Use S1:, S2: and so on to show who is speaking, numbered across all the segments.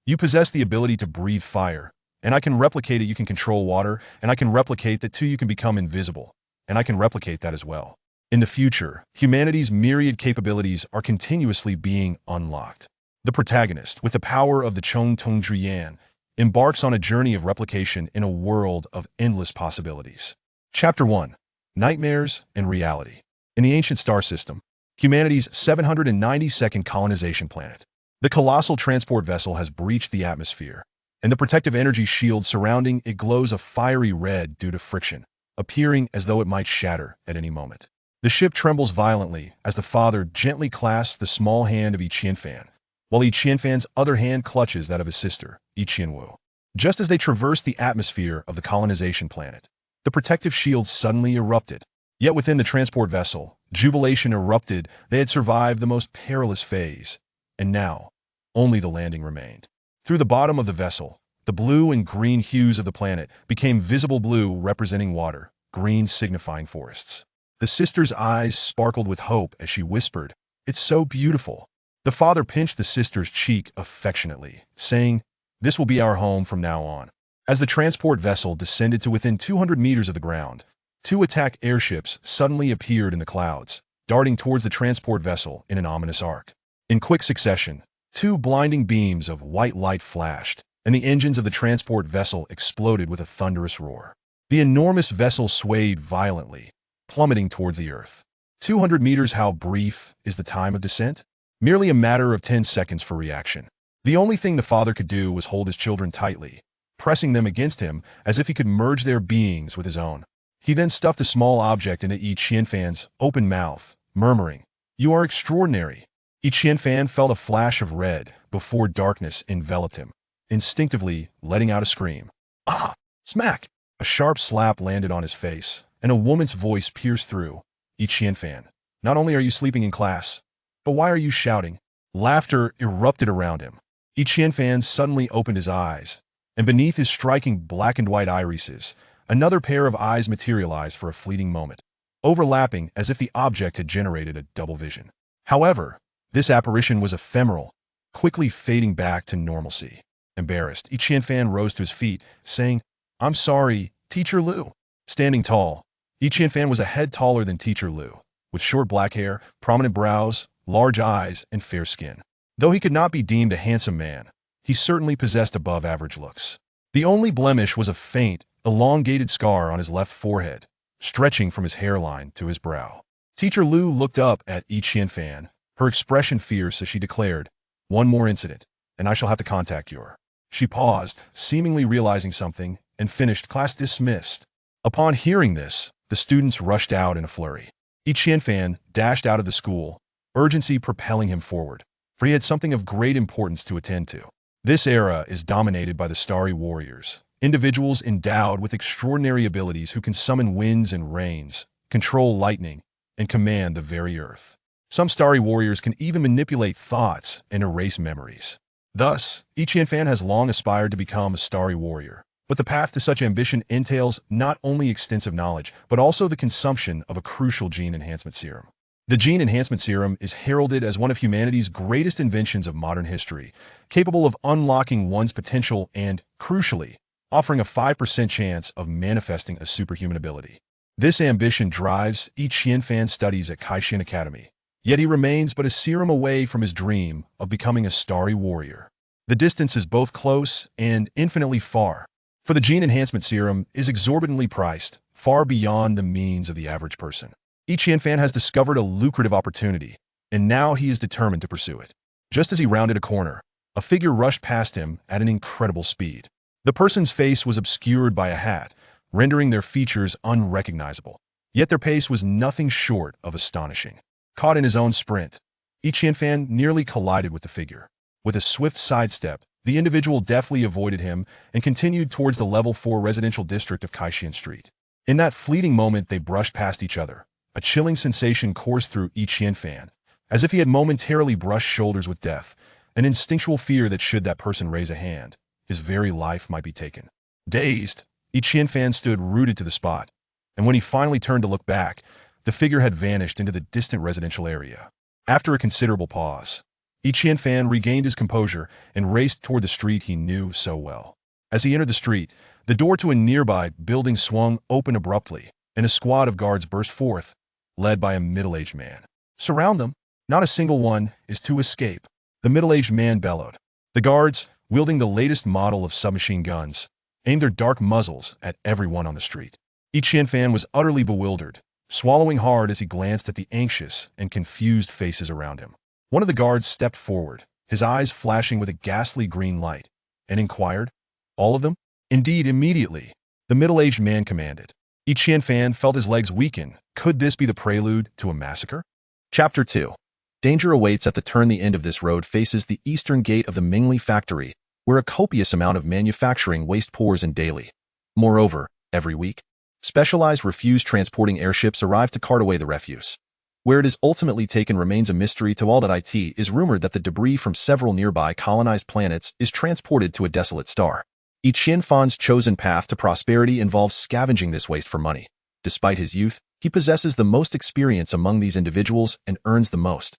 S1: You possess the ability to breathe fire, and I can replicate it. You can control water, and I can replicate that too. You can become invisible, and I can replicate that as well. In the future, humanity's myriad capabilities are continuously being unlocked. The protagonist, with the power of the Chong Tong Zhuyan, embarks on a journey of replication in a world of endless possibilities. Chapter 1. Nightmares and Reality. In the ancient star system, humanity's 792nd colonization planet, the colossal transport vessel has breached the atmosphere, and the protective energy shield surrounding it glows a fiery red due to friction, appearing as though it might shatter at any moment. The ship trembles violently as the father gently clasps the small hand of Yi Qianfan, while Yi Qianfan's other hand clutches that of his sister, Yi Qianwu. Just as they traverse the atmosphere of the colonization planet, the protective shield suddenly erupted. Yet within the transport vessel, jubilation erupted. They had survived the most perilous phase, and now, only the landing remained. Through the bottom of the vessel, the blue and green hues of the planet became visible: blue representing water, green signifying forests. The sister's eyes sparkled with hope as she whispered, "It's so beautiful." The father pinched the sister's cheek affectionately, saying, "This will be our home from now on." As the transport vessel descended to within 200 meters of the ground, two attack airships suddenly appeared in the clouds, darting towards the transport vessel in an ominous arc. In quick succession, two blinding beams of white light flashed, and the engines of the transport vessel exploded with a thunderous roar. The enormous vessel swayed violently, plummeting towards the earth. 200 meters. How brief is the time of descent? Merely a matter of 10 seconds for reaction. The only thing the father could do was hold his children tightly, pressing them against him as if he could merge their beings with his own. He then stuffed a small object into Yi Qianfan's open mouth, murmuring, "You are extraordinary." Yi Qianfan felt a flash of red before darkness enveloped him, instinctively letting out a scream. Ah! Smack! A sharp slap landed on his face, and a woman's voice pierced through. "Yi Qianfan, not only are you sleeping in class, but why are you shouting?" Laughter erupted around him. Yi Qianfan suddenly opened his eyes, and beneath his striking black and white irises, another pair of eyes materialized for a fleeting moment, overlapping as if the object had generated a double vision. However, this apparition was ephemeral, quickly fading back to normalcy. Embarrassed, Yi Qianfan rose to his feet, saying, "I'm sorry, Teacher Liu." Standing tall, Yi Qianfan was a head taller than Teacher Liu, with short black hair, prominent brows, large eyes, and fair skin. Though he could not be deemed a handsome man, he certainly possessed above-average looks. The only blemish was a faint, elongated scar on his left forehead, stretching from his hairline to his brow. Teacher Liu looked up at Yi Qianfan, her expression fierce as she declared, "One more incident, and I shall have to contact you." She paused, seemingly realizing something, and finished, "Class dismissed." Upon hearing this, the students rushed out in a flurry. Yi Qianfan dashed out of the school, urgency propelling him forward, for he had something of great importance to attend to. This era is dominated by the starry warriors, individuals endowed with extraordinary abilities who can summon winds and rains, control lightning, and command the very earth. Some starry warriors can even manipulate thoughts and erase memories. Thus, Yi Qianfan has long aspired to become a starry warrior, but the path to such ambition entails not only extensive knowledge, but also the consumption of a crucial gene enhancement serum. The gene enhancement serum is heralded as one of humanity's greatest inventions of modern history, capable of unlocking one's potential and, crucially, offering a 5% chance of manifesting a superhuman ability. This ambition drives Yi Qianfan's studies at Kaixin Academy, yet he remains but a serum away from his dream of becoming a starry warrior. The distance is both close and infinitely far, for the gene enhancement serum is exorbitantly priced, far beyond the means of the average person. Yi Qianfan has discovered a lucrative opportunity, and now he is determined to pursue it. Just as he rounded a corner, a figure rushed past him at an incredible speed. The person's face was obscured by a hat, rendering their features unrecognizable. Yet their pace was nothing short of astonishing. Caught in his own sprint, Yi Qianfan nearly collided with the figure. With a swift sidestep, the individual deftly avoided him and continued towards the level 4 residential district of Kaixin Street. In that fleeting moment, they brushed past each other. A chilling sensation coursed through Yi Qianfan, as if he had momentarily brushed shoulders with death, an instinctual fear that should that person raise a hand, his very life might be taken. Dazed, Yi Qianfan stood rooted to the spot, and when he finally turned to look back, the figure had vanished into the distant residential area. After a considerable pause, Qian Fan regained his composure and raced toward the street he knew so well. As he entered the street, the door to a nearby building swung open abruptly, and a squad of guards burst forth, led by a middle-aged man. "Surround them! Not a single one is to escape," the middle-aged man bellowed. The guards, wielding the latest model of submachine guns, aimed their dark muzzles at everyone on the street. Qian Fan was utterly bewildered, swallowing hard as he glanced at the anxious and confused faces around him. One of the guards stepped forward, his eyes flashing with a ghastly green light, and inquired, "All of them?" "Indeed, immediately," the middle-aged man commanded. Qian Fan felt his legs weaken. Could this be the prelude to a massacre? Chapter 2. Danger awaits at the turn. The end of this road faces the eastern gate of the Mingli factory, where a copious amount of manufacturing waste pours in daily. Moreover, every week, specialized refuse transporting airships arrive to cart away the refuse. Where it is ultimately taken remains a mystery to all. It is rumored that the debris from several nearby colonized planets is transported to a desolate star. Qian Fan's chosen path to prosperity involves scavenging this waste for money. Despite his youth, he possesses the most experience among these individuals and earns the most.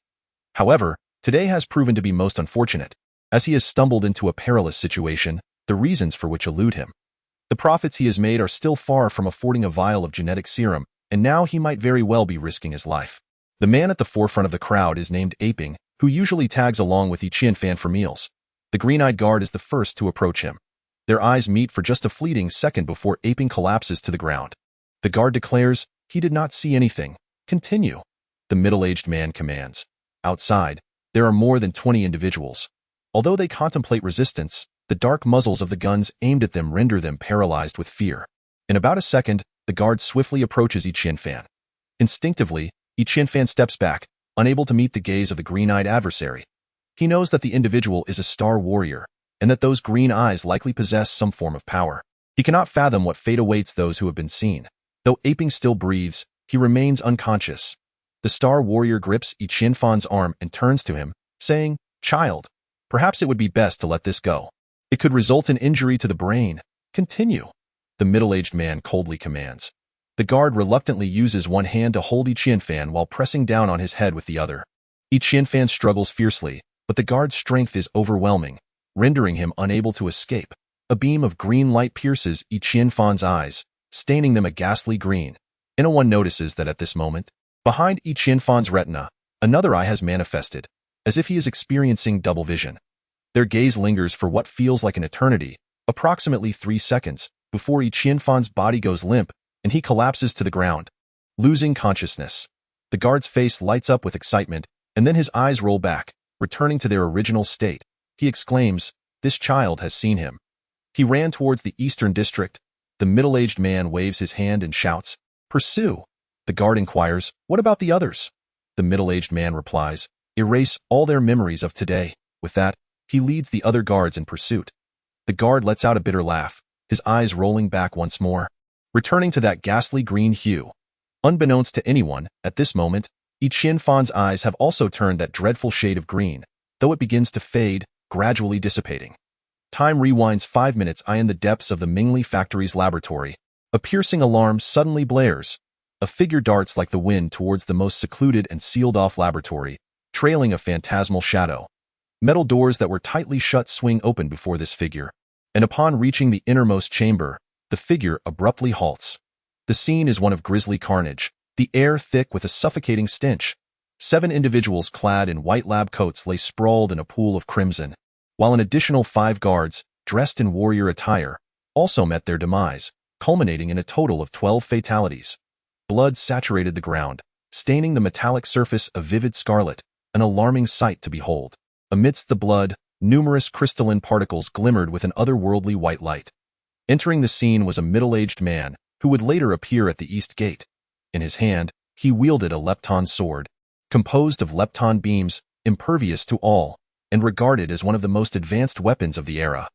S1: However, today has proven to be most unfortunate, as he has stumbled into a perilous situation, the reasons for which elude him. The profits he has made are still far from affording a vial of genetic serum, and now he might very well be risking his life. The man at the forefront of the crowd is named Aping, who usually tags along with Qian Fan for meals. The green-eyed guard is the first to approach him. Their eyes meet for just a fleeting second before Aping collapses to the ground. The guard declares, "He did not see anything. Continue," the middle-aged man commands. Outside, there are more than 20 individuals. Although they contemplate resistance, the dark muzzles of the guns aimed at them render them paralyzed with fear. In about a second, the guard swiftly approaches Qian Fan. Instinctively, Qian Fan steps back, unable to meet the gaze of the green-eyed adversary. He knows that the individual is a star warrior, and that those green eyes likely possess some form of power. He cannot fathom what fate awaits those who have been seen. Though Aping still breathes, he remains unconscious. The star warrior grips Qian Fan's arm and turns to him, saying, "Child, perhaps it would be best to let this go. It could result in injury to the brain. Continue," the middle-aged man coldly commands. The guard reluctantly uses one hand to hold Qian Fan while pressing down on his head with the other. Qian Fan struggles fiercely, but the guard's strength is overwhelming, rendering him unable to escape. A beam of green light pierces Qian Fan's eyes, staining them a ghastly green. One notices that at this moment, behind Qian Fan's retina, another eye has manifested, as if he is experiencing double vision. Their gaze lingers for what feels like an eternity, approximately 3 seconds, before Qian Fan's body goes limp and he collapses to the ground, losing consciousness. The guard's face lights up with excitement, and then his eyes roll back, returning to their original state. He exclaims, "This child has seen him." He ran towards the eastern district. The middle-aged man waves his hand and shouts, "Pursue." The guard inquires, "What about the others?" The middle-aged man replies, "Erase all their memories of today." With that, he leads the other guards in pursuit. The guard lets out a bitter laugh, his eyes rolling back once more, returning to that ghastly green hue. Unbeknownst to anyone, at this moment, Qian Fan's eyes have also turned that dreadful shade of green, though it begins to fade, gradually dissipating. Time rewinds 5 minutes. In the depths of the Mingli factory's laboratory, a piercing alarm suddenly blares. A figure darts like the wind towards the most secluded and sealed-off laboratory, trailing a phantasmal shadow. Metal doors that were tightly shut swing open before this figure, and upon reaching the innermost chamber, the figure abruptly halts. The scene is one of grisly carnage, the air thick with a suffocating stench. 7 individuals clad in white lab coats lay sprawled in a pool of crimson, while an additional 5 guards, dressed in warrior attire, also met their demise, culminating in a total of 12 fatalities. Blood saturated the ground, staining the metallic surface a vivid scarlet, an alarming sight to behold. Amidst the blood, numerous crystalline particles glimmered with an otherworldly white light. Entering the scene was a middle-aged man, who would later appear at the east gate. In his hand, he wielded a lepton sword, composed of lepton beams, impervious to all, and regarded as one of the most advanced weapons of the era.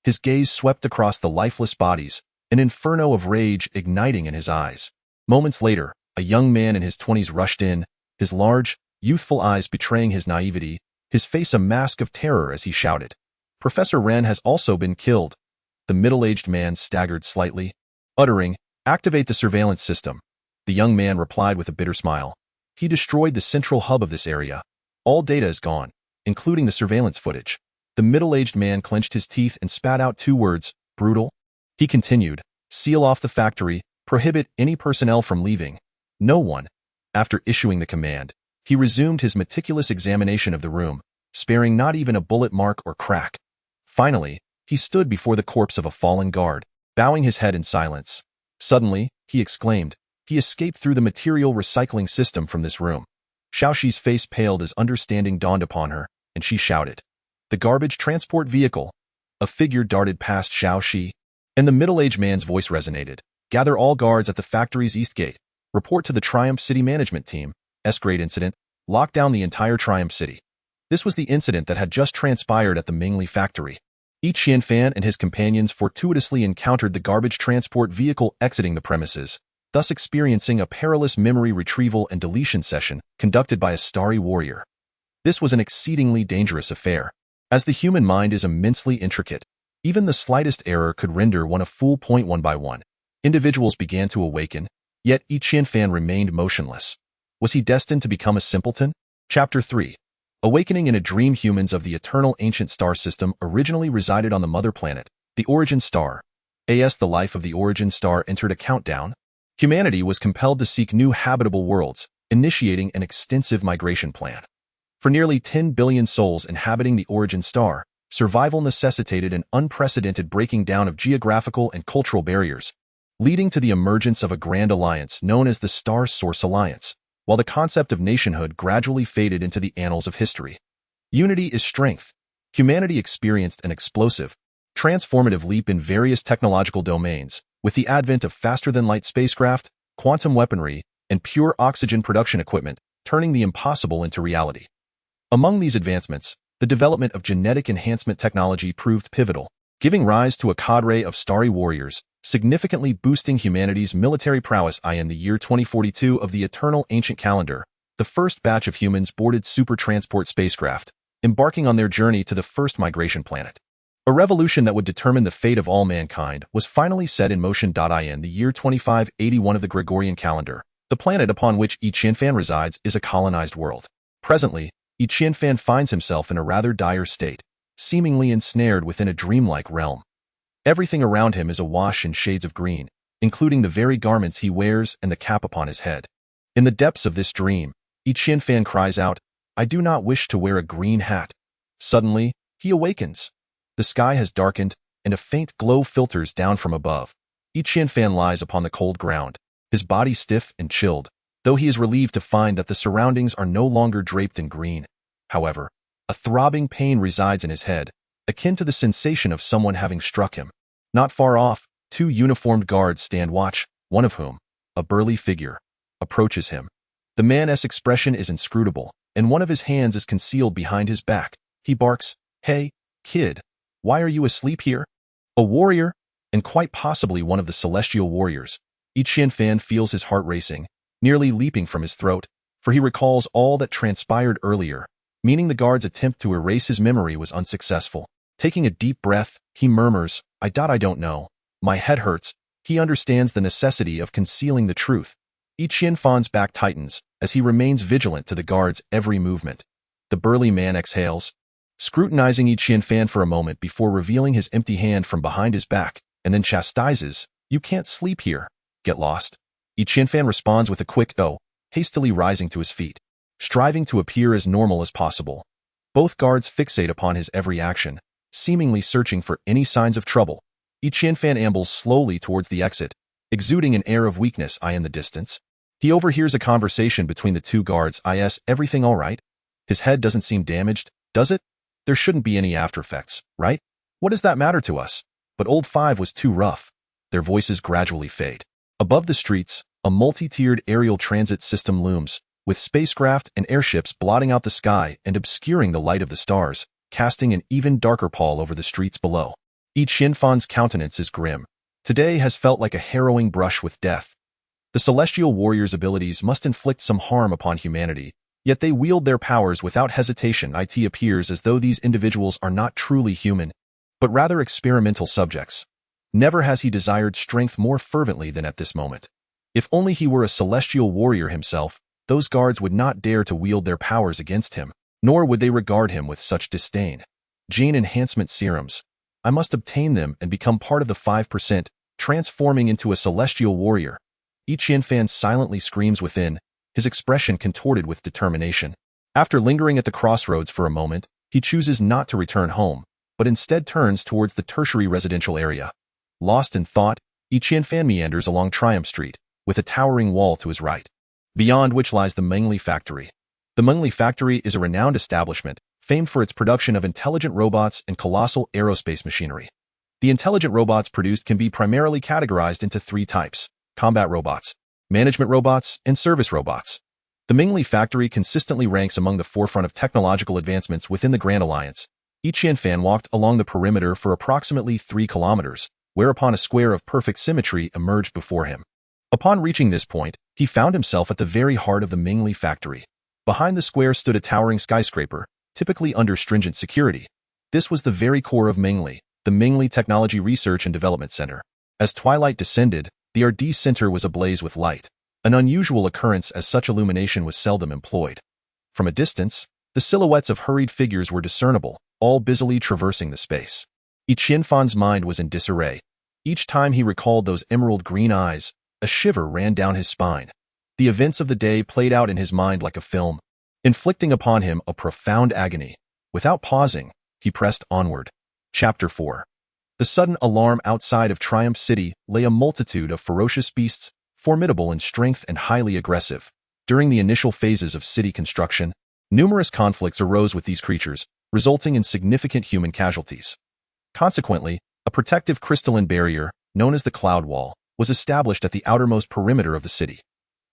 S1: His gaze swept across the lifeless bodies, an inferno of rage igniting in his eyes. Moments later, a young man in his 20s rushed in, his large, youthful eyes betraying his naivety, his face a mask of terror as he shouted, "Professor Ren has also been killed." The middle-aged man staggered slightly, uttering, "Activate the surveillance system." The young man replied with a bitter smile, "He destroyed the central hub of this area. All data is gone." including the surveillance footage. The middle-aged man clenched his teeth and spat out 2 words, brutal. He continued, seal off the factory, prohibit any personnel from leaving. No one. After issuing the command, he resumed his meticulous examination of the room, sparing not even a bullet mark or crack. Finally, he stood before the corpse of a fallen guard, bowing his head in silence. Suddenly, he exclaimed, he escaped through the material recycling system from this room. Xiaoxi's face paled as understanding dawned upon her, and she shouted, the garbage transport vehicle. A figure darted past Xiaoxi, and the middle-aged man's voice resonated. Gather all guards at the factory's east gate. Report to the Triumph City Management Team. S-grade incident. Lock down the entire Triumph City. This was the incident that had just transpired at the Mingli factory. Yi Qianfan and his companions fortuitously encountered the garbage transport vehicle exiting the premises, thus experiencing a perilous memory retrieval and deletion session conducted by a starry warrior. This was an exceedingly dangerous affair. As the human mind is immensely intricate, even the slightest error could render one a fool. 1 by 1. Individuals began to awaken, yet Yi Qianfan remained motionless. Was he destined to become a simpleton? Chapter 3. Awakening in a dream. Humans of the eternal ancient star system originally resided on the mother planet, the origin star. As the life of the origin star entered a countdown, humanity was compelled to seek new habitable worlds, initiating an extensive migration plan. For nearly 10 billion souls inhabiting the origin star, survival necessitated an unprecedented breaking down of geographical and cultural barriers, leading to the emergence of a grand alliance known as the Star Source Alliance, while the concept of nationhood gradually faded into the annals of history. Unity is strength. Humanity experienced an explosive, transformative leap in various technological domains, with the advent of faster-than-light spacecraft, quantum weaponry, and pure oxygen production equipment, turning the impossible into reality. Among these advancements, the development of genetic enhancement technology proved pivotal, giving rise to a cadre of starry warriors, significantly boosting humanity's military prowess. In the year 2042 of the eternal ancient calendar, the first batch of humans boarded super transport spacecraft, embarking on their journey to the first migration planet. A revolution that would determine the fate of all mankind was finally set in motion. In the year 2581 of the Gregorian calendar, the planet upon which Yi Qianfan resides is a colonized world. Presently, Yi Qianfan finds himself in a rather dire state, seemingly ensnared within a dreamlike realm. Everything around him is awash in shades of green, including the very garments he wears and the cap upon his head. In the depths of this dream, Yi Qianfan cries out, I do not wish to wear a green hat. Suddenly, he awakens. The sky has darkened, and a faint glow filters down from above. Yi Qianfan lies upon the cold ground, his body stiff and chilled, though he is relieved to find that the surroundings are no longer draped in green. However, a throbbing pain resides in his head, akin to the sensation of someone having struck him. Not far off, 2 uniformed guards stand watch, one of whom, a burly figure, approaches him. The man's expression is inscrutable, and one of his hands is concealed behind his back. He barks, Hey, kid, why are you asleep here? A warrior, and quite possibly one of the celestial warriors. Yi Qianfan feels his heart racing, nearly leaping from his throat, for he recalls all that transpired earlier, meaning the guard's attempt to erase his memory was unsuccessful. Taking a deep breath, he murmurs, I don't know. My head hurts. He understands the necessity of concealing the truth. Yi Qianfan's back tightens, as he remains vigilant to the guard's every movement. The burly man exhales, scrutinizing Yi Qianfan for a moment before revealing his empty hand from behind his back, and then chastises, You can't sleep here. Get lost. Yi Qianfan responds with a quick "oh," hastily rising to his feet, striving to appear as normal as possible. Both guards fixate upon his every action, seemingly searching for any signs of trouble. Yi Qianfan ambles slowly towards the exit, exuding an air of weakness. In the distance, he overhears a conversation between the 2 guards. Everything all right? His head doesn't seem damaged, does it? There shouldn't be any after effects, right? What does that matter to us? But old 5 was too rough. Their voices gradually fade. Above the streets, a multi-tiered aerial transit system looms, with spacecraft and airships blotting out the sky and obscuring the light of the stars, casting an even darker pall over the streets below. Yi Qianfan's countenance is grim. Today has felt like a harrowing brush with death. The celestial warriors' abilities must inflict some harm upon humanity, yet they wield their powers without hesitation. It appears as though these individuals are not truly human, but rather experimental subjects. Never has he desired strength more fervently than at this moment. If only he were a celestial warrior himself, those guards would not dare to wield their powers against him. nor would they regard him with such disdain. Gene enhancement serums. I must obtain them and become part of the 5%, transforming into a celestial warrior. Yi Qianfan silently screams within, his expression contorted with determination. After lingering at the crossroads for a moment, he chooses not to return home, but instead turns towards the tertiary residential area. Lost in thought, Yi Qianfan meanders along Triumph Street, with a towering wall to his right, beyond which lies the Mengli Factory. The Mengli Factory is a renowned establishment, famed for its production of intelligent robots and colossal aerospace machinery. The intelligent robots produced can be primarily categorized into 3 types: combat robots, management robots, and service robots. The Mengli Factory consistently ranks among the forefront of technological advancements within the Grand Alliance. Yi Qianfan walked along the perimeter for approximately 3 kilometers, whereupon a square of perfect symmetry emerged before him. Upon reaching this point, he found himself at the very heart of the Mengli Factory. Behind the square stood a towering skyscraper, typically under stringent security. This was the very core of Mengli, the Mengli Technology Research and Development Center. As twilight descended, the RD Center was ablaze with light, an unusual occurrence as such illumination was seldom employed. From a distance, the silhouettes of hurried figures were discernible, all busily traversing the space. Yi Qianfan's mind was in disarray. Each time he recalled those emerald green eyes, a shiver ran down his spine. The events of the day played out in his mind like a film, inflicting upon him a profound agony. Without pausing, he pressed onward. Chapter 4. The sudden alarm outside of Triumph City lay a multitude of ferocious beasts, formidable in strength and highly aggressive. During the initial phases of city construction, numerous conflicts arose with these creatures, resulting in significant human casualties. Consequently, a protective crystalline barrier, known as the Cloud Wall, was established at the outermost perimeter of the city.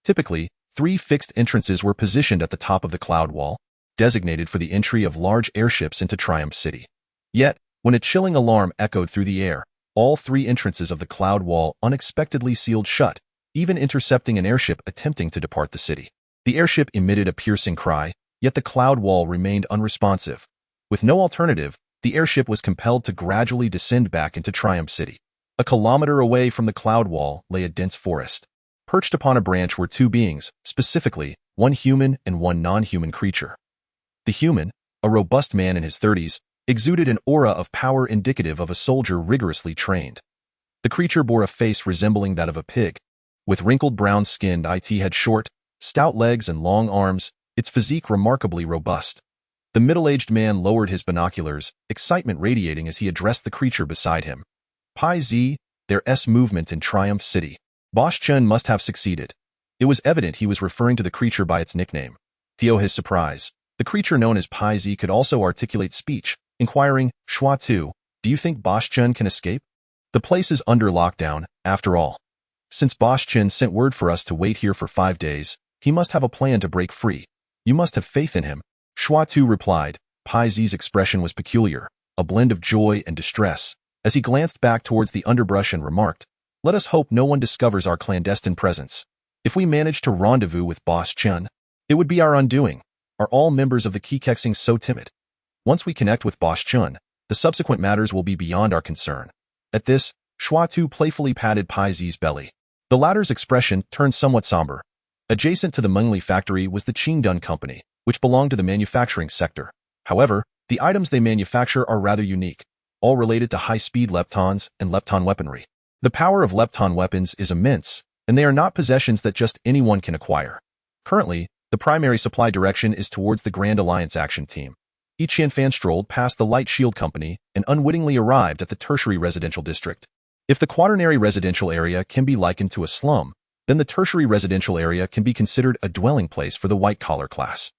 S1: Typically, 3 fixed entrances were positioned at the top of the Cloud Wall, designated for the entry of large airships into Triumph City. Yet, when a chilling alarm echoed through the air, all 3 entrances of the Cloud Wall unexpectedly sealed shut, even intercepting an airship attempting to depart the city. The airship emitted a piercing cry, yet the Cloud Wall remained unresponsive. With no alternative, the airship was compelled to gradually descend back into Triumph City. A kilometer away from the Cloud Wall lay a dense forest. Perched upon a branch were 2 beings, specifically, 1 human and 1 non-human creature. The human, a robust man in his 30s, exuded an aura of power indicative of a soldier rigorously trained. The creature bore a face resembling that of a pig. With wrinkled brown skin, it had short, stout legs and long arms, its physique remarkably robust. The middle-aged man lowered his binoculars, excitement radiating as he addressed the creature beside him. Pi Z, their S movement in Triumph City. Boss Chen must have succeeded. It was evident he was referring to the creature by its nickname. To his surprise, the creature known as Pi Z could also articulate speech, inquiring, Shua Tu, do you think Boss Chen can escape? The place is under lockdown, after all. Since Boss Chen sent word for us to wait here for 5 days, he must have a plan to break free. You must have faith in him. Shua Tu replied. Pi Z's expression was peculiar, a blend of joy and distress, as he glanced back towards the underbrush and remarked, let us hope no one discovers our clandestine presence. If we manage to rendezvous with Boss Chen, it would be our undoing. Are all members of the Kikexing so timid? Once we connect with Boss Chen, the subsequent matters will be beyond our concern. At this, Shua Tu playfully patted Pai Z's belly. The latter's expression turned somewhat somber. Adjacent to the Mengli Factory was the Qingdun Company, which belonged to the manufacturing sector. However, the items they manufacture are rather unique, all related to high-speed leptons and lepton weaponry. The power of lepton weapons is immense, and they are not possessions that just anyone can acquire. Currently, the primary supply direction is towards the Grand Alliance Action Team. Yi Qianfan strolled past the Light Shield Company and unwittingly arrived at the tertiary residential district. If the quaternary residential area can be likened to a slum, then the tertiary residential area can be considered a dwelling place for the white-collar class.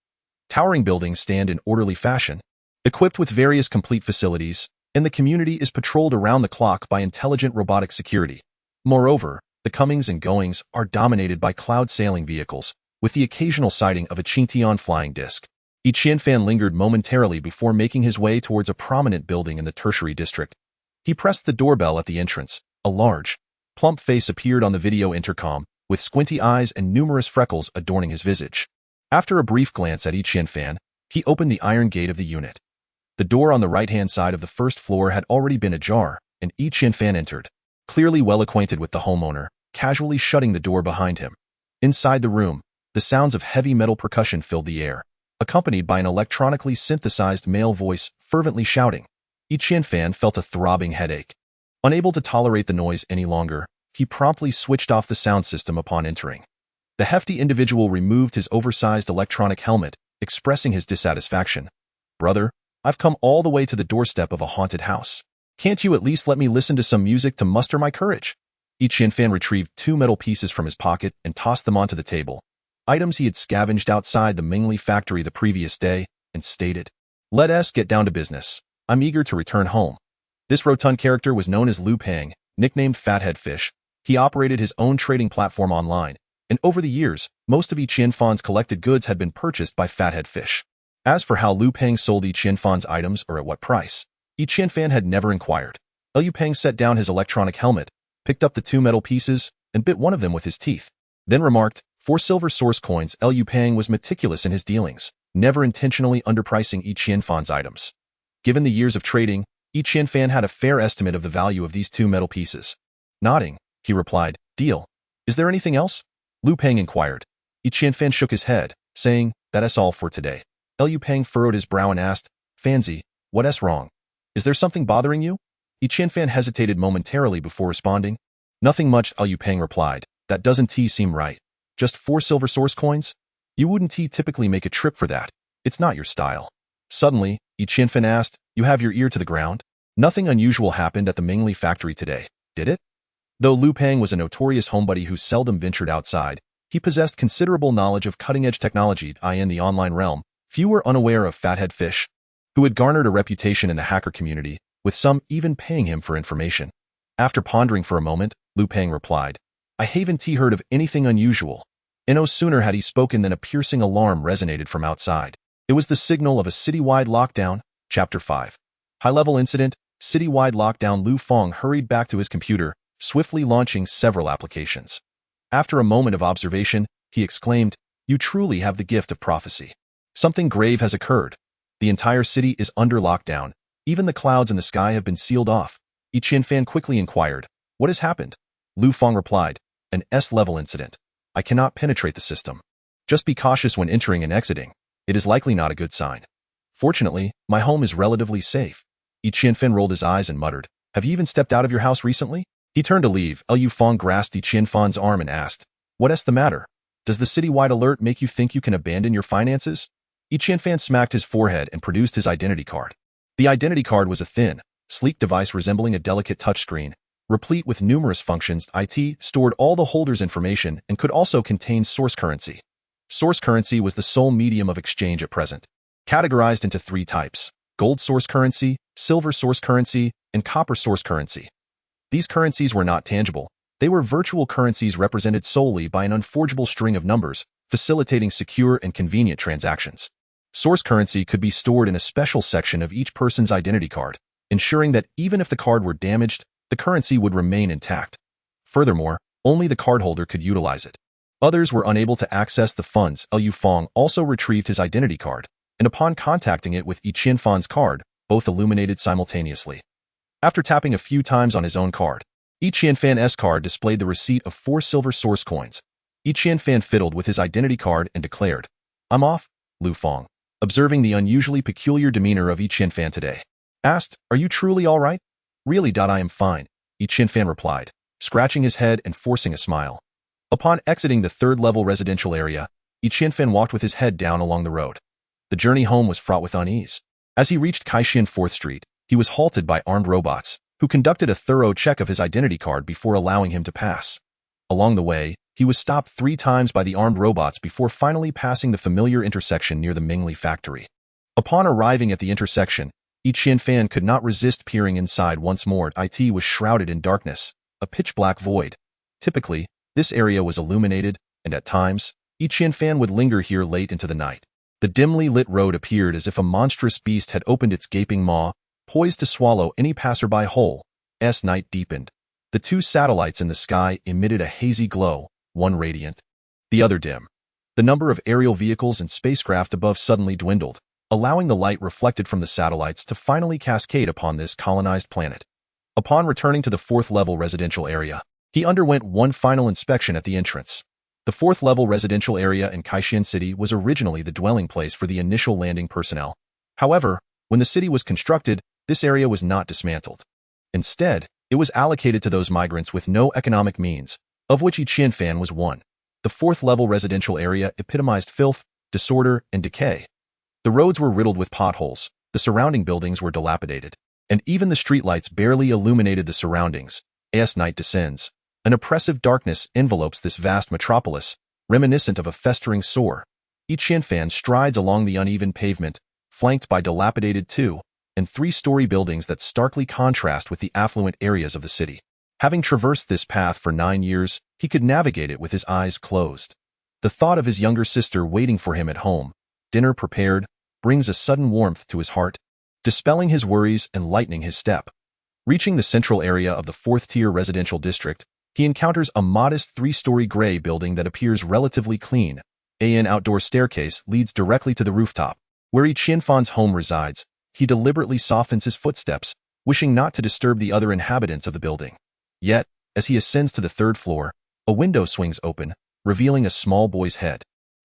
S1: Towering buildings stand in orderly fashion, equipped with various complete facilities, and the community is patrolled around the clock by intelligent robotic security. Moreover, the comings and goings are dominated by cloud sailing vehicles, with the occasional sighting of a Qingtian flying disc. Yi Qianfan lingered momentarily before making his way towards a prominent building in the tertiary district. He pressed the doorbell at the entrance. A large, plump face appeared on the video intercom, with squinty eyes and numerous freckles adorning his visage. After a brief glance at Yi Qianfan, he opened the iron gate of the unit. The door on the right-hand side of the first floor had already been ajar, and Yi Qianfan entered, clearly well acquainted with the homeowner, casually shutting the door behind him. Inside the room, the sounds of heavy metal percussion filled the air. accompanied by an electronically synthesized male voice fervently shouting. Qianfan felt a throbbing headache. Unable to tolerate the noise any longer, he promptly switched off the sound system upon entering. The hefty individual removed his oversized electronic helmet, expressing his dissatisfaction. "Brother, I've come all the way to the doorstep of a haunted house. Can't you at least let me listen to some music to muster my courage?" Qianfan retrieved 2 metal pieces from his pocket and tossed them onto the table, items he had scavenged outside the Mingli factory the previous day, and stated, "Let us get down to business. I'm eager to return home." This rotund character was known as Lu Peng, nicknamed Fathead Fish. He operated his own trading platform online, and over the years, most of Qianfan's collected goods had been purchased by Fathead Fish. As for how Lu Peng sold Qianfan's items or at what price, Qianfan had never inquired. Lu Peng set down his electronic helmet, picked up the 2 metal pieces, and bit one of them with his teeth, then remarked, "For silver source coins, Lu Peng was meticulous in his dealings, never intentionally underpricing Qianfan's items. Given the years of trading, Qianfan had a fair estimate of the value of these 2 metal pieces." Nodding, he replied, "Deal. Is there anything else?" Lu Peng inquired. Qianfan shook his head, saying, "That's all for today." Lu Peng furrowed his brow and asked, "Fanzi, what's wrong? Is there something bothering you?" Qianfan hesitated momentarily before responding. "Nothing much," Lu Peng replied. "That doesn't seem right. Just 4 silver source coins? You wouldn't typically make a trip for that. It's not your style." Suddenly, Qianfan asked, "You have your ear to the ground? Nothing unusual happened at the Mingli factory today, did it?" Though Lu Peng was a notorious homebody who seldom ventured outside, he possessed considerable knowledge of cutting-edge technology in the online realm. Few were unaware of Fathead Fish, who had garnered a reputation in the hacker community, with some even paying him for information. After pondering for a moment, Lu Peng replied, "I haven't heard of anything unusual." And no sooner had he spoken than a piercing alarm resonated from outside. It was the signal of a citywide lockdown. Chapter 5. High-level incident, citywide lockdown. Lu Feng hurried back to his computer, swiftly launching several applications. After a moment of observation, he exclaimed, "You truly have the gift of prophecy. Something grave has occurred. The entire city is under lockdown. Even the clouds in the sky have been sealed off." Qianfan quickly inquired, "What has happened?" Lu Feng replied, "An S-level incident. I cannot penetrate the system. Just be cautious when entering and exiting. It is likely not a good sign. Fortunately, my home is relatively safe." Qianfan rolled his eyes and muttered, "Have you even stepped out of your house recently?" He turned to leave. Lu Feng grasped Qianfan's arm and asked, "What's the matter? Does the citywide alert make you think you can abandon your finances?" Qianfan smacked his forehead and produced his identity card. The identity card was a thin, sleek device resembling a delicate touchscreen, replete with numerous functions. It stored all the holder's information and could also contain source currency. Source currency was the sole medium of exchange at present, categorized into 3 types: gold source currency, silver source currency, and copper source currency. These currencies were not tangible. They were virtual currencies represented solely by an unforgeable string of numbers, facilitating secure and convenient transactions. Source currency could be stored in a special section of each person's identity card, ensuring that even if the card were damaged, the currency would remain intact. Furthermore, only the cardholder could utilize it. Others were unable to access the funds. Lu Feng also retrieved his identity card, and upon contacting it with Qianfan's card, both illuminated simultaneously. After tapping a few times on his own card, Qianfan's card displayed the receipt of 4 silver source coins. Qianfan fiddled with his identity card and declared, "I'm off." Lu Feng, observing the unusually peculiar demeanor of Qianfan today, asked, "Are you truly all right?" "Really, I am fine," Qianfan replied, scratching his head and forcing a smile. Upon exiting the 3rd-level residential area, Qianfan walked with his head down along the road. The journey home was fraught with unease. As he reached Kaishan 4th Street, he was halted by armed robots, who conducted a thorough check of his identity card before allowing him to pass. Along the way, he was stopped 3 times by the armed robots before finally passing the familiar intersection near the Mingli factory. Upon arriving at the intersection, Qianfan could not resist peering inside once more. It was shrouded in darkness, a pitch-black void. Typically, this area was illuminated, and at times, Qianfan would linger here late into the night. The dimly lit road appeared as if a monstrous beast had opened its gaping maw, poised to swallow any passerby whole. As night deepened, the 2 satellites in the sky emitted a hazy glow, one radiant, the other dim. The number of aerial vehicles and spacecraft above suddenly dwindled, allowing the light reflected from the satellites to finally cascade upon this colonized planet. Upon returning to the 4th-level residential area, he underwent one final inspection at the entrance. The fourth-level residential area in Kaishan City was originally the dwelling place for the initial landing personnel. However, when the city was constructed, this area was not dismantled. Instead, it was allocated to those migrants with no economic means, of which Qianfan was one. The fourth-level residential area epitomized filth, disorder, and decay. The roads were riddled with potholes, the surrounding buildings were dilapidated, and even the streetlights barely illuminated the surroundings. As night descends, an oppressive darkness envelopes this vast metropolis, reminiscent of a festering sore. Qianfan strides along the uneven pavement, flanked by dilapidated 2- and 3-story buildings that starkly contrast with the affluent areas of the city. Having traversed this path for 9 years, he could navigate it with his eyes closed. The thought of his younger sister waiting for him at home, dinner prepared, brings a sudden warmth to his heart, dispelling his worries and lightening his step. Reaching the central area of the 4th-tier residential district, he encounters a modest 3-story gray building that appears relatively clean. An outdoor staircase leads directly to the rooftop. Where Qianfan's home resides, he deliberately softens his footsteps, wishing not to disturb the other inhabitants of the building. Yet, as he ascends to the 3rd floor, a window swings open, revealing a small boy's head.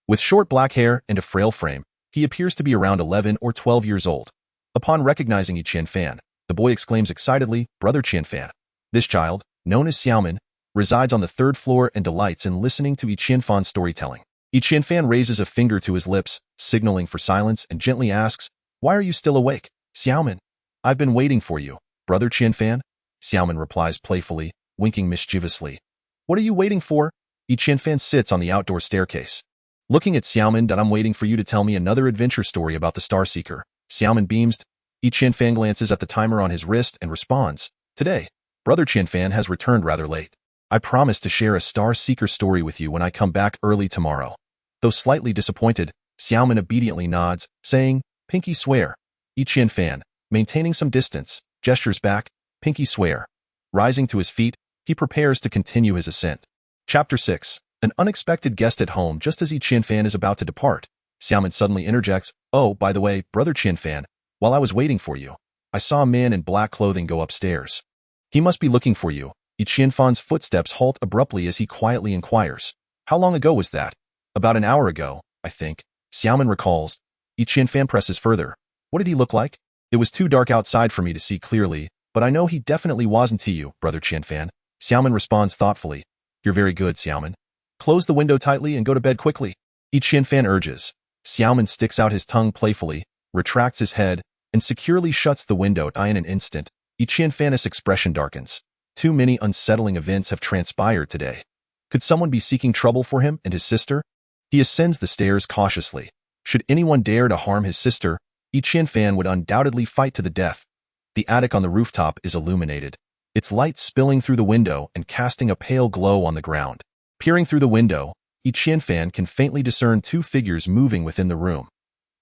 S1: With short black hair and a frail frame, he appears to be around 11 or 12 years old. Upon recognizing Qianfan, the boy exclaims excitedly, "Brother Qianfan." This child, known as Xiaomin, resides on the 3rd floor and delights in listening to Qianfan's storytelling. Qianfan raises a finger to his lips, signaling for silence, and gently asks, "Why are you still awake, Xiaomin?" "I've been waiting for you, Brother Qianfan," Xiaomin replies playfully, winking mischievously. "What are you waiting for?" Qianfan sits on the outdoor staircase. Looking at Xiaomin, "I'm waiting for you to tell me another adventure story about the Starseeker." Xiaomin beams. Qianfan glances at the timer on his wrist and responds, "Today, Brother Qianfan has returned rather late. I promise to share a Starseeker story with you when I come back early tomorrow." Though slightly disappointed, Xiaomin obediently nods, saying, "Pinky swear." Qianfan, maintaining some distance, gestures back, "Pinky swear." Rising to his feet, he prepares to continue his ascent. Chapter 6. An unexpected guest at home. Just as Qianfan is about to depart, Xiaomin suddenly interjects, "Oh, by the way, Brother Qianfan, while I was waiting for you, I saw a man in black clothing go upstairs. He must be looking for you." Qianfan's footsteps halt abruptly as he quietly inquires, "How long ago was that?" "About an hour ago, I think," Xiaomin recalls. Qianfan presses further. "What did he look like?" "It was too dark outside for me to see clearly, but I know he definitely wasn't to you, Brother Qianfan." Xiaomin responds thoughtfully, "You're very good, Xiaomin. Close the window tightly and go to bed quickly." Qianfan urges. Xiaomin sticks out his tongue playfully, retracts his head, and securely shuts the window. In an instant, Qianfan's expression darkens. Too many unsettling events have transpired today. Could someone be seeking trouble for him and his sister? He ascends the stairs cautiously. Should anyone dare to harm his sister, Qianfan would undoubtedly fight to the death. The attic on the rooftop is illuminated, its light spilling through the window and casting a pale glow on the ground. Peering through the window, Qianfan can faintly discern 2 figures moving within the room.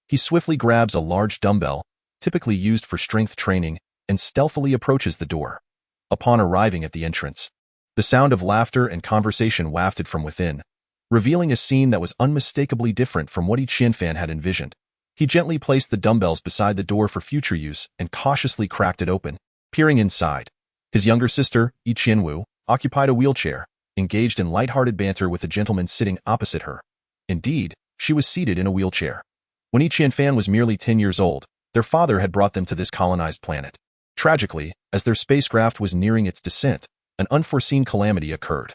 S1: He swiftly grabs a large dumbbell, typically used for strength training, and stealthily approaches the door. Upon arriving at the entrance, the sound of laughter and conversation wafted from within, revealing a scene that was unmistakably different from what Qianfan had envisioned. He gently placed the dumbbells beside the door for future use and cautiously cracked it open. Peering inside, his younger sister, Qianwu, occupied a wheelchair, engaged in light-hearted banter with the gentleman sitting opposite her. Indeed, she was seated in a wheelchair. When Qianfan was merely 10 years old, their father had brought them to this colonized planet. Tragically, as their spacecraft was nearing its descent, an unforeseen calamity occurred.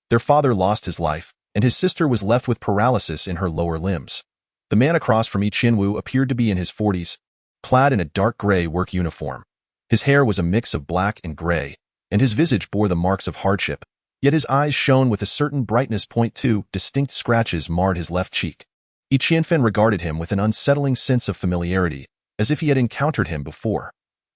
S1: Their father lost his life, and his sister was left with paralysis in her lower limbs. The man across from Qianwu appeared to be in his 40s, clad in a dark gray work uniform. His hair was a mix of black and gray, and his visage bore the marks of hardship, yet his eyes shone with a certain brightness. 2 distinct scratches marred his left cheek. Qianfan regarded him with an unsettling sense of familiarity, as if he had encountered him before.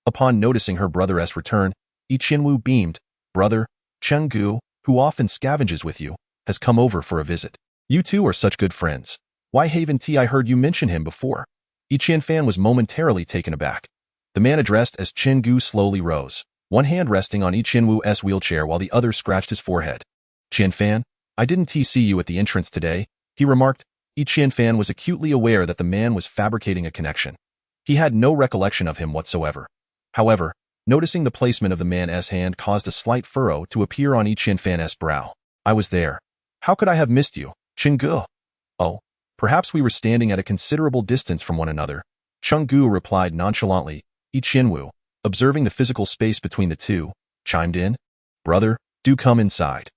S1: Upon noticing her brother's return, Qianwu beamed. "Brother, Chen Ge, who often scavenges with you, has come over for a visit. You two are such good friends. Why haven't I heard you mention him before?" Qianfan was momentarily taken aback. The man addressed as Chen Ge slowly rose, one hand resting on Qianwu's wheelchair while the other scratched his forehead. "Qianfan, I didn't see you at the entrance today," he remarked. Qianfan was acutely aware that the man was fabricating a connection. He had no recollection of him whatsoever. However, noticing the placement of the man's hand caused a slight furrow to appear on Qianfan's brow. "I was there. How could I have missed you, Chen Ge? Oh, perhaps we were standing at a considerable distance from one another. Chen Ge replied nonchalantly. Yi Qianwu, observing the physical space between the two, chimed in. Brother, do come inside.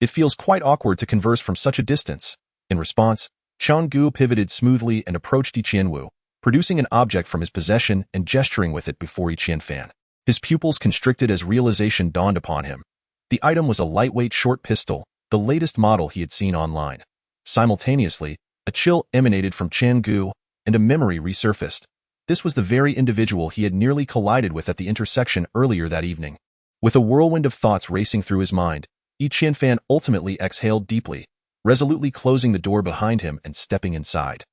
S1: It feels quite awkward to converse from such a distance. In response, Chen Ge pivoted smoothly and approached Yi Qianwu, producing an object from his possession and gesturing with it before Yi Qianfan. His pupils constricted as realization dawned upon him. The item was a lightweight short pistol, the latest model he had seen online. Simultaneously, a chill emanated from Chen Ge, and a memory resurfaced. This was the very individual he had nearly collided with at the intersection earlier that evening. With a whirlwind of thoughts racing through his mind, Yi Qianfan ultimately exhaled deeply, resolutely closing the door behind him and stepping inside.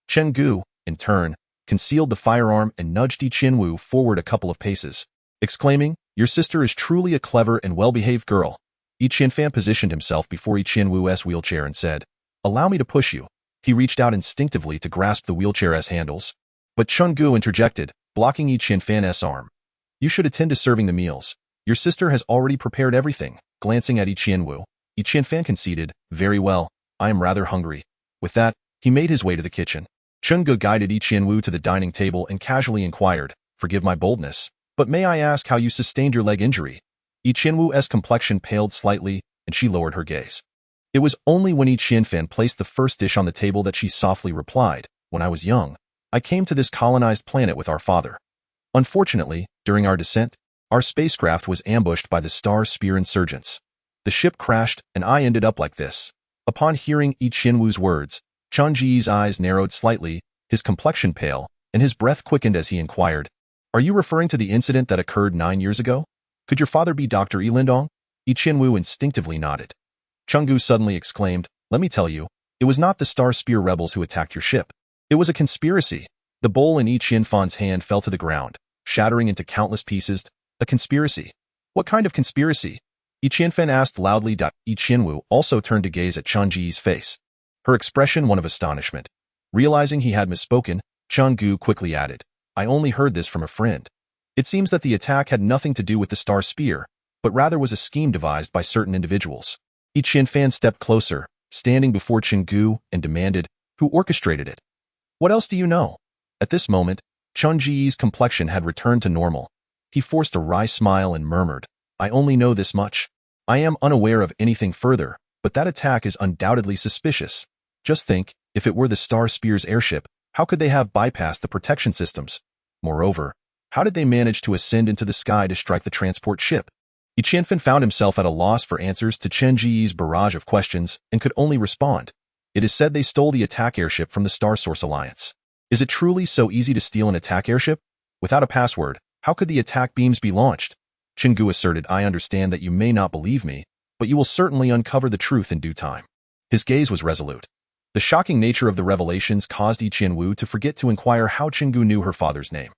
S1: Chen Ge, in turn, concealed the firearm and nudged Yi Qianwu forward a couple of paces, exclaiming, Your sister is truly a clever and well-behaved girl. Yi Qianfan positioned himself before Yi Qianwu's wheelchair and said, Allow me to push you. He reached out instinctively to grasp the wheelchair's handles, but Chen Ge interjected, blocking Yi Qianfan's arm. You should attend to serving the meals. Your sister has already prepared everything. Glancing at Yi Qianwu, Yi Qianfan conceded, Very well, I am rather hungry. With that, he made his way to the kitchen. Chen Ge guided Yi Qianwu to the dining table and casually inquired, Forgive my boldness, but may I ask how you sustained your leg injury? Yi Qianwu's complexion paled slightly, and she lowered her gaze. It was only when Yi Qianfan placed the first dish on the table that she softly replied, When I was young, I came to this colonized planet with our father. Unfortunately, during our descent, our spacecraft was ambushed by the Star Spear insurgents. The ship crashed, and I ended up like this. Upon hearing Yi Qianwu's words, Chen Ge's eyes narrowed slightly, his complexion pale, and his breath quickened as he inquired, Are you referring to the incident that occurred 9 years ago? Could your father be Dr. Yi Lindong? Yi Qianwu instinctively nodded. Chen Ge suddenly exclaimed, Let me tell you, it was not the Star Spear rebels who attacked your ship. It was a conspiracy. The bowl in Yi Qianfan's hand fell to the ground, shattering into countless pieces. A conspiracy? What kind of conspiracy? Yi Qianfan asked loudly. Yi Qianwu also turned to gaze at Chen Ge's face, her expression one of astonishment. Realizing he had misspoken, Chen Ge quickly added, I only heard this from a friend. It seems that the attack had nothing to do with the Star Spear, but rather was a scheme devised by certain individuals. Yi Qianfan stepped closer, standing before Chen Ge, and demanded, Who orchestrated it? What else do you know? At this moment, Chen Ge's complexion had returned to normal. He forced a wry smile and murmured, I only know this much. I am unaware of anything further, but that attack is undoubtedly suspicious. Just think, if it were the Star Spear's airship, how could they have bypassed the protection systems? Moreover, how did they manage to ascend into the sky to strike the transport ship? Yi Qianfan found himself at a loss for answers to Chen Ge's barrage of questions and could only respond. It is said they stole the attack airship from the Star Source Alliance. Is it truly so easy to steal an attack airship? Without a password, how could the attack beams be launched? Chen Ge asserted, I understand that you may not believe me, but you will certainly uncover the truth in due time. His gaze was resolute. The shocking nature of the revelations caused Yi Qianwu to forget to inquire how Chen Ge knew her father's name.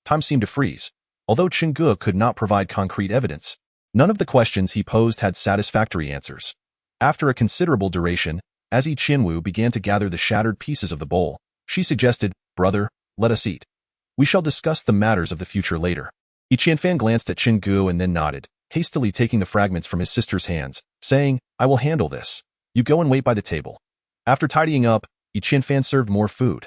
S1: Time seemed to freeze. Although Chen Ge could not provide concrete evidence, none of the questions he posed had satisfactory answers. After a considerable duration, as Yi Qianwu began to gather the shattered pieces of the bowl, she suggested, Brother, let us eat. We shall discuss the matters of the future later. Yi Qianfan glanced at Chen Ge and then nodded, hastily taking the fragments from his sister's hands, saying, I will handle this. You go and wait by the table. After tidying up, Yi Qianfan served more food.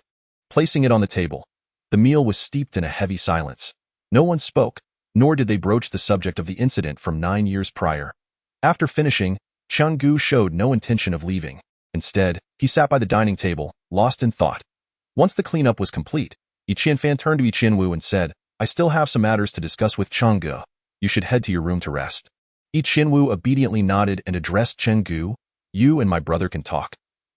S1: Placing it on the table, the meal was steeped in a heavy silence. No one spoke, nor did they broach the subject of the incident from 9 years prior. After finishing, Chen Ge showed no intention of leaving. Instead, he sat by the dining table, lost in thought. Once the cleanup was complete, Yi Qianfan turned to Yi Qianwu and said, I still have some matters to discuss with Chen Ge. You should head to your room to rest. Yi Qianwu obediently nodded and addressed Chen Ge, You and my brother can talk.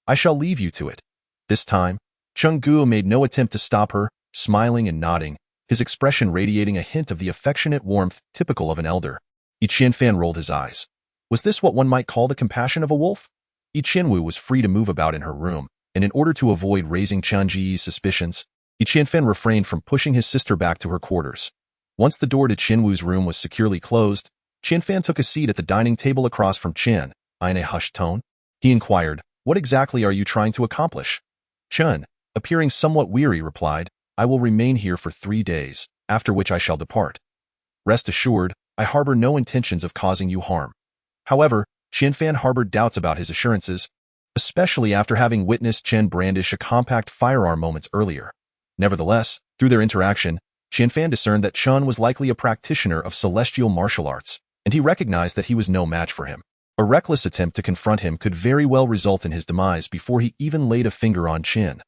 S1: I shall leave you to it. This time, Chen Ge made no attempt to stop her, smiling and nodding, his expression radiating a hint of the affectionate warmth typical of an elder. Yi Qianfan rolled his eyes. Was this what one might call the compassion of a wolf? Yi Qianwu was free to move about in her room, and in order to avoid raising Chen Ge's suspicions, Yi Qianfan refrained from pushing his sister back to her quarters. Once the door to Qianwu's room was securely closed, Qianfan took a seat at the dining table across from Chen. In a hushed tone, he inquired, What exactly are you trying to accomplish? Chen, appearing somewhat weary, replied, I will remain here for 3 days, after which I shall depart. Rest assured, I harbor no intentions of causing you harm. However, Qianfan harbored doubts about his assurances, especially after having witnessed Chen brandish a compact firearm moments earlier. Nevertheless, through their interaction, Qianfan discerned that Chen was likely a practitioner of celestial martial arts, and he recognized that he was no match for him. A reckless attempt to confront him could very well result in his demise before he even laid a finger on Qin.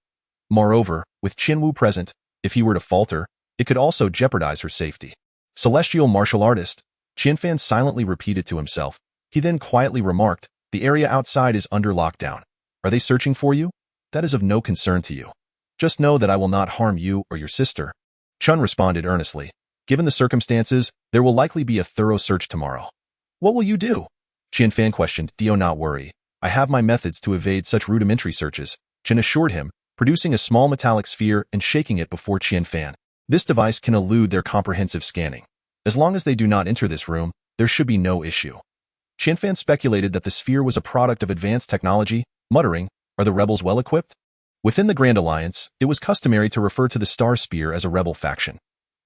S1: Moreover, with Qinwu present, if he were to falter, it could also jeopardize her safety. Celestial martial artist, Qianfan silently repeated to himself. He then quietly remarked, "The area outside is under lockdown. Are they searching for you? That is of no concern to you. Just know that I will not harm you or your sister." Chen responded earnestly. "Given the circumstances, there will likely be a thorough search tomorrow." "What will you do?" Qianfan questioned. "Do not worry. I have my methods to evade such rudimentary searches," Chen assured him, producing a small metallic sphere and shaking it before Qianfan. "This device can elude their comprehensive scanning. As long as they do not enter this room, there should be no issue." Qianfan speculated that the sphere was a product of advanced technology, muttering, "Are the rebels well equipped?" Within the Grand Alliance, it was customary to refer to the Star Spear as a rebel faction.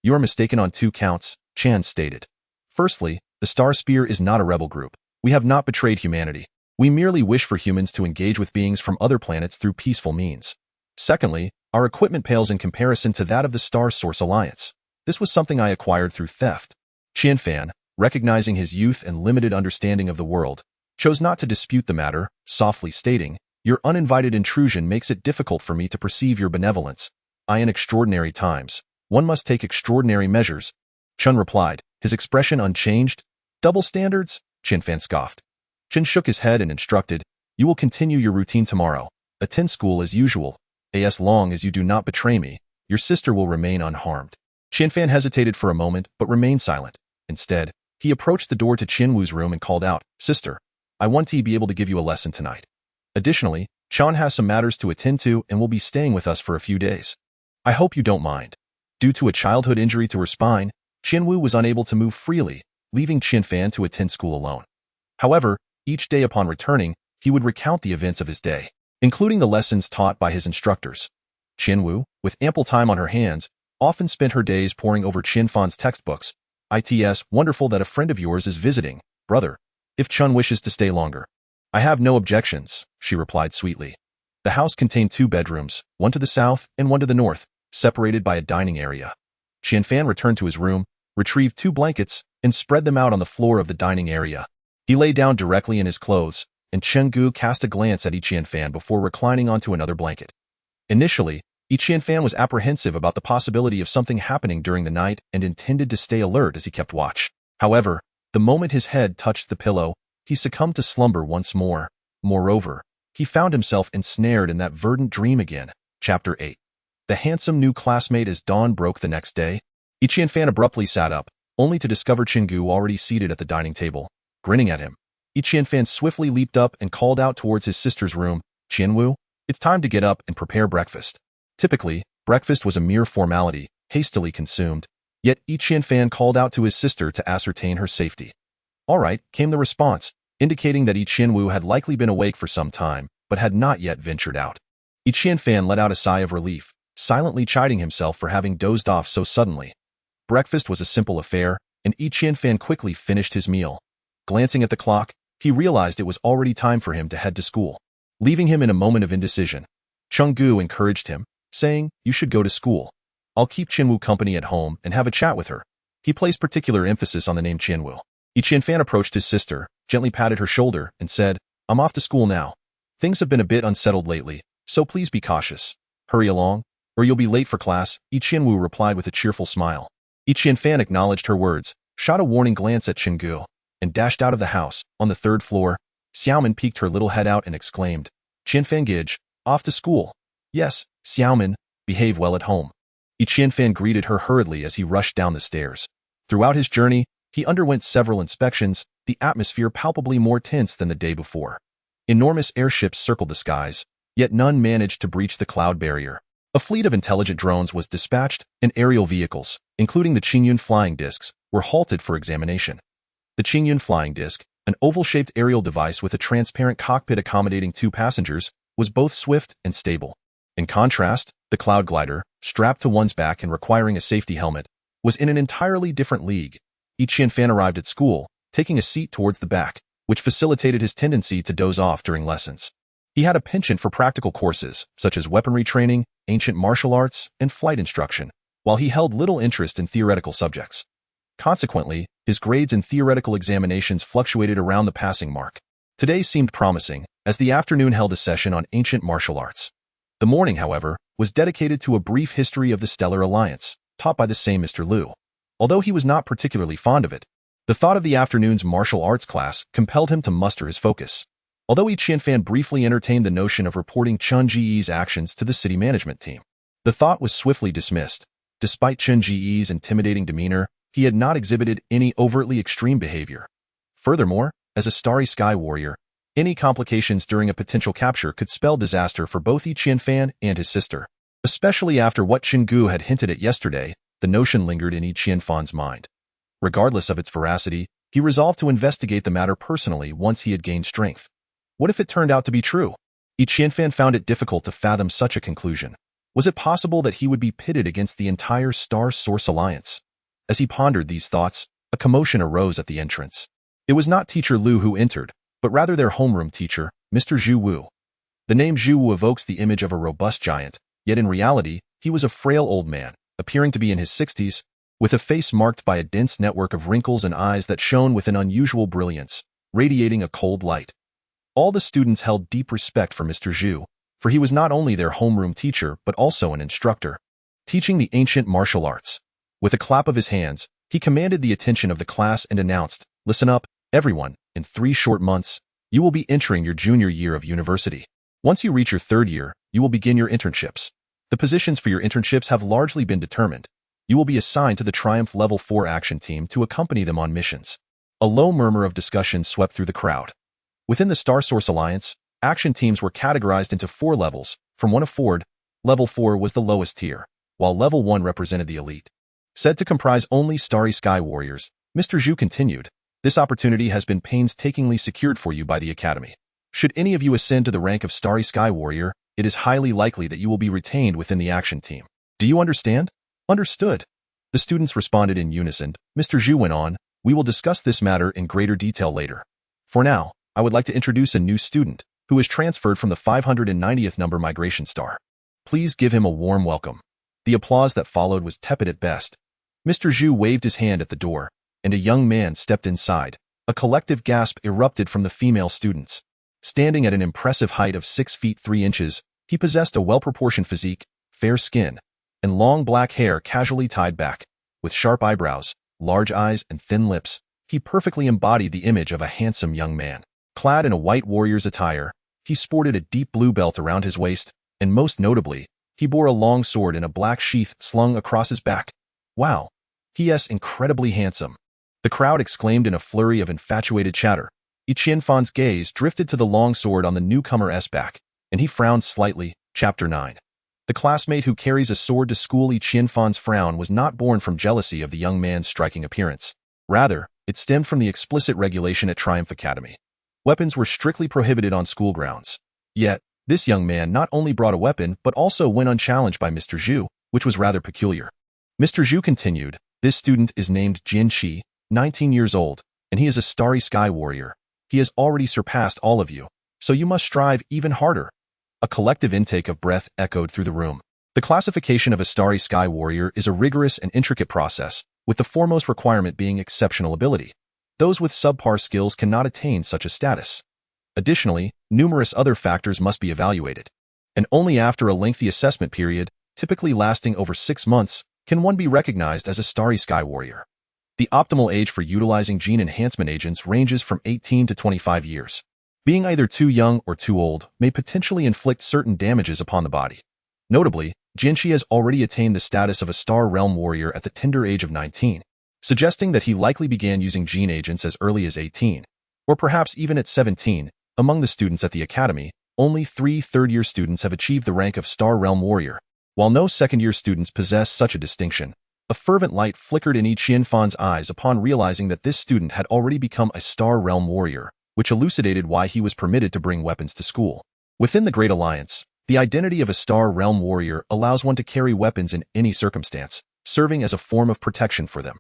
S1: "You are mistaken on 2 counts, Chan stated. Firstly, the Star Spear is not a rebel group. We have not betrayed humanity. We merely wish for humans to engage with beings from other planets through peaceful means. Secondly, our equipment pales in comparison to that of the Star Source Alliance. This was something I acquired through theft." Qianfan, recognizing his youth and limited understanding of the world, chose not to dispute the matter, softly stating, "Your uninvited intrusion makes it difficult for me to perceive your benevolence. In extraordinary times, one must take extraordinary measures." Chen replied, his expression unchanged. "Double standards?" Qianfan scoffed. Chen shook his head and instructed, "You will continue your routine tomorrow. Attend school as usual. As long as you do not betray me, your sister will remain unharmed." Qianfan hesitated for a moment but remained silent. Instead, he approached the door to Qinwu's room and called out, "Sister, I want to be able to give you a lesson tonight. Additionally, Chan has some matters to attend to and will be staying with us for a few days. I hope you don't mind." Due to a childhood injury to her spine, Qinwu was unable to move freely, leaving Qianfan to attend school alone. However, each day upon returning, he would recount the events of his day, including the lessons taught by his instructors. Qinwu, with ample time on her hands, often spent her days poring over Qianfan's textbooks. "It's wonderful that a friend of yours is visiting, brother. If Chun wishes to stay longer." "I have no objections," she replied sweetly. The house contained 2 bedrooms, one to the south and one to the north, separated by a dining area. Qianfan returned to his room, retrieved 2 blankets, and spread them out on the floor of the dining area. He lay down directly in his clothes, and Chen Ge cast a glance at Qianfan before reclining onto another blanket. Initially, Qianfan was apprehensive about the possibility of something happening during the night and intended to stay alert as he kept watch. However, the moment his head touched the pillow, he succumbed to slumber once more. Moreover, he found himself ensnared in that verdant dream again. Chapter 8. The handsome new classmate as dawn broke the next day. Qianfan abruptly sat up, only to discover Chen Ge already seated at the dining table, grinning at him. Qianfan swiftly leaped up and called out towards his sister's room, "Qianwu, it's time to get up and prepare breakfast." Typically, breakfast was a mere formality, hastily consumed, yet Qianfan called out to his sister to ascertain her safety. "All right," came the response, indicating that Qianwu had likely been awake for some time, but had not yet ventured out. Qianfan let out a sigh of relief, silently chiding himself for having dozed off so suddenly. Breakfast was a simple affair, and Qianfan quickly finished his meal. Glancing at the clock, he realized it was already time for him to head to school. Leaving him in a moment of indecision, Chen Ge encouraged him, saying, "You should go to school. I'll keep Qinwu company at home and have a chat with her." He placed particular emphasis on the name Qinwu. Qianfan approached his sister, gently patted her shoulder, and said, "I'm off to school now. Things have been a bit unsettled lately, so please be cautious. Hurry along, or you'll be late for class." Qinwu replied with a cheerful smile. Qianfan acknowledged her words, shot a warning glance at Chen Ge, and dashed out of the house. On the 3rd floor, Xiaomin peeked her little head out and exclaimed, "Qianfan Gage, off to school." "Yes, Xiaomin, behave well at home." Qianfan greeted her hurriedly as he rushed down the stairs. Throughout his journey, he underwent several inspections, the atmosphere palpably more tense than the day before. Enormous airships circled the skies, yet none managed to breach the cloud barrier. A fleet of intelligent drones was dispatched, and aerial vehicles, including the Qingyun flying discs, were halted for examination. The Qingyun flying disc, an oval-shaped aerial device with a transparent cockpit accommodating 2 passengers, was both swift and stable. In contrast, the cloud glider, strapped to one's back and requiring a safety helmet, was in an entirely different league. Qianfan arrived at school, taking a seat towards the back, which facilitated his tendency to doze off during lessons. He had a penchant for practical courses, such as weaponry training, ancient martial arts, and flight instruction, while he held little interest in theoretical subjects. Consequently, his grades in theoretical examinations fluctuated around the passing mark. Today seemed promising, as the afternoon held a session on ancient martial arts. The morning, however, was dedicated to a brief history of the Stellar Alliance, taught by the same Mr. Liu. Although he was not particularly fond of it, the thought of the afternoon's martial arts class compelled him to muster his focus. Although Qianfan briefly entertained the notion of reporting Chen Ge's actions to the city management team, the thought was swiftly dismissed. Despite Chen Ge's intimidating demeanor, he had not exhibited any overtly extreme behavior. Furthermore, as a starry sky warrior, any complications during a potential capture could spell disaster for both Qianfan and his sister. Especially after what Chen Ge had hinted at yesterday, the notion lingered in Qianfan's mind. Regardless of its veracity, he resolved to investigate the matter personally once he had gained strength. What if it turned out to be true? Qianfan found it difficult to fathom such a conclusion. Was it possible that he would be pitted against the entire Star Source Alliance? As he pondered these thoughts, a commotion arose at the entrance. It was not Teacher Liu who entered, but rather their homeroom teacher, Mr. Zhu Wu. The name Zhu Wu evokes the image of a robust giant, yet in reality, he was a frail old man, appearing to be in his 60s, with a face marked by a dense network of wrinkles and eyes that shone with an unusual brilliance, radiating a cold light. All the students held deep respect for Mr. Zhu, for he was not only their homeroom teacher but also an instructor, teaching the ancient martial arts. With a clap of his hands, he commanded the attention of the class and announced, "Listen up, everyone, in 3 short months, you will be entering your junior year of university. Once you reach your 3rd year, you will begin your internships. The positions for your internships have largely been determined. You will be assigned to the Triumph Level 4 action team to accompany them on missions." A low murmur of discussion swept through the crowd. Within the Star Source Alliance, action teams were categorized into 4 levels, from 1 to 4. Level 4 was the lowest tier, while Level 1 represented the elite. Said to comprise only Starry Sky Warriors, Mr. Zhu continued, "This opportunity has been painstakingly secured for you by the Academy. Should any of you ascend to the rank of Starry Sky Warrior, it is highly likely that you will be retained within the action team. Do you understand?" "Understood." The students responded in unison. Mr. Zhu went on, "We will discuss this matter in greater detail later. For now, I would like to introduce a new student, who is transferred from the 590th number migration star. Please give him a warm welcome." The applause that followed was tepid at best. Mr. Zhu waved his hand at the door, and a young man stepped inside. A collective gasp erupted from the female students. Standing at an impressive height of 6 feet 3 inches, he possessed a well-proportioned physique, fair skin, and long black hair casually tied back. With sharp eyebrows, large eyes, and thin lips, he perfectly embodied the image of a handsome young man. Clad in a white warrior's attire, he sported a deep blue belt around his waist, and most notably, he bore a long sword in a black sheath slung across his back. "Wow, he is incredibly handsome." The crowd exclaimed in a flurry of infatuated chatter. Qianfan's gaze drifted to the long sword on the newcomer's back, and he frowned slightly. Chapter 9. The classmate who carries a sword to school. Qianfan's frown was not born from jealousy of the young man's striking appearance. Rather, it stemmed from the explicit regulation at Triumph Academy. Weapons were strictly prohibited on school grounds. Yet, this young man not only brought a weapon but also went unchallenged by Mr. Zhu, which was rather peculiar. Mr. Zhu continued, "This student is named Jian Qi, 19 years old, and he is a Starry Sky Warrior. He has already surpassed all of you, so you must strive even harder." A collective intake of breath echoed through the room. The classification of a Starry Sky Warrior is a rigorous and intricate process, with the foremost requirement being exceptional ability. Those with subpar skills cannot attain such a status. Additionally, numerous other factors must be evaluated. And only after a lengthy assessment period, typically lasting over 6 months, can one be recognized as a Starry Sky Warrior. The optimal age for utilizing gene enhancement agents ranges from 18 to 25 years. Being either too young or too old may potentially inflict certain damages upon the body. Notably, Jian Qi has already attained the status of a Star Realm Warrior at the tender age of 19, suggesting that he likely began using gene agents as early as 18, or perhaps even at 17. Among the students at the Academy, only 3 third-year students have achieved the rank of Star Realm Warrior. While no second-year students possess such a distinction, a fervent light flickered in Qianfan's eyes upon realizing that this student had already become a Star Realm Warrior, which elucidated why he was permitted to bring weapons to school. Within the Great Alliance, the identity of a Star Realm Warrior allows one to carry weapons in any circumstance, serving as a form of protection for them.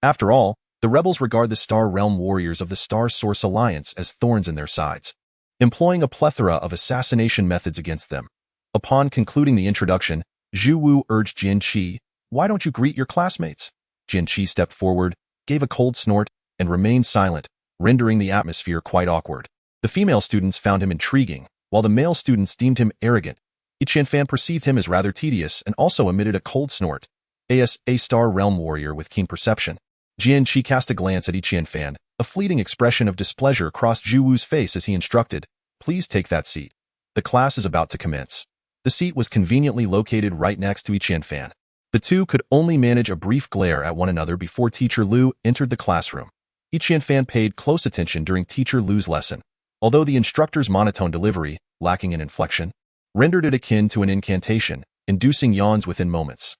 S1: After all, the rebels regard the Star Realm Warriors of the Star Source Alliance as thorns in their sides. employing a plethora of assassination methods against them. Upon concluding the introduction, Zhu Wu urged Jian Qi, "Why don't you greet your classmates?" Jian Qi stepped forward, gave a cold snort, and remained silent, rendering the atmosphere quite awkward. The female students found him intriguing, while the male students deemed him arrogant. Yi Qianfan perceived him as rather tedious and also emitted a cold snort. A star realm warrior with keen perception. Jian Qi cast a glance at Yi Qianfan. A fleeting expression of displeasure crossed Zhu Wu's face as he instructed, "Please take that seat. The class is about to commence." The seat was conveniently located right next to Yi Qianfan. The two could only manage a brief glare at one another before Teacher Lu entered the classroom. Yi Qianfan paid close attention during Teacher Lu's lesson, although the instructor's monotone delivery, lacking in inflection, rendered it akin to an incantation, inducing yawns within moments.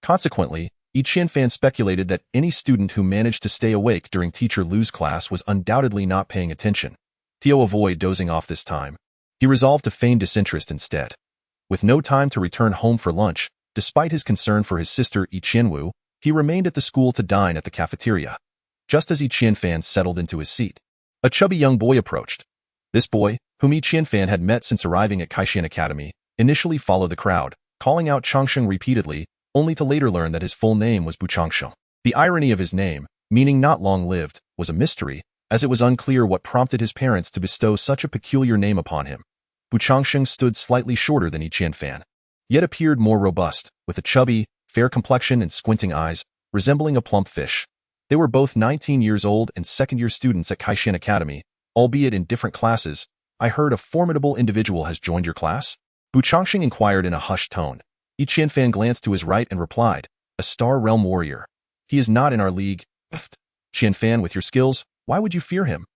S1: Consequently, Yi Qianfan speculated that any student who managed to stay awake during Teacher Lu's class was undoubtedly not paying attention. To avoid dozing off this time, he resolved to feign disinterest instead. With no time to return home for lunch, despite his concern for his sister Yi Qianwu, he remained at the school to dine at the cafeteria. Just as Yi Qianfan settled into his seat, a chubby young boy approached. This boy, whom Yi Qianfan had met since arriving at Kaishan Academy, initially followed the crowd, calling out Changsheng repeatedly, only to later learn that his full name was Bu Changsheng. The irony of his name, meaning not long lived, was a mystery, as it was unclear what prompted his parents to bestow such a peculiar name upon him. Bu Changsheng stood slightly shorter than Yi Qianfan, yet appeared more robust, with a chubby, fair complexion and squinting eyes, resembling a plump fish. They were both 19 years old and second-year students at Kaishan Academy, albeit in different classes. "I heard a formidable individual has joined your class?" Bu Changsheng inquired in a hushed tone. Yi Qianfan glanced to his right and replied, "A star realm warrior. He is not in our league." "Qianfan, with your skills, why would you fear him?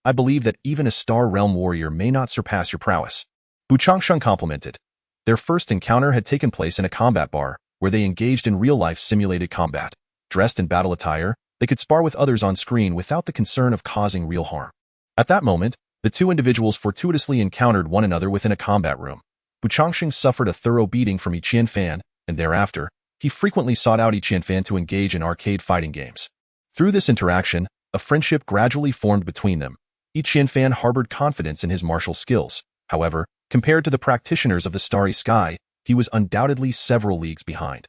S1: I believe that even a star realm warrior may not surpass your prowess." Bu Changsheng complimented. Their first encounter had taken place in a combat bar, where they engaged in real-life simulated combat. Dressed in battle attire, they could spar with others on screen without the concern of causing real harm. At that moment, the two individuals fortuitously encountered one another within a combat room. Bu Changsheng suffered a thorough beating from Yi Qianfan, and thereafter, he frequently sought out Yi Qianfan to engage in arcade fighting games. Through this interaction, a friendship gradually formed between them. Yi Qianfan harbored confidence in his martial skills. However, compared to the practitioners of the Starry Sky, he was undoubtedly several leagues behind.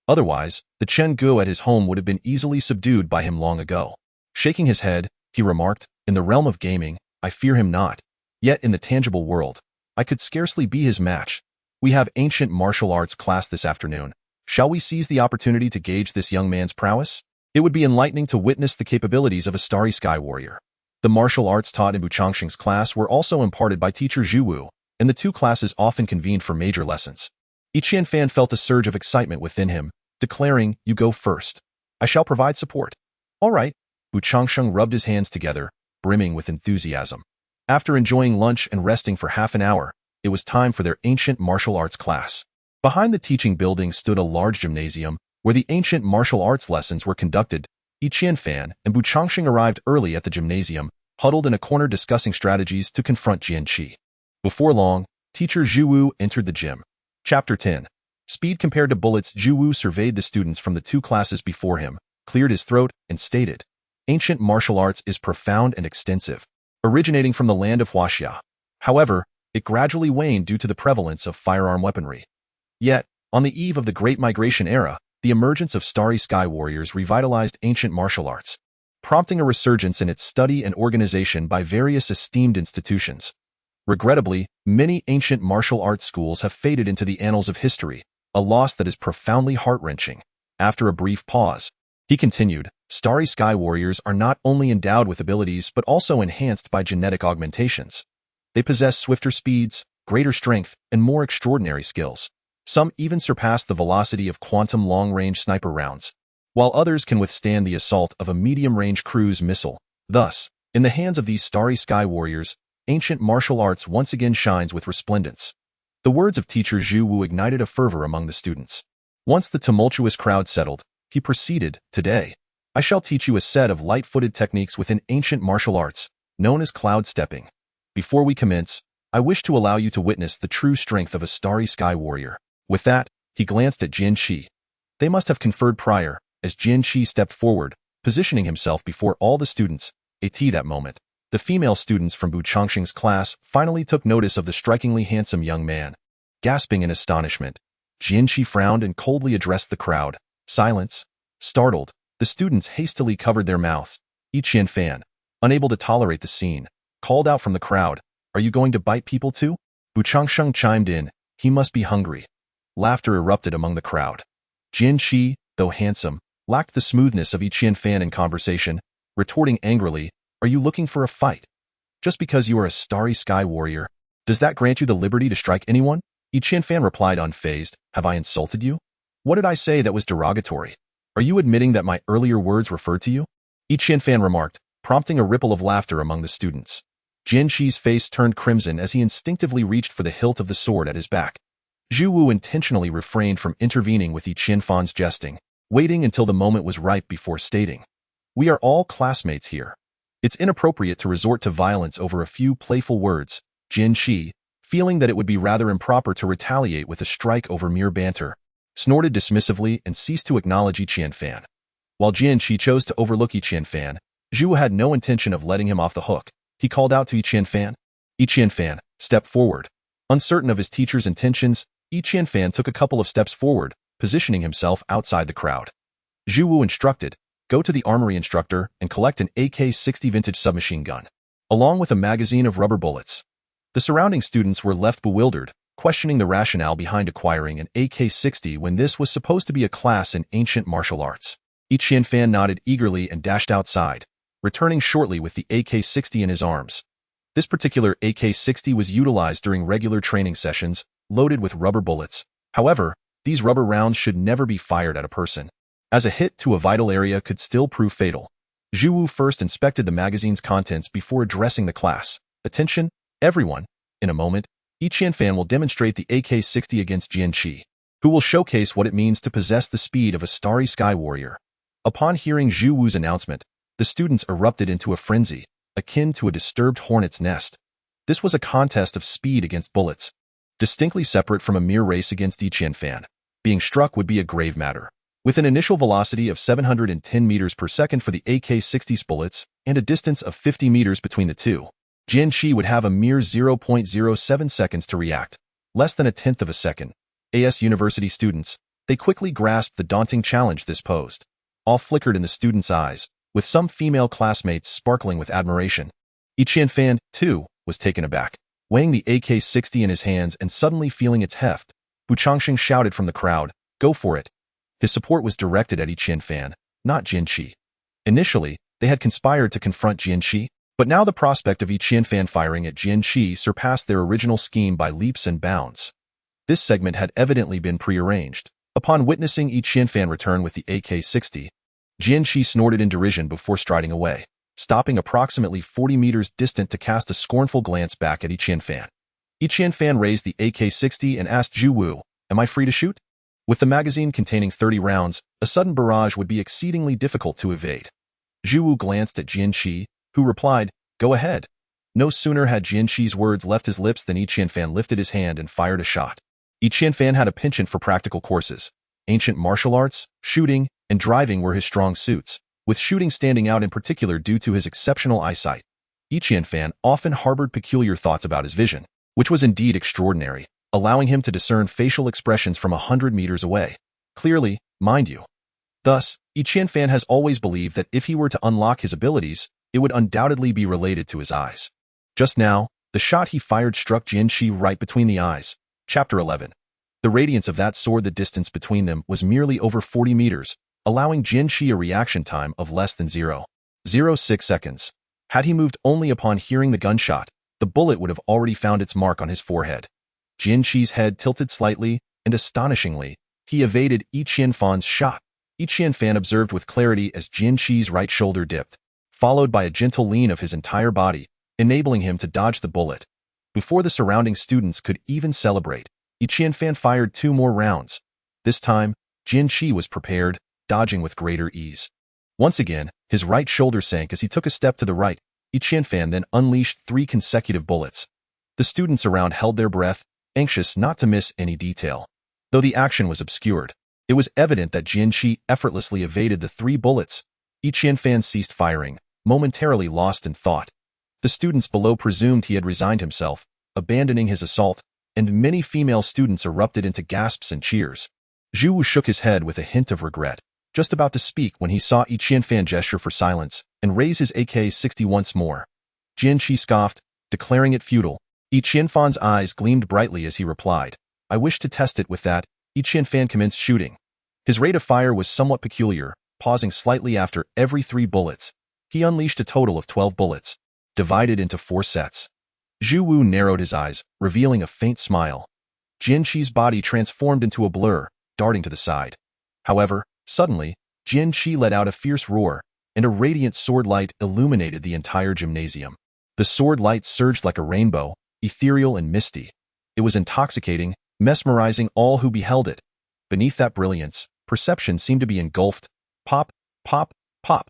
S1: Otherwise, the Chen Ge at his home would have been easily subdued by him long ago. Shaking his head, he remarked, "In the realm of gaming, I fear him not. Yet in the tangible world, I could scarcely be his match. We have ancient martial arts class this afternoon. Shall we seize the opportunity to gauge this young man's prowess? It would be enlightening to witness the capabilities of a Starry Sky warrior." The martial arts taught in Bu Changsheng's class were also imparted by teacher Zhu Wu, and the two classes often convened for major lessons. Yi Qianfan felt a surge of excitement within him, declaring, "You go first. I shall provide support." "All right." Bu Changsheng rubbed his hands together, brimming with enthusiasm. After enjoying lunch and resting for half an hour, it was time for their ancient martial arts class. Behind the teaching building stood a large gymnasium, where the ancient martial arts lessons were conducted. Yi Qianfan and Bu Changsheng arrived early at the gymnasium, huddled in a corner discussing strategies to confront Jian Qi. Before long, teacher Zhu Wu entered the gym. Chapter 10. Speed compared to bullets. Zhu Wu surveyed the students from the two classes before him, cleared his throat, and stated, "Ancient martial arts is profound and extensive, originating from the land of Huaxia. However, it gradually waned due to the prevalence of firearm weaponry. Yet, on the eve of the Great Migration era, the emergence of Starry Sky warriors revitalized ancient martial arts, prompting a resurgence in its study and organization by various esteemed institutions. Regrettably, many ancient martial arts schools have faded into the annals of history, a loss that is profoundly heart-wrenching." After a brief pause, he continued, "Starry Sky warriors are not only endowed with abilities but also enhanced by genetic augmentations. They possess swifter speeds, greater strength, and more extraordinary skills. Some even surpass the velocity of quantum long-range sniper rounds, while others can withstand the assault of a medium-range cruise missile. Thus, in the hands of these Starry Sky warriors, ancient martial arts once again shines with resplendence." The words of teacher Zhu Wu ignited a fervor among the students. Once the tumultuous crowd settled, he proceeded, "Today, I shall teach you a set of light-footed techniques within ancient martial arts, known as cloud stepping. Before we commence, I wish to allow you to witness the true strength of a Starry Sky warrior." With that, he glanced at Jian Qi. They must have conferred prior, as Jian Qi stepped forward, positioning himself before all the students, at that moment. The female students from Bu Changxing's class finally took notice of the strikingly handsome young man. Gasping in astonishment, Jian Qi frowned and coldly addressed the crowd. Silence. Startled, the students hastily covered their mouths. Qian Fan, unable to tolerate the scene, called out from the crowd, "Are you going to bite people too?" Bu Changxing chimed in, "He must be hungry." Laughter erupted among the crowd. Jian Qi, though handsome, lacked the smoothness of Qian Fan in conversation, retorting angrily, "Are you looking for a fight? Just because you are a starry sky warrior, does that grant you the liberty to strike anyone?" Qian Fan replied unfazed, "Have I insulted you? What did I say that was derogatory? Are you admitting that my earlier words referred to you?" Qian Fan remarked, prompting a ripple of laughter among the students. Jian Qi's face turned crimson as he instinctively reached for the hilt of the sword at his back. Zhu Wu intentionally refrained from intervening with Qian Fan's jesting, waiting until the moment was ripe before stating, "We are all classmates here. It's inappropriate to resort to violence over a few playful words." Jian Qi, feeling that it would be rather improper to retaliate with a strike over mere banter, snorted dismissively and ceased to acknowledge Qian Fan. While Jian Qi chose to overlook Qian Fan, Zhu had no intention of letting him off the hook. He called out to Qian Fan, "Qian Fan, step forward." Uncertain of his teacher's intentions, Qian Fan took a couple of steps forward, positioning himself outside the crowd. Zhu Wu instructed, "Go to the armory instructor and collect an AK-60 vintage submachine gun, along with a magazine of rubber bullets." The surrounding students were left bewildered, questioning the rationale behind acquiring an AK-60 when this was supposed to be a class in ancient martial arts. Qian Fan nodded eagerly and dashed outside, returning shortly with the AK-60 in his arms. This particular AK-60 was utilized during regular training sessions, loaded with rubber bullets. However, these rubber rounds should never be fired at a person, as a hit to a vital area could still prove fatal. Zhu Wu first inspected the magazine's contents before addressing the class. "Attention, everyone. In a moment, Qian Fan will demonstrate the AK-60 against Jian Qi, who will showcase what it means to possess the speed of a starry sky warrior." Upon hearing Zhu Wu's announcement, the students erupted into a frenzy, akin to a disturbed hornet's nest. This was a contest of speed against bullets, distinctly separate from a mere race against Qian Fan. Being struck would be a grave matter. With an initial velocity of 710 meters per second for the AK-60's bullets and a distance of 50 meters between the two, Jian Qi would have a mere 0.07 seconds to react, less than a tenth of a second. As university students, they quickly grasped the daunting challenge this posed. All flickered in the students' eyes, with some female classmates sparkling with admiration. Qian Fan, too, was taken aback, weighing the AK-60 in his hands and suddenly feeling its heft. Bu Changxing shouted from the crowd, "Go for it." His support was directed at Qian Fan, not Jian Qi. Initially, they had conspired to confront Jian Qi, but now the prospect of Qian Fan firing at Jian Qi surpassed their original scheme by leaps and bounds. This segment had evidently been prearranged. Upon witnessing Qian Fan return with the AK-60, Jian Qi snorted in derision before striding away, stopping approximately 40 meters distant to cast a scornful glance back at Qian Fan. Qian Fan raised the AK-60 and asked Zhu Wu, "Am I free to shoot?" With the magazine containing 30 rounds, a sudden barrage would be exceedingly difficult to evade. Zhu Wu glanced at Jian Qi, who replied, "Go ahead." No sooner had Jian Qi's words left his lips than Qian Fan lifted his hand and fired a shot. Qian Fan had a penchant for practical courses. Ancient martial arts, shooting, and driving were his strong suits, with shooting standing out in particular due to his exceptional eyesight. Qian Fan often harbored peculiar thoughts about his vision, which was indeed extraordinary, allowing him to discern facial expressions from 100 meters away. Clearly, mind you. Thus, Qian Fan has always believed that if he were to unlock his abilities, it would undoubtedly be related to his eyes. Just now, the shot he fired struck Jian Qi right between the eyes. Chapter 11. The radiance of that sword, the distance between them was merely over 40 meters, allowing Jian Qi a reaction time of less than 0.06 seconds. Had he moved only upon hearing the gunshot, the bullet would have already found its mark on his forehead. Jian Qi's head tilted slightly, and astonishingly, he evaded Qian Fan's shot. Qian Fan observed with clarity as Jian Qi's right shoulder dipped, followed by a gentle lean of his entire body, enabling him to dodge the bullet. Before the surrounding students could even celebrate, Qian Fan fired 2 more rounds. This time, Jian Qi was prepared, dodging with greater ease. Once again, his right shoulder sank as he took a step to the right. Qian Fan then unleashed 3 consecutive bullets. The students around held their breath, anxious not to miss any detail. Though the action was obscured, it was evident that Jian Qi effortlessly evaded the 3 bullets. Qian Fan ceased firing, momentarily lost in thought. The students below presumed he had resigned himself, abandoning his assault, and many female students erupted into gasps and cheers. Zhu Wu shook his head with a hint of regret, just about to speak when he saw Yi Qianfan gesture for silence and raise his AK-60 once more. Jian Qi scoffed, declaring it futile. Yi Qianfan's eyes gleamed brightly as he replied, "I wish to test it with that." Yi Qianfan commenced shooting. His rate of fire was somewhat peculiar, pausing slightly after every 3 bullets. He unleashed a total of 12 bullets, divided into 4 sets. Zhu Wu narrowed his eyes, revealing a faint smile. Jian Qi's body transformed into a blur, darting to the side. However, suddenly, Jian Qi let out a fierce roar, and a radiant sword light illuminated the entire gymnasium. The sword light surged like a rainbow, ethereal and misty. It was intoxicating, mesmerizing all who beheld it. Beneath that brilliance, perception seemed to be engulfed. Pop, pop, pop.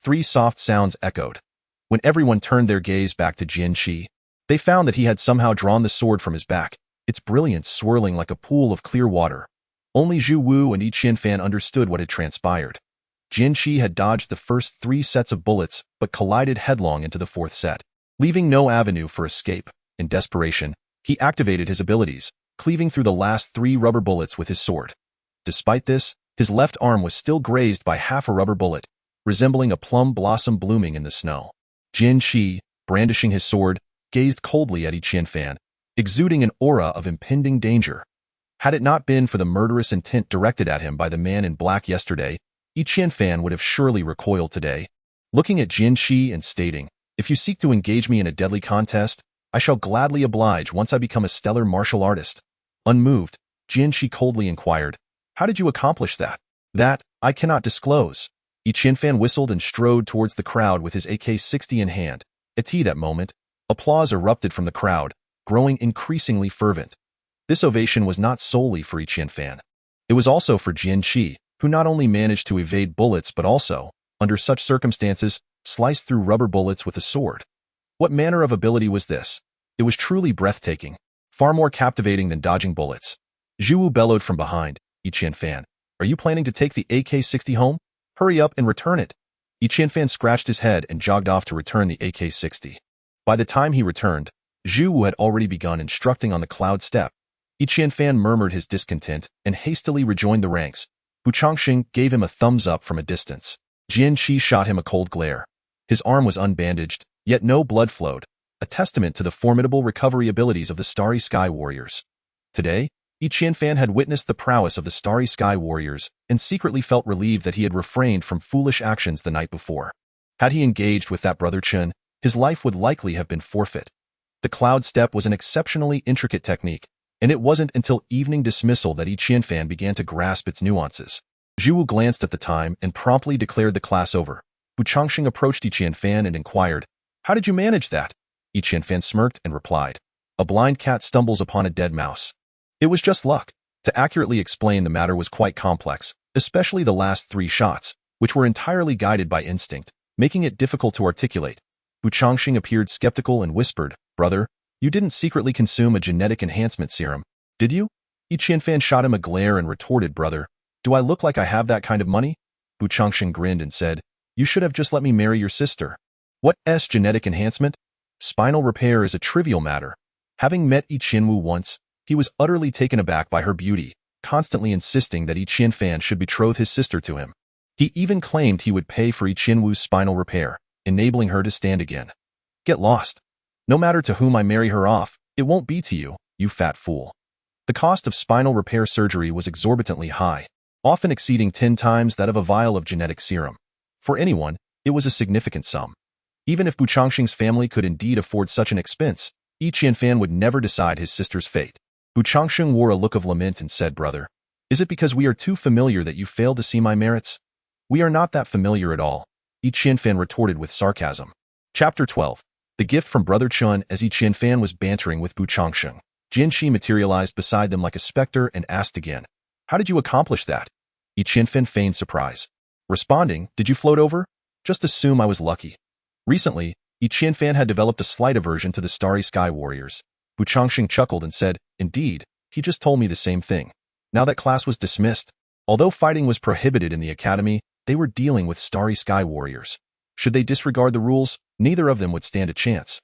S1: 3 soft sounds echoed. When everyone turned their gaze back to Jian Qi, they found that he had somehow drawn the sword from his back, its brilliance swirling like a pool of clear water. Only Zhu Wu and Yi Qianfan understood what had transpired. Jian Qi had dodged the first 3 sets of bullets but collided headlong into the 4th set. Leaving no avenue for escape, in desperation, he activated his abilities, cleaving through the last 3 rubber bullets with his sword. Despite this, his left arm was still grazed by half a rubber bullet, resembling a plum blossom blooming in the snow. Jian Qi, brandishing his sword, gazed coldly at Yi Qianfan, exuding an aura of impending danger. Had it not been for the murderous intent directed at him by the man in black yesterday, Yi Qianfan would have surely recoiled today. Looking at Jian Qi and stating, "If you seek to engage me in a deadly contest, I shall gladly oblige once I become a stellar martial artist." Unmoved, Jian Qi coldly inquired, "How did you accomplish that?" "That, I cannot disclose." Yi Qianfan whistled and strode towards the crowd with his AK-60 in hand. At that moment, applause erupted from the crowd, growing increasingly fervent. This ovation was not solely for Yi Qianfan. It was also for Jian Qi, who not only managed to evade bullets but also, under such circumstances, sliced through rubber bullets with a sword. What manner of ability was this? It was truly breathtaking, far more captivating than dodging bullets. Zhu Wu bellowed from behind, "Yi Qianfan, are you planning to take the AK-60 home? Hurry up and return it." Yi Qianfan scratched his head and jogged off to return the AK-60. By the time he returned, Zhu Wu had already begun instructing on the cloud step. Yi Qianfan murmured his discontent and hastily rejoined the ranks. Bu Changxing gave him a thumbs up from a distance. Jian Qi shot him a cold glare. His arm was unbandaged, yet no blood flowed, a testament to the formidable recovery abilities of the Starry Sky Warriors. Today, Yi Qianfan had witnessed the prowess of the Starry Sky Warriors and secretly felt relieved that he had refrained from foolish actions the night before. Had he engaged with that brother Chen, his life would likely have been forfeit. The cloud step was an exceptionally intricate technique, and it wasn't until evening dismissal that Yi Qianfan began to grasp its nuances. Zhu Wu glanced at the time and promptly declared the class over. Bu Changxing approached Yi Qianfan and inquired, "How did you manage that?" Yi Qianfan smirked and replied, "A blind cat stumbles upon a dead mouse." It was just luck. To accurately explain, the matter was quite complex, especially the last 3 shots, which were entirely guided by instinct, making it difficult to articulate. Bu Changxing appeared skeptical and whispered, "Brother, you didn't secretly consume a genetic enhancement serum, did you?" Yi Qianfan shot him a glare and retorted, "Brother, do I look like I have that kind of money?" Bu Changxing grinned and said, "You should have just let me marry your sister." "What's genetic enhancement?" "Spinal repair is a trivial matter." Having met Yi Qianwu once, he was utterly taken aback by her beauty, constantly insisting that Yi Qianfan should betroth his sister to him. He even claimed he would pay for Yi Qianwu's spinal repair, enabling her to stand again. "Get lost. No matter to whom I marry her off, it won't be to you, you fat fool." The cost of spinal repair surgery was exorbitantly high, often exceeding 10 times that of a vial of genetic serum. For anyone, it was a significant sum. Even if Bu Changxing's family could indeed afford such an expense, Yi Qianfan would never decide his sister's fate. Bu Changxing wore a look of lament and said, "Brother, is it because we are too familiar that you fail to see my merits?" "We are not that familiar at all," Yi Qianfan retorted with sarcasm. Chapter 12. The gift from Brother Chen. As Yi Qianfan was bantering with Bu Changxing, Jian Qi materialized beside them like a specter and asked again, "How did you accomplish that?" Yi Qianfan feigned surprise, responding, "Did you float over? Just assume I was lucky." Recently, Yi Qianfan had developed a slight aversion to the Starry Sky Warriors. Bu Changxing chuckled and said, "Indeed, he just told me the same thing." Now that class was dismissed. Although fighting was prohibited in the academy, they were dealing with Starry Sky Warriors. Should they disregard the rules? Neither of them would stand a chance.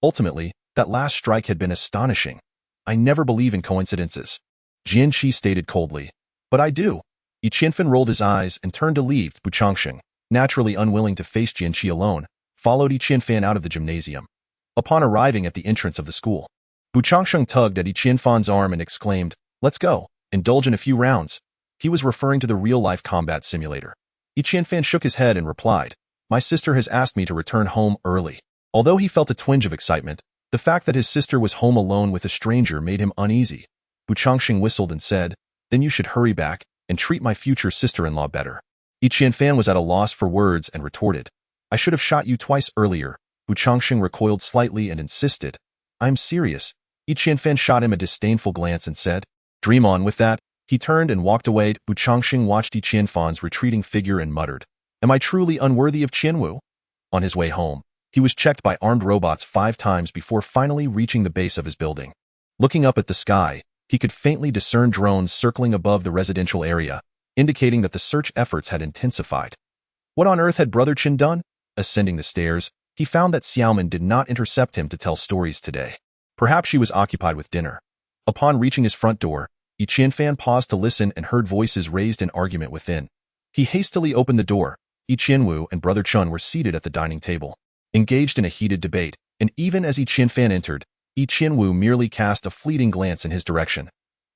S1: Ultimately, that last strike had been astonishing. I never believe in coincidences, Jian Qi stated coldly. But I do. Yi Qianfan rolled his eyes and turned to leave. Bu Changsheng, naturally unwilling to face Jian Qi alone, followed Yi Qianfan out of the gymnasium. Upon arriving at the entrance of the school, Bu Changsheng tugged at Yi Qianfan's arm and exclaimed, "Let's go, indulge in a few rounds." He was referring to the real-life combat simulator. Yi Qianfan shook his head and replied, "My sister has asked me to return home early." Although he felt a twinge of excitement, the fact that his sister was home alone with a stranger made him uneasy. Bu Changsheng whistled and said, "Then you should hurry back and treat my future sister-in-law better." Yi Qianfan was at a loss for words and retorted, "I should have shot you twice earlier." Bu Changsheng recoiled slightly and insisted, "I'm serious." Yi Qianfan shot him a disdainful glance and said, "Dream on with that." He turned and walked away. Bu Changsheng watched Yi Qianfan's retreating figure and muttered, "Am I truly unworthy of Qianwu?" On his way home, he was checked by armed robots 5 times before finally reaching the base of his building. Looking up at the sky, he could faintly discern drones circling above the residential area, indicating that the search efforts had intensified. What on earth had Brother Chen done? Ascending the stairs, he found that Xiaoman did not intercept him to tell stories today. Perhaps she was occupied with dinner. Upon reaching his front door, Yi Qianfan paused to listen and heard voices raised in argument within. He hastily opened the door. Yi Qianwu and Brother Chen were seated at the dining table, engaged in a heated debate, and even as Yi Qianfan entered, Yi Qianwu merely cast a fleeting glance in his direction.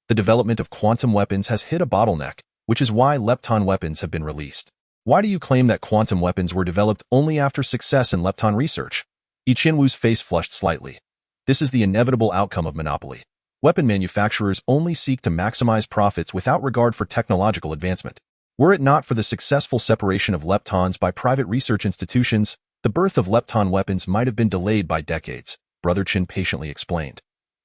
S1: The development of quantum weapons has hit a bottleneck, which is why lepton weapons have been released. Why do you claim that quantum weapons were developed only after success in lepton research? Yi Qianwu's face flushed slightly. This is the inevitable outcome of monopoly. Weapon manufacturers only seek to maximize profits without regard for technological advancement. Were it not for the successful separation of leptons by private research institutions, the birth of lepton weapons might have been delayed by decades, Brother Chen patiently explained.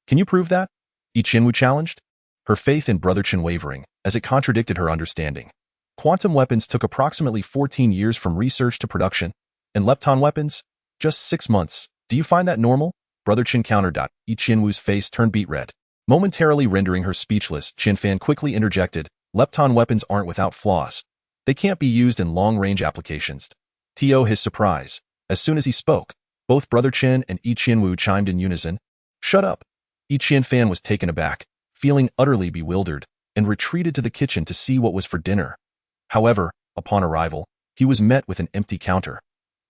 S1: Can you prove that? Yi Qianwu challenged, her faith in Brother Chen wavering, as it contradicted her understanding. Quantum weapons took approximately 14 years from research to production, and lepton weapons? Just 6 months. Do you find that normal? Brother Chen countered. Yi Qianwu's face turned beet red. Momentarily rendering her speechless, Qianfan quickly interjected, "Lepton weapons aren't without flaws. They can't be used in long-range applications." To his surprise, as soon as he spoke, both Brother Chen and Yi Qianwu chimed in unison. "Shut up." Yi Qianfan was taken aback, feeling utterly bewildered, and retreated to the kitchen to see what was for dinner. However, upon arrival, he was met with an empty counter.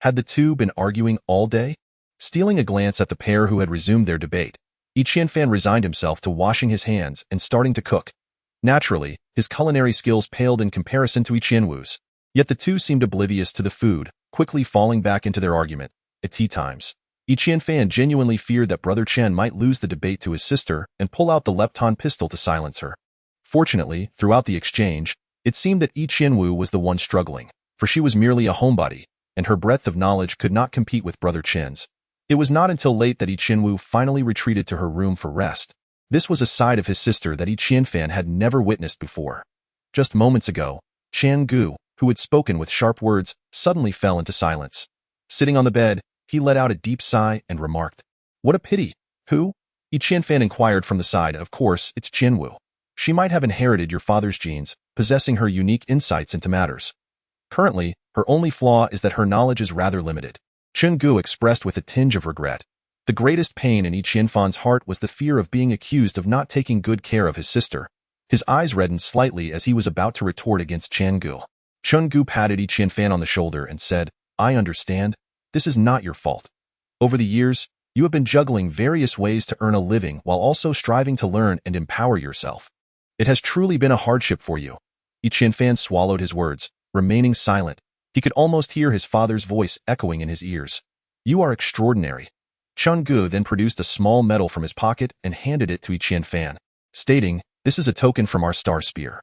S1: Had the two been arguing all day? Stealing a glance at the pair who had resumed their debate, Yi Qianfan resigned himself to washing his hands and starting to cook. Naturally, his culinary skills paled in comparison to Yi Qianwu's, yet the two seemed oblivious to the food, quickly falling back into their argument. At tea times, Yi Qianfan genuinely feared that Brother Chen might lose the debate to his sister and pull out the lepton pistol to silence her. Fortunately, throughout the exchange, it seemed that Yi Qianwu was the one struggling, for she was merely a homebody, and her breadth of knowledge could not compete with Brother Chen's. It was not until late that Yi Qianwu finally retreated to her room for rest. This was a side of his sister that Yi Qianfan had never witnessed before. Just moments ago, Chen Ge, who had spoken with sharp words, suddenly fell into silence. Sitting on the bed, he let out a deep sigh and remarked, "What a pity." "Who?" Yi Qianfan inquired from the side. "Of course, it's Qianwu. She might have inherited your father's genes, possessing her unique insights into matters. Currently, her only flaw is that her knowledge is rather limited." Chen Ge expressed with a tinge of regret. The greatest pain in Yi Qianfan's heart was the fear of being accused of not taking good care of his sister. His eyes reddened slightly as he was about to retort against Chen Ge. Chen Ge patted Yi Qianfan on the shoulder and said, "I understand. This is not your fault. Over the years, you have been juggling various ways to earn a living while also striving to learn and empower yourself. It has truly been a hardship for you." Yi Qianfan swallowed his words, remaining silent. He could almost hear his father's voice echoing in his ears. "You are extraordinary." Chen Ge then produced a small medal from his pocket and handed it to Yi Qianfan, stating, "This is a token from our star spear.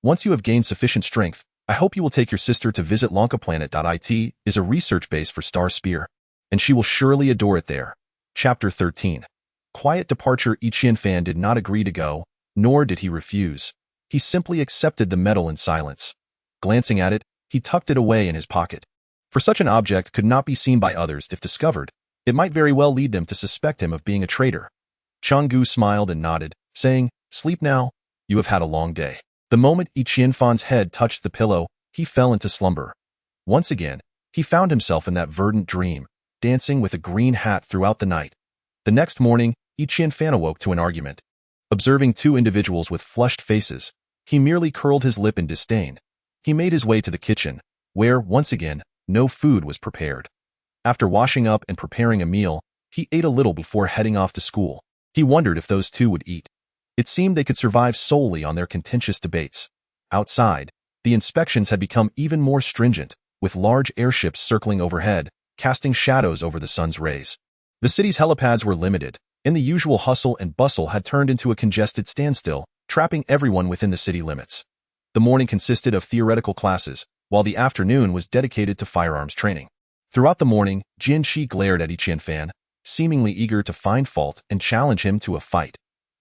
S1: Once you have gained sufficient strength, I hope you will take your sister to visit Lankaplanet.it is a research base for Star Spear, and she will surely adore it there." Chapter 13. Quiet departure. Yi Qianfan did not agree to go, nor did he refuse. He simply accepted the medal in silence. Glancing at it, he tucked it away in his pocket. For such an object could not be seen by others. If discovered, it might very well lead them to suspect him of being a traitor. Chen Ge smiled and nodded, saying, "Sleep now. You have had a long day." The moment Yi Qianfan's head touched the pillow, he fell into slumber. Once again, he found himself in that verdant dream, dancing with a green hat throughout the night. The next morning, Jian Qi awoke to an argument. Observing two individuals with flushed faces, he merely curled his lip in disdain. He made his way to the kitchen, where, once again, no food was prepared. After washing up and preparing a meal, he ate a little before heading off to school. He wondered if those two would eat. It seemed they could survive solely on their contentious debates. Outside, the inspections had become even more stringent, with large airships circling overhead, casting shadows over the sun's rays. The city's helipads were limited, and the usual hustle and bustle had turned into a congested standstill, trapping everyone within the city limits. The morning consisted of theoretical classes, while the afternoon was dedicated to firearms training. Throughout the morning, Jian Qi glared at Jian Qi, seemingly eager to find fault and challenge him to a fight.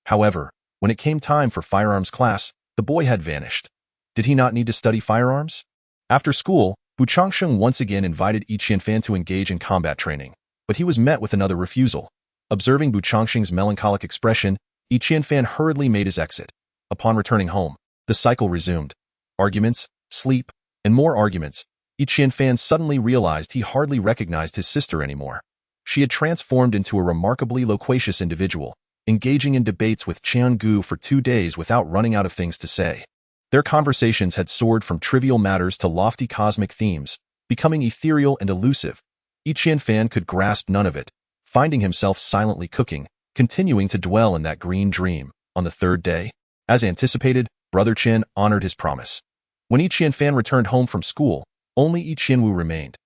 S1: However, when it came time for firearms class, the boy had vanished. Did he not need to study firearms? After school, Bu Changsheng once again invited Jian Qi to engage in combat training, but he was met with another refusal. Observing Bu Changsheng's melancholic expression, Jian Qi hurriedly made his exit. Upon returning home, the cycle resumed. Arguments, sleep, and more arguments. Jian Qi suddenly realized he hardly recognized his sister anymore. She had transformed into a remarkably loquacious individual, engaging in debates with Chen Ge for 2 days without running out of things to say. Their conversations had soared from trivial matters to lofty cosmic themes, becoming ethereal and elusive. Jian Qi could grasp none of it, finding himself silently cooking, continuing to dwell in that green dream. On the third day, as anticipated, Brother Chen honored his promise. When Jian Qi returned home from school, only Qianwu remained.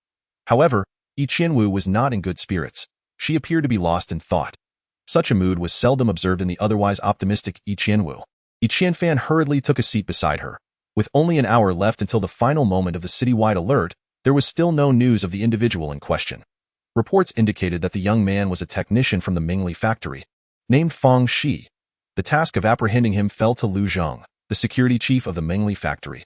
S1: However, Qianwu was not in good spirits. She appeared to be lost in thought. Such a mood was seldom observed in the otherwise optimistic Qianwu. Jian Qi hurriedly took a seat beside her. With only an hour left until the final moment of the citywide alert, there was still no news of the individual in question. Reports indicated that the young man was a technician from the Mingli factory, named Fang Shi. The task of apprehending him fell to Lu Zheng, the security chief of the Mingli factory.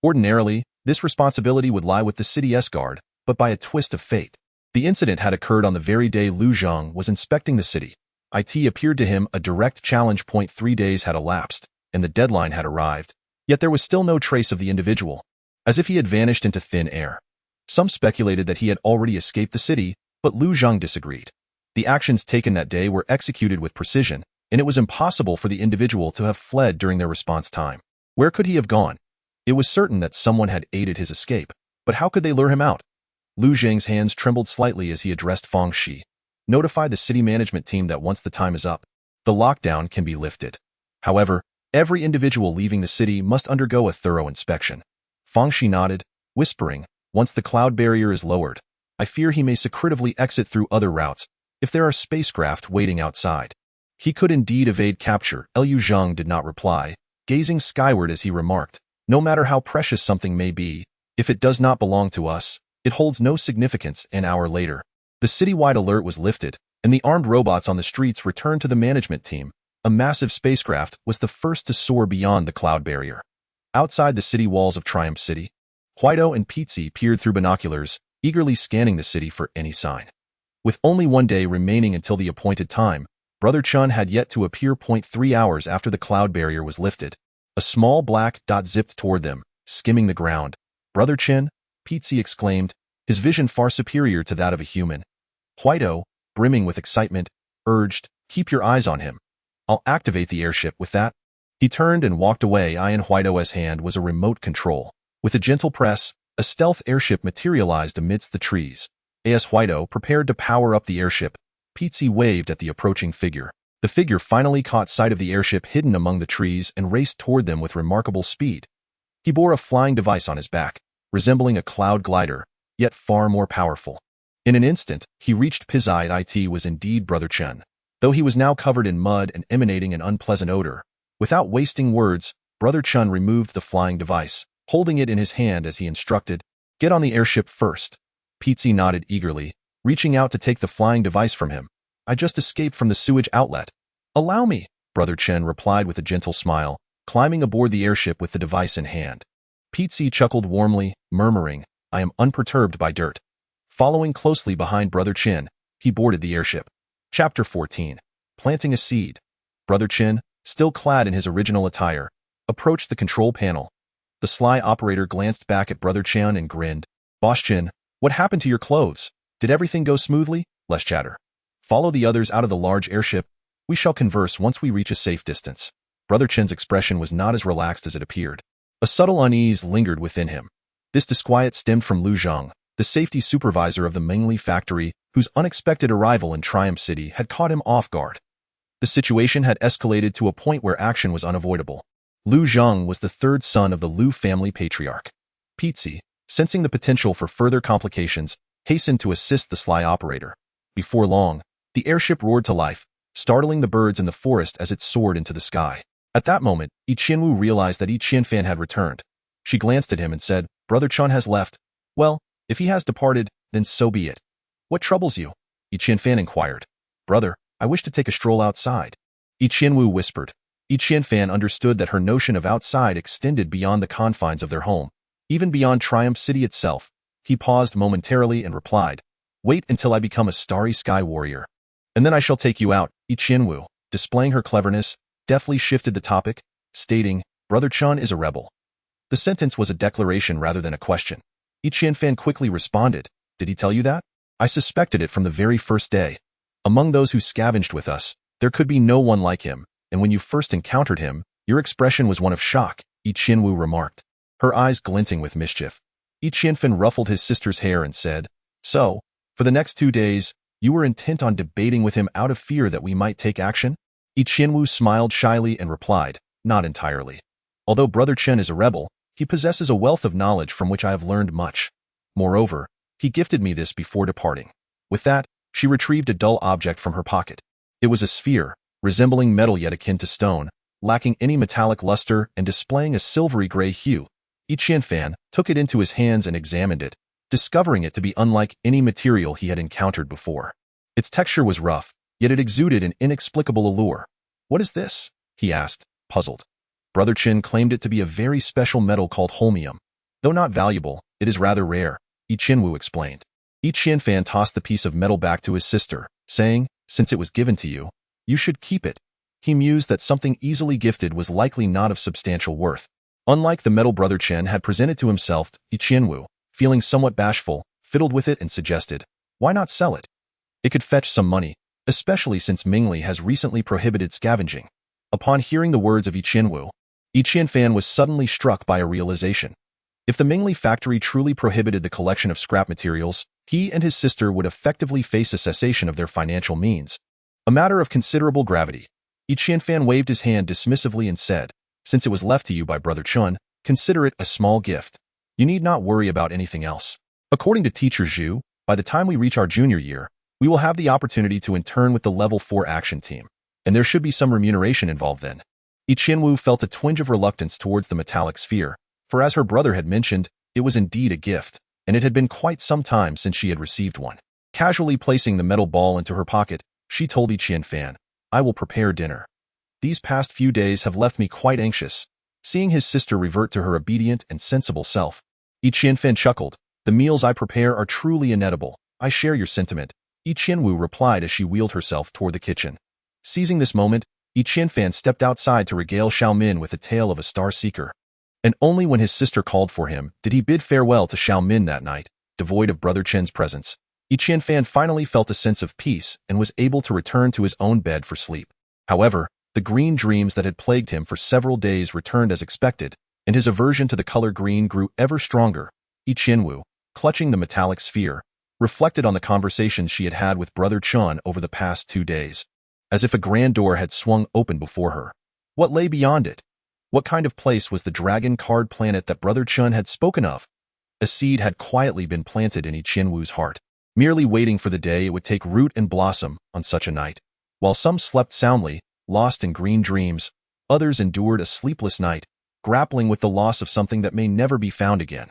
S1: Ordinarily, this responsibility would lie with the city S-Guard, but by a twist of fate, the incident had occurred on the very day Lu Zheng was inspecting the city. It appeared to him a direct challenge. 3 days had elapsed, and the deadline had arrived, yet there was still no trace of the individual, as if he had vanished into thin air. Some speculated that he had already escaped the city, but Lu Zheng disagreed. The actions taken that day were executed with precision, and it was impossible for the individual to have fled during their response time. Where could he have gone? It was certain that someone had aided his escape, but how could they lure him out? Lu Zheng's hands trembled slightly as he addressed Fang Shi. Notify the city management team that once the time is up, the lockdown can be lifted. However, every individual leaving the city must undergo a thorough inspection. Fang Shi nodded, whispering, once the cloud barrier is lowered, I fear he may secretively exit through other routes if there are spacecraft waiting outside. He could indeed evade capture. Lu Zheng did not reply, gazing skyward as he remarked, no matter how precious something may be, if it does not belong to us, it holds no significance. An hour later, the citywide alert was lifted, and the armed robots on the streets returned to the management team. A massive spacecraft was the first to soar beyond the cloud barrier. Outside the city walls of Triumph City, Huido and Pizzi peered through binoculars, eagerly scanning the city for any sign. With only 1 day remaining until the appointed time, Brother Chen had yet to appear. 3 hours after the cloud barrier was lifted, a small black dot zipped toward them, skimming the ground. Brother Chen, Pizzi exclaimed, his vision far superior to that of a human. Huido, brimming with excitement, urged, keep your eyes on him. I'll activate the airship with that. He turned and walked away. In Huido's hand was a remote control. With a gentle press, a stealth airship materialized amidst the trees. As Huido prepared to power up the airship, Pizzi waved at the approaching figure. The figure finally caught sight of the airship hidden among the trees and raced toward them with remarkable speed. He bore a flying device on his back, resembling a cloud glider, yet far more powerful. In an instant, he reached Pizzi. It was indeed Brother Chen, though he was now covered in mud and emanating an unpleasant odor. Without wasting words, Brother Chen removed the flying device, holding it in his hand as he instructed, get on the airship first. Pizzi nodded eagerly, reaching out to take the flying device from him. I just escaped from the sewage outlet. Allow me, Brother Chen replied with a gentle smile, climbing aboard the airship with the device in hand. Pizzi chuckled warmly, murmuring, I am unperturbed by dirt. Following closely behind Brother Chen, he boarded the airship. Chapter 14. Planting a Seed. Brother Chen, still clad in his original attire, approached the control panel. The sly operator glanced back at Brother Chen and grinned. Boss Chen, what happened to your clothes? Did everything go smoothly? Less chatter. Follow the others out of the large airship. We shall converse once we reach a safe distance. Brother Chen's expression was not as relaxed as it appeared. A subtle unease lingered within him. This disquiet stemmed from Lu Zhang, the safety supervisor of the Mingli factory, whose unexpected arrival in Triumph City had caught him off guard. The situation had escalated to a point where action was unavoidable. Lu Zhang was the third son of the Lu family patriarch. Pizzi, sensing the potential for further complications, hastened to assist the sly operator. Before long, the airship roared to life, startling the birds in the forest as it soared into the sky. At that moment, Yi Qianwu realized that Yi Qianfan had returned. She glanced at him and said, "Brother Chen has left. Well, if he has departed, then so be it. What troubles you?" Yi Qianfan inquired. "Brother, I wish to take a stroll outside." Yi Qianwu whispered. Yi Qianfan understood that her notion of outside extended beyond the confines of their home, even beyond Triumph City itself. He paused momentarily and replied, "Wait until I become a starry sky warrior. And then I shall take you out." Yi Qianwu, displaying her cleverness, deftly shifted the topic, stating, "Brother Chen is a rebel." The sentence was a declaration rather than a question. Yi Qianfan quickly responded, "Did he tell you that? I suspected it from the very first day. Among those who scavenged with us, there could be no one like him, and when you first encountered him, your expression was one of shock," Yi Qianwu remarked, her eyes glinting with mischief. Yi Qianfan ruffled his sister's hair and said, "So, for the next 2 days, you were intent on debating with him out of fear that we might take action?" Yi Qianwu smiled shyly and replied, "Not entirely. Although Brother Chen is a rebel, he possesses a wealth of knowledge from which I have learned much. Moreover, he gifted me this before departing." With that, she retrieved a dull object from her pocket. It was a sphere, resembling metal yet akin to stone, lacking any metallic luster and displaying a silvery gray hue. Yi Qianfan took it into his hands and examined it, discovering it to be unlike any material he had encountered before. Its texture was rough, yet it exuded an inexplicable allure. "What is this?" he asked, puzzled. Brother Chen claimed it to be a very special metal called holmium. Though not valuable, it is rather rare, Yi Qianwu explained. Yi Qianfan tossed the piece of metal back to his sister, saying, "Since it was given to you, you should keep it." He mused that something easily gifted was likely not of substantial worth. Unlike the metal Brother Chen had presented to himself, Yi Qianwu, feeling somewhat bashful, fiddled with it and suggested, "Why not sell it? It could fetch some money, especially since Mingli has recently prohibited scavenging." Upon hearing the words of Yi Qianfan was suddenly struck by a realization. If the Mingli factory truly prohibited the collection of scrap materials, he and his sister would effectively face a cessation of their financial means. A matter of considerable gravity. Yi Qianfan waved his hand dismissively and said, "Since it was left to you by Brother Chen, consider it a small gift. You need not worry about anything else. According to Teacher Zhu, by the time we reach our junior year, we will have the opportunity to intern with the Level 4 action team, and there should be some remuneration involved then." Yi Qianwu felt a twinge of reluctance towards the metallic sphere, for as her brother had mentioned, it was indeed a gift, and it had been quite some time since she had received one. Casually placing the metal ball into her pocket, she told Yi Qianfan, "I will prepare dinner. These past few days have left me quite anxious." Seeing his sister revert to her obedient and sensible self, Yi Qianfan chuckled, "The meals I prepare are truly inedible. I share your sentiment," Yi Qianwu replied as she wheeled herself toward the kitchen. Seizing this moment, Yi Qianfan stepped outside to regale Xiaomin with the tale of a star-seeker. And only when his sister called for him did he bid farewell to Xiaomin that night, devoid of Brother Chen's presence. Yi Qianfan finally felt a sense of peace and was able to return to his own bed for sleep. However, the green dreams that had plagued him for several days returned as expected, and his aversion to the color green grew ever stronger. Yi Qianwu, clutching the metallic sphere, reflected on the conversations she had had with Brother Chen over the past 2 days. As if a grand door had swung open before her. What lay beyond it? What kind of place was the dragon card planet that Brother Chen had spoken of? A seed had quietly been planted in Yi Qianwu's heart, merely waiting for the day it would take root and blossom on such a night. While some slept soundly, lost in green dreams, others endured a sleepless night, grappling with the loss of something that may never be found again.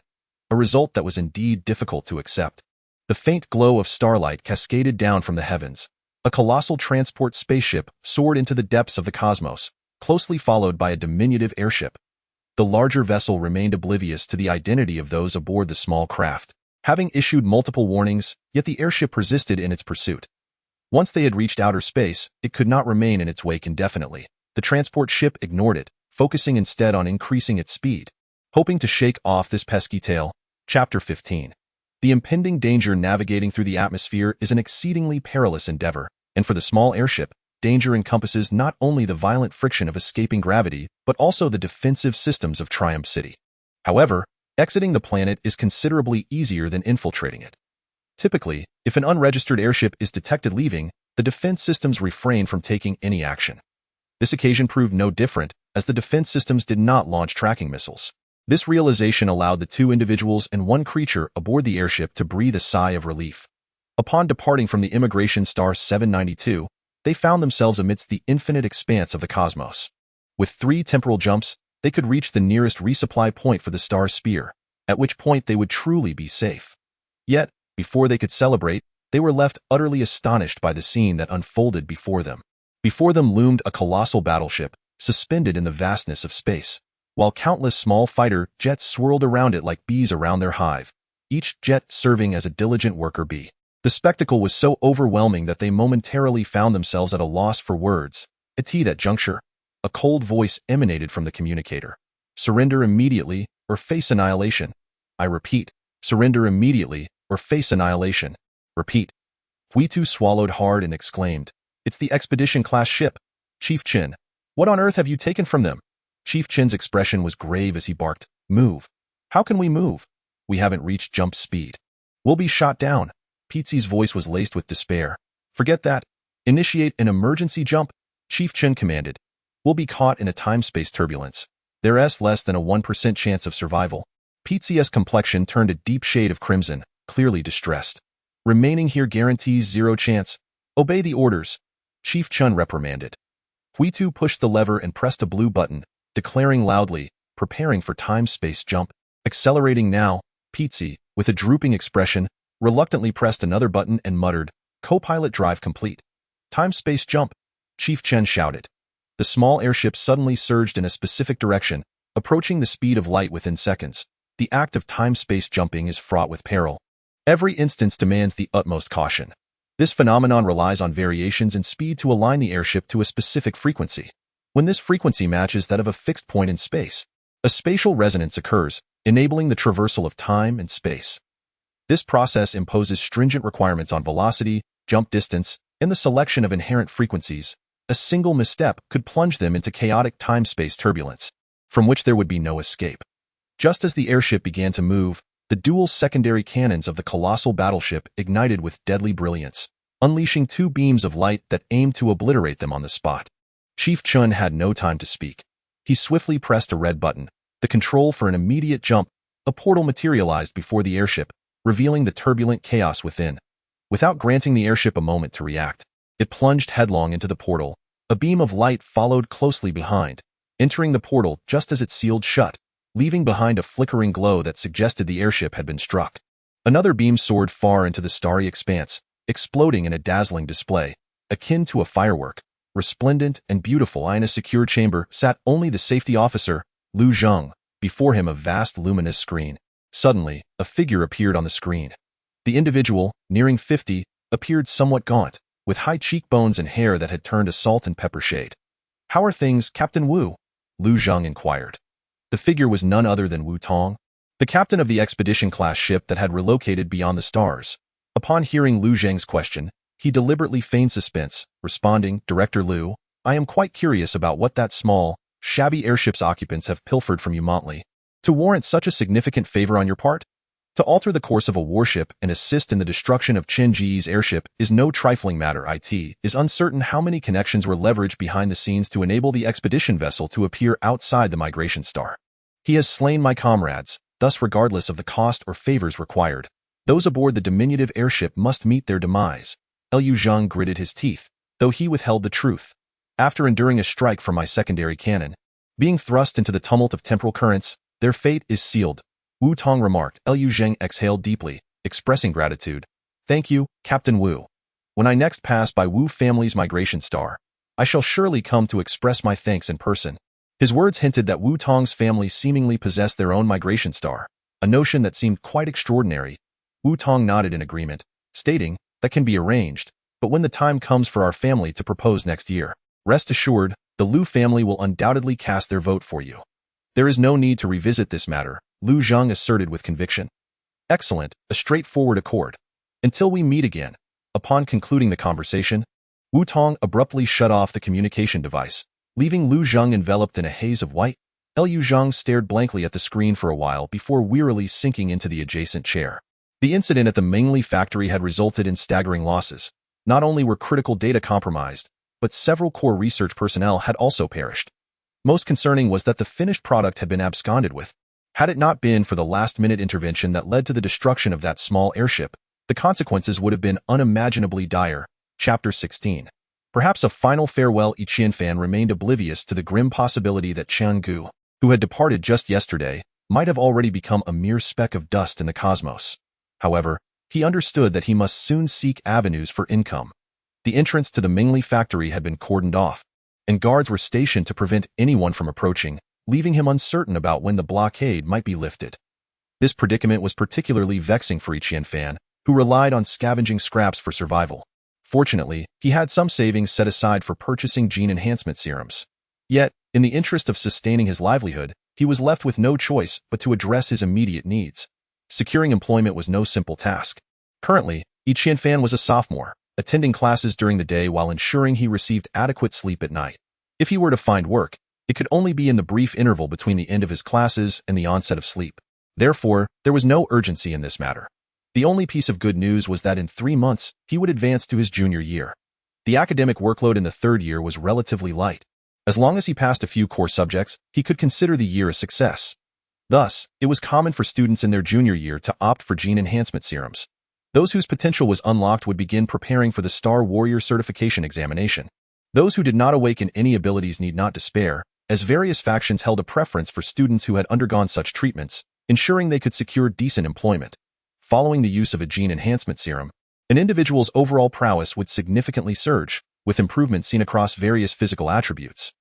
S1: A result that was indeed difficult to accept. The faint glow of starlight cascaded down from the heavens. A colossal transport spaceship soared into the depths of the cosmos, closely followed by a diminutive airship. The larger vessel remained oblivious to the identity of those aboard the small craft, having issued multiple warnings, yet the airship persisted in its pursuit. Once they had reached outer space, it could not remain in its wake indefinitely. The transport ship ignored it, focusing instead on increasing its speed. Hoping to shake off this pesky tail. Chapter 15. The impending danger navigating through the atmosphere is an exceedingly perilous endeavor, and for the small airship, danger encompasses not only the violent friction of escaping gravity, but also the defensive systems of Triumph City. However, exiting the planet is considerably easier than infiltrating it. Typically, if an unregistered airship is detected leaving, the defense systems refrain from taking any action. This occasion proved no different, as the defense systems did not launch tracking missiles. This realization allowed the two individuals and one creature aboard the airship to breathe a sigh of relief. Upon departing from the immigration star 792, they found themselves amidst the infinite expanse of the cosmos. With 3 temporal jumps, they could reach the nearest resupply point for the star's spear, at which point they would truly be safe. Yet, before they could celebrate, they were left utterly astonished by the scene that unfolded before them. Before them loomed a colossal battleship, suspended in the vastness of space, while countless small fighter jets swirled around it like bees around their hive, each jet serving as a diligent worker bee. The spectacle was so overwhelming that they momentarily found themselves at a loss for words. At that juncture, a cold voice emanated from the communicator. Surrender immediately, or face annihilation. I repeat, surrender immediately, or face annihilation. Repeat. Huitu swallowed hard and exclaimed, "It's the expedition-class ship. Chief Chen, what on earth have you taken from them?" Chief Chen's expression was grave as he barked, "Move. How can we move? We haven't reached jump speed. We'll be shot down." Peetsy's voice was laced with despair. "Forget that. Initiate an emergency jump," Chief Chen commanded. "We'll be caught in a time-space turbulence. There's less than a 1% chance of survival." Peetsy's complexion turned a deep shade of crimson, clearly distressed. "Remaining here guarantees 0 chance. Obey the orders," Chief Chen reprimanded. Huitu pushed the lever and pressed a blue button, declaring loudly, "Preparing for time-space jump. Accelerating now." Peetsy, with a drooping expression, reluctantly pressed another button and muttered, "Co-pilot drive complete." "Time-space jump," Chief Chen shouted. The small airship suddenly surged in a specific direction, approaching the speed of light within seconds. The act of time-space jumping is fraught with peril. Every instance demands the utmost caution. This phenomenon relies on variations in speed to align the airship to a specific frequency. When this frequency matches that of a fixed point in space, a spatial resonance occurs, enabling the traversal of time and space. This process imposes stringent requirements on velocity, jump distance, and the selection of inherent frequencies. A single misstep could plunge them into chaotic time-space turbulence, from which there would be no escape. Just as the airship began to move, the dual secondary cannons of the colossal battleship ignited with deadly brilliance, unleashing 2 beams of light that aimed to obliterate them on the spot. Chief Chen had no time to speak. He swiftly pressed a red button, the control for an immediate jump. A portal materialized before the airship, revealing the turbulent chaos within. Without granting the airship a moment to react, it plunged headlong into the portal. A beam of light followed closely behind, entering the portal just as it sealed shut, leaving behind a flickering glow that suggested the airship had been struck. Another beam soared far into the starry expanse, exploding in a dazzling display, akin to a firework. Resplendent and beautiful in a secure chamber sat only the safety officer, Lu Zheng, before him a vast luminous screen. Suddenly, a figure appeared on the screen. The individual, nearing 50, appeared somewhat gaunt, with high cheekbones and hair that had turned a salt and pepper shade. "How are things, Captain Wu?" Lu Zheng inquired. The figure was none other than Wu Tong, the captain of the expedition-class ship that had relocated beyond the stars. Upon hearing Lu Zheng's question, he deliberately feigned suspense, responding, "Director Lu, I am quite curious about what that small, shabby airship's occupants have pilfered from you Montley. To warrant such a significant favor on your part? To alter the course of a warship and assist in the destruction of Chen Ge's airship is no trifling matter. It is uncertain how many connections were leveraged behind the scenes to enable the expedition vessel to appear outside the migration star. He has slain my comrades, thus regardless of the cost or favors required. Those aboard the diminutive airship must meet their demise." Liu Zhang gritted his teeth, though he withheld the truth. "After enduring a strike from my secondary cannon, being thrust into the tumult of temporal currents, their fate is sealed," Wu Tong remarked. Liu Zhang exhaled deeply, expressing gratitude. "Thank you, Captain Wu. When I next pass by Wu family's migration star, I shall surely come to express my thanks in person." His words hinted that Wu Tong's family seemingly possessed their own migration star, a notion that seemed quite extraordinary. Wu Tong nodded in agreement, stating, "That can be arranged, but when the time comes for our family to propose next year, rest assured, the Lu family will undoubtedly cast their vote for you." "There is no need to revisit this matter," Lu Zhang asserted with conviction. Excellent, a straightforward accord. Until we meet again. Upon concluding the conversation, Wu Tong abruptly shut off the communication device, leaving Lu Zheng enveloped in a haze of white. Liu Zheng stared blankly at the screen for a while before wearily sinking into the adjacent chair. The incident at the Mengli factory had resulted in staggering losses. Not only were critical data compromised, but several core research personnel had also perished. Most concerning was that the finished product had been absconded with. Had it not been for the last-minute intervention that led to the destruction of that small airship, the consequences would have been unimaginably dire. Chapter 16. Perhaps a final farewell. Qianfan remained oblivious to the grim possibility that Chen Ge, who had departed just yesterday, might have already become a mere speck of dust in the cosmos. However, he understood that he must soon seek avenues for income. The entrance to the Mengli factory had been cordoned off, and guards were stationed to prevent anyone from approaching, leaving him uncertain about when the blockade might be lifted. This predicament was particularly vexing for Qianfan, who relied on scavenging scraps for survival. Fortunately, he had some savings set aside for purchasing gene enhancement serums. Yet, in the interest of sustaining his livelihood, he was left with no choice but to address his immediate needs. Securing employment was no simple task. Currently, Qianfan was a sophomore, attending classes during the day while ensuring he received adequate sleep at night. If he were to find work, it could only be in the brief interval between the end of his classes and the onset of sleep. Therefore, there was no urgency in this matter. The only piece of good news was that in 3 months, he would advance to his junior year. The academic workload in the third year was relatively light. As long as he passed a few core subjects, he could consider the year a success. Thus, it was common for students in their junior year to opt for gene enhancement serums. Those whose potential was unlocked would begin preparing for the Star Warrior certification examination. Those who did not awaken any abilities need not despair, as various factions held a preference for students who had undergone such treatments, ensuring they could secure decent employment. Following the use of a gene enhancement serum, an individual's overall prowess would significantly surge, with improvements seen across various physical attributes.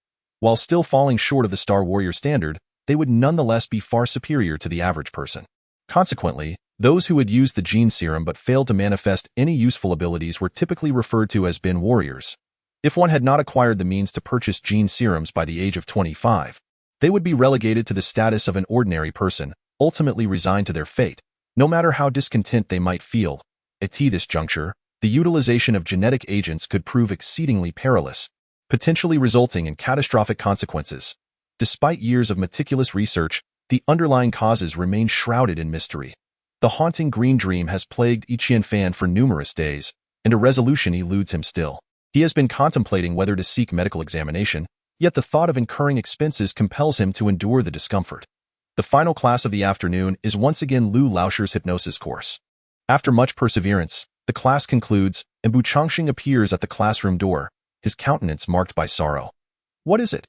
S1: While still falling short of the Star Warrior standard, they would nonetheless be far superior to the average person. Consequently, those who had used the gene serum but failed to manifest any useful abilities were typically referred to as bin warriors. If one had not acquired the means to purchase gene serums by the age of 25, they would be relegated to the status of an ordinary person, ultimately resigned to their fate, no matter how discontent they might feel. At this juncture, the utilization of genetic agents could prove exceedingly perilous, potentially resulting in catastrophic consequences. Despite years of meticulous research, the underlying causes remain shrouded in mystery. The haunting green dream has plagued Qianfan for numerous days, and a resolution eludes him still. He has been contemplating whether to seek medical examination, yet the thought of incurring expenses compels him to endure the discomfort. The final class of the afternoon is once again Lu Laoshir's hypnosis course. After much perseverance, the class concludes, and Bu Changxing appears at the classroom door, his countenance marked by sorrow. "What is it?"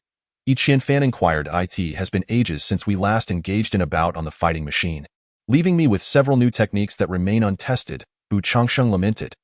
S1: Qianfan inquired. "It has been ages since we last engaged in a bout on the fighting machine, leaving me with several new techniques that remain untested," Bu Changxing lamented.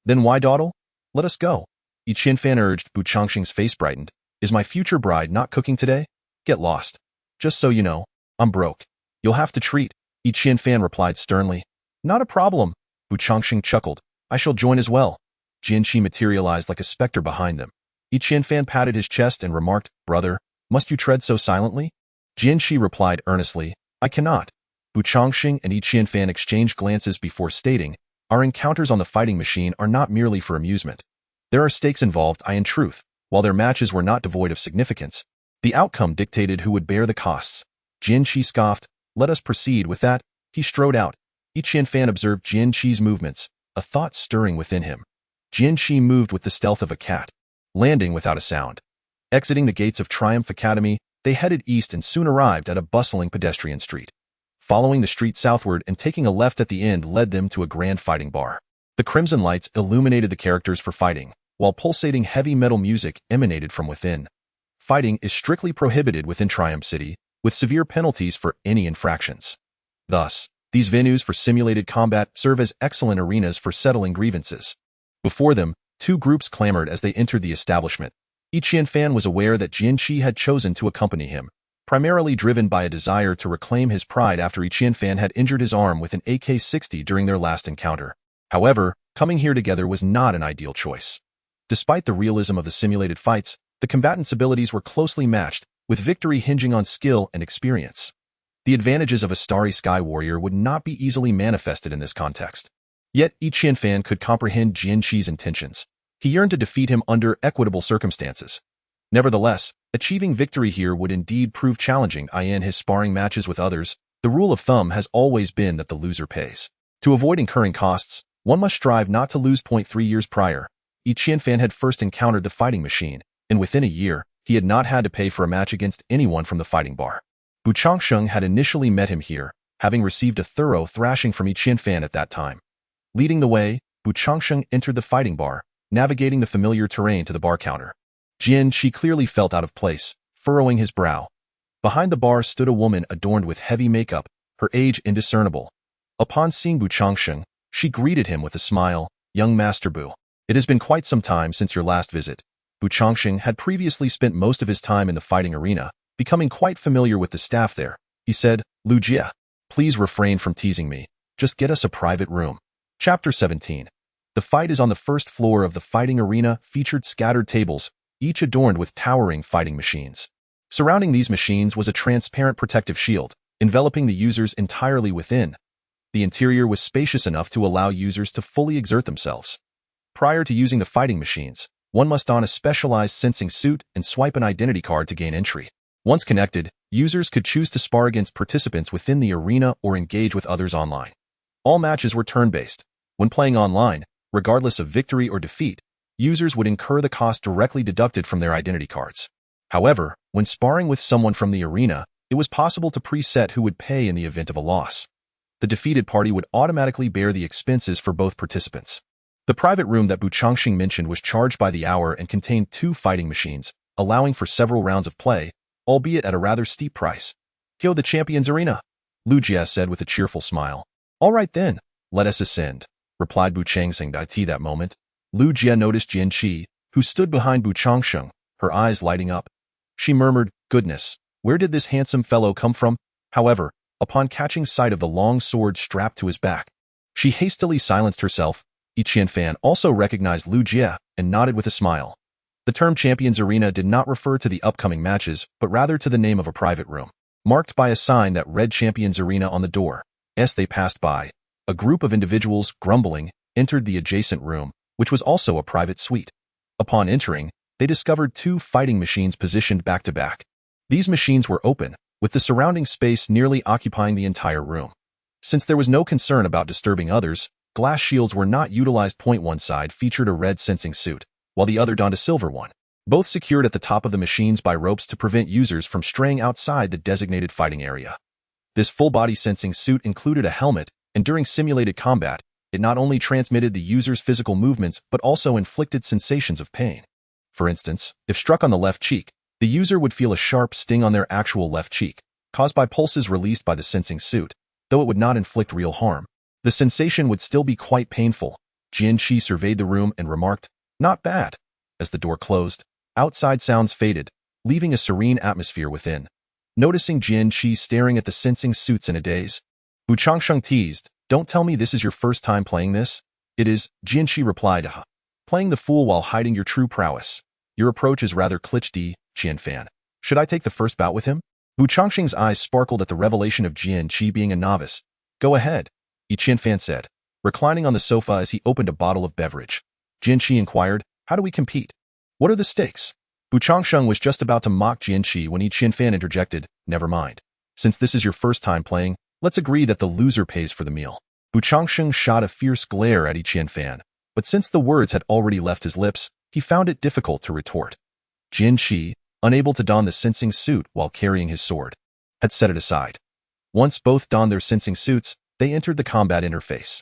S1: "Then why dawdle? Let us go." Qianfan urged. Bu Changxing's face brightened. "Is my future bride not cooking today? Get lost. Just so you know, I'm broke. You'll have to treat." Qianfan replied sternly. "Not a problem." Bu Changxing chuckled. "I shall join as well." Jian Qi materialized like a specter behind them. Qianfan patted his chest and remarked, "Brother, must you tread so silently?" Jian Qi replied earnestly, "I cannot." Bu Changxing and Qianfan exchanged glances before stating, "Our encounters on the fighting machine are not merely for amusement. There are stakes involved. In truth, while their matches were not devoid of significance, the outcome dictated who would bear the costs." Jian Qi scoffed. "Let us proceed with that." He strode out. Qianfan observed Jian Qi's movements, a thought stirring within him. Jian Qi moved with the stealth of a cat, landing without a sound. Exiting the gates of Triumph Academy, they headed east and soon arrived at a bustling pedestrian street. Following the street southward and taking a left at the end led them to a grand fighting bar. The crimson lights illuminated the characters for fighting, while pulsating heavy metal music emanated from within. Fighting is strictly prohibited within Triumph City, with severe penalties for any infractions. Thus, these venues for simulated combat serve as excellent arenas for settling grievances. Before them, two groups clamored as they entered the establishment. Qianfan was aware that Jian Qi had chosen to accompany him, primarily driven by a desire to reclaim his pride after Qianfan had injured his arm with an AK-60 during their last encounter. However, coming here together was not an ideal choice. Despite the realism of the simulated fights, the combatants' abilities were closely matched, with victory hinging on skill and experience. The advantages of a starry sky warrior would not be easily manifested in this context. Yet, Yi Qianfan could comprehend Jian Qi's intentions. He yearned to defeat him under equitable circumstances. Nevertheless, achieving victory here would indeed prove challenging. In his sparring matches with others, the rule of thumb has always been that the loser pays. To avoid incurring costs, one must strive not to lose. 3 years prior, Yi Qianfan had first encountered the fighting machine, and within a year, he had not had to pay for a match against anyone from the fighting bar. Bu Changsheng had initially met him here, having received a thorough thrashing from Yi Qianfan at that time. Leading the way, Bu Changsheng entered the fighting bar, navigating the familiar terrain to the bar counter. Jian Qi clearly felt out of place, furrowing his brow. Behind the bar stood a woman adorned with heavy makeup, her age indiscernible. Upon seeing Bu Changsheng, she greeted him with a smile. "Young Master Bu, it has been quite some time since your last visit." Bu Changsheng had previously spent most of his time in the fighting arena, becoming quite familiar with the staff there. He said, "Lu Jie, please refrain from teasing me. Just get us a private room." Chapter 17. The fight is on the first floor of the fighting arena, featured scattered tables, each adorned with towering fighting machines. Surrounding these machines was a transparent protective shield, enveloping the users entirely within. The interior was spacious enough to allow users to fully exert themselves. Prior to using the fighting machines, one must don a specialized sensing suit and swipe an identity card to gain entry. Once connected, users could choose to spar against participants within the arena or engage with others online. All matches were turn-based. When playing online, regardless of victory or defeat, users would incur the cost directly deducted from their identity cards. However, when sparring with someone from the arena, it was possible to preset who would pay in the event of a loss. The defeated party would automatically bear the expenses for both participants. The private room that Bu Changxing mentioned was charged by the hour and contained 2 fighting machines, allowing for several rounds of play, albeit at a rather steep price. "To the Champions Arena," Lu Jie said with a cheerful smile. "All right then, let us ascend," replied Bu Changxing. At that moment, Lu Jie noticed Jian Qi, who stood behind Bu Changsheng, her eyes lighting up. She murmured, "Goodness, where did this handsome fellow come from?" However, upon catching sight of the long sword strapped to his back, she hastily silenced herself. Yi Qianfan also recognized Lu Jie and nodded with a smile. The term Champions Arena did not refer to the upcoming matches, but rather to the name of a private room, marked by a sign that read Champions Arena on the door. As they passed by, a group of individuals, grumbling, entered the adjacent room, which was also a private suite. Upon entering, they discovered 2 fighting machines positioned back to back. These machines were open, with the surrounding space nearly occupying the entire room. Since there was no concern about disturbing others, glass shields were not utilized. One side featured a red sensing suit, while the other donned a silver one, both secured at the top of the machines by ropes to prevent users from straying outside the designated fighting area. This full-body sensing suit included a helmet, and during simulated combat, it not only transmitted the user's physical movements but also inflicted sensations of pain. For instance, if struck on the left cheek, the user would feel a sharp sting on their actual left cheek, caused by pulses released by the sensing suit, though it would not inflict real harm. The sensation would still be quite painful. Jian Qi surveyed the room and remarked, "Not bad." As the door closed, outside sounds faded, leaving a serene atmosphere within. Noticing Jian Qi staring at the sensing suits in a daze, Bu Changsheng teased, "Don't tell me this is your first time playing this." "It is," Jian Qi replied, "Playing the fool while hiding your true prowess. Your approach is rather cliché, Qianfan. Should I take the first bout with him?" Bu Changsheng's eyes sparkled at the revelation of Jian Qi being a novice. "Go ahead," Yi Qianfan said, reclining on the sofa as he opened a bottle of beverage. Jian Qi inquired, "How do we compete? What are the stakes?" Bu Changsheng was just about to mock Jian Qi when Yi Qianfan interjected, "Never mind. Since this is your first time playing, let's agree that the loser pays for the meal." Bu Changsheng shot a fierce glare at Yi Qianfan, but since the words had already left his lips, he found it difficult to retort. Jian Qi, unable to don the sensing suit while carrying his sword, had set it aside. Once both donned their sensing suits, they entered the combat interface.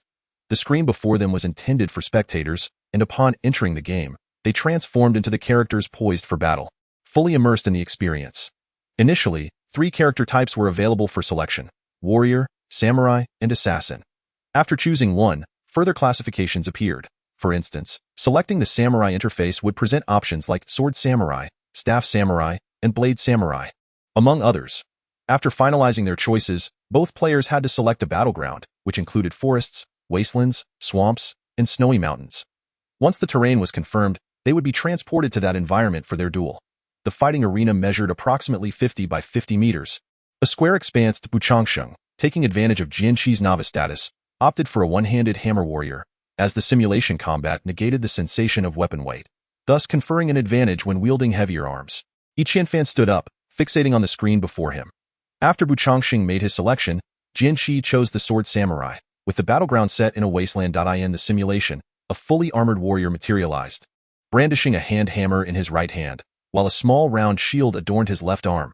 S1: The screen before them was intended for spectators, and upon entering the game, they transformed into the characters poised for battle, fully immersed in the experience. Initially, 3 character types were available for selection: warrior, samurai, and assassin. After choosing one, further classifications appeared. For instance, selecting the samurai interface would present options like sword samurai, staff samurai, and blade samurai, among others. After finalizing their choices, both players had to select a battleground, which included forests, wastelands, swamps, and snowy mountains. Once the terrain was confirmed, they would be transported to that environment for their duel. The fighting arena measured approximately 50 by 50 meters. A square expanse to Buchangsheng, taking advantage of Jian Qi's novice status, opted for a one-handed hammer warrior, as the simulation combat negated the sensation of weapon weight, thus conferring an advantage when wielding heavier arms. Yi Qianfan stood up, fixating on the screen before him. After Buchangsheng made his selection, Jian Qi chose the sword samurai, with the battleground set in a wasteland. In the simulation, a fully armored warrior materialized, brandishing a hand hammer in his right hand, while a small round shield adorned his left arm.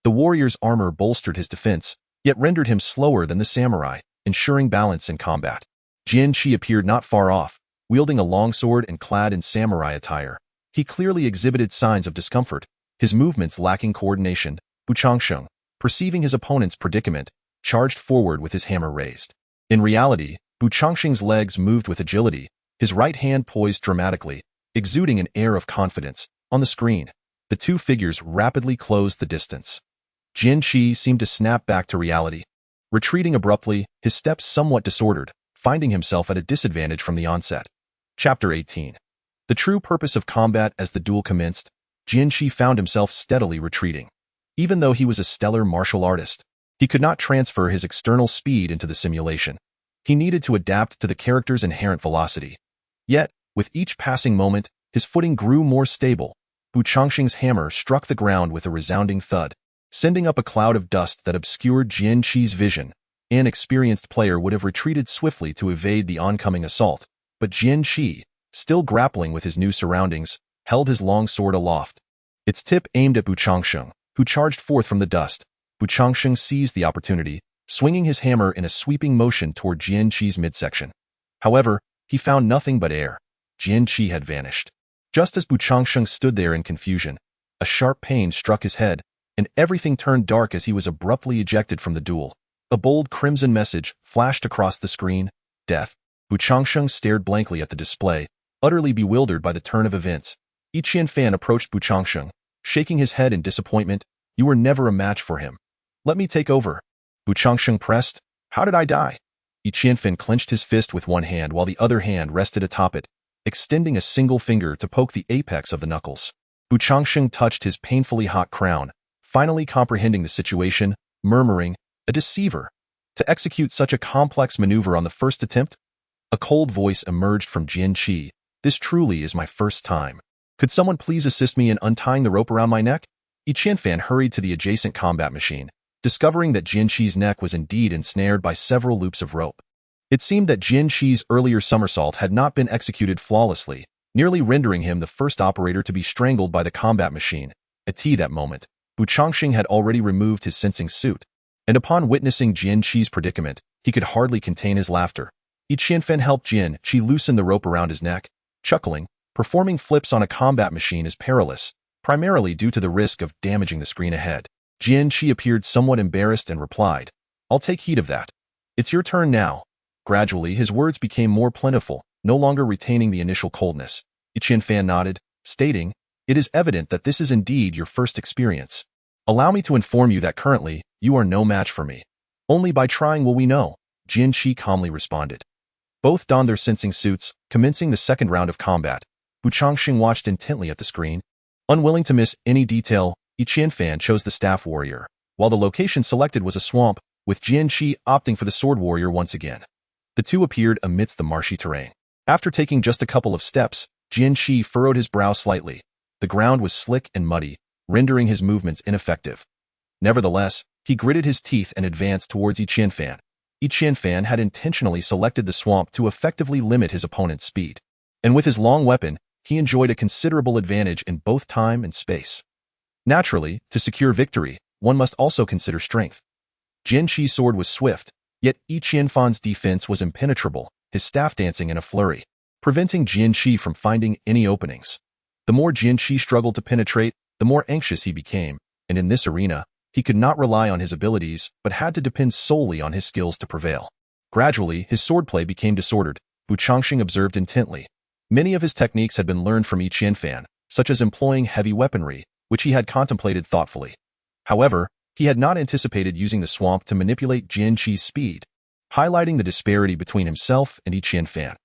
S1: The warrior's armor bolstered his defense, yet rendered him slower than the samurai, ensuring balance in combat. Jian Qi appeared not far off, wielding a longsword and clad in samurai attire. He clearly exhibited signs of discomfort, his movements lacking coordination. Buchangsheng, perceiving his opponent's predicament, charged forward with his hammer raised. In reality, Buchangsheng's legs moved with agility, his right hand poised dramatically, exuding an air of confidence. On the screen, the two figures rapidly closed the distance. Jian Qi seemed to snap back to reality. Retreating abruptly, his steps somewhat disordered, finding himself at a disadvantage from the onset. Chapter 18. The true purpose of combat. As the duel commenced, Jian Qi found himself steadily retreating. Even though he was a stellar martial artist, he could not transfer his external speed into the simulation. He needed to adapt to the character's inherent velocity. Yet, with each passing moment, his footing grew more stable. Buchangsheng's hammer struck the ground with a resounding thud, sending up a cloud of dust that obscured Jian Qi's vision. An experienced player would have retreated swiftly to evade the oncoming assault, but Jian Qi, still grappling with his new surroundings, held his long sword aloft. Its tip aimed at Buchangsheng, who charged forth from the dust. Buchangsheng seized the opportunity, swinging his hammer in a sweeping motion toward Jian Qi's midsection. However, he found nothing but air. Jian Qi had vanished. Just as Buchangsheng stood there in confusion, a sharp pain struck his head, and everything turned dark as he was abruptly ejected from the duel. A bold crimson message flashed across the screen: death. Buchangsheng stared blankly at the display, utterly bewildered by the turn of events. Yi Qianfan approached Buchangsheng, shaking his head in disappointment. You were never a match for him. Let me take over. Buchangsheng pressed. How did I die? Yi Qianfan clenched his fist with one hand while the other hand rested atop it, extending a single finger to poke the apex of the knuckles. Buchangsheng touched his painfully hot crown, finally comprehending the situation, murmuring, a deceiver. To execute such a complex maneuver on the first attempt? A cold voice emerged from Jian Qi. This truly is my first time. Could someone please assist me in untying the rope around my neck? Yi Qianfan hurried to the adjacent combat machine, discovering that Jian Qi's neck was indeed ensnared by several loops of rope. It seemed that Jian Qi's earlier somersault had not been executed flawlessly, nearly rendering him the first operator to be strangled by the combat machine. At that moment, Buchangsheng had already removed his sensing suit, and upon witnessing Jian Qi's predicament, he could hardly contain his laughter. Yi Qianfan helped Jian Qi loosen the rope around his neck, chuckling. Performing flips on a combat machine is perilous, primarily due to the risk of damaging the screen ahead. Jian Qi appeared somewhat embarrassed and replied, I'll take heed of that. It's your turn now. Gradually, his words became more plentiful, no longer retaining the initial coldness. Yi Qianfan nodded, stating, It is evident that this is indeed your first experience. Allow me to inform you that currently, you are no match for me. Only by trying will we know, Jian Qi calmly responded. Both donned their sensing suits, commencing the second round of combat. Buchangsheng watched intently at the screen. Unwilling to miss any detail, Yi Qianfan chose the staff warrior, while the location selected was a swamp, with Jian Qi opting for the sword warrior once again. The two appeared amidst the marshy terrain. After taking just a couple of steps, Jian Qi furrowed his brow slightly. The ground was slick and muddy, rendering his movements ineffective. Nevertheless, he gritted his teeth and advanced towards Yi Qianfan. Yi Qianfan had intentionally selected the swamp to effectively limit his opponent's speed, and with his long weapon, he enjoyed a considerable advantage in both time and space. Naturally, to secure victory, one must also consider strength. Jian Qi's sword was swift, yet Yi Qianfan's defense was impenetrable, his staff dancing in a flurry, preventing Jian Qi from finding any openings. The more Jian Qi struggled to penetrate, the more anxious he became, and in this arena, he could not rely on his abilities but had to depend solely on his skills to prevail. Gradually, his swordplay became disordered. Buchangsheng observed intently. Many of his techniques had been learned from Yi Qianfan, such as employing heavy weaponry, which he had contemplated thoughtfully. However, he had not anticipated using the swamp to manipulate Jian Qi's speed, highlighting the disparity between himself and Yi Qianfan.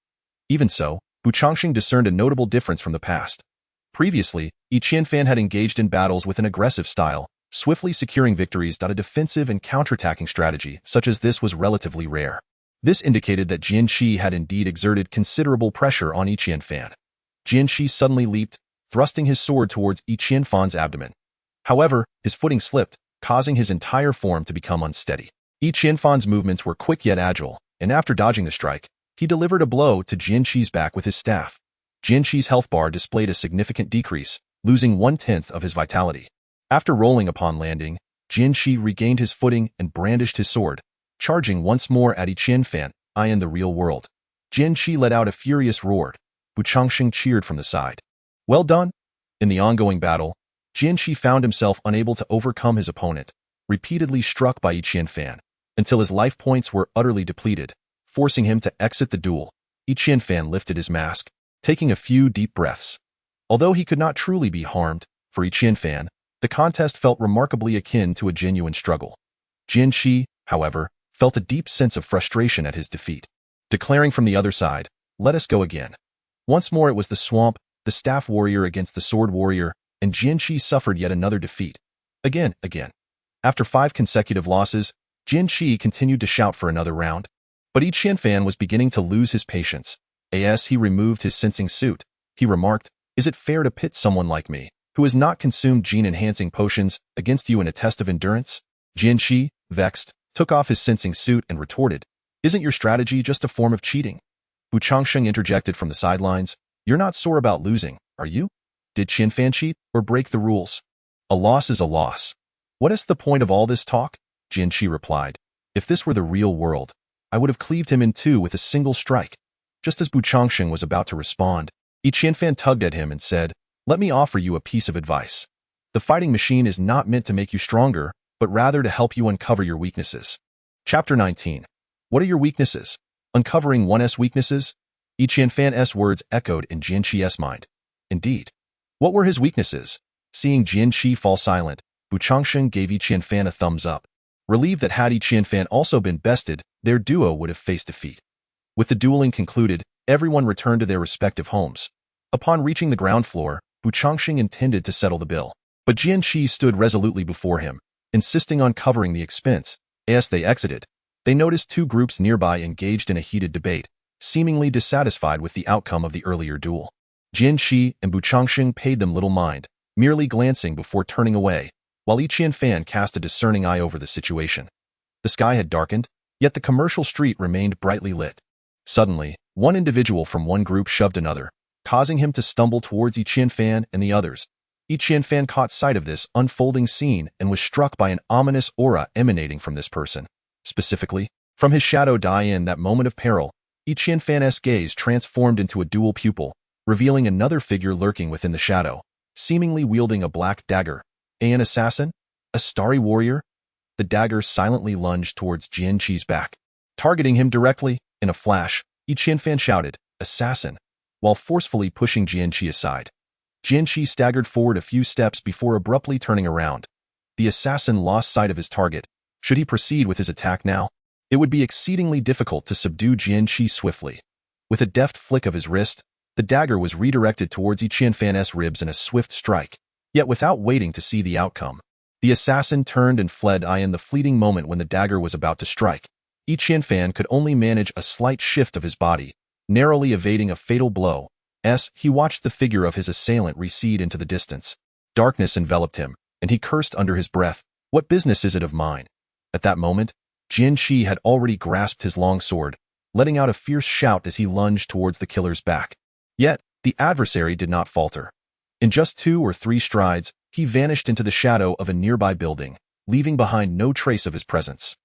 S1: Even so, Buchangsheng discerned a notable difference from the past. Previously, Yi Qianfan had engaged in battles with an aggressive style, swiftly securing victories. A defensive and counterattacking strategy such as this was relatively rare. This indicated that Jian Qi had indeed exerted considerable pressure on Yi Qianfan. Jian Qi suddenly leaped, thrusting his sword towards Yi Qianfan's abdomen. However, his footing slipped, causing his entire form to become unsteady. Yi Qianfan's movements were quick yet agile, and after dodging the strike, he delivered a blow to Jian Qi's back with his staff. Jian Qi's health bar displayed a significant decrease, losing 1/10 of his vitality. After rolling upon landing, Jian Qi regained his footing and brandished his sword, charging once more at Yi Qianfan. "I in the real world." Jian Qi let out a furious roar. Bu Changsheng cheered from the side. "Well done." In the ongoing battle, Jian Qi found himself unable to overcome his opponent, repeatedly struck by Yi Qianfan, until his life points were utterly depleted, forcing him to exit the duel. Yi Qianfan lifted his mask, taking a few deep breaths. Although he could not truly be harmed, for Yi Qianfan, the contest felt remarkably akin to a genuine struggle. Jian Qi, however, felt a deep sense of frustration at his defeat. Declaring from the other side, "Let us go again." Once more it was the swamp, the staff warrior against the sword warrior, and Jian Qi suffered yet another defeat. Again. After 5 consecutive losses, Jian Qi continued to shout for another round. But Yi Qianfan was beginning to lose his patience. As he removed his sensing suit, he remarked, "Is it fair to pit someone like me, who has not consumed gene-enhancing potions, against you in a test of endurance?" Jian Qi, vexed, took off his sensing suit and retorted, "Isn't your strategy just a form of cheating?" Bu Changsheng interjected from the sidelines, "You're not sore about losing, are you? Did Qianfan cheat or break the rules? A loss is a loss. What is the point of all this talk?" Jian Qi replied, "If this were the real world, I would have cleaved him in two with a single strike." Just as Bu Changsheng was about to respond, Yi Qianfan tugged at him and said, "Let me offer you a piece of advice. The fighting machine is not meant to make you stronger, but rather to help you uncover your weaknesses." Chapter 19. What are your weaknesses? Uncovering one's weaknesses? Yi Qianfan's words echoed in Jian Qi's mind. Indeed. What were his weaknesses? Seeing Jian Qi fall silent, Bu Changsheng gave Yi Qianfan a thumbs up, relieved that had Yi Qianfan also been bested, their duo would have faced defeat. With the dueling concluded, everyone returned to their respective homes. Upon reaching the ground floor, Bu Changsheng intended to settle the bill, but Jian Qi stood resolutely before him, insisting on covering the expense. As they exited, they noticed 2 groups nearby engaged in a heated debate, seemingly dissatisfied with the outcome of the earlier duel. Jian Qi and Bu Changsheng paid them little mind, merely glancing before turning away, while Yi Qianfan cast a discerning eye over the situation. The sky had darkened, yet the commercial street remained brightly lit. Suddenly, one individual from one group shoved another, causing him to stumble towards Yi Qianfan and the others. Yi Qianfan caught sight of this unfolding scene and was struck by an ominous aura emanating from this person. Specifically, from his shadow in that moment of peril, Yi Qianfan's gaze transformed into a dual pupil, revealing another figure lurking within the shadow, seemingly wielding a black dagger. An assassin? A starry warrior? The dagger silently lunged towards Jian Qi's back. Targeting him directly, in a flash, Yi Qianfan shouted, "Assassin," while forcefully pushing Jian Qi aside. Jian Qi staggered forward a few steps before abruptly turning around. The assassin lost sight of his target. Should he proceed with his attack now? It would be exceedingly difficult to subdue Jian Qi swiftly. With a deft flick of his wrist, the dagger was redirected towards Yi Qianfan's ribs in a swift strike. Yet without waiting to see the outcome, the assassin turned and fled. In the fleeting moment when the dagger was about to strike, Yi Qianfan could only manage a slight shift of his body, narrowly evading a fatal blow. He watched the figure of his assailant recede into the distance. Darkness enveloped him, and he cursed under his breath, "What business is it of mine?" At that moment, Jian Qi had already grasped his long sword, letting out a fierce shout as he lunged towards the killer's back. Yet, the adversary did not falter. In just 2 or 3 strides, he vanished into the shadow of a nearby building, leaving behind no trace of his presence.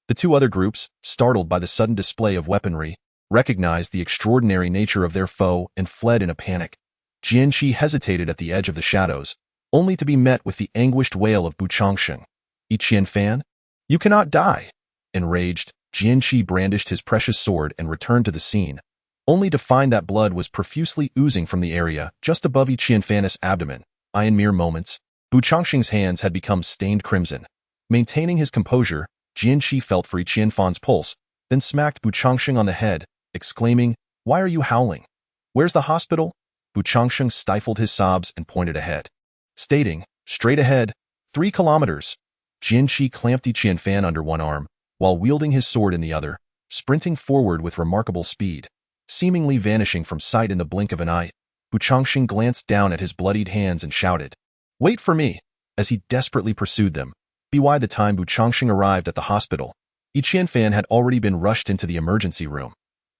S1: The 2 other groups, startled by the sudden display of weaponry, recognized the extraordinary nature of their foe and fled in a panic. Jian Qi hesitated at the edge of the shadows, only to be met with the anguished wail of Bu Changsheng. "Yi Qianfan, you cannot die!" Enraged, Jian Qi brandished his precious sword and returned to the scene, only to find that blood was profusely oozing from the area just above Yi Qianfan's abdomen. In mere moments, Bu Changsheng's hands had become stained crimson. Maintaining his composure, Jian Qi felt for Yi Qianfan's pulse, then smacked Bu Changsheng on the head, exclaiming, "Why are you howling? Where's the hospital?" Bu Changsheng stifled his sobs and pointed ahead, stating, "Straight ahead, 3 kilometers. Jian Qi clamped Qian Fan under one arm, while wielding his sword in the other, sprinting forward with remarkable speed, seemingly vanishing from sight in the blink of an eye. Bu Changxing glanced down at his bloodied hands and shouted, "Wait for me!" as he desperately pursued them. By the time Bu Changxing arrived at the hospital, Qian Fan had already been rushed into the emergency room.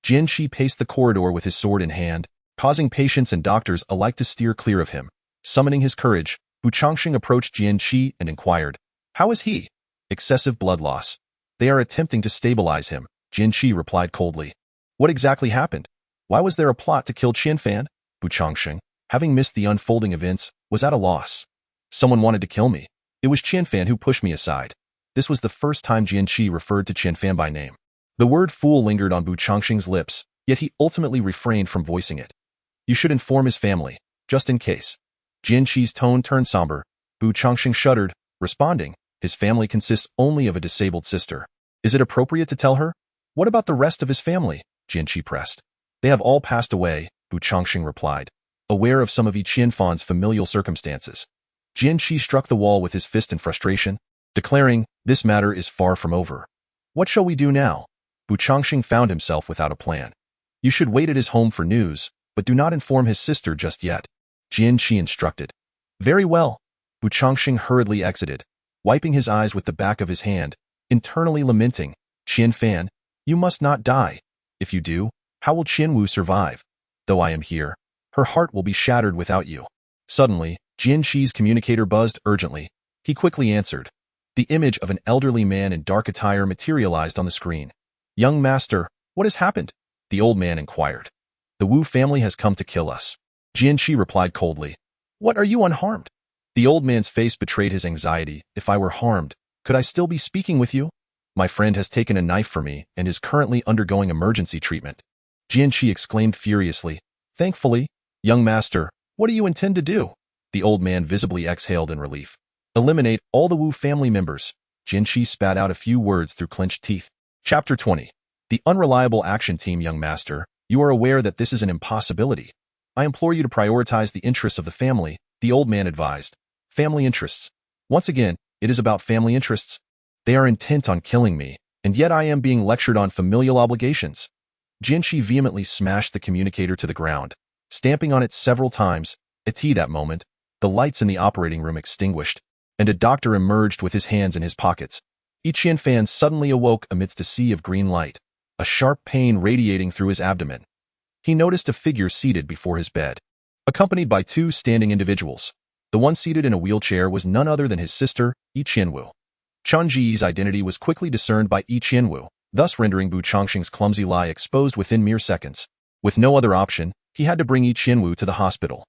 S1: Jian Qi paced the corridor with his sword in hand, causing patients and doctors alike to steer clear of him. Summoning his courage, Bu Changxing approached Jian Qi and inquired, "How is he?" "Excessive blood loss. They are attempting to stabilize him," Jian Qi replied coldly. "What exactly happened? Why was there a plot to kill Qian Fan?" Bu Changxing, having missed the unfolding events, was at a loss. "Someone wanted to kill me. It was Qian Fan who pushed me aside." This was the first time Jian Qi referred to Qian Fan by name. The word fool lingered on Bu Changxing's lips, yet he ultimately refrained from voicing it. "You should inform his family, just in case." Jian Qi's tone turned somber. Bu Changxing shuddered, responding, "His family consists only of a disabled sister. Is it appropriate to tell her?" "What about the rest of his family?" Jian Qi pressed. "They have all passed away," Bu Changxing replied, aware of some of Qian Fan's familial circumstances. Jian Qi struck the wall with his fist in frustration, declaring, "This matter is far from over. What shall we do now?" Bu Changxing found himself without a plan. "You should wait at his home for news, but do not inform his sister just yet," Jian Qi instructed. "Very well." Bu Changxing hurriedly exited, wiping his eyes with the back of his hand, internally lamenting, "Qian Fan, you must not die. If you do, how will Qianwu survive? Though I am here, her heart will be shattered without you." Suddenly, Jian Qi's communicator buzzed urgently. He quickly answered. The image of an elderly man in dark attire materialized on the screen. "Young master, what has happened?" the old man inquired. "The Wu family has come to kill us," Jian Qi replied coldly. "What, are you unharmed?" The old man's face betrayed his anxiety. "If I were harmed, could I still be speaking with you? My friend has taken a knife for me and is currently undergoing emergency treatment." Jian Qi exclaimed furiously. "Thankfully, young master, what do you intend to do?" The old man visibly exhaled in relief. "Eliminate all the Wu family members." Jian Qi spat out a few words through clenched teeth. Chapter 20. The Unreliable Action Team. Young master, you are aware that this is an impossibility. I implore you to prioritize the interests of the family, the old man advised. Family interests. Once again, it is about family interests. They are intent on killing me, and yet I am being lectured on familial obligations. Jian Qi vehemently smashed the communicator to the ground, stamping on it several times. At that moment, the lights in the operating room extinguished, and a doctor emerged with his hands in his pockets. Qian Fan suddenly awoke amidst a sea of green light, a sharp pain radiating through his abdomen. He noticed a figure seated before his bed, accompanied by 2 standing individuals. The one seated in a wheelchair was none other than his sister, Qianwu. Chen Ge's identity was quickly discerned by Qianwu, thus rendering Bu Changxing's clumsy lie exposed within mere seconds. With no other option, he had to bring Qianwu to the hospital.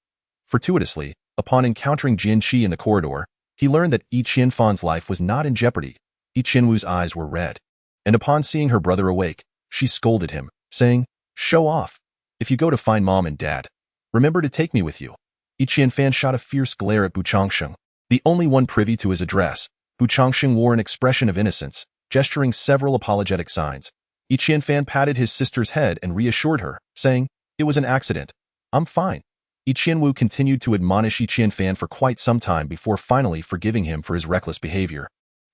S1: Fortuitously, upon encountering Jian Qi in the corridor, he learned that Qian Fan's life was not in jeopardy. Qianwu's eyes were red, and upon seeing her brother awake, she scolded him, saying, "Show off. If you go to find mom and dad, remember to take me with you." Qian Fan shot a fierce glare at Bu Changxing, the only one privy to his address. Bu Changxing wore an expression of innocence, gesturing several apologetic signs. Qian Fan patted his sister's head and reassured her, saying, "It was an accident. I'm fine." Qianwu continued to admonish Qian Fan for quite some time before finally forgiving him for his reckless behavior.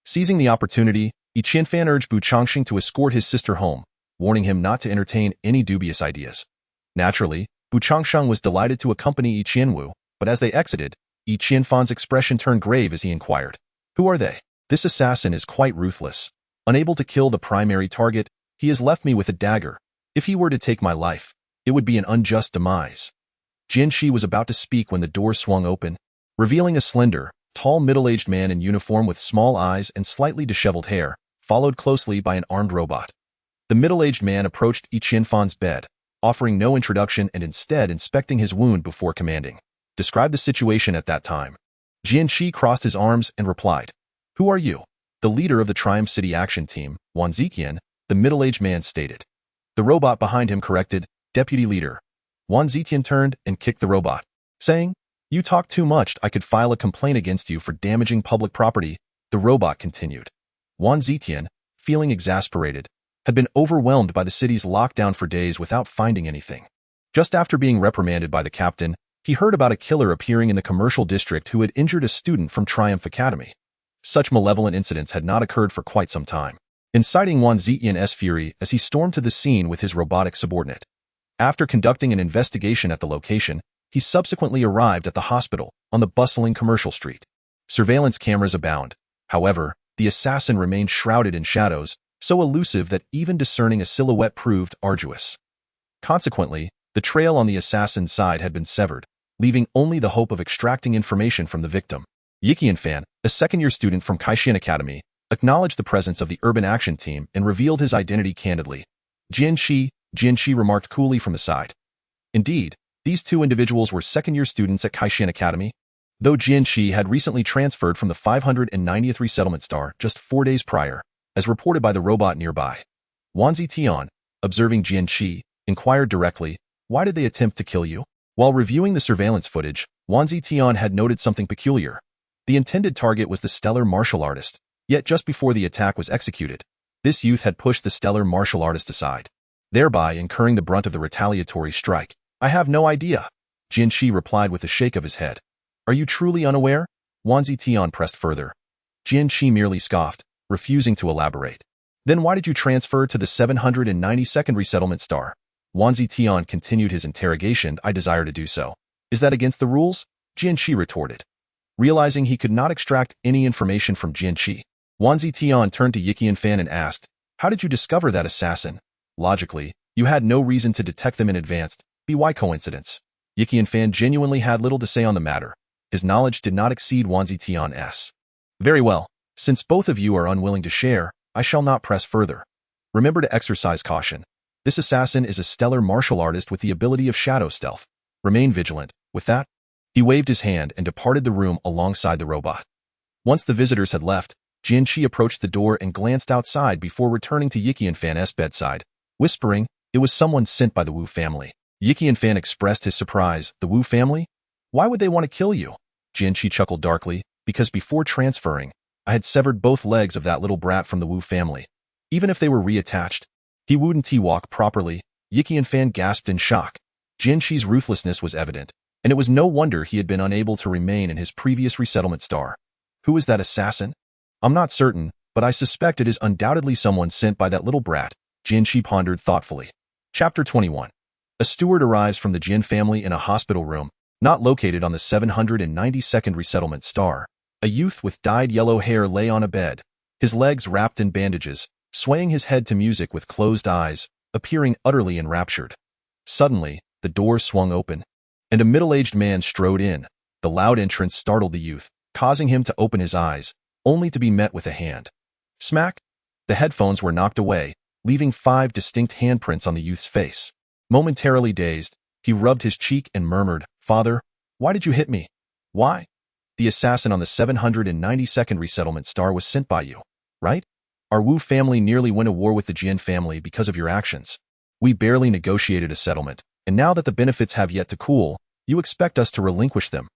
S1: Seizing the opportunity, Qian Fan urged Bu Changxing to escort his sister home, warning him not to entertain any dubious ideas. Naturally, Bu Changxing was delighted to accompany Qianwu, but as they exited, Qian Fan's expression turned grave as he inquired, "Who are they?" "This assassin is quite ruthless. Unable to kill the primary target, he has left me with a dagger. If he were to take my life, it would be an unjust demise." Jian Qi was about to speak when the door swung open, revealing a slender, tall middle-aged man in uniform with small eyes and slightly disheveled hair, followed closely by an armed robot. The middle-aged man approached Qian Fan's bed, offering no introduction and instead inspecting his wound before commanding, "Describe the situation at that time." Jian Qi crossed his arms and replied, "Who are you?" "The leader of the Triumph City Action Team, Wan Ziqian," the middle-aged man stated. The robot behind him corrected, "Deputy Leader." Wan Ziqian turned and kicked the robot, saying, "You talk too much. I could file a complaint against you for damaging public property." The robot continued. Wan Ziqian, feeling exasperated, had been overwhelmed by the city's lockdown for days without finding anything. Just after being reprimanded by the captain, He heard about a killer appearing in the commercial district who had injured a student from Triumph Academy. Such malevolent incidents had not occurred for quite some time, inciting Wang Zetian's fury as he stormed to the scene with his robotic subordinate. After conducting an investigation at the location, he subsequently arrived at the hospital on the bustling commercial street. Surveillance cameras abound. However, the assassin remained shrouded in shadows, so elusive that even discerning a silhouette proved arduous. Consequently, the trail on the assassin's side had been severed, leaving only the hope of extracting information from the victim. Jian Qi, a second-year student from Jian Academy, acknowledged the presence of the urban action team and revealed his identity candidly. Jian Qi remarked coolly from the side. Indeed, these two individuals were second-year students at Jian Academy. Though Jian Qi had recently transferred from the 590th resettlement star just 4 days prior, as reported by the robot nearby. Wang Zetian, observing Jian Qi, inquired directly, "Why did they attempt to kill you?" While reviewing the surveillance footage, Wang Zetian had noted something peculiar. The intended target was the stellar martial artist, yet just before the attack was executed, this youth had pushed the stellar martial artist aside, thereby incurring the brunt of the retaliatory strike. "I have no idea," Jian Qi replied with a shake of his head. "Are you truly unaware?" Wang Zetian pressed further. Jian Qi merely scoffed, refusing to elaborate. "Then why did you transfer to the 792nd resettlement star?" Wang Zetian continued his interrogation. "I desire to do so." "Is that against the rules?" Jian Qi retorted. Realizing he could not extract any information from Jian Qi, Wang Zetian turned to Jian Qi and asked, "How did you discover that assassin?" "Logically, you had no reason to detect them in advance. Why coincidence?" Jian Qi genuinely had little to say on the matter. His knowledge did not exceed Wang Zetian's. "Very well. Since both of you are unwilling to share, I shall not press further. Remember to exercise caution. This assassin is a stellar martial artist with the ability of shadow stealth. Remain vigilant." With that, he waved his hand and departed the room alongside the robot. Once the visitors had left, Jian Qi approached the door and glanced outside before returning to Jian Q's bedside, whispering, "It was someone sent by the Wu family." Jian Qi expressed his surprise. "The Wu family? Why would they want to kill you?" Jian Qi chuckled darkly, "Because before transferring, I had severed both legs of that little brat from the Wu family. Even if they were reattached, he wouldn't walk properly." Jian Qi gasped in shock. Jian Qi's ruthlessness was evident, and it was no wonder he had been unable to remain in his previous resettlement star. "Who is that assassin?" "I'm not certain, but I suspect it is undoubtedly someone sent by that little brat," Jian Qi pondered thoughtfully. Chapter 21. A steward arrives from the Jian family in a hospital room, not located on the 792nd resettlement star. A youth with dyed yellow hair lay on a bed, his legs wrapped in bandages, swaying his head to music with closed eyes, appearing utterly enraptured. Suddenly, the door swung open, and a middle-aged man strode in. The loud entrance startled the youth, causing him to open his eyes, only to be met with a hand. Smack! The headphones were knocked away, leaving 5 distinct handprints on the youth's face. Momentarily dazed, he rubbed his cheek and murmured, "Father, why did you hit me?" "Why? The assassin on the 792nd resettlement star was sent by you, right? Our Wu family nearly went to war with the Jian family because of your actions. We barely negotiated a settlement, and now that the benefits have yet to cool, you expect us to relinquish them.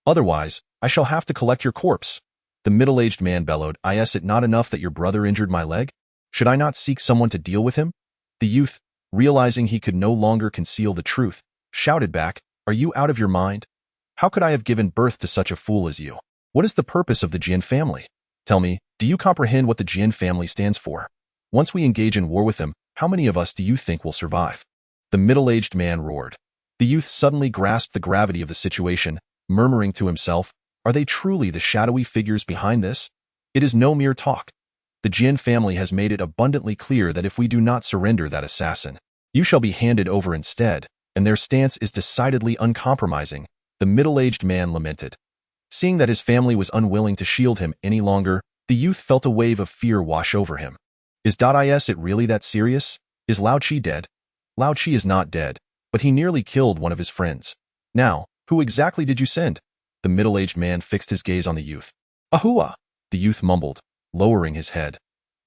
S1: Otherwise, I shall have to collect your corpse." The middle-aged man bellowed, "Is it not enough that your brother injured my leg? Should I not seek someone to deal with him?" The youth, realizing he could no longer conceal the truth, shouted back, "Are you out of your mind? How could I have given birth to such a fool as you? What is the purpose of the Jian family? Tell me, do you comprehend what the Jian family stands for? Once we engage in war with them, how many of us do you think will survive?" The middle-aged man roared. The youth suddenly grasped the gravity of the situation, murmuring to himself, "Are they truly the shadowy figures behind this? It is no mere talk. The Jian family has made it abundantly clear that if we do not surrender that assassin, you shall be handed over instead, and their stance is decidedly uncompromising." The middle-aged man lamented. Seeing that his family was unwilling to shield him any longer, the youth felt a wave of fear wash over him. Is it really that serious? Is Lao Qi dead? Lao Qi is not dead, but he nearly killed one of his friends. Now, who exactly did you send? The middle-aged man fixed his gaze on the youth. "Ahua!" the youth mumbled, lowering his head.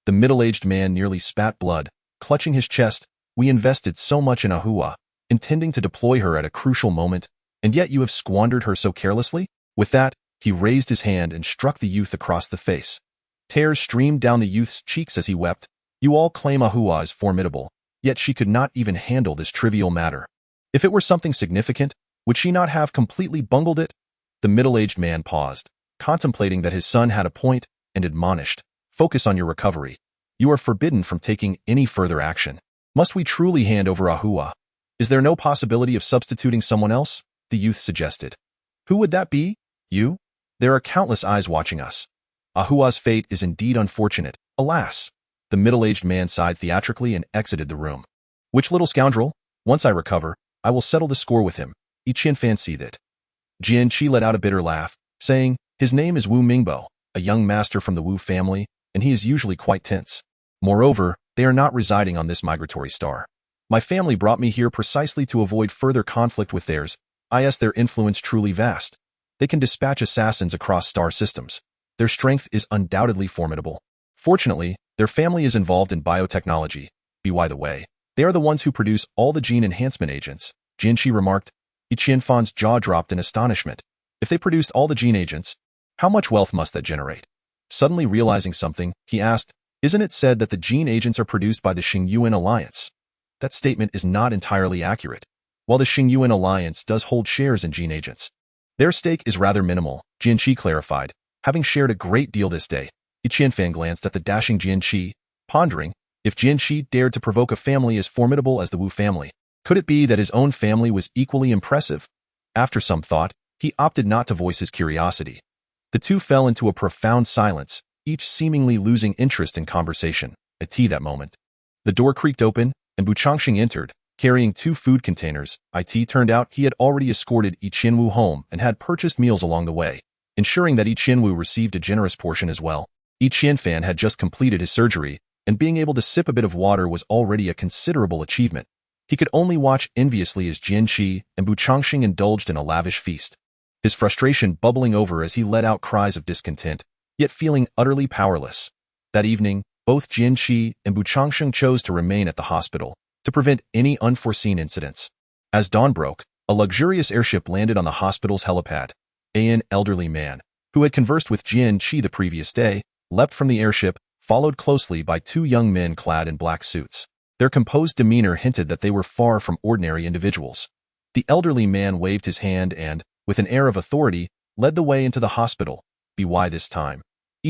S1: The middle-aged man nearly spat blood, clutching his chest. "We invested so much in Ahua, intending to deploy her at a crucial moment, and yet you have squandered her so carelessly?" With that, he raised his hand and struck the youth across the face. Tears streamed down the youth's cheeks as he wept. "You all claim Ahua is formidable, yet she could not even handle this trivial matter. If it were something significant, Would she not have completely bungled it? The middle-aged man paused, contemplating that his son had a point, and admonished, "Focus on your recovery. You are forbidden from taking any further action. Must we truly hand over Ahua? Is there no possibility of substituting someone else?" the youth suggested. "Who would that be? You? There are countless eyes watching us. Ahua's fate is indeed unfortunate, alas." The middle-aged man sighed theatrically and exited the room. "Which little scoundrel? Once I recover, I will settle the score with him. Chen fancied it." Jian Qi let out a bitter laugh, saying, "His name is Wu Mingbo, a young master from the Wu family, and he is usually quite tense. Moreover, they are not residing on this migratory star. My family brought me here precisely to avoid further conflict with theirs. Their influence truly vast. They can dispatch assassins across star systems. Their strength is undoubtedly formidable. Fortunately, their family is involved in biotechnology. By the way, they are the ones who produce all the gene enhancement agents," Jian Qi remarked. Chen Fan's jaw dropped in astonishment. If they produced all the gene agents, how much wealth must that generate? Suddenly realizing something, he asked, "Isn't it said that the gene agents are produced by the Xingyuan Alliance?" That statement is not entirely accurate. While the Xingyuan Alliance does hold shares in gene agents, their stake is rather minimal, Jian Qi clarified, having shared a great deal this day. Chen Fan glanced at the dashing Jian Qi, pondering, if Jian Qi dared to provoke a family as formidable as the Wu family, could it be that his own family was equally impressive? After some thought, he opted not to voice his curiosity. The two fell into a profound silence, each seemingly losing interest in conversation. At that moment, the door creaked open, and Bu Changxing entered, carrying 2 food containers. It turned out he had already escorted Chen Wu home and had purchased meals along the way, ensuring that Chen Wu received a generous portion as well. Chen Fan had just completed his surgery, and being able to sip a bit of water was already a considerable achievement. He could only watch enviously as Jian Qi and Bu Changxing indulged in a lavish feast, his frustration bubbling over as he let out cries of discontent, yet feeling utterly powerless. That evening, both Jian Qi and Bu Changxing chose to remain at the hospital to prevent any unforeseen incidents. As dawn broke, a luxurious airship landed on the hospital's helipad. An elderly man, who had conversed with Jian Qi the previous day, leapt from the airship, followed closely by 2 young men clad in black suits. Their composed demeanor hinted that they were far from ordinary individuals. The elderly man waved his hand and, with an air of authority, led the way into the hospital. By this time,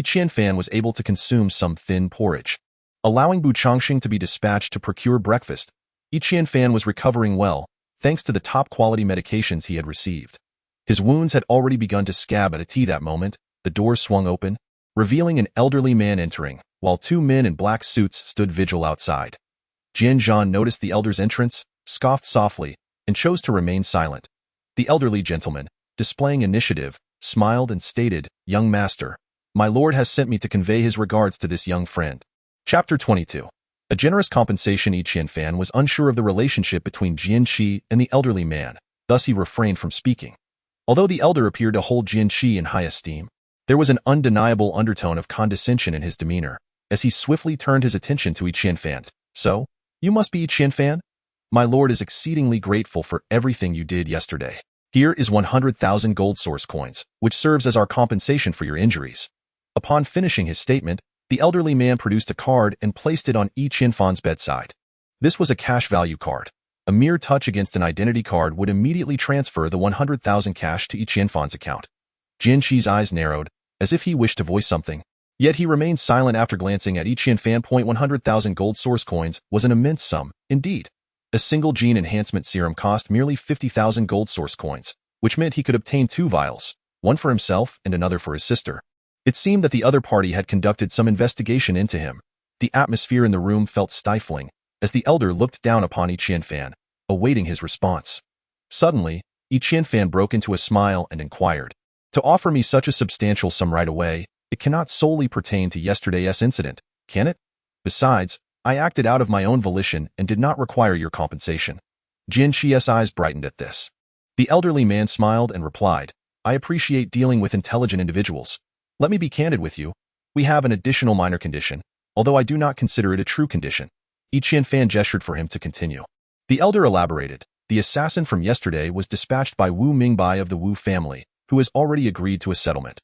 S1: Chen Fan was able to consume some thin porridge. Allowing Bu Changxing to be dispatched to procure breakfast, Chen Fan was recovering well, thanks to the top-quality medications he had received. His wounds had already begun to scab at that moment. The door swung open, revealing an elderly man entering, while 2 men in black suits stood vigil outside. Jian Zhan noticed the elder's entrance, scoffed softly, and chose to remain silent. The elderly gentleman, displaying initiative, smiled and stated, "Young master, my lord has sent me to convey his regards to this young friend." Chapter 22. A generous compensation. Chen Fan was unsure of the relationship between Jian Qi and the elderly man, thus he refrained from speaking. Although the elder appeared to hold Jian Qi in high esteem, there was an undeniable undertone of condescension in his demeanor, as he swiftly turned his attention to Chen Fan. "So, you must be Chen Fan? My lord is exceedingly grateful for everything you did yesterday. Here is 100,000 gold source coins, which serves as our compensation for your injuries." Upon finishing his statement, the elderly man produced a card and placed it on Chen Fan's bedside. This was a cash value card. A mere touch against an identity card would immediately transfer the 100,000 cash to Chen Fan's account. Jian Qi's eyes narrowed, as if he wished to voice something. Yet he remained silent after glancing at Chen Fan. 100,000 gold source coins was an immense sum, indeed. A single gene enhancement serum cost merely 50,000 gold source coins, which meant he could obtain 2 vials, one for himself and another for his sister. It seemed that the other party had conducted some investigation into him. The atmosphere in the room felt stifling, as the elder looked down upon Chen Fan, awaiting his response. Suddenly, Chen Fan broke into a smile and inquired, "To offer me such a substantial sum right away, it cannot solely pertain to yesterday's incident, can it? Besides, I acted out of my own volition and did not require your compensation." Jian Qi's eyes brightened at this. The elderly man smiled and replied, "I appreciate dealing with intelligent individuals. Let me be candid with you. We have an additional minor condition, although I do not consider it a true condition." Chen Fan gestured for him to continue. The elder elaborated, "The assassin from yesterday was dispatched by Wu Mingbai of the Wu family, who has already agreed to a settlement.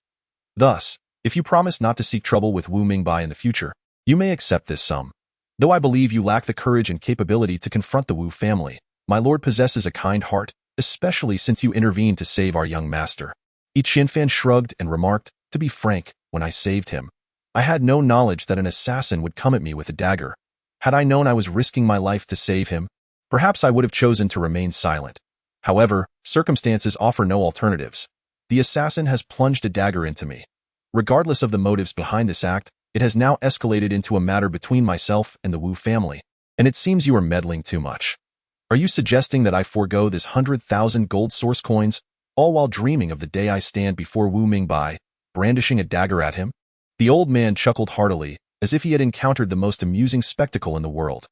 S1: Thus, if you promise not to seek trouble with Wu Mingbai in the future, you may accept this sum. Though I believe you lack the courage and capability to confront the Wu family, my lord possesses a kind heart, especially since you intervened to save our young master. Yi Qianfan shrugged and remarked, to be frank, when I saved him, I had no knowledge that an assassin would come at me with a dagger. Had I known I was risking my life to save him, perhaps I would have chosen to remain silent. However, circumstances offer no alternatives. The assassin has plunged a dagger into me. Regardless of the motives behind this act, it has now escalated into a matter between myself and the Wu family, and it seems you are meddling too much. Are you suggesting that I forego this 100,000 gold source coins, all while dreaming of the day I stand before Wu Mingbai, brandishing a dagger at him? The old man chuckled heartily, as if he had encountered the most amusing spectacle in the world.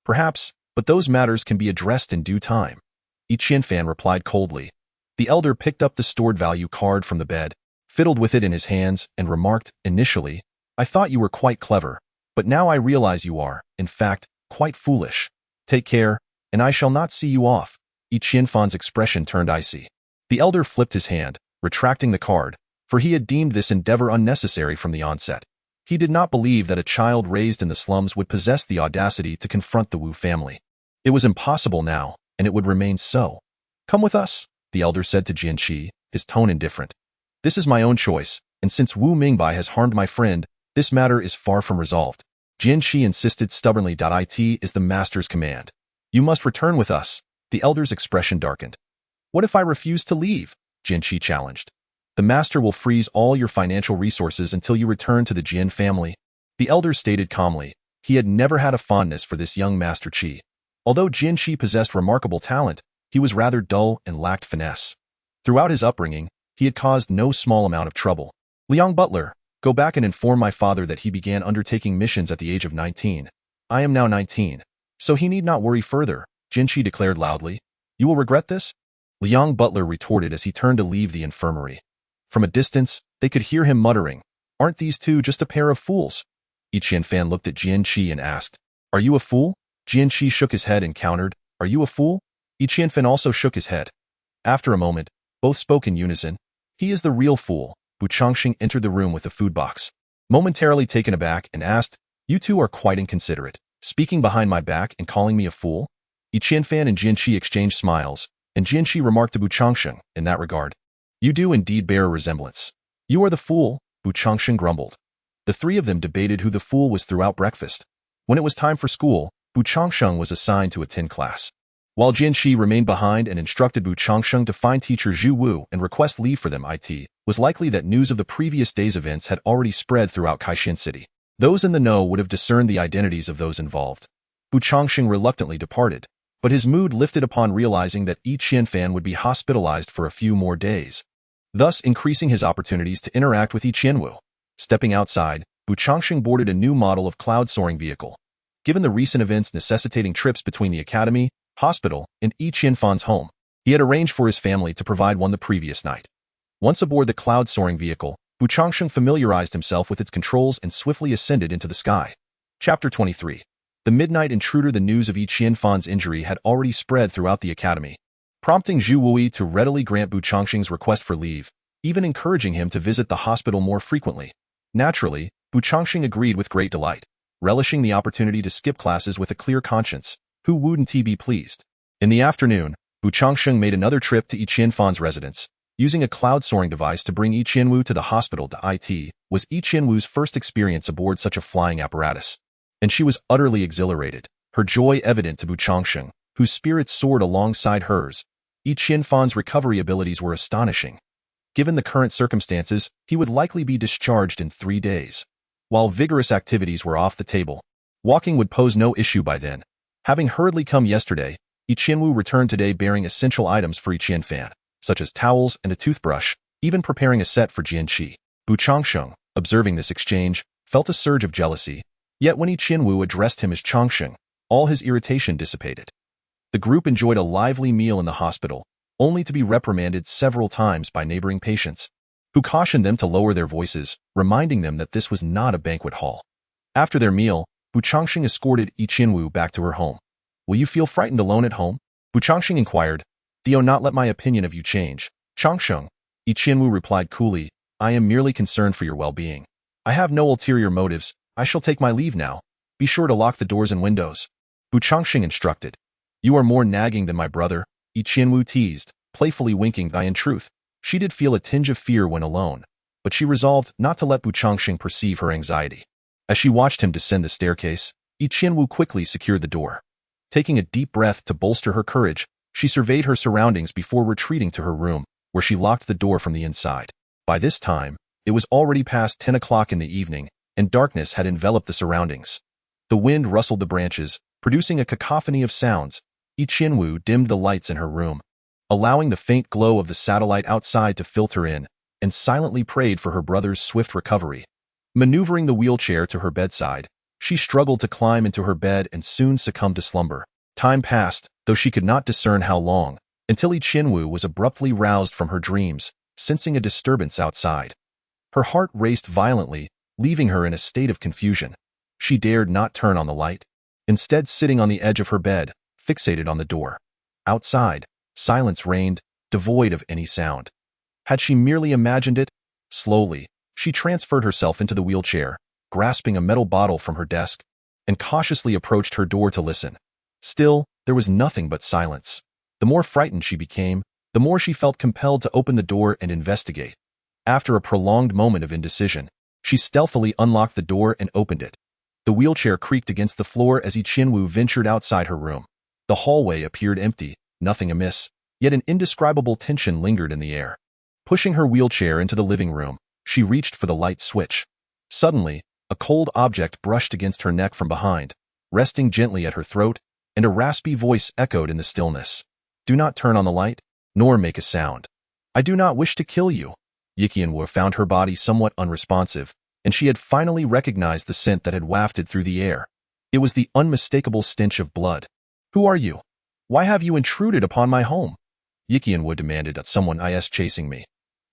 S1: Perhaps, but those matters can be addressed in due time. Yi Qianfan replied coldly. The elder picked up the stored value card from the bed, fiddled with it in his hands, and remarked, initially, I thought you were quite clever, but now I realize you are, in fact, quite foolish. Take care, and I shall not see you off. Yi Qianfan's expression turned icy. The elder flipped his hand, retracting the card, for he had deemed this endeavor unnecessary from the onset. He did not believe that a child raised in the slums would possess the audacity to confront the Wu family. It was impossible now, and it would remain so. Come with us, the elder said to Jian Qi, his tone indifferent. This is my own choice, and since Wu Mingbai has harmed my friend, this matter is far from resolved. Jian Qi insisted stubbornly. It is the master's command. You must return with us. The elder's expression darkened. What if I refuse to leave? Jian Qi challenged. The master will freeze all your financial resources until you return to the Jian family. The elder stated calmly. He had never had a fondness for this young Master Qi. Although Jian Qi possessed remarkable talent, he was rather dull and lacked finesse. Throughout his upbringing, he had caused no small amount of trouble. Liang Butler, go back and inform my father that he began undertaking missions at the age of 19. I am now 19, so he need not worry further, Jian Qi declared loudly. You will regret this? Liang Butler retorted as he turned to leave the infirmary. From a distance, they could hear him muttering, Aren't these two just a pair of fools? Yi Qianfan looked at Jian Qi and asked, Are you a fool? Jian Qi shook his head and countered, Are you a fool? Yi Qianfan also shook his head. After a moment, both spoke in unison. He is the real fool. Bu Changxing entered the room with a food box. Momentarily taken aback and asked, You two are quite inconsiderate, speaking behind my back and calling me a fool? Yi Qianfan and Jian Qi exchanged smiles, and Jian Qi remarked to Bu Changxing, in that regard, You do indeed bear a resemblance. You are the fool, Bu Changxing grumbled. The three of them debated who the fool was throughout breakfast. When it was time for school, Bu Changxing was assigned to attend class, while Jian Qi remained behind and instructed Bu Changxing to find teacher Zhu Wu and request leave for them. It was likely that news of the previous day's events had already spread throughout Kaixin City. Those in the know would have discerned the identities of those involved. Bu Changxing reluctantly departed, but his mood lifted upon realizing that Yi Qianfan would be hospitalized for a few more days, thus increasing his opportunities to interact with Yi Qianwu. Stepping outside, Bu Changxing boarded a new model of cloud-soaring vehicle. Given the recent events necessitating trips between the academy, hospital, and Yi Qianfan's home, he had arranged for his family to provide one the previous night. Once aboard the cloud-soaring vehicle, Bu Changxing familiarized himself with its controls and swiftly ascended into the sky. Chapter 23. The midnight intruder. The news of Yi Qianfan's injury had already spread throughout the academy, prompting Zhu Wui to readily grant Bu Changxing's request for leave, even encouraging him to visit the hospital more frequently. Naturally, Bu Changxing agreed with great delight, relishing the opportunity to skip classes with a clear conscience. Who wouldn't he be pleased? In the afternoon, Bu Changxing made another trip to Yi Qianfan's residence, using a cloud-soaring device to bring Yi Qianwu to the hospital. It was Yi Qianwu's first experience aboard such a flying apparatus, and she was utterly exhilarated, her joy evident to Bu Changxing, whose spirits soared alongside hers. Yi Qianfan's recovery abilities were astonishing. Given the current circumstances, he would likely be discharged in 3 days. While vigorous activities were off the table, walking would pose no issue by then. Having hurriedly come yesterday, Yi Qianwu returned today bearing essential items for Yi Qianfan, such as towels and a toothbrush, even preparing a set for Jian Qi. Bu Changxing, observing this exchange, felt a surge of jealousy, yet when Yi Qianwu addressed him as Changxing, all his irritation dissipated. The group enjoyed a lively meal in the hospital, only to be reprimanded several times by neighboring patients, who cautioned them to lower their voices, reminding them that this was not a banquet hall. After their meal, Bu Changxing escorted Yi Qianwu back to her home. Will you feel frightened alone at home? Bu Changxing inquired. Do not let my opinion of you change, Changxing. Yi Qianwu replied coolly, I am merely concerned for your well-being. I have no ulterior motives. I shall take my leave now. Be sure to lock the doors and windows. Bu Changxing instructed. You are more nagging than my brother, Yi Qianwu teased, playfully winking. In truth, she did feel a tinge of fear when alone, but she resolved not to let Bu Changxing perceive her anxiety. As she watched him descend the staircase, Yi Qianwu quickly secured the door. Taking a deep breath to bolster her courage, she surveyed her surroundings before retreating to her room, where she locked the door from the inside. By this time, it was already past 10 o'clock in the evening, and darkness had enveloped the surroundings. The wind rustled the branches, producing a cacophony of sounds. Yi Qianwu dimmed the lights in her room, allowing the faint glow of the satellite outside to filter in, and silently prayed for her brother's swift recovery. Maneuvering the wheelchair to her bedside, she struggled to climb into her bed and soon succumbed to slumber. Time passed, though she could not discern how long, until Yi Qianwu was abruptly roused from her dreams, sensing a disturbance outside. Her heart raced violently, leaving her in a state of confusion. She dared not turn on the light, instead sitting on the edge of her bed, fixated on the door. Outside, silence reigned, devoid of any sound. Had she merely imagined it? Slowly, she transferred herself into the wheelchair, grasping a metal bottle from her desk, and cautiously approached her door to listen. Still, there was nothing but silence. The more frightened she became, the more she felt compelled to open the door and investigate. After a prolonged moment of indecision, she stealthily unlocked the door and opened it. The wheelchair creaked against the floor as Yi Qianwu ventured outside her room. The hallway appeared empty, nothing amiss, yet an indescribable tension lingered in the air. Pushing her wheelchair into the living room, she reached for the light switch. Suddenly, a cold object brushed against her neck from behind, resting gently at her throat, and a raspy voice echoed in the stillness. "Do not turn on the light, nor make a sound. I do not wish to kill you." Yi Qianwu found her body somewhat unresponsive, and she had finally recognized the scent that had wafted through the air. It was the unmistakable stench of blood. "Who are you? Why have you intruded upon my home?" Yi Qianwu demanded. "Someone is chasing me."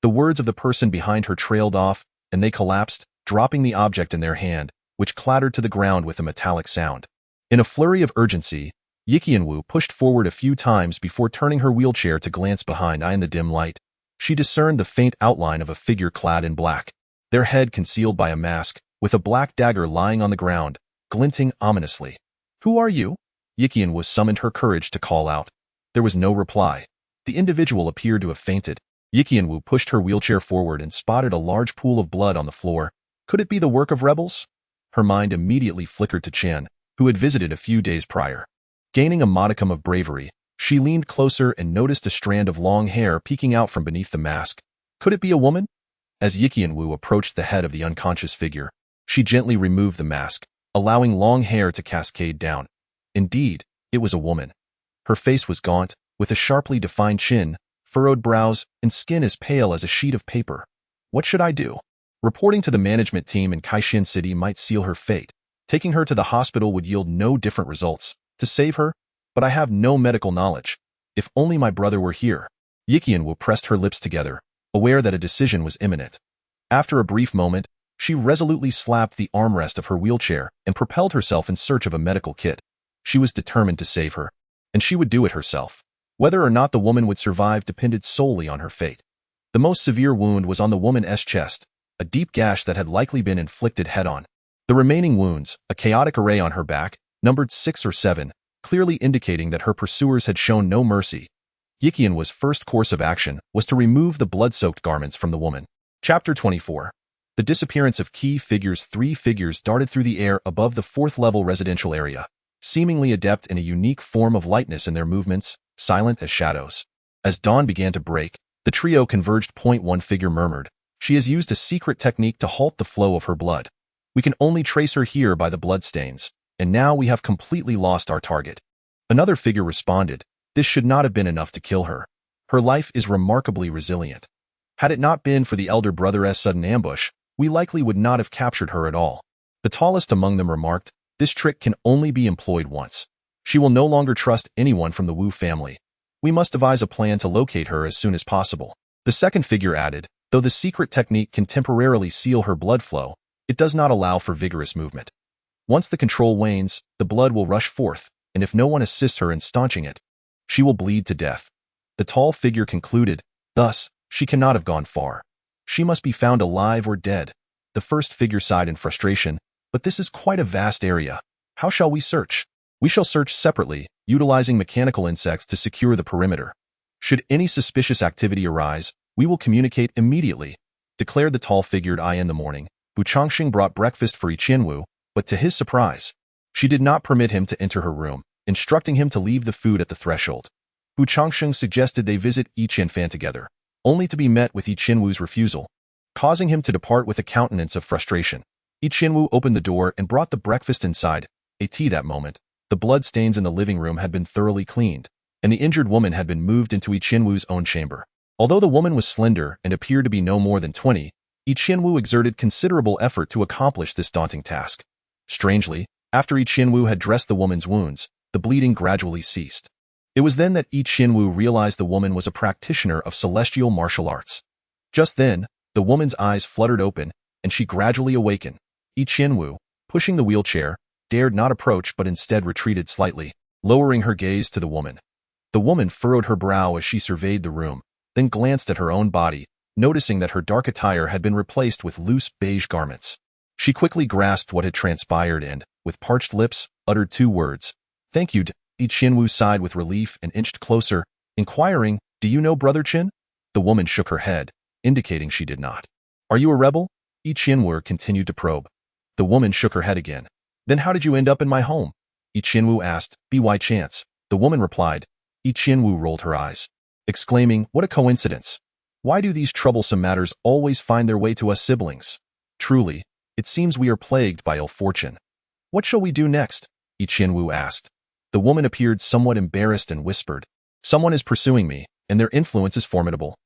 S1: The words of the person behind her trailed off, and they collapsed, dropping the object in their hand, which clattered to the ground with a metallic sound. In a flurry of urgency, Yi Qianwu pushed forward a few times before turning her wheelchair to glance behind. In the dim light, she discerned the faint outline of a figure clad in black, their head concealed by a mask, with a black dagger lying on the ground, glinting ominously. "Who are you?" Yi Qianwu summoned her courage to call out. There was no reply. The individual appeared to have fainted. Yi Qianwu pushed her wheelchair forward and spotted a large pool of blood on the floor. Could it be the work of rebels? Her mind immediately flickered to Chen, who had visited a few days prior. Gaining a modicum of bravery, she leaned closer and noticed a strand of long hair peeking out from beneath the mask. Could it be a woman? As Yi Qianwu approached the head of the unconscious figure, she gently removed the mask, allowing long hair to cascade down. Indeed, it was a woman. Her face was gaunt, with a sharply defined chin, furrowed brows, and skin as pale as a sheet of paper. What should I do? Reporting to the management team in Kaixin City might seal her fate. Taking her to the hospital would yield no different results. To save her? But I have no medical knowledge. If only my brother were here. Yi Qianwu pressed her lips together, aware that a decision was imminent. After a brief moment, she resolutely slapped the armrest of her wheelchair and propelled herself in search of a medical kit. She was determined to save her, and she would do it herself. Whether or not the woman would survive depended solely on her fate. The most severe wound was on the woman's chest, a deep gash that had likely been inflicted head-on. The remaining wounds, a chaotic array on her back, numbered 6 or 7, clearly indicating that her pursuers had shown no mercy. Yi Qianwu's first course of action was to remove the blood-soaked garments from the woman. Chapter 24. The disappearance of key figures. 3 figures darted through the air above the 4th-level residential area, seemingly adept in a unique form of lightness in their movements, silent as shadows. As dawn began to break, the trio converged. One figure murmured, "She has used a secret technique to halt the flow of her blood. We can only trace her here by the bloodstains, and now we have completely lost our target." Another figure responded, "This should not have been enough to kill her. Her life is remarkably resilient. Had it not been for the elder brother's sudden ambush, we likely would not have captured her at all." The tallest among them remarked, "This trick can only be employed once. She will no longer trust anyone from the Wu family. We must devise a plan to locate her as soon as possible." The second figure added, "Though the secret technique can temporarily seal her blood flow, it does not allow for vigorous movement. Once the control wanes, the blood will rush forth, and if no one assists her in staunching it, she will bleed to death." The tall figure concluded, "Thus, she cannot have gone far. She must be found alive or dead." The first figure sighed in frustration, "But this is quite a vast area. How shall we search?" "We shall search separately, utilizing mechanical insects to secure the perimeter." Should any suspicious activity arise, we will communicate immediately, declared the tall-figured Ai. In the morning, Bu Changxing brought breakfast for Yi Qianwu, but to his surprise, she did not permit him to enter her room, instructing him to leave the food at the threshold. Bu Changxing suggested they visit Yi Qianfan together, only to be met with Yi Qianwu's refusal, causing him to depart with a countenance of frustration. Yi Qianwu opened the door and brought the breakfast inside. A tea that moment, the blood stains in the living room had been thoroughly cleaned, and the injured woman had been moved into Yi Qianwu's own chamber. Although the woman was slender and appeared to be no more than 20, Yi Qianwu exerted considerable effort to accomplish this daunting task. Strangely, after Yi Qianwu had dressed the woman's wounds, the bleeding gradually ceased. It was then that Yi Qianwu realized the woman was a practitioner of celestial martial arts. Just then, the woman's eyes fluttered open, and she gradually awakened. Yi Qianwu, pushing the wheelchair, dared not approach but instead retreated slightly, lowering her gaze to the woman. The woman furrowed her brow as she surveyed the room, then glanced at her own body, noticing that her dark attire had been replaced with loose beige garments. She quickly grasped what had transpired and, with parched lips, uttered 2 words. "Thank you." Yi Qianwu sighed with relief and inched closer, inquiring, "Do you know Brother Chen?" The woman shook her head, indicating she did not. "Are you a rebel?" Yi Qianwu continued to probe. The woman shook her head again. "Then how did you end up in my home?" Yi Qianwu asked. "By chance." The woman replied. Yi Qianwu rolled her eyes, exclaiming, "What a coincidence! Why do these troublesome matters always find their way to us siblings? Truly, it seems we are plagued by ill fortune. What shall we do next?" Yi Qianwu asked. The woman appeared somewhat embarrassed and whispered, "Someone is pursuing me, and their influence is formidable.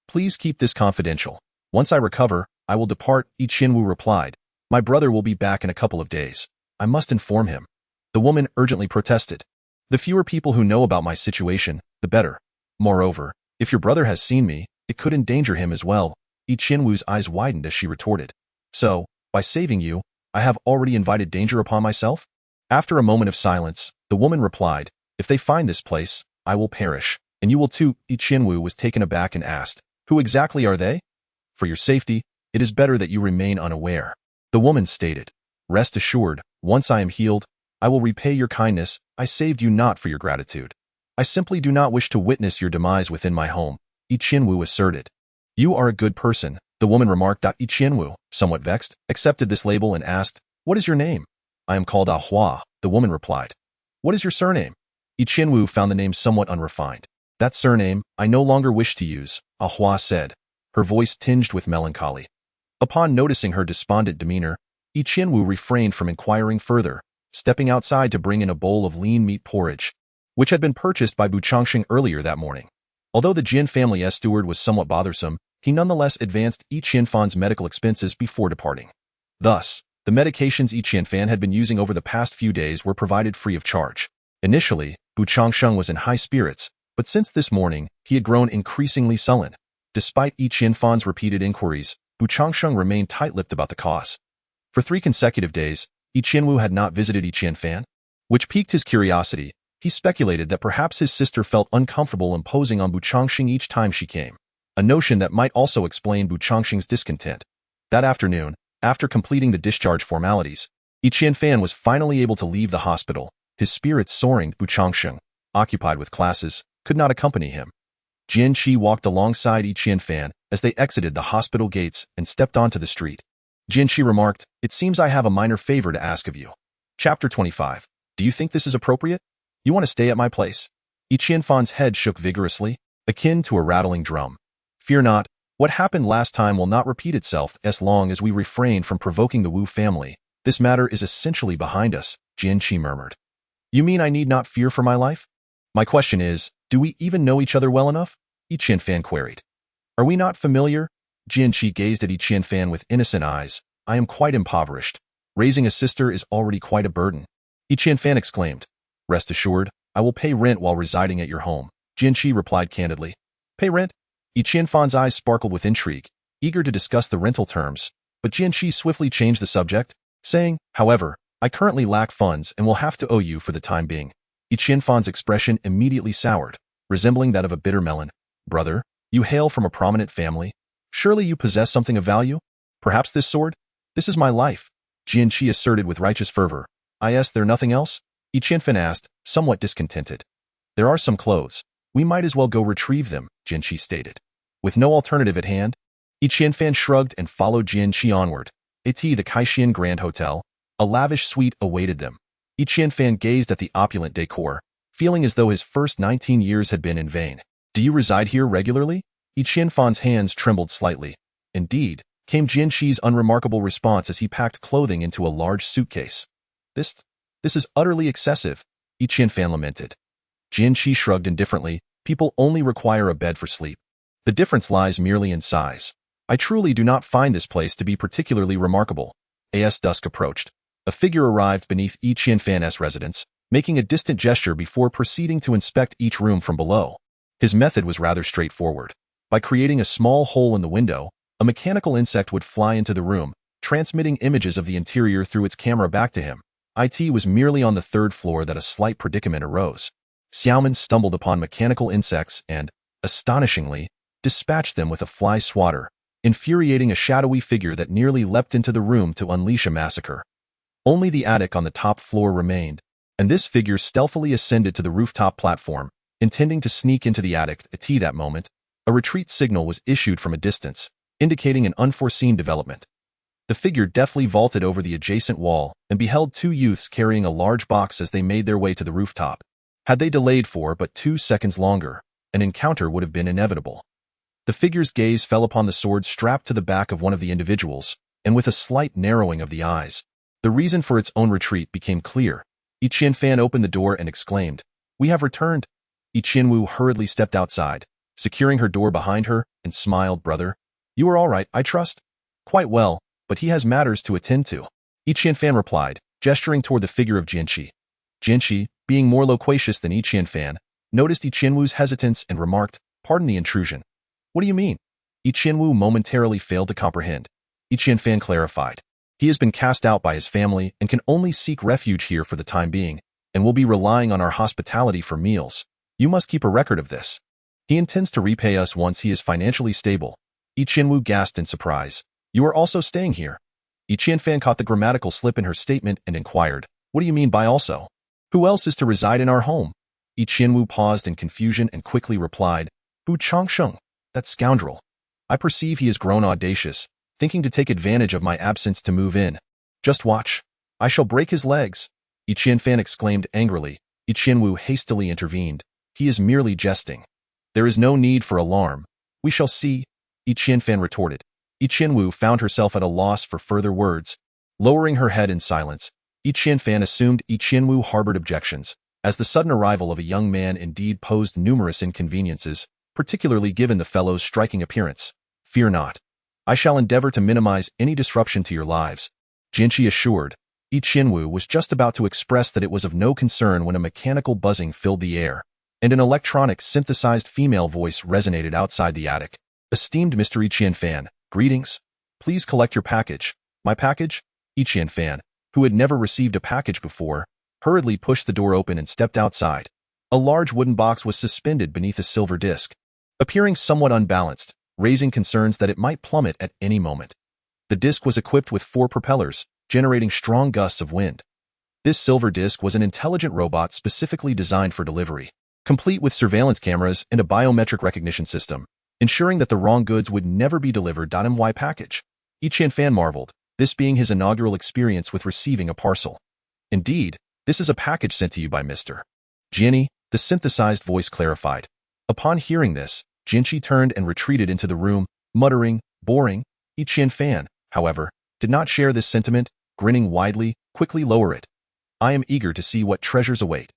S1: Please keep this confidential. Once I recover, I will depart." Yi Qianwu replied, "My brother will be back in a couple of days. I must inform him." The woman urgently protested. "The fewer people who know about my situation, the better. Moreover, if your brother has seen me, it could endanger him as well." Yi Qianwu's eyes widened as she retorted. "So, by saving you, I have already invited danger upon myself?" After a moment of silence, the woman replied, "If they find this place, I will perish, and you will too." Yi Qianwu was taken aback and asked, "Who exactly are they?" "For your safety, it is better that you remain unaware." The woman stated, "Rest assured, once I am healed, I will repay your kindness. I saved you not for your gratitude. I simply do not wish to witness your demise within my home," Yi Qianwu asserted. "You are a good person," the woman remarked. Yi Qianwu, somewhat vexed, accepted this label and asked, "What is your name?" "I am called Hua," the woman replied. "What is your surname?" Yi Qianwu found the name somewhat unrefined. "That surname, I no longer wish to use," Hua said, her voice tinged with melancholy. Upon noticing her despondent demeanor, Yi Qianwu refrained from inquiring further, stepping outside to bring in a bowl of lean meat porridge, which had been purchased by Bu Changxing earlier that morning. Although the Jian family's steward was somewhat bothersome, he nonetheless advanced Yi Qianfan's medical expenses before departing. Thus, the medications Yi Qianfan had been using over the past few days were provided free of charge. Initially, Bu Changxing was in high spirits, but since this morning, he had grown increasingly sullen. Despite Yi Qianfan's repeated inquiries, Bu Changxing remained tight-lipped about the cause. For 3 consecutive days, Yi Qianwu had not visited Yi Qianfan, which piqued his curiosity. He speculated that perhaps his sister felt uncomfortable imposing on Bu Changxing each time she came, a notion that might also explain Bu Changxing's discontent. That afternoon, after completing the discharge formalities, Yi Qianfan was finally able to leave the hospital, his spirits soaring. Bu Changxing, occupied with classes, could not accompany him. Jian Qi walked alongside Yi Qianfan as they exited the hospital gates and stepped onto the street. Jian Qi remarked, "It seems I have a minor favor to ask of you." Chapter 25. Do you think this is appropriate? You want to stay at my place? Yi Qianfan's head shook vigorously, akin to a rattling drum. "Fear not, what happened last time will not repeat itself as long as we refrain from provoking the Wu family. This matter is essentially behind us," Jian Qi murmured. "You mean I need not fear for my life?" "My question is, do we even know each other well enough?" Yi Qianfan queried. "Are we not familiar?" Jian Qi gazed at Yi Qianfan with innocent eyes. "I am quite impoverished. Raising a sister is already quite a burden." Yi Qianfan exclaimed. "Rest assured, I will pay rent while residing at your home," Jian Qi replied candidly. "Pay rent?" Yi Qianfan's eyes sparkled with intrigue, eager to discuss the rental terms, but Jian Qi swiftly changed the subject, saying, "However, I currently lack funds and will have to owe you for the time being." Yi Qianfan's expression immediately soured, resembling that of a bitter melon. "Brother, you hail from a prominent family. Surely you possess something of value? Perhaps this sword? This is my life," Jian Qi asserted with righteous fervor. "Is there nothing else?" Yi Qianfan asked, somewhat discontented. "There are some clothes." We might as well go retrieve them, Jian Qi stated. With no alternative at hand, Yi Qianfan shrugged and followed Jian Qi onward. The Kaishian Grand Hotel, a lavish suite awaited them. Yi Qianfan gazed at the opulent decor, feeling as though his first 19 years had been in vain. Do you reside here regularly? Yi Qianfan's hands trembled slightly. Indeed, came Jian Qi's unremarkable response as he packed clothing into a large suitcase. This is utterly excessive, Yi Qianfan lamented. Jian Qi shrugged indifferently. People only require a bed for sleep. The difference lies merely in size. I truly do not find this place to be particularly remarkable. As dusk approached, a figure arrived beneath Yi Qianfan's residence, making a distant gesture before proceeding to inspect each room from below. His method was rather straightforward. By creating a small hole in the window, a mechanical insect would fly into the room, transmitting images of the interior through its camera back to him. It was merely on the third floor that a slight predicament arose. Xiaoman stumbled upon mechanical insects and, astonishingly, dispatched them with a fly swatter, infuriating a shadowy figure that nearly leapt into the room to unleash a massacre. Only the attic on the top floor remained, and this figure stealthily ascended to the rooftop platform, intending to sneak into the attic. At that moment, a retreat signal was issued from a distance, indicating an unforeseen development. The figure deftly vaulted over the adjacent wall and beheld two youths carrying a large box as they made their way to the rooftop. Had they delayed for but 2 seconds longer, an encounter would have been inevitable. The figure's gaze fell upon the sword strapped to the back of one of the individuals, and with a slight narrowing of the eyes, the reason for its own retreat became clear. Yi Qianfan opened the door and exclaimed, "We have returned." Yi Qianwu hurriedly stepped outside, securing her door behind her, and smiled. "Brother, you are all right, I trust?" "Quite well, but he has matters to attend to," Yi Qianfan replied, gesturing toward the figure of Jian Qi. Jian Qi, being more loquacious than Yi Qianfan, noticed Yi Qianwu's hesitance and remarked, "Pardon the intrusion." "What do you mean?" Yi Qianwu momentarily failed to comprehend. Yi Qianfan clarified. "He has been cast out by his family and can only seek refuge here for the time being, and will be relying on our hospitality for meals. You must keep a record of this. He intends to repay us once he is financially stable." Yi Qianwu gasped in surprise. "You are also staying here?" Yi Qianfan caught the grammatical slip in her statement and inquired, "What do you mean by also? Who else is to reside in our home?" Yi Qianwu paused in confusion and quickly replied, "Hu Changsheng, that scoundrel. I perceive he has grown audacious, thinking to take advantage of my absence to move in. Just watch. I shall break his legs." Yi Qianfan exclaimed angrily. Yi Qianwu hastily intervened. "He is merely jesting. There is no need for alarm. We shall see," Yi Qianfan retorted. Yi Qianwu found herself at a loss for further words. Lowering her head in silence, Yi Qianfan assumed Yi Qianwu harbored objections, as the sudden arrival of a young man indeed posed numerous inconveniences, particularly given the fellow's striking appearance. "Fear not. I shall endeavor to minimize any disruption to your lives," Jian Qi assured. Yi Qianwu was just about to express that it was of no concern when a mechanical buzzing filled the air, and an electronic synthesized female voice resonated outside the attic. "Esteemed Mr. Yi Qianfan, greetings. Please collect your package." "My package?" Yi Qianfan, who had never received a package before, hurriedly pushed the door open and stepped outside. A large wooden box was suspended beneath a silver disc, appearing somewhat unbalanced, raising concerns that it might plummet at any moment. The disc was equipped with 4 propellers, generating strong gusts of wind. This silver disc was an intelligent robot specifically designed for delivery, complete with surveillance cameras and a biometric recognition system, ensuring that the wrong goods would never be delivered. My package? Yi Qianfan marveled, this being his inaugural experience with receiving a parcel. "Indeed, this is a package sent to you by Mr. Jian," the synthesized voice clarified. Upon hearing this, Jian Qi turned and retreated into the room, muttering, "Boring." Yi Qianfan, however, did not share this sentiment, grinning widely, "Quickly lower it. I am eager to see what treasures await."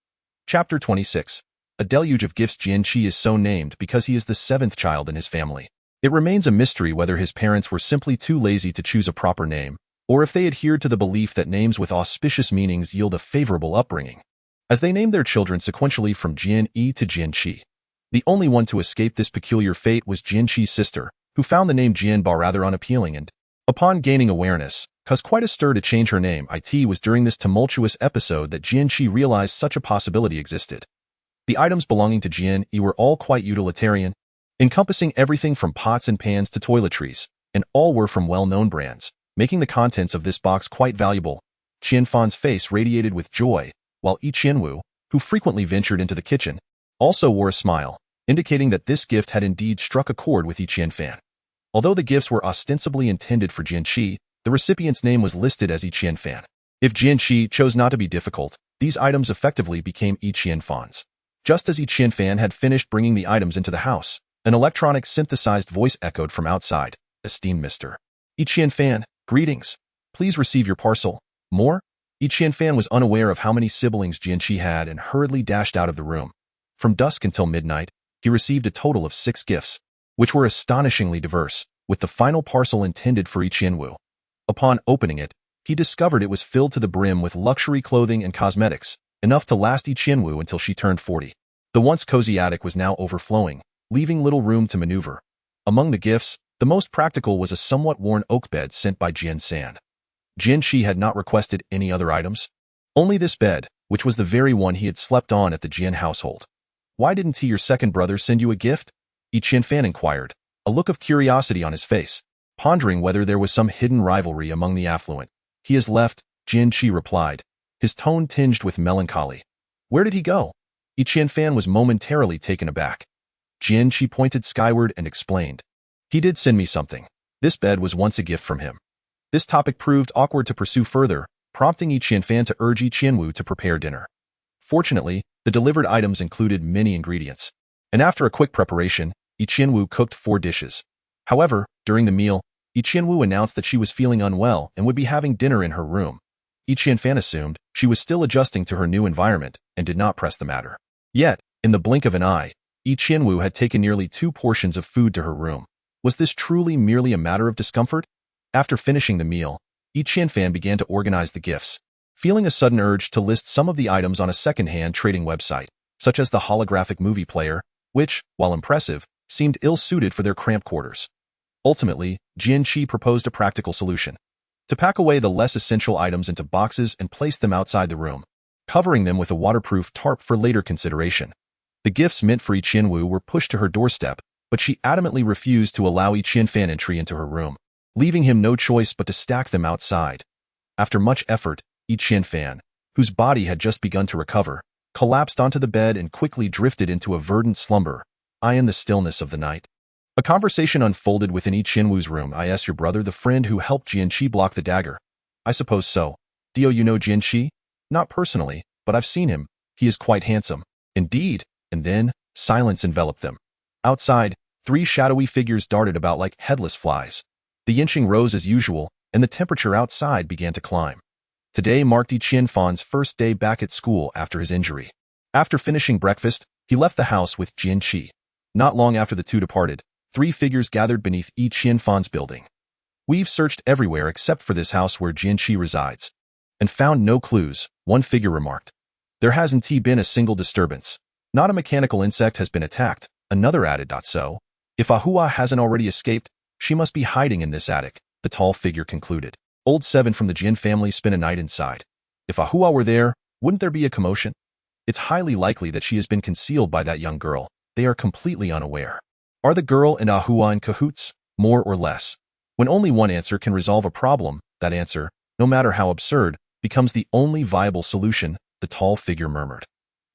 S1: Chapter 26. A deluge of gifts. Jian Qi is so named because he is the 7th child in his family. It remains a mystery whether his parents were simply too lazy to choose a proper name, or if they adhered to the belief that names with auspicious meanings yield a favorable upbringing. As they named their children sequentially from Jian Yi to Jian Qi. The only one to escape this peculiar fate was Jian Qi's sister, who found the name Jian Ba rather unappealing and, upon gaining awareness, caused quite a stir to change her name. It was during this tumultuous episode that Jian Qi realized such a possibility existed. The items belonging to Jian Yi were all quite utilitarian, encompassing everything from pots and pans to toiletries, and all were from well-known brands, making the contents of this box quite valuable. Qianfan's face radiated with joy, while Yi Qianwu, who frequently ventured into the kitchen, also wore a smile. indicating that this gift had indeed struck a chord with Yi Qianfan. Although the gifts were ostensibly intended for Jian Qi, the recipient's name was listed as Yi Qianfan. If Jian Qi chose not to be difficult, these items effectively became Yi Qianfan's. Just as Yi Qianfan had finished bringing the items into the house, an electronic synthesized voice echoed from outside. Esteemed Mr. Yi Qianfan, greetings. Please receive your parcel. More? Yi Qianfan was unaware of how many siblings Jian Qi had and hurriedly dashed out of the room. From dusk until midnight, he received a total of 6 gifts, which were astonishingly diverse, with the final parcel intended for Yi Qianwu. Upon opening it, he discovered it was filled to the brim with luxury clothing and cosmetics, enough to last Yi Qianwu until she turned 40. The once cozy attic was now overflowing, leaving little room to maneuver. Among the gifts, the most practical was a somewhat worn oak bed sent by Jian San. Jian Qi had not requested any other items. Only this bed, which was the very one he had slept on at the Jian household. Why didn't your second brother send you a gift? Yi Qianfan inquired, a look of curiosity on his face, pondering whether there was some hidden rivalry among the affluent. He has left, Jian Qi replied, his tone tinged with melancholy. Where did he go? Yi Qianfan was momentarily taken aback. Jian Qi pointed skyward and explained. He did send me something. This bed was once a gift from him. This topic proved awkward to pursue further, prompting Yi Qianfan to urge Yi Qianwu to prepare dinner. Fortunately, the delivered items included many ingredients, and after a quick preparation, Yi Qianwu cooked 4 dishes. However, during the meal, Yi Qianwu announced that she was feeling unwell and would be having dinner in her room. Yi Qianfan assumed she was still adjusting to her new environment and did not press the matter. Yet, in the blink of an eye, Yi Qianwu had taken nearly 2 portions of food to her room. Was this truly merely a matter of discomfort? After finishing the meal, Yi Qianfan began to organize the gifts, feeling a sudden urge to list some of the items on a second-hand trading website, such as the holographic movie player, which, while impressive, seemed ill-suited for their cramped quarters. Ultimately, Jian Qi proposed a practical solution: to pack away the less essential items into boxes and place them outside the room, covering them with a waterproof tarp for later consideration. The gifts meant for Yi Qianwu were pushed to her doorstep, but she adamantly refused to allow Yi Qianfan entry into her room, leaving him no choice but to stack them outside. After much effort, Yi Qianfan, whose body had just begun to recover, collapsed onto the bed and quickly drifted into a verdant slumber, eyeing the stillness of the night. A conversation unfolded within Yi Qianwu's room. Your brother, the friend who helped Jian Qi block the dagger? I suppose so. Do you know Jian Qi? Not personally, but I've seen him. He is quite handsome. Indeed. And then, silence enveloped them. Outside, 3 shadowy figures darted about like headless flies. The inching rose as usual, and the temperature outside began to climb. Today marked Yi Qianfan's first day back at school after his injury. After finishing breakfast, he left the house with Jian Qi. Not long after the two departed, 3 figures gathered beneath Yi Qianfan's building. We've searched everywhere except for this house where Jian Qi resides, and found no clues, one figure remarked. There hasn't been a single disturbance. Not a mechanical insect has been attacked, another added. So, if Ahua hasn't already escaped, she must be hiding in this attic, the tall figure concluded. Old 7 from the Jian family spent a night inside. If Ahua were there, wouldn't there be a commotion? It's highly likely that she has been concealed by that young girl. They are completely unaware. Are the girl and Ahua in cahoots, more or less? When only one answer can resolve a problem, that answer, no matter how absurd, becomes the only viable solution, the tall figure murmured.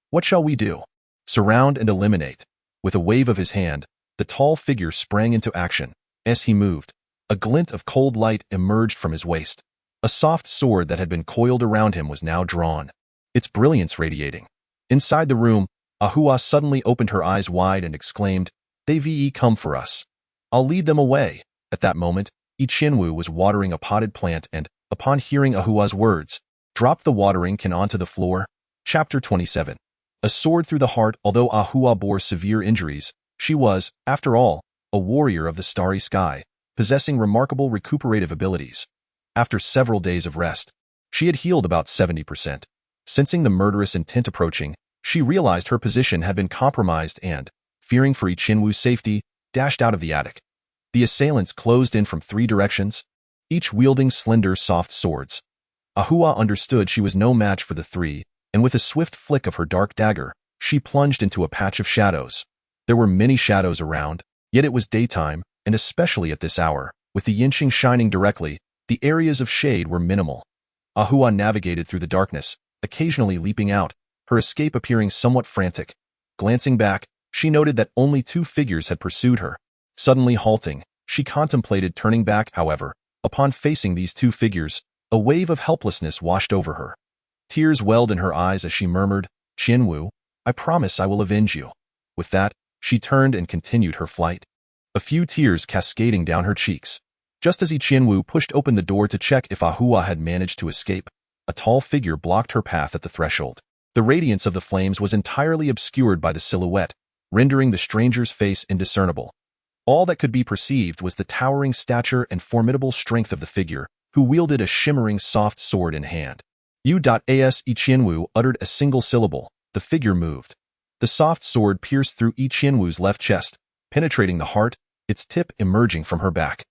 S1: What shall we do? Surround and eliminate. With a wave of his hand, the tall figure sprang into action. As he moved, a glint of cold light emerged from his waist. A soft sword that had been coiled around him was now drawn, its brilliance radiating. Inside the room, Ahua suddenly opened her eyes wide and exclaimed, "They've come for us. I'll lead them away." At that moment, Yi Qianwu was watering a potted plant and, upon hearing Ahua's words, dropped the watering can onto the floor. Chapter 27. A sword through the heart. Although Ahua bore severe injuries, she was, after all, a warrior of the starry sky, possessing remarkable recuperative abilities. After several days of rest, she had healed about 70%. Sensing the murderous intent approaching, she realized her position had been compromised and, fearing for Yi Qianwu's safety, dashed out of the attic. The assailants closed in from 3 directions, each wielding slender, soft swords. Ahua understood she was no match for the 3, and with a swift flick of her dark dagger, she plunged into a patch of shadows. There were many shadows around, yet it was daytime, and especially at this hour, with the yinqing shining directly, the areas of shade were minimal. Ahua navigated through the darkness, occasionally leaping out, her escape appearing somewhat frantic. Glancing back, She noted that only 2 figures had pursued her. Suddenly halting, she contemplated turning back, however. Upon facing these 2 figures, a wave of helplessness washed over her. Tears welled in her eyes as she murmured, "Qianwu, I promise I will avenge you." With that, she turned and continued her flight, a few tears cascading down her cheeks. Just as Qianwu pushed open the door to check if Ahua had managed to escape, a tall figure blocked her path at the threshold. The radiance of the flames was entirely obscured by the silhouette, rendering the stranger's face indiscernible. All that could be perceived was the towering stature and formidable strength of the figure, who wielded a shimmering soft sword in hand. U.as Qianwu uttered a single syllable. The figure moved. The soft sword pierced through Qianwu's left chest, penetrating the heart, its tip emerging from her back.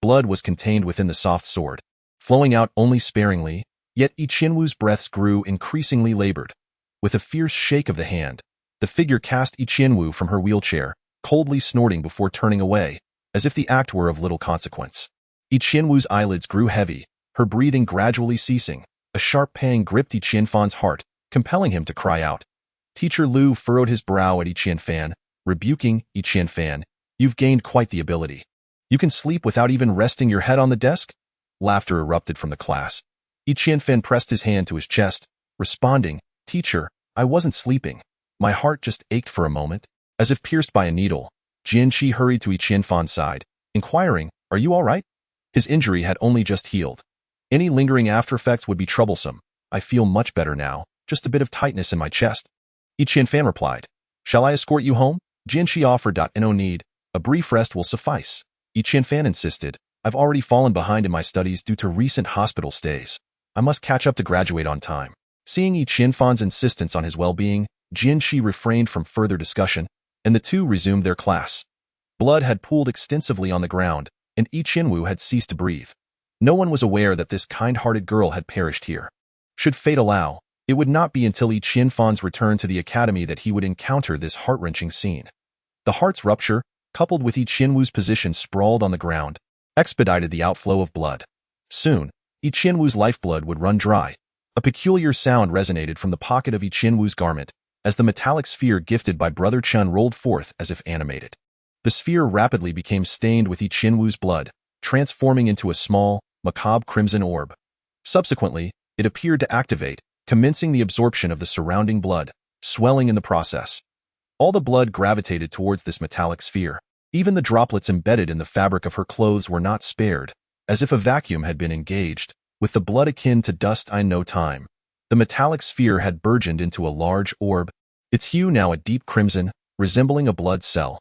S1: Blood was contained within the soft sword, flowing out only sparingly, yet Qianwu's breaths grew increasingly labored. With a fierce shake of the hand, the figure cast Qianwu from her wheelchair, coldly snorting before turning away, as if the act were of little consequence. Qianwu's eyelids grew heavy, her breathing gradually ceasing. A sharp pang gripped Qianfan's heart, compelling him to cry out. Teacher Lu furrowed his brow at Qianfan, rebuking, "Qianfan, you've gained quite the ability. You can sleep without even resting your head on the desk?" Laughter erupted from the class. Qianfan pressed his hand to his chest, responding, "Teacher, I wasn't sleeping. My heart just ached for a moment." As if pierced by a needle, Jian Qi hurried to Qianfan's side, inquiring, "Are you all right?" His injury had only just healed. Any lingering aftereffects would be troublesome. "I feel much better now, just a bit of tightness in my chest." Qianfan replied, "Shall I escort you home?" Jian Qi offered, "No need. A brief rest will suffice." Qianfan insisted, "I've already fallen behind in my studies due to recent hospital stays. I must catch up to graduate on time." Seeing Qianfan's insistence on his well-being, Jian Qi refrained from further discussion, and the two resumed their class. Blood had pooled extensively on the ground, and Qianwu had ceased to breathe. No one was aware that this kind-hearted girl had perished here. Should fate allow, it would not be until Qianfan's return to the academy that he would encounter this heart-wrenching scene. The heart's rupture, coupled with Qianwu's position sprawled on the ground, expedited the outflow of blood. Soon, Qianwu's lifeblood would run dry. A peculiar sound resonated from the pocket of Qianwu's garment, as the metallic sphere gifted by Brother Chen rolled forth as if animated. The sphere rapidly became stained with Qianwu's blood, transforming into a small, macabre crimson orb. Subsequently, it appeared to activate, commencing the absorption of the surrounding blood, swelling in the process. All the blood gravitated towards this metallic sphere. Even the droplets embedded in the fabric of her clothes were not spared, as if a vacuum had been engaged, with the blood akin to dust in no time. The metallic sphere had burgeoned into a large orb, its hue now a deep crimson, resembling a blood cell.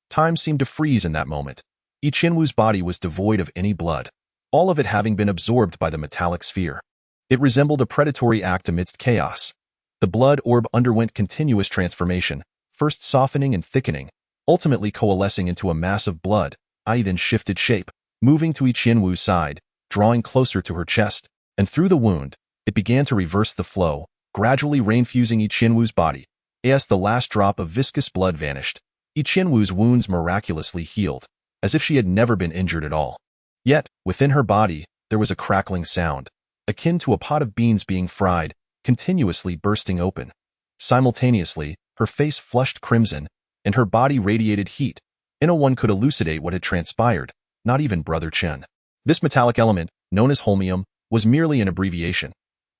S1: Time seemed to freeze in that moment. Qianwu's body was devoid of any blood, all of it having been absorbed by the metallic sphere. It resembled a predatory act amidst chaos. The blood orb underwent continuous transformation, first softening and thickening, ultimately coalescing into a mass of blood. I then shifted shape, moving to Qianwu's side, drawing closer to her chest, and through the wound, it began to reverse the flow, gradually reinfusing Qianwu's body. As the last drop of viscous blood vanished, Qianwu's wounds miraculously healed, as if she had never been injured at all. Yet, within her body, there was a crackling sound, akin to a pot of beans being fried, continuously bursting open. Simultaneously, her face flushed crimson, and her body radiated heat. No one could elucidate what had transpired, not even Brother Chen. This metallic element, known as holmium, was merely an abbreviation.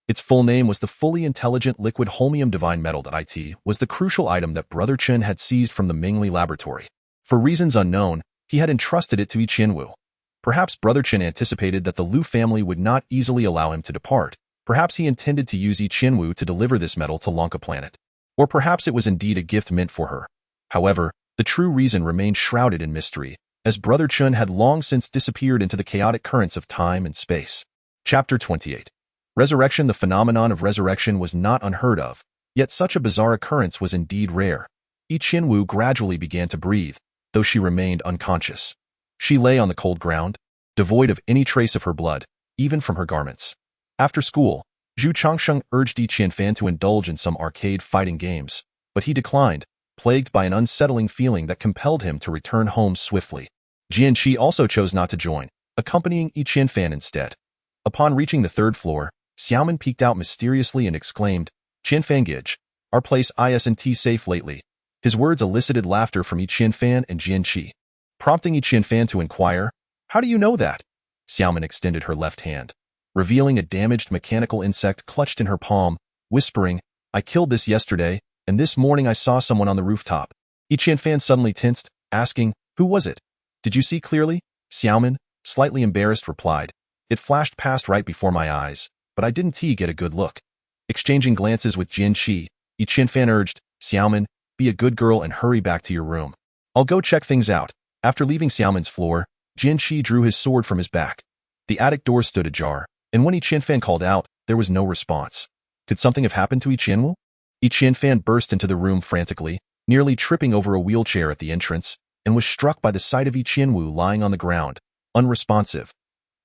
S1: Its full name was the fully intelligent liquid holmium divine metal. It was the crucial item that Brother Chen had seized from the Mingli laboratory. For reasons unknown, he had entrusted it to Qianwu. Perhaps Brother Chen anticipated that the Lu family would not easily allow him to depart. Perhaps he intended to use Qianwu to deliver this metal to Lanka planet. Or perhaps it was indeed a gift meant for her. However, the true reason remained shrouded in mystery, as Brother Chen had long since disappeared into the chaotic currents of time and space. Chapter 28. Resurrection. The phenomenon of resurrection was not unheard of, yet such a bizarre occurrence was indeed rare. Qianwu gradually began to breathe, though she remained unconscious. She lay on the cold ground, devoid of any trace of her blood, even from her garments. After school, Zhu Changsheng urged Qianfan to indulge in some arcade fighting games, but he declined, plagued by an unsettling feeling that compelled him to return home swiftly. Jian Qi also chose not to join, accompanying Qianfan instead. Upon reaching the third floor, Xiaoman peeked out mysteriously and exclaimed, "Qianfan Gage, our place isn't safe lately." His words elicited laughter from Qianfan and Jian Qi, prompting Qianfan to inquire, "How do you know that?" Xiaomin extended her left hand, revealing a damaged mechanical insect clutched in her palm, whispering, "I killed this yesterday, and this morning I saw someone on the rooftop." Qianfan suddenly tensed, asking, "Who was it? Did you see clearly?" Xiaomin, slightly embarrassed, replied, "It flashed past right before my eyes, but I didn't get a good look." Exchanging glances with Jian Qi, Qianfan urged, "Xiaomin, be a good girl and hurry back to your room. I'll go check things out." After leaving Xiaomin's floor, Jian Qi drew his sword from his back. The attic door stood ajar, and when Qianfan called out, there was no response. Could something have happened to Qianwu? Qianfan burst into the room frantically, nearly tripping over a wheelchair at the entrance, and was struck by the sight of Qianwu lying on the ground, unresponsive.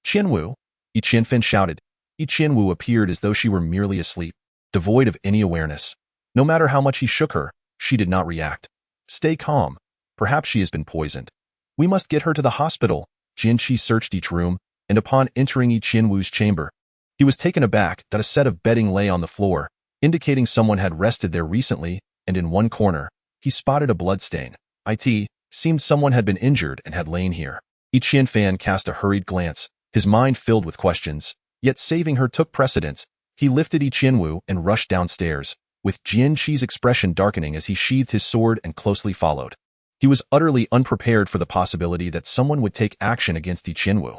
S1: "Qianwu?" Qianfan shouted. Qianwu appeared as though she were merely asleep, devoid of any awareness. No matter how much he shook her, she did not react. "Stay calm. Perhaps she has been poisoned. We must get her to the hospital." Jian Qi searched each room, and upon entering Qianwu's chamber, he was taken aback that a set of bedding lay on the floor, indicating someone had rested there recently, and in one corner, he spotted a bloodstain. It seemed someone had been injured and had lain here. Qianfan cast a hurried glance, his mind filled with questions, yet saving her took precedence. He lifted Qianwu and rushed downstairs, with Jian Qi's expression darkening as he sheathed his sword and closely followed. He was utterly unprepared for the possibility that someone would take action against Qianwu.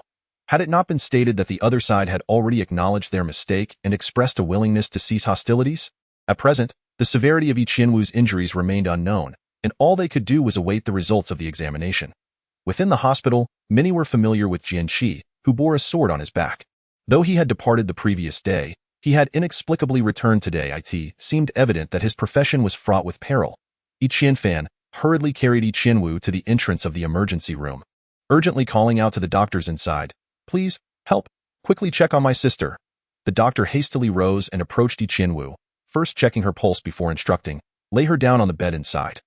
S1: Had it not been stated that the other side had already acknowledged their mistake and expressed a willingness to cease hostilities? At present, the severity of Qianwu's injuries remained unknown, and all they could do was await the results of the examination. Within the hospital, many were familiar with Jian Qi, who bore a sword on his back. Though he had departed the previous day, he had inexplicably returned today. It seemed evident that his profession was fraught with peril. Qianfan hurriedly carried Qianwu to the entrance of the emergency room, urgently calling out to the doctors inside, "Please, help, quickly check on my sister." The doctor hastily rose and approached Qianwu, first checking her pulse before instructing, "Lay her down on the bed inside."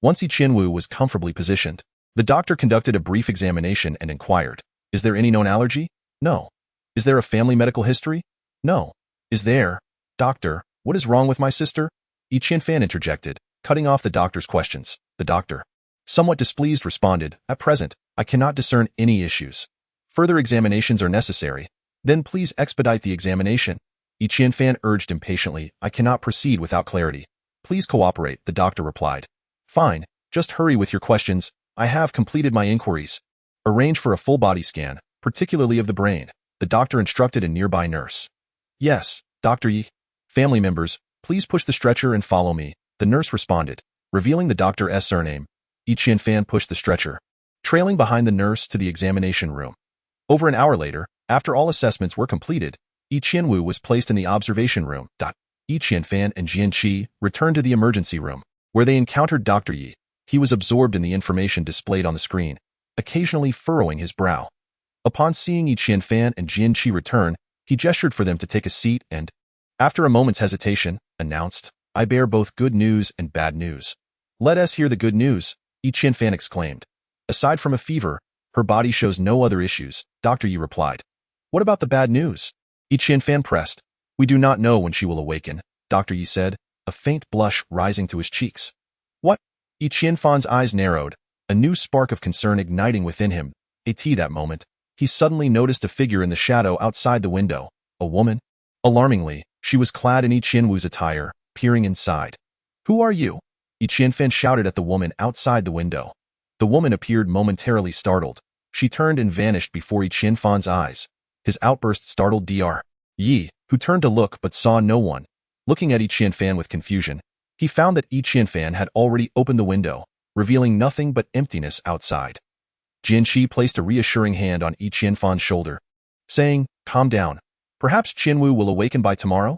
S1: Once Qianwu was comfortably positioned, the doctor conducted a brief examination and inquired, "Is there any known allergy?" "No." "Is there a family medical history?" "No." "Is there?" "Doctor, what is wrong with my sister?" Qianfan interjected, cutting off the doctor's questions. The doctor, somewhat displeased, responded, "At present, I cannot discern any issues. Further examinations are necessary. Then please expedite the examination." Qianfan urged impatiently, "I cannot proceed without clarity. Please cooperate," the doctor replied. "Fine, just hurry with your questions. I have completed my inquiries. Arrange for a full body scan, particularly of the brain," the doctor instructed a nearby nurse. "Yes, Dr. Yi. Family members, please push the stretcher and follow me," the nurse responded, revealing the doctor's surname. Qianfan pushed the stretcher, trailing behind the nurse to the examination room. Over an hour later, after all assessments were completed, Qianwu was placed in the observation room. Qianfan and Jian Qi returned to the emergency room, where they encountered Dr. Yi. He was absorbed in the information displayed on the screen, occasionally furrowing his brow. Upon seeing Qianfan and Jian Qi return, he gestured for them to take a seat and, after a moment's hesitation, announced, "I bear both good news and bad news." "Let us hear the good news," Qianfan exclaimed. "Aside from a fever, her body shows no other issues," Dr. Yi replied. "What about the bad news?" Qianfan pressed. "We do not know when she will awaken," Dr. Yi said, a faint blush rising to his cheeks. "What?" Qianfan's eyes narrowed, a new spark of concern igniting within him. At that moment, he suddenly noticed a figure in the shadow outside the window, a woman. Alarmingly, she was clad in Qianwu's attire, peering inside. "Who are you?" Qianfan shouted at the woman outside the window. The woman appeared momentarily startled. She turned and vanished before Qianfan's eyes. His outburst startled Dr. Yi, who turned to look but saw no one. Looking at Qianfan with confusion, he found that Qianfan had already opened the window, revealing nothing but emptiness outside. Jian Qi placed a reassuring hand on Qianfan's shoulder, saying, "Calm down. Perhaps Qianwu will awaken by tomorrow?"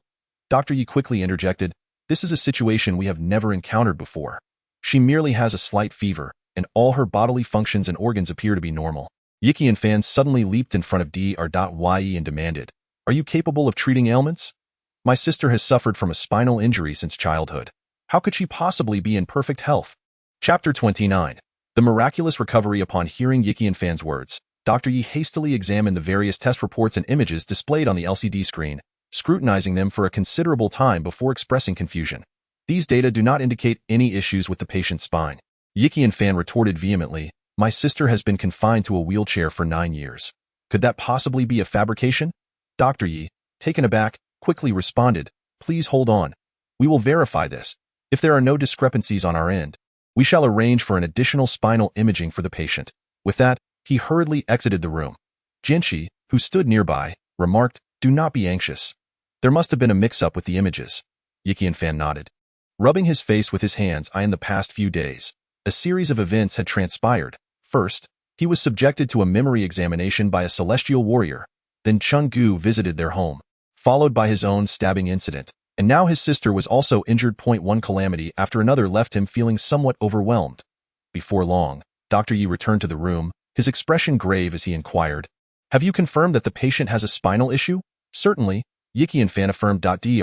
S1: Dr. Yi quickly interjected, "This is a situation we have never encountered before. She merely has a slight fever, and all her bodily functions and organs appear to be normal." Qianfan suddenly leaped in front of Dr. Yi and demanded, "Are you capable of treating ailments? My sister has suffered from a spinal injury since childhood. How could she possibly be in perfect health?" Chapter 29. The miraculous recovery. Upon hearing Qianfan's words, Dr. Yi hastily examined the various test reports and images displayed on the LCD screen, scrutinizing them for a considerable time before expressing confusion. These data do not indicate any issues with the patient's spine. Yi Qianfan retorted vehemently, my sister has been confined to a wheelchair for 9 years. Could that possibly be a fabrication? Dr. Yi, taken aback, quickly responded, please hold on. We will verify this. If there are no discrepancies on our end, we shall arrange for an additional spinal imaging for the patient. With that, he hurriedly exited the room. Jian Qi, who stood nearby, remarked, do not be anxious. There must have been a mix-up with the images. Yi Qianfan nodded. Rubbing his face with his hands, in the past few days, a series of events had transpired. First, he was subjected to a memory examination by a celestial warrior. Then Chen Ge visited their home, followed by his own stabbing incident. And now his sister was also injured. One calamity after another left him feeling somewhat overwhelmed. Before long, Dr. Yi returned to the room, his expression grave as he inquired, have you confirmed that the patient has a spinal issue? Certainly, Yi Qianfan affirmed. Dr. Yi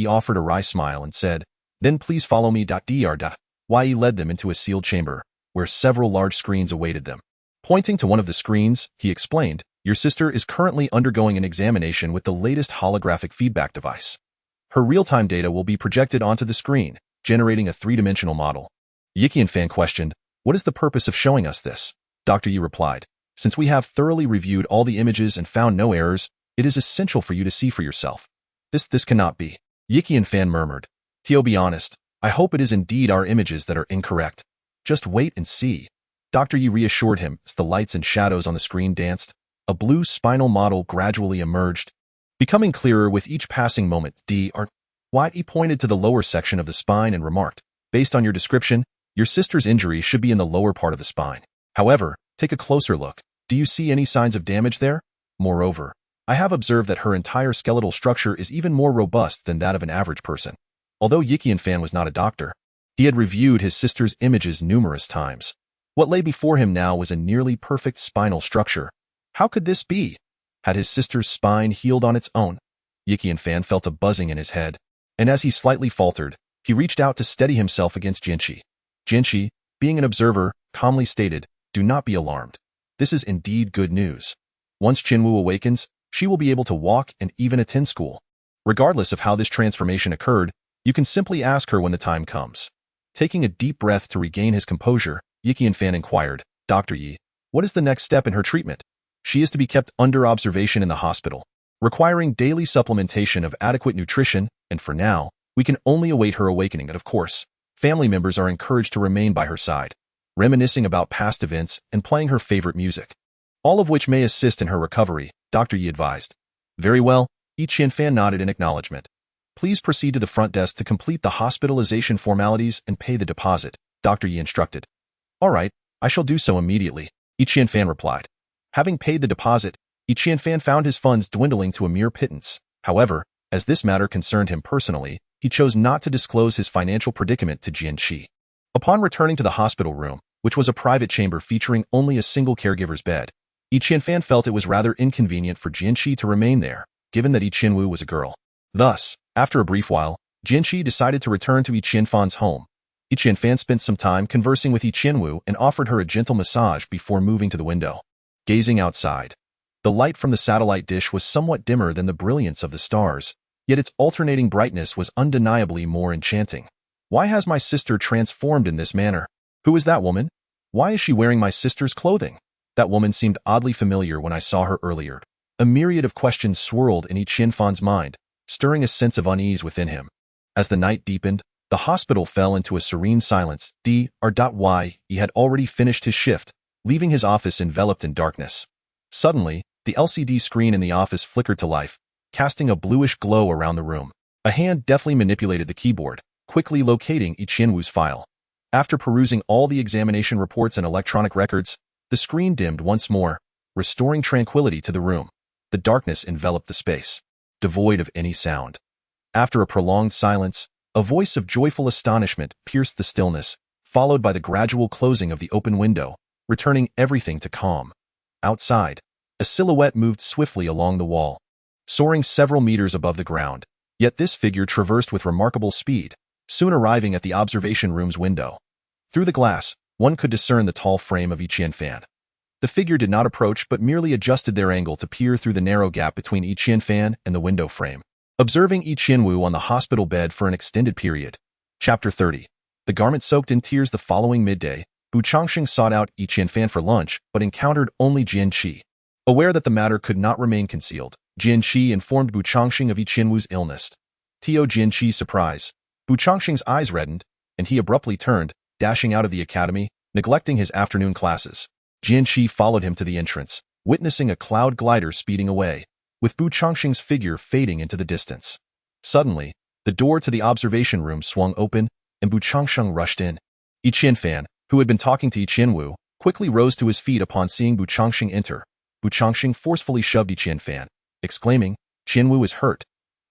S1: offered a wry smile and said, then please follow me. Dr. Yi led them into a sealed chamber, where several large screens awaited them. Pointing to one of the screens, he explained, your sister is currently undergoing an examination with the latest holographic feedback device. Her real-time data will be projected onto the screen, generating a three-dimensional model. Yi Qianfan questioned, what is the purpose of showing us this? Dr. Yi replied, since we have thoroughly reviewed all the images and found no errors, it is essential for you to see for yourself. This cannot be. Yi Qianfan murmured, to be honest, I hope it is indeed our images that are incorrect. Just wait and see. Dr. Yi reassured him as the lights and shadows on the screen danced. A blue spinal model gradually emerged, becoming clearer with each passing moment. Dr. Yi pointed to the lower section of the spine and remarked, based on your description, your sister's injury should be in the lower part of the spine. However, take a closer look. Do you see any signs of damage there? Moreover, I have observed that her entire skeletal structure is even more robust than that of an average person. Although Yi Qianfan was not a doctor, he had reviewed his sister's images numerous times. What lay before him now was a nearly perfect spinal structure. How could this be? Had his sister's spine healed on its own? Yi Qianfan felt a buzzing in his head, and as he slightly faltered, he reached out to steady himself against Jian Qi. Jian Qi, being an observer, calmly stated, do not be alarmed. This is indeed good news. Once Qinwu awakens, she will be able to walk and even attend school. Regardless of how this transformation occurred, you can simply ask her when the time comes. Taking a deep breath to regain his composure, Yi Qianfan inquired, Dr. Yi, what is the next step in her treatment? She is to be kept under observation in the hospital, requiring daily supplementation of adequate nutrition, and for now, we can only await her awakening. And of course, family members are encouraged to remain by her side, reminiscing about past events and playing her favorite music, all of which may assist in her recovery, Dr. Yi advised. Very well, Yi Qianfan nodded in acknowledgement. Please proceed to the front desk to complete the hospitalization formalities and pay the deposit, Dr. Yi instructed. All right, I shall do so immediately, Yi Qianfan replied. Having paid the deposit, Yi Qianfan found his funds dwindling to a mere pittance. However, as this matter concerned him personally, he chose not to disclose his financial predicament to Jian Qi. Upon returning to the hospital room, which was a private chamber featuring only a single caregiver's bed, Yi Qianfan felt it was rather inconvenient for Jian Qi to remain there, given that Yi Qinwu was a girl. Thus, after a brief while, Jian Qi decided to return to Yi Qianfan's home. Yi Qianfan spent some time conversing with Yi Qinwu and offered her a gentle massage before moving to the window. Gazing outside, the light from the satellite dish was somewhat dimmer than the brilliance of the stars, yet its alternating brightness was undeniably more enchanting. Why has my sister transformed in this manner? Who is that woman? Why is she wearing my sister's clothing? That woman seemed oddly familiar when I saw her earlier. A myriad of questions swirled in Yi Qianfan's mind, stirring a sense of unease within him. As the night deepened, the hospital fell into a serene silence. Dr. Yi had already finished his shift, leaving his office enveloped in darkness. Suddenly, the LCD screen in the office flickered to life, casting a bluish glow around the room. A hand deftly manipulated the keyboard, quickly locating Yi Qianwu's file. After perusing all the examination reports and electronic records, the screen dimmed once more, restoring tranquility to the room. The darkness enveloped the space, devoid of any sound. After a prolonged silence, a voice of joyful astonishment pierced the stillness, followed by the gradual closing of the open window, returning everything to calm. Outside, a silhouette moved swiftly along the wall, soaring several meters above the ground. Yet this figure traversed with remarkable speed, soon arriving at the observation room's window. Through the glass, one could discern the tall frame of Yi Qianfan. The figure did not approach but merely adjusted their angle to peer through the narrow gap between Yi Qianfan and the window frame. Observing Yi Qianwu on the hospital bed for an extended period, Chapter 30. The garment soaked in tears. The following midday, Bu Changxing sought out Yi Qianfan for lunch, but encountered only Jian Qi. Aware that the matter could not remain concealed, Jian Qi informed Bu Changxing of Yi Qianwu's illness. To Jian Qi's surprise, Bu Changxing's eyes reddened, and he abruptly turned, dashing out of the academy, neglecting his afternoon classes. Jian Qi followed him to the entrance, witnessing a cloud glider speeding away, with Bu Changxing's figure fading into the distance. Suddenly, the door to the observation room swung open, and Bu Changxing rushed in. Yi Qianfan, who had been talking to Yi Qianwu, quickly rose to his feet upon seeing Bu Changxing enter. Bu Changxing forcefully shoved Yi Qianfan, exclaiming, "Qianwu is hurt.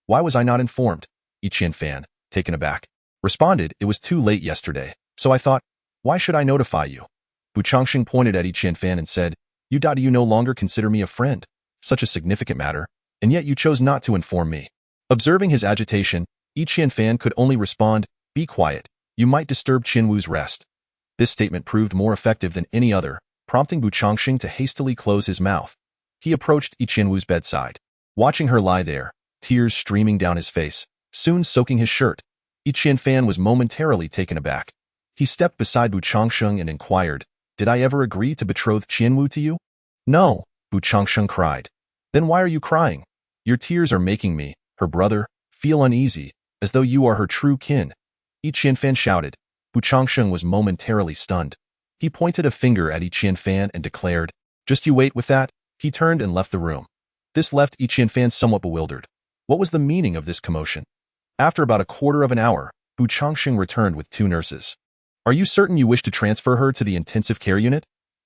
S1: Why was I not informed?" Yi Qianfan, taken aback, responded, "It was too late yesterday, so I thought, why should I notify you?" Bu Changxing pointed at Yi Qianfan and said, You no longer consider me a friend. Such a significant matter, and yet you chose not to inform me." Observing his agitation, Yi Qianfan could only respond, "Be quiet. You might disturb Qianwu's rest." This statement proved more effective than any other, prompting Bu Changxing to hastily close his mouth. He approached Yi Qianwu's bedside. Watching her lie there, tears streaming down his face, soon soaking his shirt, Yi Qianfan was momentarily taken aback. He stepped beside Bu Changxing and inquired, "Did I ever agree to betroth Qianwu to you?" "No," Bu Changxing cried. "Then why are you crying? Your tears are making me, her brother, feel uneasy, as though you are her true kin." Yi Qianfan shouted. Bu Changxing was momentarily stunned. He pointed a finger at Yi Qianfan and declared, "Just you wait with that." He turned and left the room. This left Yi Qianfan somewhat bewildered. What was the meaning of this commotion? After about a quarter of an hour, Bu Changxing returned with 2 nurses. "Are you certain you wish to transfer her to the intensive care unit?"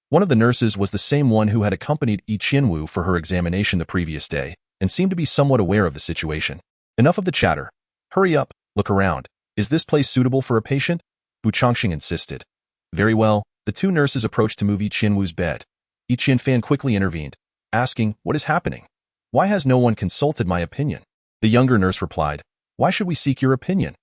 S1: One of the nurses was the same one who had accompanied Yi Qianwu for her examination the previous day, and seemed to be somewhat aware of the situation. "Enough of the chatter. Hurry up, look around. Is this place suitable for a patient?" Bu Changxing insisted. Very well. The 2 nurses approached to move Yi Qianwu's bed. Yi Qianfan quickly intervened, asking, "What is happening? Why has no one consulted my opinion?" The younger nurse replied, "Why should we seek your opinion?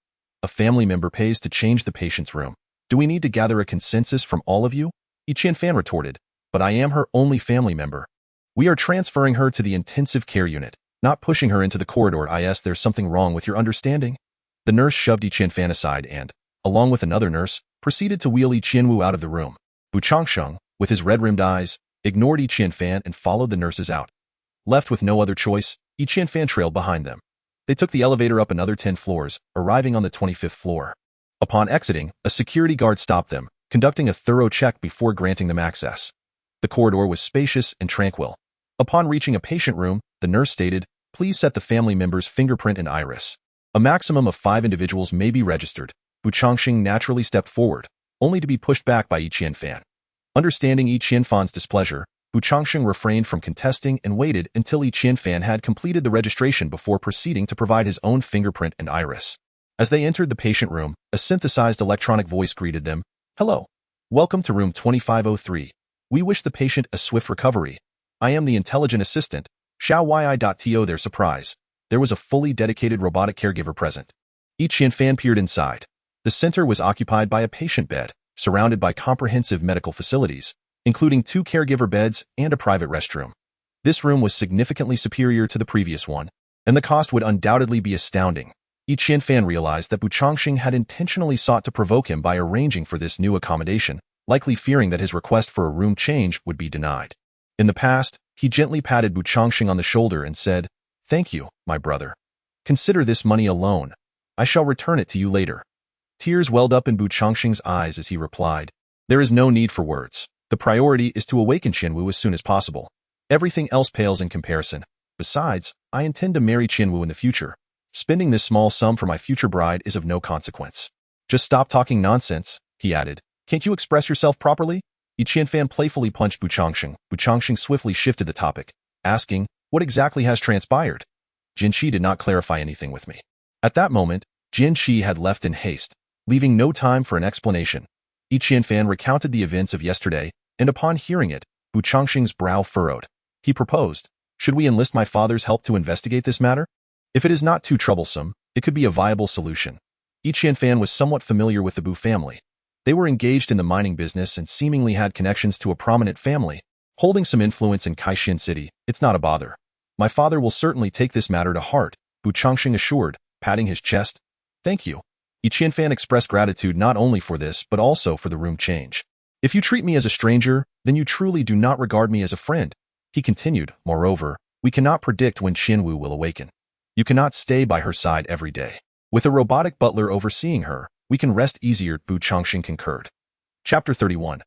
S1: A family member pays to change the patient's room. Do we need to gather a consensus from all of you?" Yi Qianfan retorted, "But I am her only family member. We are transferring her to the intensive care unit, not pushing her into the corridor. There's something wrong with your understanding." The nurse shoved Yi Qianfan aside and, along with another nurse, proceeded to wheel Yi Qianwu out of the room. Bu Changxing, with his red-rimmed eyes, ignored Yi Qianfan and followed the nurses out. Left with no other choice, Yi Qianfan trailed behind them. They took the elevator up another 10 floors, arriving on the 25th floor. Upon exiting, a security guard stopped them, conducting a thorough check before granting them access. The corridor was spacious and tranquil. Upon reaching a patient room, the nurse stated, "Please set the family member's fingerprint and iris. A maximum of 5 individuals may be registered." Bu Changxing naturally stepped forward, only to be pushed back by Yi Qianfan. Understanding Yi Qianfan's displeasure, Bu Changxing refrained from contesting and waited until Yi Qianfan had completed the registration before proceeding to provide his own fingerprint and iris. As they entered the patient room, a synthesized electronic voice greeted them. "Hello. Welcome to room 2503. We wish the patient a swift recovery. I am the intelligent assistant, Shao Yi. To their surprise, there was a fully dedicated robotic caregiver present. Yi Qianfan peered inside. The center was occupied by a patient bed, surrounded by comprehensive medical facilities, including 2 caregiver beds and a private restroom. This room was significantly superior to the previous one, and the cost would undoubtedly be astounding. Yi Qianfan realized that Bu Changxing had intentionally sought to provoke him by arranging for this new accommodation, likely fearing that his request for a room change would be denied. In the past, he gently patted Bu Changxing on the shoulder and said, "Thank you, my brother. Consider this money a loan. I shall return it to you later." Tears welled up in Bu Changxing's eyes as he replied, "There is no need for words. The priority is to awaken Qianwu as soon as possible. Everything else pales in comparison. Besides, I intend to marry Qianwu in the future. Spending this small sum for my future bride is of no consequence." "Just stop talking nonsense," he added. "Can't you express yourself properly?" Yi Qianfan playfully punched Bu Changxing. Bu Changxing swiftly shifted the topic, asking, "What exactly has transpired?" "Jian Qi did not clarify anything with me." At that moment, Jian Qi had left in haste, leaving no time for an explanation. Yi Qianfan recounted the events of yesterday, and upon hearing it, Bu Changxing's brow furrowed. He proposed, "Should we enlist my father's help to investigate this matter? If it is not too troublesome, it could be a viable solution." Yi Qianfan was somewhat familiar with the Bu family. They were engaged in the mining business and seemingly had connections to a prominent family, holding some influence in Kaixin City. "It's not a bother. My father will certainly take this matter to heart," Bu Changxing assured, patting his chest. "Thank you." Fan expressed gratitude not only for this, but also for the room change. If you treat me as a stranger, then you truly do not regard me as a friend. He continued, moreover, we cannot predict when Qianwu will awaken. You cannot stay by her side every day. With a robotic butler overseeing her, we can rest easier, Bu Chongqing concurred. Chapter 31.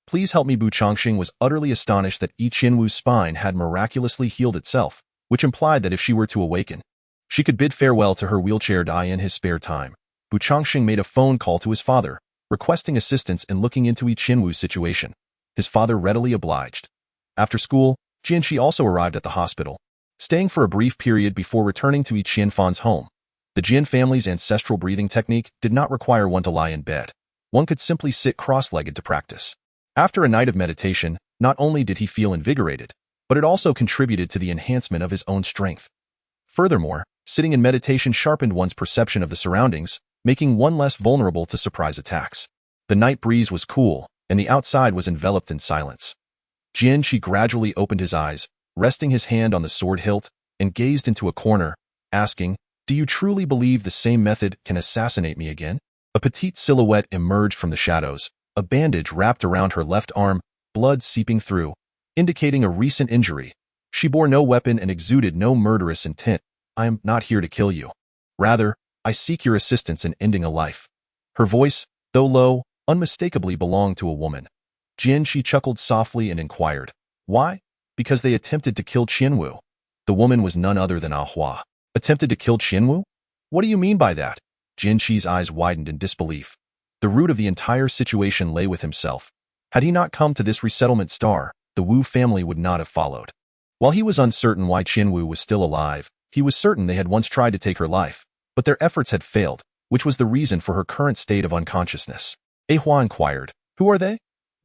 S1: Please help me. Bu Chongqing was utterly astonished that Qianwu's spine had miraculously healed itself, which implied that if she were to awaken, she could bid farewell to her wheelchaired eye in his spare time. Bu Chongqing made a phone call to his father, requesting assistance in looking into Qianwu's situation. His father readily obliged. After school, Jian Qi also arrived at the hospital, staying for a brief period before returning to Qianfan's home. The Jian family's ancestral breathing technique did not require one to lie in bed. One could simply sit cross-legged to practice. After a night of meditation, not only did he feel invigorated, but it also contributed to the enhancement of his own strength. Furthermore, sitting in meditation sharpened one's perception of the surroundings, making one less vulnerable to surprise attacks. The night breeze was cool, and the outside was enveloped in silence. Jian Qi gradually opened his eyes, resting his hand on the sword hilt, and gazed into a corner, asking, do you truly believe the same method can assassinate me again? A petite silhouette emerged from the shadows, a bandage wrapped around her left arm, blood seeping through, indicating a recent injury. She bore no weapon and exuded no murderous intent. I am not here to kill you. Rather, I seek your assistance in ending a life. Her voice, though low, unmistakably belonged to a woman. Jian Qi chuckled softly and inquired, why? Because they attempted to kill Qianwu. The woman was none other than Ah Hua. Attempted to kill Qianwu? What do you mean by that? Jian Qi's eyes widened in disbelief. The root of the entire situation lay with himself. Had he not come to this resettlement star, the Wu family would not have followed. While he was uncertain why Qianwu was still alive, he was certain they had once tried to take her life, but their efforts had failed, which was the reason for her current state of unconsciousness. Hua inquired, who are they?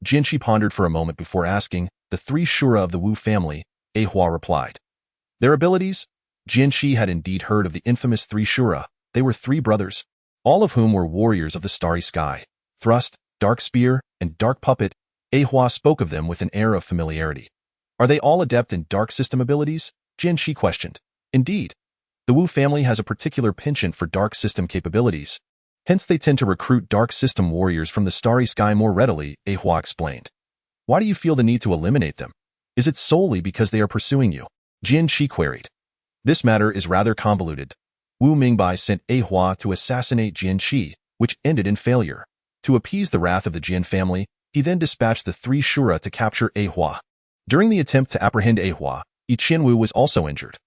S1: Jian Qi pondered for a moment before asking, the 3 Shura of the Wu family. Hua replied. Their abilities? Jian Qi had indeed heard of the infamous 3 Shura. They were 3 brothers, all of whom were warriors of the starry sky. Thrust, Dark Spear, and Dark Puppet. Hua spoke of them with an air of familiarity. Are they all adept in dark system abilities? Jian Qi questioned. Indeed. The Wu family has a particular penchant for dark system capabilities. Hence they tend to recruit dark system warriors from the starry sky more readily, Hua explained. Why do you feel the need to eliminate them? Is it solely because they are pursuing you? Jian Qi queried. This matter is rather convoluted. Wu Mingbai sent Hua to assassinate Jian Qi, which ended in failure. To appease the wrath of the Jian family, he then dispatched the 3 Shura to capture Hua. During the attempt to apprehend Hua, Qianwu was also injured.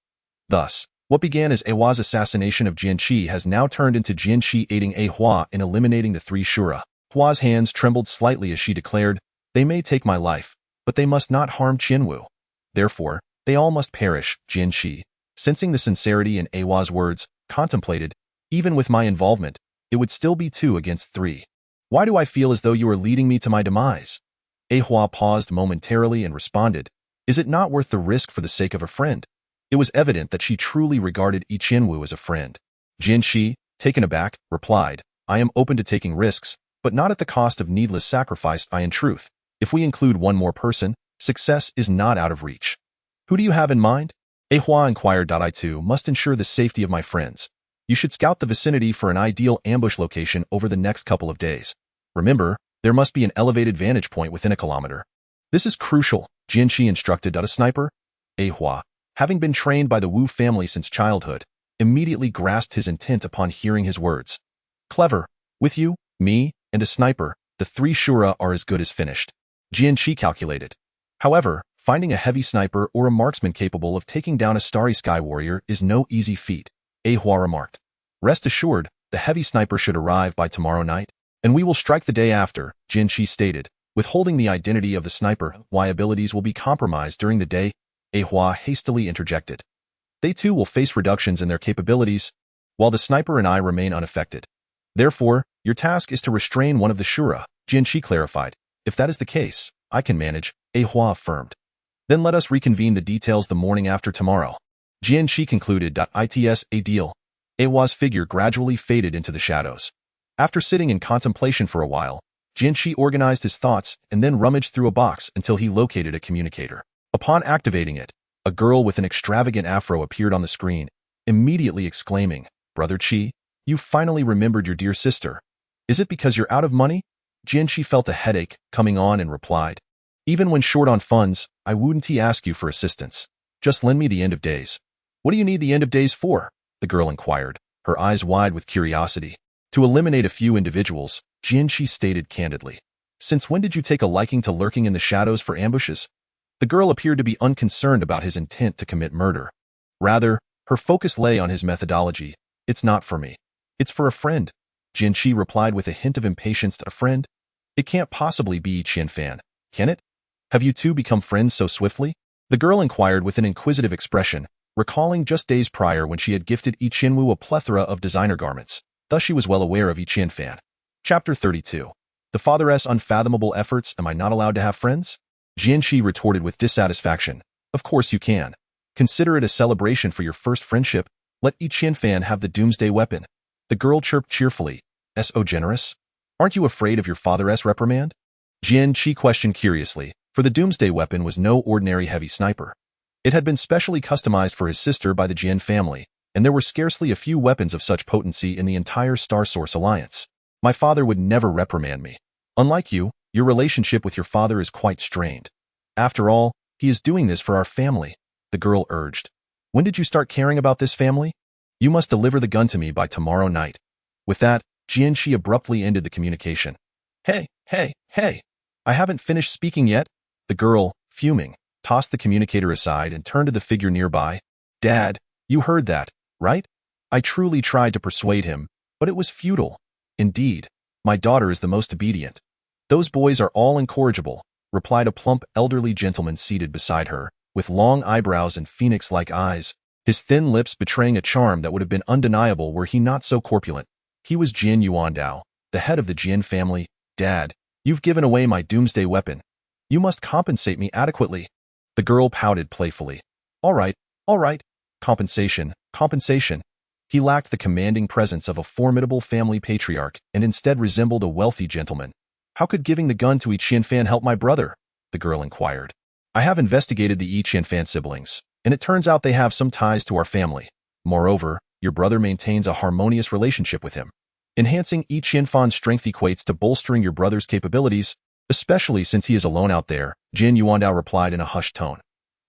S1: Thus, what began as Hua's assassination of Jian Qi has now turned into Jian Qi aiding Hua in eliminating the 3 Shura. Hua's hands trembled slightly as she declared, they may take my life, but they must not harm Qianwu. Therefore, they all must perish. Jian Qi, sensing the sincerity in Hua's words, contemplated, even with my involvement, it would still be 2 against 3. Why do I feel as though you are leading me to my demise? Hua paused momentarily and responded, is it not worth the risk for the sake of a friend? It was evident that she truly regarded Qianwu as a friend. Jian Qi, taken aback, replied, I am open to taking risks, but not at the cost of needless sacrifice. In truth, if we include one more person, success is not out of reach. Who do you have in mind? Hua inquired. I too must ensure the safety of my friends. You should scout the vicinity for an ideal ambush location over the next couple of days. Remember, there must be an elevated vantage point within a kilometer. This is crucial, Jian Qi instructed. A sniper? Hua, having been trained by the Wu family since childhood, immediately grasped his intent upon hearing his words. Clever. With you, me, and a sniper, the 3 Shura are as good as finished. Jian Qi calculated. However, finding a heavy sniper or a marksman capable of taking down a starry sky warrior is no easy feat, Hua remarked. Rest assured, the heavy sniper should arrive by tomorrow night, and we will strike the day after, Jian Qi stated, withholding the identity of the sniper. Why abilities will be compromised during the day, Hua hastily interjected. They too will face reductions in their capabilities, while the sniper and I remain unaffected. Therefore, your task is to restrain one of the Shura, Jian Qi clarified. If that is the case, I can manage, Hua affirmed. Then let us reconvene the details the morning after tomorrow. Jian Qi concluded. It's a deal. Hua's figure gradually faded into the shadows. After sitting in contemplation for a while, Jian Qi organized his thoughts and then rummaged through a box until he located a communicator. Upon activating it, a girl with an extravagant afro appeared on the screen, immediately exclaiming, Brother Qi, You finally remembered your dear sister. Is it because you're out of money? Jian Qi felt a headache coming on and replied. Even when short on funds, I wouldn't ask you for assistance. Just lend me the end of days. What do you need the end of days for? The girl inquired, her eyes wide with curiosity. To eliminate a few individuals, Jian Qi stated candidly. Since when did you take a liking to lurking in the shadows for ambushes? The girl appeared to be unconcerned about his intent to commit murder. Rather, her focus lay on his methodology. It's not for me. It's for a friend. Jian Qi replied with a hint of impatience. A friend? It can't possibly be Qian Fan, can it? Have you two become friends so swiftly? The girl inquired with an inquisitive expression, recalling just days prior when she had gifted Yi Qianwu a plethora of designer garments. Thus she was well aware of Yi Qian Fan. Chapter 32. The father's unfathomable efforts. Am I not allowed to have friends? Jian Qi retorted with dissatisfaction. Of course you can. Consider it a celebration for your first friendship. Let Yi Qian Fan have the doomsday weapon. The girl chirped cheerfully. So generous? Aren't you afraid of your father's reprimand? Jian Qi questioned curiously, for the doomsday weapon was no ordinary heavy sniper. It had been specially customized for his sister by the Jian family, and there were scarcely a few weapons of such potency in the entire Star Source Alliance. My father would never reprimand me. Unlike you, your relationship with your father is quite strained. After all, he is doing this for our family, the girl urged. When did you start caring about this family? You must deliver the gun to me by tomorrow night. With that, Jian Qi abruptly ended the communication. Hey, I haven't finished speaking yet. The girl, fuming, tossed the communicator aside and turned to the figure nearby. Dad, you heard that, right? I truly tried to persuade him, but it was futile. Indeed, my daughter is the most obedient. Those boys are all incorrigible, replied a plump elderly gentleman seated beside her, with long eyebrows and phoenix-like eyes, his thin lips betraying a charm that would have been undeniable were he not so corpulent. He was Jian Yuandao, the head of the Jian family. Dad, you've given away my doomsday weapon. You must compensate me adequately. The girl pouted playfully. All right. Compensation. He lacked the commanding presence of a formidable family patriarch and instead resembled a wealthy gentleman. How could giving the gun to Yi Qian Fan help my brother? The girl inquired. I have investigated the Yi Qian Fan siblings, and it turns out they have some ties to our family. Moreover, your brother maintains a harmonious relationship with him. Enhancing Yi Qian Fan's strength equates to bolstering your brother's capabilities, especially since he is alone out there, Jian Yuandao replied in a hushed tone.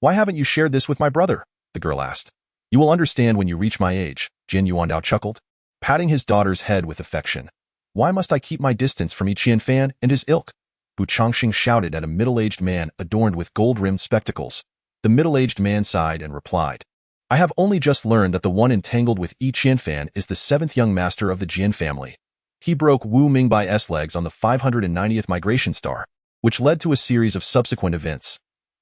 S1: Why haven't you shared this with my brother? The girl asked. You will understand when you reach my age, Jian Yuandao chuckled, patting his daughter's head with affection. Why must I keep my distance from Yi Qian Fan and his ilk? Bu Changxing shouted at a middle-aged man adorned with gold-rimmed spectacles. The middle-aged man sighed and replied. I have only just learned that the one entangled with Yi Qian Fan is the 7th young master of the Jian family. He broke Wu Mingbai's legs on the 590th migration star, which led to a series of subsequent events.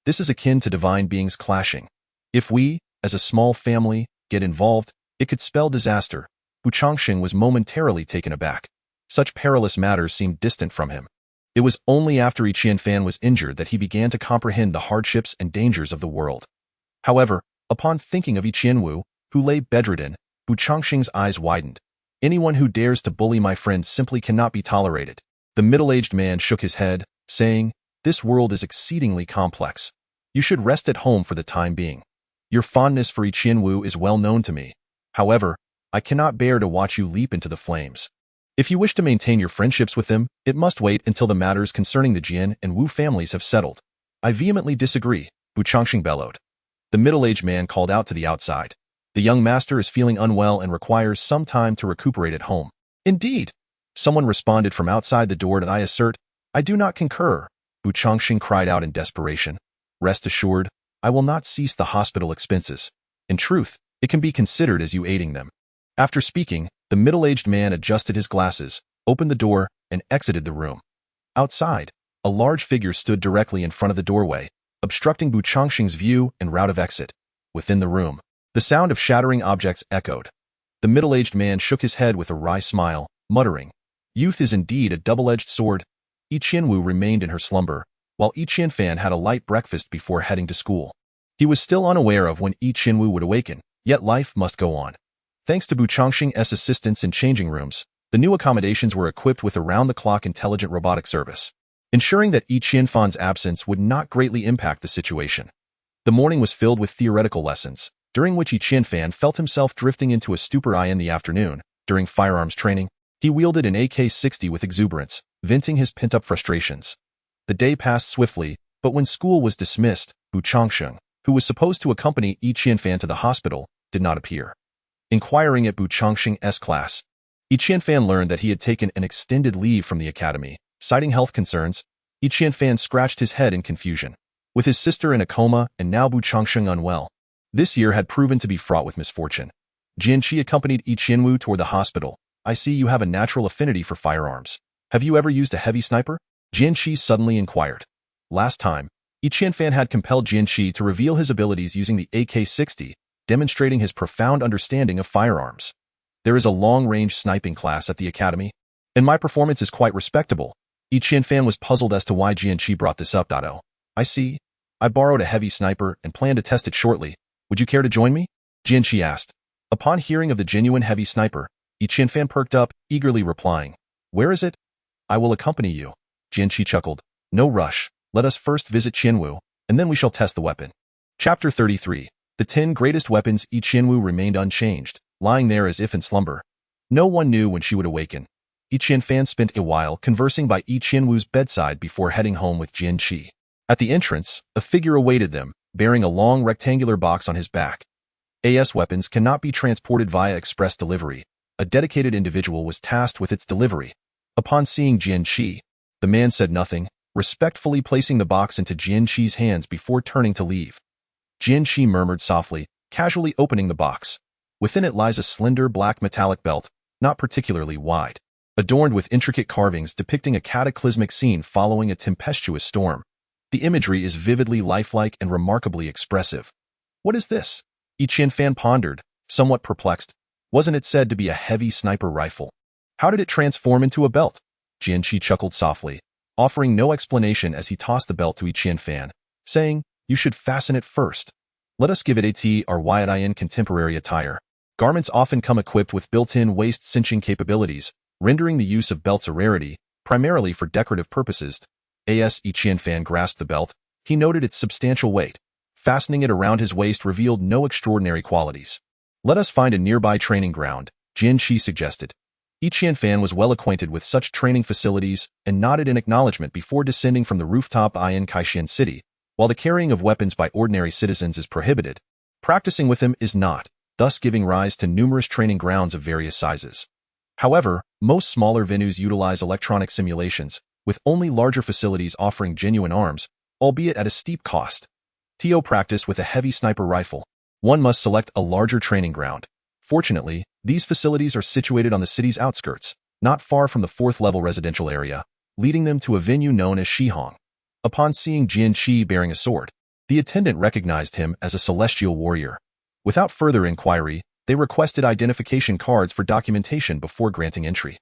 S1: This is akin to divine beings clashing. If we, as a small family, get involved, it could spell disaster. Bu Changxing was momentarily taken aback. Such perilous matters seemed distant from him. It was only after Yi Qian Fan was injured that he began to comprehend the hardships and dangers of the world. However, upon thinking of Yi Qianwu, who lay bedridden, Bu Changxing's eyes widened. Anyone who dares to bully my friend simply cannot be tolerated. The middle-aged man shook his head, saying, This world is exceedingly complex. You should rest at home for the time being. Your fondness for Yi Qianwu is well known to me. However, I cannot bear to watch you leap into the flames. If you wish to maintain your friendships with them, it must wait until the matters concerning the Jian and Wu families have settled. I vehemently disagree, Bu Changxing bellowed. The middle-aged man called out to the outside. The young master is feeling unwell and requires some time to recuperate at home. Indeed. Someone responded from outside the door, and I assert, I do not concur. Bu Changxing cried out in desperation. Rest assured, I will not cease the hospital expenses. In truth, it can be considered as you aiding them. After speaking, the middle-aged man adjusted his glasses, opened the door, and exited the room. Outside, a large figure stood directly in front of the doorway, obstructing Bu Changxing's view and route of exit. Within the room, the sound of shattering objects echoed. The middle-aged man shook his head with a wry smile, muttering, Youth is indeed a double-edged sword. Yi Qianwu remained in her slumber, while Yi Qian Fan had a light breakfast before heading to school. He was still unaware of when Yi Qianwu would awaken, yet life must go on. Thanks to Bu Changxing's assistance in changing rooms, the new accommodations were equipped with around-the-clock intelligent robotic service, ensuring that Yi Qian Fan's absence would not greatly impact the situation. The morning was filled with theoretical lessons, during which Yi Qian Fan felt himself drifting into a stupor. In the afternoon, During firearms training, he wielded an AK-60 with exuberance, venting his pent-up frustrations. The day passed swiftly, but when school was dismissed, Bu Changsheng, who was supposed to accompany Yi Qianfan to the hospital, did not appear. Inquiring at Bu Changsheng's class, Yi Qianfan learned that he had taken an extended leave from the academy. Citing health concerns, Yi Qianfan scratched his head in confusion. With his sister in a coma and now Bu Changsheng unwell, this year had proven to be fraught with misfortune. Jian Qi accompanied Yi Qianwu toward the hospital. I see you have a natural affinity for firearms. Have you ever used a heavy sniper? Jian Qi suddenly inquired. Last time, Yi Qianfan had compelled Jian Qi to reveal his abilities using the AK-60, demonstrating his profound understanding of firearms. There is a long-range sniping class at the academy, and my performance is quite respectable. Yi Qianfan was puzzled as to why Jian Qi brought this up. Oh, I see. I borrowed a heavy sniper and plan to test it shortly. Would you care to join me? Jian Qi asked. Upon hearing of the genuine heavy sniper, Yi Qianfan perked up, eagerly replying, Where is it? I will accompany you. Jian Qi chuckled. No rush. Let us first visit Qianwu, and then we shall test the weapon. Chapter 33. The 10 greatest weapons. Yi Qianwu remained unchanged, lying there as if in slumber. No one knew when she would awaken. Yi Qianfan spent a while conversing by Yi Qianwu's bedside before heading home with Jian Qi. At the entrance, a figure awaited them, bearing a long rectangular box on his back. AS weapons cannot be transported via express delivery. A dedicated individual was tasked with its delivery. Upon seeing Jian Qi, the man said nothing, respectfully placing the box into Jian Qi's hands before turning to leave. Jian Qi murmured softly, casually opening the box. Within it lies a slender black metallic belt, not particularly wide, adorned with intricate carvings depicting a cataclysmic scene following a tempestuous storm. The imagery is vividly lifelike and remarkably expressive. What is this? Yi Qianfan pondered, somewhat perplexed. Wasn't it said to be a heavy sniper rifle? How did it transform into a belt? Jian Qi chuckled softly, offering no explanation as he tossed the belt to Yi Qianfan, saying, You should fasten it first. Let us give it a try in contemporary attire. Garments often come equipped with built-in waist-cinching capabilities, rendering the use of belts a rarity, primarily for decorative purposes. As Yi Qianfan grasped the belt, he noted its substantial weight. Fastening it around his waist revealed no extraordinary qualities. Let us find a nearby training ground, Jian Qi suggested. Yi Qianfan was well acquainted with such training facilities and nodded in acknowledgement before descending from the rooftop in Kaishan City. While the carrying of weapons by ordinary citizens is prohibited, practicing with them is not, thus giving rise to numerous training grounds of various sizes. However, most smaller venues utilize electronic simulations, with only larger facilities offering genuine arms, albeit at a steep cost. To practice with a heavy sniper rifle, one must select a larger training ground. Fortunately, these facilities are situated on the city's outskirts, not far from the 4th-level residential area, leading them to a venue known as Shihong. Upon seeing Jian Qi bearing a sword, the attendant recognized him as a celestial warrior. Without further inquiry, they requested identification cards for documentation before granting entry.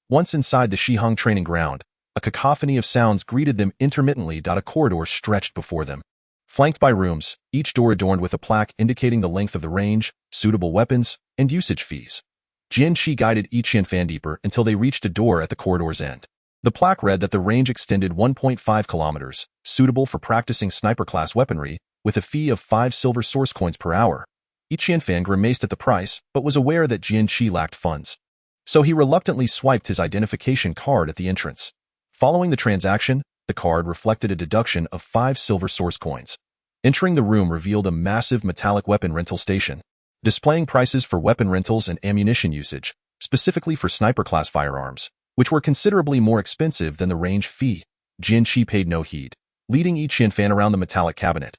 S1: Once inside the Shihong training ground, a cacophony of sounds greeted them intermittently. A corridor stretched before them, flanked by rooms, each door adorned with a plaque indicating the length of the range, suitable weapons, and usage fees. Jian Qi guided Yi Qianfan deeper until they reached a door at the corridor's end. The plaque read that the range extended 1.5 kilometers, suitable for practicing sniper-class weaponry, with a fee of 5 silver source coins per hour. Yi Qianfan grimaced at the price, but was aware that Jian Qi lacked funds. So he reluctantly swiped his identification card at the entrance. Following the transaction, the card reflected a deduction of 5 silver source coins. Entering the room revealed a massive metallic weapon rental station, displaying prices for weapon rentals and ammunition usage, specifically for sniper-class firearms, which were considerably more expensive than the range fee. Jian Qi paid no heed, leading Yi Qianfan around the metallic cabinet.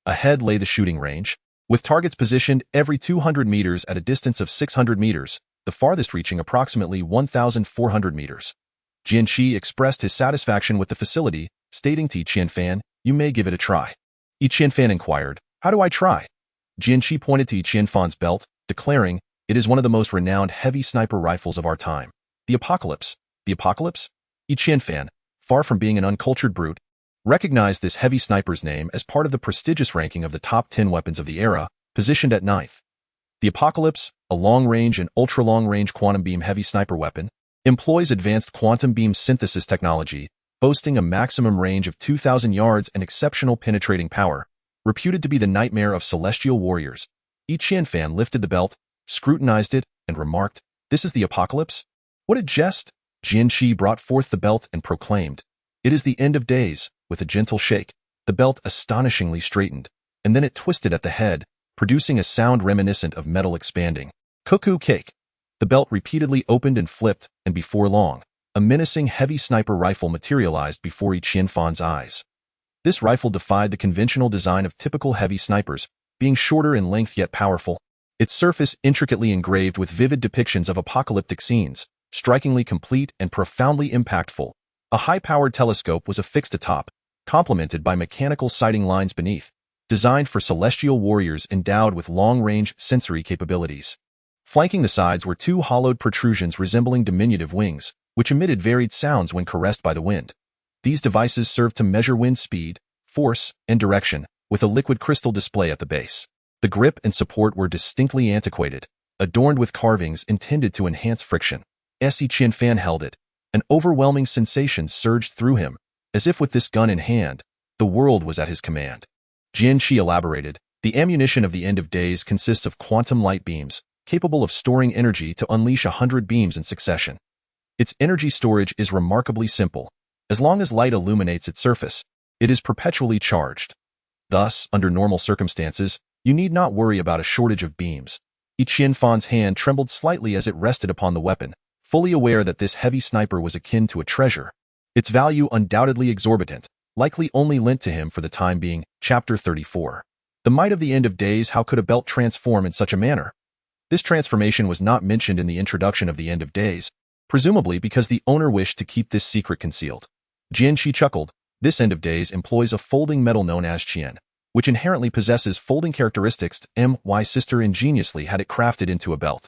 S1: Ahead lay the shooting range, with targets positioned every 200 meters at a distance of 600 meters, the farthest reaching approximately 1,400 meters. Jian Qi expressed his satisfaction with the facility, stating to Yi Qianfan, You may give it a try. Yi Qianfan inquired, How do I try? Jian Qi pointed to Yi Qianfan's belt, declaring, It is one of the most renowned heavy sniper rifles of our time. The Apocalypse. The Apocalypse? Yi Qianfan, far from being an uncultured brute, recognized this heavy sniper's name as part of the prestigious ranking of the top 10 weapons of the era, positioned at 9th. The Apocalypse, a long-range and ultra-long-range quantum beam heavy sniper weapon, employs advanced quantum beam synthesis technology, boasting a maximum range of 2,000 yards and exceptional penetrating power, reputed to be the nightmare of celestial warriors. Yi Qianfan lifted the belt, scrutinized it, and remarked, This is the apocalypse? What a jest! Jian Qi brought forth the belt and proclaimed, "It is the end of days." With a gentle shake, the belt astonishingly straightened, and then it twisted at the head, producing a sound reminiscent of metal expanding. Cuckoo cake. The belt repeatedly opened and flipped, and before long, a menacing heavy sniper rifle materialized before Yi Qianfan's eyes. This rifle defied the conventional design of typical heavy snipers, being shorter in length yet powerful. Its surface intricately engraved with vivid depictions of apocalyptic scenes, strikingly complete and profoundly impactful. A high-powered telescope was affixed atop, complemented by mechanical sighting lines beneath, designed for celestial warriors endowed with long-range sensory capabilities. Flanking the sides were two hollowed protrusions resembling diminutive wings, which emitted varied sounds when caressed by the wind. These devices served to measure wind speed, force, and direction, with a liquid crystal display at the base. The grip and support were distinctly antiquated, adorned with carvings intended to enhance friction. As Yi Qianfan held it, an overwhelming sensation surged through him, as if with this gun in hand, the world was at his command. Jian Qi elaborated, "The ammunition of the end of days consists of quantum light beams, capable of storing energy to unleash 100 beams in succession. Its energy storage is remarkably simple. As long as light illuminates its surface, it is perpetually charged. Thus, under normal circumstances, you need not worry about a shortage of beams." Yi Qianfan's hand trembled slightly as it rested upon the weapon, fully aware that this heavy sniper was akin to a treasure. Its value undoubtedly exorbitant, likely only lent to him for the time being. Chapter 34. The might of the end of days. How could a belt transform in such a manner? This transformation was not mentioned in the introduction of the end of days, presumably because the owner wished to keep this secret concealed. Jian Qi chuckled. This end of days employs a folding metal known as Qian, which inherently possesses folding characteristics. My sister ingeniously had it crafted into a belt.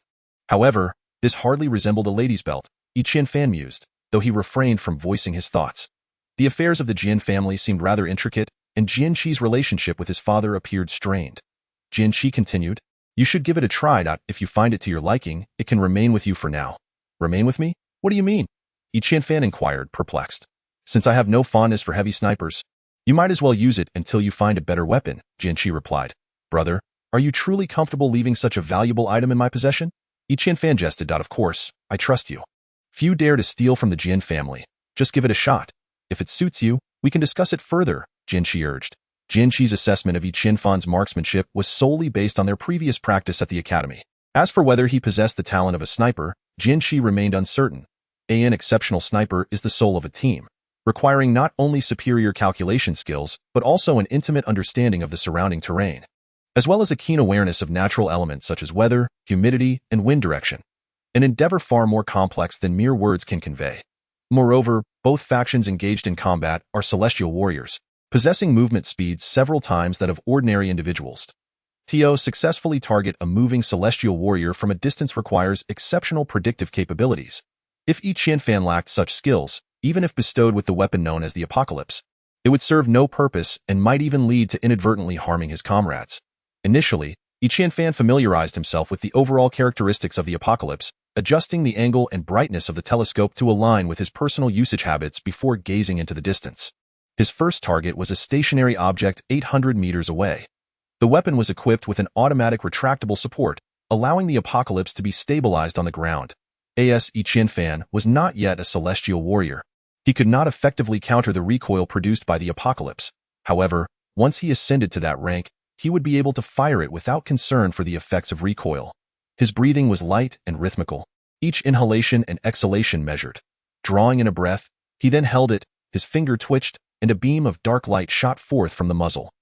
S1: However, this hardly resembled a lady's belt, Yi Qianfan mused, though he refrained from voicing his thoughts. The affairs of the Jian family seemed rather intricate, and Jian Qi's relationship with his father appeared strained. Jian Qi continued, "You should give it a try. If you find it to your liking, it can remain with you for now." "Remain with me? What do you mean?" Yi Qianfan inquired, perplexed. "Since I have no fondness for heavy snipers, you might as well use it until you find a better weapon," Jian Qi replied. "Brother, are you truly comfortable leaving such a valuable item in my possession?" Yi Qianfan jested. "Of course, I trust you. Few dare to steal from the Jian family. Just give it a shot. If it suits you, we can discuss it further," Jian Qi urged. Jian Qi's assessment of Yi Qianfan's marksmanship was solely based on their previous practice at the academy. As for whether he possessed the talent of a sniper, Jian Qi remained uncertain. An exceptional sniper is the soul of a team, requiring not only superior calculation skills, but also an intimate understanding of the surrounding terrain, as well as a keen awareness of natural elements such as weather, humidity, and wind direction. An endeavor far more complex than mere words can convey. Moreover, both factions engaged in combat are celestial warriors, possessing movement speeds several times that of ordinary individuals. To successfully target a moving celestial warrior from a distance requires exceptional predictive capabilities. If Yi Qianfan lacked such skills, even if bestowed with the weapon known as the Apocalypse, it would serve no purpose and might even lead to inadvertently harming his comrades. Initially, Yi Qianfan familiarized himself with the overall characteristics of the Apocalypse, adjusting the angle and brightness of the telescope to align with his personal usage habits before gazing into the distance. His first target was a stationary object 800 meters away. The weapon was equipped with an automatic retractable support, allowing the Apocalypse to be stabilized on the ground. Yi Qianfan was not yet a celestial warrior. He could not effectively counter the recoil produced by the Apocalypse. However, once he ascended to that rank, he would be able to fire it without concern for the effects of recoil. His breathing was light and rhythmical, each inhalation and exhalation measured. Drawing in a breath, he then held it, his finger twitched, and a beam of dark light shot forth from the muzzle.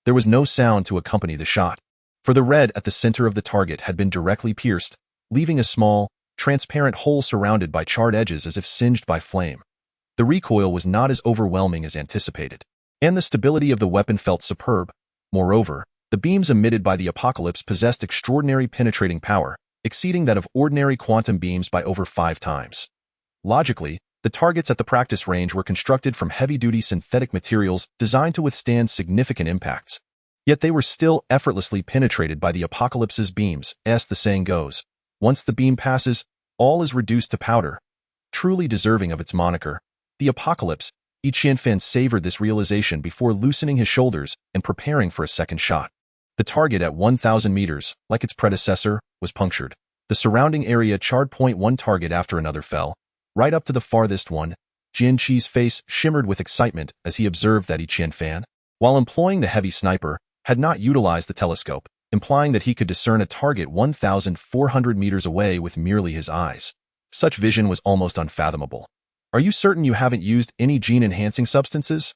S1: There was no sound to accompany the shot, for the red at the center of the target had been directly pierced, leaving a small, transparent hole surrounded by charred edges as if singed by flame. The recoil was not as overwhelming as anticipated, and the stability of the weapon felt superb. Moreover, the beams emitted by the Apocalypse possessed extraordinary penetrating power, exceeding that of ordinary quantum beams by over 5 times. Logically, the targets at the practice range were constructed from heavy-duty synthetic materials designed to withstand significant impacts. Yet they were still effortlessly penetrated by the Apocalypse's beams. As the saying goes, once the beam passes, all is reduced to powder. Truly deserving of its moniker, the Apocalypse, Yi Qianfan savored this realization before loosening his shoulders and preparing for a second shot. The target at 1,000 meters, like its predecessor, was punctured. The surrounding area charred. One target after another fell, right up to the farthest one. Jian Qi's face shimmered with excitement as he observed that Chen Fan, while employing the heavy sniper, had not utilized the telescope, implying that he could discern a target 1,400 meters away with merely his eyes. Such vision was almost unfathomable. Are you certain you haven't used any gene-enhancing substances?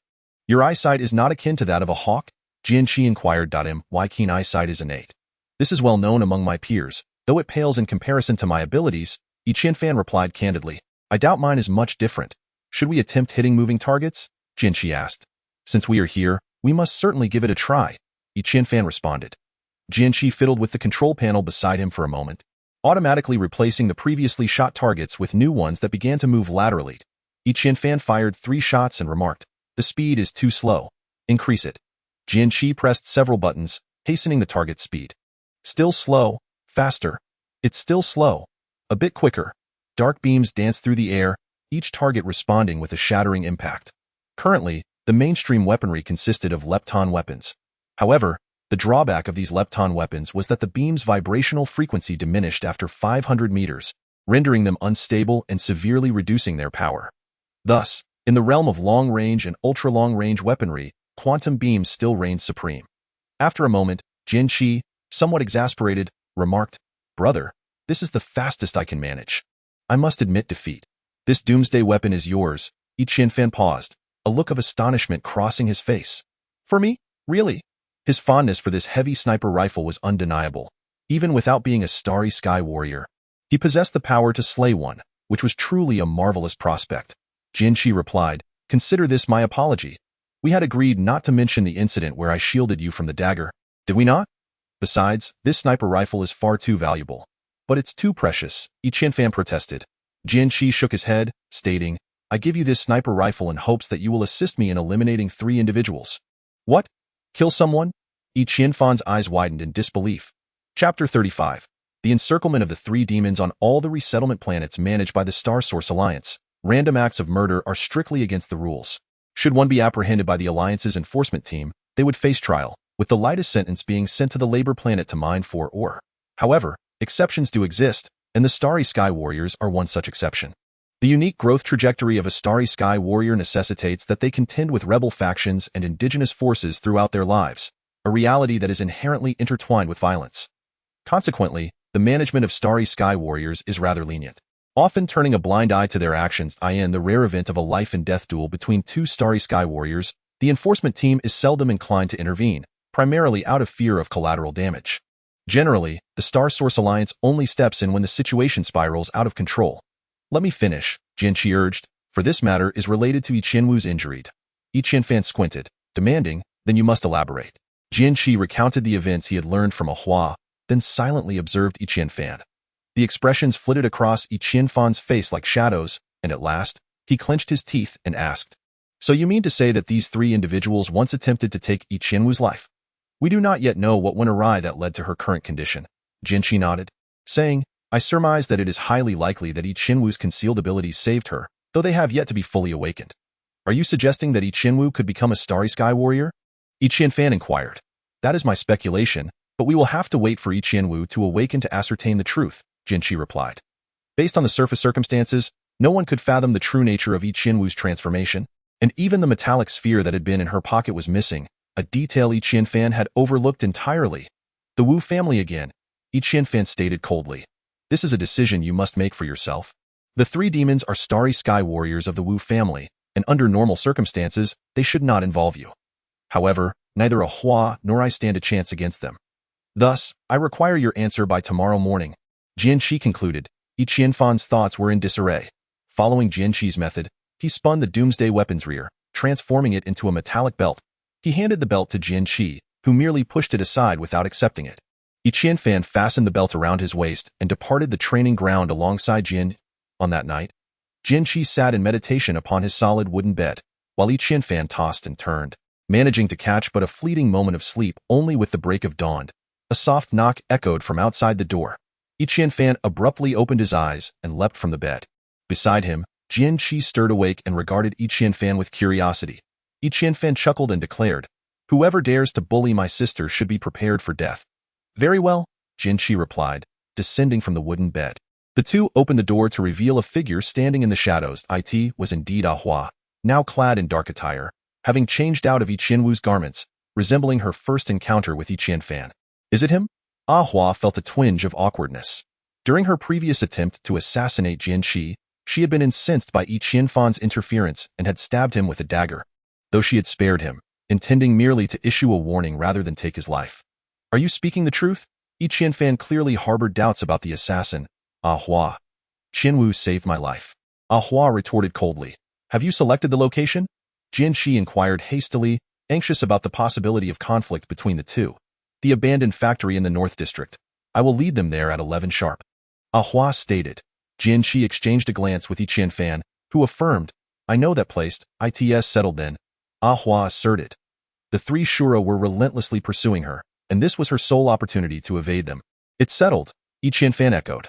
S1: Your eyesight is not akin to that of a hawk? Jian Qi inquired. Why keen eyesight is innate. This is well known among my peers, though it pales in comparison to my abilities, Chen Fan replied candidly. I doubt mine is much different. Should we attempt hitting moving targets? Jian Qi asked. Since we are here, we must certainly give it a try, Chen Fan responded. Jian Qi fiddled with the control panel beside him for a moment, automatically replacing the previously shot targets with new ones that began to move laterally. Chen Fan fired 3 shots and remarked, the speed is too slow. Increase it. Jian Qi pressed several buttons, hastening the target's speed. Still slow. Faster. It's still slow. A bit quicker. Dark beams danced through the air, each target responding with a shattering impact. Currently, the mainstream weaponry consisted of lepton weapons. However, the drawback of these lepton weapons was that the beam's vibrational frequency diminished after 500 meters, rendering them unstable and severely reducing their power. Thus, in the realm of long-range and ultra-long-range weaponry, quantum beams still reigned supreme. After a moment, Jian Qi, somewhat exasperated, remarked, Brother, this is the fastest I can manage. I must admit defeat. This doomsday weapon is yours. Chen Fan paused, a look of astonishment crossing his face. For me? Really? His fondness for this heavy sniper rifle was undeniable. Even without being a starry sky warrior, he possessed the power to slay one, which was truly a marvelous prospect. Jian Qi replied, Consider this my apology. We had agreed not to mention the incident where I shielded you from the dagger, did we not? Besides, this sniper rifle is far too valuable. But it's too precious, Chen Fan protested. Jian Qi shook his head, stating, I give you this sniper rifle in hopes that you will assist me in eliminating 3 individuals. What? Kill someone? Chen Fan's eyes widened in disbelief. Chapter 35. The encirclement of the 3 demons on all the resettlement planets managed by the Star Source Alliance. Random acts of murder are strictly against the rules. Should one be apprehended by the Alliance's enforcement team, they would face trial, with the lightest sentence being sent to the labor planet to mine for ore. However, exceptions do exist, and the Starry Sky Warriors are one such exception. The unique growth trajectory of a Starry Sky Warrior necessitates that they contend with rebel factions and indigenous forces throughout their lives, a reality that is inherently intertwined with violence. Consequently, the management of Starry Sky Warriors is rather lenient, often turning a blind eye to their actions. In the rare event of a life-and-death duel between 2 Starry Sky Warriors, the enforcement team is seldom inclined to intervene, primarily out of fear of collateral damage. Generally, the Star Source Alliance only steps in when the situation spirals out of control. Let me finish, Jian Qi urged, for this matter is related to Chen Wu's injury. Chen Fan squinted, demanding, then you must elaborate. Jian Qi recounted the events he had learned from a Hua, then silently observed Chen Fan. The expressions flitted across Chen Fan's face like shadows, and at last, he clenched his teeth and asked, So you mean to say that these 3 individuals once attempted to take Chen Wu's life? We do not yet know what went awry that led to her current condition. Jian Qi nodded, saying, I surmise that it is highly likely that Chen Wu's concealed abilities saved her, though they have yet to be fully awakened. Are you suggesting that Chen Wu could become a Starry Sky Warrior? Chen Fan inquired. That is my speculation, but we will have to wait for Chen Wu to awaken to ascertain the truth, Jian Qi replied. Based on the surface circumstances, no one could fathom the true nature of Chen Wu's transformation, and even the metallic sphere that had been in her pocket was missing, a detail Chen Fan had overlooked entirely. The Wu family again, Chen Fan stated coldly. This is a decision you must make for yourself. The 3 demons are Starry Sky Warriors of the Wu family, and under normal circumstances, they should not involve you. However, neither a Hua nor I stand a chance against them. Thus, I require your answer by tomorrow morning. Jian Qi concluded. Chen Fan's thoughts were in disarray. Following Jian Qi's method, he spun the doomsday weapon's rear, transforming it into a metallic belt. He handed the belt to Jian Qi, who merely pushed it aside without accepting it. Chen Fan fastened the belt around his waist and departed the training ground alongside Jian. On that night, Jian Qi sat in meditation upon his solid wooden bed, while Chen Fan tossed and turned, managing to catch but a fleeting moment of sleep only with the break of dawn. A soft knock echoed from outside the door. Chen Fan abruptly opened his eyes and leapt from the bed. Beside him, Jian Qi stirred awake and regarded Chen Fan with curiosity. Chen Fan chuckled and declared, Whoever dares to bully my sister should be prepared for death. Very well, Jian Qi replied, descending from the wooden bed. The two opened the door to reveal a figure standing in the shadows. It was indeed Ah Hua, now clad in dark attire, having changed out of Yi Qianwu's garments, resembling her first encounter with Yi Qianfan. Is it him? Ah Hua felt a twinge of awkwardness. During her previous attempt to assassinate Jian Qi, she had been incensed by Yi Qianfan's interference and had stabbed him with a dagger, though she had spared him, intending merely to issue a warning rather than take his life. Are you speaking the truth? Yi Qianfan clearly harbored doubts about the assassin. Ah Hua. Qianwu saved my life. Ah Hua retorted coldly. Have you selected the location? Jian Qi inquired hastily, anxious about the possibility of conflict between the two. The abandoned factory in the North District. I will lead them there at 11 sharp. Ah Hua stated. Jian Qi exchanged a glance with Yi Qianfan, who affirmed, I know that place. It's settled then. Ah Hua asserted. The three Shura were relentlessly pursuing her, and this was her sole opportunity to evade them. It's settled, Yi Qianfan echoed.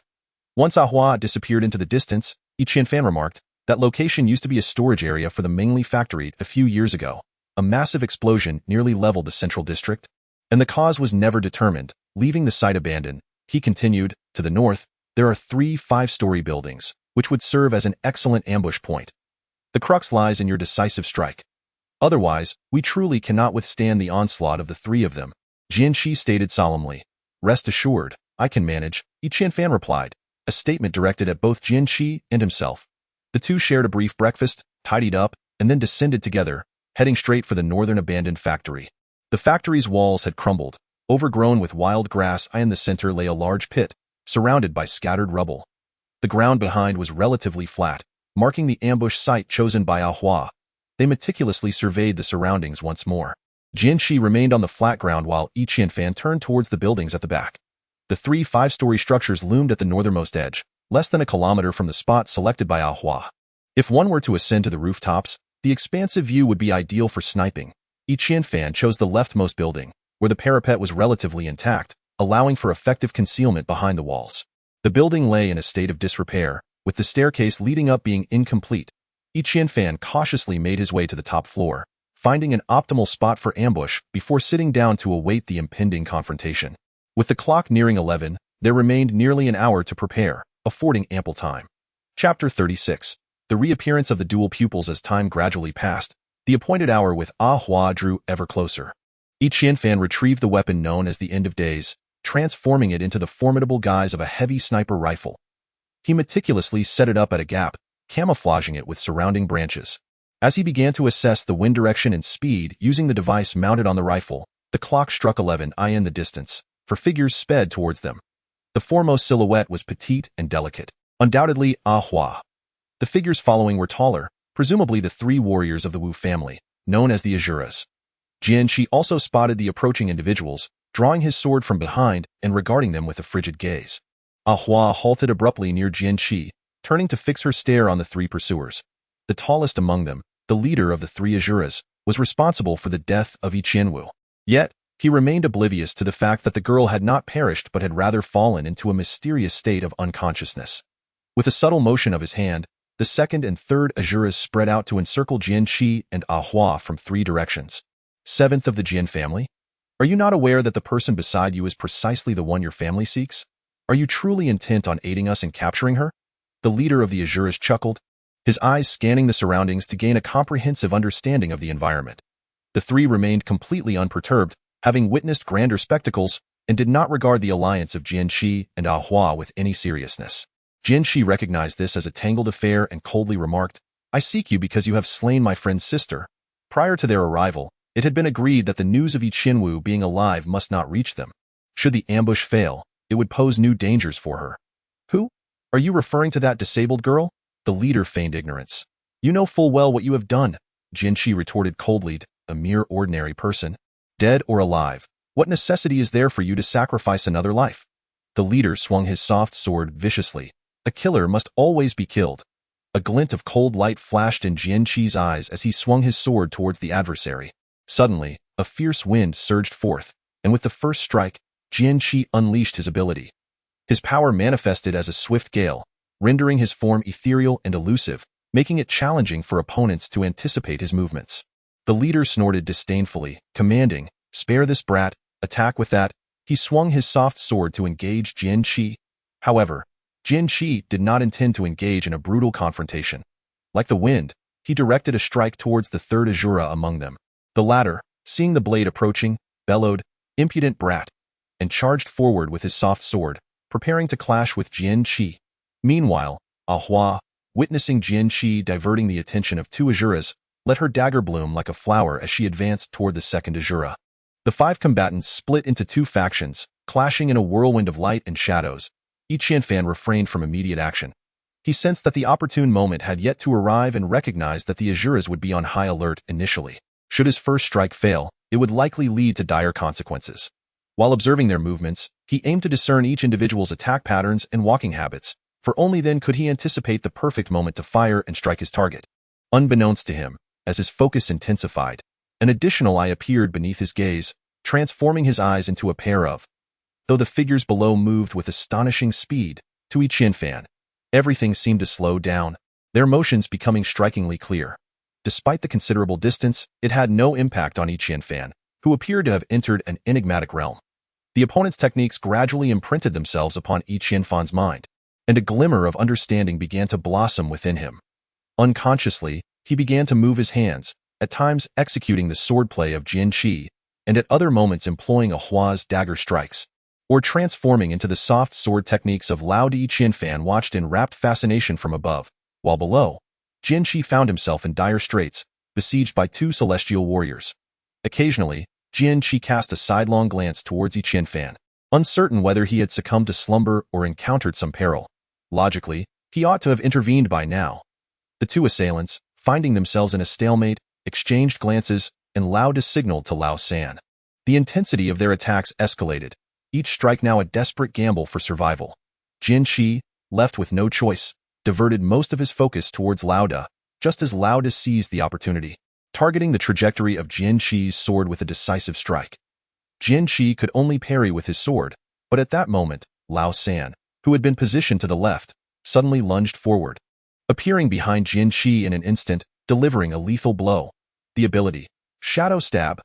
S1: Once Ah Hua disappeared into the distance, Yi Qianfan remarked, that location used to be a storage area for the Mengli factory a few years ago. A massive explosion nearly leveled the central district, and the cause was never determined. Leaving the site abandoned, he continued, to the north, there are 3 5-story buildings, which would serve as an excellent ambush point. The crux lies in your decisive strike. Otherwise, we truly cannot withstand the onslaught of the 3 of them. Jian Qi stated solemnly. Rest assured, I can manage, Yi Qianfan replied, a statement directed at both Jian Qi and himself. The two shared a brief breakfast, tidied up, and then descended together, heading straight for the northern abandoned factory. The factory's walls had crumbled, overgrown with wild grass, and in the center lay a large pit, surrounded by scattered rubble. The ground behind was relatively flat, marking the ambush site chosen by Ah Hua. They meticulously surveyed the surroundings once more. Jian Qi remained on the flat ground while Yi Qianfan turned towards the buildings at the back. The 3 5-story structures loomed at the northernmost edge, less than a kilometer from the spot selected by Ah Hua. If one were to ascend to the rooftops, the expansive view would be ideal for sniping. Yi Qianfan chose the leftmost building, where the parapet was relatively intact, allowing for effective concealment behind the walls. The building lay in a state of disrepair, with the staircase leading up being incomplete. Yi Qianfan cautiously made his way to the top floor, finding an optimal spot for ambush before sitting down to await the impending confrontation. With the clock nearing 11, there remained nearly an hour to prepare, affording ample time. Chapter 36. The reappearance of the dual pupils. As time gradually passed, the appointed hour with Ah Hua drew ever closer. Yi Qianfan retrieved the weapon known as the End of Days, transforming it into the formidable guise of a heavy sniper rifle. He meticulously set it up at a gap, camouflaging it with surrounding branches. As he began to assess the wind direction and speed using the device mounted on the rifle, the clock struck 11 in the distance, for figures sped towards them. The foremost silhouette was petite and delicate, undoubtedly Ah Hua. The figures following were taller, presumably the 3 warriors of the Wu family, known as the Azuras. Jian Qi also spotted the approaching individuals, drawing his sword from behind and regarding them with a frigid gaze. Ah Hua halted abruptly near Jian Qi, turning to fix her stare on the 3 pursuers. The tallest among them, the leader of the 3 Azuras, was responsible for the death of Yi Qianwu. Yet, he remained oblivious to the fact that the girl had not perished but had rather fallen into a mysterious state of unconsciousness. With a subtle motion of his hand, the 2nd and 3rd Azuras spread out to encircle Jian Qi and Ah Hua from 3 directions. 7th of the Jian family? Are you not aware that the person beside you is precisely the one your family seeks? Are you truly intent on aiding us in capturing her? The leader of the Azuras chuckled, his eyes scanning the surroundings to gain a comprehensive understanding of the environment. The 3 remained completely unperturbed, having witnessed grander spectacles, and did not regard the alliance of Jian Qi and Ah Hua with any seriousness. Jian Qi recognized this as a tangled affair and coldly remarked, I seek you because you have slain my friend's sister. Prior to their arrival, it had been agreed that the news of Yi Qianwu being alive must not reach them. Should the ambush fail, it would pose new dangers for her. Who? Are you referring to that disabled girl? The leader feigned ignorance. You know full well what you have done, Jian Qi retorted coldly, a mere ordinary person. Dead or alive, what necessity is there for you to sacrifice another life? The leader swung his soft sword viciously. A killer must always be killed. A glint of cold light flashed in Jian Qi's eyes as he swung his sword towards the adversary. Suddenly, a fierce wind surged forth, and with the first strike, Jian Qi unleashed his ability. His power manifested as a swift gale, rendering his form ethereal and elusive, making it challenging for opponents to anticipate his movements. The leader snorted disdainfully, commanding, spare this brat, attack with that. He swung his soft sword to engage Jian Qi, However, Jian Qi did not intend to engage in a brutal confrontation. Like the wind, he directed a strike towards the third Azura among them. The latter, seeing the blade approaching, bellowed, "Impudent brat," and charged forward with his soft sword, preparing to clash with Jian Qi. Meanwhile, Ah Hua, witnessing Jian Qi diverting the attention of two Azuras, let her dagger bloom like a flower as she advanced toward the second Azura. The 5 combatants split into 2 factions, clashing in a whirlwind of light and shadows. Qianfan refrained from immediate action. He sensed that the opportune moment had yet to arrive and recognized that the Azuras would be on high alert initially. Should his first strike fail, it would likely lead to dire consequences. While observing their movements, he aimed to discern each individual's attack patterns and walking habits, for only then could he anticipate the perfect moment to fire and strike his target. Unbeknownst to him, as his focus intensified, an additional eye appeared beneath his gaze, transforming his eyes into a pair of. Though the figures below moved with astonishing speed, to Qianfan, everything seemed to slow down, their motions becoming strikingly clear. Despite the considerable distance, it had no impact on Qianfan, who appeared to have entered an enigmatic realm. The opponent's techniques gradually imprinted themselves upon Qianfan's mind, and a glimmer of understanding began to blossom within him. Unconsciously, he began to move his hands, at times executing the swordplay of Jian Qi, and at other moments employing Ah Hua's dagger strikes, or transforming into the soft sword techniques of Lao Di. Qianfan watched in rapt fascination from above, while below, Jian Qi found himself in dire straits, besieged by 2 celestial warriors. Occasionally, Jian Qi cast a sidelong glance towards Qianfan, uncertain whether he had succumbed to slumber or encountered some peril. Logically, he ought to have intervened by now. The 2 assailants, finding themselves in a stalemate, exchanged glances and loud a signal to Lao San. The intensity of their attacks escalated, each strike now a desperate gamble for survival. Jian Qi, left with no choice, diverted most of his focus towards Lao Da, just as Lao Da seized the opportunity, targeting the trajectory of Jian Qi's sword with a decisive strike. Jian Qi could only parry with his sword, but at that moment, Lao San, who had been positioned to the left, suddenly lunged forward, appearing behind Jian Qi in an instant, delivering a lethal blow. The ability, Shadow Stab.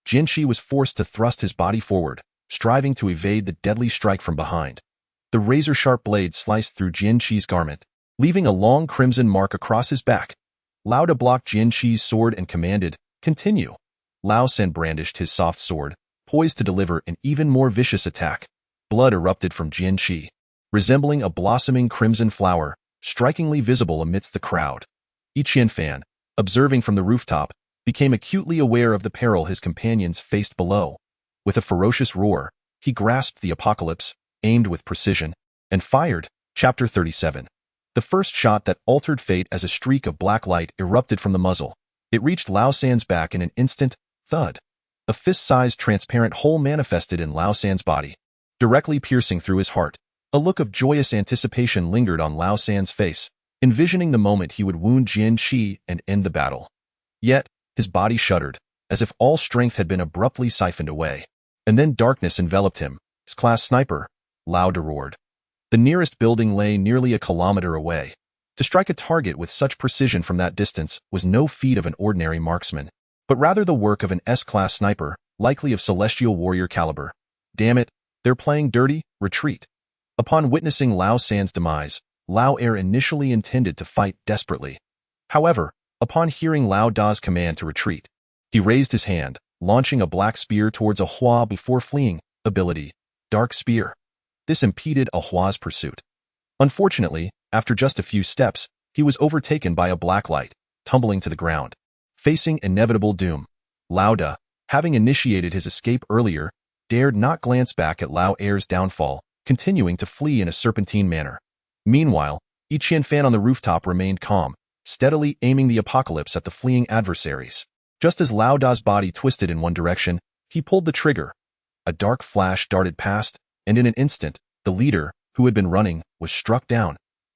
S1: Jian Qi was forced to thrust his body forward, striving to evade the deadly strike from behind. The razor-sharp blade sliced through Jian Qi's garment, leaving a long crimson mark across his back. Lao Da blocked Jian Qi's sword and commanded, "Continue." Lao San brandished his soft sword, poised to deliver an even more vicious attack. Blood erupted from Jian Qi, resembling a blossoming crimson flower, strikingly visible amidst the crowd. Qianfan, observing from the rooftop, became acutely aware of the peril his companions faced below. With a ferocious roar, he grasped the apocalypse, aimed with precision, and fired. Chapter 37. The first shot that altered fate as a streak of black light erupted from the muzzle. It reached Lao San's back in an instant. Thud. A fist-sized transparent hole manifested in Lao San's body, directly piercing through his heart. A look of joyous anticipation lingered on Lao San's face, envisioning the moment he would wound Jian Qi and end the battle. Yet, his body shuddered, as if all strength had been abruptly siphoned away. And then darkness enveloped him. His class sniper, Lao Da roared. The nearest building lay nearly a kilometer away. To strike a target with such precision from that distance was no feat of an ordinary marksman, but rather the work of an S-class sniper, likely of celestial warrior caliber. Damn it, they're playing dirty. Retreat. Upon witnessing Lao San's demise, Lao Er initially intended to fight desperately. However, upon hearing Lao Da's command to retreat, he raised his hand, launching a black spear towards Ah Hua before fleeing. Ability, Dark Spear. This impeded Ah Hua's pursuit. Unfortunately, after just a few steps, he was overtaken by a black light, tumbling to the ground. Facing inevitable doom, Lao Da, having initiated his escape earlier, dared not glance back at Lao Er's downfall, continuing to flee in a serpentine manner. Meanwhile, Qianfan on the rooftop remained calm, steadily aiming the apocalypse at the fleeing adversaries. Just as Lao Da's body twisted in one direction, he pulled the trigger. A dark flash darted past, and in an instant, the leader, who had been running, was struck down.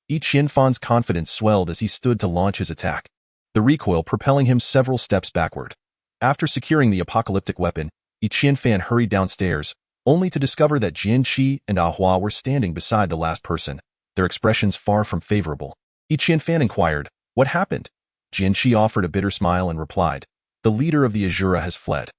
S1: Qianfan's confidence swelled as he stood to launch his attack, the recoil propelling him several steps backward. After securing the apocalyptic weapon, Qianfan hurried downstairs, only to discover that Jian Qi and Ah Hua were standing beside the last person, their expressions far from favorable. Qianfan inquired, "What happened?" Jian Qi offered a bitter smile and replied, "The leader of the Azura has fled."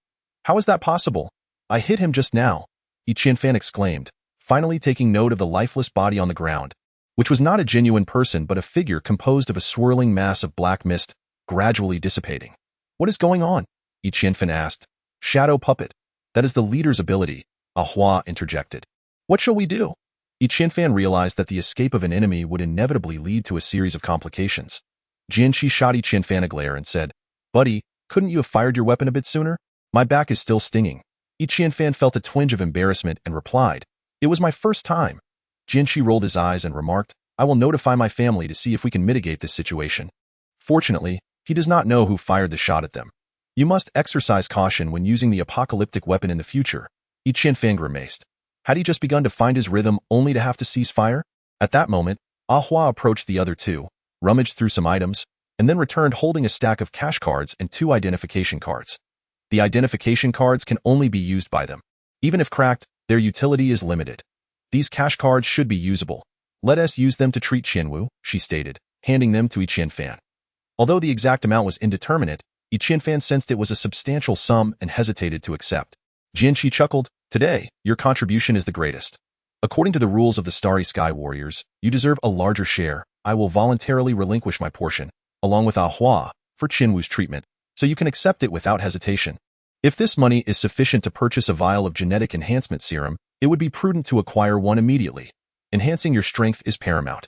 S1: "How is that possible? I hit him just now," Qianfan exclaimed, finally taking note of the lifeless body on the ground, which was not a genuine person but a figure composed of a swirling mass of black mist, gradually dissipating. "What is going on?" Yi Qianfan asked. "Shadow puppet. That is the leader's ability," Ah Hua interjected. "What shall we do?" Yi Qianfan realized that the escape of an enemy would inevitably lead to a series of complications. Jian Qi shot Yi Qianfan a glare and said, "Buddy, couldn't you have fired your weapon a bit sooner? My back is still stinging." Yi Qianfan felt a twinge of embarrassment and replied, "It was my first time." Jian Qi rolled his eyes and remarked, "I will notify my family to see if we can mitigate this situation." Fortunately, he does not know who fired the shot at them. "You must exercise caution when using the apocalyptic weapon in the future," Yi Qianfan grimaced. Had he just begun to find his rhythm only to have to cease fire? At that moment, Ah Hua approached the other two, rummaged through some items, and then returned holding a stack of cash cards and 2 identification cards. The identification cards can only be used by them. Even if cracked, their utility is limited. "These cash cards should be usable. Let us use them to treat Qianwu," she stated, handing them to Yi Qianfan. Although the exact amount was indeterminate, Yi Qianfan sensed it was a substantial sum and hesitated to accept. Jian Qi chuckled, "Today, your contribution is the greatest. According to the rules of the Starry Sky Warriors, you deserve a larger share. I will voluntarily relinquish my portion, along with Ah Hua, for Qianwu's treatment, so you can accept it without hesitation. If this money is sufficient to purchase a vial of genetic enhancement serum, it would be prudent to acquire one immediately. Enhancing your strength is paramount."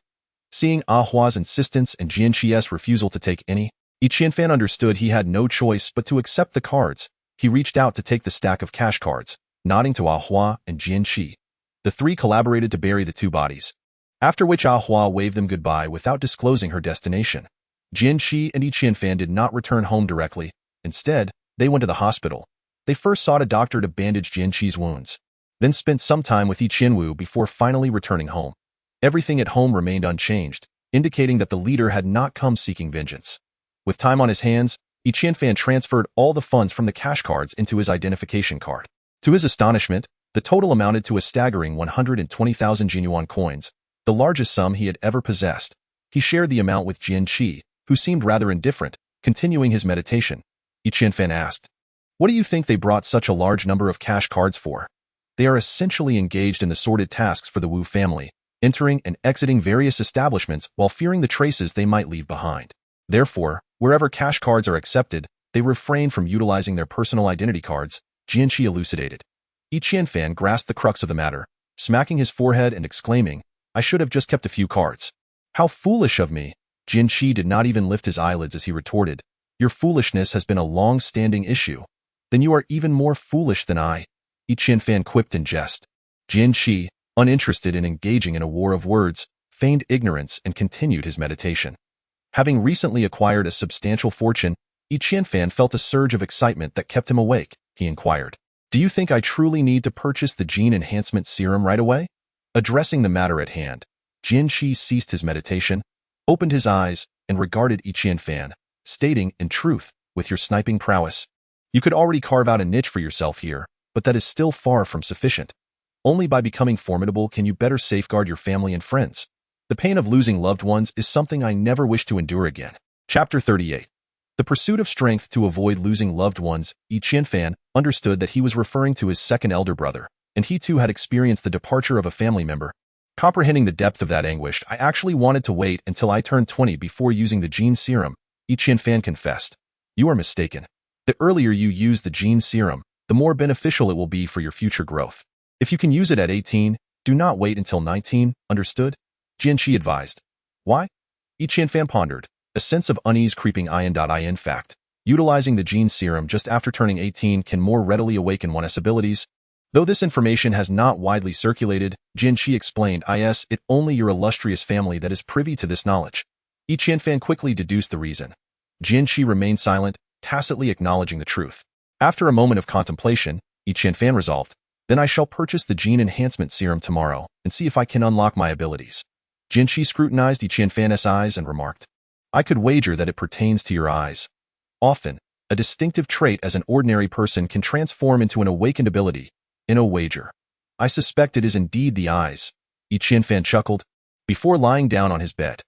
S1: Seeing Ah Hua's insistence and Jian Qi's refusal to take any, Yi Qianfan understood he had no choice but to accept the cards. He reached out to take the stack of cash cards, nodding to Ah Hua and Jian Qi. The 3 collaborated to bury the 2 bodies, after which Ah Hua waved them goodbye without disclosing her destination. Jian Qi and Yi Qianfan did not return home directly. Instead, they went to the hospital. They first sought a doctor to bandage Jian Qi's wounds, then spent some time with Yi Qianwu before finally returning home. Everything at home remained unchanged, indicating that the leader had not come seeking vengeance. With time on his hands, Yi Qianfan transferred all the funds from the cash cards into his identification card. To his astonishment, the total amounted to a staggering 120,000 Jinyuan coins, the largest sum he had ever possessed. He shared the amount with Jian Qi, who seemed rather indifferent, continuing his meditation. Yi Qianfan asked, "What do you think they brought such a large number of cash cards for?" "They are essentially engaged in the sordid tasks for the Wu family, entering and exiting various establishments while fearing the traces they might leave behind. Therefore, wherever cash cards are accepted, they refrain from utilizing their personal identity cards," Jian Qi elucidated. Yi Qianfan grasped the crux of the matter, smacking his forehead and exclaiming, "I should have just kept a few cards. How foolish of me!" Jian Qi did not even lift his eyelids as he retorted, "Your foolishness has been a long-standing issue. Then you are even more foolish than I," Yi Qianfan quipped in jest. Jian Qi, uninterested in engaging in a war of words, feigned ignorance and continued his meditation. Having recently acquired a substantial fortune, Yi Qianfan felt a surge of excitement that kept him awake. He inquired, "Do you think I truly need to purchase the gene enhancement serum right away?" Addressing the matter at hand, Jian Qi ceased his meditation, opened his eyes, and regarded Yi Qianfan, stating, "In truth, with your sniping prowess, you could already carve out a niche for yourself here, but that is still far from sufficient. Only by becoming formidable can you better safeguard your family and friends. The pain of losing loved ones is something I never wish to endure again." Chapter 38. The pursuit of strength to avoid losing loved ones. Yi Qianfan understood that he was referring to his second elder brother, and he too had experienced the departure of a family member. Comprehending the depth of that anguish, "I actually wanted to wait until I turned 20 before using the gene serum," Yi Qianfan confessed. "You are mistaken. The earlier you use the gene serum, the more beneficial it will be for your future growth. If you can use it at 18, do not wait until 19, understood?" Jian Qi advised. "Why?" Yi Qianfan pondered, a sense of unease creeping in. In fact, utilizing the gene serum just after turning 18 can more readily awaken one's abilities. Though this information has not widely circulated, Jian Qi explained, "It only your illustrious family that is privy to this knowledge." Yi Qianfan quickly deduced the reason. Jian Qi remained silent, tacitly acknowledging the truth. After a moment of contemplation, Yi Qianfan resolved, "Then I shall purchase the gene enhancement serum tomorrow and see if I can unlock my abilities." Jian Qi scrutinized Yi Qianfan's eyes and remarked, "I could wager that it pertains to your eyes. Often, a distinctive trait as an ordinary person can transform into an awakened ability. In a wager, I suspect it is indeed the eyes." Yi Qianfan chuckled, before lying down on his bed.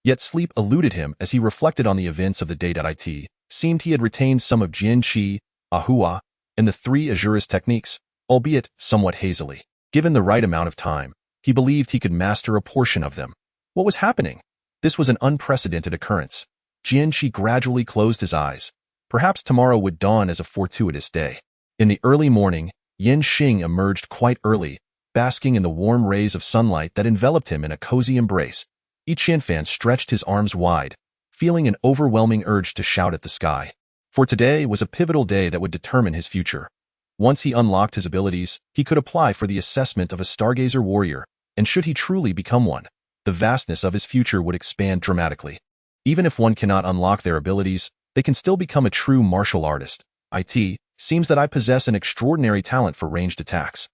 S1: Yet sleep eluded him as he reflected on the events of the day. It seemed he had retained some of Jian Qi, Ah Hua, and the 3 Azurist techniques, albeit somewhat hazily. Given the right amount of time, he believed he could master a portion of them. What was happening? This was an unprecedented occurrence. Jian Qi gradually closed his eyes. Perhaps tomorrow would dawn as a fortuitous day. In the early morning, Yin Xing emerged quite early, basking in the warm rays of sunlight that enveloped him in a cozy embrace. Yi Qianfan stretched his arms wide, feeling an overwhelming urge to shout at the sky. For today was a pivotal day that would determine his future. Once he unlocked his abilities, he could apply for the assessment of a stargazer warrior, and should he truly become one, the vastness of his future would expand dramatically. Even if one cannot unlock their abilities, they can still become a true martial artist. It seems that I possess an extraordinary talent for ranged attacks.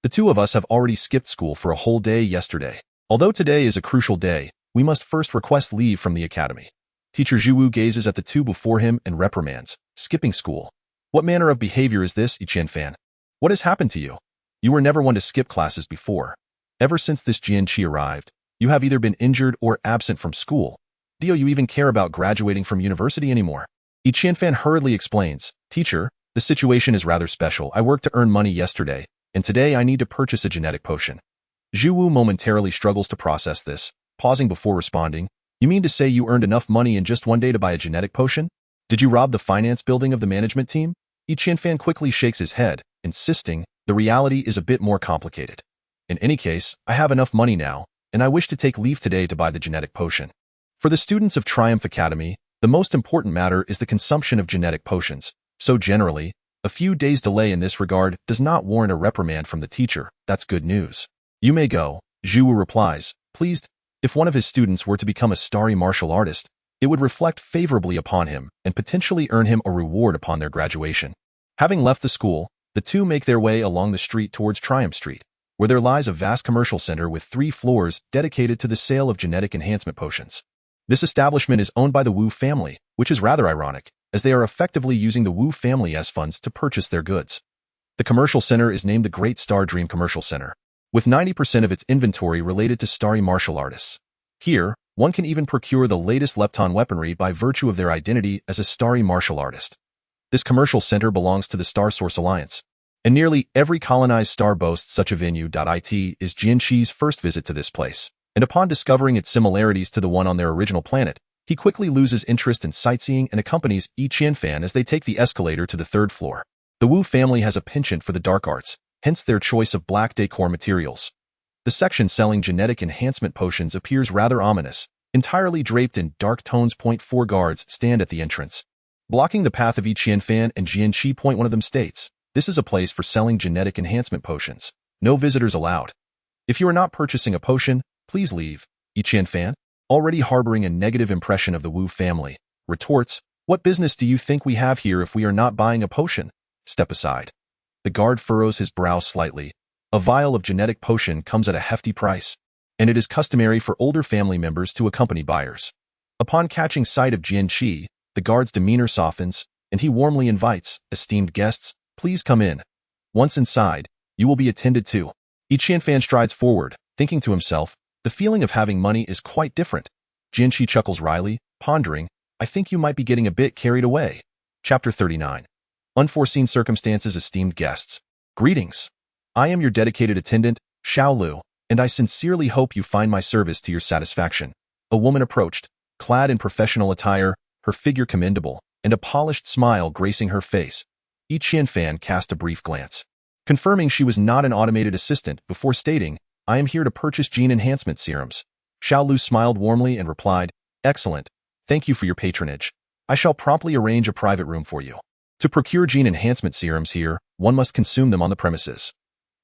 S1: The two of us have already skipped school for a whole day yesterday. Although today is a crucial day, we must first request leave from the academy. Teacher Zhuwu gazes at the two before him and reprimands, skipping school. What manner of behavior is this, Yi Qianfan? What has happened to you? You were never one to skip classes before. Ever since this Jian Qi arrived, you have either been injured or absent from school. Do you even care about graduating from university anymore? Yi Qianfan hurriedly explains, Teacher, the situation is rather special. I worked to earn money yesterday, and today I need to purchase a genetic potion. Zhuwu momentarily struggles to process this, pausing before responding. You mean to say you earned enough money in just one day to buy a genetic potion? Did you rob the finance building of the management team? Yi Qianfan quickly shakes his head, insisting, the reality is a bit more complicated. In any case, I have enough money now, and I wish to take leave today to buy the genetic potion. For the students of Triumph Academy, the most important matter is the consumption of genetic potions, so generally, a few days' delay in this regard does not warrant a reprimand from the teacher. That's good news. You may go, Zhuwu replies, pleased. If one of his students were to become a starry martial artist, it would reflect favorably upon him and potentially earn him a reward upon their graduation. Having left the school, the two make their way along the street towards Triumph Street, where there lies a vast commercial center with 3 floors dedicated to the sale of genetic enhancement potions. This establishment is owned by the Wu family, which is rather ironic, as they are effectively using the Wu family's funds to purchase their goods. The commercial center is named the Great Star Dream Commercial Center, with 90% of its inventory related to starry martial artists. Here, one can even procure the latest Lepton weaponry by virtue of their identity as a starry martial artist. This commercial center belongs to the Star Source Alliance, and nearly every colonized star boasts such a venue. It is Jian Qi's first visit to this place, and upon discovering its similarities to the one on their original planet, he quickly loses interest in sightseeing and accompanies Yi Qianfan as they take the escalator to the 3rd floor. The Wu family has a penchant for the dark arts, hence their choice of black decor materials. The section selling genetic enhancement potions appears rather ominous, entirely draped in dark tones. 4 guards stand at the entrance, blocking the path of Yi Qianfan and Jian Qi. One of them states, this is a place for selling genetic enhancement potions. No visitors allowed. If you are not purchasing a potion, please leave. Yi Qianfan, already harboring a negative impression of the Wu family, retorts, what business do you think we have here if we are not buying a potion? Step aside. The guard furrows his brow slightly. A vial of genetic potion comes at a hefty price, and it is customary for older family members to accompany buyers. Upon catching sight of Jian Qi, the guard's demeanor softens, and he warmly invites, esteemed guests, please come in. Once inside, you will be attended to. Yi Qianfan strides forward, thinking to himself, the feeling of having money is quite different. Jian Qi chuckles wryly, pondering, I think you might be getting a bit carried away. Chapter 39. Unforeseen circumstances. Esteemed guests, greetings. I am your dedicated attendant, Xiao Lu, and I sincerely hope you find my service to your satisfaction. A woman approached, clad in professional attire, her figure commendable, and a polished smile gracing her face. Yi Qianfan cast a brief glance, confirming she was not an automated assistant before stating, I am here to purchase gene enhancement serums. Xiao Lu smiled warmly and replied, excellent. Thank you for your patronage. I shall promptly arrange a private room for you. To procure gene enhancement serums here, one must consume them on the premises.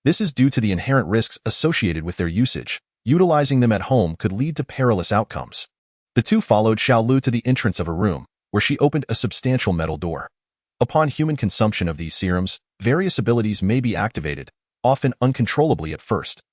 S1: This is due to the inherent risks associated with their usage. Utilizing them at home could lead to perilous outcomes. The two followed Xiao Lu to the entrance of a room, where she opened a substantial metal door. Upon human consumption of these serums, various abilities may be activated, often uncontrollably at first.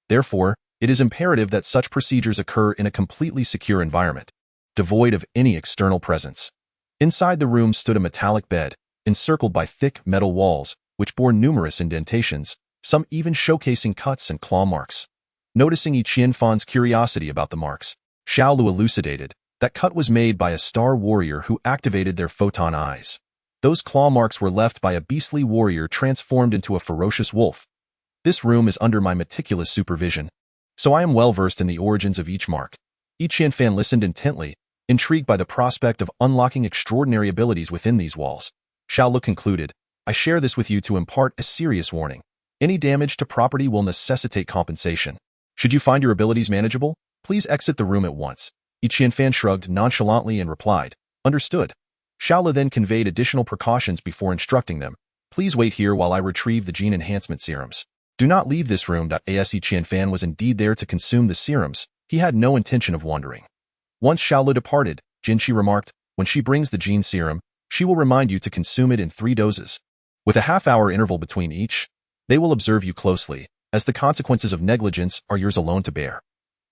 S1: Therefore, it is imperative that such procedures occur in a completely secure environment, devoid of any external presence. Inside the room stood a metallic bed, encircled by thick metal walls, which bore numerous indentations, some even showcasing cuts and claw marks. Noticing Yi Qianfan's curiosity about the marks, Xiao Lu elucidated, that cut was made by a star warrior who activated their photon eyes. Those claw marks were left by a beastly warrior transformed into a ferocious wolf. This room is under my meticulous supervision, so I am well versed in the origins of each mark. Yi Qianfan listened intently, intrigued by the prospect of unlocking extraordinary abilities within these walls. Xiaolu concluded, I share this with you to impart a serious warning. Any damage to property will necessitate compensation. Should you find your abilities manageable, please exit the room at once. Yi Qianfan shrugged nonchalantly and replied, Understood. Xiaolu then conveyed additional precautions before instructing them. Please wait here while I retrieve the gene enhancement serums. Do not leave this room. As Yi Qianfan was indeed there to consume the serums, he had no intention of wandering. Once Xiaolu departed, Jian Qi remarked, when she brings the gene serum, she will remind you to consume it in 3 doses. With a half-hour interval between each, they will observe you closely, as the consequences of negligence are yours alone to bear.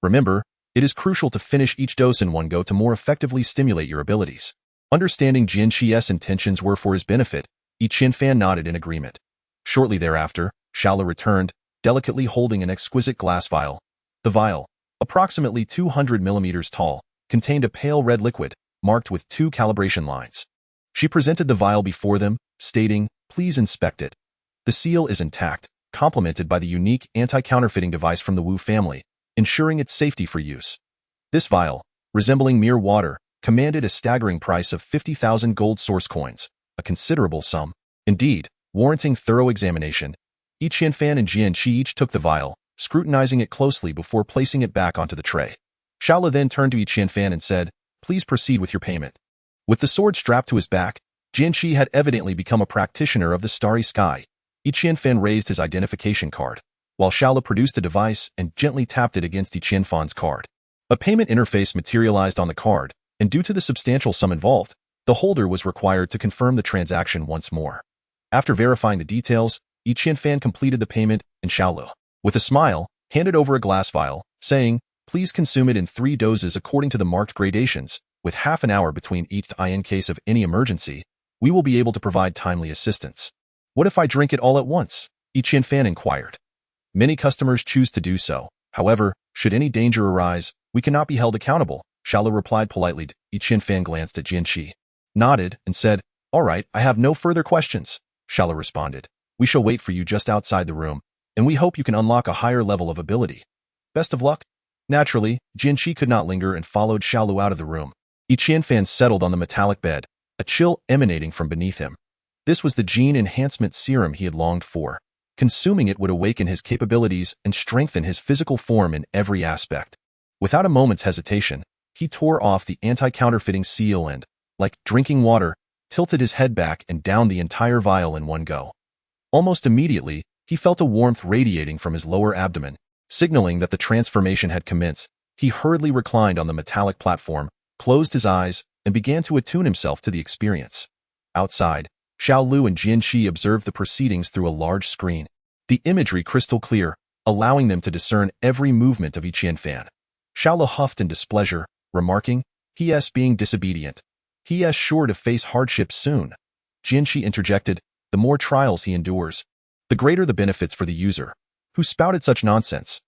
S1: Remember, it is crucial to finish each dose in one go to more effectively stimulate your abilities. Understanding Jian Qi's intentions were for his benefit, Yi Qianfan nodded in agreement. Shortly thereafter, Xiaolu returned, delicately holding an exquisite glass vial. The vial, approximately 200 millimeters tall, contained a pale red liquid, marked with 2 calibration lines. She presented the vial before them, stating, Please inspect it. The seal is intact, complemented by the unique anti-counterfeiting device from the Wu family, ensuring its safety for use. This vial, resembling mere water, commanded a staggering price of 50,000 gold source coins, a considerable sum. Indeed, warranting thorough examination. Yi Qianfan and Jian Qi each took the vial, scrutinizing it closely before placing it back onto the tray. Xiaolu then turned to Yi Qianfan and said, Please proceed with your payment. With the sword strapped to his back, Jian Qi had evidently become a practitioner of the starry sky. Yi Qianfan raised his identification card, while Xiaolu produced a device and gently tapped it against Yi Qianfan's card. A payment interface materialized on the card, and due to the substantial sum involved, the holder was required to confirm the transaction once more. After verifying the details, Yi Qianfan completed the payment, and Xiaolu, with a smile, handed over a glass vial, saying, Please consume it in 3 doses according to the marked gradations, with half an hour between each. In case of any emergency, we will be able to provide timely assistance. What if I drink it all at once? Yi Qianfan inquired. Many customers choose to do so. However, should any danger arise, we cannot be held accountable, Xiaolu replied politely. Yi Qianfan glanced at Jian Qi, nodded, and said, All right, I have no further questions. Xiaolu responded, We shall wait for you just outside the room, and we hope you can unlock a higher level of ability. Best of luck. Naturally, Jian Qi could not linger and followed Xiaolu out of the room. Yi Qianfan settled on the metallic bed, a chill emanating from beneath him. This was the gene enhancement serum he had longed for. Consuming it would awaken his capabilities and strengthen his physical form in every aspect. Without a moment's hesitation, he tore off the anti-counterfeiting seal and, like drinking water, tilted his head back and downed the entire vial in one go. Almost immediately, he felt a warmth radiating from his lower abdomen, signaling that the transformation had commenced. He hurriedly reclined on the metallic platform, closed his eyes, and began to attune himself to the experience. Outside, Xiaolu and Jian Qi observed the proceedings through a large screen, the imagery crystal clear, allowing them to discern every movement of Yi Qianfan. Xiaolu huffed in displeasure, remarking, He being disobedient. He is sure to face hardships soon. Jian Qi interjected, The more trials he endures, the greater the benefits for the user. Who spouted such nonsense?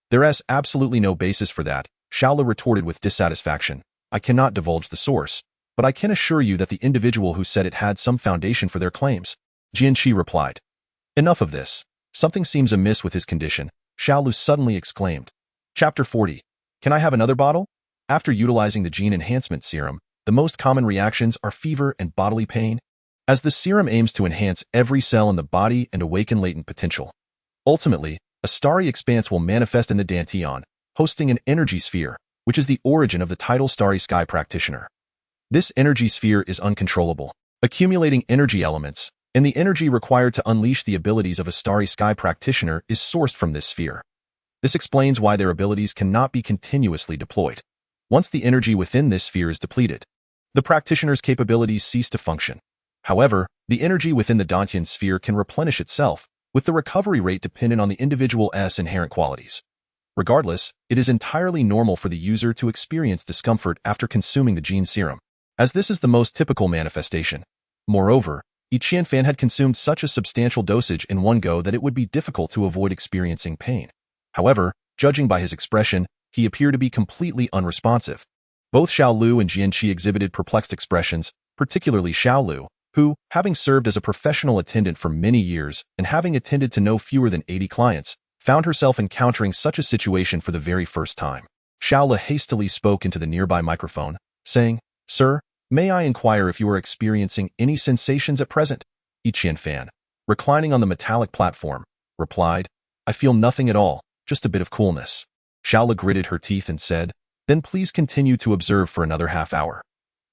S1: There is absolutely no basis for that, Xiaolu retorted with dissatisfaction. I cannot divulge the source, but I can assure you that the individual who said it had some foundation for their claims. Jian Qi replied. Enough of this. Something seems amiss with his condition, Xiaolu suddenly exclaimed. Chapter 40. Can I have another bottle? After utilizing the gene enhancement serum, the most common reactions are fever and bodily pain, as the serum aims to enhance every cell in the body and awaken latent potential. Ultimately, a starry expanse will manifest in the Dantian, hosting an energy sphere, which is the origin of the title Starry Sky Practitioner. This energy sphere is uncontrollable, accumulating energy elements, and the energy required to unleash the abilities of a Starry Sky Practitioner is sourced from this sphere. This explains why their abilities cannot be continuously deployed. Once the energy within this sphere is depleted, the practitioner's capabilities cease to function. However, the energy within the Dantian sphere can replenish itself, with the recovery rate dependent on the individual's inherent qualities. Regardless, it is entirely normal for the user to experience discomfort after consuming the gene serum, as this is the most typical manifestation. Moreover, Yi Qianfan had consumed such a substantial dosage in one go that it would be difficult to avoid experiencing pain. However, judging by his expression, he appeared to be completely unresponsive. Both Xiaolu and Jian Qi exhibited perplexed expressions, particularly Xiaolu, who, having served as a professional attendant for many years and having attended to no fewer than 80 clients, found herself encountering such a situation for the very first time. Shura hastily spoke into the nearby microphone, saying, "Sir, may I inquire if you are experiencing any sensations at present?" Qianfan, reclining on the metallic platform, replied, "I feel nothing at all, just a bit of coolness." Shura gritted her teeth and said, "Then please continue to observe for another half hour."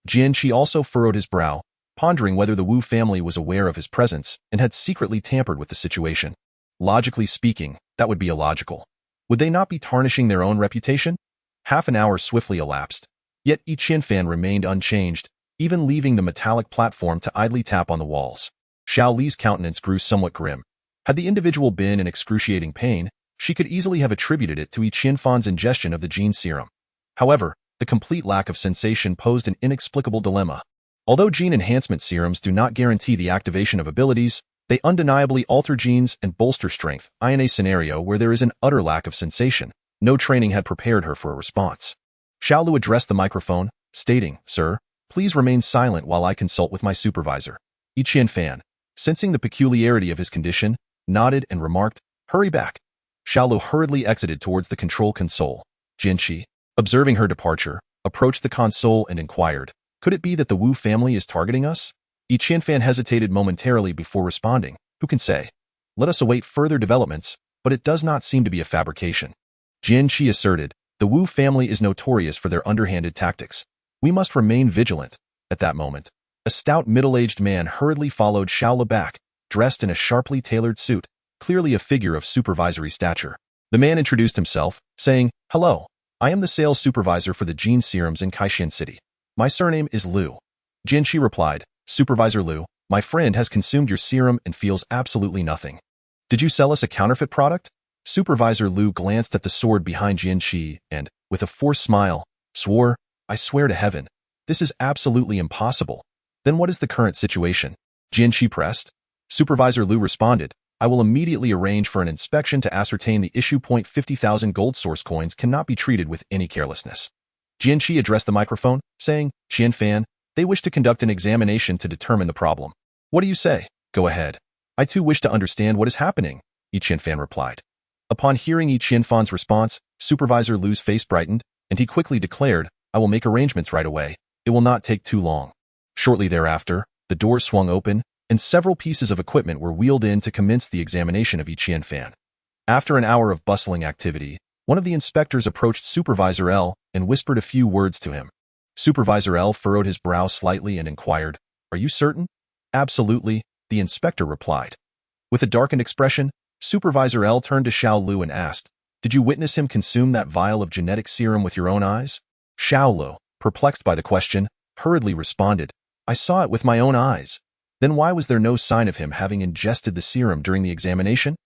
S1: Jian Qi also furrowed his brow, pondering whether the Wu family was aware of his presence and had secretly tampered with the situation. Logically speaking, that would be illogical. Would they not be tarnishing their own reputation? Half an hour swiftly elapsed, yet Qianfan remained unchanged, even leaving the metallic platform to idly tap on the walls. Xiao Li's countenance grew somewhat grim. Had the individual been in excruciating pain, she could easily have attributed it to Qianfan's ingestion of the gene serum. However, the complete lack of sensation posed an inexplicable dilemma. Although gene enhancement serums do not guarantee the activation of abilities, they undeniably alter genes and bolster strength. In a scenario where there is an utter lack of sensation, no training had prepared her for a response. Xiao Lu addressed the microphone, stating, "Sir, please remain silent while I consult with my supervisor." Qianfan, sensing the peculiarity of his condition, nodded and remarked, "Hurry back." Xiao Lu hurriedly exited towards the control console. Jian Qi, observing her departure, approached the console and inquired, "Could it be that the Wu family is targeting us?" Qianfan hesitated momentarily before responding, "Who can say? Let us await further developments, but it does not seem to be a fabrication." Jian Qi asserted, "The Wu family is notorious for their underhanded tactics. We must remain vigilant." At that moment, a stout middle-aged man hurriedly followed Xiao Lu back, dressed in a sharply tailored suit, clearly a figure of supervisory stature. The man introduced himself, saying, "Hello, I am the sales supervisor for the gene serums in Kaishan City. My surname is Liu." Jian Qi replied, "Supervisor Liu, my friend has consumed your serum and feels absolutely nothing. Did you sell us a counterfeit product?" Supervisor Liu glanced at the sword behind Jian Qi and, with a forced smile, swore, "I swear to heaven, this is absolutely impossible. Then what is the current situation?" Jian Qi pressed. Supervisor Liu responded, "I will immediately arrange for an inspection to ascertain the issue. 50,000 gold source coins cannot be treated with any carelessness." Jian Qi addressed the microphone, saying, "Qianfan, they wish to conduct an examination to determine the problem." "What do you say? Go ahead. I too wish to understand what is happening," Qianfan replied. Upon hearing Qianfan's response, Supervisor Liu's face brightened, and he quickly declared, "I will make arrangements right away. It will not take too long." Shortly thereafter, the door swung open, and several pieces of equipment were wheeled in to commence the examination of Qianfan. After an hour of bustling activity, one of the inspectors approached Supervisor L and whispered a few words to him. Supervisor L furrowed his brow slightly and inquired, "Are you certain?" "Absolutely," the inspector replied. With a darkened expression, Supervisor L turned to Xiao Lu and asked, "Did you witness him consume that vial of genetic serum with your own eyes?" Xiao Lu, perplexed by the question, hurriedly responded, "I saw it with my own eyes." "Then why was there no sign of him having ingested the serum during the examination?"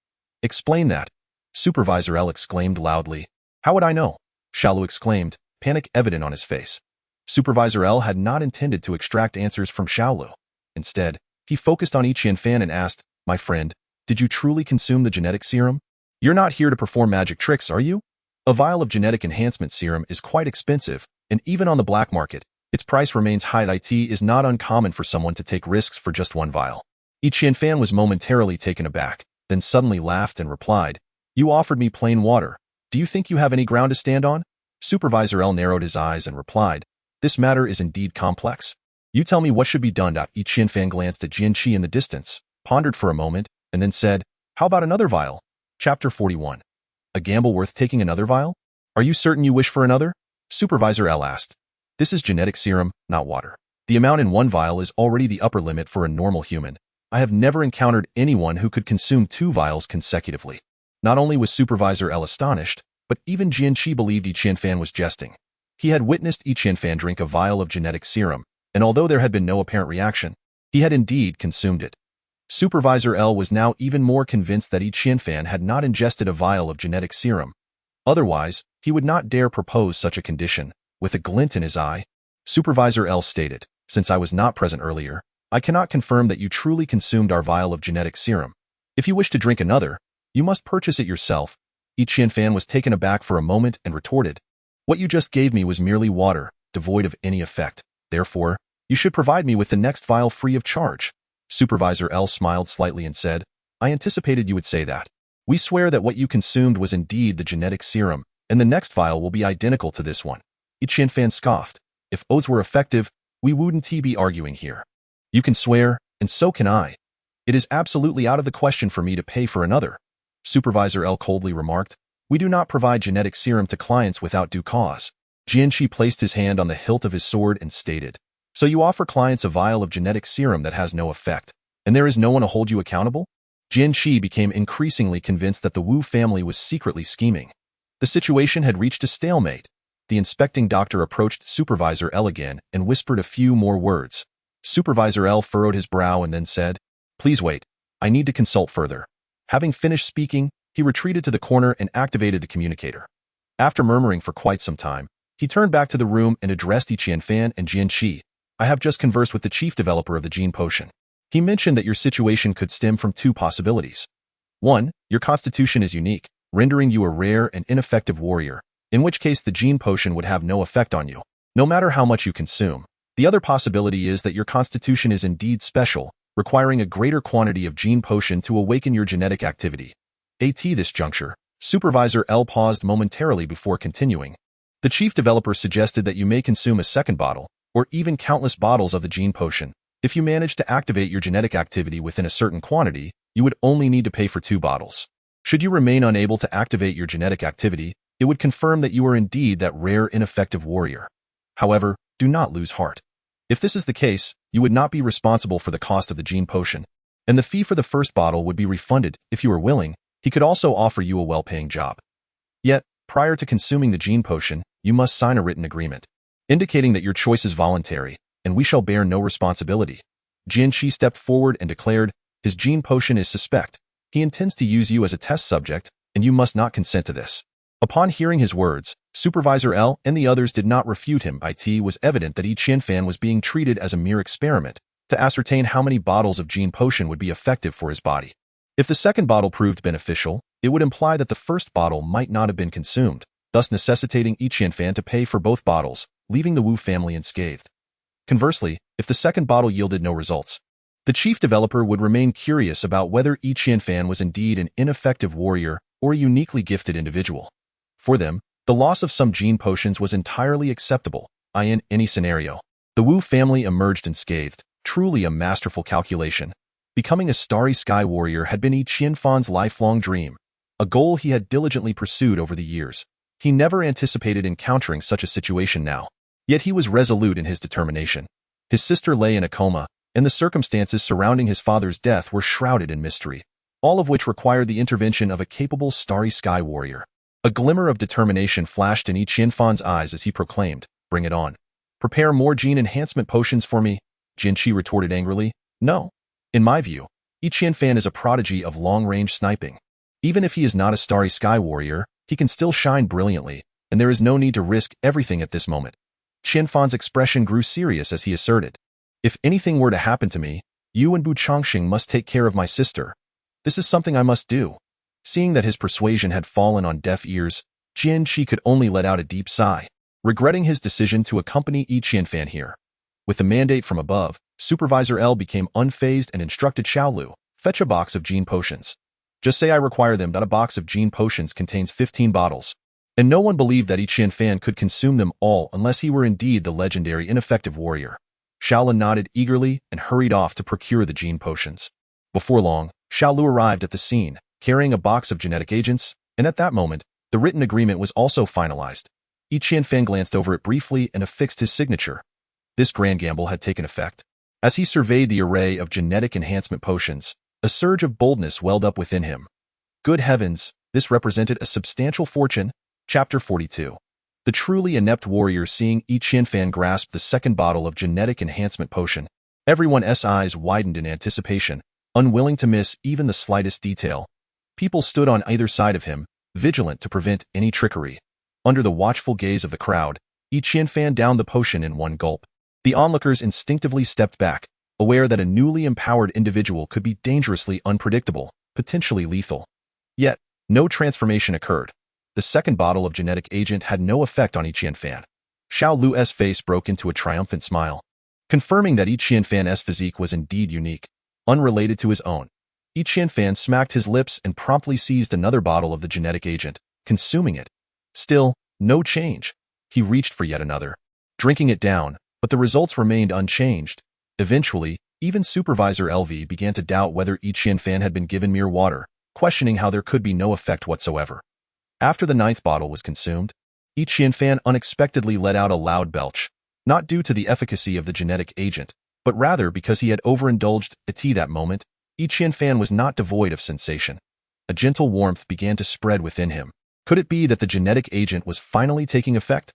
S1: "Explain that," Supervisor L exclaimed loudly. "How would I know?" Xiao Lu exclaimed, panic evident on his face. Supervisor L had not intended to extract answers from Xiao Lu. Instead, he focused on Qianfan and asked, "My friend, did you truly consume the genetic serum? You're not here to perform magic tricks, are you?" A vial of genetic enhancement serum is quite expensive, and even on the black market, its price remains high. It is not uncommon for someone to take risks for just one vial. Qianfan was momentarily taken aback, then suddenly laughed and replied, "You offered me plain water. Do you think you have any ground to stand on?" Supervisor L narrowed his eyes and replied, "This matter is indeed complex. You tell me what should be done." Qianfan glanced at Jian Qi in the distance, pondered for a moment, and then said, "How about another vial?" Chapter 41. A gamble worth taking. Another vial? "Are you certain you wish for another?" Supervisor L asked. "This is genetic serum, not water. The amount in one vial is already the upper limit for a normal human. I have never encountered anyone who could consume 2 vials consecutively." Not only was Supervisor L astonished, but even Jian Qi believed Qianfan was jesting. He had witnessed Qianfan drink a vial of genetic serum, and although there had been no apparent reaction, he had indeed consumed it. Supervisor L was now even more convinced that Qianfan had not ingested a vial of genetic serum. Otherwise, he would not dare propose such a condition. With a glint in his eye, Supervisor L stated, "Since I was not present earlier, I cannot confirm that you truly consumed our vial of genetic serum. If you wish to drink another, you must purchase it yourself." Qianfan was taken aback for a moment and retorted, "What you just gave me was merely water, devoid of any effect. Therefore, You should provide me with the next vial free of charge. Supervisor L smiled slightly and said, I anticipated you would say that. We swear that what you consumed was indeed the genetic serum, and the next vial will be identical to this one. Qianfan scoffed. If oaths were effective, we wouldn't be arguing here. You can swear, and so can I. It is absolutely out of the question for me to pay for another. Supervisor L coldly remarked, we do not provide genetic serum to clients without due cause. Jian Qi placed his hand on the hilt of his sword and stated, so you offer clients a vial of genetic serum that has no effect, and there is no one to hold you accountable? Jian Qi became increasingly convinced that the Wu family was secretly scheming. The situation had reached a stalemate. The inspecting doctor approached Supervisor L again and whispered a few more words. Supervisor L furrowed his brow and then said, please wait, I need to consult further. Having finished speaking, he retreated to the corner and activated the communicator. After murmuring for quite some time, he turned back to the room and addressed Qianfan and Jian Qi. I have just conversed with the chief developer of the gene potion. He mentioned that your situation could stem from two possibilities. 1. Your constitution is unique, rendering you a rare and ineffective warrior, in which case the gene potion would have no effect on you, no matter how much you consume. The other possibility is that your constitution is indeed special, requiring a greater quantity of gene potion to awaken your genetic activity. At this juncture, Supervisor L paused momentarily before continuing. The chief developer suggested that you may consume a second bottle, or even countless bottles of the gene potion. If you manage to activate your genetic activity within a certain quantity, you would only need to pay for 2 bottles. Should you remain unable to activate your genetic activity, it would confirm that you are indeed that rare ineffective warrior. However, do not lose heart. If this is the case, you would not be responsible for the cost of the gene potion, and the fee for the first bottle would be refunded. If you are willing, he could also offer you a well-paying job. Yet, prior to consuming the gene potion, you must sign a written agreement, indicating that your choice is voluntary, and we shall bear no responsibility. Jian Qi stepped forward and declared, his gene potion is suspect. He intends to use you as a test subject, and you must not consent to this. Upon hearing his words, Supervisor L and the others did not refute him. It was evident that Qianfan was being treated as a mere experiment to ascertain how many bottles of gene potion would be effective for his body. If the second bottle proved beneficial, it would imply that the first bottle might not have been consumed, thus necessitating Qianfan to pay for both bottles, leaving the Wu family unscathed. Conversely, if the second bottle yielded no results, the chief developer would remain curious about whether Qianfan was indeed an ineffective warrior or a uniquely gifted individual. For them, the loss of some gene potions was entirely acceptable, in any scenario. The Wu family emerged unscathed, truly a masterful calculation. Becoming a starry sky warrior had been Qianfan's lifelong dream, a goal he had diligently pursued over the years. He never anticipated encountering such a situation now. Yet he was resolute in his determination. His sister lay in a coma, and the circumstances surrounding his father's death were shrouded in mystery, all of which required the intervention of a capable starry sky warrior. A glimmer of determination flashed in Qianfan's eyes as he proclaimed, bring it on. Prepare more gene enhancement potions for me, Jian Qi retorted angrily. No. In my view, Qianfan is a prodigy of long-range sniping. Even if he is not a starry sky warrior, he can still shine brilliantly, and there is no need to risk everything at this moment. Qianfan's expression grew serious as he asserted, if anything were to happen to me, you and Bu Changxing must take care of my sister. This is something I must do. Seeing that his persuasion had fallen on deaf ears, Jian Qi could only let out a deep sigh, regretting his decision to accompany Qianfan here. With the mandate from above, Supervisor L became unfazed and instructed Xiaolu, fetch a box of gene potions. Just say I require them. A box of gene potions contains 15 bottles. And no one believed that Qianfan could consume them all unless he were indeed the legendary ineffective warrior. Xiaolu nodded eagerly and hurried off to procure the gene potions. Before long, Xiaolu arrived at the scene, carrying a box of genetic agents, and at that moment, the written agreement was also finalized. Qianfan glanced over it briefly and affixed his signature. This grand gamble had taken effect. As he surveyed the array of genetic enhancement potions, a surge of boldness welled up within him. Good heavens, this represented a substantial fortune. Chapter 42. The truly inept warrior seeing Qianfan grasp the second bottle of genetic enhancement potion. Everyone's eyes widened in anticipation, unwilling to miss even the slightest detail. People stood on either side of him, vigilant to prevent any trickery. Under the watchful gaze of the crowd, Qianfan downed the potion in one gulp. The onlookers instinctively stepped back, aware that a newly empowered individual could be dangerously unpredictable, potentially lethal. Yet, no transformation occurred. The second bottle of genetic agent had no effect on Qianfan. Xiao Lu's face broke into a triumphant smile. Confirming that Yi Qianfan's physique was indeed unique, unrelated to his own. Yi Qianfan smacked his lips and promptly seized another bottle of the genetic agent, consuming it. Still, no change. He reached for yet another, drinking it down, but the results remained unchanged. Eventually, even Supervisor LV began to doubt whether Yi Qianfan had been given mere water, questioning how there could be no effect whatsoever. After the 9th bottle was consumed, Yi Qianfan unexpectedly let out a loud belch, not due to the efficacy of the genetic agent, but rather because he had overindulged at that moment. Yi Qianfan was not devoid of sensation. A gentle warmth began to spread within him. Could it be that the genetic agent was finally taking effect?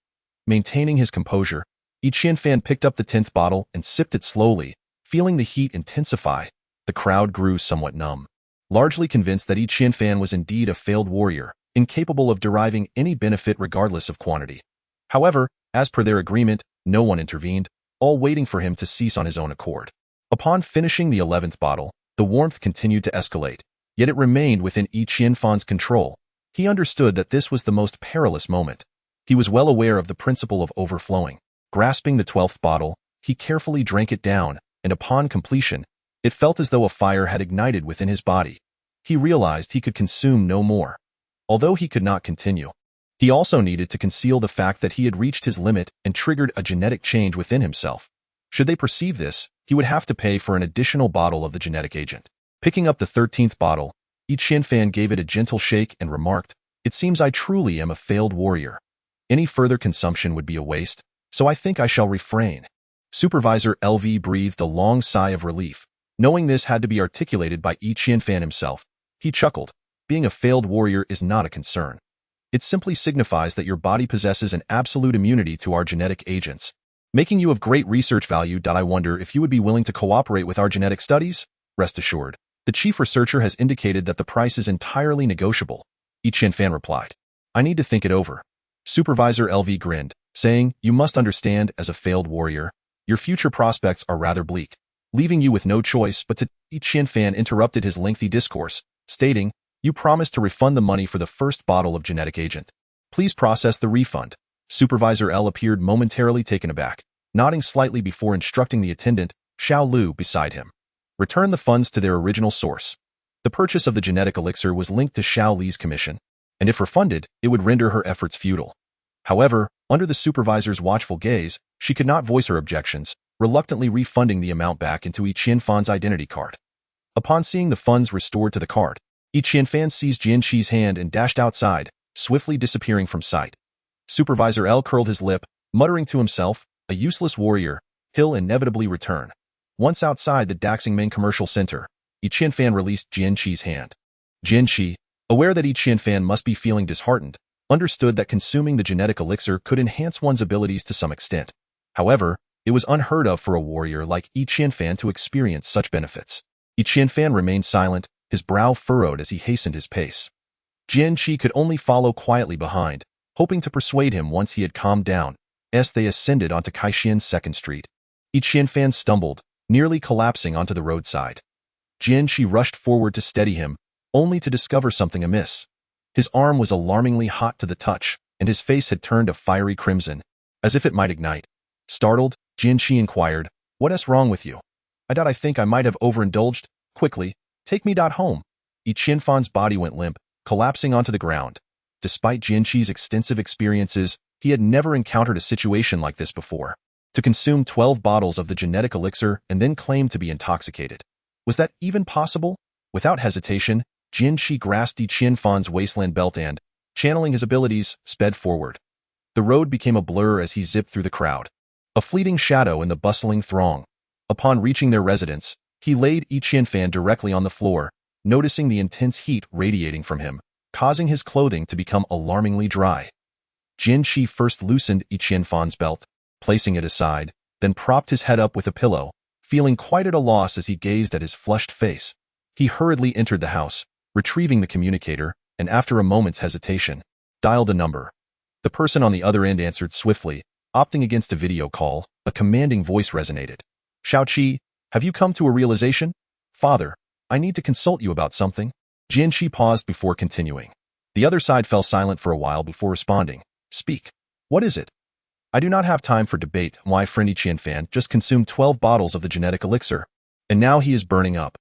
S1: Maintaining his composure, Yi Qianfan picked up the 10th bottle and sipped it slowly, feeling the heat intensify. The crowd grew somewhat numb, largely convinced that Yi Qianfan was indeed a failed warrior, incapable of deriving any benefit regardless of quantity. However, as per their agreement, no one intervened, all waiting for him to cease on his own accord. Upon finishing the 11th bottle, the warmth continued to escalate, yet it remained within Yi Qianfan's control. He understood that this was the most perilous moment. He was well aware of the principle of overflowing. Grasping the 12th bottle, he carefully drank it down, and upon completion, it felt as though a fire had ignited within his body. He realized he could consume no more. Although he could not continue, he also needed to conceal the fact that he had reached his limit and triggered a genetic change within himself. Should they perceive this, he would have to pay for an additional bottle of the genetic agent. Picking up the 13th bottle, Yi Qianfan gave it a gentle shake and remarked, "It seems I truly am a failed warrior. Any further consumption would be a waste, so I think I shall refrain." Supervisor LV breathed a long sigh of relief. Knowing this had to be articulated by Yi Qianfan himself, he chuckled. Being a failed warrior is not a concern. It simply signifies that your body possesses an absolute immunity to our genetic agents, making you of great research value. I wonder if you would be willing to cooperate with our genetic studies? Rest assured, the chief researcher has indicated that the price is entirely negotiable. Yi Qianfan replied, "I need to think it over." Supervisor LV grinned, saying, "You must understand, as a failed warrior, your future prospects are rather bleak." Leaving you with no choice but to— Yi Qianfan interrupted his lengthy discourse, stating, "You promised to refund the money for the first bottle of genetic agent. Please process the refund." Supervisor L appeared momentarily taken aback, nodding slightly before instructing the attendant, Xiao Lu, beside him. Return the funds to their original source. The purchase of the genetic elixir was linked to Xiao Li's commission, and if refunded, it would render her efforts futile. However, under the supervisor's watchful gaze, she could not voice her objections, reluctantly refunding the amount back into Yi Qianfan's identity card. Upon seeing the funds restored to the card, Yi Qianfan seized Jian Qi's hand and dashed outside, swiftly disappearing from sight. Supervisor L curled his lip, muttering to himself, "A useless warrior, he'll inevitably return." Once outside the Daxing main commercial center, Yi Qianfan released Jian Qi's hand. Jian Qi, aware that Yi Qianfan must be feeling disheartened, understood that consuming the genetic elixir could enhance one's abilities to some extent. However, it was unheard of for a warrior like Yi Qianfan to experience such benefits. Yi Qianfan remained silent, his brow furrowed as he hastened his pace. Jian Qi could only follow quietly behind, hoping to persuade him once he had calmed down, as they ascended onto Kaishian's 2nd Street. Yi Qianfan stumbled, nearly collapsing onto the roadside. Jian Qi rushed forward to steady him, only to discover something amiss. His arm was alarmingly hot to the touch, and his face had turned a fiery crimson, as if it might ignite. Startled, Jian Qi inquired, "What's wrong with you?" I think I might have overindulged. Quickly, take me home." Yi Qianfan's body went limp, collapsing onto the ground. Despite Jian Qi's extensive experiences, he had never encountered a situation like this before. To consume 12 bottles of the genetic elixir and then claim to be intoxicated. Was that even possible? Without hesitation, Jian Qi grasped Yi Qianfan's waistland belt and, channeling his abilities, sped forward. The road became a blur as he zipped through the crowd, a fleeting shadow in the bustling throng. Upon reaching their residence, he laid Yi Qianfan directly on the floor, noticing the intense heat radiating from him, causing his clothing to become alarmingly dry. Jian Qi first loosened Yi Qianfan's belt, placing it aside, then propped his head up with a pillow, feeling quite at a loss as he gazed at his flushed face. He hurriedly entered the house, retrieving the communicator, and after a moment's hesitation, dialed a number. The person on the other end answered swiftly, opting against a video call. A commanding voice resonated. "Xiao Qi, have you come to a realization?" "Father, I need to consult you about something." Jian Qi paused before continuing. The other side fell silent for a while before responding. "Speak. What is it?" I do not have time for debate. My friend Qian Fan just consumed 12 bottles of the genetic elixir, and now he is burning up.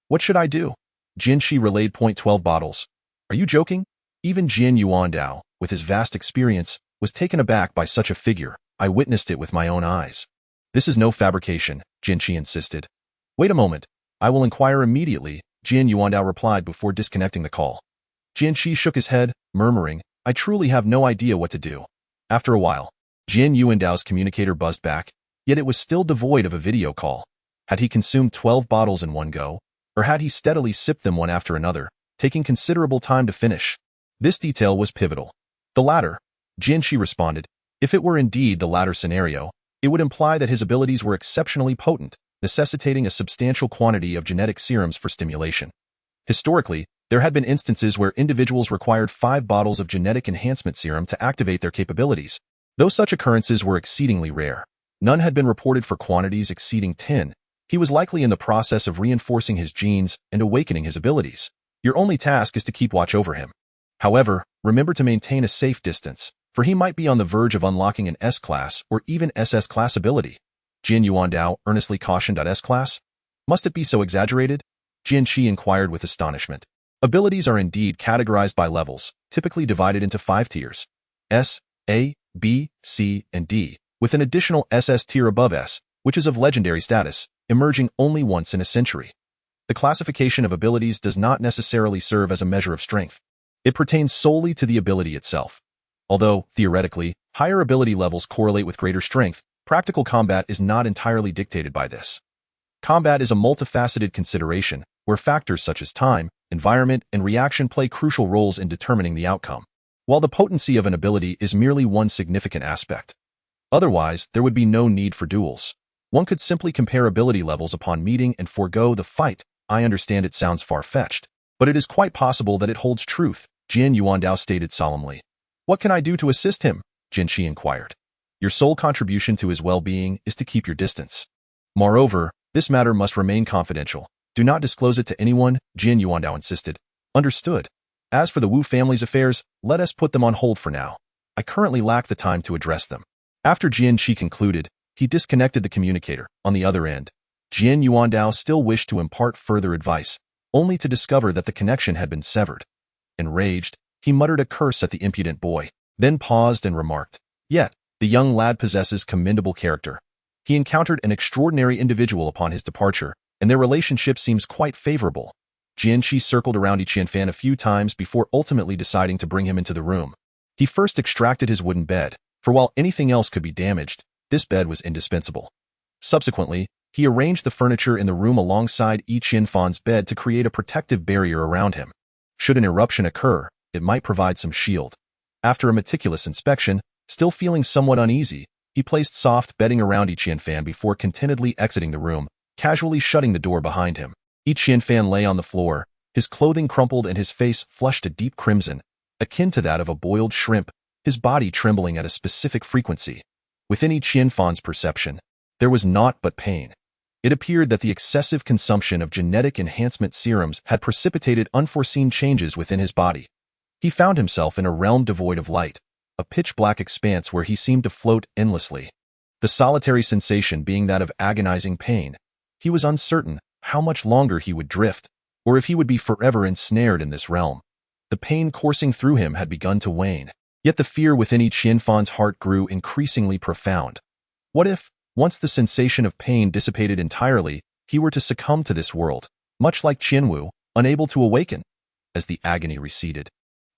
S1: What should I do? Jian Qi relayed 12 bottles. Are you joking? Even Jian Yuandao, with his vast experience, was taken aback by such a figure. I witnessed it with my own eyes. This is no fabrication, Jian Qi insisted. Wait a moment. I will inquire immediately, Jian Yuandao replied before disconnecting the call. Jian Qi shook his head, murmuring, I truly have no idea what to do. After a while, Jian Yuandao's communicator buzzed back, yet it was still devoid of a video call. Had he consumed 12 bottles in one go, or had he steadily sipped them one after another, taking considerable time to finish? This detail was pivotal. The latter, Jian Qi responded. If it were indeed the latter scenario, it would imply that his abilities were exceptionally potent, necessitating a substantial quantity of genetic serums for stimulation. Historically, there had been instances where individuals required 5 bottles of genetic enhancement serum to activate their capabilities. Though such occurrences were exceedingly rare, none had been reported for quantities exceeding 10. He was likely in the process of reinforcing his genes and awakening his abilities. Your only task is to keep watch over him. However, remember to maintain a safe distance, for he might be on the verge of unlocking an S-class or even SS-class ability. Jian Yuandao earnestly cautioned at S-class. Must it be so exaggerated? Jian Qi inquired with astonishment. Abilities are indeed categorized by levels, typically divided into 5 tiers. S, A, B, C, and D, with an additional SS tier above S, which is of legendary status, emerging only once in a century. The classification of abilities does not necessarily serve as a measure of strength. It pertains solely to the ability itself. Although, theoretically, higher ability levels correlate with greater strength, practical combat is not entirely dictated by this. Combat is a multifaceted consideration, where factors such as time, environment, and reaction play crucial roles in determining the outcome, while the potency of an ability is merely one significant aspect. Otherwise, there would be no need for duels. One could simply compare ability levels upon meeting and forego the fight. I understand it sounds far-fetched, but it is quite possible that it holds truth, Jian Yuandao stated solemnly. What can I do to assist him? Jian Qi inquired. Your sole contribution to his well-being is to keep your distance. Moreover, this matter must remain confidential. Do not disclose it to anyone, Jian Yuandao insisted. Understood. As for the Wu family's affairs, let us put them on hold for now. I currently lack the time to address them. After Jian Qi concluded, he disconnected the communicator. On the other end, Jian Yuandao still wished to impart further advice, only to discover that the connection had been severed. Enraged, he muttered a curse at the impudent boy, then paused and remarked, Yet, the young lad possesses commendable character. He encountered an extraordinary individual upon his departure, and their relationship seems quite favorable. Jian Qi circled around Qian Fan a few times before ultimately deciding to bring him into the room. He first extracted his wooden bed, for while anything else could be damaged, this bed was indispensable. Subsequently, he arranged the furniture in the room alongside Qian Fan's bed to create a protective barrier around him. Should an eruption occur, it might provide some shield. After a meticulous inspection, still feeling somewhat uneasy, he placed soft bedding around Qian Fan before contentedly exiting the room, casually shutting the door behind him. Qian Fan lay on the floor, his clothing crumpled and his face flushed a deep crimson, akin to that of a boiled shrimp, his body trembling at a specific frequency. Within Qian Fan's perception, there was naught but pain. It appeared that the excessive consumption of genetic enhancement serums had precipitated unforeseen changes within his body. He found himself in a realm devoid of light, a pitch-black expanse where he seemed to float endlessly. The solitary sensation being that of agonizing pain. He was uncertain how much longer he would drift, or if he would be forever ensnared in this realm. The pain coursing through him had begun to wane, yet the fear within Qian Fan's heart grew increasingly profound. What if, once the sensation of pain dissipated entirely, he were to succumb to this world, much like Qianwu, unable to awaken? As the agony receded,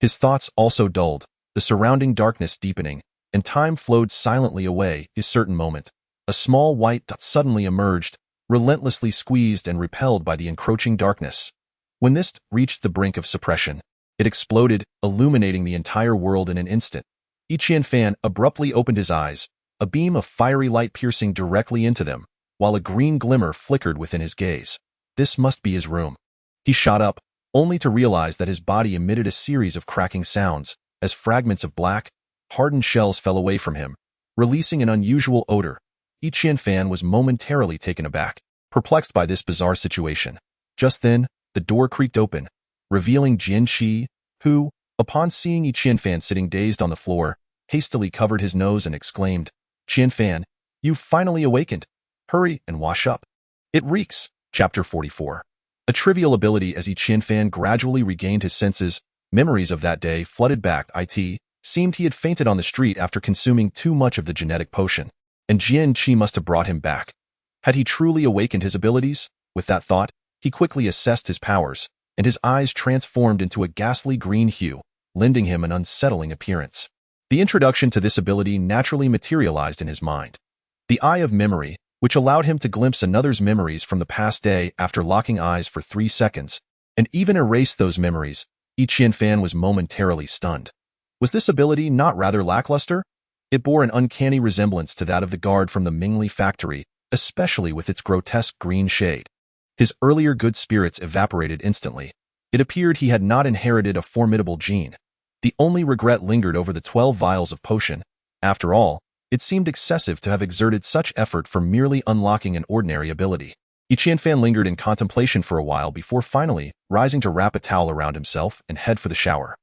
S1: his thoughts also dulled, the surrounding darkness deepening, and time flowed silently away. A certain moment, a small white dot suddenly emerged, relentlessly squeezed and repelled by the encroaching darkness. When this reached the brink of suppression, it exploded, illuminating the entire world in an instant. Qian Fan abruptly opened his eyes, a beam of fiery light piercing directly into them, while a green glimmer flickered within his gaze. This must be his room. He shot up, only to realize that his body emitted a series of cracking sounds, as fragments of black, hardened shells fell away from him, releasing an unusual odor. Qian Fan was momentarily taken aback, perplexed by this bizarre situation. Just then, the door creaked open, revealing Jian Qi, who, upon seeing Qian Fan sitting dazed on the floor, hastily covered his nose and exclaimed, Qian Fan, you've finally awakened. Hurry and wash up. It reeks. Chapter 44. A trivial ability. As Qian Fan gradually regained his senses, memories of that day flooded back. It seemed he had fainted on the street after consuming too much of the genetic potion, and Jian Qi must have brought him back. Had he truly awakened his abilities? With that thought, he quickly assessed his powers, and his eyes transformed into a ghastly green hue, lending him an unsettling appearance. The introduction to this ability naturally materialized in his mind. The Eye of Memory, which allowed him to glimpse another's memories from the past day after locking eyes for 3 seconds, and even erase those memories. Qian Fan was momentarily stunned. Was this ability not rather lackluster? It bore an uncanny resemblance to that of the guard from the Mingli factory, especially with its grotesque green shade. His earlier good spirits evaporated instantly. It appeared he had not inherited a formidable gene. The only regret lingered over the 12 vials of potion. After all, it seemed excessive to have exerted such effort for merely unlocking an ordinary ability. Qian Fan lingered in contemplation for a while before finally rising to wrap a towel around himself and head for the shower.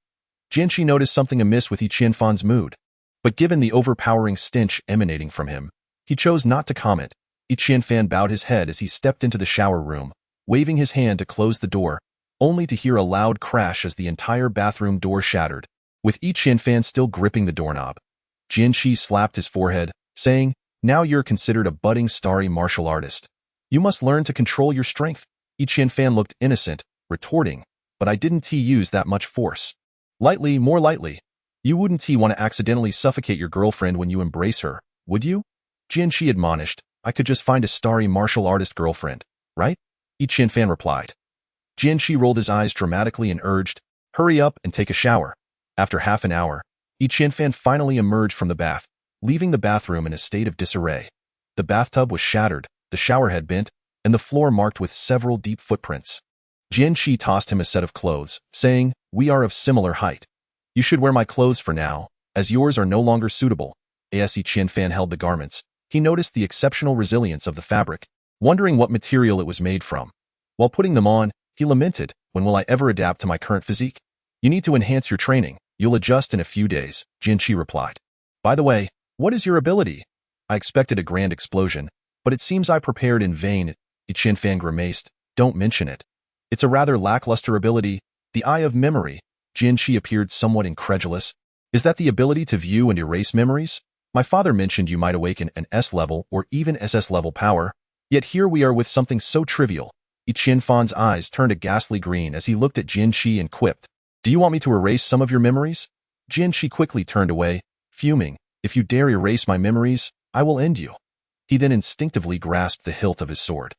S1: Jian Qi noticed something amiss with Qian Fan's mood, but given the overpowering stench emanating from him, he chose not to comment. Qian Fan bowed his head as he stepped into the shower room, waving his hand to close the door, only to hear a loud crash as the entire bathroom door shattered. With Qian Fan still gripping the doorknob, Jian Qi slapped his forehead, saying, "Now you're considered a budding starry martial artist. You must learn to control your strength." Qian Fan looked innocent, retorting, "But I didn't use that much force." "Lightly, more lightly. You wouldn't want to accidentally suffocate your girlfriend when you embrace her, would you?" Jian Qi admonished. "I could just find a starry martial artist girlfriend, right?" Qian Fan replied. Jian Qi rolled his eyes dramatically and urged, "Hurry up and take a shower." After half an hour, Qian Fan finally emerged from the bath, leaving the bathroom in a state of disarray. The bathtub was shattered, the shower head bent, and the floor marked with several deep footprints. Jian Qi tossed him a set of clothes, saying, "We are of similar height. You should wear my clothes for now, as yours are no longer suitable." As Qian Fan held the garments, he noticed the exceptional resilience of the fabric, wondering what material it was made from. While putting them on, he lamented, "When will I ever adapt to my current physique?" "You need to enhance your training. You'll adjust in a few days," Jian Qi replied. "By the way, what is your ability?" "I expected a grand explosion, but it seems I prepared in vain." Qian Fan grimaced. "Don't mention it. It's a rather lackluster ability, the Eye of Memory." Jian Qi appeared somewhat incredulous. "Is that the ability to view and erase memories? My father mentioned you might awaken an S-level or even SS-level power, yet here we are with something so trivial." Qian Fan's eyes turned a ghastly green as he looked at Jian Qi and quipped, "Do you want me to erase some of your memories?" Jian Qi quickly turned away, fuming. "If you dare erase my memories, I will end you." He then instinctively grasped the hilt of his sword.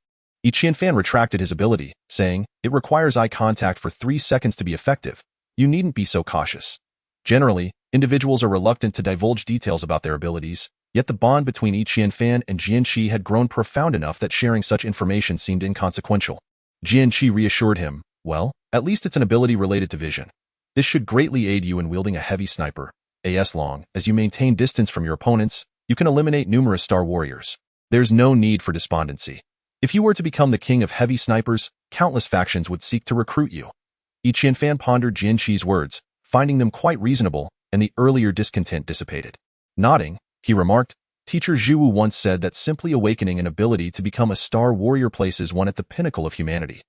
S1: Qian Fan retracted his ability, saying, "It requires eye contact for 3 seconds to be effective. You needn't be so cautious." Generally, individuals are reluctant to divulge details about their abilities, yet the bond between Qian Fan and Jian Qi had grown profound enough that sharing such information seemed inconsequential. Jian Qi reassured him, "Well, at least it's an ability related to vision. This should greatly aid you in wielding a heavy sniper. As long as you maintain distance from your opponents, you can eliminate numerous star warriors. There's no need for despondency. If you were to become the king of heavy snipers, countless factions would seek to recruit you." Qian Fan pondered Jian Qi's words, finding them quite reasonable, and the earlier discontent dissipated. Nodding, he remarked, "Teacher Zhu once said that simply awakening an ability to become a star warrior places one at the pinnacle of humanity.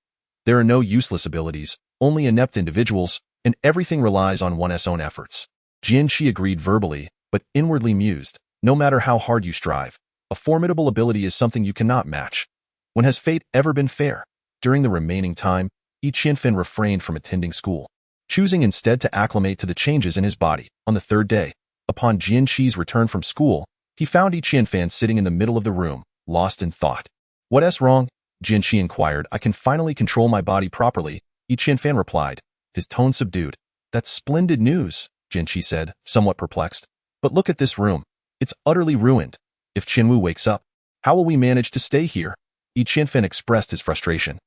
S1: There are no useless abilities, only inept individuals, and everything relies on one's own efforts." Jian Qi agreed verbally, but inwardly mused, "No matter how hard you strive, a formidable ability is something you cannot match. When has fate ever been fair?" During the remaining time, Qian Fan refrained from attending school, choosing instead to acclimate to the changes in his body. On the 3rd day, upon Jian Qi's return from school, he found Qian Fan sitting in the middle of the room, lost in thought. "What's wrong?" Jian Qi inquired. "I can finally control my body properly," Qian Fan replied, his tone subdued. "That's splendid news," Jian Qi said, somewhat perplexed. "But look at this room. It's utterly ruined. If Qianwu wakes up, how will we manage to stay here?" Qian Fan expressed his frustration.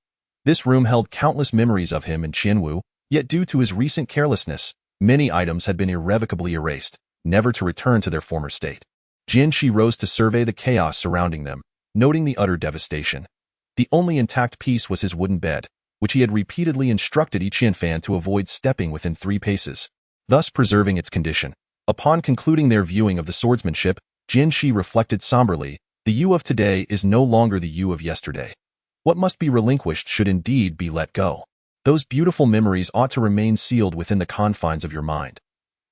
S1: This room held countless memories of him and Qianwu, yet due to his recent carelessness, many items had been irrevocably erased, never to return to their former state. Jian Qi rose to survey the chaos surrounding them, noting the utter devastation. The only intact piece was his wooden bed, which he had repeatedly instructed Qian Fan to avoid stepping within 3 paces, thus preserving its condition. Upon concluding their viewing of the swordsmanship, Jian Qi reflected somberly, the you of today is no longer the you of yesterday. What must be relinquished should indeed be let go. Those beautiful memories ought to remain sealed within the confines of your mind.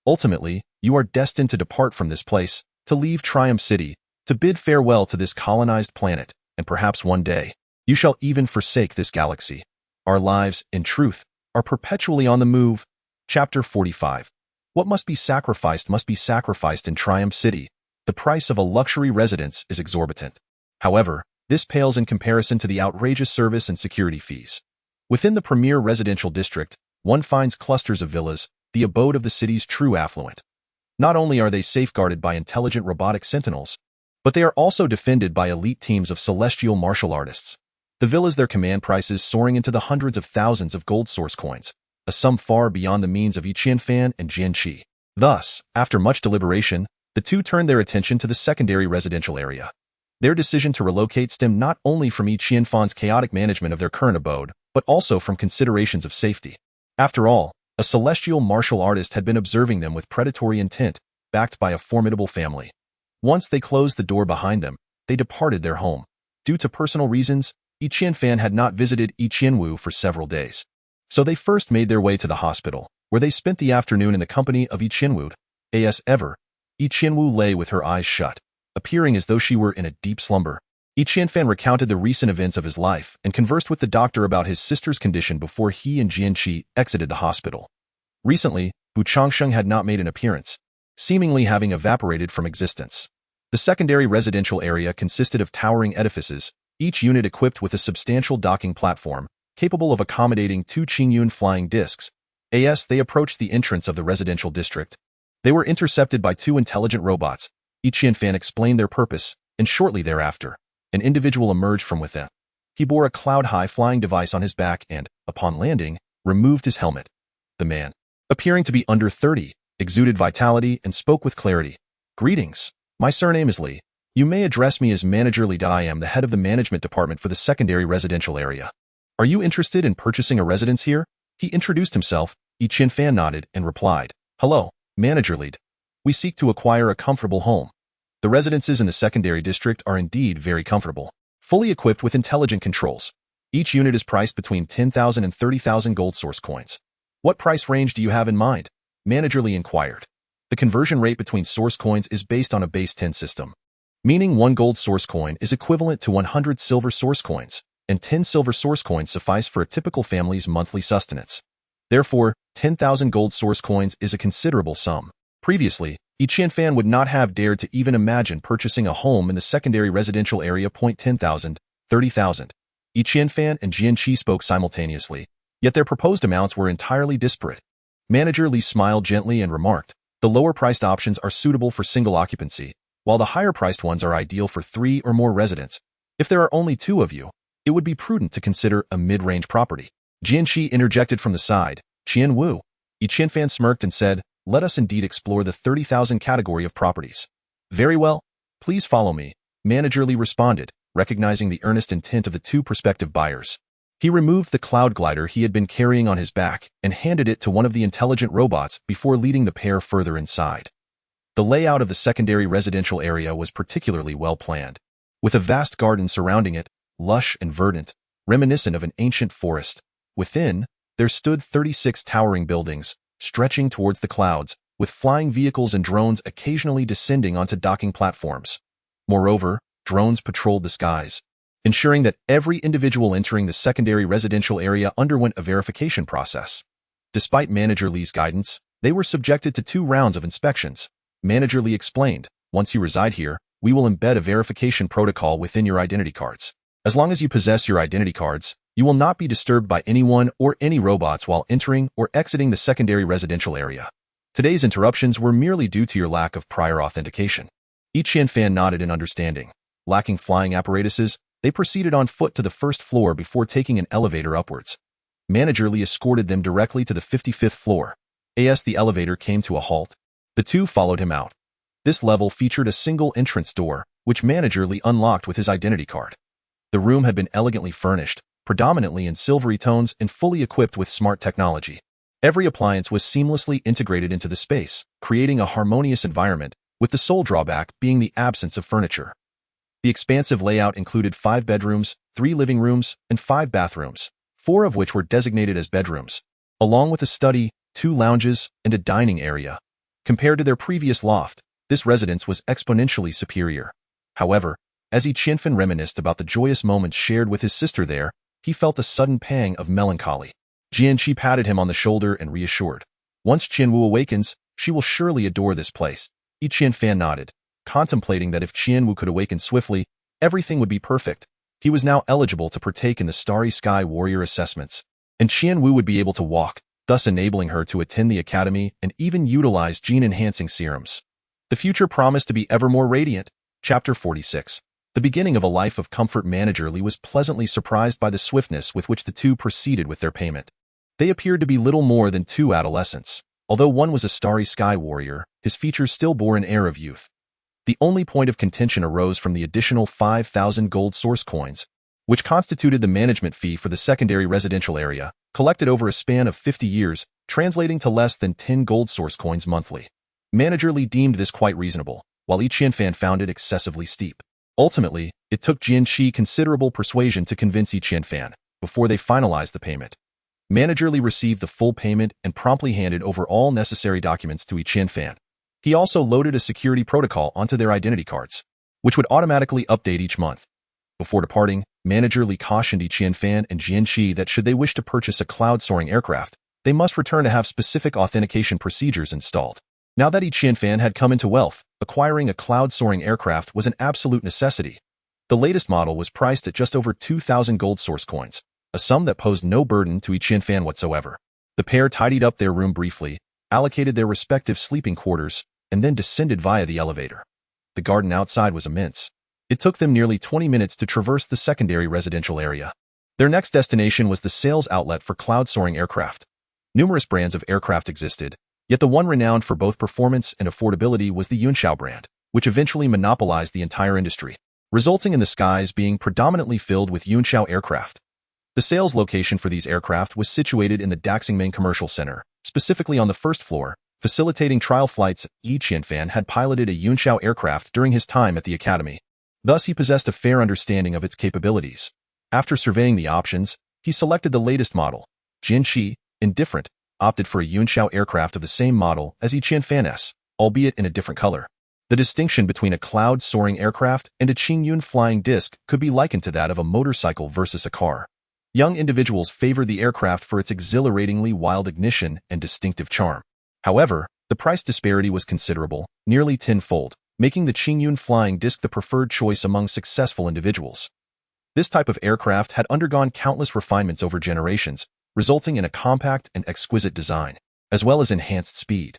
S1: Ultimately, you are destined to depart from this place, to leave Triumph City, to bid farewell to this colonized planet, and perhaps one day, you shall even forsake this galaxy. Our lives, in truth, are perpetually on the move. Chapter 45. What must be sacrificed in Triumph City. The price of a luxury residence is exorbitant. However, this pales in comparison to the outrageous service and security fees. Within the premier residential district, one finds clusters of villas, the abode of the city's true affluent. Not only are they safeguarded by intelligent robotic sentinels, but they are also defended by elite teams of celestial martial artists. The villas their command prices soaring into the hundreds of thousands of gold source coins, a sum far beyond the means of Qianfan and Jian Qi. Thus, after much deliberation, the two turned their attention to the secondary residential area. Their decision to relocate stemmed not only from Qianfan's chaotic management of their current abode, but also from considerations of safety. After all, a celestial martial artist had been observing them with predatory intent, backed by a formidable family. Once they closed the door behind them, they departed their home. Due to personal reasons, Qianfan had not visited Qianwu for several days. So they first made their way to the hospital, where they spent the afternoon in the company of Qianwu. As ever, Qianwu lay with her eyes shut, appearing as though she were in a deep slumber. Qianfan recounted the recent events of his life and conversed with the doctor about his sister's condition before he and Jian Qi exited the hospital. Recently, Bu Changsheng had not made an appearance, seemingly having evaporated from existence. The secondary residential area consisted of towering edifices, each unit equipped with a substantial docking platform, capable of accommodating 2 Qingyun flying discs. As they approached the entrance of the residential district, they were intercepted by 2 intelligent robots. Qianfan explained their purpose, and shortly thereafter, an individual emerged from within. He bore a cloud-high flying device on his back and, upon landing, removed his helmet. The man, appearing to be under 30, exuded vitality and spoke with clarity. Greetings. My surname is Li. You may address me as Manager Li. I am the head of the management department for the secondary residential area. Are you interested in purchasing a residence here? He introduced himself. Qianfan nodded and replied, Hello, Manager Li. We seek to acquire a comfortable home. The residences in the secondary district are indeed very comfortable, fully equipped with intelligent controls. Each unit is priced between 10,000 and 30,000 gold source coins. What price range do you have in mind? Manager Li inquired. The conversion rate between source coins is based on a base 10 system, meaning 1 gold source coin is equivalent to 100 silver source coins, and 10 silver source coins suffice for a typical family's monthly sustenance. Therefore, 10,000 gold source coins is a considerable sum. Previously, Qianfan would not have dared to even imagine purchasing a home in the secondary residential area. 10,000, 30,000. Qianfan and Jian Qi spoke simultaneously, yet their proposed amounts were entirely disparate. Manager Li smiled gently and remarked, the lower-priced options are suitable for single occupancy, while the higher-priced ones are ideal for 3 or more residents. If there are only 2 of you, it would be prudent to consider a mid-range property. Jian Qi interjected from the side, Qianwu. Qianfan smirked and said, let us indeed explore the 30,000 category of properties. Very well. Please follow me, Manager Li responded, recognizing the earnest intent of the 2 prospective buyers. He removed the cloud glider he had been carrying on his back and handed it to one of the intelligent robots before leading the pair further inside. The layout of the secondary residential area was particularly well planned, with a vast garden surrounding it, lush and verdant, reminiscent of an ancient forest. Within, there stood 36 towering buildings, stretching towards the clouds, with flying vehicles and drones occasionally descending onto docking platforms. Moreover, drones patrolled the skies, ensuring that every individual entering the secondary residential area underwent a verification process. Despite Manager Li's guidance, they were subjected to 2 rounds of inspections. Manager Li explained, once you reside here, we will embed a verification protocol within your identity cards. As long as you possess your identity cards, you will not be disturbed by anyone or any robots while entering or exiting the secondary residential area. Today's interruptions were merely due to your lack of prior authentication. Qianfan nodded in understanding. Lacking flying apparatuses, they proceeded on foot to the first floor before taking an elevator upwards. Manager Li escorted them directly to the 55th floor. As the elevator came to a halt, the 2 followed him out. This level featured a single entrance door, which Manager Li unlocked with his identity card. The room had been elegantly furnished, predominantly in silvery tones and fully equipped with smart technology. Every appliance was seamlessly integrated into the space, creating a harmonious environment with the sole drawback being the absence of furniture. The expansive layout included 5 bedrooms, 3 living rooms, and 5 bathrooms, 4 of which were designated as bedrooms, along with a study, 2 lounges, and a dining area. Compared to their previous loft, this residence was exponentially superior. However, as Qianfen reminisced about the joyous moments shared with his sister there, he felt a sudden pang of melancholy. Jian Qi patted him on the shoulder and reassured. Once Qianwu awakens, she will surely adore this place. Qianfen nodded, contemplating that if Qianwu could awaken swiftly, everything would be perfect. He was now eligible to partake in the Starry Sky Warrior assessments, and Qianwu would be able to walk, thus enabling her to attend the academy and even utilize gene-enhancing serums. The future promised to be ever more radiant. Chapter 46. The beginning of a life of comfort. Manager Li was pleasantly surprised by the swiftness with which the two proceeded with their payment. They appeared to be little more than 2 adolescents. Although one was a Starry Sky Warrior, his features still bore an air of youth. The only point of contention arose from the additional 5,000 gold source coins, which constituted the management fee for the secondary residential area, collected over a span of 50 years, translating to less than 10 gold source coins monthly. Manager Li deemed this quite reasonable, while Qianfen found it excessively steep. Ultimately, it took Jian Qi considerable persuasion to convince Qianfen before they finalized the payment. Manager Li received the full payment and promptly handed over all necessary documents to Qianfen. He also loaded a security protocol onto their identity cards, which would automatically update each month. Before departing, Manager Li cautioned Qianfen and Jian Qi that should they wish to purchase a cloud-soaring aircraft, they must return to have specific authentication procedures installed. Now that Qianfen had come into wealth, acquiring a cloud-soaring aircraft was an absolute necessity. The latest model was priced at just over 2,000 gold source coins, a sum that posed no burden to Qianfen whatsoever. The pair tidied up their room briefly, allocated their respective sleeping quarters, and then descended via the elevator. The garden outside was immense. It took them nearly 20 minutes to traverse the secondary residential area. Their next destination was the sales outlet for cloud-soaring aircraft. Numerous brands of aircraft existed, yet the one renowned for both performance and affordability was the Yunxiao brand, which eventually monopolized the entire industry, resulting in the skies being predominantly filled with Yunxiao aircraft. The sales location for these aircraft was situated in the Daxingming Commercial Center, specifically on the first floor, facilitating trial flights. Qianfen had piloted a Yunxiao aircraft during his time at the academy. Thus, he possessed a fair understanding of its capabilities. After surveying the options, he selected the latest model. Jian Qi, indifferent, opted for a Yunxiao aircraft of the same model as Qianfen's, albeit in a different color. The distinction between a cloud-soaring aircraft and a Qingyun flying disc could be likened to that of a motorcycle versus a car. Young individuals favored the aircraft for its exhilaratingly wild ignition and distinctive charm. However, the price disparity was considerable, nearly tenfold, making the Qingyun flying disc the preferred choice among successful individuals. This type of aircraft had undergone countless refinements over generations, resulting in a compact and exquisite design, as well as enhanced speed.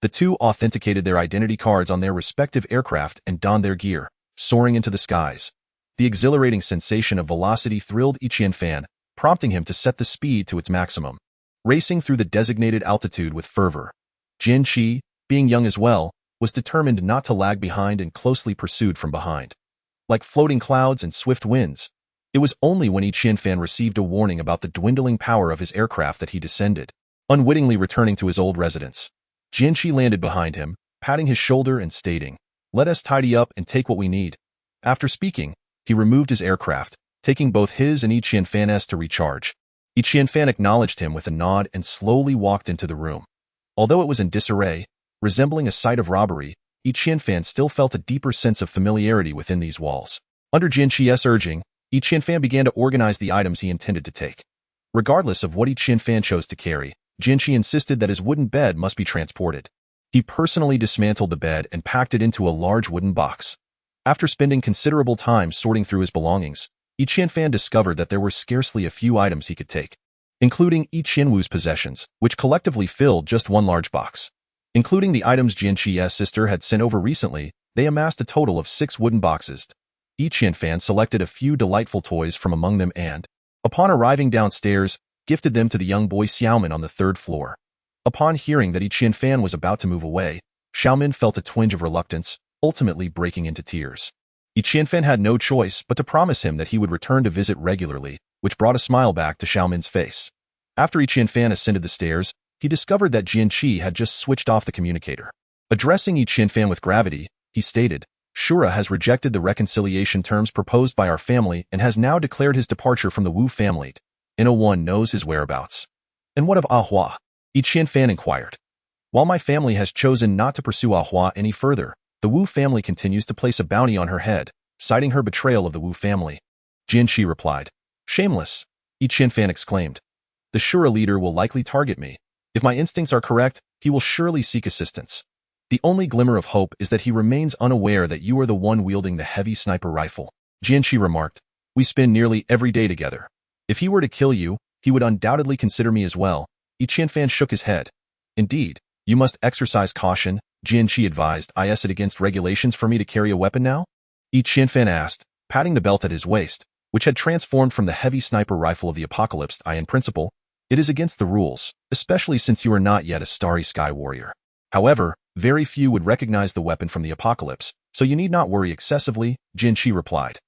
S1: The two authenticated their identity cards on their respective aircraft and donned their gear, soaring into the skies. The exhilarating sensation of velocity thrilled Qianfen, prompting him to set the speed to its maximum. Racing through the designated altitude with fervor, Jian Qi, being young as well, was determined not to lag behind and closely pursued from behind. Like floating clouds and swift winds, it was only when Qianfen received a warning about the dwindling power of his aircraft that he descended, unwittingly returning to his old residence. Jian Qi landed behind him, patting his shoulder and stating, "Let us tidy up and take what we need." After speaking, he removed his aircraft, taking both his and Qianfen's to recharge. Qianfen acknowledged him with a nod and slowly walked into the room. Although it was in disarray, resembling a site of robbery, Qianfen still felt a deeper sense of familiarity within these walls. Under Jian Qi's urging, Qianfen began to organize the items he intended to take. Regardless of what Qianfen chose to carry, Jian Qi insisted that his wooden bed must be transported. He personally dismantled the bed and packed it into a large wooden box. After spending considerable time sorting through his belongings, Qianfen discovered that there were scarcely a few items he could take, including Qianwu's possessions, which collectively filled just one large box. Including the items Jian Qi's sister had sent over recently, they amassed a total of 6 wooden boxes. Qianfen selected a few delightful toys from among them and, upon arriving downstairs, gifted them to the young boy Xiaomin on the 3rd floor. Upon hearing that Qianfen was about to move away, Xiaomin felt a twinge of reluctance, ultimately breaking into tears. Qianfen had no choice but to promise him that he would return to visit regularly, which brought a smile back to Xiaomin's face. After Qianfen ascended the stairs, he discovered that Jian Qi had just switched off the communicator. Addressing Yi Qianfan with gravity, he stated, Shura has rejected the reconciliation terms proposed by our family and has now declared his departure from the Wu family. No one knows his whereabouts. And what of Ahua? Yi Qianfan inquired. While my family has chosen not to pursue Ahua any further, the Wu family continues to place a bounty on her head, citing her betrayal of the Wu family. Jian Qi replied. Shameless, Yi Qianfan exclaimed. The Shura leader will likely target me. If my instincts are correct, he will surely seek assistance. The only glimmer of hope is that he remains unaware that you are the one wielding the heavy sniper rifle. Jian Qi remarked. We spend nearly every day together. If he were to kill you, he would undoubtedly consider me as well. Yi Qianfan shook his head. Indeed, you must exercise caution, Jian Qi advised. Is it against regulations for me to carry a weapon now? Yi Qianfan asked, patting the belt at his waist, which had transformed from the heavy sniper rifle of the apocalypse. In principle, it is against the rules, especially since you are not yet a starry sky warrior. However, very few would recognize the weapon from the apocalypse, so you need not worry excessively, Jian Qi replied.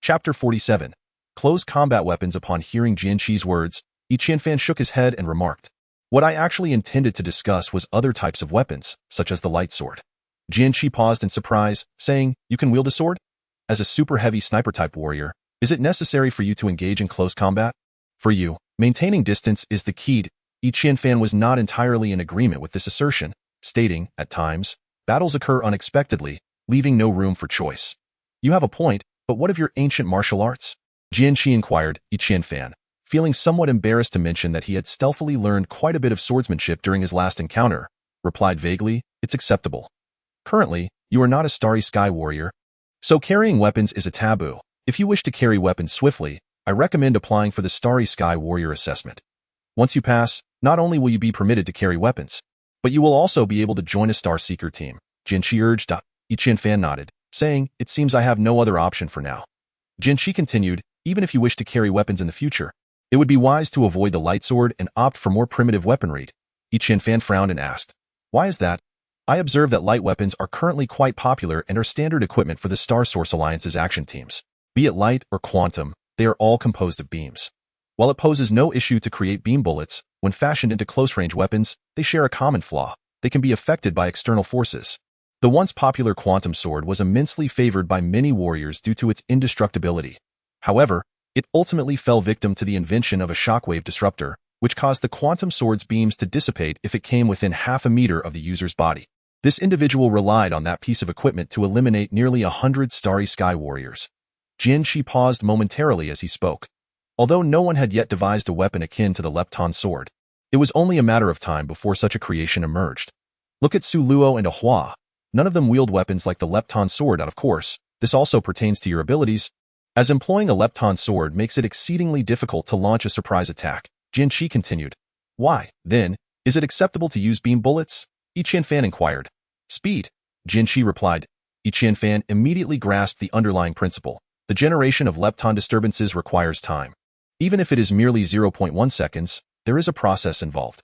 S1: Chapter 47. Close combat weapons. Upon hearing Jian Qi's words, Yi Qianfan shook his head and remarked, what I actually intended to discuss was other types of weapons, such as the light sword. Jian Qi paused in surprise, saying, you can wield a sword? As a super heavy sniper-type warrior, is it necessary for you to engage in close combat? For you, maintaining distance is the key. Yi Qianfan was not entirely in agreement with this assertion, stating, at times, battles occur unexpectedly, leaving no room for choice. You have a point, but what of your ancient martial arts? Jian Qi inquired. Yi Qianfan, feeling somewhat embarrassed to mention that he had stealthily learned quite a bit of swordsmanship during his last encounter, replied vaguely, it's acceptable. Currently, you are not a starry sky warrior, so carrying weapons is a taboo. If you wish to carry weapons swiftly, I recommend applying for the Starry Sky Warrior assessment. Once you pass, not only will you be permitted to carry weapons, but you will also be able to join a Star Seeker team, Jian Qi urged. Yi Qianfan nodded, saying, it seems I have no other option for now. Jian Qi continued, even if you wish to carry weapons in the future, it would be wise to avoid the light sword and opt for more primitive weaponry. Yi Qianfan frowned and asked, why is that? I observe that light weapons are currently quite popular and are standard equipment for the Star Source Alliance's action teams. Be it light or quantum, they are all composed of beams. While it poses no issue to create beam bullets, when fashioned into close-range weapons, they share a common flaw. They can be affected by external forces. The once popular quantum sword was immensely favored by many warriors due to its indestructibility. However, it ultimately fell victim to the invention of a shockwave disruptor, which caused the quantum sword's beams to dissipate if it came within half a meter of the user's body. This individual relied on that piece of equipment to eliminate nearly 100 Starry Sky warriors. Jian Qi paused momentarily as he spoke. Although no one had yet devised a weapon akin to the Lepton sword, it was only a matter of time before such a creation emerged. Look at Su Luo and Ahua. None of them wield weapons like the Lepton sword. Of course, this also pertains to your abilities, as employing a Lepton sword makes it exceedingly difficult to launch a surprise attack. Jian Qi continued. Why, then, is it acceptable to use beam bullets? Yi Qianfan inquired. Speed, Jian Qi replied. Yi Qianfan immediately grasped the underlying principle. The generation of lepton disturbances requires time. Even if it is merely 0.1 seconds, there is a process involved.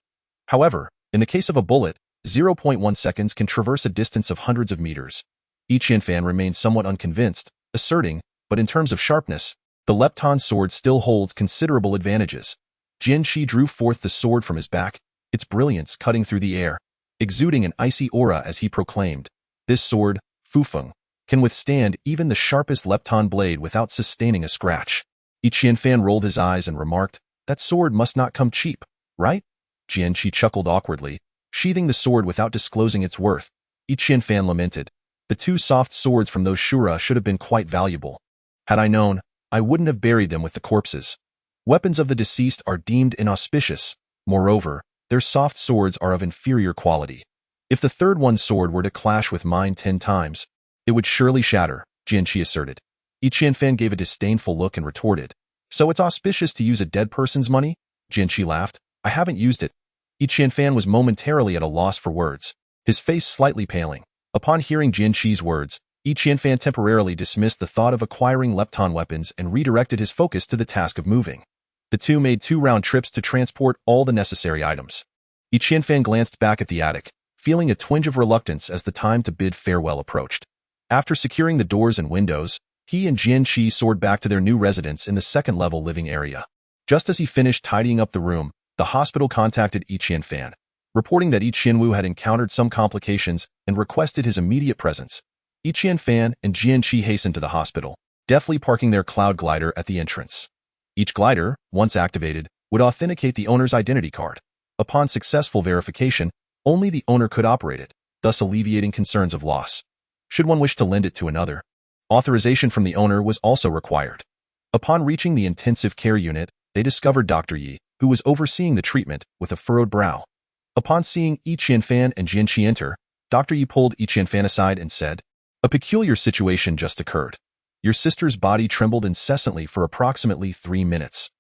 S1: However, in the case of a bullet, 0.1 seconds can traverse a distance of hundreds of meters. Yi Qianfan remained somewhat unconvinced, asserting, but in terms of sharpness, the lepton sword still holds considerable advantages. Jian Qi drew forth the sword from his back, its brilliance cutting through the air, exuding an icy aura as he proclaimed, this sword, Fufeng, can withstand even the sharpest lepton blade without sustaining a scratch. Yi Qianfan rolled his eyes and remarked, that sword must not come cheap, right? Jian Qi chuckled awkwardly, sheathing the sword without disclosing its worth. Yi Qianfan lamented, the two soft swords from those Shura should have been quite valuable. Had I known, I wouldn't have buried them with the corpses. Weapons of the deceased are deemed inauspicious. Moreover, their soft swords are of inferior quality. If the third one's sword were to clash with mine 10 times, it would surely shatter, Jian Qi asserted. Yi Qianfan gave a disdainful look and retorted, so it's auspicious to use a dead person's money? Jian Qi laughed. I haven't used it. Yi Qianfan was momentarily at a loss for words, his face slightly paling. Upon hearing Jian Qi's words, Yi Qianfan temporarily dismissed the thought of acquiring lepton weapons and redirected his focus to the task of moving. The two made 2 round trips to transport all the necessary items. Yi Qianfan glanced back at the attic, feeling a twinge of reluctance as the time to bid farewell approached. After securing the doors and windows, he and Jian Qi soared back to their new residence in the second-level living area. Just as he finished tidying up the room, the hospital contacted Yi Qianfan, reporting that Yi Qianwu had encountered some complications and requested his immediate presence. Yi Qianfan and Jian Qi hastened to the hospital, deftly parking their cloud glider at the entrance. Each glider, once activated, would authenticate the owner's identity card. Upon successful verification, only the owner could operate it, thus alleviating concerns of loss. Should one wish to lend it to another, authorization from the owner was also required. Upon reaching the intensive care unit, they discovered Dr. Yi, who was overseeing the treatment, with a furrowed brow. Upon seeing Yi Qianfan and Jian Qi enter, Dr. Yi pulled Yi Qianfan aside and said, "A peculiar situation just occurred. Your sister's body trembled incessantly for approximately 3 minutes.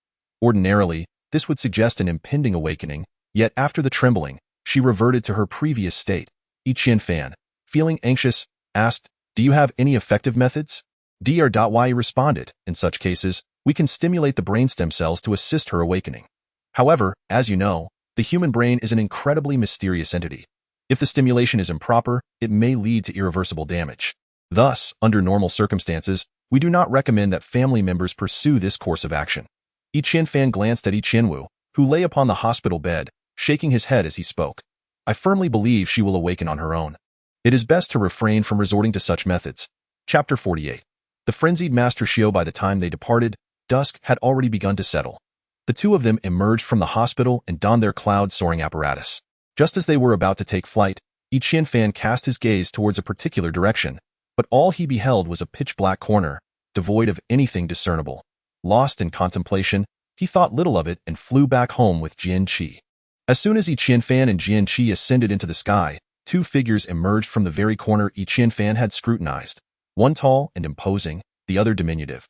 S1: Ordinarily, this would suggest an impending awakening, yet after the trembling, she reverted to her previous state." Yi Qianfan, feeling anxious, asked, "Do you have any effective methods?" Dr. responded, "In such cases, we can stimulate the brain stem cells to assist her awakening. However, as you know, the human brain is an incredibly mysterious entity. If the stimulation is improper, it may lead to irreversible damage. Thus, under normal circumstances, we do not recommend that family members pursue this course of action." Yi Qianfan glanced at Yi Qianwu, who lay upon the hospital bed, shaking his head as he spoke. "I firmly believe she will awaken on her own. It is best to refrain from resorting to such methods." Chapter 48. The frenzied Master Xiao. By the time they departed, dusk had already begun to settle. The two of them emerged from the hospital and donned their cloud-soaring apparatus. Just as they were about to take flight, Yi Qianfan cast his gaze towards a particular direction, but all he beheld was a pitch-black corner, devoid of anything discernible. Lost in contemplation, he thought little of it and flew back home with Jian Qi. As soon as Yi Qianfan and Jian Qi ascended into the sky, two figures emerged from the very corner Yi Qianfan had scrutinized, one tall and imposing, the other diminutive.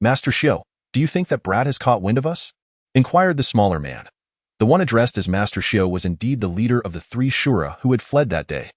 S1: "Master Xiao, do you think that brat has caught wind of us?" inquired the smaller man. The one addressed as Master Xiao was indeed the leader of the 3 Shura who had fled that day.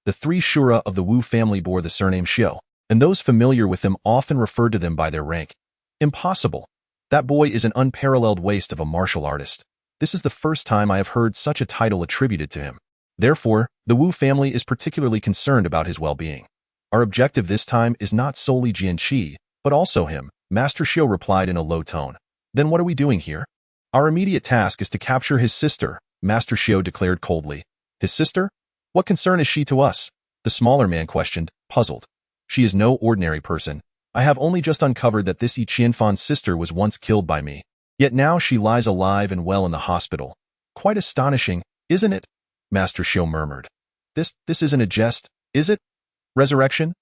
S1: The 3 Shura of the Wu family bore the surname Xiao, and those familiar with them often referred to them by their rank. "Impossible. That boy is an unparalleled waste of a martial artist. This is the first time I have heard such a title attributed to him. Therefore, the Wu family is particularly concerned about his well-being. Our objective this time is not solely Jian Qi, but also him," Master Xiao replied in a low tone. "Then what are we doing here?" "Our immediate task is to capture his sister," Master Xiao declared coldly. "His sister? What concern is she to us?" the smaller man questioned, puzzled. "She is no ordinary person. I have only just uncovered that this Yi Qianfan's sister was once killed by me. Yet now she lies alive and well in the hospital. Quite astonishing, isn't it?" Master Xiao murmured. This isn't a jest, is it?" "Resurrection?"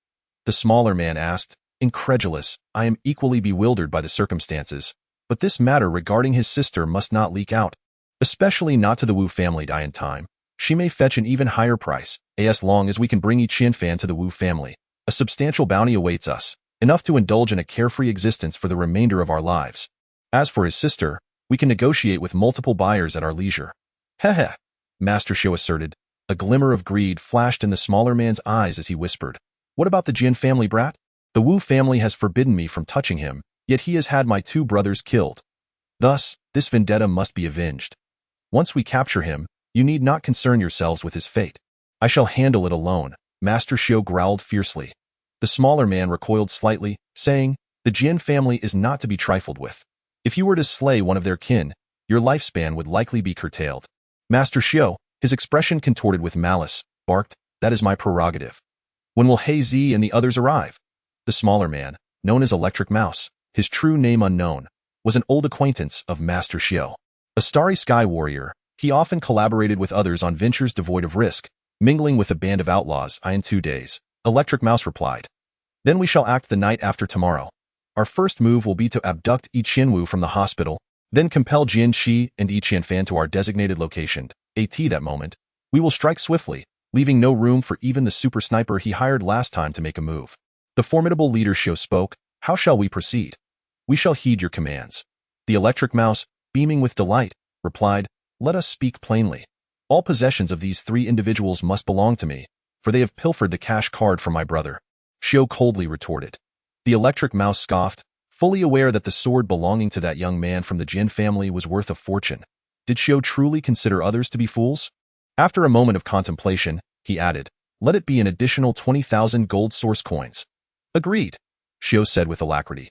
S1: the smaller man asked, incredulous. "I am equally bewildered by the circumstances, but this matter regarding his sister must not leak out, especially not to the Wu family in time. She may fetch an even higher price, as long as we can bring Yi Qianfan to the Wu family. A substantial bounty awaits us, enough to indulge in a carefree existence for the remainder of our lives. As for his sister, we can negotiate with multiple buyers at our leisure." "Heh," Master Xiao asserted. A glimmer of greed flashed in the smaller man's eyes as he whispered, "What about the Jian family brat? The Wu family has forbidden me from touching him, yet he has had my 2 brothers killed. Thus, this vendetta must be avenged. Once we capture him, you need not concern yourselves with his fate. I shall handle it alone," Master Xiao growled fiercely. The smaller man recoiled slightly, saying, "The Jian family is not to be trifled with. If you were to slay one of their kin, your lifespan would likely be curtailed." Master Xiao, his expression contorted with malice, barked, "That is my prerogative. When will He Zi and the others arrive?" The smaller man, known as Electric Mouse, his true name unknown, was an old acquaintance of Master Xiao. A starry sky warrior, he often collaborated with others on ventures devoid of risk, mingling with a band of outlaws. "In 2 days," Electric Mouse replied. "Then we shall act the night after tomorrow. Our first move will be to abduct Yi Qianwu from the hospital, then compel Jian Qi and Yi Qianfan to our designated location. That moment, we will strike swiftly, leaving no room for even the super sniper he hired last time to make a move." The formidable leader Xiao spoke. "How shall we proceed?" "We shall heed your commands." The Electric Mouse, beaming with delight, replied, "Let us speak plainly. All possessions of these 3 individuals must belong to me, for they have pilfered the cash card from my brother," Xiao coldly retorted. The Electric Mouse scoffed, fully aware that the sword belonging to that young man from the Jian family was worth a fortune. Did Xiao truly consider others to be fools? After a moment of contemplation, he added, "Let it be an additional 20,000 gold source coins." "Agreed," Xiao said with alacrity.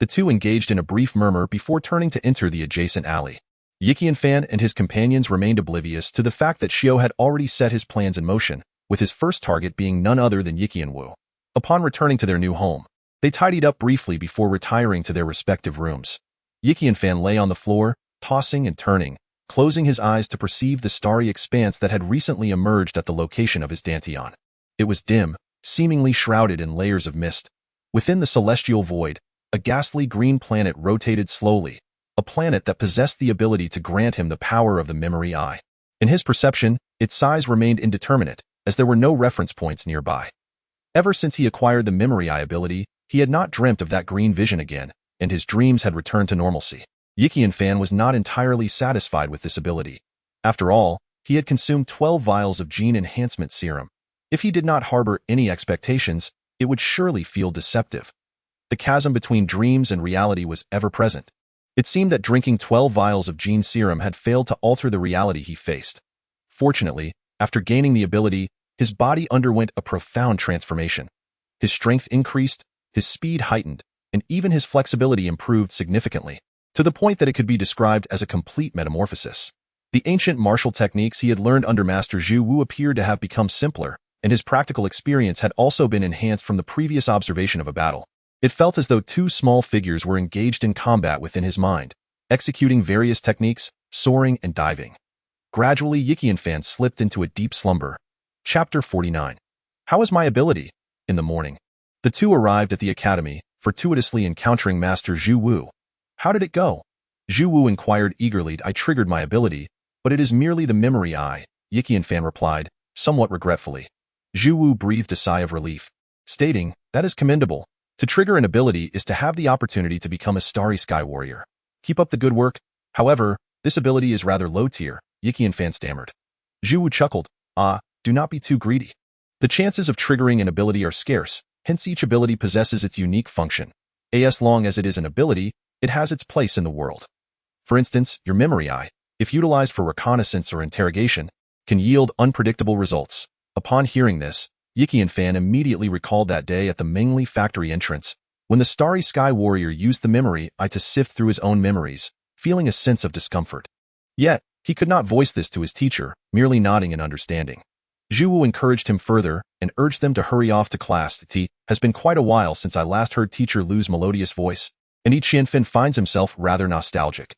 S1: The two engaged in a brief murmur before turning to enter the adjacent alley. Yi Qianfan and his companions remained oblivious to the fact that Xiao had already set his plans in motion, with his first target being none other than Yi Qianwu. Upon returning to their new home, they tidied up briefly before retiring to their respective rooms. Yi Qianfan lay on the floor, tossing and turning, closing his eyes to perceive the starry expanse that had recently emerged at the location of his dantian. It was dim, seemingly shrouded in layers of mist. Within the celestial void, a ghastly green planet rotated slowly, a planet that possessed the ability to grant him the power of the memory eye. In his perception, its size remained indeterminate, as there were no reference points nearby. Ever since he acquired the memory eye ability, he had not dreamt of that green vision again, and his dreams had returned to normalcy. Yi Qianfan was not entirely satisfied with this ability. After all, he had consumed 12 vials of gene enhancement serum. If he did not harbor any expectations, it would surely feel deceptive. The chasm between dreams and reality was ever present. It seemed that drinking 12 vials of gene serum had failed to alter the reality he faced. Fortunately, after gaining the ability, his body underwent a profound transformation. His strength increased, his speed heightened, and even his flexibility improved significantly, to the point that it could be described as a complete metamorphosis. The ancient martial techniques he had learned under Master Zhu Wu appeared to have become simpler, and his practical experience had also been enhanced from the previous observation of a battle. It felt as though two small figures were engaged in combat within his mind, executing various techniques, soaring and diving. Gradually, Yi Qianfan slipped into a deep slumber. Chapter 49. How is my ability? In the morning, the two arrived at the academy, fortuitously encountering Master Zhu Wu. How did it go? Zhu Wu inquired eagerly. I triggered my ability, but it is merely the memory eye, Yi Qianfan replied, somewhat regretfully. Zhu Wu breathed a sigh of relief, stating, that is commendable. To trigger an ability is to have the opportunity to become a starry sky warrior. Keep up the good work. However, this ability is rather low tier, Yi Qianfan stammered. Zhu Wu chuckled, do not be too greedy. The chances of triggering an ability are scarce, hence each ability possesses its unique function. As long as it is an ability, it has its place in the world. For instance, your memory eye, if utilized for reconnaissance or interrogation, can yield unpredictable results. Upon hearing this, Yi Qianfan immediately recalled that day at the Mengli factory entrance, when the starry sky warrior used the memory eye to sift through his own memories, feeling a sense of discomfort. Yet, he could not voice this to his teacher, merely nodding in understanding. Zhu Wu encouraged him further and urged them to hurry off to class. It has been quite a while since I last heard teacher Lu's melodious voice, and Yi Qianfan finds himself rather nostalgic.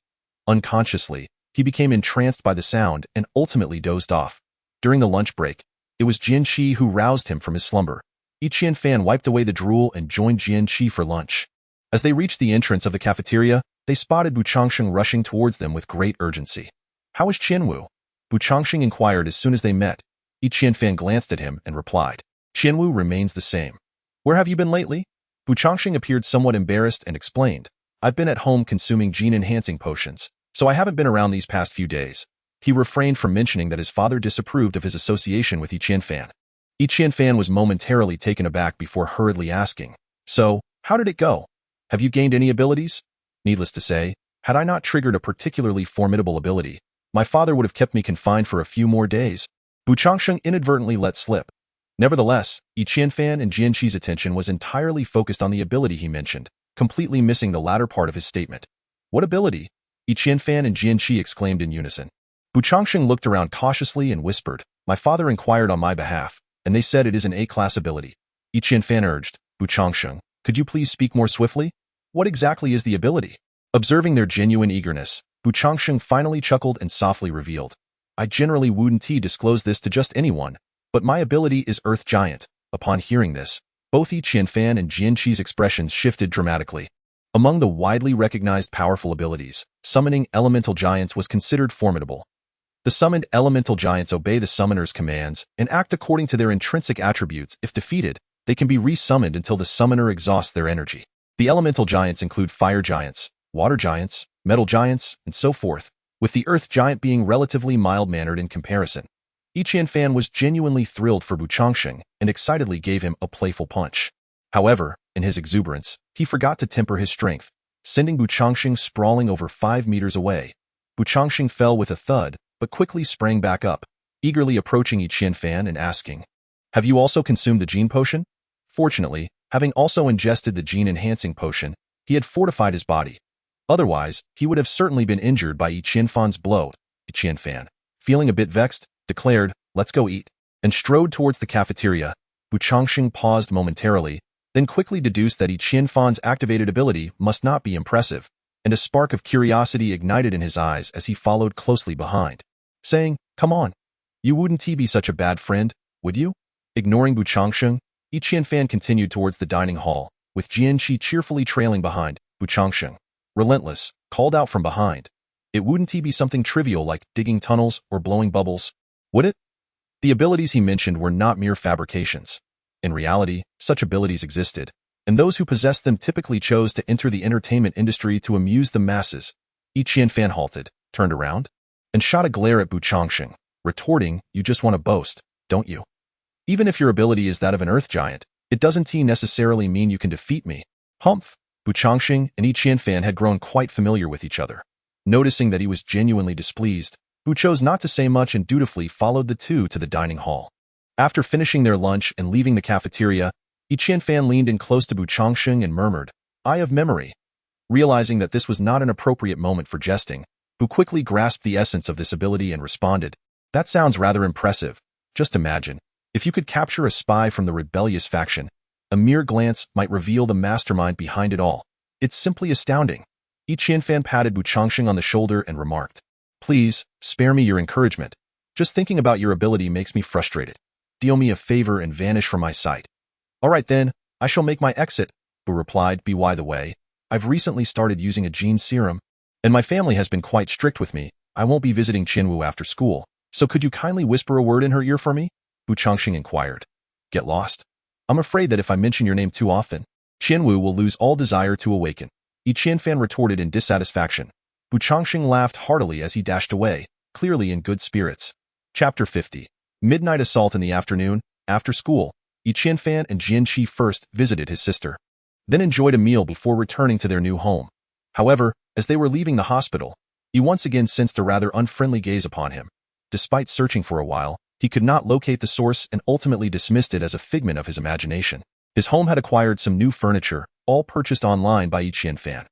S1: Unconsciously, he became entranced by the sound and ultimately dozed off. During the lunch break, it was Jian Qi who roused him from his slumber. Yi Qianfan wiped away the drool and joined Jian Qi for lunch. As they reached the entrance of the cafeteria, they spotted Bu Changsheng rushing towards them with great urgency. How is Qianwu? Bu Changsheng inquired as soon as they met. Yi Qianfan glanced at him and replied, Qianwu remains the same. Where have you been lately? Bu Changsheng appeared somewhat embarrassed and explained, I've been at home consuming gene-enhancing potions, so I haven't been around these past few days. He refrained from mentioning that his father disapproved of his association with Yi Qianfan. Yi Qianfan was momentarily taken aback before hurriedly asking, so, how did it go? Have you gained any abilities? Needless to say, had I not triggered a particularly formidable ability, my father would have kept me confined for a few more days. Bu Changsheng inadvertently let slip. Nevertheless, Yi Qianfan and Jian Qi's attention was entirely focused on the ability he mentioned, completely missing the latter part of his statement. What ability? Yi Qianfan and Jian Qi exclaimed in unison. Bu Changsheng looked around cautiously and whispered, my father inquired on my behalf, and they said it is an A-class ability. Yi Qianfan urged, Bu Changsheng, could you please speak more swiftly? What exactly is the ability? Observing their genuine eagerness, Bu Changsheng finally chuckled and softly revealed, I generally wouldn't disclose this to just anyone, but my ability is Earth Giant. Upon hearing this, both Yi Qianfan and Jian Qi's expressions shifted dramatically. Among the widely recognized powerful abilities, summoning elemental giants was considered formidable. The summoned elemental giants obey the summoner's commands and act according to their intrinsic attributes. If defeated, they can be resummoned until the summoner exhausts their energy. The elemental giants include fire giants, water giants, metal giants, and so forth, with the earth giant being relatively mild-mannered in comparison. Yi Qianfan was genuinely thrilled for Bu Changsheng and excitedly gave him a playful punch. However, in his exuberance, he forgot to temper his strength, sending Bu Changsheng sprawling over 5 meters away. Bu Changsheng fell with a thud, but quickly sprang back up, eagerly approaching Yi Qianfan and asking, have you also consumed the gene potion? Fortunately, having also ingested the gene-enhancing potion, he had fortified his body. Otherwise, he would have certainly been injured by Yi Qianfan's blow. Yi Qianfan, feeling a bit vexed, declared, "Let's go eat," and strode towards the cafeteria. Bu Changxing paused momentarily, then quickly deduced that Yi Qianfan's activated ability must not be impressive, and a spark of curiosity ignited in his eyes as he followed closely behind, saying, "Come on. You wouldn't be such a bad friend, would you?" Ignoring Bu Changxing, Yi Qianfan continued towards the dining hall, with Jian Qi cheerfully trailing behind. Bu Changxing, relentless, called out from behind, "It wouldn't be something trivial like digging tunnels or blowing bubbles, would it?" The abilities he mentioned were not mere fabrications. In reality, such abilities existed, and those who possessed them typically chose to enter the entertainment industry to amuse the masses. Yi Qianfan halted, turned around, and shot a glare at Bu Changxing, retorting, "You just want to boast, don't you? Even if your ability is that of an earth giant, it doesn't necessarily mean you can defeat me." Humph! Bu Changxing and Yi Qianfan had grown quite familiar with each other. Noticing that he was genuinely displeased, Bu chose not to say much and dutifully followed the two to the dining hall. After finishing their lunch and leaving the cafeteria, Yi Qianfan leaned in close to Bu Changxing and murmured, "Eye of memory." Realizing that this was not an appropriate moment for jesting, Bu quickly grasped the essence of this ability and responded, "That sounds rather impressive. Just imagine, if you could capture a spy from the rebellious faction, a mere glance might reveal the mastermind behind it all. It's simply astounding." Yi Qianfan patted Bu Changxing on the shoulder and remarked, "Please, spare me your encouragement. Just thinking about your ability makes me frustrated. Deal me a favor and vanish from my sight." "All right then, I shall make my exit," Bu replied. "By the way, I've recently started using a gene serum, and my family has been quite strict with me. I won't be visiting Qianwu after school, so could you kindly whisper a word in her ear for me?" Bu Changxing inquired. "Get lost? I'm afraid that if I mention your name too often, Qianwu will lose all desire to awaken," Yi Qianfan retorted in dissatisfaction. Bu Changxing laughed heartily as he dashed away, clearly in good spirits. Chapter 50. Midnight assault. In the afternoon, after school, Yi Qianfan and Jian Qi first visited his sister, then enjoyed a meal before returning to their new home. However, as they were leaving the hospital, he once again sensed a rather unfriendly gaze upon him. Despite searching for a while, he could not locate the source and ultimately dismissed it as a figment of his imagination. His home had acquired some new furniture, all purchased online by Yi Qianfan.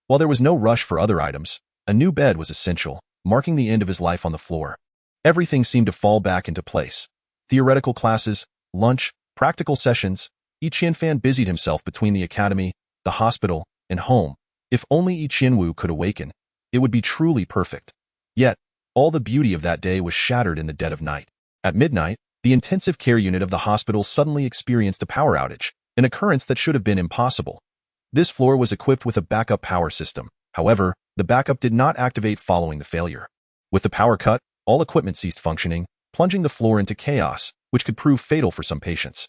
S1: While there was no rush for other items, a new bed was essential, marking the end of his life on the floor. Everything seemed to fall back into place. Theoretical classes, lunch, practical sessions. Yi Qianfan busied himself between the academy, the hospital, and home. If only Yi Qianwu could awaken, it would be truly perfect. Yet, all the beauty of that day was shattered in the dead of night. At midnight, the intensive care unit of the hospital suddenly experienced a power outage, an occurrence that should have been impossible. This floor was equipped with a backup power system. However, the backup did not activate following the failure. With the power cut, all equipment ceased functioning, plunging the floor into chaos, which could prove fatal for some patients.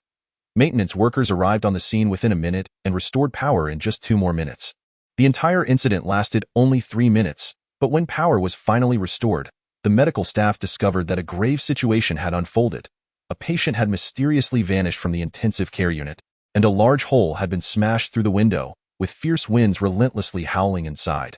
S1: Maintenance workers arrived on the scene within a minute and restored power in just 2 more minutes. The entire incident lasted only 3 minutes, but when power was finally restored, the medical staff discovered that a grave situation had unfolded. A patient had mysteriously vanished from the intensive care unit, and a large hole had been smashed through the window, with fierce winds relentlessly howling inside.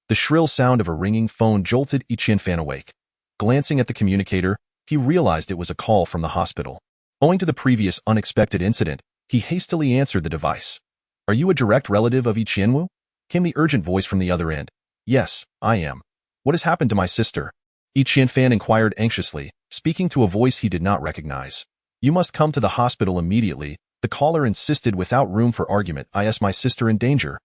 S1: The shrill sound of a ringing phone jolted Yi Qianfan awake. Glancing at the communicator, he realized it was a call from the hospital. Owing to the previous unexpected incident, he hastily answered the device. "Are you a direct relative of Yi Qianwu?" came the urgent voice from the other end. "Yes, I am. What has happened to my sister?" Yi Qianfan inquired anxiously, speaking to a voice he did not recognize. "You must come to the hospital immediately," the caller insisted without room for argument. "Is my sister in danger?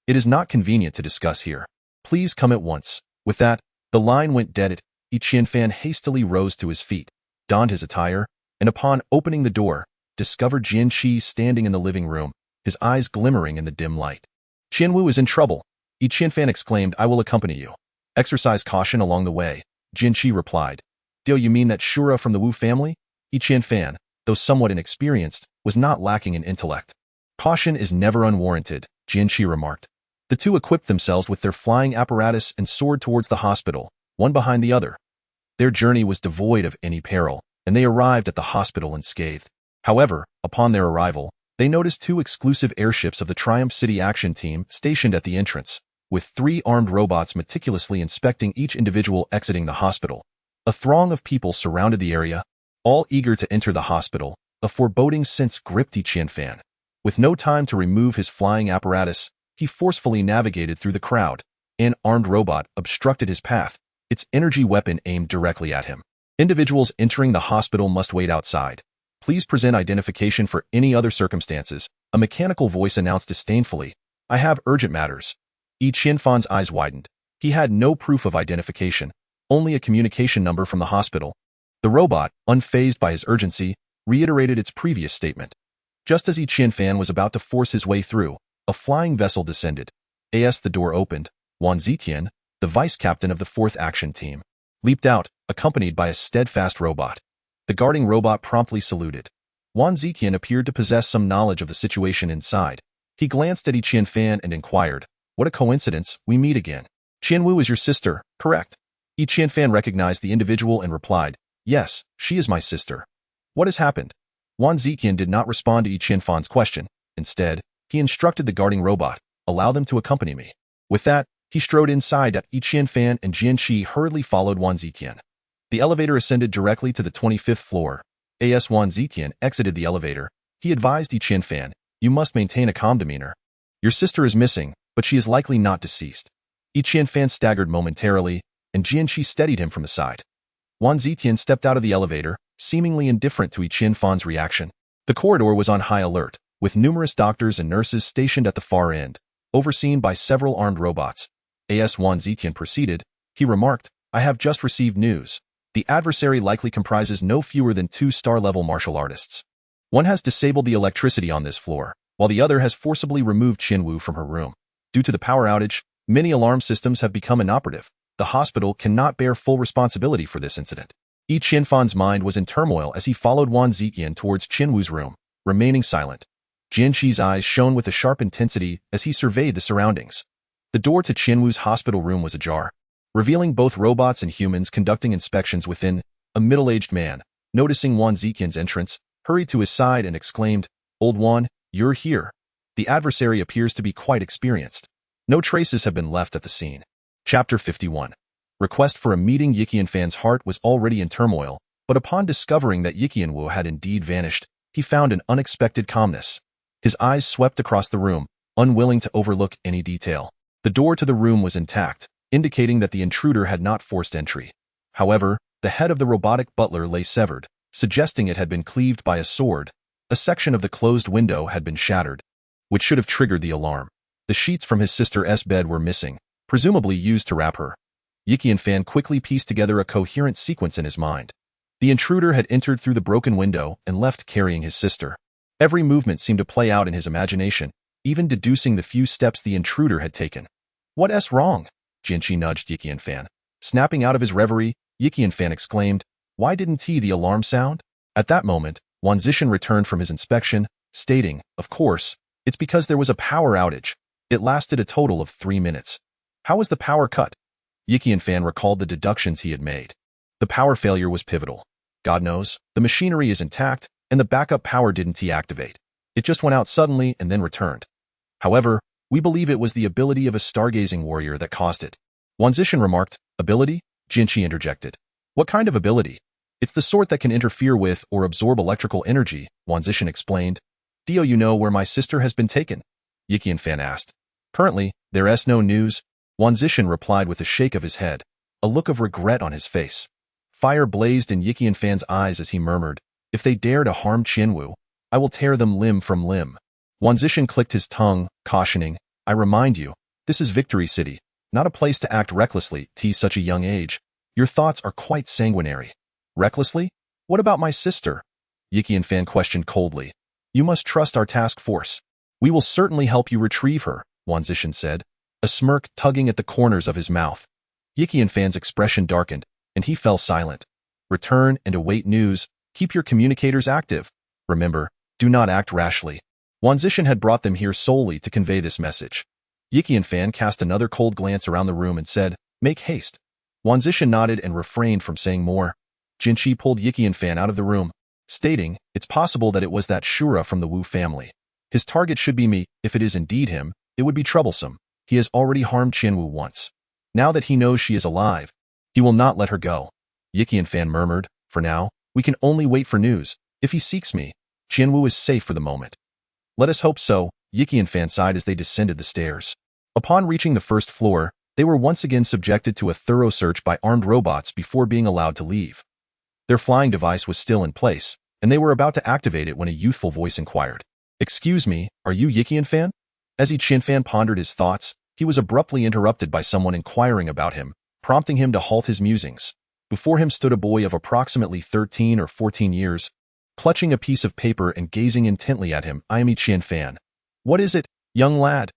S1: It is not convenient to discuss here. Please come at once." With that, the line went dead. Yi Qianfan hastily rose to his feet, donned his attire, and upon opening the door, discovered Jian Qi standing in the living room, his eyes glimmering in the dim light. "Qianwu is in trouble," Yi Qianfan exclaimed. "I will accompany you. Exercise caution along the way," Jian Qi replied. "Do you mean that Shura from the Wu family?" Yi Qianfan, though somewhat inexperienced, was not lacking in intellect. "Caution is never unwarranted," Jian Qi remarked. The two equipped themselves with their flying apparatus and soared towards the hospital, one behind the other. Their journey was devoid of any peril, and they arrived at the hospital unscathed. However, upon their arrival, they noticed 2 exclusive airships of the Triumph City Action Team stationed at the entrance, with 3 armed robots meticulously inspecting each individual exiting the hospital. A throng of people surrounded the area, all eager to enter the hospital. A foreboding sense gripped Yi Qianfan. With no time to remove his flying apparatus, he forcefully navigated through the crowd. An armed robot obstructed his path, its energy weapon aimed directly at him. Individuals entering the hospital must wait outside. Please present identification for any other circumstances, a mechanical voice announced disdainfully. I have urgent matters. Chen Fan's eyes widened. He had no proof of identification, only a communication number from the hospital. The robot, unfazed by his urgency, reiterated its previous statement. Just as Chen Fan was about to force his way through, a flying vessel descended. As the door opened, Wang Zitian, the vice captain of the 4th Action Team, leaped out, accompanied by a steadfast robot. The guarding robot promptly saluted. Wang Zitian appeared to possess some knowledge of the situation inside. He glanced at Chen Fan and inquired, "What a coincidence, we meet again. Qianwu is your sister, correct?" Chen Fan recognized the individual and replied, "Yes, she is my sister." "What has happened?" Wang Zitian did not respond to Chen Fan's question. Instead, he instructed the guarding robot, "Allow them to accompany me." With that, he strode inside. Chen Fan and Jian Qi hurriedly followed Wang Zitian. The elevator ascended directly to the 25th floor. As Wang Zitian exited the elevator, he advised Chen Fan, "You must maintain a calm demeanor. Your sister is missing, but she is likely not deceased." Chen Fan staggered momentarily, and Jian Qi steadied him from the side. Wang Zitian stepped out of the elevator, seemingly indifferent to Chen Fan's reaction. The corridor was on high alert, with numerous doctors and nurses stationed at the far end, overseen by several armed robots. As Wang Zitian proceeded, he remarked, "I have just received news. The adversary likely comprises no fewer than 2 star-level martial artists. One has disabled the electricity on this floor, while the other has forcibly removed Qianwu from her room. Due to the power outage, many alarm systems have become inoperative. The hospital cannot bear full responsibility for this incident." Chen Fan's mind was in turmoil as he followed Wang Zitian towards Qianwu's room, remaining silent. Jian Qi's eyes shone with a sharp intensity as he surveyed the surroundings. The door to Qianwu's hospital room was ajar, revealing both robots and humans conducting inspections within. A middle-aged man, noticing Wang Zitian's entrance, hurried to his side and exclaimed, "Old Wang, you're here." The adversary appears to be quite experienced. No traces have been left at the scene. Chapter 51. Request for a meeting. Chen Fan's heart was already in turmoil, but upon discovering that Qianwu had indeed vanished, he found an unexpected calmness. His eyes swept across the room, unwilling to overlook any detail. The door to the room was intact, indicating that the intruder had not forced entry. However, the head of the robotic butler lay severed, suggesting it had been cleaved by a sword. A section of the closed window had been shattered, which should have triggered the alarm. The sheets from his sister's bed were missing, presumably used to wrap her. Chen Fan quickly pieced together a coherent sequence in his mind. The intruder had entered through the broken window and left carrying his sister. Every movement seemed to play out in his imagination, even deducing the few steps the intruder had taken. "What's wrong?" Jian Qi nudged Chen Fan. Snapping out of his reverie, Chen Fan exclaimed, "Why didn't the alarm sound?" At that moment, Wang Zitian returned from his inspection, stating, "Of course, it's because there was a power outage. It lasted a total of 3 minutes. How was the power cut?" Chen Fan recalled the deductions he had made. The power failure was pivotal. God knows, the machinery is intact, and the backup power didn't activate. It just went out suddenly and then returned. However, we believe it was the ability of a stargazing warrior that caused it. Wang Zitian remarked. "Ability?" Jian Qi interjected. "What kind of ability?" "It's the sort that can interfere with or absorb electrical energy," Wang Zitian explained. "Do you know where my sister has been taken?" Chen Fan asked. "Currently, there's no news," Wang Zitian replied with a shake of his head, a look of regret on his face. Fire blazed in Chen Fan's eyes as he murmured, "If they dare to harm Qianwu, I will tear them limb from limb." Wang Zitian clicked his tongue, cautioning, "I remind you, this is Victory City, not a place to act recklessly at such a young age. Your thoughts are quite sanguinary." "Recklessly? What about my sister?" Chen Fan questioned coldly. "You must trust our task force. We will certainly help you retrieve her," Wang Zitian said, a smirk tugging at the corners of his mouth. Chen Fan's expression darkened, and he fell silent. "Return and await news. Keep your communicators active. Remember, do not act rashly." Wang Zitian had brought them here solely to convey this message. Chen Fan cast another cold glance around the room and said, "Make haste." Wang Zitian nodded and refrained from saying more. Jian Qi pulled Chen Fan out of the room, stating, "It's possible that it was that Shura from the Wu family. His target should be me. If it is indeed him, it would be troublesome. He has already harmed Qianwu once. Now that he knows she is alive, he will not let her go." Chen Fan murmured, "For now, we can only wait for news. If he seeks me, Qianwu is safe for the moment." "Let us hope so," Chen Fan sighed as they descended the stairs. Upon reaching the first floor, They were once again subjected to a thorough search by armed robots before being allowed to leave. Their flying device was still in place, and they were about to activate it when a youthful voice inquired, "Excuse me, are you Yiqian Fan?" As Chen Fan pondered his thoughts, he was abruptly interrupted by someone inquiring about him, prompting him to halt his musings. Before him stood a boy of approximately 13 or 14 years, clutching a piece of paper and gazing intently at him. "I am Chen Fan." "What is it, young lad?"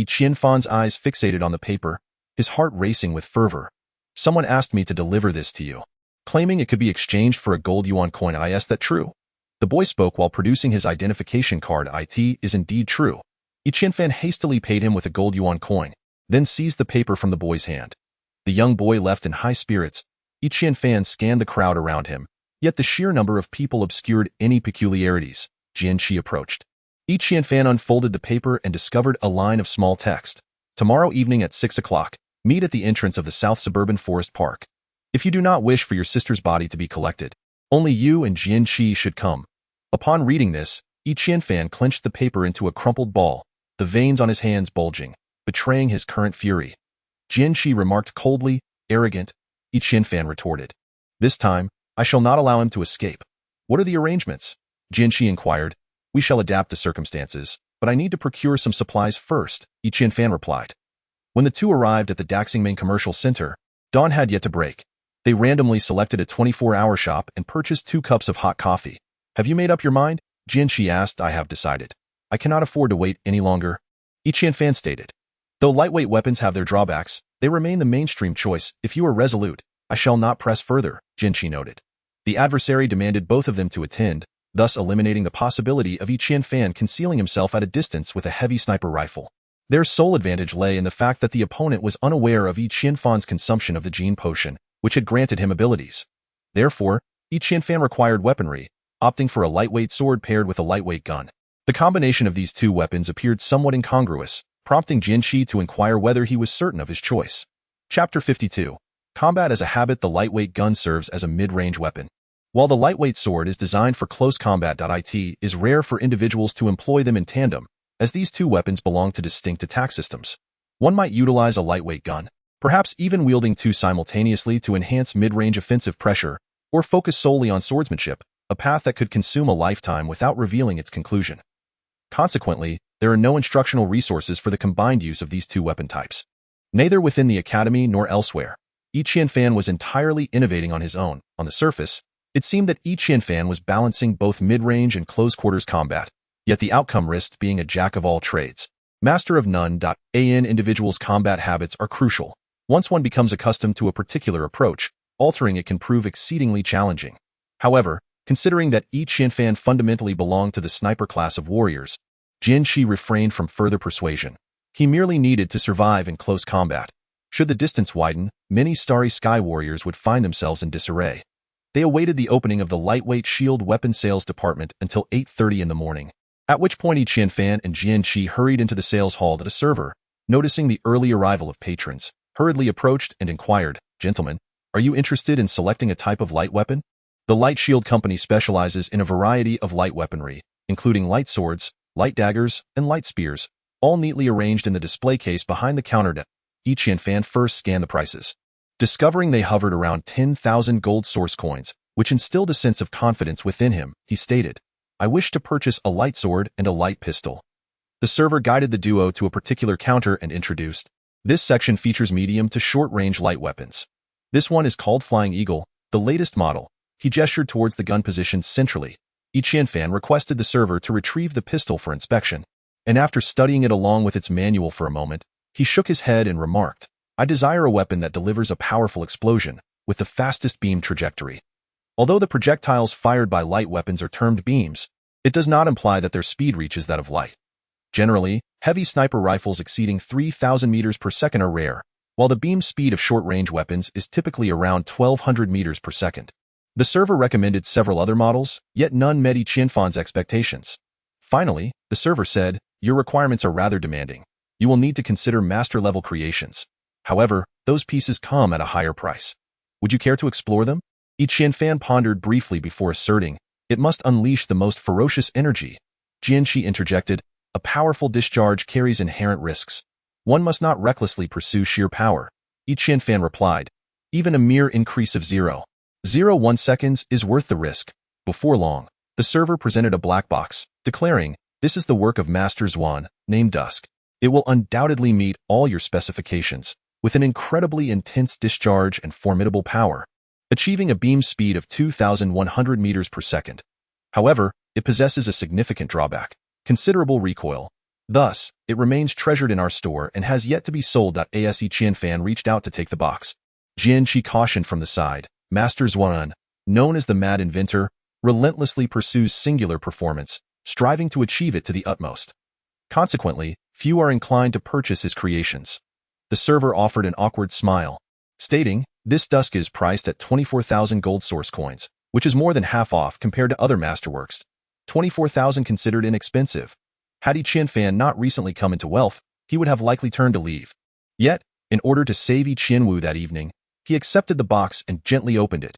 S1: Chen Fan's eyes fixated on the paper, his heart racing with fervor. "Someone asked me to deliver this to you, claiming it could be exchanged for a gold yuan coin. Is that true?" The boy spoke while producing his identification card. "It is indeed true." Chen Fan hastily paid him with a gold yuan coin, then seized the paper from the boy's hand. The young boy left in high spirits. Chen Fan scanned the crowd around him, yet the sheer number of people obscured any peculiarities. Jian Qi approached. Chen Fan unfolded the paper and discovered a line of small text. "Tomorrow evening at 6 o'clock, meet at the entrance of the South Suburban Forest Park. If you do not wish for your sister's body to be collected, only you and Jian Qi should come." Upon reading this, Chen Fan clenched the paper into a crumpled ball, the veins on his hands bulging, betraying his current fury. Jian Qi remarked coldly, "Arrogant." Chen Fan retorted, "This time, I shall not allow him to escape." "What are the arrangements?" Jian Qi inquired. "We shall adapt to circumstances, but I need to procure some supplies first," Chen Fan replied. When the two arrived at the Daxingming Commercial Center, dawn had yet to break. They randomly selected a 24-hour shop and purchased 2 cups of hot coffee. "Have you made up your mind?" Jian Qi asked. "I have decided. I cannot afford to wait any longer," Chen Fan stated. "Though lightweight weapons have their drawbacks, they remain the mainstream choice. If you are resolute, I shall not press further," Jian Qi noted. The adversary demanded both of them to attend, thus eliminating the possibility of Chen Fan concealing himself at a distance with a heavy sniper rifle. Their sole advantage lay in the fact that the opponent was unaware of Chen Fan's consumption of the gene potion, which had granted him abilities. Therefore, Chen Fan required weaponry, opting for a lightweight sword paired with a lightweight gun. The combination of these two weapons appeared somewhat incongruous, prompting Jian Qi to inquire whether he was certain of his choice. Chapter 52. Combat as a habit. The lightweight gun serves as a mid-range weapon. While the lightweight sword is designed for close combat, it is rare for individuals to employ them in tandem, as these two weapons belong to distinct attack systems. One might utilize a lightweight gun, perhaps even wielding two simultaneously to enhance mid-range offensive pressure, or focus solely on swordsmanship, a path that could consume a lifetime without revealing its conclusion. Consequently, there are no instructional resources for the combined use of these two weapon types. Neither within the academy nor elsewhere. Chen Fan was entirely innovating on his own. On the surface, it seemed that Chen Fan was balancing both mid-range and close-quarters combat, yet the outcome risked being a jack of all trades. Master of none. An individual's combat habits are crucial. Once one becomes accustomed to a particular approach, altering it can prove exceedingly challenging. However, considering that Chen Fan fundamentally belonged to the sniper class of warriors, Jian Qi refrained from further persuasion. He merely needed to survive in close combat. Should the distance widen, many Starry Sky warriors would find themselves in disarray. They awaited the opening of the lightweight shield weapon sales department until 8:30 in the morning, at which point Chen Fan and Jian Qi hurried into the sales hall. That a server, noticing the early arrival of patrons, hurriedly approached and inquired, "Gentlemen, are you interested in selecting a type of light weapon?" The Light Shield Company specializes in a variety of light weaponry, including light swords, light daggers, and light spears, all neatly arranged in the display case behind the counter. Chen Fan first scanned the prices. Discovering they hovered around 10,000 gold source coins, which instilled a sense of confidence within him, he stated, "I wish to purchase a light sword and a light pistol." The server guided the duo to a particular counter and introduced, "This section features medium to short-range light weapons. This one is called Flying Eagle, the latest model." He gestured towards the gun positioned centrally. Chen Fan requested the server to retrieve the pistol for inspection, and after studying it along with its manual for a moment, he shook his head and remarked, "I desire a weapon that delivers a powerful explosion, with the fastest beam trajectory." Although the projectiles fired by light weapons are termed beams, it does not imply that their speed reaches that of light. Generally, heavy sniper rifles exceeding 3,000 meters per second are rare, while the beam speed of short-range weapons is typically around 1,200 meters per second. The server recommended several other models, yet none met Chen Fan's expectations. Finally, the server said, "Your requirements are rather demanding. You will need to consider master-level creations. However, those pieces come at a higher price. Would you care to explore them?" Chen Fan pondered briefly before asserting, "It must unleash the most ferocious energy." Jian Qi interjected, "A powerful discharge carries inherent risks. One must not recklessly pursue sheer power, Yi Qianfan replied. Even a mere increase of 0.01 seconds is worth the risk. Before long, the server presented a black box, declaring, "This is the work of Master Zhuan, named Dusk. It will undoubtedly meet all your specifications, with an incredibly intense discharge and formidable power, achieving a beam speed of 2,100 meters per second. However, it possesses a significant drawback, considerable recoil. Thus, it remains treasured in our store and has yet to be sold." As Yi Qianfan reached out to take the box, Jian Qi cautioned from the side, "Master Zhuan, known as the Mad Inventor, relentlessly pursues singular performance, striving to achieve it to the utmost. Consequently, few are inclined to purchase his creations." The server offered an awkward smile, stating, "This Dusk is priced at 24,000 gold source coins, which is more than half off compared to other masterworks. 24,000 considered inexpensive. Had Yi Qianfan not recently come into wealth, he would have likely turned to leave. Yet, in order to save Yi Qianwu that evening, he accepted the box and gently opened it.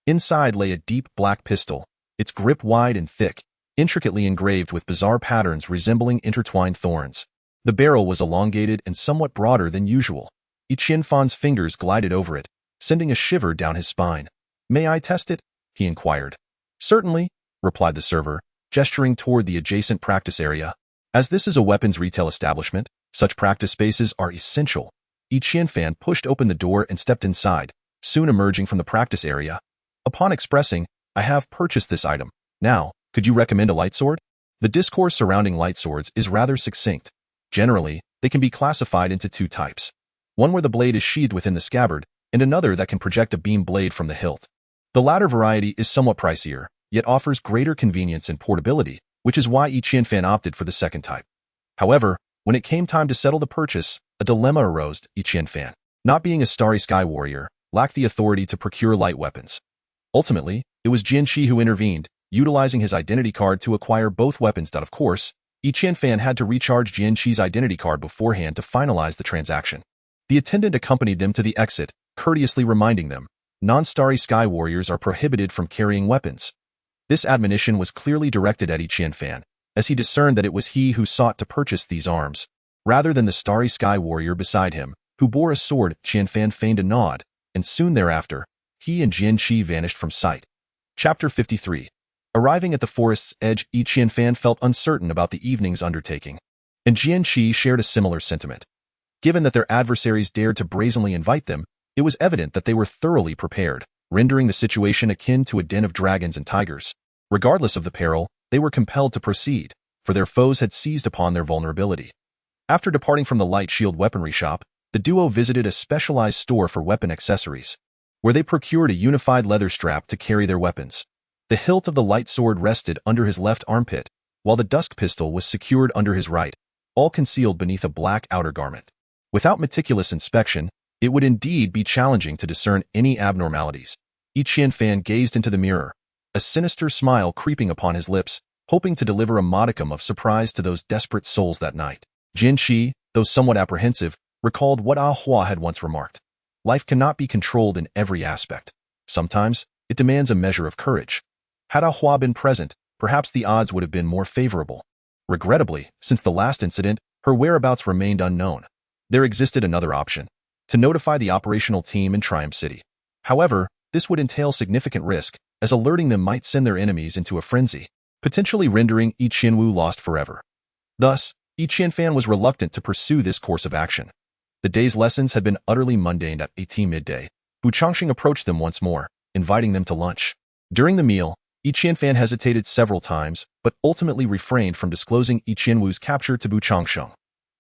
S1: Inside lay a deep black pistol, its grip wide and thick, intricately engraved with bizarre patterns resembling intertwined thorns. The barrel was elongated and somewhat broader than usual. Yi Qianfan's fingers glided over it, sending a shiver down his spine. "May I test it?" he inquired. "Certainly," replied the server, gesturing toward the adjacent practice area. As this is a weapons retail establishment, such practice spaces are essential. Yi Qianfan pushed open the door and stepped inside, soon emerging from the practice area. Upon expressing, "I have purchased this item. Now, could you recommend a light sword?" The discourse surrounding light swords is rather succinct. Generally, they can be classified into two types. One where the blade is sheathed within the scabbard, and another that can project a beam blade from the hilt. The latter variety is somewhat pricier, yet offers greater convenience and portability, which is why Yi Qianfan opted for the second type. However, when it came time to settle the purchase, a dilemma arose. Yi Qianfan, not being a starry sky warrior, lacked the authority to procure light weapons. Ultimately, it was Jian Qi who intervened, utilizing his identity card to acquire both weapons. Of course, Yi Qianfan had to recharge Jian Qi's identity card beforehand to finalize the transaction. The attendant accompanied them to the exit, courteously reminding them, non-starry sky warriors are prohibited from carrying weapons. This admonition was clearly directed at Yi Qianfan, as he discerned that it was he who sought to purchase these arms, rather than the starry sky warrior beside him, who bore a sword. Qianfan feigned a nod, and soon thereafter, he and Jian Qi vanished from sight. Chapter 53. Arriving at the forest's edge, Yi Qianfan felt uncertain about the evening's undertaking, and Jian Qi shared a similar sentiment. Given that their adversaries dared to brazenly invite them, it was evident that they were thoroughly prepared, rendering the situation akin to a den of dragons and tigers. Regardless of the peril, they were compelled to proceed, for their foes had seized upon their vulnerability. After departing from the light shield weaponry shop, the duo visited a specialized store for weapon accessories, where they procured a unified leather strap to carry their weapons. The hilt of the light sword rested under his left armpit, while the dusk pistol was secured under his right, all concealed beneath a black outer garment. Without meticulous inspection, it would indeed be challenging to discern any abnormalities. Yi Qianfan gazed into the mirror, a sinister smile creeping upon his lips, hoping to deliver a modicum of surprise to those desperate souls that night. Jian Qi, though somewhat apprehensive, recalled what Ah Hua had once remarked. Life cannot be controlled in every aspect. Sometimes, it demands a measure of courage. Had Ah Hua been present, perhaps the odds would have been more favorable. Regrettably, since the last incident, her whereabouts remained unknown. There existed another option: to notify the operational team in Triumph City. However, this would entail significant risk, as alerting them might send their enemies into a frenzy, potentially rendering Yi Qianwu lost forever. Thus, Yi Qianfan was reluctant to pursue this course of action. The day's lessons had been utterly mundane. At 18 midday, Bu Changxing approached them once more, inviting them to lunch. During the meal, Yi Qianfan hesitated several times, but ultimately refrained from disclosing Yi Qianwu's capture to Bu Changxing.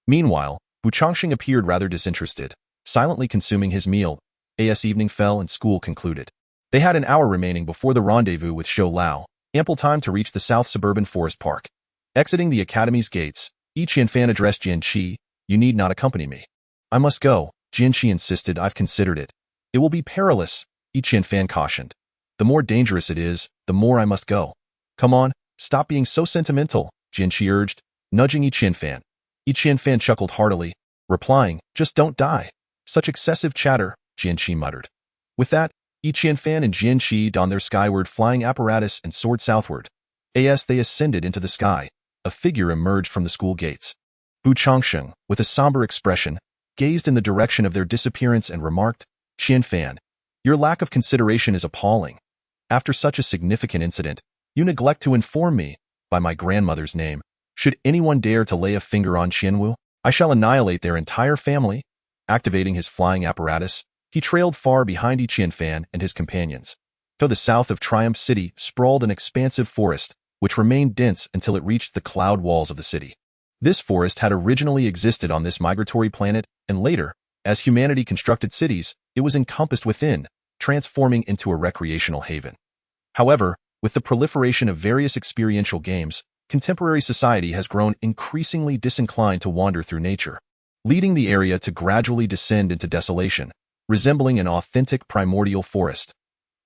S1: Meanwhile, Bu Changxing appeared rather disinterested, silently consuming his meal. As evening fell and school concluded, they had an hour remaining before the rendezvous with Shou Lao, ample time to reach the south suburban forest park. Exiting the academy's gates, Yi Qianfan addressed Jian Qi, "You need not accompany me." "I must go," Jian Qi insisted. "I've considered it. It will be perilous," Yi Qianfan cautioned. "The more dangerous it is, the more I must go." "Come on, stop being so sentimental," Jian Qi urged, nudging Yi Qianfan. Yi Qianfan chuckled heartily, replying, "Just don't die." "Such excessive chatter," Jian Qi muttered. With that, Yi Qianfan and Jian Qi donned their skyward flying apparatus and soared southward. As they ascended into the sky, a figure emerged from the school gates. Bu Changsheng, with a somber expression, gazed in the direction of their disappearance and remarked, "Qian Fan, your lack of consideration is appalling. After such a significant incident, you neglect to inform me, by my grandmother's name. Should anyone dare to lay a finger on Qianwu, I shall annihilate their entire family." Activating his flying apparatus, he trailed far behind Qian Fan and his companions. To the south of Triumph City sprawled an expansive forest, which remained dense until it reached the cloud walls of the city. This forest had originally existed on this migratory planet, and later, as humanity constructed cities, it was encompassed within, transforming into a recreational haven. However, with the proliferation of various experiential games, contemporary society has grown increasingly disinclined to wander through nature, leading the area to gradually descend into desolation, resembling an authentic primordial forest.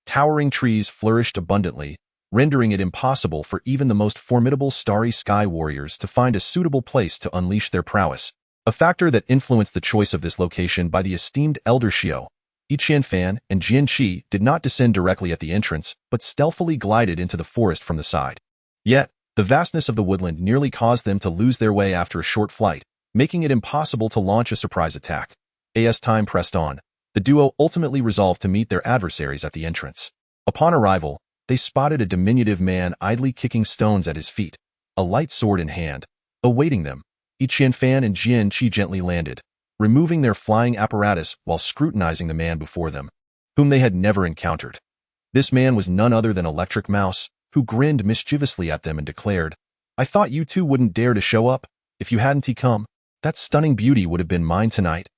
S1: Towering trees flourished abundantly, rendering it impossible for even the most formidable starry sky warriors to find a suitable place to unleash their prowess, a factor that influenced the choice of this location by the esteemed elder Xiao. Qian Fan and Jian Qi did not descend directly at the entrance, but stealthily glided into the forest from the side. Yet, the vastness of the woodland nearly caused them to lose their way after a short flight, making it impossible to launch a surprise attack. As time pressed on, the duo ultimately resolved to meet their adversaries at the entrance. Upon arrival, they spotted a diminutive man idly kicking stones at his feet, a light sword in hand. Awaiting them, Qian Fan and Jian Qi gently landed, removing their flying apparatus while scrutinizing the man before them, whom they had never encountered. This man was none other than Electric Mouse, who grinned mischievously at them and declared, "I thought you two wouldn't dare to show up. If you hadn't come, that stunning beauty would have been mine tonight."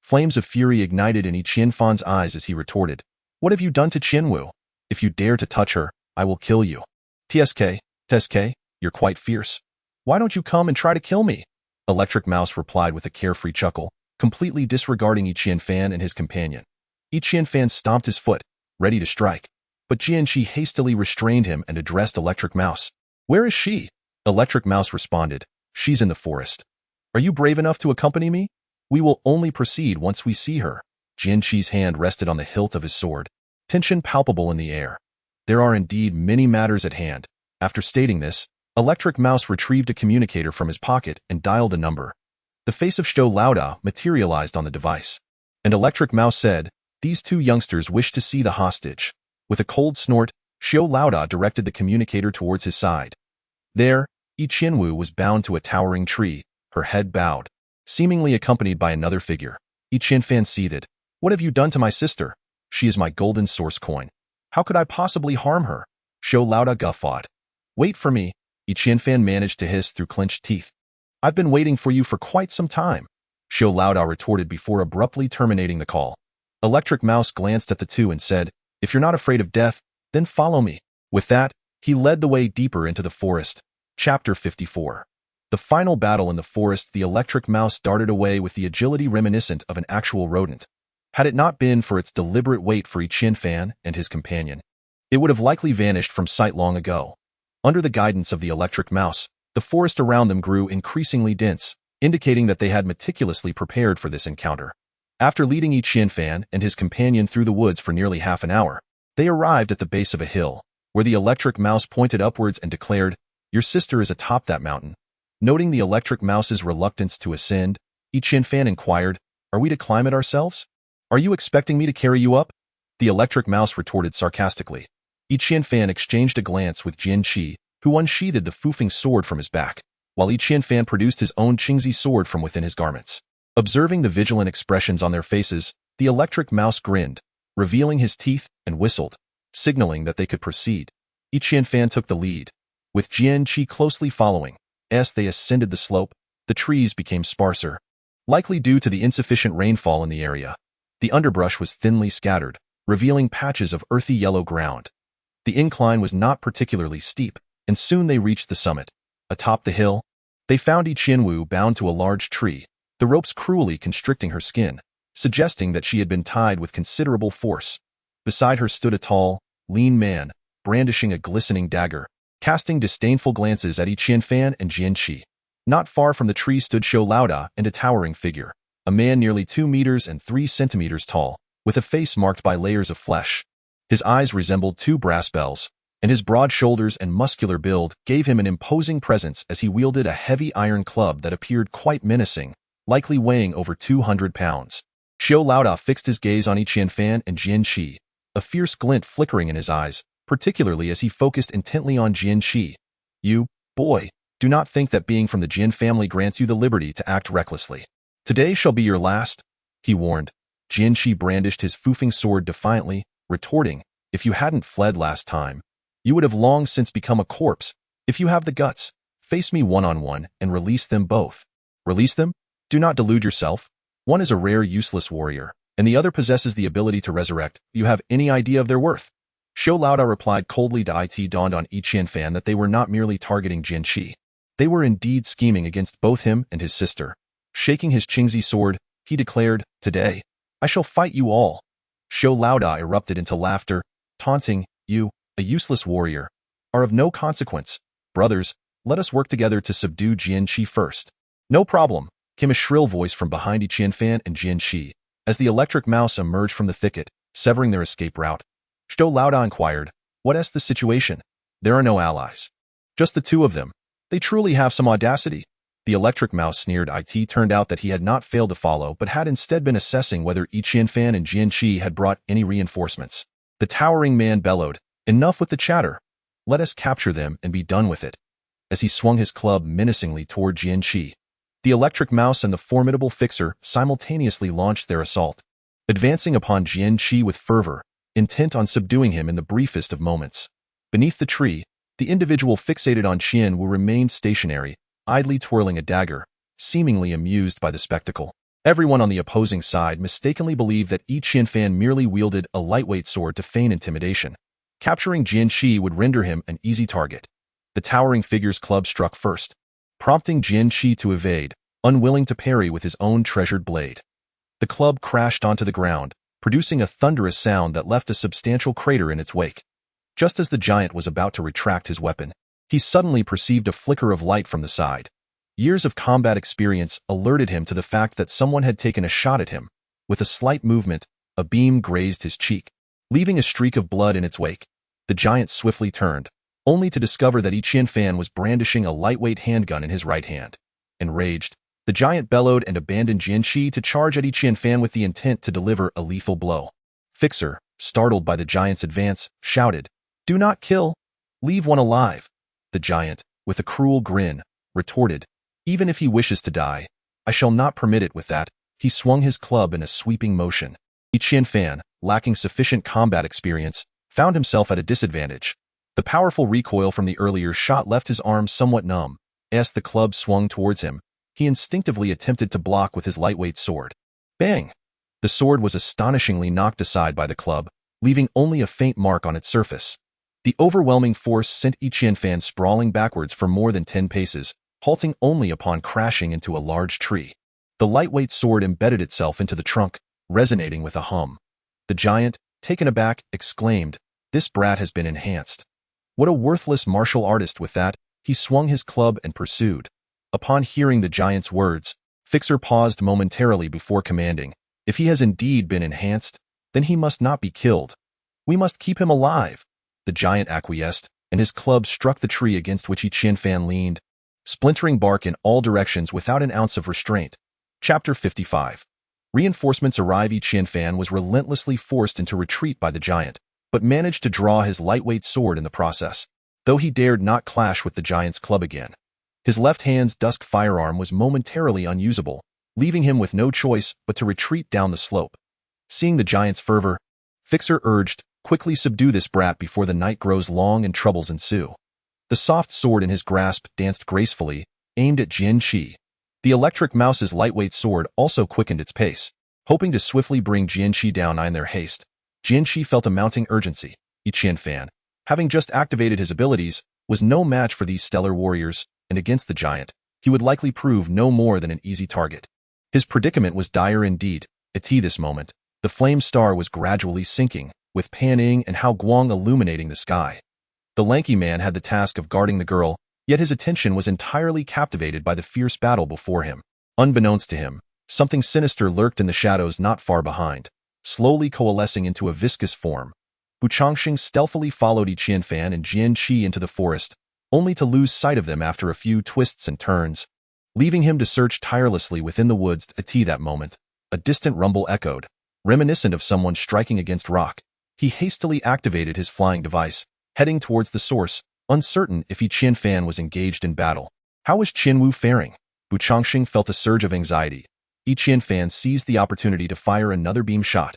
S1: Flames of fury ignited in Qian Fan's eyes as he retorted, "What have you done to Qianwu? If you dare to touch her, I will kill you." "TSK, you're quite fierce. Why don't you come and try to kill me?" Electric Mouse replied with a carefree chuckle, completely disregarding Qian Fan and his companion. Qian Fan stomped his foot, ready to strike, but Jian Qi hastily restrained him and addressed Electric Mouse. "Where is she?" Electric Mouse responded, "She's in the forest. Are you brave enough to accompany me? We will only proceed once we see her." Jian Qi's hand rested on the hilt of his sword, tension palpable in the air. There are indeed many matters at hand. After stating this, Electric Mouse retrieved a communicator from his pocket and dialed a number. The face of Shou Laoda materialized on the device, and Electric Mouse said, "These two youngsters wish to see the hostage." With a cold snort, Shou Laoda directed the communicator towards his side. There, Qianwu was bound to a towering tree, her head bowed, seemingly accompanied by another figure. Qian Fan seethed, "What have you done to my sister? She is my golden source coin. How could I possibly harm her?" Shou Laoda guffawed. "Wait for me," Qian Fan managed to hiss through clenched teeth. "I've been waiting for you for quite some time," Shou Laoda retorted before abruptly terminating the call. Electric Mouse glanced at the two and said, "If you're not afraid of death, then follow me." With that, he led the way deeper into the forest. Chapter 54. The final battle in the forest. The Electric Mouse darted away with the agility reminiscent of an actual rodent. Had it not been for its deliberate wait for Qian Fan and his companion, it would have likely vanished from sight long ago. Under the guidance of the Electric Mouse, the forest around them grew increasingly dense, indicating that they had meticulously prepared for this encounter. After leading Qian Fan and his companion through the woods for nearly half an hour, they arrived at the base of a hill, where the Electric Mouse pointed upwards and declared, "Your sister is atop that mountain." Noting the Electric Mouse's reluctance to ascend, Qian Fan inquired, "Are we to climb it ourselves? Are you expecting me to carry you up?" The Electric Mouse retorted sarcastically. Qian Fan exchanged a glance with Jian Qi, who unsheathed the foofing sword from his back, while Qian Fan produced his own Qingzi sword from within his garments. Observing the vigilant expressions on their faces, the Electric Mouse grinned, revealing his teeth, and whistled, signaling that they could proceed. Qian Fan took the lead, with Jian Qi closely following. As they ascended the slope, the trees became sparser, likely due to the insufficient rainfall in the area. The underbrush was thinly scattered, revealing patches of earthy yellow ground. The incline was not particularly steep, and soon they reached the summit. Atop the hill, they found Qianwu bound to a large tree, the ropes cruelly constricting her skin, suggesting that she had been tied with considerable force. Beside her stood a tall, lean man, brandishing a glistening dagger, casting disdainful glances at Qian Fan and Jian Qi. Not far from the tree stood Shou Laoda and a towering figure, a man nearly 2 meters and 3 centimeters tall, with a face marked by layers of flesh. His eyes resembled two brass bells, and his broad shoulders and muscular build gave him an imposing presence as he wielded a heavy iron club that appeared quite menacing, likely weighing over 200 pounds. Xiao Laoda fixed his gaze on Qianfan and Jian Qi, a fierce glint flickering in his eyes, particularly as he focused intently on Jian Qi. You, boy, do not think that being from the Jian family grants you the liberty to act recklessly. Today shall be your last, he warned. Jian Qi brandished his foofing sword defiantly, retorting, if you hadn't fled last time, you would have long since become a corpse. If you have the guts, face me one-on-one and release them both. Release them? Do not delude yourself. One is a rare useless warrior, and the other possesses the ability to resurrect. You have any idea of their worth? Xiao Laoda replied coldly. It dawned on Qianfan that they were not merely targeting Jian Qi. They were indeed scheming against both him and his sister. Shaking his Qingzi sword, he declared, today, I shall fight you all. Xiao Laoda erupted into laughter, taunting, you, a useless warrior, are of no consequence. Brothers, let us work together to subdue Jian Qi first. No problem, came a shrill voice from behind Qianfan and Jian Qi, as the electric mouse emerged from the thicket, severing their escape route. Xiao Laoda inquired, what is the situation? There are no allies. Just the two of them. They truly have some audacity. The electric mouse sneered. It turned out that he had not failed to follow but had instead been assessing whether Qianfan and Jian Qi had brought any reinforcements. The towering man bellowed, enough with the chatter. Let us capture them and be done with it. As he swung his club menacingly toward Jian Qi, the electric mouse and the formidable fixer simultaneously launched their assault, advancing upon Jian Qi with fervor, intent on subduing him in the briefest of moments. Beneath the tree, the individual fixated on Qian Wu remained stationary, idly twirling a dagger, seemingly amused by the spectacle. Everyone on the opposing side mistakenly believed that Qianfan merely wielded a lightweight sword to feign intimidation. Capturing Jian Qi would render him an easy target. The towering figure's club struck first, prompting Jian Qi to evade, unwilling to parry with his own treasured blade. The club crashed onto the ground, producing a thunderous sound that left a substantial crater in its wake. Just as the giant was about to retract his weapon, he suddenly perceived a flicker of light from the side. Years of combat experience alerted him to the fact that someone had taken a shot at him. With a slight movement, a beam grazed his cheek, leaving a streak of blood in its wake. The giant swiftly turned, only to discover that Qianfan was brandishing a lightweight handgun in his right hand. Enraged, the giant bellowed and abandoned Jian Qi to charge at Qianfan with the intent to deliver a lethal blow. Fixer, startled by the giant's advance, shouted, "Do not kill! Leave one alive!" The giant, with a cruel grin, retorted, "Even if he wishes to die, I shall not permit it." With that, he swung his club in a sweeping motion. Qianfan, lacking sufficient combat experience, found himself at a disadvantage. The powerful recoil from the earlier shot left his arms somewhat numb. As the club swung towards him, he instinctively attempted to block with his lightweight sword. Bang! The sword was astonishingly knocked aside by the club, leaving only a faint mark on its surface. The overwhelming force sent Qianfan sprawling backwards for more than 10 paces, halting only upon crashing into a large tree. The lightweight sword embedded itself into the trunk, resonating with a hum. The giant, taken aback, exclaimed, "This brat has been enhanced. What a worthless martial artist!" With that, he swung his club and pursued. Upon hearing the giant's words, Fixer paused momentarily before commanding, "If he has indeed been enhanced, then he must not be killed. We must keep him alive." The giant acquiesced, and his club struck the tree against which Qianfan leaned, splintering bark in all directions without an ounce of restraint. Chapter 55. Reinforcements arrive. Qianfan was relentlessly forced into retreat by the giant, but managed to draw his lightweight sword in the process, though he dared not clash with the giant's club again. His left hand's dusk firearm was momentarily unusable, leaving him with no choice but to retreat down the slope. Seeing the giant's fervor, Fixer urged, "Quickly subdue this brat before the night grows long and troubles ensue." The soft sword in his grasp danced gracefully, aimed at Jian Qi. The electric mouse's lightweight sword also quickened its pace, hoping to swiftly bring Jian Qi down in their haste. Jian Qi felt a mounting urgency. Qianfan, having just activated his abilities, was no match for these stellar warriors, and against the giant, he would likely prove no more than an easy target. His predicament was dire indeed. At this moment, the flame star was gradually sinking, with Pan Ying and Hao Guang illuminating the sky. The lanky man had the task of guarding the girl, yet his attention was entirely captivated by the fierce battle before him. Unbeknownst to him, something sinister lurked in the shadows not far behind, slowly coalescing into a viscous form. Changxing stealthily followed Yi Qianfan and Jian Qi into the forest, only to lose sight of them after a few twists and turns. Leaving him to search tirelessly within the woods at that moment, a distant rumble echoed, reminiscent of someone striking against rock. He hastily activated his flying device, heading towards the source, uncertain if Yi Qianfan was engaged in battle. How was Qinwu faring? Changxing felt a surge of anxiety. Yi Qianfan seized the opportunity to fire another beam shot.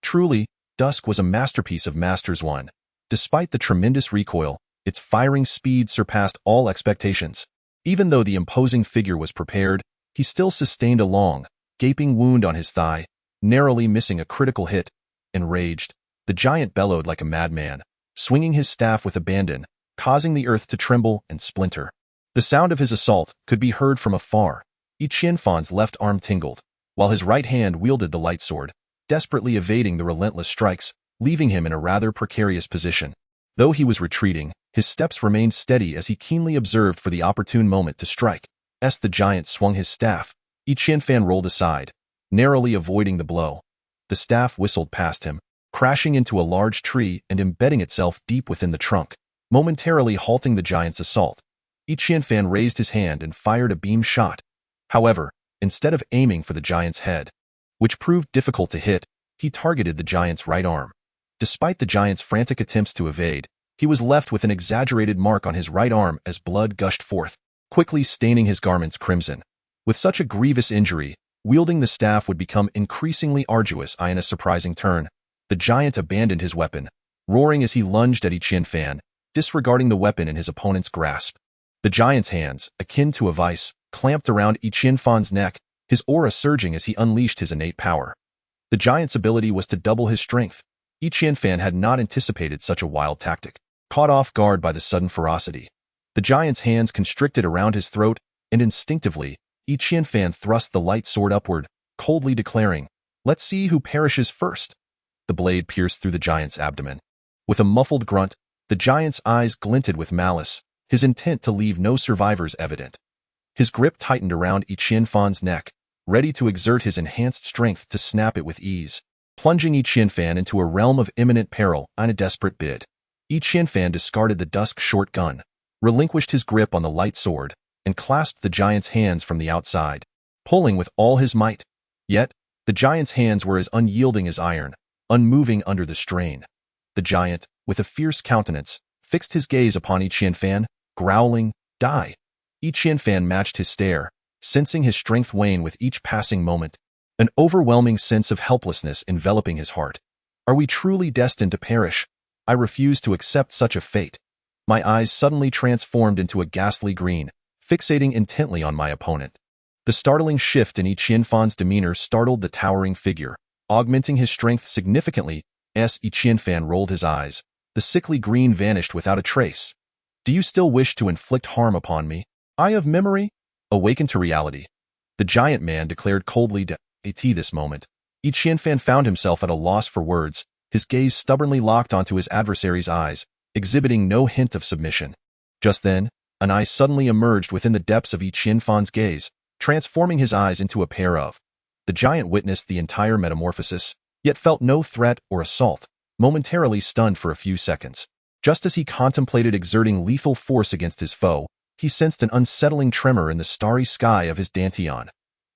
S1: Truly, Dusk was a masterpiece of Masters 1. Despite the tremendous recoil, its firing speed surpassed all expectations. Even though the imposing figure was prepared, he still sustained a long, gaping wound on his thigh, narrowly missing a critical hit. Enraged, the giant bellowed like a madman, swinging his staff with abandon, causing the earth to tremble and splinter. The sound of his assault could be heard from afar. Yi Qianfan's left arm tingled, while his right hand wielded the light sword, desperately evading the relentless strikes, leaving him in a rather precarious position. Though he was retreating, his steps remained steady as he keenly observed for the opportune moment to strike. As the giant swung his staff, Yi Qianfan rolled aside, narrowly avoiding the blow. The staff whistled past him, crashing into a large tree and embedding itself deep within the trunk, momentarily halting the giant's assault. Yi Qianfan raised his hand and fired a beam shot. However, instead of aiming for the giant's head, which proved difficult to hit, he targeted the giant's right arm. Despite the giant's frantic attempts to evade, he was left with an exaggerated mark on his right arm as blood gushed forth, quickly staining his garments crimson. With such a grievous injury, wielding the staff would become increasingly arduous. In a surprising turn, the giant abandoned his weapon, roaring as he lunged at Yi Qianfan, disregarding the weapon in his opponent's grasp. The giant's hands, akin to a vice, clamped around Yi Qianfan's neck, his aura surging as he unleashed his innate power. The giant's ability was to double his strength. Yi Qianfan had not anticipated such a wild tactic. Caught off guard by the sudden ferocity, the giant's hands constricted around his throat, and instinctively, Yi Qianfan thrust the light sword upward, coldly declaring, "Let's see who perishes first." The blade pierced through the giant's abdomen. With a muffled grunt, the giant's eyes glinted with malice, his intent to leave no survivors evident. His grip tightened around Yi Qianfan's neck, ready to exert his enhanced strength to snap it with ease, plunging Yi Qianfan into a realm of imminent peril in a desperate bid. Yi Qianfan discarded the dusk short gun, relinquished his grip on the light sword, and clasped the giant's hands from the outside, pulling with all his might. Yet, the giant's hands were as unyielding as iron, unmoving under the strain. The giant, with a fierce countenance, fixed his gaze upon Yi Qianfan, growling, "Die!" Yi Qianfan matched his stare, sensing his strength wane with each passing moment, an overwhelming sense of helplessness enveloping his heart. Are we truly destined to perish? I refuse to accept such a fate. My eyes suddenly transformed into a ghastly green, fixating intently on my opponent. The startling shift in Yi Qianfan's demeanor startled the towering figure, augmenting his strength significantly. As Yi Qianfan rolled his eyes, the sickly green vanished without a trace. Do you still wish to inflict harm upon me? Eye of memory? Awaken to reality. The giant man declared coldly to At this moment, Yi Qianfan found himself at a loss for words, his gaze stubbornly locked onto his adversary's eyes, exhibiting no hint of submission. Just then, an eye suddenly emerged within the depths of Yi Qianfan's gaze, transforming his eyes into a pair of. The giant witnessed the entire metamorphosis, yet felt no threat or assault, momentarily stunned for a few seconds. Just as he contemplated exerting lethal force against his foe, he sensed an unsettling tremor in the starry sky of his dantian.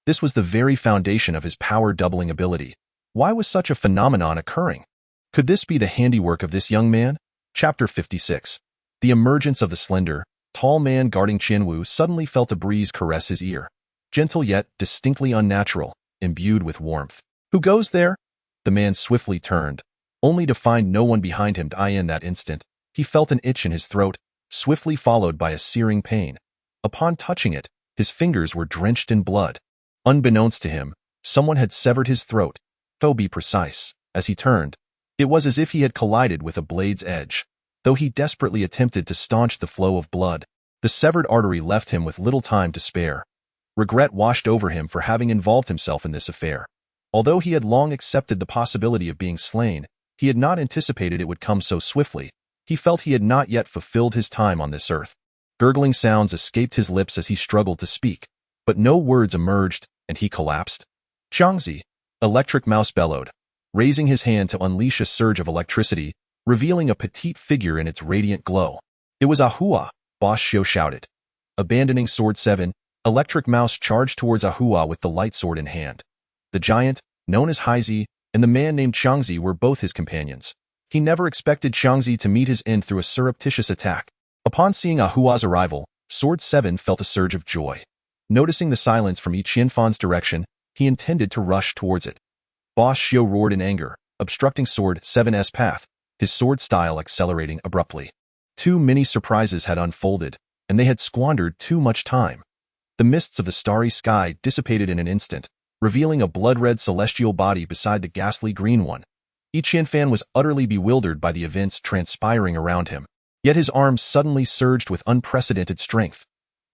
S1: This was the very foundation of his power-doubling ability. Why was such a phenomenon occurring? Could this be the handiwork of this young man? Chapter 56. The emergence of the slender, tall man guarding Qinwu suddenly felt a breeze caress his ear. Gentle yet distinctly unnatural, imbued with warmth. Who goes there? The man swiftly turned, only to find no one behind him. In that instant, he felt an itch in his throat, swiftly followed by a searing pain. Upon touching it, his fingers were drenched in blood. Unbeknownst to him, someone had severed his throat. To be precise, as he turned, it was as if he had collided with a blade's edge. Though he desperately attempted to staunch the flow of blood, the severed artery left him with little time to spare. Regret washed over him for having involved himself in this affair. Although he had long accepted the possibility of being slain, he had not anticipated it would come so swiftly. He felt he had not yet fulfilled his time on this earth. Gurgling sounds escaped his lips as he struggled to speak, but no words emerged, and he collapsed. Chen Ge, Electric Mouse bellowed, raising his hand to unleash a surge of electricity, revealing a petite figure in its radiant glow. It was Ahua, Boss Shio shouted. Abandoning Sword 7, Electric Mouse charged towards Ahua with the light sword in hand. The giant, known as Haizi, and the man named Chen were both his companions. He never expected Chen to meet his end through a surreptitious attack. Upon seeing Ahua's arrival, Sword 7 felt a surge of joy. Noticing the silence from Qianfan's direction, he intended to rush towards it. Boss Shio roared in anger, obstructing Sword 7's path, his sword style accelerating abruptly. Too many surprises had unfolded, and they had squandered too much time. The mists of the starry sky dissipated in an instant, revealing a blood-red celestial body beside the ghastly green one. Qianfan was utterly bewildered by the events transpiring around him, yet his arms suddenly surged with unprecedented strength.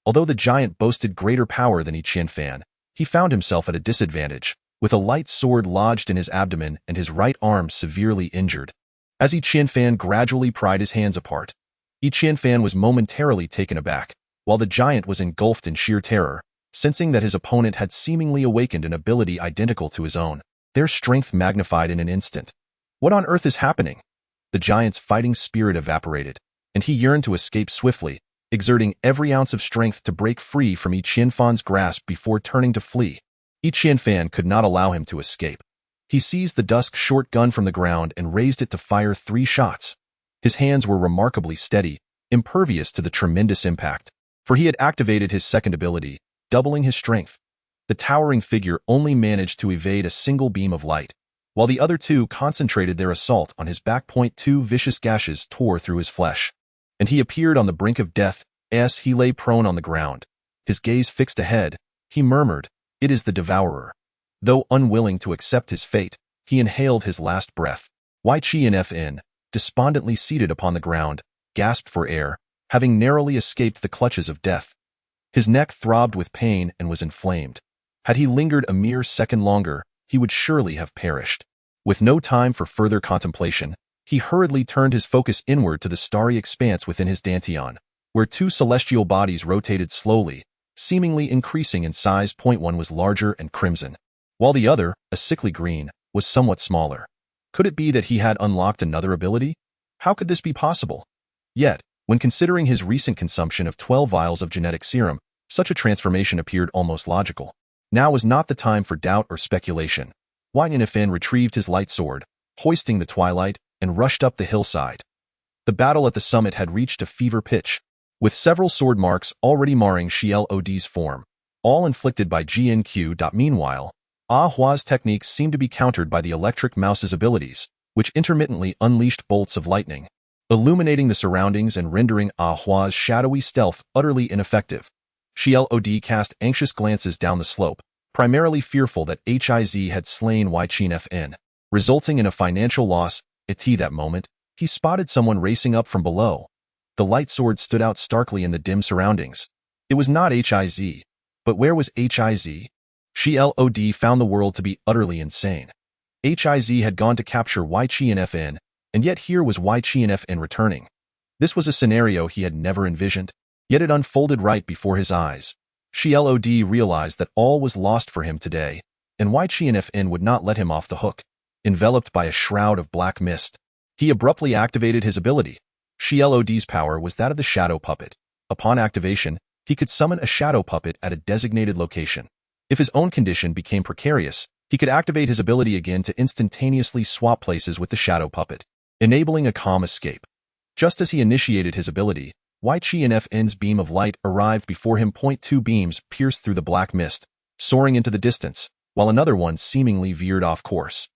S1: Although the giant boasted greater power than Qianfan, he found himself at a disadvantage, with a light sword lodged in his abdomen and his right arm severely injured. As Qianfan gradually pried his hands apart, Qianfan was momentarily taken aback, while the giant was engulfed in sheer terror, sensing that his opponent had seemingly awakened an ability identical to his own, their strength magnified in an instant. What on earth is happening? The giant's fighting spirit evaporated, and he yearned to escape swiftly, exerting every ounce of strength to break free from Qianfan's grasp before turning to flee. Qianfan could not allow him to escape. He seized the dusk short gun from the ground and raised it to fire 3 shots. His hands were remarkably steady, impervious to the tremendous impact, for he had activated his second ability, doubling his strength. The towering figure only managed to evade a single beam of light, while the other 2 concentrated their assault on his back. 2 vicious gashes tore through his flesh, and he appeared on the brink of death as he lay prone on the ground. His gaze fixed ahead, he murmured, "It is the devourer." Though unwilling to accept his fate, he inhaled his last breath. Qianfan, despondently seated upon the ground, gasped for air, having narrowly escaped the clutches of death. His neck throbbed with pain and was inflamed. Had he lingered a mere second longer, he would surely have perished. With no time for further contemplation, he hurriedly turned his focus inward to the starry expanse within his dantian, where 2 celestial bodies rotated slowly, seemingly increasing in size. One was larger and crimson, while the other, a sickly green, was somewhat smaller. Could it be that he had unlocked another ability? How could this be possible? Yet, when considering his recent consumption of 12 vials of genetic serum, such a transformation appeared almost logical. Now was not the time for doubt or speculation. Qianfan retrieved his light sword, hoisting the twilight, and rushed up the hillside. The battle at the summit had reached a fever pitch, with several sword marks already marring Xiaod's form, all inflicted by Jian Qi. Meanwhile, Ahua's techniques seemed to be countered by the electric mouse's abilities, which intermittently unleashed bolts of lightning, illuminating the surroundings and rendering Ahua's shadowy stealth utterly ineffective. Xiaod cast anxious glances down the slope, primarily fearful that Hiz had slain Qianfan, resulting in a financial loss. At that moment, he spotted someone racing up from below. The light sword stood out starkly in the dim surroundings. It was not Hiz, but where was Hiz? Xiaod found the world to be utterly insane. Hiz had gone to capture Qianfan, and yet here was Qianfan returning. This was a scenario he had never envisioned, yet it unfolded right before his eyes. Xiaod realized that all was lost for him today, and Qianfan would not let him off the hook. Enveloped by a shroud of black mist, he abruptly activated his ability. Xiaod's power was that of the shadow puppet. Upon activation, he could summon a shadow puppet at a designated location. If his own condition became precarious, he could activate his ability again to instantaneously swap places with the shadow puppet, enabling a calm escape. Just as he initiated his ability, Qianfan's beam of light arrived before him. 2 beams pierced through the black mist, soaring into the distance, while another one seemingly veered off course,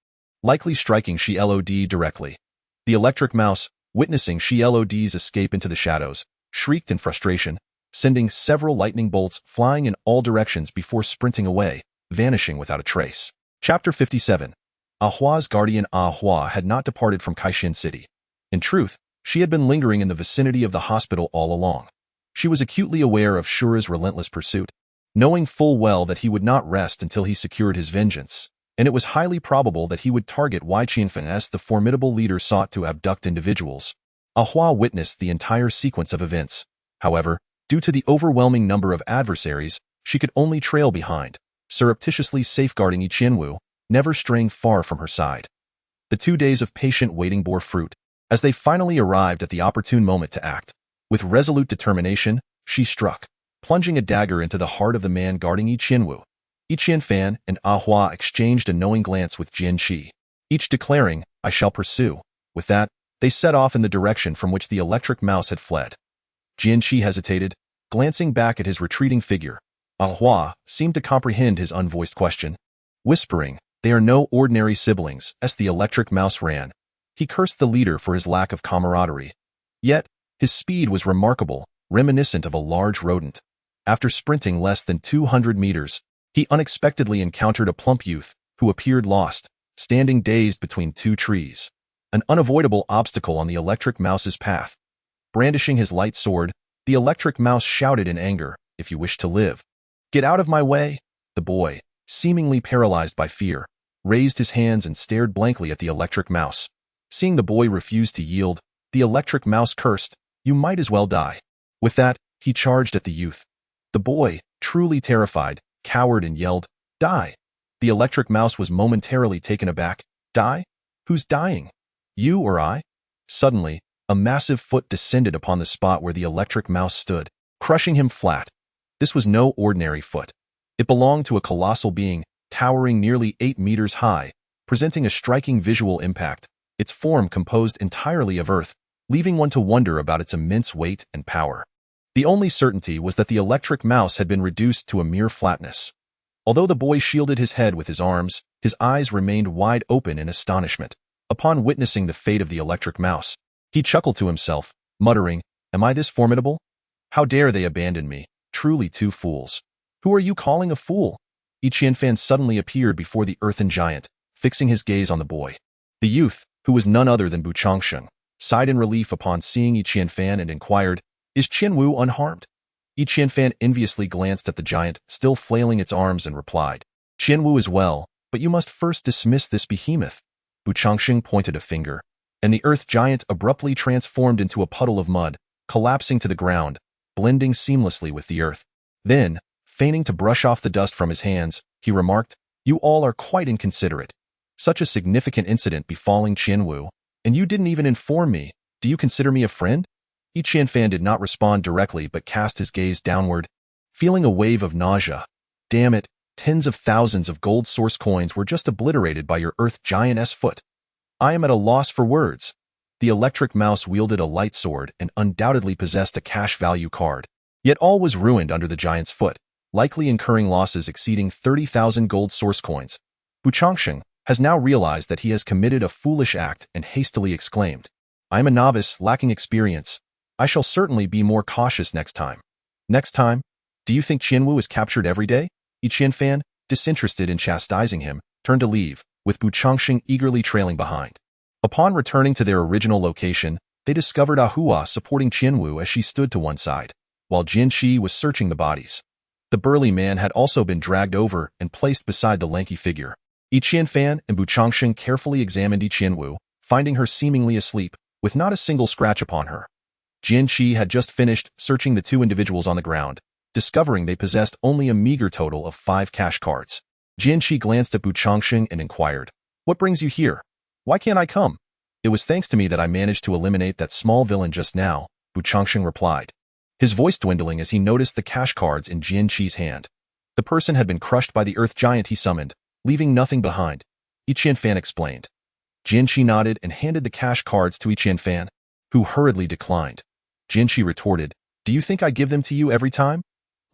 S1: likely striking Xiaod directly. The electric mouse, witnessing Xiaod's escape into the shadows, shrieked in frustration, sending several lightning bolts flying in all directions before sprinting away, vanishing without a trace. Chapter 57. Ahua's guardian. Ahua had not departed from Kaishin City. In truth, she had been lingering in the vicinity of the hospital all along. She was acutely aware of Shura's relentless pursuit, knowing full well that he would not rest until he secured his vengeance, and it was highly probable that he would target Qianfan as the formidable leader sought to abduct individuals. Ahua witnessed the entire sequence of events. However, due to the overwhelming number of adversaries, she could only trail behind, surreptitiously safeguarding Qianwu, never straying far from her side. The 2 days of patient waiting bore fruit. As they finally arrived at the opportune moment to act, with resolute determination, she struck, plunging a dagger into the heart of the man guarding Yi Qianwu. Yi Qianfan and Ah Hua exchanged a knowing glance with Jian Qi, each declaring, "I shall pursue." With that, they set off in the direction from which the electric mouse had fled. Jian Qi hesitated, glancing back at his retreating figure. Ah Hua seemed to comprehend his unvoiced question. Whispering, "They are no ordinary siblings," as the electric mouse ran. He cursed the leader for his lack of camaraderie. Yet, his speed was remarkable, reminiscent of a large rodent. After sprinting less than 200 meters, he unexpectedly encountered a plump youth who appeared lost, standing dazed between two trees, an unavoidable obstacle on the electric mouse's path. Brandishing his light sword, the electric mouse shouted in anger, "If you wish to live, get out of my way." The boy, seemingly paralyzed by fear, raised his hands and stared blankly at the electric mouse. Seeing the boy refuse to yield, the electric mouse cursed, "You might as well die." With that, he charged at the youth. The boy, truly terrified, cowered and yelled, "Die!" The electric mouse was momentarily taken aback. "Die? Who's dying? You or I?" Suddenly, a massive foot descended upon the spot where the electric mouse stood, crushing him flat. This was no ordinary foot. It belonged to a colossal being, towering nearly 8 meters high, presenting a striking visual impact, its form composed entirely of earth, leaving one to wonder about its immense weight and power. The only certainty was that the electric mouse had been reduced to a mere flatness. Although the boy shielded his head with his arms, his eyes remained wide open in astonishment. Upon witnessing the fate of the electric mouse, he chuckled to himself, muttering, "Am I this formidable? How dare they abandon me? Truly two fools." "Who are you calling a fool?" Yi Qianfan suddenly appeared before the earthen giant, fixing his gaze on the boy. The youth, who was none other than Bu Changsheng, sighed in relief upon seeing Yi Qianfan and inquired, "Is Qianwu unharmed?" Yi Qianfan enviously glanced at the giant, still flailing its arms, and replied, "Qianwu is well, but you must first dismiss this behemoth." Bu Changsheng pointed a finger, and the earth giant abruptly transformed into a puddle of mud, collapsing to the ground, blending seamlessly with the earth. Then, feigning to brush off the dust from his hands, he remarked, "You all are quite inconsiderate. Such a significant incident befalling Qianwu, and you didn't even inform me. Do you consider me a friend?" Yi Qianfan did not respond directly but cast his gaze downward, feeling a wave of nausea. "Damn it, tens of thousands of gold source coins were just obliterated by your earth giant's foot. I am at a loss for words." The electric mouse wielded a light sword and undoubtedly possessed a cash value card. Yet all was ruined under the giant's foot, likely incurring losses exceeding 30,000 gold source coins. Bu Changsheng has now realized that he has committed a foolish act and hastily exclaimed, "I am a novice, lacking experience. I shall certainly be more cautious next time." "Next time? Do you think Qianwu is captured every day?" Yi Qianfan, disinterested in chastising him, turned to leave, with Bu Changsheng eagerly trailing behind. Upon returning to their original location, they discovered Ah Hua supporting Qianwu as she stood to one side, while Jian Qi was searching the bodies. The burly man had also been dragged over and placed beside the lanky figure. Yi Qianfan and Bu Changsheng carefully examined Yi Qianwu, finding her seemingly asleep, with not a single scratch upon her. Jian Qi had just finished searching the two individuals on the ground, discovering they possessed only a meager total of 5 cash cards. Jian Qi glanced at Bu Changsheng and inquired, "What brings you here? Why can't I come?" "It was thanks to me that I managed to eliminate that small villain just now," Bu Changsheng replied, his voice dwindling as he noticed the cash cards in Jian Qi's hand. The person had been crushed by the earth giant he summoned, leaving nothing behind. Yi Qianfan explained. Jian Qi nodded and handed the cash cards to Yi Qianfan, who hurriedly declined. Jian Qi retorted, "Do you think I give them to you every time?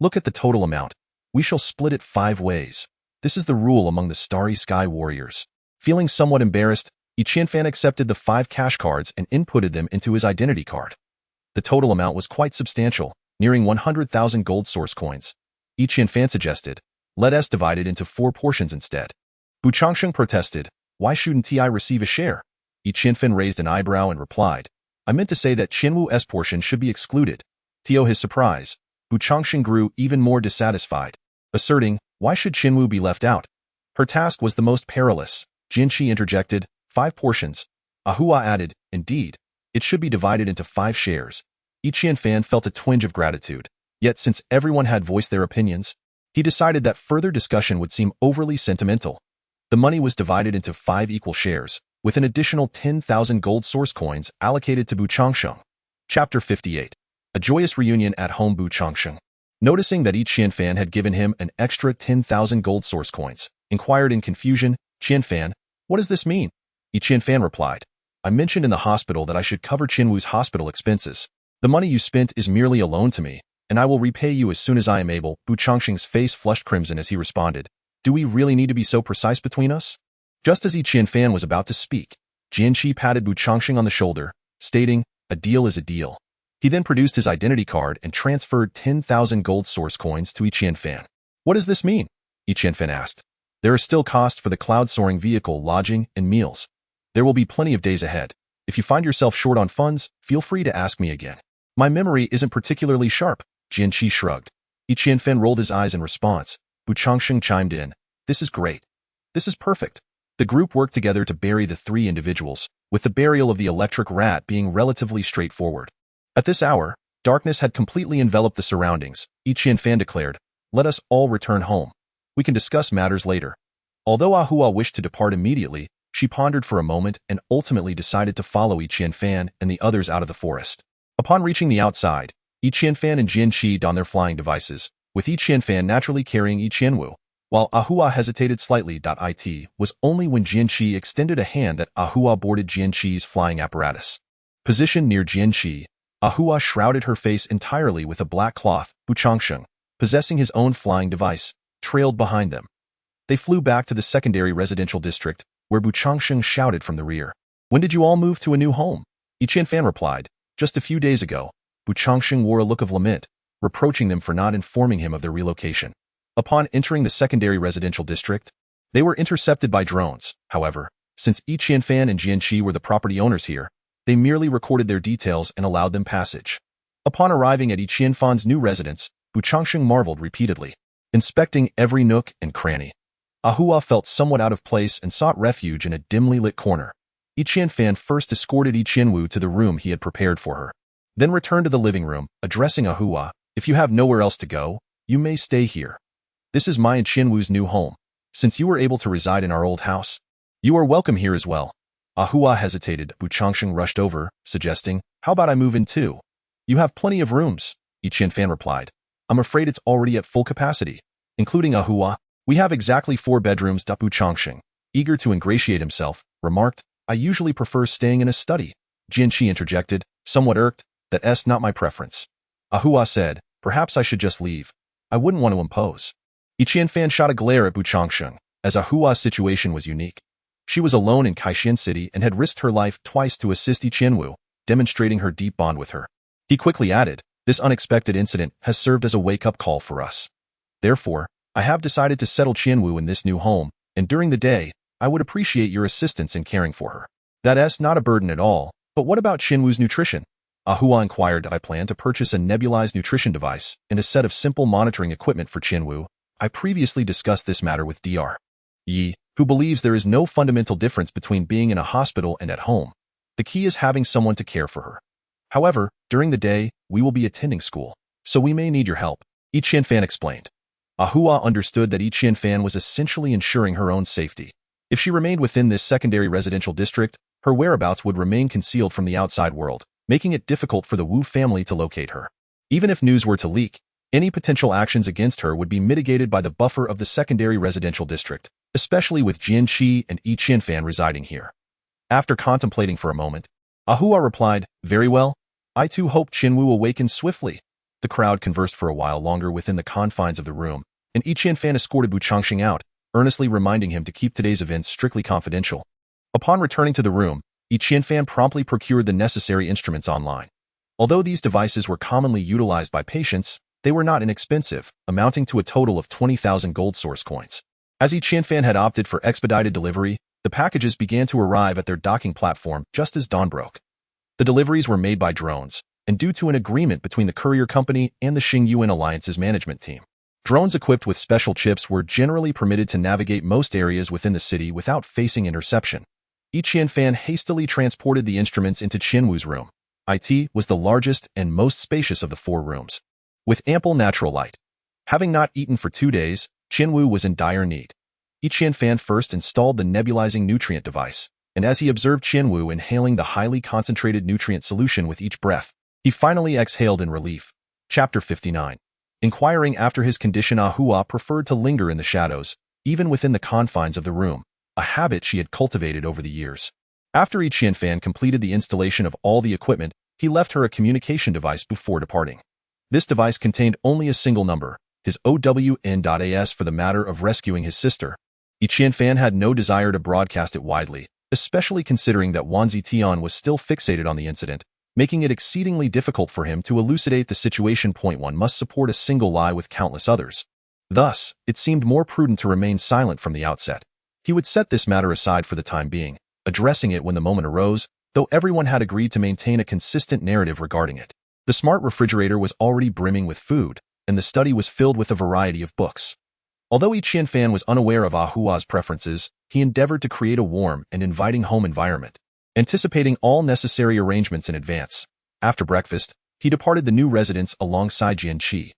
S1: Look at the total amount. We shall split it 5 ways. This is the rule among the Starry Sky Warriors." Feeling somewhat embarrassed, Yi Qianfan accepted the 5 cash cards and inputted them into his identity card. The total amount was quite substantial, nearing 100,000 gold source coins. Yi Qianfan suggested, "Let us divide it into 4 portions instead." Bu Changsheng protested, "Why shouldn't I receive a share?" Yi Qianfan raised an eyebrow and replied, "I meant to say that Qianwu's portion should be excluded." To his surprise, Bu Changsheng grew even more dissatisfied, asserting, "Why should Qianwu be left out? Her task was the most perilous." Jian Qi interjected, 5 portions. Ah Hua added, "Indeed, it should be divided into 5 shares." Yi Qianfan felt a twinge of gratitude, yet since everyone had voiced their opinions, he decided that further discussion would seem overly sentimental. The money was divided into 5 equal shares, with an additional 10,000 gold source coins allocated to Bu Changsheng. Chapter 58. A joyous reunion at home. Bu Changsheng, noticing that Yi Qianfan had given him an extra 10,000 gold source coins, inquired in confusion, "Qianfan, what does this mean?" Yi Qianfan replied, "I mentioned in the hospital that I should cover Qinwu's hospital expenses. The money you spent is merely a loan to me, and I will repay you as soon as I am able." Bu Changsheng's face flushed crimson as he responded, "Do we really need to be so precise between us?" Just as Yi Qianfan was about to speak, Jian Qi patted Bu Changsheng on the shoulder, stating, "A deal is a deal." He then produced his identity card and transferred 10,000 gold source coins to Yi Qianfan. "What does this mean?" Yi Qianfan asked. "There are still costs for the cloud-soaring vehicle, lodging, and meals. There will be plenty of days ahead. If you find yourself short on funds, feel free to ask me again." "My memory isn't particularly sharp," Jian Qi shrugged. Yi Qianfan rolled his eyes in response. Bu Changsheng chimed in, "This is great. This is perfect." The group worked together to bury the three individuals, with the burial of the electric rat being relatively straightforward. At this hour, darkness had completely enveloped the surroundings. Yi Qianfan declared, "Let us all return home. We can discuss matters later." Although Ahua wished to depart immediately, she pondered for a moment and ultimately decided to follow Yi Qianfan and the others out of the forest. Upon reaching the outside, Yi Qianfan and Jian Qi donned their flying devices, with Yi Qianfan naturally carrying Yi Qianwu. While Ahua hesitated slightly. It was only when Jian Qi extended a hand that Ahua boarded Jian Qi's flying apparatus. Positioned near Jian Qi, Ahua shrouded her face entirely with a black cloth. Bu Changsheng, possessing his own flying device, trailed behind them. They flew back to the secondary residential district, where Bu Changsheng shouted from the rear, "When did you all move to a new home?" Yi Qianfan replied, "Just a few days ago." Bu Changsheng wore a look of lament, reproaching them for not informing him of their relocation. Upon entering the secondary residential district, they were intercepted by drones. However, since Yi Qianfan and Jian Qi were the property owners here, they merely recorded their details and allowed them passage. Upon arriving at Yi Qianfan's new residence, Bu Changsheng marveled repeatedly, inspecting every nook and cranny. Ahua felt somewhat out of place and sought refuge in a dimly lit corner. Yi Qianfan first escorted Yi Qianwu to the room he had prepared for her, then returned to the living room, addressing Ahua, "If you have nowhere else to go, you may stay here. This is my and Qianwu's new home. Since you were able to reside in our old house, you are welcome here as well." Ahua hesitated. Bu Changsheng rushed over, suggesting, "How about I move in too?" "You have plenty of rooms," Yi Qianfan replied. "I'm afraid it's already at full capacity." Including Ahua, "We have exactly 4 bedrooms." Bu Changsheng, eager to ingratiate himself, remarked, "I usually prefer staying in a study." Jian Qi interjected, somewhat irked, "That's not my preference." Ahua said, "Perhaps I should just leave. I wouldn't want to impose." Yi Qianfan shot a glare at Bu Changsheng, as Ahua's situation was unique. She was alone in Kaixin City and had risked her life twice to assist Yi Qianwu, demonstrating her deep bond with her. He quickly added, "This unexpected incident has served as a wake-up call for us. Therefore, I have decided to settle Qianwu in this new home, and during the day, I would appreciate your assistance in caring for her." "That's not a burden at all, but what about Qianwu's nutrition?" Ahua inquired. "I plan to purchase a nebulized nutrition device and a set of simple monitoring equipment for Qianwu. I previously discussed this matter with Dr. Yi, who believes there is no fundamental difference between being in a hospital and at home. The key is having someone to care for her. However, during the day, we will be attending school, so we may need your help," Yi Qianfan explained. Ahua understood that Yi Qianfan was essentially ensuring her own safety. If she remained within this secondary residential district, her whereabouts would remain concealed from the outside world, making it difficult for the Wu family to locate her. Even if news were to leak, any potential actions against her would be mitigated by the buffer of the secondary residential district, especially with Jian Qi and Yi Qianfan residing here. After contemplating for a moment, Ahua replied, "Very well. I too hope Qianwu awakens swiftly." The crowd conversed for a while longer within the confines of the room, and Yi Qianfan escorted Bu Changsheng out, earnestly reminding him to keep today's events strictly confidential. Upon returning to the room, Yi Qianfan promptly procured the necessary instruments online. Although these devices were commonly utilized by patients, they were not inexpensive, amounting to a total of 20,000 gold source coins. As Yi Qianfan had opted for expedited delivery, the packages began to arrive at their docking platform just as dawn broke. The deliveries were made by drones, and due to an agreement between the courier company and the Xingyuan Alliance's management team. Drones equipped with special chips were generally permitted to navigate most areas within the city without facing interception. Yi Qianfan hastily transported the instruments into Qianwu's room. It was the largest and most spacious of the 4 rooms, with ample natural light. Having not eaten for 2 days, Qianwu was in dire need. Yi Qianfan first installed the nebulizing nutrient device, and as he observed Qianwu inhaling the highly concentrated nutrient solution with each breath, he finally exhaled in relief. Chapter 59. Inquiring after his condition, Ahua preferred to linger in the shadows, even within the confines of the room, a habit she had cultivated over the years. After Yi Qianfan completed the installation of all the equipment, he left her a communication device before departing. This device contained only a single number, his OWN.AS, for the matter of rescuing his sister. Yi Qianfan had no desire to broadcast it widely, especially considering that Wan Zitian was still fixated on the incident, making it exceedingly difficult for him to elucidate the situation. One must support a single lie with countless others. Thus, it seemed more prudent to remain silent from the outset. He would set this matter aside for the time being, addressing it when the moment arose, though everyone had agreed to maintain a consistent narrative regarding it. The smart refrigerator was already brimming with food, and the study was filled with a variety of books. Although Yi Qianfan was unaware of Ahua's preferences, he endeavored to create a warm and inviting home environment, anticipating all necessary arrangements in advance. After breakfast, he departed the new residence alongside Jian Qi.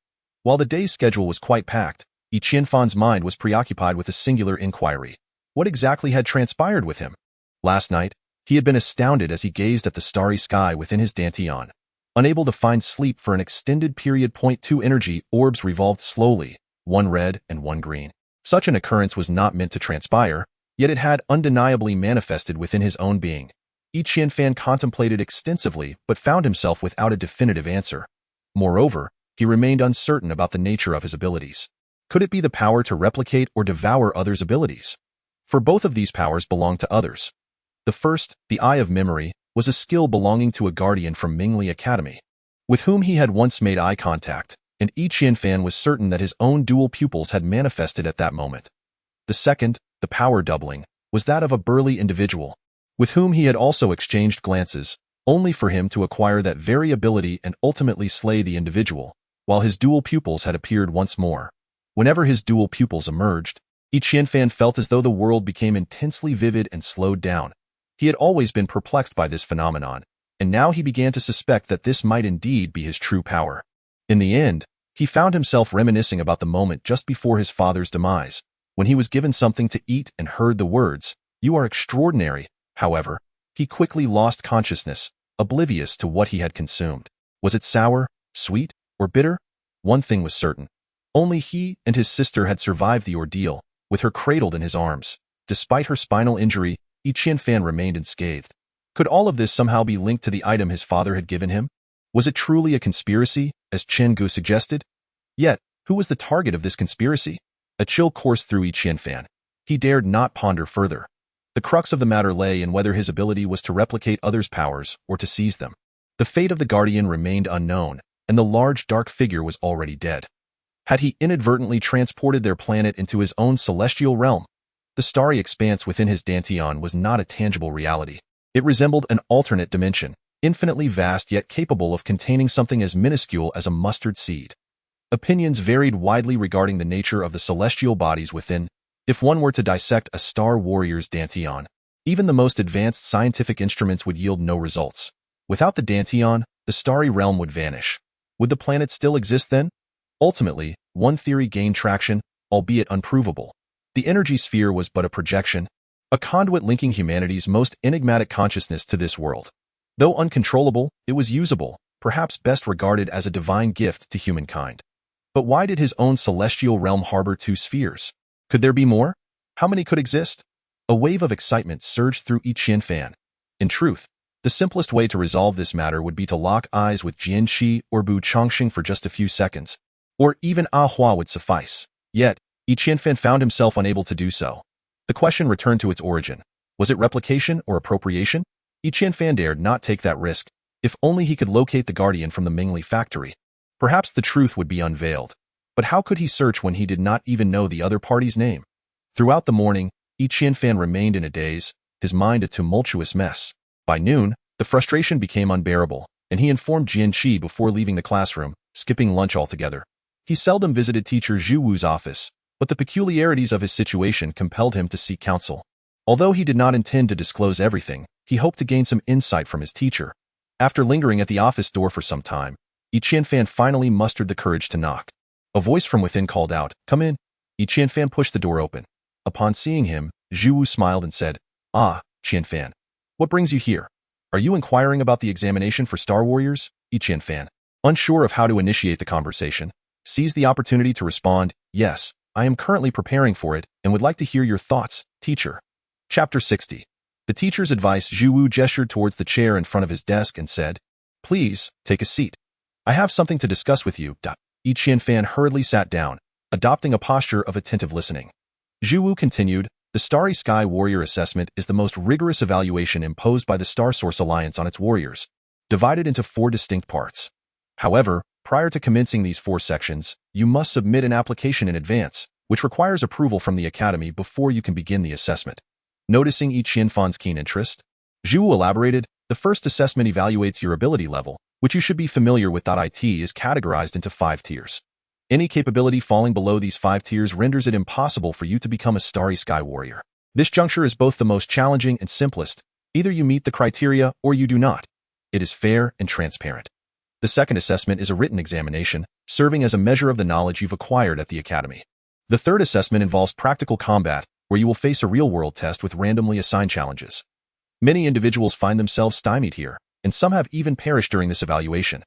S1: While the day's schedule was quite packed, Yi Qianfan's mind was preoccupied with a singular inquiry. What exactly had transpired with him? Last night, he had been astounded as he gazed at the starry sky within his dantian. Unable to find sleep for an extended period. 2 energy orbs revolved slowly, one red and one green. Such an occurrence was not meant to transpire, yet it had undeniably manifested within his own being. Yi Qianfan contemplated extensively but found himself without a definitive answer. Moreover, he remained uncertain about the nature of his abilities. Could it be the power to replicate or devour others' abilities? For both of these powers belonged to others. The first, the Eye of Memory, was a skill belonging to a guardian from Mingli Academy, with whom he had once made eye contact, and Yi Qianfan was certain that his own dual pupils had manifested at that moment. The second, the power doubling, was that of a burly individual, with whom he had also exchanged glances, only for him to acquire that very ability and ultimately slay the individual, while his dual pupils had appeared once more. Whenever his dual pupils emerged, Yi Qianfan felt as though the world became intensely vivid and slowed down. He had always been perplexed by this phenomenon, and now he began to suspect that this might indeed be his true power. In the end, he found himself reminiscing about the moment just before his father's demise, when he was given something to eat and heard the words, "You are extraordinary." However, he quickly lost consciousness, oblivious to what he had consumed. Was it sour, sweet, or bitter? One thing was certain. Only he and his sister had survived the ordeal, with her cradled in his arms. Despite her spinal injury, Yi Qianfan remained unscathed. Could all of this somehow be linked to the item his father had given him? Was it truly a conspiracy, as Chen Ge suggested? Yet, who was the target of this conspiracy? A chill coursed through Yi Qianfan. He dared not ponder further. The crux of the matter lay in whether his ability was to replicate others' powers or to seize them. The fate of the guardian remained unknown, and the large dark figure was already dead. Had he inadvertently transported their planet into his own celestial realm? The starry expanse within his dantian was not a tangible reality. It resembled an alternate dimension, infinitely vast yet capable of containing something as minuscule as a mustard seed. Opinions varied widely regarding the nature of the celestial bodies within. If one were to dissect a star warrior's dantian, even the most advanced scientific instruments would yield no results. Without the dantian, the starry realm would vanish. Would the planet still exist then? Ultimately, one theory gained traction, albeit unprovable. The energy sphere was but a projection, a conduit linking humanity's most enigmatic consciousness to this world. Though uncontrollable, it was usable, perhaps best regarded as a divine gift to humankind. But why did his own celestial realm harbor two spheres? Could there be more? How many could exist? A wave of excitement surged through Yi Qianfan. In truth, the simplest way to resolve this matter would be to lock eyes with Jian Qi or Bu Chongxing for just a few seconds, or even Ahua would suffice. Yet, Yi Qianfan found himself unable to do so. The question returned to its origin. Was it replication or appropriation? Yi Qianfan dared not take that risk. If only he could locate the guardian from the Mingli factory. Perhaps the truth would be unveiled. But how could he search when he did not even know the other party's name? Throughout the morning, Yi Qianfan remained in a daze, his mind a tumultuous mess. By noon, the frustration became unbearable, and he informed Jian Qi before leaving the classroom, skipping lunch altogether. He seldom visited teacher Zhu Wu's office, but the peculiarities of his situation compelled him to seek counsel. Although he did not intend to disclose everything, he hoped to gain some insight from his teacher. After lingering at the office door for some time, Yi Qianfan finally mustered the courage to knock. A voice from within called out, "Come in." Yi Qianfan pushed the door open. Upon seeing him, Zhu Wu smiled and said, "Ah, Qianfan. What brings you here? Are you inquiring about the examination for Star Warriors? Qianfan, unsure of how to initiate the conversation, seized the opportunity to respond, yes, I am currently preparing for it and would like to hear your thoughts, teacher. Chapter 60. The teacher's advice. Zhu Wu gestured towards the chair in front of his desk and said, please, take a seat. I have something to discuss with you. Qianfan hurriedly sat down, adopting a posture of attentive listening. Zhu Wu continued, the Starry Sky Warrior Assessment is the most rigorous evaluation imposed by the Star Source Alliance on its warriors, divided into 4 distinct parts. However, prior to commencing these 4 sections, you must submit an application in advance, which requires approval from the Academy before you can begin the assessment. Noticing Qianfan's keen interest, Zhu Wu elaborated, the first assessment evaluates your ability level, which you should be familiar with. It is categorized into 5 tiers. Any capability falling below these 5 tiers renders it impossible for you to become a Starry Sky Warrior. This juncture is both the most challenging and simplest. Either you meet the criteria or you do not. It is fair and transparent. The second assessment is a written examination, serving as a measure of the knowledge you've acquired at the Academy. The third assessment involves practical combat, where you will face a real-world test with randomly assigned challenges. Many individuals find themselves stymied here, and some have even perished during this evaluation.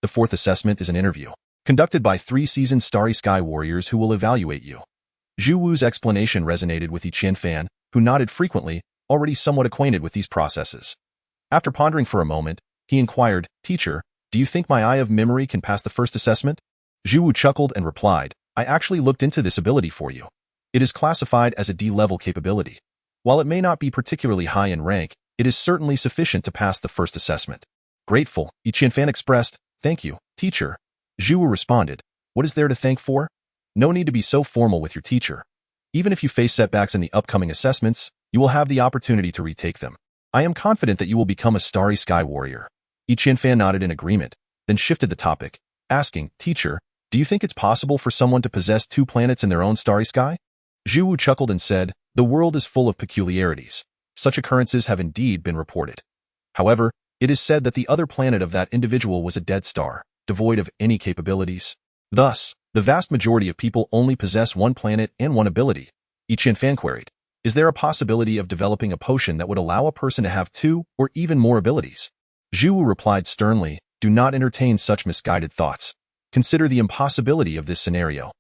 S1: The fourth assessment is an interview, conducted by 3 seasoned Starry Sky Warriors who will evaluate you. Zhu Wu's explanation resonated with Qianfan, who nodded frequently, already somewhat acquainted with these processes. After pondering for a moment, he inquired, teacher, do you think my Eye of Memory can pass the first assessment? Zhu Wu chuckled and replied, I actually looked into this ability for you. It is classified as a D-level capability. While it may not be particularly high in rank, it is certainly sufficient to pass the first assessment. Grateful, Qianfan expressed, thank you, teacher. Zhu Wu responded, what is there to thank for? No need to be so formal with your teacher. Even if you face setbacks in the upcoming assessments, you will have the opportunity to retake them. I am confident that you will become a Starry Sky Warrior. Qianfan nodded in agreement, then shifted the topic, asking, teacher, do you think it's possible for someone to possess 2 planets in their own starry sky? Zhu Wu chuckled and said, the world is full of peculiarities. Such occurrences have indeed been reported. However, it is said that the other planet of that individual was a dead star, devoid of any capabilities. Thus, the vast majority of people only possess 1 planet and 1 ability. Qianfan queried, is there a possibility of developing a potion that would allow a person to have 2 or even more abilities? Zhu Wu replied sternly, do not entertain such misguided thoughts. Consider the impossibility of this scenario.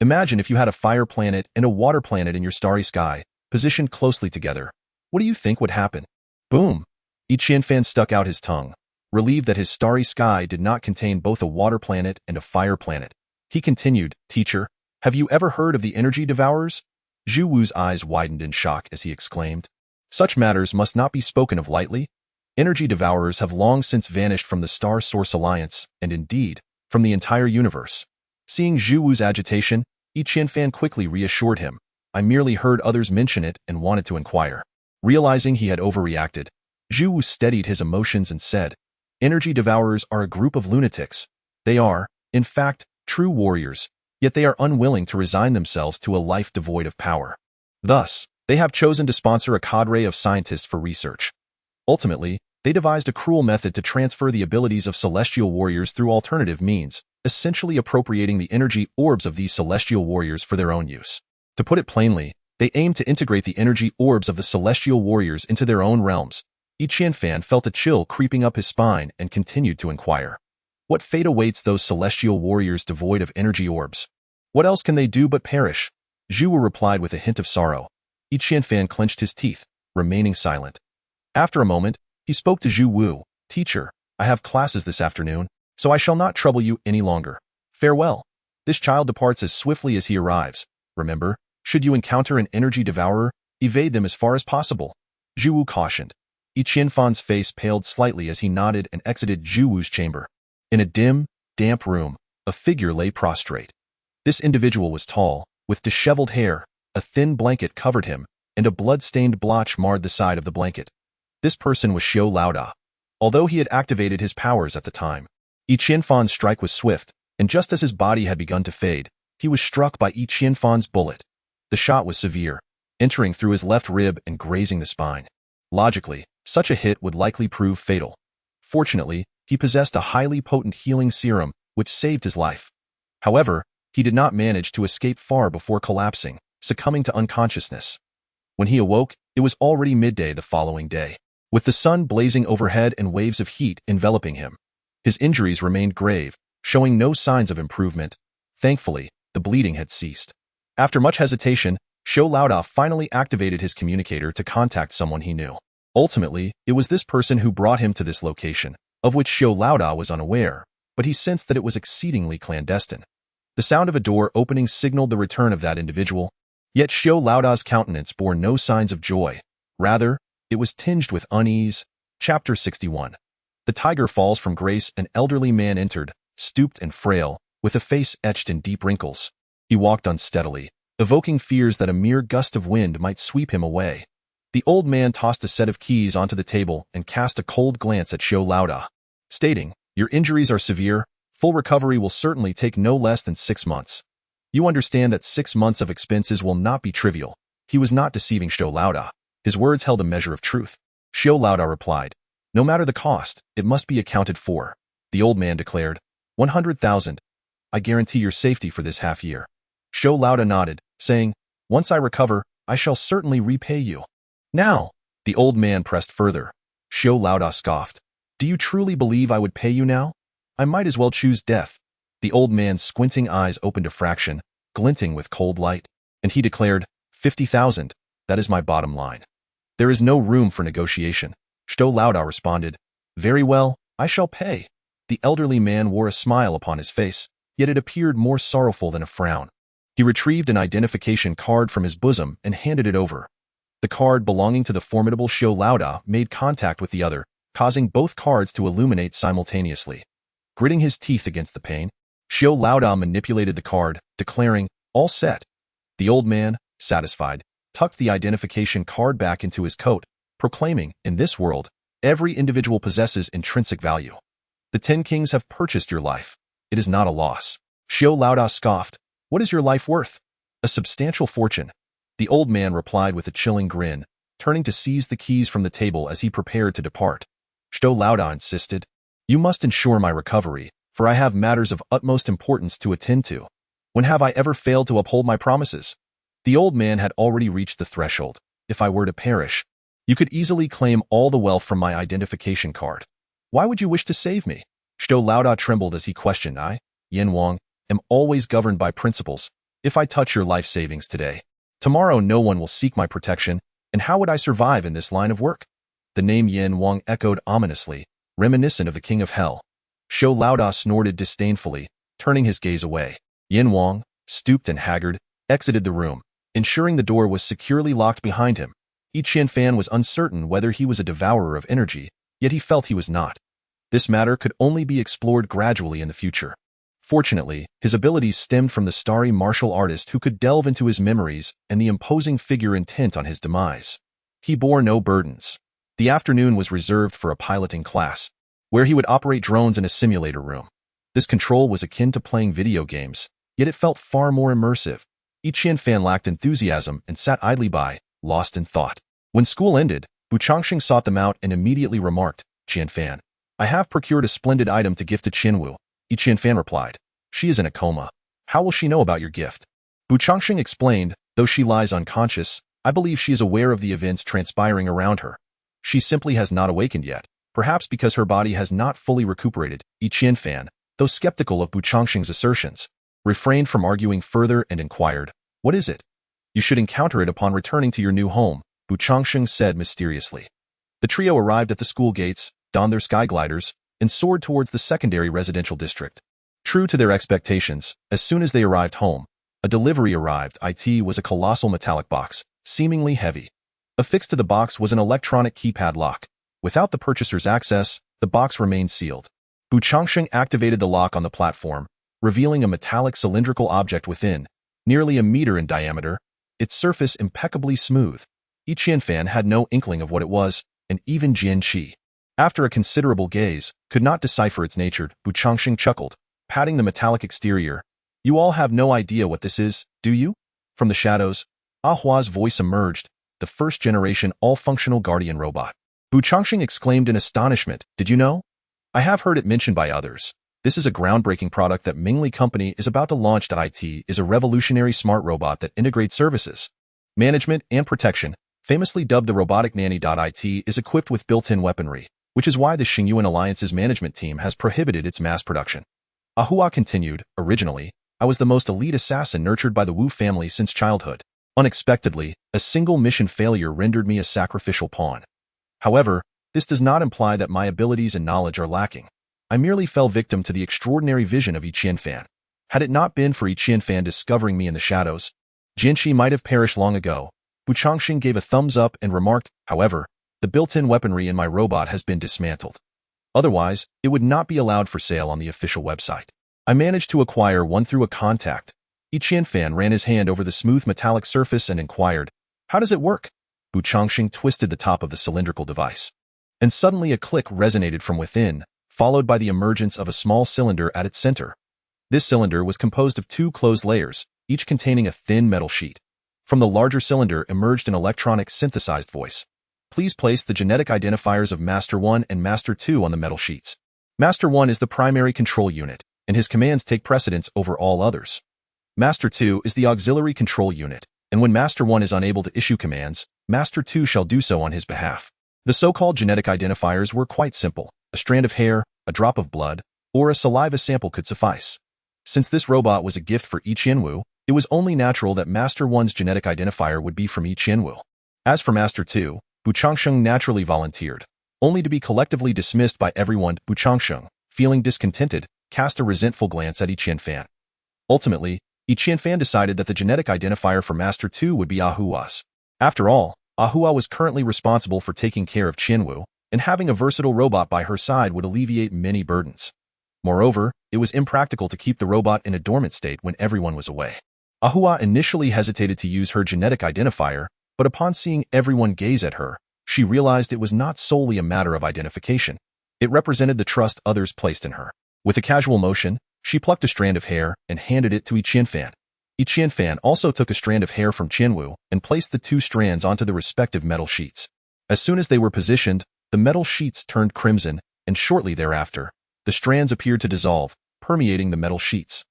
S1: Imagine if you had a fire planet and a water planet in your starry sky, positioned closely together. What do you think would happen? Boom! Qianfan stuck out his tongue, relieved that his starry sky did not contain both a water planet and a fire planet. He continued, teacher, have you ever heard of the energy devourers? Zhu Wu's eyes widened in shock as he exclaimed, such matters must not be spoken of lightly. Energy devourers have long since vanished from the Star Source Alliance, and indeed, from the entire universe. Seeing Zhu Wu's agitation, Qianfan quickly reassured him, I merely heard others mention it and wanted to inquire. Realizing he had overreacted, Zhu Wu steadied his emotions and said, energy devourers are a group of lunatics. They are, in fact, true warriors, yet they are unwilling to resign themselves to a life devoid of power. Thus, they have chosen to sponsor a cadre of scientists for research. Ultimately, they devised a cruel method to transfer the abilities of celestial warriors through alternative means, essentially appropriating the energy orbs of these celestial warriors for their own use. To put it plainly, they aim to integrate the energy orbs of the celestial warriors into their own realms. Qianfan felt a chill creeping up his spine and continued to inquire. What fate awaits those celestial warriors devoid of energy orbs? What else can they do but perish? Zhu Wu replied with a hint of sorrow. Qianfan clenched his teeth, remaining silent. After a moment, he spoke to Zhu Wu, teacher, I have classes this afternoon, so I shall not trouble you any longer. Farewell. This child departs as swiftly as he arrives. Remember, should you encounter an energy devourer, evade them as far as possible. Zhu Wu cautioned. Qianfan's face paled slightly as he nodded and exited Zhu Wu's chamber. In a dim, damp room, a figure lay prostrate. This individual was tall, with disheveled hair, a thin blanket covered him, and a blood-stained blotch marred the side of the blanket. This person was Xiao Laoda. Although he had activated his powers at the time, Qianfan's strike was swift, and just as his body had begun to fade, he was struck by Qianfan's bullet. The shot was severe, entering through his left rib and grazing the spine. Logically, such a hit would likely prove fatal. Fortunately, he possessed a highly potent healing serum, which saved his life. However, he did not manage to escape far before collapsing, succumbing to unconsciousness. When he awoke, it was already midday the following day, with the sun blazing overhead and waves of heat enveloping him. His injuries remained grave, showing no signs of improvement. Thankfully, the bleeding had ceased. After much hesitation, Shou finally activated his communicator to contact someone he knew. Ultimately, it was this person who brought him to this location, of which Shou was unaware, but he sensed that it was exceedingly clandestine. The sound of a door opening signaled the return of that individual, yet Shou countenance bore no signs of joy. Rather, it was tinged with unease. Chapter 61. The tiger falls from grace. An elderly man entered, stooped and frail, with a face etched in deep wrinkles. He walked unsteadily, evoking fears that a mere gust of wind might sweep him away. The old man tossed a set of keys onto the table and cast a cold glance at Shou, stating, "Your injuries are severe. Full recovery will certainly take no less than 6 months. You understand that 6 months of expenses will not be trivial." He was not deceiving Shou. His words held a measure of truth. Shou replied, "No matter the cost, it must be accounted for." The old man declared, 100,000. I guarantee your safety for this half year." Shou nodded, saying, "Once I recover, I shall certainly repay you." "Now," the old man pressed further. Shou scoffed, "Do you truly believe I would pay you now? I might as well choose death." The old man's squinting eyes opened a fraction, glinting with cold light, and he declared, 50,000. That is my bottom line. There is no room for negotiation. Shou responded, "Very well, I shall pay." The elderly man wore a smile upon his face, yet it appeared more sorrowful than a frown. He retrieved an identification card from his bosom and handed it over. The card belonging to the formidable Shou made contact with the other, causing both cards to illuminate simultaneously. Gritting his teeth against the pain, Shou manipulated the card, declaring, "All set." The old man, satisfied, tucked the identification card back into his coat, proclaiming, "In this world, every individual possesses intrinsic value. The 10 kings have purchased your life. It is not a loss." Shou scoffed, "What is your life worth?" "A substantial fortune." The old man replied with a chilling grin, turning to seize the keys from the table as he prepared to depart. Shou insisted, "You must ensure my recovery, for I have matters of utmost importance to attend to. When have I ever failed to uphold my promises?" The old man had already reached the threshold. "If I were to perish, you could easily claim all the wealth from my identification card. Why would you wish to save me?" Shou trembled as he questioned. "I, Yin Wang, am always governed by principles. If I touch your life savings today, tomorrow no one will seek my protection, and how would I survive in this line of work?" The name Yin Wang echoed ominously, reminiscent of the king of hell. Shou snorted disdainfully, turning his gaze away. Yin Wang, stooped and haggard, exited the room, ensuring the door was securely locked behind him. Qianfan was uncertain whether he was a devourer of energy, yet he felt he was not. This matter could only be explored gradually in the future. Fortunately, his abilities stemmed from the starry martial artist who could delve into his memories and the imposing figure intent on his demise. He bore no burdens. The afternoon was reserved for a piloting class, where he would operate drones in a simulator room. This control was akin to playing video games, yet it felt far more immersive. Qianfan lacked enthusiasm and sat idly by, lost in thought. When school ended, Bu Changxing sought them out and immediately remarked, "Qianfan, I have procured a splendid item to gift to Qinwu." Qianfan replied, "She is in a coma. How will she know about your gift?" Bu Changxing explained, "Though she lies unconscious, I believe she is aware of the events transpiring around her. She simply has not awakened yet, perhaps because her body has not fully recuperated." Qianfan, though skeptical of Bu Changxing's assertions, refrained from arguing further and inquired, "What is it?" "You should encounter it upon returning to your new home," Bu Changxing said mysteriously. The trio arrived at the school gates, donned their sky gliders, and soared towards the secondary residential district. True to their expectations, as soon as they arrived home, a delivery arrived. It was a colossal metallic box, seemingly heavy. Affixed to the box was an electronic keypad lock. Without the purchaser's access, the box remained sealed. Bu Changxing activated the lock on the platform, revealing a metallic cylindrical object within, nearly a meter in diameter, its surface impeccably smooth. Qianfan had no inkling of what it was, and even Jian Qi, after a considerable gaze, could not decipher its nature. Bu Changxing chuckled, patting the metallic exterior. "You all have no idea what this is, do you?" From the shadows, Ah Hua's voice emerged, the first-generation all-functional guardian robot. Bu Changxing exclaimed in astonishment, "Did you know? I have heard it mentioned by others. This is a groundbreaking product that Mingli Company is about to launch. It is a revolutionary smart robot that integrates services, management, and protection, famously dubbed the robotic nanny.it, is equipped with built-in weaponry, which is why the Xingyuan Alliance's management team has prohibited its mass production. Ahua continued, originally, I was the most elite assassin nurtured by the Wu family since childhood. Unexpectedly, a single mission failure rendered me a sacrificial pawn. However, this does not imply that my abilities and knowledge are lacking. I merely fell victim to the extraordinary vision of Yi Qianfan. Had it not been for Yi Qianfan discovering me in the shadows, Jian Qi might have perished long ago. Bu Changxing gave a thumbs up and remarked, however, the built-in weaponry in my robot has been dismantled. Otherwise, it would not be allowed for sale on the official website. I managed to acquire one through a contact. Yi Qianfan ran his hand over the smooth metallic surface and inquired, how does it work? Bu Changxing twisted the top of the cylindrical device. And suddenly a click resonated from within, followed by the emergence of a small cylinder at its center. This cylinder was composed of two closed layers, each containing a thin metal sheet. From the larger cylinder emerged an electronic synthesized voice. Please place the genetic identifiers of Master 1 and Master 2 on the metal sheets. Master 1 is the primary control unit, and his commands take precedence over all others. Master 2 is the auxiliary control unit, and when Master 1 is unable to issue commands, Master 2 shall do so on his behalf. The so-called genetic identifiers were quite simple. A strand of hair, a drop of blood, or a saliva sample could suffice. Since this robot was a gift for Yi Qianwu, it was only natural that Master 1's genetic identifier would be from Yi Qianwu. As for Master 2, Bu Changxing naturally volunteered, only to be collectively dismissed by everyone. Bu Changxing, feeling discontented, cast a resentful glance at Yi Qianfan. Ultimately, Yi Qianfan decided that the genetic identifier for Master 2 would be Ahua's. After all, Ahua was currently responsible for taking care of Qianwu, and having a versatile robot by her side would alleviate many burdens. Moreover, it was impractical to keep the robot in a dormant state when everyone was away. Ahua initially hesitated to use her genetic identifier, but upon seeing everyone gaze at her, she realized it was not solely a matter of identification. It represented the trust others placed in her. With a casual motion, she plucked a strand of hair and handed it to Yi Qianfan. Yi Qianfan also took a strand of hair from Qianwu and placed the two strands onto the respective metal sheets. As soon as they were positioned, the metal sheets turned crimson, and shortly thereafter, the strands appeared to dissolve, permeating the metal sheets.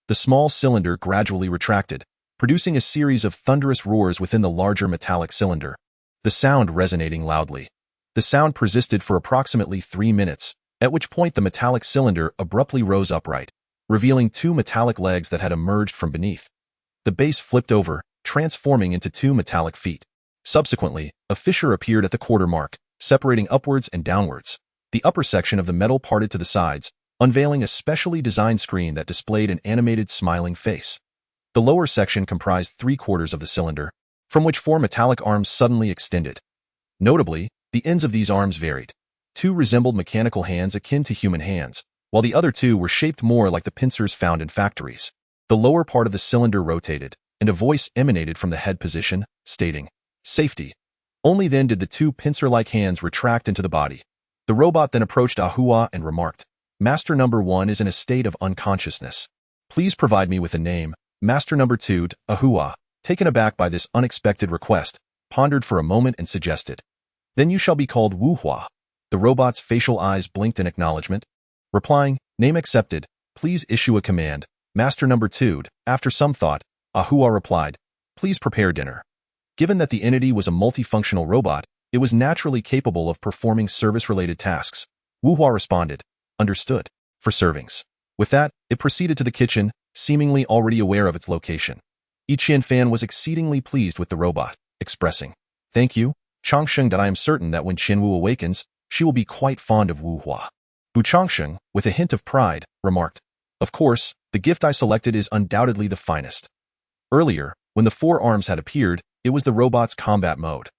S1: The small cylinder gradually retracted, producing a series of thunderous roars within the larger metallic cylinder, the sound resonating loudly. The sound persisted for approximately 3 minutes, at which point the metallic cylinder abruptly rose upright, revealing two metallic legs that had emerged from beneath. The base flipped over, transforming into two metallic feet. Subsequently, a fissure appeared at the quarter mark, separating upwards and downwards. The upper section of the metal parted to the sides, unveiling a specially designed screen that displayed an animated smiling face. The lower section comprised 3/4 of the cylinder, from which 4 metallic arms suddenly extended. Notably, the ends of these arms varied. 2 resembled mechanical hands akin to human hands, while the other 2 were shaped more like the pincers found in factories. The lower part of the cylinder rotated, and a voice emanated from the head position, stating, "Safety." Only then did the 2 pincer-like hands retract into the body. The robot then approached Ahua and remarked, "Master number 1 is in a state of unconsciousness. Please provide me with a name." Master number 2, Ahua, taken aback by this unexpected request, pondered for a moment and suggested, "Then you shall be called Wu Hua." The robot's facial eyes blinked in acknowledgement. Replying, "Name accepted, please issue a command." Master number 2, after some thought, Ahua replied, "Please prepare dinner." Given that the entity was a multifunctional robot, it was naturally capable of performing service-related tasks. Wu Hua responded, "Understood," for servings. With that, it proceeded to the kitchen, seemingly already aware of its location. Yi Qianfan was exceedingly pleased with the robot, expressing, "Thank you, Changsheng, that I am certain that when Qianwu awakens, she will be quite fond of Wu Hua." Bu Changsheng, with a hint of pride, remarked, "Of course, the gift I selected is undoubtedly the finest." Earlier, when the 4 arms had appeared, it was the robot's combat mode.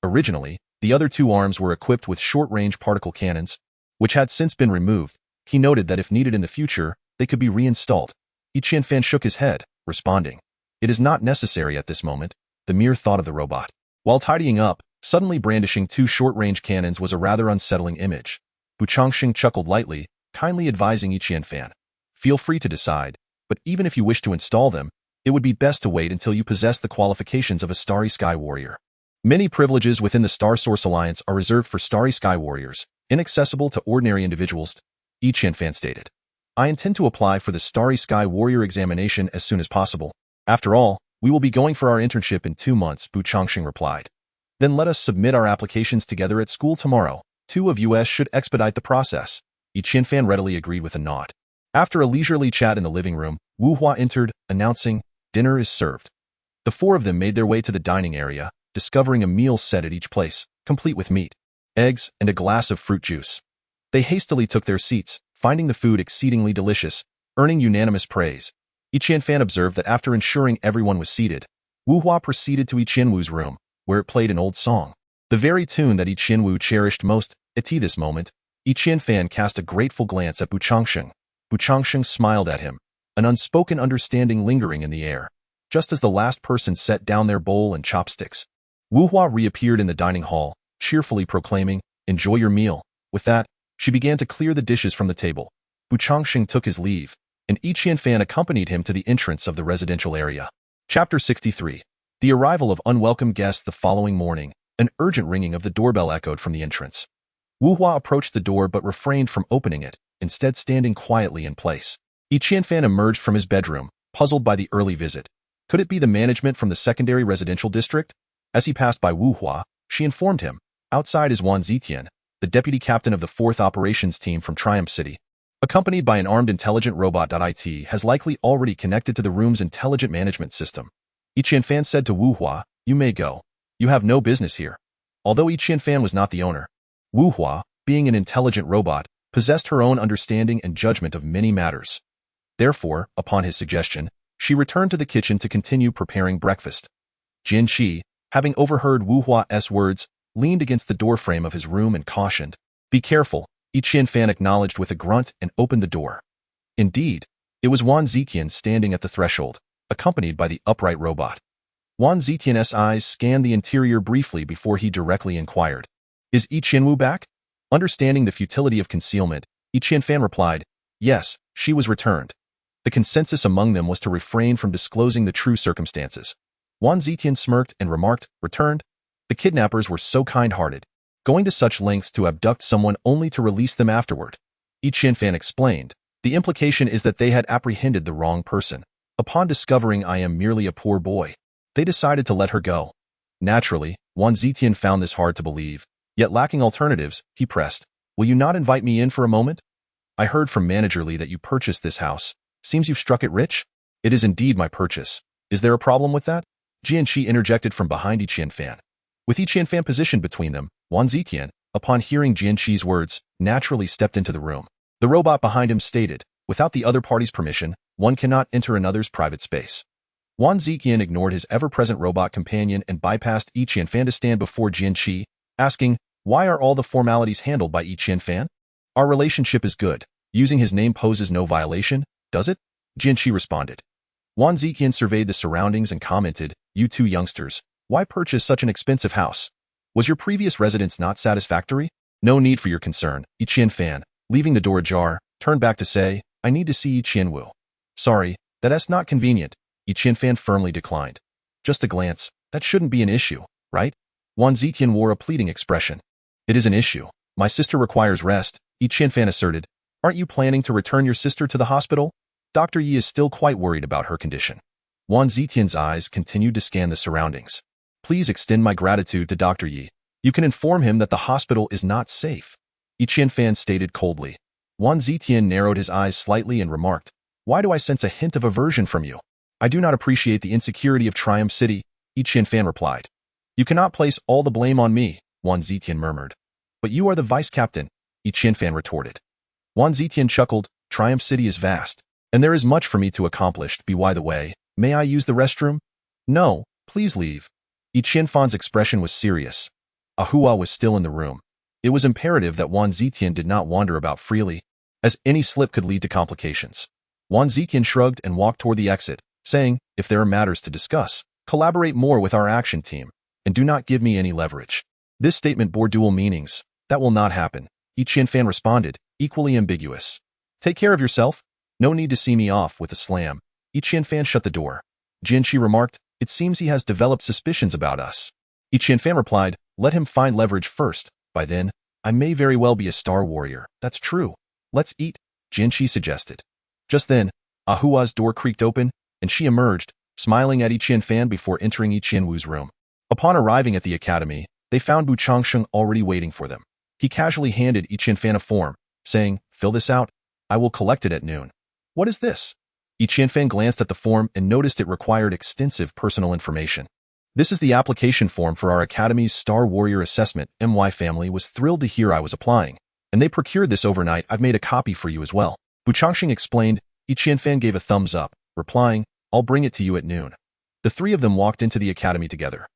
S1: Originally, the other 2 arms were equipped with short-range particle cannons, which had since been removed. He noted that if needed in the future, they could be reinstalled. Yi Qianfan shook his head, responding, "It is not necessary at this moment." The mere thought of the robot, while tidying up, suddenly brandishing 2 short-range cannons was a rather unsettling image. Bu Changxing chuckled lightly, kindly advising Yi Qianfan, "Feel free to decide, but even if you wish to install them, it would be best to wait until you possess the qualifications of a Starry Sky Warrior. Many privileges within the Star Source Alliance are reserved for Starry Sky Warriors, inaccessible to ordinary individuals," Yi Qianfan stated. "I intend to apply for the Starry Sky Warrior examination as soon as possible. After all, we will be going for our internship in 2 months," Bu Changxing replied. Then let us submit our applications together at school tomorrow. Two of us should expedite the process. Yi Qianfan readily agreed with a nod. After a leisurely chat in the living room, Wu Hua entered, announcing, "Dinner is served." The four of them made their way to the dining area, discovering a meal set at each place, complete with meat, eggs, and a glass of fruit juice. They hastily took their seats, finding the food exceedingly delicious, earning unanimous praise. Yi Qianfan observed that after ensuring everyone was seated, Wu Hua proceeded to Yi Qianwu's room, where it played an old song. The very tune that Yi Qianwu cherished most. At this moment, Yi Qianfan cast a grateful glance at Bu Changsheng. Bu Changsheng smiled at him, an unspoken understanding lingering in the air. Just as the last person set down their bowl and chopsticks, Wu Hua reappeared in the dining hall, cheerfully proclaiming, "Enjoy your meal." With that, she began to clear the dishes from the table. Bu Changsheng took his leave, and Yi Qianfan accompanied him to the entrance of the residential area. Chapter 63. The arrival of unwelcome guests. The following morning, an urgent ringing of the doorbell echoed from the entrance. Wu Hua approached the door but refrained from opening it, instead standing quietly in place. Yi Qianfan emerged from his bedroom, puzzled by the early visit. Could it be the management from the secondary residential district? As he passed by Wu Hua, she informed him, outside is Wang Zitian, the deputy captain of the 4th operations team from Triumph City. Accompanied by an armed intelligent robot. It has likely already connected to the room's intelligent management system. Yi Qianfan said to Wu Hua, "You may go. You have no business here." Although Yi Qianfan was not the owner, Wu Hua, being an intelligent robot, possessed her own understanding and judgment of many matters. Therefore, upon his suggestion, she returned to the kitchen to continue preparing breakfast. Jian Qi, having overheard Wu Hua's words, leaned against the doorframe of his room and cautioned, "Be careful." Yi Qianfan acknowledged with a grunt and opened the door. Indeed, it was Wang Zitian standing at the threshold, accompanied by the upright robot. Wang Zitian's eyes scanned the interior briefly before he directly inquired, "Is Yi Qianwu back?" Understanding the futility of concealment, Yi Qianfan replied, "Yes, she was returned." The consensus among them was to refrain from disclosing the true circumstances. Wang Zitian smirked and remarked, "Returned? The kidnappers were so kind-hearted, going to such lengths to abduct someone only to release them afterward." Yi Qianfan explained, "The implication is that they had apprehended the wrong person. Upon discovering I am merely a poor boy, they decided to let her go." Naturally, Wang Zitian found this hard to believe, yet lacking alternatives, he pressed, "Will you not invite me in for a moment? I heard from Manager Li that you purchased this house. Seems you've struck it rich." "It is indeed my purchase. Is there a problem with that?" Jian Qi interjected from behind Yi Qianfan. With Yi Qianfan positioned between them, Wang Zitian, upon hearing Jian Qi's words, naturally stepped into the room. The robot behind him stated, "Without the other party's permission, one cannot enter another's private space." Wang Zitian ignored his ever-present robot companion and bypassed Yi Qianfan to stand before Jian Qi, asking, "Why are all the formalities handled by Yi Qianfan? Our relationship is good. Using his name poses no violation, does it?" Jian Qi responded. Wang Zitian surveyed the surroundings and commented, "You two youngsters, why purchase such an expensive house? Was your previous residence not satisfactory? No need for your concern." Yi Qianfan, leaving the door ajar, turned back to say, "I need to see Yi Qianwu." "Sorry, that's not convenient." Yi Qianfan firmly declined. "Just a glance, that shouldn't be an issue, right?" Wang Zitian wore a pleading expression. "It is an issue. My sister requires rest," Yi Qianfan asserted. "Aren't you planning to return your sister to the hospital? Dr. Yi is still quite worried about her condition." Wang Zitian's eyes continued to scan the surroundings. "Please extend my gratitude to Dr. Yi. You can inform him that the hospital is not safe," Yi Qianfan stated coldly. Wang Zitian narrowed his eyes slightly and remarked, "Why do I sense a hint of aversion from you?" "I do not appreciate the insecurity of Triumph City," Yi Qianfan replied. "You cannot place all the blame on me," Wang Zitian murmured. "But you are the vice-captain," Yi Qianfan retorted. Wang Zitian chuckled, "Triumph City is vast, and there is much for me to accomplish. By the way, may I use the restroom?" "No, please leave." Yi Qianfan's expression was serious. Ahua was still in the room. It was imperative that Wang Zitian did not wander about freely, as any slip could lead to complications. Wang Zitian shrugged and walked toward the exit, saying, "If there are matters to discuss, collaborate more with our action team, and do not give me any leverage." This statement bore dual meanings. "That will not happen," Yi Qianfan responded, equally ambiguous. "Take care of yourself. No need to see me off." With a slam, Yi Qianfan shut the door. Jian Qi remarked, "It seems he has developed suspicions about us." Yi Qianfan replied, "Let him find leverage first. By then, I may very well be a star warrior." "That's true. Let's eat," Jian Qi suggested. Just then, Ahua's door creaked open, and she emerged, smiling at Yi Qianfan before entering Yi Qianwu's room. Upon arriving at the academy, They found Bu Changsheng already waiting for them. He casually handed Yi Qianfan a form, saying, "Fill this out. I will collect it at noon." "What is this?" Yi Qianfan glanced at the form and noticed it required extensive personal information. "This is the application form for our Academy's Star Warrior Assessment. My family was thrilled to hear I was applying, and they procured this overnight. I've made a copy for you as well." Bu Changsheng explained. Yi Qianfan gave a thumbs up, replying, "I'll bring it to you at noon." The three of them walked into the academy together.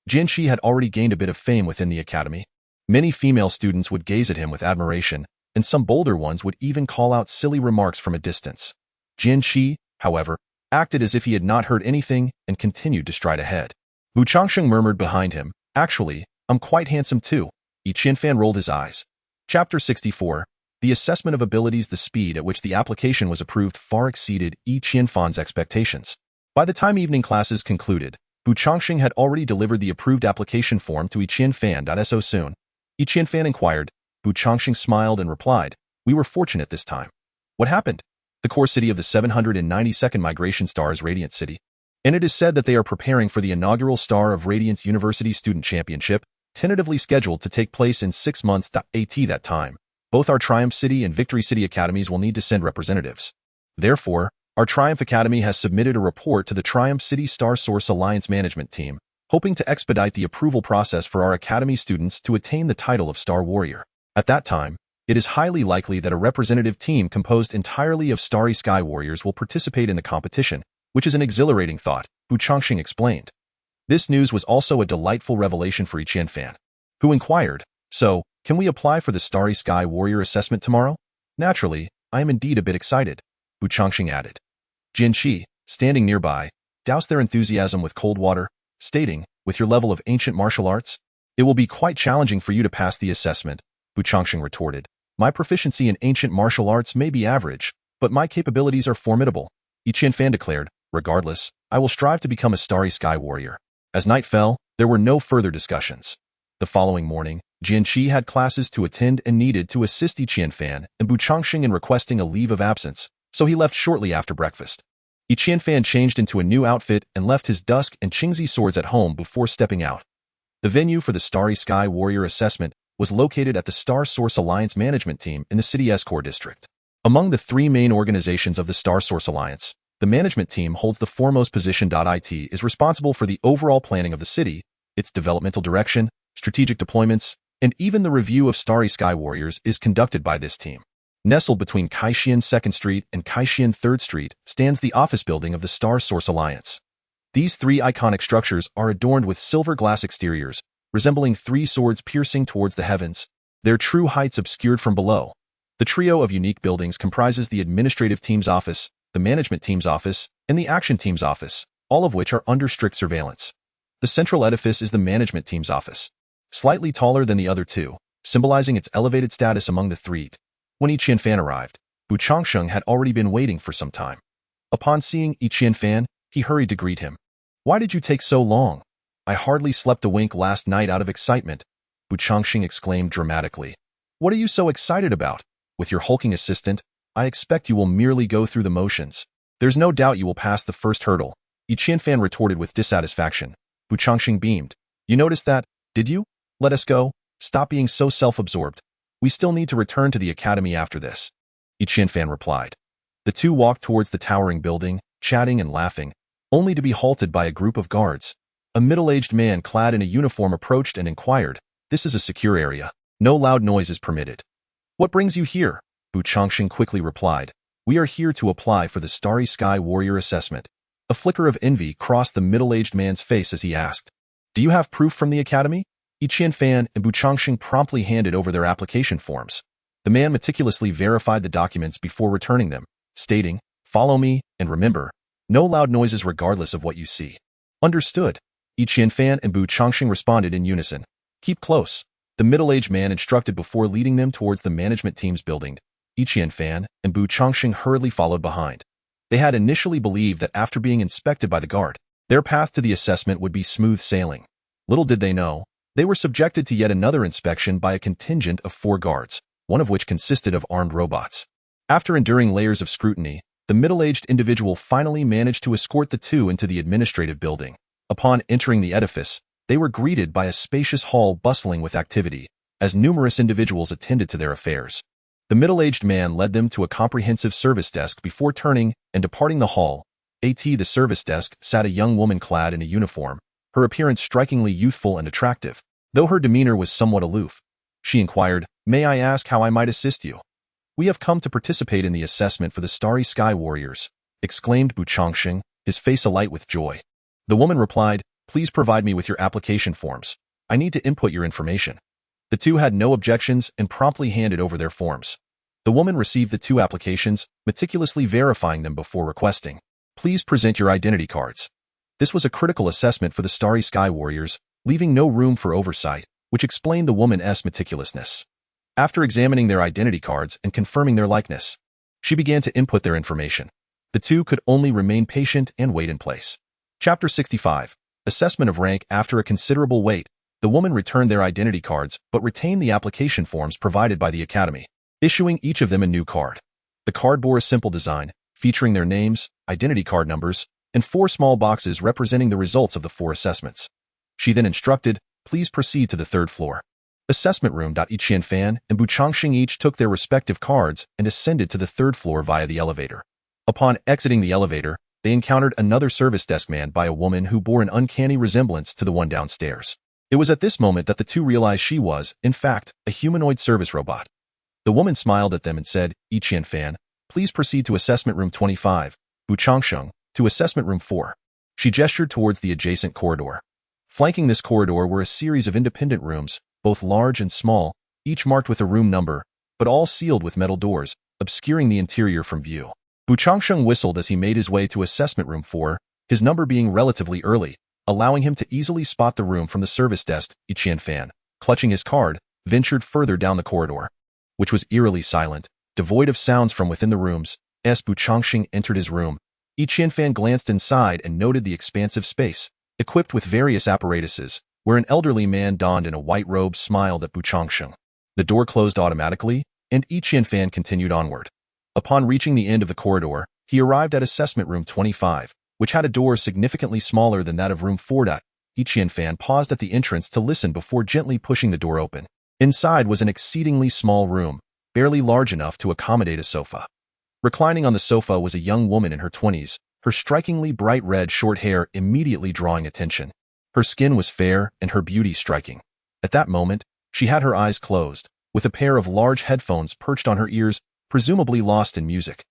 S1: Jian Qi had already gained a bit of fame within the academy. Many female students would gaze at him with admiration, and some bolder ones would even call out silly remarks from a distance. Jian Qi, however, acted as if he had not heard anything and continued to stride ahead. Bu Changsheng murmured behind him, "Actually, I'm quite handsome too." Yi Qianfan rolled his eyes. Chapter 64. The assessment of abilities. The speed at which the application was approved far exceeded Yi Qianfan's expectations. By the time evening classes concluded, Bu Changsheng had already delivered the approved application form to Yi Qianfan. "So soon?" Yi Qianfan inquired. Bu Changsheng smiled and replied, "We were fortunate this time." "What happened?" "The core city of the 792nd Migration Star is Radiant City, and it is said that they are preparing for the inaugural Star of Radiance University Student Championship, tentatively scheduled to take place in 6 months. At that time, both our Triumph City and Victory City Academies will need to send representatives. Therefore, our Triumph Academy has submitted a report to the Triumph City Star Source Alliance Management Team, hoping to expedite the approval process for our Academy students to attain the title of Star Warrior. At that time, it is highly likely that a representative team composed entirely of Starry Sky Warriors will participate in the competition, which is an exhilarating thought," Bu Changsheng explained. This news was also a delightful revelation for Yi Qianfan, who inquired, "So, can we apply for the Starry Sky Warrior assessment tomorrow?" "Naturally, I am indeed a bit excited," Bu Changsheng added. Jian Qi, standing nearby, doused their enthusiasm with cold water, stating, "With your level of ancient martial arts, it will be quite challenging for you to pass the assessment," Bu Changsheng retorted. "My proficiency in ancient martial arts may be average, but my capabilities are formidable," Yi Qianfan declared. "Regardless, I will strive to become a Starry Sky Warrior." As night fell, there were no further discussions. The following morning, Jian Qi had classes to attend and needed to assist Yi Qianfan and Bu Changsheng in requesting a leave of absence, so he left shortly after breakfast. Yi Qianfan changed into a new outfit and left his Dusk and Qingzi swords at home before stepping out. The venue for the Starry Sky Warrior assessment was located at the Star Source Alliance Management Team in the city's core district. Among the three main organizations of the Star Source Alliance, the management team holds the foremost position. It is responsible for the overall planning of the city, its developmental direction, strategic deployments, and even the review of Starry Sky Warriors is conducted by this team. Nestled between Kaishian 2nd Street and Kaishian 3rd Street stands the office building of the Star Source Alliance. These three iconic structures are adorned with silver glass exteriors, resembling three swords piercing towards the heavens, their true heights obscured from below. The trio of unique buildings comprises the administrative team's office, the management team's office, and the action team's office, all of which are under strict surveillance. The central edifice is the management team's office, slightly taller than the other two, symbolizing its elevated status among the three. When Yi Qianfan arrived, Bu Changsheng had already been waiting for some time. Upon seeing Yi Qianfan, he hurried to greet him. "Why did you take so long? I hardly slept a wink last night out of excitement," Bu Changsheng exclaimed dramatically. "What are you so excited about? With your hulking assistant, I expect you will merely go through the motions. There's no doubt you will pass the first hurdle," Yi Qianfan retorted with dissatisfaction. Bu Changsheng beamed. "You noticed that, did you? Let us go. Stop being so self-absorbed. We still need to return to the academy after this," Yi Qianfan replied. The two walked towards the towering building, chatting and laughing, only to be halted by a group of guards. A middle-aged man clad in a uniform approached and inquired, "This is a secure area. No loud noise is permitted." "What brings you here?" Bu Changsheng quickly replied. "We are here to apply for the Starry Sky Warrior assessment." A flicker of envy crossed the middle-aged man's face as he asked, "Do you have proof from the academy?" Yi Qianfan and Bu Changsheng promptly handed over their application forms. The man meticulously verified the documents before returning them, stating, "Follow me, and remember, no loud noises regardless of what you see." "Understood." Yi Qianfan and Bu Changsheng responded in unison. "Keep close," the middle-aged man instructed before leading them towards the management team's building. Yi Qianfan and Bu Changsheng hurriedly followed behind. They had initially believed that after being inspected by the guard, their path to the assessment would be smooth sailing. Little did they know, they were subjected to yet another inspection by a contingent of 4 guards, one of which consisted of armed robots. After enduring layers of scrutiny, the middle-aged individual finally managed to escort the two into the administrative building. Upon entering the edifice, They were greeted by a spacious hall bustling with activity, as numerous individuals attended to their affairs. The middle-aged man led them to a comprehensive service desk before turning and departing the hall. At the service desk sat a young woman clad in a uniform, her appearance strikingly youthful and attractive. Though her demeanor was somewhat aloof, she inquired, "May I ask how I might assist you?" "We have come to participate in the assessment for the Starry Sky Warriors," exclaimed Bu Changsheng, his face alight with joy. The woman replied, "Please provide me with your application forms. I need to input your information." The two had no objections and promptly handed over their forms. The woman received the two applications, meticulously verifying them before requesting, "Please present your identity cards." This was a critical assessment for the Starry Sky Warriors, leaving no room for oversight, which explained the woman's meticulousness. After examining their identity cards and confirming their likeness, she began to input their information. The two could only remain patient and wait in place. Chapter 65. Assessment of rank. After a considerable wait, the woman returned their identity cards but retained the application forms provided by the academy, issuing each of them a new card. The card bore a simple design, featuring their names, identity card numbers, and 4 small boxes representing the results of the 4 assessments. She then instructed, "Please proceed to the 3rd floor." Assessment room. Qian Fan and Bu Changsheng each took their respective cards and ascended to the 3rd floor via the elevator. Upon exiting the elevator, they encountered another service desk manned by a woman who bore an uncanny resemblance to the one downstairs. It was at this moment that the two realized she was, in fact, a humanoid service robot. The woman smiled at them and said, "Qian Fan, please proceed to assessment room 25, Bu Changsheng, to assessment room 4. She gestured towards the adjacent corridor. Flanking this corridor were a series of independent rooms, both large and small, each marked with a room number, but all sealed with metal doors, obscuring the interior from view. Bu Changsheng whistled as he made his way to assessment room 4, his number being relatively early, allowing him to easily spot the room from the service desk. Qian Fan, clutching his card, ventured further down the corridor, which was eerily silent, devoid of sounds from within the rooms. As Bu Changsheng entered his room, Qian Fan glanced inside and noted the expansive space, equipped with various apparatuses, where an elderly man donned in a white robe smiled at Bu Changsheng. The door closed automatically, and Qian Fan continued onward. Upon reaching the end of the corridor, he arrived at assessment room 25, which had a door significantly smaller than that of room 4. Qian Fan paused at the entrance to listen before gently pushing the door open. Inside was an exceedingly small room, barely large enough to accommodate a sofa. Reclining on the sofa was a young woman in her 20s, her strikingly bright red short hair immediately drawing attention. Her skin was fair and her beauty striking. At that moment, she had her eyes closed, with a pair of large headphones perched on her ears, presumably lost in music.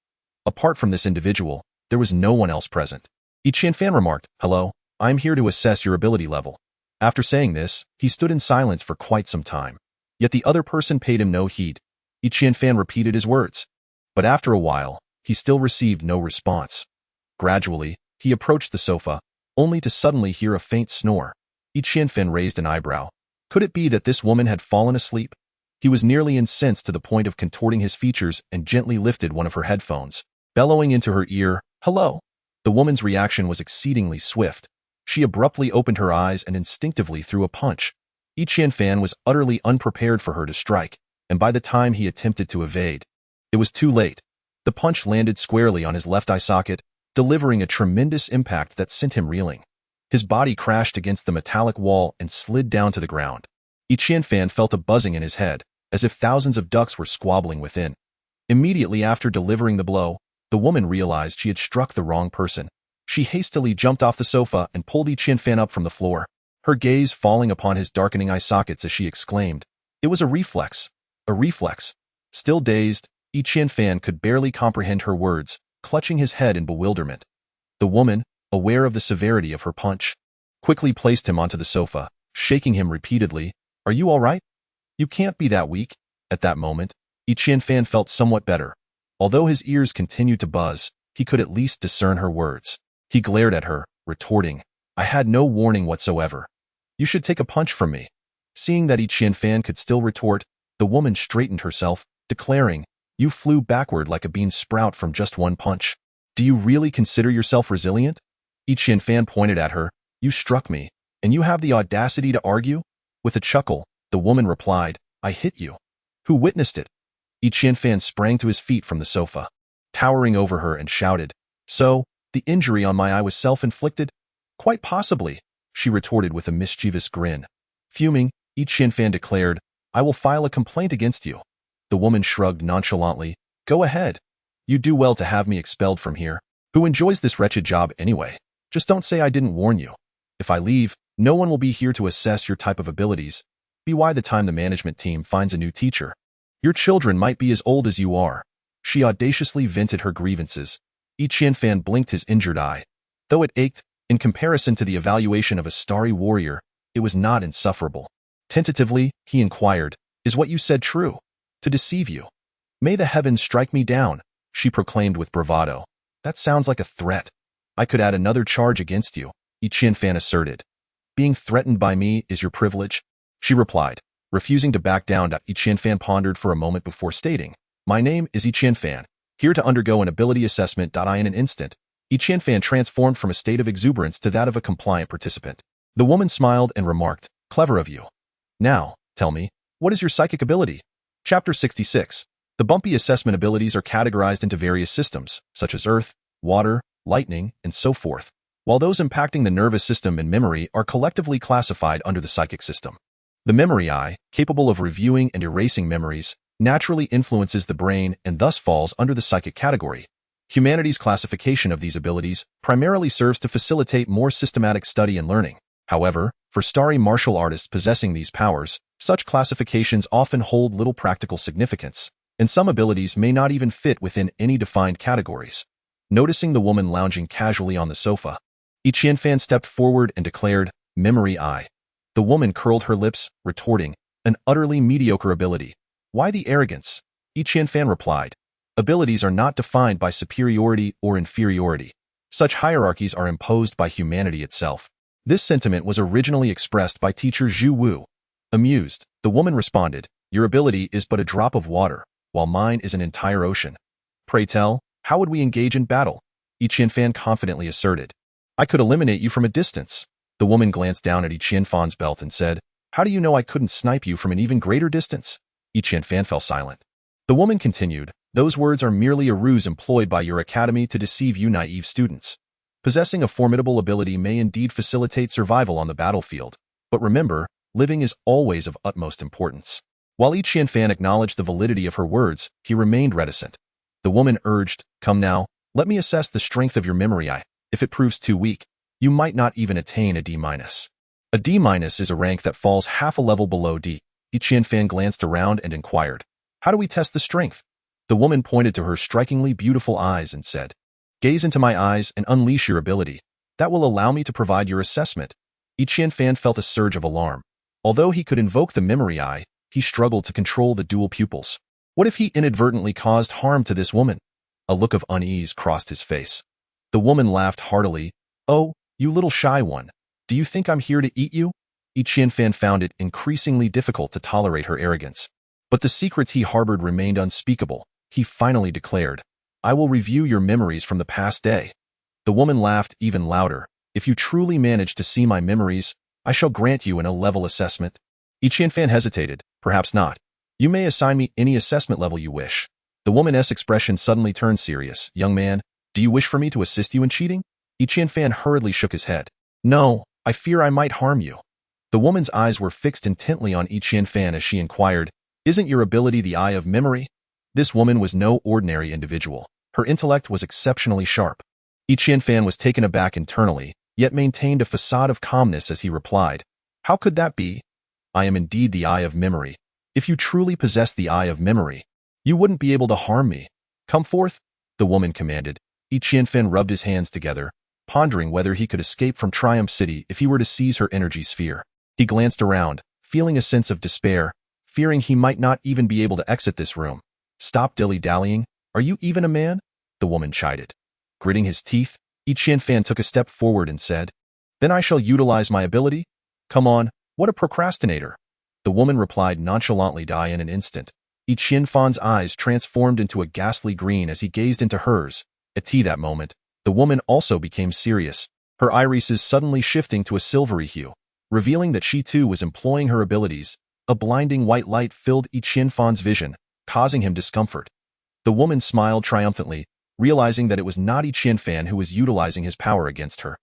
S1: Apart from this individual, there was no one else present. Qian Fan remarked, "Hello, I'm here to assess your ability level." After saying this, he stood in silence for quite some time. Yet the other person paid him no heed. Qian Fan repeated his words. But after a while, he still received no response. Gradually, he approached the sofa, only to suddenly hear a faint snore. Qian Fan raised an eyebrow. Could it be that this woman had fallen asleep? He was nearly incensed to the point of contorting his features and gently lifted one of her headphones, bellowing into her ear, "Hello." The woman's reaction was exceedingly swift. She abruptly opened her eyes and instinctively threw a punch. Qian Fan was utterly unprepared for her to strike, and by the time he attempted to evade, it was too late. The punch landed squarely on his left eye socket, delivering a tremendous impact that sent him reeling. His body crashed against the metallic wall and slid down to the ground. Qian Fan felt a buzzing in his head, as if thousands of ducks were squabbling within. Immediately after delivering the blow, the woman realized she had struck the wrong person. She hastily jumped off the sofa and pulled Qian Fan up from the floor, her gaze falling upon his darkening eye sockets as she exclaimed, "It was a reflex! A reflex!" Still dazed, Qian Fan could barely comprehend her words, clutching his head in bewilderment. The woman, aware of the severity of her punch, quickly placed him onto the sofa, shaking him repeatedly. "Are you all right? You can't be that weak." At that moment, Qian Fan felt somewhat better. Although his ears continued to buzz, he could at least discern her words. He glared at her, retorting, "I had no warning whatsoever. You should take a punch from me." Seeing that Qian Fan could still retort, the woman straightened herself, declaring, "You flew backward like a bean sprout from just one punch. Do you really consider yourself resilient?" Qian Fan pointed at her, "You struck me, and you have the audacity to argue?" With a chuckle, the woman replied, "I hit you. Who witnessed it?" Qian Fan sprang to his feet from the sofa, towering over her and shouted, "So, the injury on my eye was self-inflicted?" "Quite possibly," she retorted with a mischievous grin. Fuming, Yi Qianfan declared, I will file a complaint against you. The woman shrugged nonchalantly. Go ahead. You do well to have me expelled from here. Who enjoys this wretched job anyway? Just don't say I didn't warn you. If I leave, no one will be here to assess your type of abilities. By the time the management team finds a new teacher, your children might be as old as you are. She audaciously vented her grievances. Yi Qianfan blinked his injured eye. Though it ached, in comparison to the evaluation of a starry warrior, it was not insufferable. Tentatively, he inquired, Is what you said true? To deceive you? May the heavens strike me down, she proclaimed with bravado. That sounds like a threat. I could add another charge against you, Yi Qianfan asserted. Being threatened by me is your privilege? She replied, refusing to back down. Yi Qianfan pondered for a moment before stating, My name is Yi Qianfan, here to undergo an ability assessment. In an instant, Yi Qianfan transformed from a state of exuberance to that of a compliant participant. The woman smiled and remarked, Clever of you. Now, tell me, what is your psychic ability? Chapter 66. The bumpy assessment abilities are categorized into various systems, such as earth, water, lightning, and so forth, while those impacting the nervous system and memory are collectively classified under the psychic system. The memory eye, capable of reviewing and erasing memories, naturally influences the brain and thus falls under the psychic category. Humanity's classification of these abilities primarily serves to facilitate more systematic study and learning. However, for starry martial artists possessing these powers, such classifications often hold little practical significance, and some abilities may not even fit within any defined categories. Noticing the woman lounging casually on the sofa, Yi Qianfan stepped forward and declared, Memory eye. The woman curled her lips, retorting, An utterly mediocre ability. Why the arrogance? Yi Qianfan replied, Abilities are not defined by superiority or inferiority. Such hierarchies are imposed by humanity itself. This sentiment was originally expressed by teacher Zhu Wu. Amused, the woman responded, Your ability is but a drop of water, while mine is an entire ocean. Pray tell, how would we engage in battle? Yi Qianfan confidently asserted. I could eliminate you from a distance. The woman glanced down at Yi Qianfan's belt and said, How do you know I couldn't snipe you from an even greater distance? Yi Qianfan fell silent. The woman continued, Those words are merely a ruse employed by your academy to deceive you naive students. Possessing a formidable ability may indeed facilitate survival on the battlefield, but remember, living is always of utmost importance. While Yi Qianfan acknowledged the validity of her words, he remained reticent. The woman urged, Come now, let me assess the strength of your memory eye. If it proves too weak, you might not even attain a D-. A D- is a rank that falls half a level below D. Yi Qianfan glanced around and inquired, How do we test the strength? The woman pointed to her strikingly beautiful eyes and said, Gaze into my eyes and unleash your ability. That will allow me to provide your assessment. Yi Qianfan felt a surge of alarm. Although he could invoke the memory eye, he struggled to control the dual pupils. What if he inadvertently caused harm to this woman? A look of unease crossed his face. The woman laughed heartily. Oh, you little shy one. Do you think I'm here to eat you? Yi Qianfan found it increasingly difficult to tolerate her arrogance. But the secrets he harbored remained unspeakable. He finally declared, I will review your memories from the past day. The woman laughed even louder. If you truly manage to see my memories, I shall grant you an A-level assessment. Yi Qianfan hesitated. Perhaps not. You may assign me any assessment level you wish. The woman's expression suddenly turned serious. Young man, do you wish for me to assist you in cheating? Yi Qianfan hurriedly shook his head. No, I fear I might harm you. The woman's eyes were fixed intently on Yi Qianfan as she inquired, Isn't your ability the eye of memory? This woman was no ordinary individual. Her intellect was exceptionally sharp. Yi Qianfan was taken aback internally, yet maintained a facade of calmness as he replied, How could that be? I am indeed the eye of memory. If you truly possessed the eye of memory, you wouldn't be able to harm me. Come forth, the woman commanded. Yi Qianfan rubbed his hands together, pondering whether he could escape from Triumph City if he were to seize her energy sphere. He glanced around, feeling a sense of despair, fearing he might not even be able to exit this room. Stop dilly-dallying. Are you even a man? The woman chided. Gritting his teeth, Yi Qianfan took a step forward and said, Then I shall utilize my ability? Come on, what a procrastinator. The woman replied nonchalantly. In an instant, Yi Qianfan's eyes transformed into a ghastly green as he gazed into hers. At that moment, the woman also became serious, her irises suddenly shifting to a silvery hue, revealing that she too was employing her abilities. A blinding white light filled Yi Qianfan's vision, causing him discomfort. The woman smiled triumphantly, realizing that it was not Yi Qianfan who was utilizing his power against her.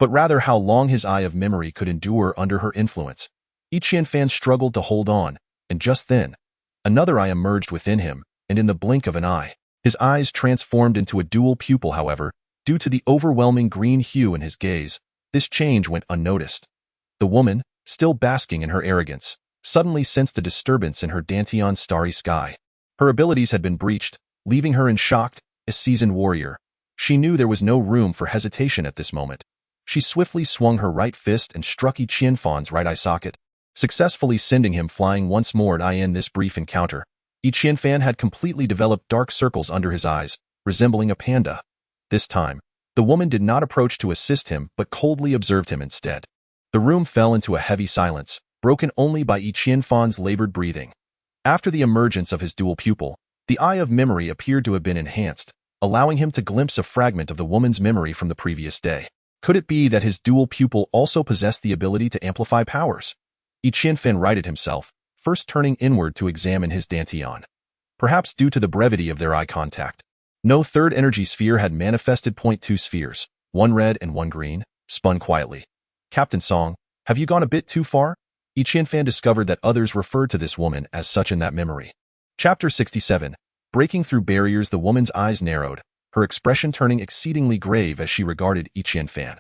S1: but rather how long his eye of memory could endure under her influence. Qian Fan struggled to hold on, and just then, another eye emerged within him, and in the blink of an eye, his eyes transformed into a dual pupil. However, due to the overwhelming green hue in his gaze, this change went unnoticed. The woman, still basking in her arrogance, suddenly sensed a disturbance in her Danteon's starry sky. Her abilities had been breached, leaving her in shock. As seasoned warrior, she knew there was no room for hesitation at this moment. She swiftly swung her right fist and struck Qian Fan's right eye socket, successfully sending him flying once more. In this brief encounter, Qian Fan had completely developed dark circles under his eyes, resembling a panda. This time, the woman did not approach to assist him but coldly observed him instead. The room fell into a heavy silence, broken only by Qian Fan's labored breathing. After the emergence of his dual pupil, the eye of memory appeared to have been enhanced, allowing him to glimpse a fragment of the woman's memory from the previous day. Could it be that his dual pupil also possessed the ability to amplify powers? Qian Fan righted himself, first turning inward to examine his Danteon. Perhaps due to the brevity of their eye contact, no third energy sphere had manifested. Two spheres, one red and one green, spun quietly. Captain Song, have you gone a bit too far? Qian Fan discovered that others referred to this woman as such in that memory. Chapter 67. Breaking through barriers. The woman's eyes narrowed, her expression turning exceedingly grave as she regarded Qian Fan.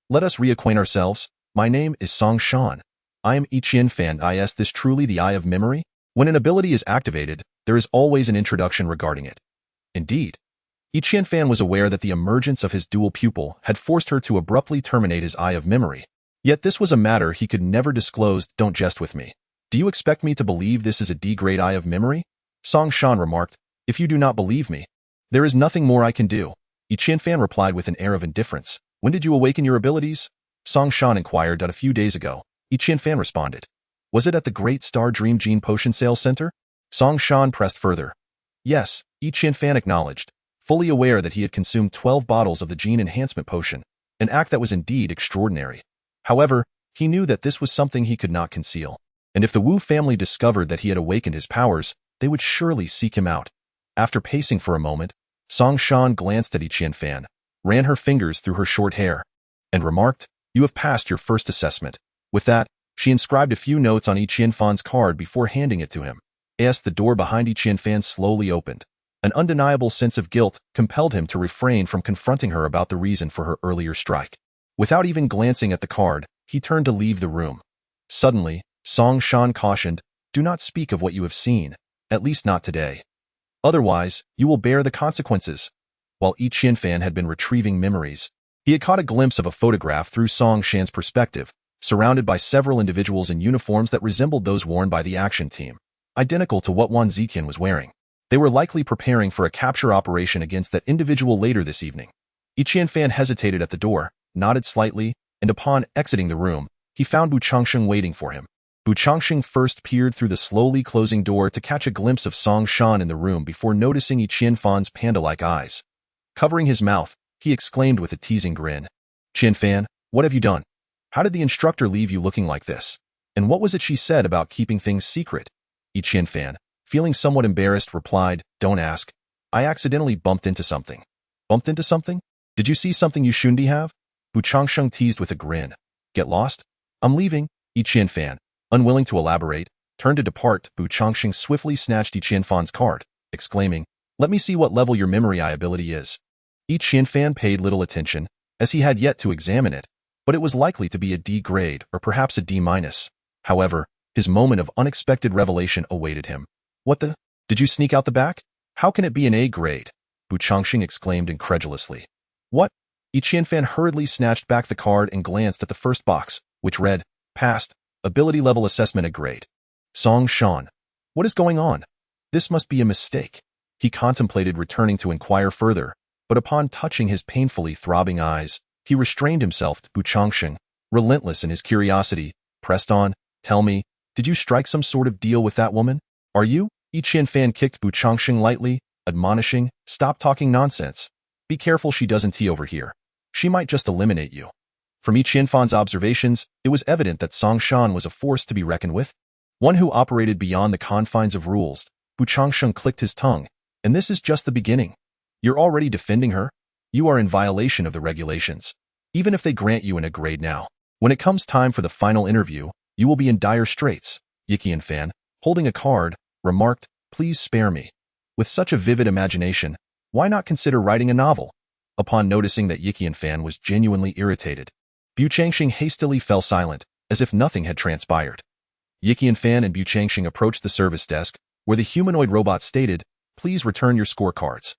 S1: Let us reacquaint ourselves. My name is Song Shan. I am Qian Fan. Is this truly the Eye of Memory? When an ability is activated, there is always an introduction regarding it. Indeed, Qian Fan was aware that the emergence of his dual pupil had forced her to abruptly terminate his Eye of Memory. Yet this was a matter he could never disclose. Don't jest with me. Do you expect me to believe this is a D-grade Eye of Memory? Song Shan remarked. If you do not believe me, there is nothing more I can do. Qian Fan replied with an air of indifference. When did you awaken your abilities? Song Shan inquired. A few days ago, Qian Fan responded. Was it at the Great Star Dream Gene Potion Sales Center? Song Shan pressed further. Yes, Qian Fan acknowledged, fully aware that he had consumed 12 bottles of the Gene Enhancement Potion, an act that was indeed extraordinary. However, he knew that this was something he could not conceal, and if the Wu family discovered that he had awakened his powers, they would surely seek him out. After pacing for a moment, Song Shan glanced at Qian Fan, ran her fingers through her short hair, and remarked, You have passed your first assessment. With that, she inscribed a few notes on Qian Fan's card before handing it to him. As the door behind Qian Fan slowly opened, an undeniable sense of guilt compelled him to refrain from confronting her about the reason for her earlier strike. Without even glancing at the card, he turned to leave the room. Suddenly, Song Shan cautioned, Do not speak of what you have seen, at least not today. Otherwise, you will bear the consequences. While Qian Fan had been retrieving memories, he had caught a glimpse of a photograph through Song Shan's perspective, surrounded by several individuals in uniforms that resembled those worn by the action team, identical to what Wan Zetian was wearing. They were likely preparing for a capture operation against that individual later this evening. Qian Fan hesitated at the door, nodded slightly, and upon exiting the room, he found Bu Changsheng waiting for him. Bu Changsheng first peered through the slowly closing door to catch a glimpse of Song Shan in the room before noticing Qian Fan's panda-like eyes. Covering his mouth, he exclaimed with a teasing grin, Qian Fan, what have you done? How did the instructor leave you looking like this? And what was it she said about keeping things secret? Qian Fan, feeling somewhat embarrassed, replied, Don't ask. I accidentally bumped into something. Bumped into something? Did you see something you shouldn't have? Bu Changsheng teased with a grin. Get lost? I'm leaving. Qian Fan, unwilling to elaborate, turned to depart. Bu Changsheng swiftly snatched Qian Fan's card, exclaiming, Let me see what level your memory eye ability is. Qian Fan paid little attention, as he had yet to examine it, but it was likely to be a D grade or perhaps a D-. However, his moment of unexpected revelation awaited him. What the? Did you sneak out the back? How can it be an A grade? Bu Changsheng exclaimed incredulously. What? Qian Fan hurriedly snatched back the card and glanced at the first box, which read, Passed, Ability Level Assessment A grade. Song Shan. What is going on? This must be a mistake. He contemplated returning to inquire further, but upon touching his painfully throbbing eyes, he restrained himself. Bu Changsheng, relentless in his curiosity, pressed on, Tell me, did you strike some sort of deal with that woman? Are you? Qian Fan kicked Bu Changsheng lightly, admonishing, Stop talking nonsense. Be careful she doesn't tee over here. She might just eliminate you. From Qian Fan's observations, it was evident that Song Shan was a force to be reckoned with, one who operated beyond the confines of rules. Bu Changsheng clicked his tongue, and this is just the beginning. You're already defending her? You are in violation of the regulations. even if they grant you an A grade now. When it comes time for the final interview, you will be in dire straits. Yiqian Fan, holding a card, remarked, "Please spare me." With such a vivid imagination, why not consider writing a novel? Upon noticing that Yiqian Fan was genuinely irritated, Bu Changxing hastily fell silent, as if nothing had transpired. Yiqian Fan and Bu Changxing approached the service desk, where the humanoid robot stated, "Please return your scorecards."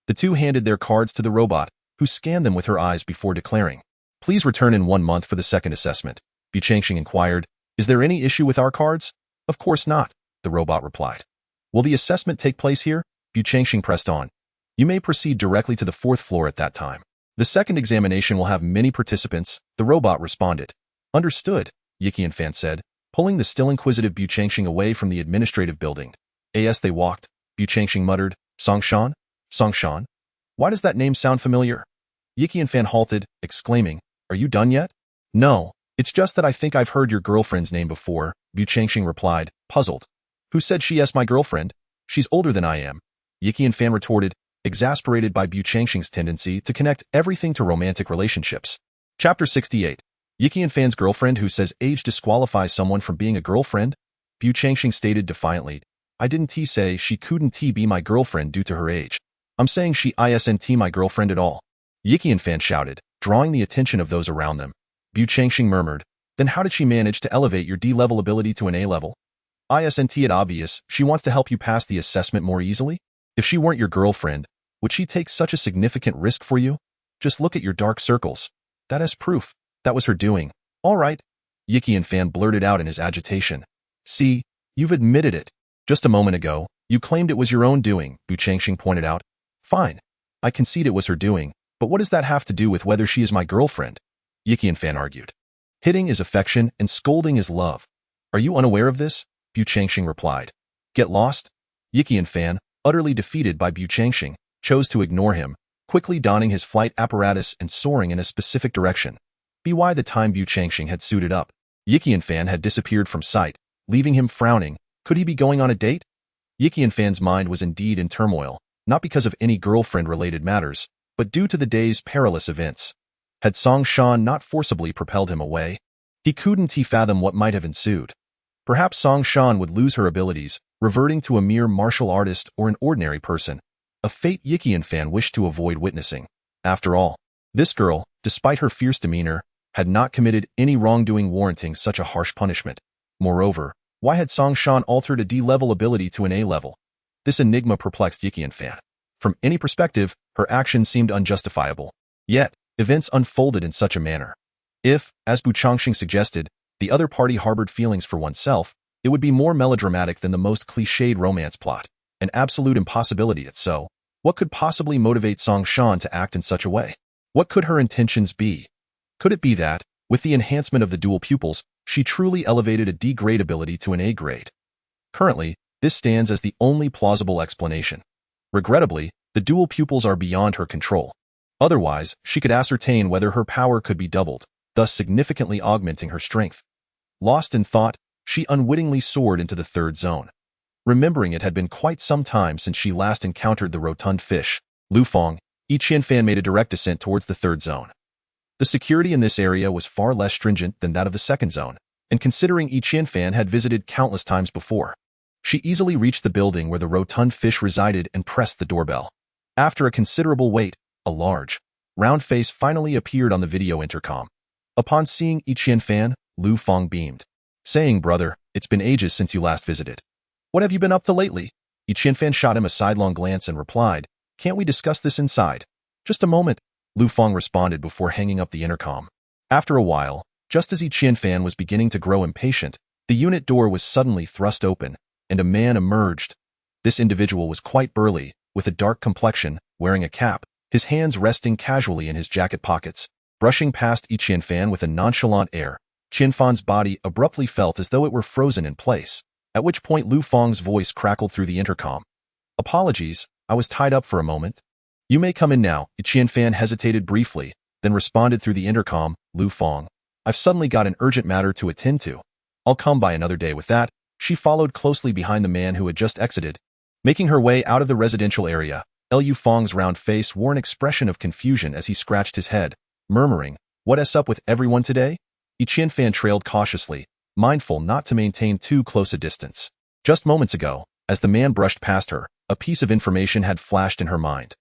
S1: The two handed their cards to the robot, who scanned them with her eyes before declaring, "Please return in 1 month for the second assessment." Bu Changxing inquired, "Is there any issue with our cards?" "Of course not," the robot replied. "Will the assessment take place here?" Bu Changxing pressed on. "You may proceed directly to the 4th floor at that time. The second examination will have many participants," the robot responded. "Understood," Yiqian Fan said, pulling the still inquisitive Bu Changxing away from the administrative building. As they walked, Bu Changxing muttered, "Songshan? Songshan? Why does that name sound familiar?" Yiqian Fan halted, exclaiming, "Are you done yet?" "No, it's just that I think I've heard your girlfriend's name before," Bu Changxing replied, puzzled. "Who said she is my girlfriend? She's older than I am," Yiqian Fan retorted, exasperated by Bu Changxing's tendency to connect everything to romantic relationships. Chapter 68. Yiqian Fan's girlfriend who says age disqualifies someone from being a girlfriend? Bu Changxing stated defiantly, "I didn't say she couldn't be my girlfriend due to her age. I'm saying she isn't my girlfriend at all." Yiqian Fan shouted, drawing the attention of those around them. Bu Changxing murmured, "Then how did she manage to elevate your D-level ability to an A level? Isn't it obvious she wants to help you pass the assessment more easily? If she weren't your girlfriend, would she take such a significant risk for you? Just look at your dark circles. That is proof. That was her doing." "All right," Yiqian Fan blurted out in his agitation. "See, you've admitted it. Just a moment ago, you claimed it was your own doing," Bu Changxing pointed out. "Fine. I concede it was her doing, but what does that have to do with whether she is my girlfriend?" Yiqian Fan argued. "Hitting is affection and scolding is love. Are you unaware of this?" Bu Changxing replied. "Get lost?" Yiqian Fan, utterly defeated by Bu Changxing, chose to ignore him, quickly donning his flight apparatus and soaring in a specific direction. By the time Bu Changxing had suited up, Yiqian Fan had disappeared from sight, leaving him frowning. Could he be going on a date? Yiqian Fan's mind was indeed in turmoil, not because of any girlfriend-related matters, but due to the day's perilous events. Had Songshan not forcibly propelled him away, he couldn't fathom what might have ensued. Perhaps Songshan would lose her abilities, reverting to a mere martial artist or an ordinary person, a fate Yiqian Fan wished to avoid witnessing. After all, this girl, despite her fierce demeanor, had not committed any wrongdoing warranting such a harsh punishment. Moreover, why had Songshan altered a D-level ability to an A level? This enigma perplexed Yiqian Fan. From any perspective, her actions seemed unjustifiable. Yet, events unfolded in such a manner. If, as Bu Changxing suggested, the other party harbored feelings for oneself, it would be more melodramatic than the most cliched romance plot. An absolute impossibility if so. What could possibly motivate Songshan to act in such a way? What could her intentions be? Could it be that, with the enhancement of the dual pupils, she truly elevated a D-grade ability to an A grade? Currently, this stands as the only plausible explanation. Regrettably, the dual pupils are beyond her control. Otherwise, she could ascertain whether her power could be doubled, thus significantly augmenting her strength. Lost in thought, she unwittingly soared into the 3rd zone. Remembering it had been quite some time since she last encountered the rotund fish, Lu Feng, Yiqian Fan made a direct descent towards the 3rd zone. The security in this area was far less stringent than that of the 2nd zone, and considering Yiqian Fan had visited countless times before, she easily reached the building where the rotund fish resided and pressed the doorbell. After a considerable wait, a large, round face finally appeared on the video intercom. Upon seeing Yiqian Fan, Lu Feng beamed, saying, "Brother, it's been ages since you last visited. What have you been up to lately?" Yiqian Fan shot him a sidelong glance and replied, "Can't we discuss this inside?" "Just a moment," Lu Feng responded before hanging up the intercom. After a while, just as Yiqian Fan was beginning to grow impatient, the unit door was suddenly thrust open, and a man emerged. This individual was quite burly, with a dark complexion, wearing a cap, his hands resting casually in his jacket pockets. Brushing past Yiqian Fan with a nonchalant air, Qian Fan's body abruptly felt as though it were frozen in place, at which point Lu Feng's voice crackled through the intercom. "Apologies, I was tied up for a moment." "You may come in now." Yiqian Fan hesitated briefly, then responded through the intercom, "Lu Feng, I've suddenly got an urgent matter to attend to. I'll come by another day." With that, she followed closely behind the man who had just exited. Making her way out of the residential area, Lu Feng's round face wore an expression of confusion as he scratched his head, murmuring, What's up with everyone today? Chen Fan trailed cautiously, mindful not to maintain too close a distance. Just moments ago, as the man brushed past her, a piece of information had flashed in her mind.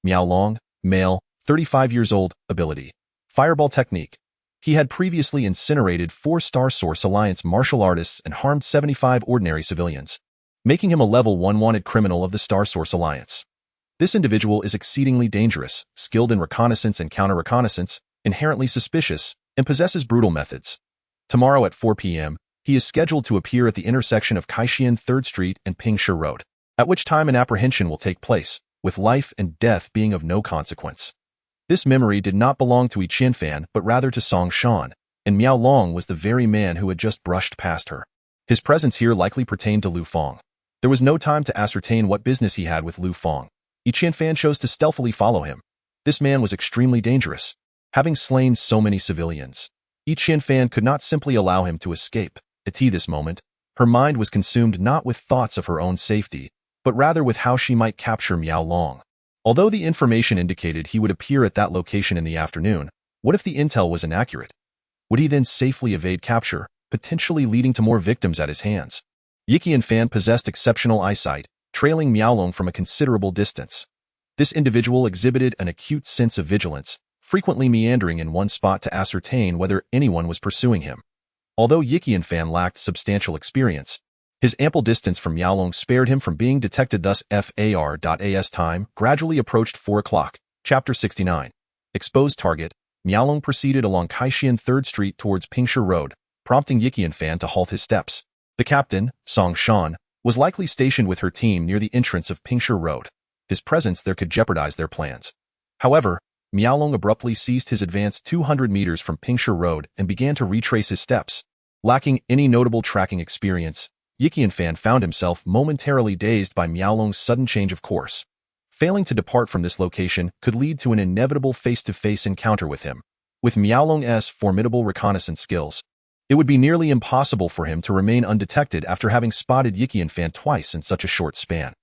S1: Miao Long, male, 35 years old, ability. Fireball technique. He had previously incinerated 4 Star Source Alliance martial artists and harmed 75 ordinary civilians, making him a level 1 wanted criminal of the Star Source Alliance. This individual is exceedingly dangerous, skilled in reconnaissance and counter-reconnaissance, inherently suspicious, and possesses brutal methods. Tomorrow at 4 p.m., he is scheduled to appear at the intersection of Kaishian 3rd Street and Pingshe Road, at which time an apprehension will take place, with life and death being of no consequence. This memory did not belong to Chen Fan but rather to Song Shan, and Miao Long was the very man who had just brushed past her. His presence here likely pertained to Lu Fong. There was no time to ascertain what business he had with Lu Fong. Chen Fan chose to stealthily follow him. This man was extremely dangerous, having slain so many civilians. Chen Fan could not simply allow him to escape. At this moment, her mind was consumed not with thoughts of her own safety, but rather with how she might capture Miao Long. Although the information indicated he would appear at that location in the afternoon, what if the intel was inaccurate? Would he then safely evade capture, potentially leading to more victims at his hands? Yiqian Fan possessed exceptional eyesight, trailing Miao Long from a considerable distance. This individual exhibited an acute sense of vigilance, frequently meandering in one spot to ascertain whether anyone was pursuing him. Although Yiqian Fan lacked substantial experience, his ample distance from Miao Long spared him from being detected. Thus FAR.AS time gradually approached 4 o'clock. Chapter 69. Exposed target. Miao Long proceeded along Kaishian 3rd Street towards Pingshe Road, prompting Yiqian Fan to halt his steps. The captain, Song Shan, was likely stationed with her team near the entrance of Pingshe Road. His presence there could jeopardize their plans. However, Miao Long abruptly ceased his advance 200 meters from Pingshe Road and began to retrace his steps. Lacking any notable tracking experience, Yiqian Fan found himself momentarily dazed by Miao Long's sudden change of course. Failing to depart from this location could lead to an inevitable face-to-face encounter with him. With Miao Long's formidable reconnaissance skills, it would be nearly impossible for him to remain undetected after having spotted Yiqian Fan twice in such a short span.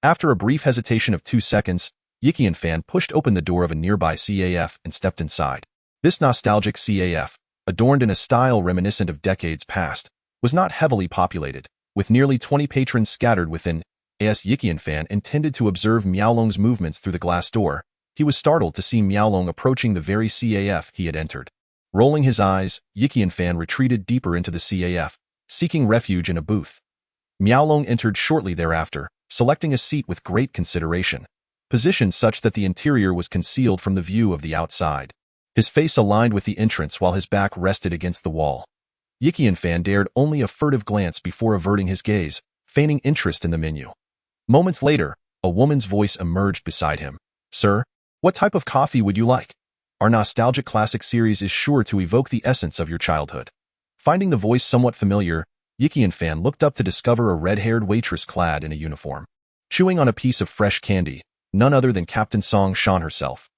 S1: After a brief hesitation of 2 seconds, Yiqian Fan pushed open the door of a nearby CAF and stepped inside. This nostalgic CAF, adorned in a style reminiscent of decades past, was not heavily populated, with nearly 20 patrons scattered within. As Yiqian Fan intended to observe Miao Long's movements through the glass door, he was startled to see Miao Long approaching the very CAF he had entered. Rolling his eyes, Yiqian Fan retreated deeper into the CAF, seeking refuge in a booth. Miao Long entered shortly thereafter, selecting a seat with great consideration, positioned such that the interior was concealed from the view of the outside. His face aligned with the entrance while his back rested against the wall. Yiqian Fan dared only a furtive glance before averting his gaze, feigning interest in the menu. Moments later, a woman's voice emerged beside him. "Sir, what type of coffee would you like? Our nostalgic classic series is sure to evoke the essence of your childhood." Finding the voice somewhat familiar, Yiqian Fan looked up to discover a red-haired waitress clad in a uniform, chewing on a piece of fresh candy, none other than Captain Song Shan herself.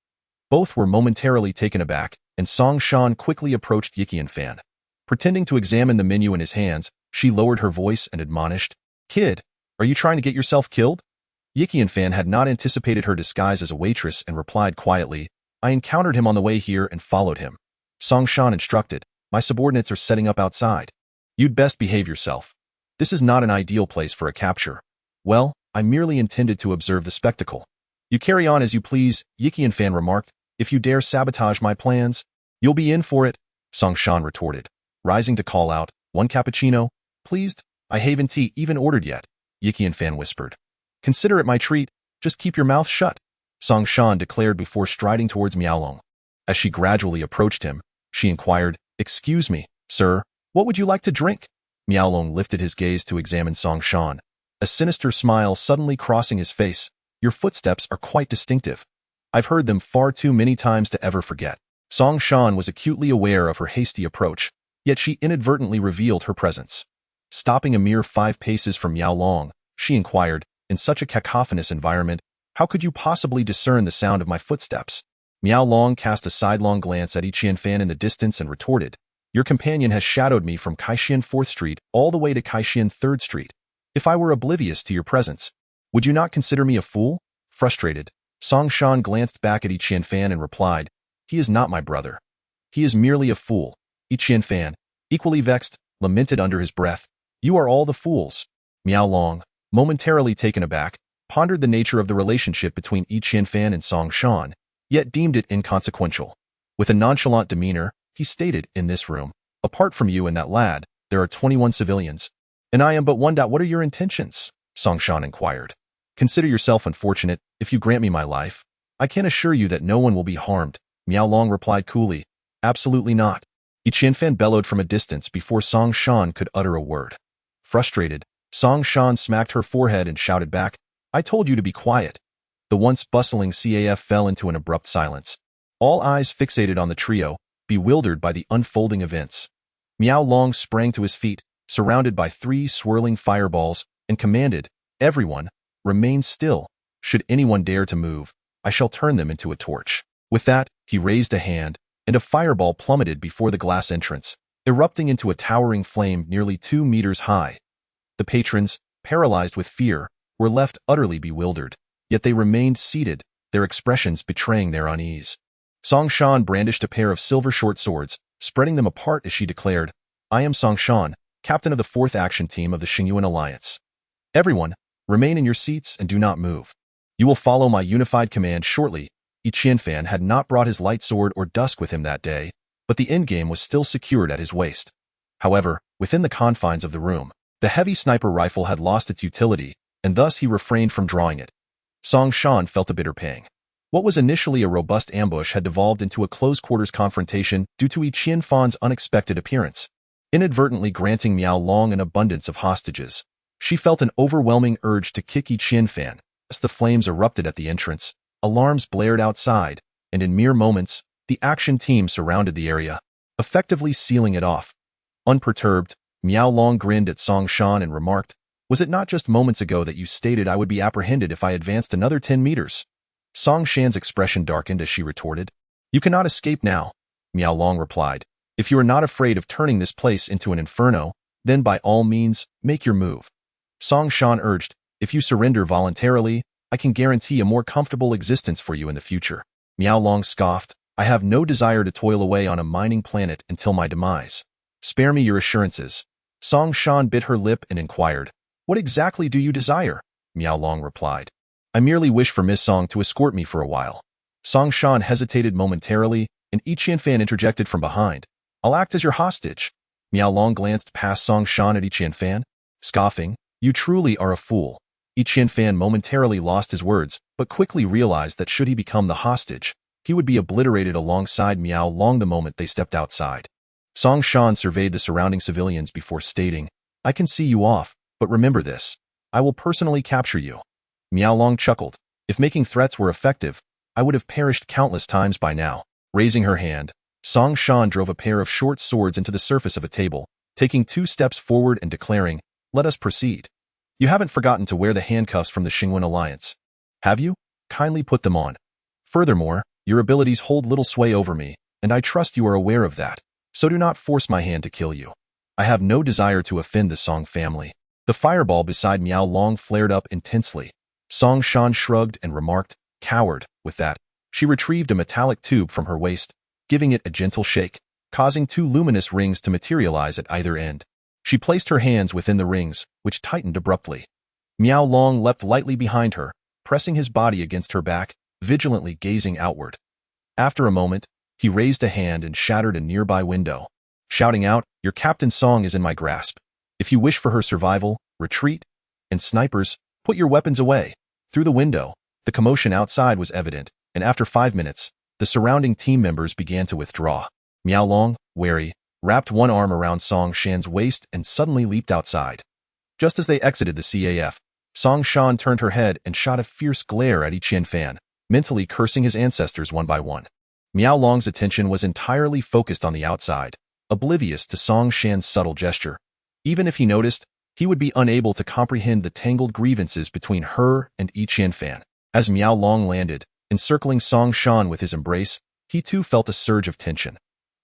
S1: Both were momentarily taken aback, and Song Shan quickly approached Yiqian Fan. Pretending to examine the menu in his hands, she lowered her voice and admonished, "Kid, are you trying to get yourself killed?" Yiqian Fan had not anticipated her disguise as a waitress and replied quietly, "I encountered him on the way here and followed him." Song Shan instructed, "My subordinates are setting up outside. You'd best behave yourself. This is not an ideal place for a capture." "Well, I merely intended to observe the spectacle." "You carry on as you please," Yiqian Fan remarked. "If you dare sabotage my plans, you'll be in for it," Song Shan retorted, rising to call out, "1 cappuccino, pleased? I haven't tea even ordered yet," Yiqian Fan whispered. "Consider it my treat, just keep your mouth shut," Song Shan declared before striding towards Miao Long. As she gradually approached him, she inquired, "Excuse me, sir, what would you like to drink?" Miao Long lifted his gaze to examine Song Shan, a sinister smile suddenly crossing his face. "Your footsteps are quite distinctive. I've heard them far too many times to ever forget." Song Shan was acutely aware of her hasty approach, yet she inadvertently revealed her presence. Stopping a mere 5 paces from Miao Long, she inquired, "In such a cacophonous environment, how could you possibly discern the sound of my footsteps?" Miao Long cast a sidelong glance at Yiqian Fan in the distance and retorted, "Your companion has shadowed me from Kaishian 4th Street all the way to Kaishian 3rd Street. If I were oblivious to your presence, would you not consider me a fool?" Frustrated, Song Shan glanced back at Yiqian Fan and replied, "He is not my brother." He is merely a fool. Qian Fan, equally vexed, lamented under his breath. You are all the fools. Miao Long, momentarily taken aback, pondered the nature of the relationship between Qian Fan and Song Shan, yet deemed it inconsequential. With a nonchalant demeanor, he stated, in this room, apart from you and that lad, there are 21 civilians. And I am but one. What are your intentions? Song Shan inquired. Consider yourself unfortunate if you grant me my life. I can assure you that no one will be harmed. Miao Long replied coolly. Absolutely not. Qian Fan bellowed from a distance before Song Shan could utter a word. Frustrated, Song Shan smacked her forehead and shouted back, I told you to be quiet. The once bustling CAF fell into an abrupt silence. All eyes fixated on the trio, bewildered by the unfolding events. Miao Long sprang to his feet, surrounded by 3 swirling fireballs, and commanded, Everyone, remain still. Should anyone dare to move, I shall turn them into a torch. With that, he raised a hand, and a fireball plummeted before the glass entrance, erupting into a towering flame nearly 2 meters high. The patrons, paralyzed with fear, were left utterly bewildered, yet they remained seated, their expressions betraying their unease. Song Shan brandished a pair of silver short swords, spreading them apart as she declared, I am Song Shan, captain of the 4th action team of the Xingyuan Alliance. Everyone, remain in your seats and do not move. You will follow my unified command shortly. Qian Fan had not brought his light sword or dusk with him that day, but the endgame was still secured at his waist. However, within the confines of the room, the heavy sniper rifle had lost its utility, and thus he refrained from drawing it. Song Shan felt a bitter pang. What was initially a robust ambush had devolved into a close-quarters confrontation due to Qian Fan's unexpected appearance. Inadvertently granting Miao Long an abundance of hostages, she felt an overwhelming urge to kick Qian Fan. As the flames erupted at the entrance, alarms blared outside, and in mere moments, the action team surrounded the area, effectively sealing it off. Unperturbed, Miao Long grinned at Song Shan and remarked, Was it not just moments ago that you stated I would be apprehended if I advanced another 10 meters? Song Shan's expression darkened as she retorted, You cannot escape now. Miao Long replied, If you are not afraid of turning this place into an inferno, then by all means, make your move. Song Shan urged, If you surrender voluntarily, I can guarantee a more comfortable existence for you in the future. Miao Long scoffed, I have no desire to toil away on a mining planet until my demise. Spare me your assurances. Song Shan bit her lip and inquired, What exactly do you desire? Miao Long replied, I merely wish for Miss Song to escort me for a while. Song Shan hesitated momentarily, and Qian Fan interjected from behind, I'll act as your hostage. Miao Long glanced past Song Shan at Qian Fan, scoffing, You truly are a fool. Qian Fan momentarily lost his words, but quickly realized that should he become the hostage, he would be obliterated alongside Miao Long the moment they stepped outside. Song Shan surveyed the surrounding civilians before stating, I can see you off, but remember this. I will personally capture you. Miao Long chuckled. If making threats were effective, I would have perished countless times by now. Raising her hand, Song Shan drove a pair of short swords into the surface of a table, taking 2 steps forward and declaring, Let us proceed. You haven't forgotten to wear the handcuffs from the Xingyuan Alliance, have you? Kindly put them on. Furthermore, your abilities hold little sway over me, and I trust you are aware of that, so do not force my hand to kill you. I have no desire to offend the Song family. The fireball beside Miao Long flared up intensely. Song Shan shrugged and remarked, Coward. With that, she retrieved a metallic tube from her waist, giving it a gentle shake, causing 2 luminous rings to materialize at either end. She placed her hands within the rings, which tightened abruptly. Miao Long leapt lightly behind her, pressing his body against her back, vigilantly gazing outward. After a moment, he raised a hand and shattered a nearby window, shouting out, Your Captain Song is in my grasp. If you wish for her survival, retreat. And snipers, put your weapons away. Through the window, the commotion outside was evident, and after 5 minutes, the surrounding team members began to withdraw. Miao Long, wary, wrapped one arm around Song Shan's waist and suddenly leaped outside. Just as they exited the CAF, Song Shan turned her head and shot a fierce glare at Qian Fan, mentally cursing his ancestors one by one. Miao Long's attention was entirely focused on the outside, oblivious to Song Shan's subtle gesture. Even if he noticed, he would be unable to comprehend the tangled grievances between her and Qian Fan. As Miao Long landed, encircling Song Shan with his embrace, he too felt a surge of tension.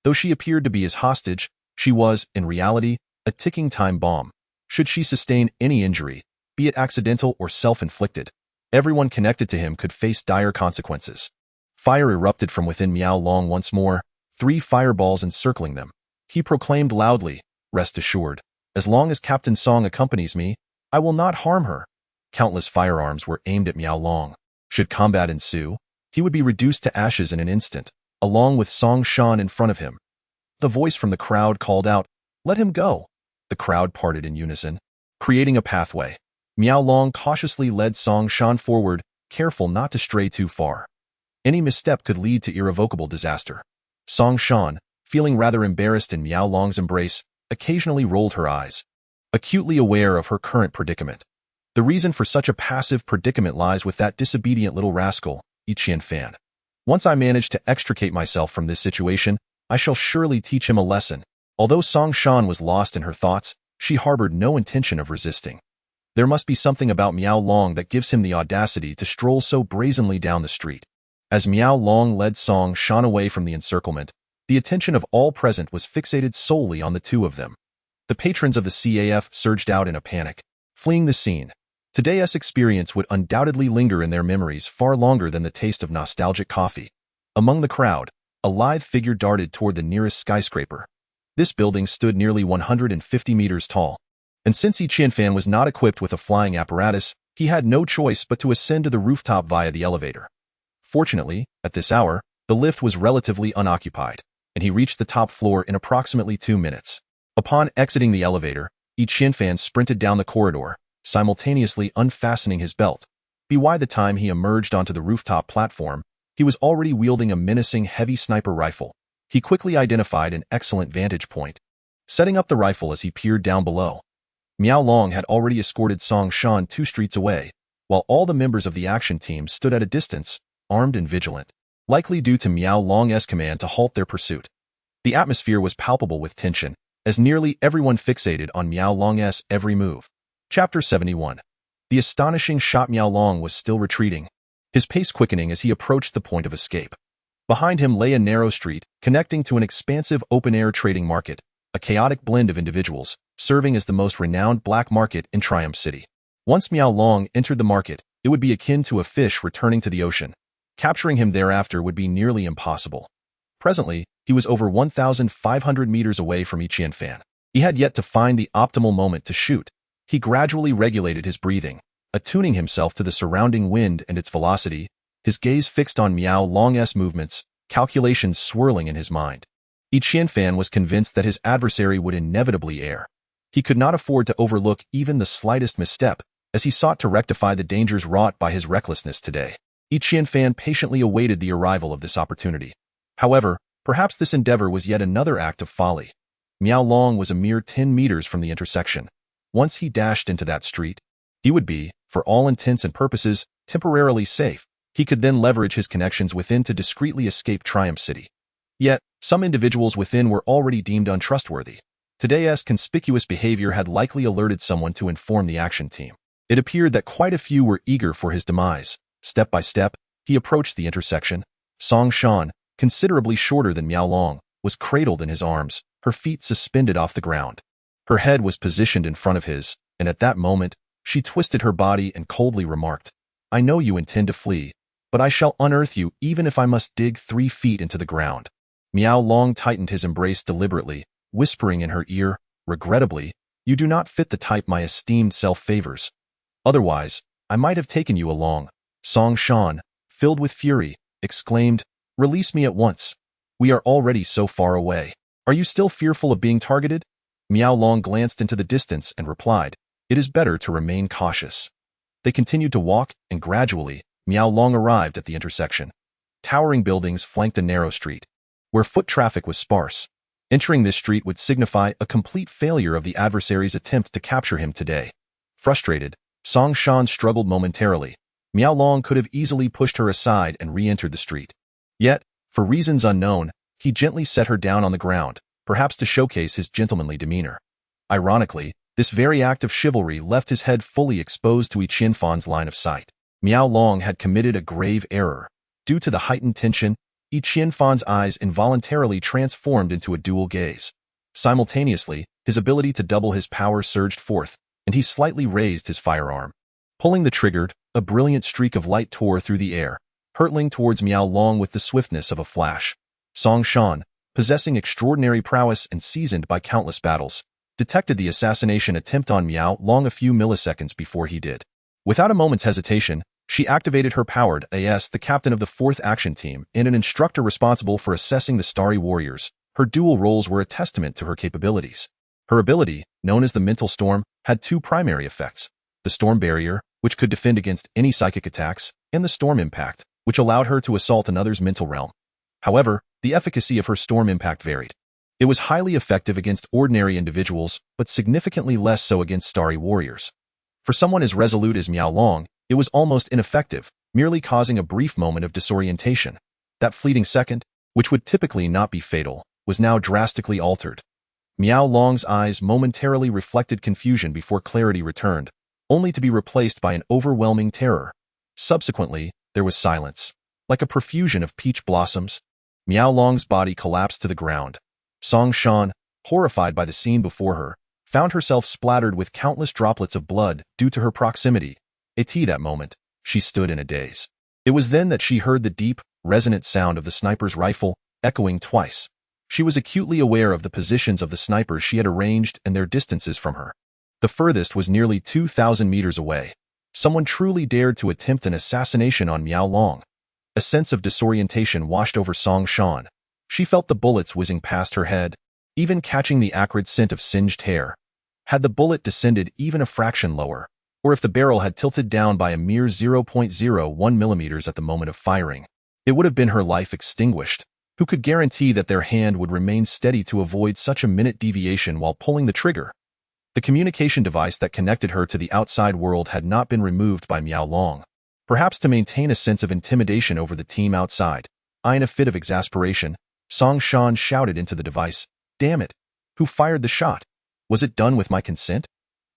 S1: Though she appeared to be his hostage, she was, in reality, a ticking time bomb. Should she sustain any injury, be it accidental or self-inflicted, everyone connected to him could face dire consequences. Fire erupted from within Miao Long once more, 3 fireballs encircling them. He proclaimed loudly, "Rest assured, as long as Captain Song accompanies me, I will not harm her." Countless firearms were aimed at Miao Long. Should combat ensue, he would be reduced to ashes in an instant, along with Song Shan in front of him. The voice from the crowd called out, "Let him go." The crowd parted in unison, creating a pathway. Miao Long cautiously led Song Shan forward, careful not to stray too far. Any misstep could lead to irrevocable disaster. Song Shan, feeling rather embarrassed in Miao Long's embrace, occasionally rolled her eyes, acutely aware of her current predicament. The reason for such a passive predicament lies with that disobedient little rascal, Qian Fan. Once I manage to extricate myself from this situation, I shall surely teach him a lesson. Although Song Shan was lost in her thoughts, she harbored no intention of resisting. There must be something about Miao Long that gives him the audacity to stroll so brazenly down the street. As Miao Long led Song Shan away from the encirclement, the attention of all present was fixated solely on the two of them. The patrons of the CAF surged out in a panic, fleeing the scene. Today's experience would undoubtedly linger in their memories far longer than the taste of nostalgic coffee. Among the crowd, a lithe figure darted toward the nearest skyscraper. This building stood nearly 150 meters tall, and since Qian Fan was not equipped with a flying apparatus, he had no choice but to ascend to the rooftop via the elevator. Fortunately, at this hour, the lift was relatively unoccupied, and he reached the top floor in approximately 2 minutes. Upon exiting the elevator, Qian Fan sprinted down the corridor, simultaneously unfastening his belt. By the time he emerged onto the rooftop platform, he was already wielding a menacing heavy sniper rifle. He quickly identified an excellent vantage point, setting up the rifle as he peered down below. Miao Long had already escorted Song Shan 2 streets away, while all the members of the action team stood at a distance, armed and vigilant, likely due to Miao Long's command to halt their pursuit. The atmosphere was palpable with tension, as nearly everyone fixated on Miao Long's every move. Chapter 71. The astonishing shot. Miao Long was still retreating, his pace quickening as he approached the point of escape. Behind him lay a narrow street, connecting to an expansive open-air trading market, a chaotic blend of individuals, serving as the most renowned black market in Triumph City. Once Miao Long entered the market, it would be akin to a fish returning to the ocean. Capturing him thereafter would be nearly impossible. Presently, he was over 1,500 meters away from Qian Fan. He had yet to find the optimal moment to shoot. He gradually regulated his breathing, attuning himself to the surrounding wind and its velocity, his gaze fixed on Miao Long's movements, calculations swirling in his mind. Qian Fan was convinced that his adversary would inevitably err. He could not afford to overlook even the slightest misstep, as he sought to rectify the dangers wrought by his recklessness today. Qian Fan patiently awaited the arrival of this opportunity. However, perhaps this endeavor was yet another act of folly. Miao Long was a mere 10 meters from the intersection. Once he dashed into that street, he would be, for all intents and purposes, temporarily safe. He could then leverage his connections within to discreetly escape Triumph City. Yet, some individuals within were already deemed untrustworthy. Today's conspicuous behavior had likely alerted someone to inform the action team. It appeared that quite a few were eager for his demise. Step by step, he approached the intersection. Song Shan, considerably shorter than Miao Long, was cradled in his arms, her feet suspended off the ground. Her head was positioned in front of his, and at that moment, she twisted her body and coldly remarked, "I know you intend to flee, but I shall unearth you even if I must dig 3 feet into the ground." Miao Long tightened his embrace deliberately, whispering in her ear, "Regrettably, you do not fit the type my esteemed self favors. Otherwise, I might have taken you along." Song Shan, filled with fury, exclaimed, "Release me at once. We are already so far away. Are you still fearful of being targeted?" Miao Long glanced into the distance and replied, "It is better to remain cautious." They continued to walk, and gradually, Miao Long arrived at the intersection. Towering buildings flanked a narrow street, where foot traffic was sparse. Entering this street would signify a complete failure of the adversary's attempt to capture him today. Frustrated, Song Shan struggled momentarily. Miao Long could have easily pushed her aside and re-entered the street. Yet, for reasons unknown, he gently set her down on the ground, perhaps to showcase his gentlemanly demeanor. Ironically, this very act of chivalry left his head fully exposed to Qian Fan's line of sight. Miao Long had committed a grave error. Due to the heightened tension, Qian Fan's eyes involuntarily transformed into a dual gaze. Simultaneously, his ability to double his power surged forth, and he slightly raised his firearm. Pulling the trigger, a brilliant streak of light tore through the air, hurtling towards Miao Long with the swiftness of a flash. Song Shan, possessing extraordinary prowess and seasoned by countless battles, detected the assassination attempt on Miao Long a few milliseconds before he did. Without a moment's hesitation, she activated her powered as the captain of the 4th action team and an instructor responsible for assessing the Starry Warriors. Her dual roles were a testament to her capabilities. Her ability, known as the Mental Storm, had 2 primary effects: the Storm Barrier, which could defend against any psychic attacks, and the Storm Impact, which allowed her to assault another's mental realm. However, the efficacy of her Storm Impact varied. It was highly effective against ordinary individuals, but significantly less so against Starry Warriors. For someone as resolute as Miao Long, it was almost ineffective, merely causing a brief moment of disorientation. That fleeting second, which would typically not be fatal, was now drastically altered. Miao Long's eyes momentarily reflected confusion before clarity returned, only to be replaced by an overwhelming terror. Subsequently, there was silence. Like a profusion of peach blossoms, Miao Long's body collapsed to the ground. Song Shan, horrified by the scene before her, found herself splattered with countless droplets of blood due to her proximity. That moment, she stood in a daze. It was then that she heard the deep, resonant sound of the sniper's rifle, echoing twice. She was acutely aware of the positions of the snipers she had arranged and their distances from her. The furthest was nearly 2,000 meters away. Someone truly dared to attempt an assassination on Miao Long. A sense of disorientation washed over Song Shan. She felt the bullets whizzing past her head, even catching the acrid scent of singed hair. Had the bullet descended even a fraction lower, or if the barrel had tilted down by a mere 0.01 millimeters at the moment of firing, it would have been her life extinguished. Who could guarantee that their hand would remain steady to avoid such a minute deviation while pulling the trigger? The communication device that connected her to the outside world had not been removed by Miao Long, perhaps to maintain a sense of intimidation over the team outside. In a fit of exasperation, Song Shan shouted into the device, "Damn it! Who fired the shot? Was it done with my consent?"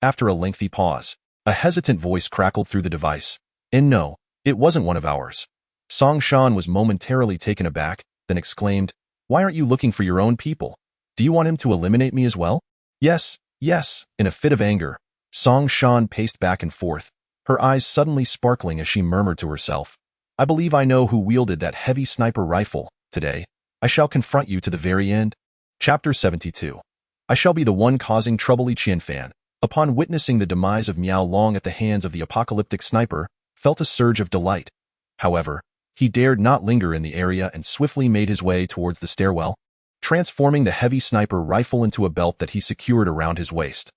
S1: After a lengthy pause, a hesitant voice crackled through the device, "And no, it wasn't one of ours." Song Shan was momentarily taken aback, then exclaimed, "Why aren't you looking for your own people? Do you want him to eliminate me as well?" "Yes, yes." In a fit of anger, Song Shan paced back and forth, her eyes suddenly sparkling as she murmured to herself, "I believe I know who wielded that heavy sniper rifle. Today, I shall confront you to the very end." Chapter 72. I shall be the one causing trouble. Qianfan, upon witnessing the demise of Miao Long at the hands of the apocalyptic sniper, felt a surge of delight. However, he dared not linger in the area and swiftly made his way towards the stairwell, transforming the heavy sniper rifle into a belt that he secured around his waist.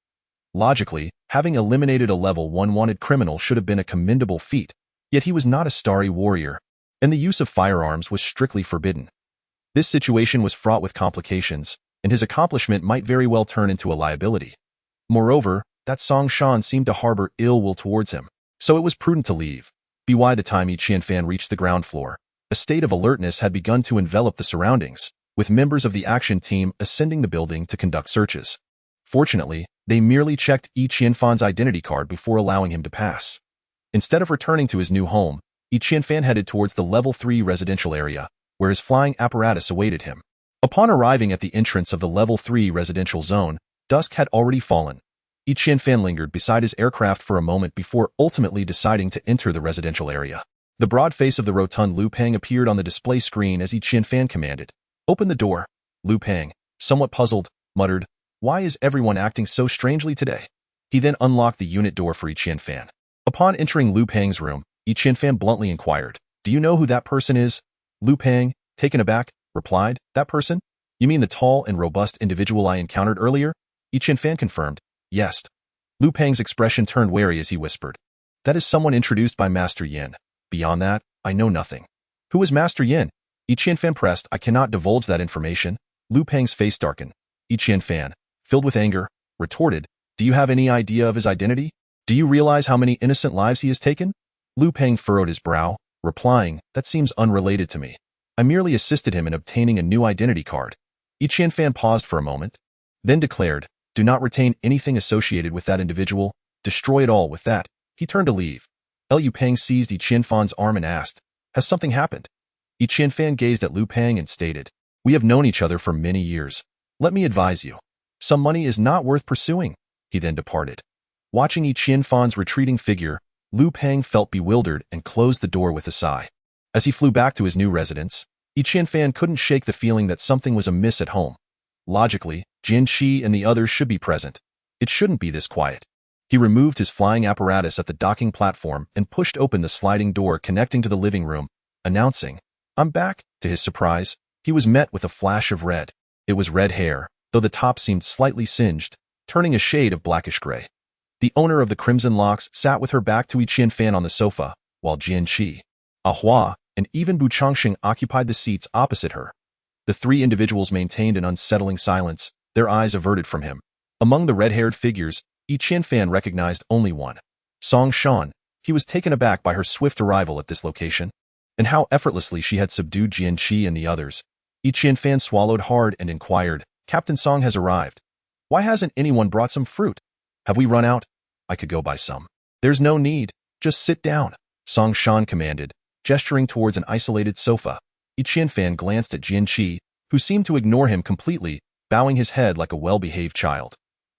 S1: Logically, having eliminated a level 1 wanted criminal should have been a commendable feat, yet he was not a Starry Warrior, and the use of firearms was strictly forbidden. This situation was fraught with complications, and his accomplishment might very well turn into a liability. Moreover, that Song Shan seemed to harbor ill will towards him, so it was prudent to leave. By the time Qianfan reached the ground floor, a state of alertness had begun to envelop the surroundings, with members of the action team ascending the building to conduct searches. Fortunately, they merely checked Qianfan's identity card before allowing him to pass. Instead of returning to his new home, Qianfan headed towards the level 3 residential area, where his flying apparatus awaited him. Upon arriving at the entrance of the level 3 residential zone, dusk had already fallen. Qianfan lingered beside his aircraft for a moment before ultimately deciding to enter the residential area. The broad face of the rotund Lu Peng appeared on the display screen as Qianfan commanded, "Open the door." Lu Peng, somewhat puzzled, muttered, "Why is everyone acting so strangely today?" He then unlocked the unit door for Qianfan. Upon entering Lu Peng's room, Qianfan bluntly inquired, "Do you know who that person is?" Lu Peng, taken aback, replied, "That person? You mean the tall and robust individual I encountered earlier?" Qianfan confirmed, "Yes." Lu Peng's expression turned wary as he whispered, "That is someone introduced by Master Yin. Beyond that, I know nothing." "Who is Master Yin?" Qianfan pressed, "I cannot divulge that information." Lu Peng's face darkened. Qianfan, filled with anger, retorted, "Do you have any idea of his identity? Do you realize how many innocent lives he has taken?" Lu Peng furrowed his brow, replying, "That seems unrelated to me. I merely assisted him in obtaining a new identity card." Qianfan paused for a moment, then declared, "Do not retain anything associated with that individual. Destroy it all with that." He turned to leave. Lu Peng seized Qianfan's arm and asked, "Has something happened?" Qianfan gazed at Lu Peng and stated, "We have known each other for many years. Let me advise you. Some money is not worth pursuing." He then departed. Watching Qianfan's retreating figure, Lu Peng felt bewildered and closed the door with a sigh. As he flew back to his new residence, Qianfan couldn't shake the feeling that something was amiss at home. Logically, Jian Qi and the others should be present. It shouldn't be this quiet. He removed his flying apparatus at the docking platform and pushed open the sliding door connecting to the living room, announcing, "I'm back." To his surprise, he was met with a flash of red. It was red hair, though the top seemed slightly singed, turning a shade of blackish gray. The owner of the crimson locks sat with her back to Qianfan on the sofa, while Jian Qi, Ahua, and even Bu Changxing occupied the seats opposite her. The three individuals maintained an unsettling silence, their eyes averted from him. Among the red-haired figures, Qianfan recognized only one. Song Shan. He was taken aback by her swift arrival at this location, and how effortlessly she had subdued Jian Qi and the others. Qianfan swallowed hard and inquired, "Captain Song has arrived. Why hasn't anyone brought some fruit? Have we run out? I could go buy some." "There's no need. Just sit down," Song Shan commanded, gesturing towards an isolated sofa. Qianfan glanced at Jian Qi, who seemed to ignore him completely, bowing his head like a well-behaved child.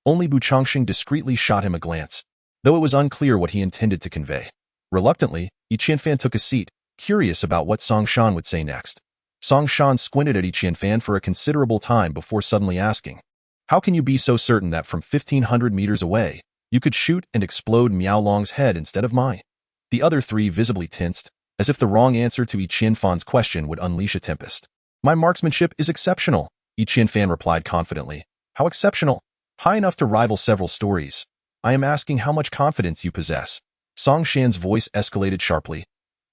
S1: Only Bu Changxing discreetly shot him a glance, though it was unclear what he intended to convey. Reluctantly, Qianfan took a seat, curious about what Song Shan would say next. Song Shan squinted at Qianfan for a considerable time before suddenly asking, "How can you be so certain that from 1,500 meters away, you could shoot and explode Miao Long's head instead of mine?" The other three visibly tensed, as if the wrong answer to Qianfan's question would unleash a tempest. "My marksmanship is exceptional," Qianfan replied confidently. "How exceptional? High enough to rival several stories. I am asking how much confidence you possess." Song Shan's voice escalated sharply.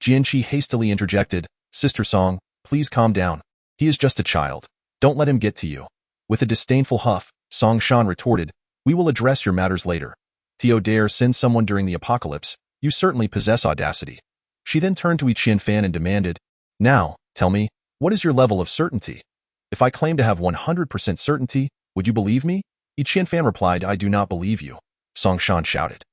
S1: Jian Qi hastily interjected, "Sister Song, please calm down. He is just a child. Don't let him get to you." With a disdainful huff, Song Shan retorted, "We will address your matters later. Tio dare send someone during the apocalypse, you certainly possess audacity." She then turned to Qianfan and demanded, "Now, tell me, what is your level of certainty? If I claim to have 100% certainty, would you believe me?" Qianfan replied, "I do not believe you." Song Shan shouted,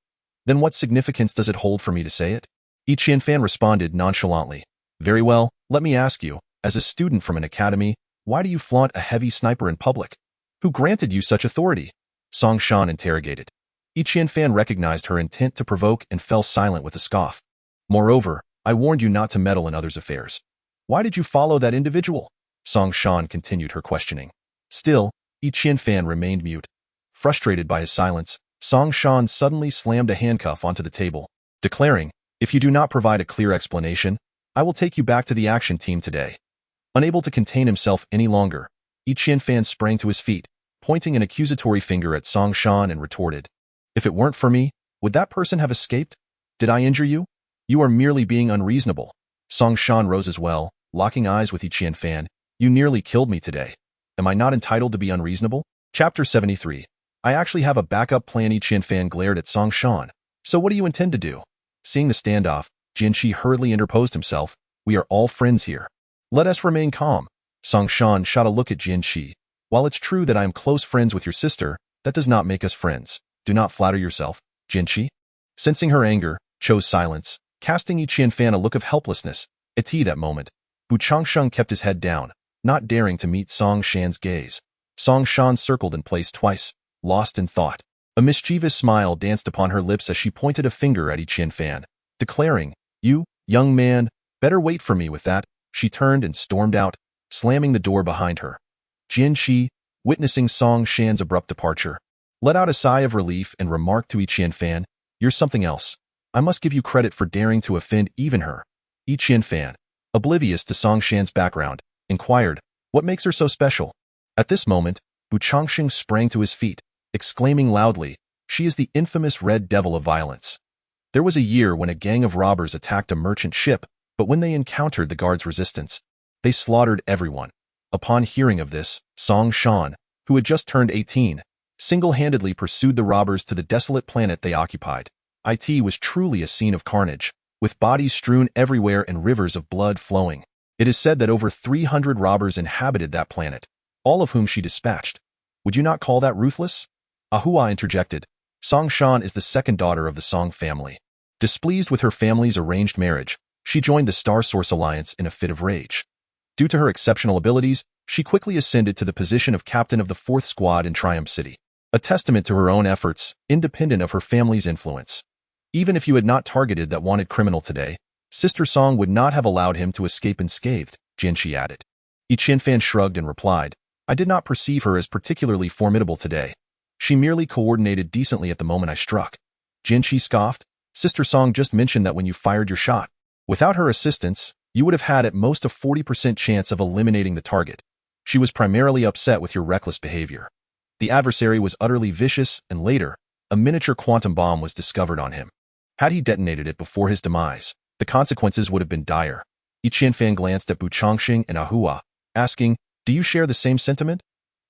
S1: "Then what significance does it hold for me to say it?" Qianfan responded nonchalantly, "Very well, let me ask you, as a student from an academy, why do you flaunt a heavy sniper in public? Who granted you such authority?" Song Shan interrogated. Qianfan recognized her intent to provoke and fell silent with a scoff. "Moreover, I warned you not to meddle in others' affairs. Why did you follow that individual?" Song Shan continued her questioning. Still, Qianfan remained mute. Frustrated by his silence, Song Shan suddenly slammed a handcuff onto the table, declaring, "If you do not provide a clear explanation, I will take you back to the action team today." Unable to contain himself any longer, Qianfan sprang to his feet, pointing an accusatory finger at Song Shan and retorted, "If it weren't for me, would that person have escaped? Did I injure you? You are merely being unreasonable." Song Shan rose as well, locking eyes with Qianfan. "You nearly killed me today. Am I not entitled to be unreasonable?" Chapter 73. "I actually have a backup plan." Qianfan glared at Song Shan. "So what do you intend to do?" Seeing the standoff, Jian Qi hurriedly interposed himself. "We are all friends here. Let us remain calm." Song Shan shot a look at Jian Qi. "While it's true that I am close friends with your sister, that does not make us friends. Do not flatter yourself." Jian Qi, sensing her anger, chose silence, casting Qianfan a look of helplessness. At that moment, Bu Changxing kept his head down, not daring to meet Song Shan's gaze. Song Shan circled in place twice, lost in thought. A mischievous smile danced upon her lips as she pointed a finger at Qianfan, declaring, "You, young man, better wait for me with that." She turned and stormed out, slamming the door behind her. Jian Qi, witnessing Song Shan's abrupt departure, let out a sigh of relief and remarked to Qianfan, "You're something else. I must give you credit for daring to offend even her." Qianfan, oblivious to Song Shan's background, inquired, "What makes her so special?" At this moment, Bu Changxing sprang to his feet, exclaiming loudly, "She is the infamous Red Devil of violence." There was a year when a gang of robbers attacked a merchant ship, but when they encountered the guards' resistance, they slaughtered everyone. Upon hearing of this, Song Shan, who had just turned 18, single-handedly pursued the robbers to the desolate planet they occupied. It was truly a scene of carnage, with bodies strewn everywhere and rivers of blood flowing. It is said that over 300 robbers inhabited that planet, all of whom she dispatched. Would you not call that ruthless? Ahua interjected. Song Shan is the second daughter of the Song family. Displeased with her family's arranged marriage, she joined the Star Source Alliance in a fit of rage. Due to her exceptional abilities, she quickly ascended to the position of captain of the 4th Squad in Triumph City, a testament to her own efforts, independent of her family's influence. Even if you had not targeted that wanted criminal today, Sister Song would not have allowed him to escape unscathed. Jian Qi added. Qianfan shrugged and replied, I did not perceive her as particularly formidable today. She merely coordinated decently at the moment I struck. Jian Qi scoffed. Sister Song just mentioned that when you fired your shot, without her assistance, you would have had at most a 40% chance of eliminating the target. She was primarily upset with your reckless behavior. The adversary was utterly vicious, and later, a miniature quantum bomb was discovered on him. Had he detonated it before his demise, the consequences would have been dire. Qianfan glanced at Bu Changxing and Ahua, asking, do you share the same sentiment?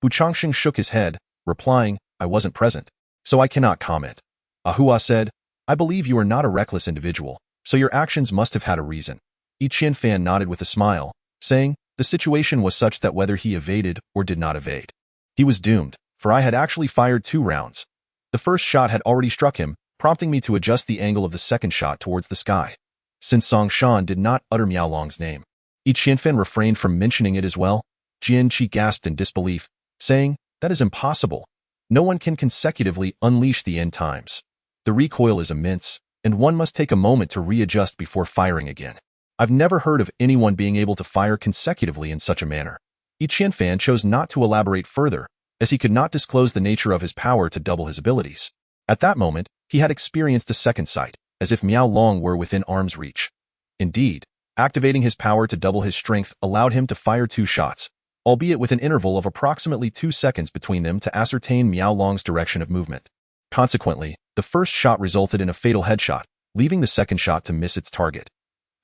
S1: Bu Changxing shook his head, replying, I wasn't present, so I cannot comment. Ahua said, I believe you are not a reckless individual, so your actions must have had a reason. Qianfan nodded with a smile, saying, the situation was such that whether he evaded or did not evade, he was doomed, for I had actually fired 2 rounds. The first shot had already struck him, prompting me to adjust the angle of the second shot towards the sky. Since Song Shan did not utter Miaolong's name, Qianfan refrained from mentioning it as well. Jian Qi gasped in disbelief, saying, that is impossible. No one can consecutively unleash the end times. The recoil is immense, and one must take a moment to readjust before firing again. I've never heard of anyone being able to fire consecutively in such a manner. Qianfan chose not to elaborate further, as he could not disclose the nature of his power to double his abilities. At that moment, he had experienced a second sight, as if Miaolong were within arm's reach. Indeed, activating his power to double his strength allowed him to fire 2 shots, albeit with an interval of approximately 2 seconds between them to ascertain Miaolong's direction of movement. Consequently, the first shot resulted in a fatal headshot, leaving the second shot to miss its target.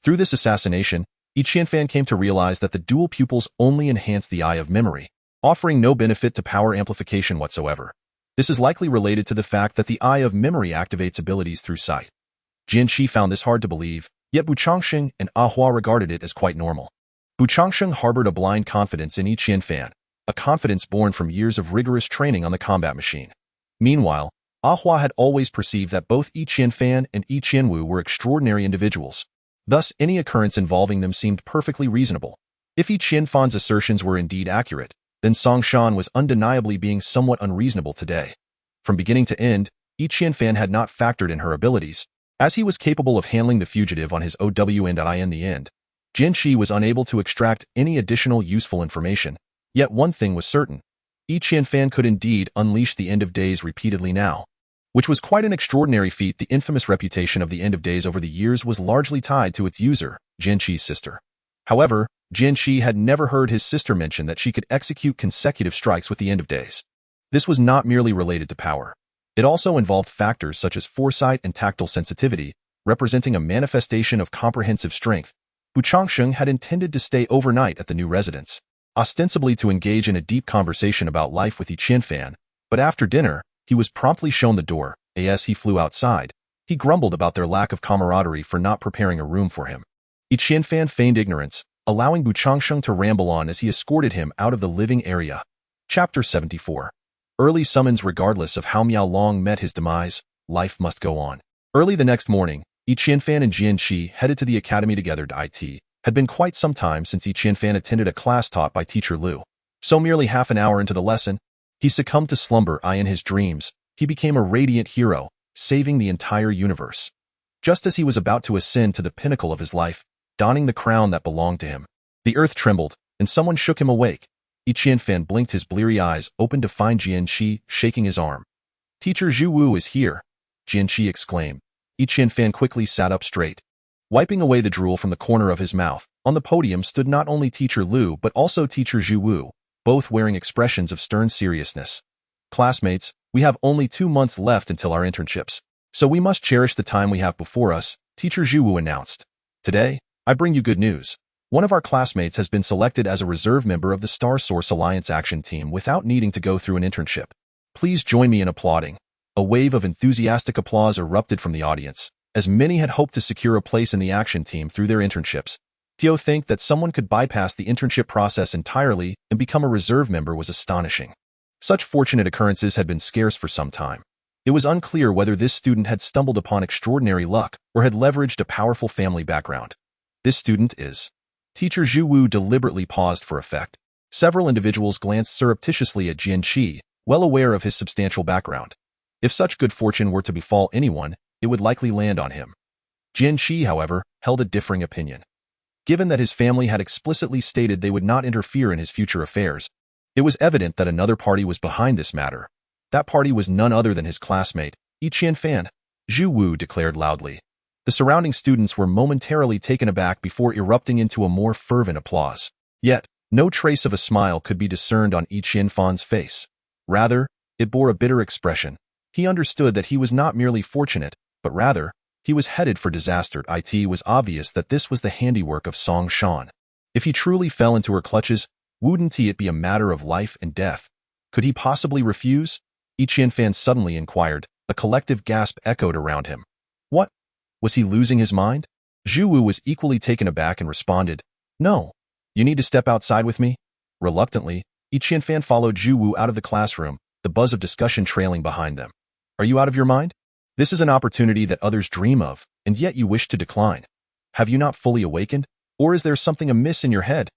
S1: Through this assassination, Qianfan came to realize that the dual pupils only enhance the eye of memory, offering no benefit to power amplification whatsoever. This is likely related to the fact that the eye of memory activates abilities through sight. Jian Qi found this hard to believe, yet Bu Changxing and Ahua regarded it as quite normal. Bu Changxing harbored a blind confidence in Qianfan, a confidence born from years of rigorous training on the combat machine. Meanwhile, Ahua had always perceived that both Qianfan and Qianwu were extraordinary individuals. Thus, any occurrence involving them seemed perfectly reasonable. If Qianfan's assertions were indeed accurate, then Song Shan was undeniably being somewhat unreasonable today. From beginning to end, Qianfan had not factored in her abilities, as he was capable of handling the fugitive on his OW and I in the end. Jian Qi was unable to extract any additional useful information, yet one thing was certain. Qianfan could indeed unleash the End of Days repeatedly now, which was quite an extraordinary feat. The infamous reputation of the End of Days over the years was largely tied to its user, Jian Qi's sister. However, Jian Qi had never heard his sister mention that she could execute consecutive strikes with the End of Days. This was not merely related to power. It also involved factors such as foresight and tactile sensitivity, representing a manifestation of comprehensive strength. Bu Changxing had intended to stay overnight at the new residence, ostensibly to engage in a deep conversation about life with Qianfan, but after dinner, he was promptly shown the door. As he flew outside, he grumbled about their lack of camaraderie for not preparing a room for him. Qianfan feigned ignorance, allowing Bu Changxing to ramble on as he escorted him out of the living area. Chapter 74. Early summons. Regardless of how Miaolong met his demise, life must go on. Early the next morning, Qianfan and Jian Qi headed to the academy together. It had been quite some time since Qianfan attended a class taught by teacher Liu. So merely half an hour into the lesson, he succumbed to slumber. In his dreams, he became a radiant hero, saving the entire universe. Just as he was about to ascend to the pinnacle of his life, donning the crown that belonged to him, the earth trembled, and someone shook him awake. Qianfan blinked his bleary eyes open to find Jian Qi shaking his arm. Teacher Zhu Wu is here, Jian Qi exclaimed. Qianfan quickly sat up straight. Wiping away the drool from the corner of his mouth, on the podium stood not only teacher Liu but also teacher Zhu Wu, both wearing expressions of stern seriousness. Classmates, we have only 2 months left until our internships, so we must cherish the time we have before us, teacher Zhu Wu announced. Today, I bring you good news. One of our classmates has been selected as a reserve member of the Star Source Alliance action team without needing to go through an internship. Please join me in applauding. A wave of enthusiastic applause erupted from the audience, as many had hoped to secure a place in the action team through their internships. To think that someone could bypass the internship process entirely and become a reserve member was astonishing. Such fortunate occurrences had been scarce for some time. It was unclear whether this student had stumbled upon extraordinary luck or had leveraged a powerful family background. This student is... Teacher Zhu Wu deliberately paused for effect. Several individuals glanced surreptitiously at Jian Qi, well aware of his substantial background. If such good fortune were to befall anyone, it would likely land on him. Jian Qi, however, held a differing opinion. given that his family had explicitly stated they would not interfere in his future affairs. It was evident that another party was behind this matter. That party was none other than his classmate, Qianfan. Zhu Wu declared loudly. The surrounding students were momentarily taken aback before erupting into a more fervent applause. Yet, no trace of a smile could be discerned on Qianfan's face. Rather, it bore a bitter expression. He understood that he was not merely fortunate, but rather, he was headed for disaster. It was obvious that this was the handiwork of Song Shan. If he truly fell into her clutches, wouldn't it be a matter of life and death? Could he possibly refuse? Qianfan suddenly inquired. A collective gasp echoed around him. What? Was he losing his mind? Zhu Wu was equally taken aback and responded, No. You need to step outside with me? Reluctantly, Qianfan followed Zhu Wu out of the classroom, the buzz of discussion trailing behind them. Are you out of your mind? This is an opportunity that others dream of, and yet you wish to decline. Have you not fully awakened? Or is there something amiss in your head?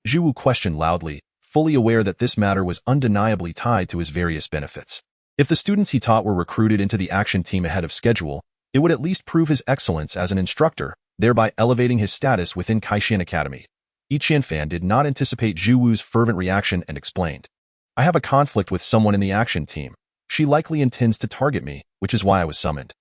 S1: Zhu Wu questioned loudly, fully aware that this matter was undeniably tied to his various benefits. If the students he taught were recruited into the action team ahead of schedule, it would at least prove his excellence as an instructor, thereby elevating his status within Kaishan Academy. Qianfan did not anticipate Zhu Wu's fervent reaction and explained. I have a conflict with someone in the action team. She likely intends to target me, which is why I was summoned.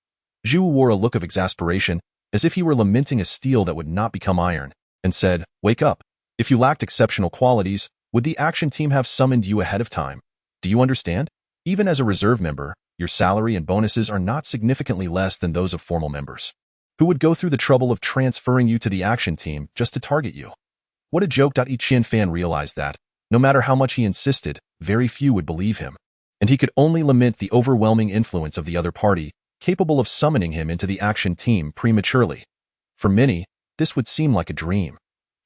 S1: Zhu Wu wore a look of exasperation, as if he were lamenting a steel that would not become iron, and said, Wake up. If you lacked exceptional qualities, would the action team have summoned you ahead of time? Do you understand? Even as a reserve member, your salary and bonuses are not significantly less than those of formal members. Who would go through the trouble of transferring you to the action team just to target you? What a joke. Qianfan realized that, no matter how much he insisted, very few would believe him. And he could only lament the overwhelming influence of the other party, capable of summoning him into the action team prematurely. For many, this would seem like a dream.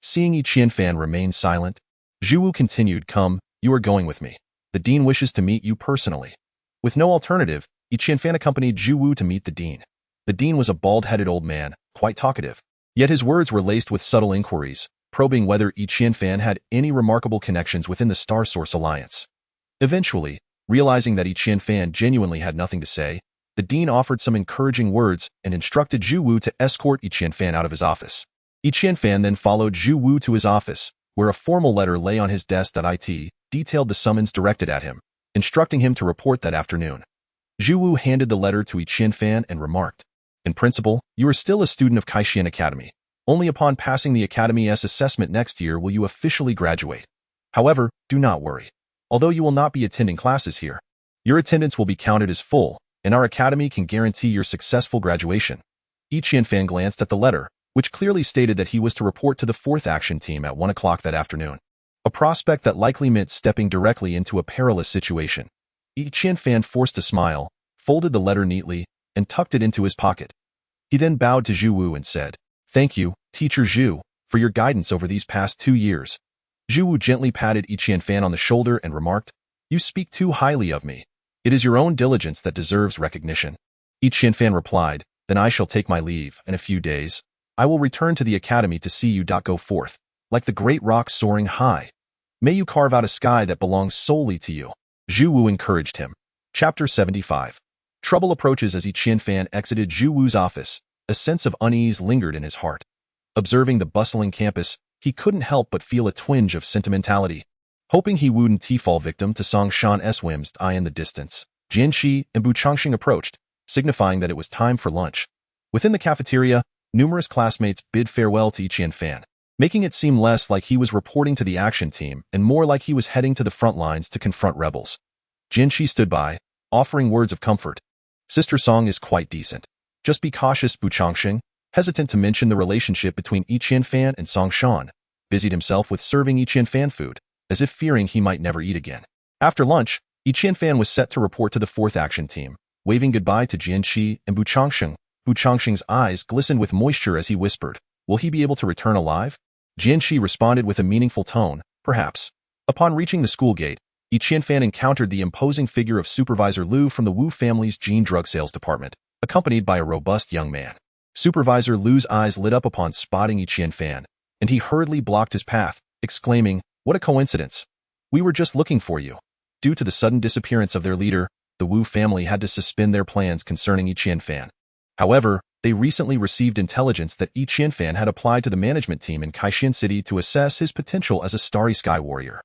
S1: Seeing Qianfan remain silent, Zhu Wu continued, Come, you are going with me. The dean wishes to meet you personally. With no alternative, Qianfan accompanied Zhu Wu to meet the dean. The dean was a bald-headed old man, quite talkative. Yet his words were laced with subtle inquiries, probing whether Qianfan had any remarkable connections within the Star Source Alliance. Eventually, realizing that Qianfan genuinely had nothing to say, the dean offered some encouraging words and instructed Zhu Wu to escort Qianfan out of his office. Qianfan then followed Zhu Wu to his office, where a formal letter lay on his desk. It detailed the summons directed at him, instructing him to report that afternoon. Zhu Wu handed the letter to Qianfan and remarked, In principle, you are still a student of Kaishan Academy. Only upon passing the Academy's assessment next year will you officially graduate. However, do not worry. Although you will not be attending classes here, your attendance will be counted as full, and our academy can guarantee your successful graduation. Qianfan glanced at the letter, which clearly stated that he was to report to the 4th Action Team at 1 o'clock that afternoon. A prospect that likely meant stepping directly into a perilous situation. Qianfan forced a smile, folded the letter neatly, and tucked it into his pocket. He then bowed to Zhu Wu and said, Thank you, Teacher Zhu, for your guidance over these past 2 years. Zhu Wu gently patted Qianfan on the shoulder and remarked, You speak too highly of me. It is your own diligence that deserves recognition. Qianfan replied, Then I shall take my leave. In a few days, I will return to the academy to see you. Go forth, like the great rock soaring high. May you carve out a sky that belongs solely to you. Zhu Wu encouraged him. Chapter 75. Trouble approaches. As Qianfan exited Zhu Wu's office, a sense of unease lingered in his heart. Observing the bustling campus, he couldn't help but feel a twinge of sentimentality. Hoping he wouldn't fall victim to Song Shan's whims. In the distance, Jian Qi and Bu Changxing approached, signifying that it was time for lunch. Within the cafeteria, numerous classmates bid farewell to Qianfan, making it seem less like he was reporting to the action team and more like he was heading to the front lines to confront rebels. Jian Qi stood by, offering words of comfort. Sister Song is quite decent. Just be cautious. Bu Changxing, hesitant to mention the relationship between Qianfan and Song Shan, busied himself with serving Qianfan food, as if fearing he might never eat again. After lunch, Qianfan was set to report to the 4th Action Team, waving goodbye to Jian Qi and Bu Changxing. Bu Changxing's eyes glistened with moisture as he whispered, Will he be able to return alive? Jian Qi responded with a meaningful tone, Perhaps. Upon reaching the school gate, Qianfan encountered the imposing figure of Supervisor Liu from the Wu family's gene drug sales department, accompanied by a robust young man. Supervisor Liu's eyes lit up upon spotting Qianfan, and he hurriedly blocked his path, exclaiming, What a coincidence! We were just looking for you. Due to the sudden disappearance of their leader, the Wu family had to suspend their plans concerning Qianfan. However, They recently received intelligence that Yi Qianfan had applied to the management team in Kaixin City to assess his potential as a starry sky warrior.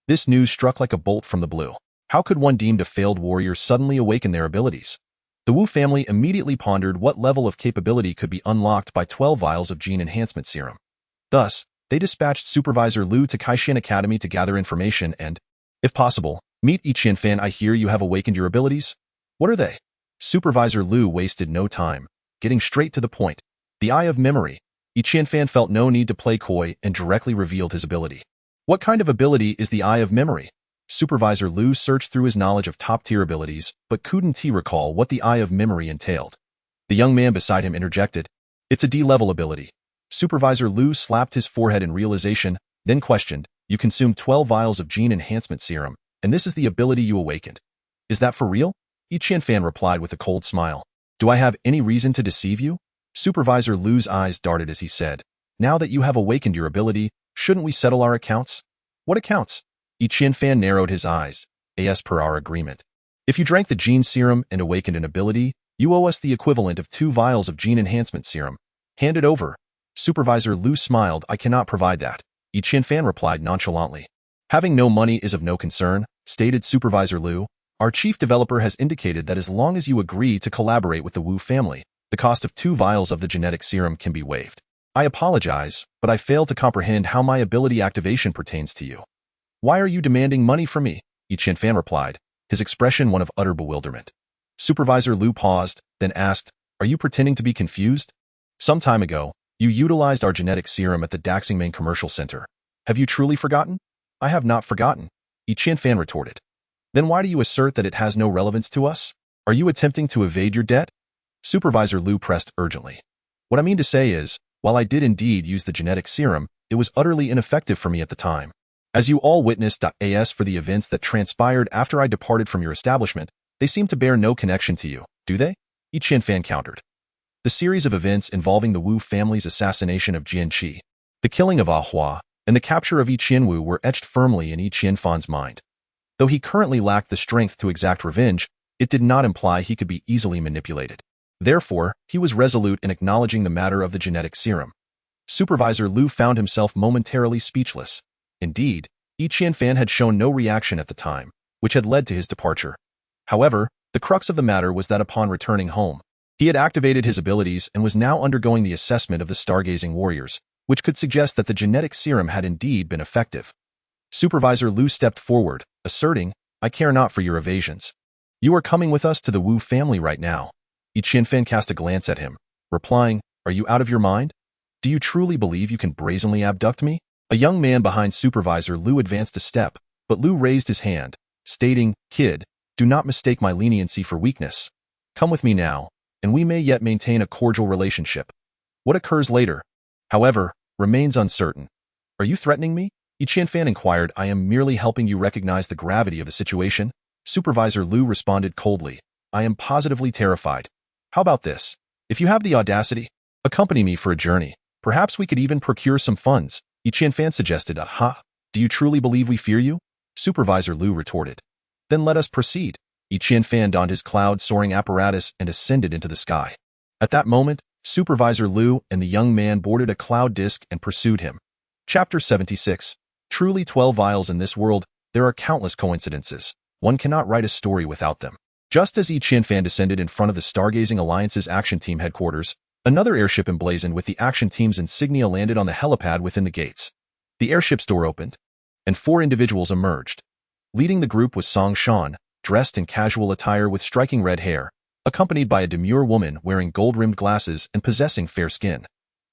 S1: This news struck like a bolt from the blue. How could one deemed a failed warrior suddenly awaken their abilities? The Wu family immediately pondered what level of capability could be unlocked by 12 vials of gene enhancement serum. Thus, they dispatched Supervisor Liu to Kaixin Academy to gather information and, if possible, meet Yi Qianfan. I hear you have awakened your abilities. What are they? Supervisor Liu wasted no time, getting straight to the point. The Eye of Memory. Yi Qianfan felt no need to play coy and directly revealed his ability. What kind of ability is the Eye of Memory? Supervisor Liu searched through his knowledge of top-tier abilities, but couldn't he recall what the Eye of Memory entailed. The young man beside him interjected, "It's a D-level ability." Supervisor Liu slapped his forehead in realization, then questioned, "You consumed 12 vials of gene enhancement serum, and this is the ability you awakened. Is that for real?" Yi Qianfan replied with a cold smile. "Do I have any reason to deceive you?" Supervisor Liu's eyes darted as he said, "Now that you have awakened your ability, shouldn't we settle our accounts?" "What accounts?" Yi Qianfan narrowed his eyes. "As per our agreement. If you drank the gene serum and awakened an ability, you owe us the equivalent of 2 vials of gene enhancement serum. Hand it over." Supervisor Liu smiled. "I cannot provide that," Yi Qianfan replied nonchalantly. "Having no money is of no concern," stated Supervisor Liu. "Our chief developer has indicated that as long as you agree to collaborate with the Wu family, the cost of 2 vials of the genetic serum can be waived. I apologize, but I fail to comprehend how my ability activation pertains to you." "Why are you demanding money from me?" Yi Qianfan replied, his expression one of utter bewilderment. Supervisor Liu paused, then asked, "Are you pretending to be confused? Some time ago, you utilized our genetic serum at the Daxingmane Commercial Center. Have you truly forgotten?" "I have not forgotten," Yi Qianfan retorted. "Then why do you assert that it has no relevance to us? Are you attempting to evade your debt?" Supervisor Liu pressed urgently. "What I mean to say is, while I did indeed use the genetic serum, it was utterly ineffective for me at the time. As you all witnessed, as for the events that transpired after I departed from your establishment, they seem to bear no connection to you, do they?" Yi Qianfan countered. The series of events involving the Wu family's assassination of Jian Qi, the killing of Ah Hua, and the capture of Yi Qianwu were etched firmly in Yi Qianfan's mind. Though he currently lacked the strength to exact revenge, it did not imply he could be easily manipulated. Therefore, he was resolute in acknowledging the matter of the genetic serum. Supervisor Liu found himself momentarily speechless. Indeed, Yi Qianfan had shown no reaction at the time, which had led to his departure. However, the crux of the matter was that upon returning home, he had activated his abilities and was now undergoing the assessment of the stargazing warriors, which could suggest that the genetic serum had indeed been effective. Supervisor Liu stepped forward, asserting, "I care not for your evasions. You are coming with us to the Wu family right now." Yi Qianfan cast a glance at him, replying, "Are you out of your mind? Do you truly believe you can brazenly abduct me?" A young man behind Supervisor Liu advanced a step, but Liu raised his hand, stating, "Kid, do not mistake my leniency for weakness. Come with me now, and we may yet maintain a cordial relationship. What occurs later, however, remains uncertain." "Are you threatening me?" Yi Qianfan inquired. "I am merely helping you recognize the gravity of the situation." Supervisor Liu responded coldly, "I am positively terrified. How about this? If you have the audacity, accompany me for a journey. Perhaps we could even procure some funds." Yi Qianfan suggested. "Aha! Do you truly believe we fear you?" Supervisor Liu retorted. "Then let us proceed." Yi Qianfan donned his cloud-soaring apparatus and ascended into the sky. At that moment, Supervisor Liu and the young man boarded a cloud disk and pursued him. Chapter 76. Truly 12 vials in this world, there are countless coincidences. One cannot write a story without them. Just as Yi Qianfan descended in front of the Stargazing Alliance's Action Team headquarters, another airship emblazoned with the Action Team's insignia landed on the helipad within the gates. The airship's door opened, and 4 individuals emerged. Leading the group was Song Shan, dressed in casual attire with striking red hair, accompanied by a demure woman wearing gold-rimmed glasses and possessing fair skin.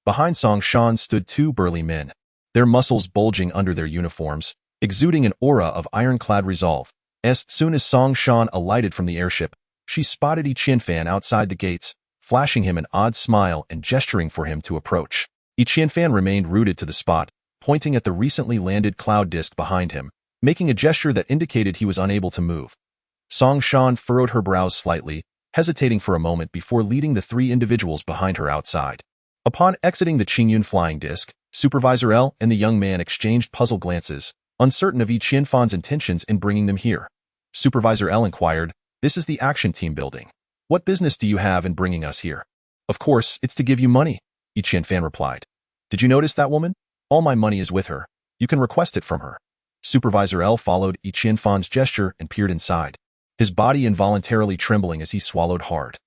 S1: Behind Song Shan stood 2 burly men, their muscles bulging under their uniforms, exuding an aura of ironclad resolve. As soon as Song Shan alighted from the airship, she spotted Yi Qianfan outside the gates, flashing him an odd smile and gesturing for him to approach. Yi Qianfan remained rooted to the spot, pointing at the recently landed cloud disk behind him, making a gesture that indicated he was unable to move. Song Shan furrowed her brows slightly, hesitating for a moment before leading the 3 individuals behind her outside. Upon exiting the Qingyun flying disc, Supervisor L and the young man exchanged puzzled glances, uncertain of Yi Qianfan's intentions in bringing them here. Supervisor L inquired, "This is the Action Team building. What business do you have in bringing us here?" Of course, it's to give you money, Fan replied. Did you notice that woman? All my money is with her. You can request it from her. Supervisor L followed Fan's gesture and peered inside, his body involuntarily trembling as he swallowed hard.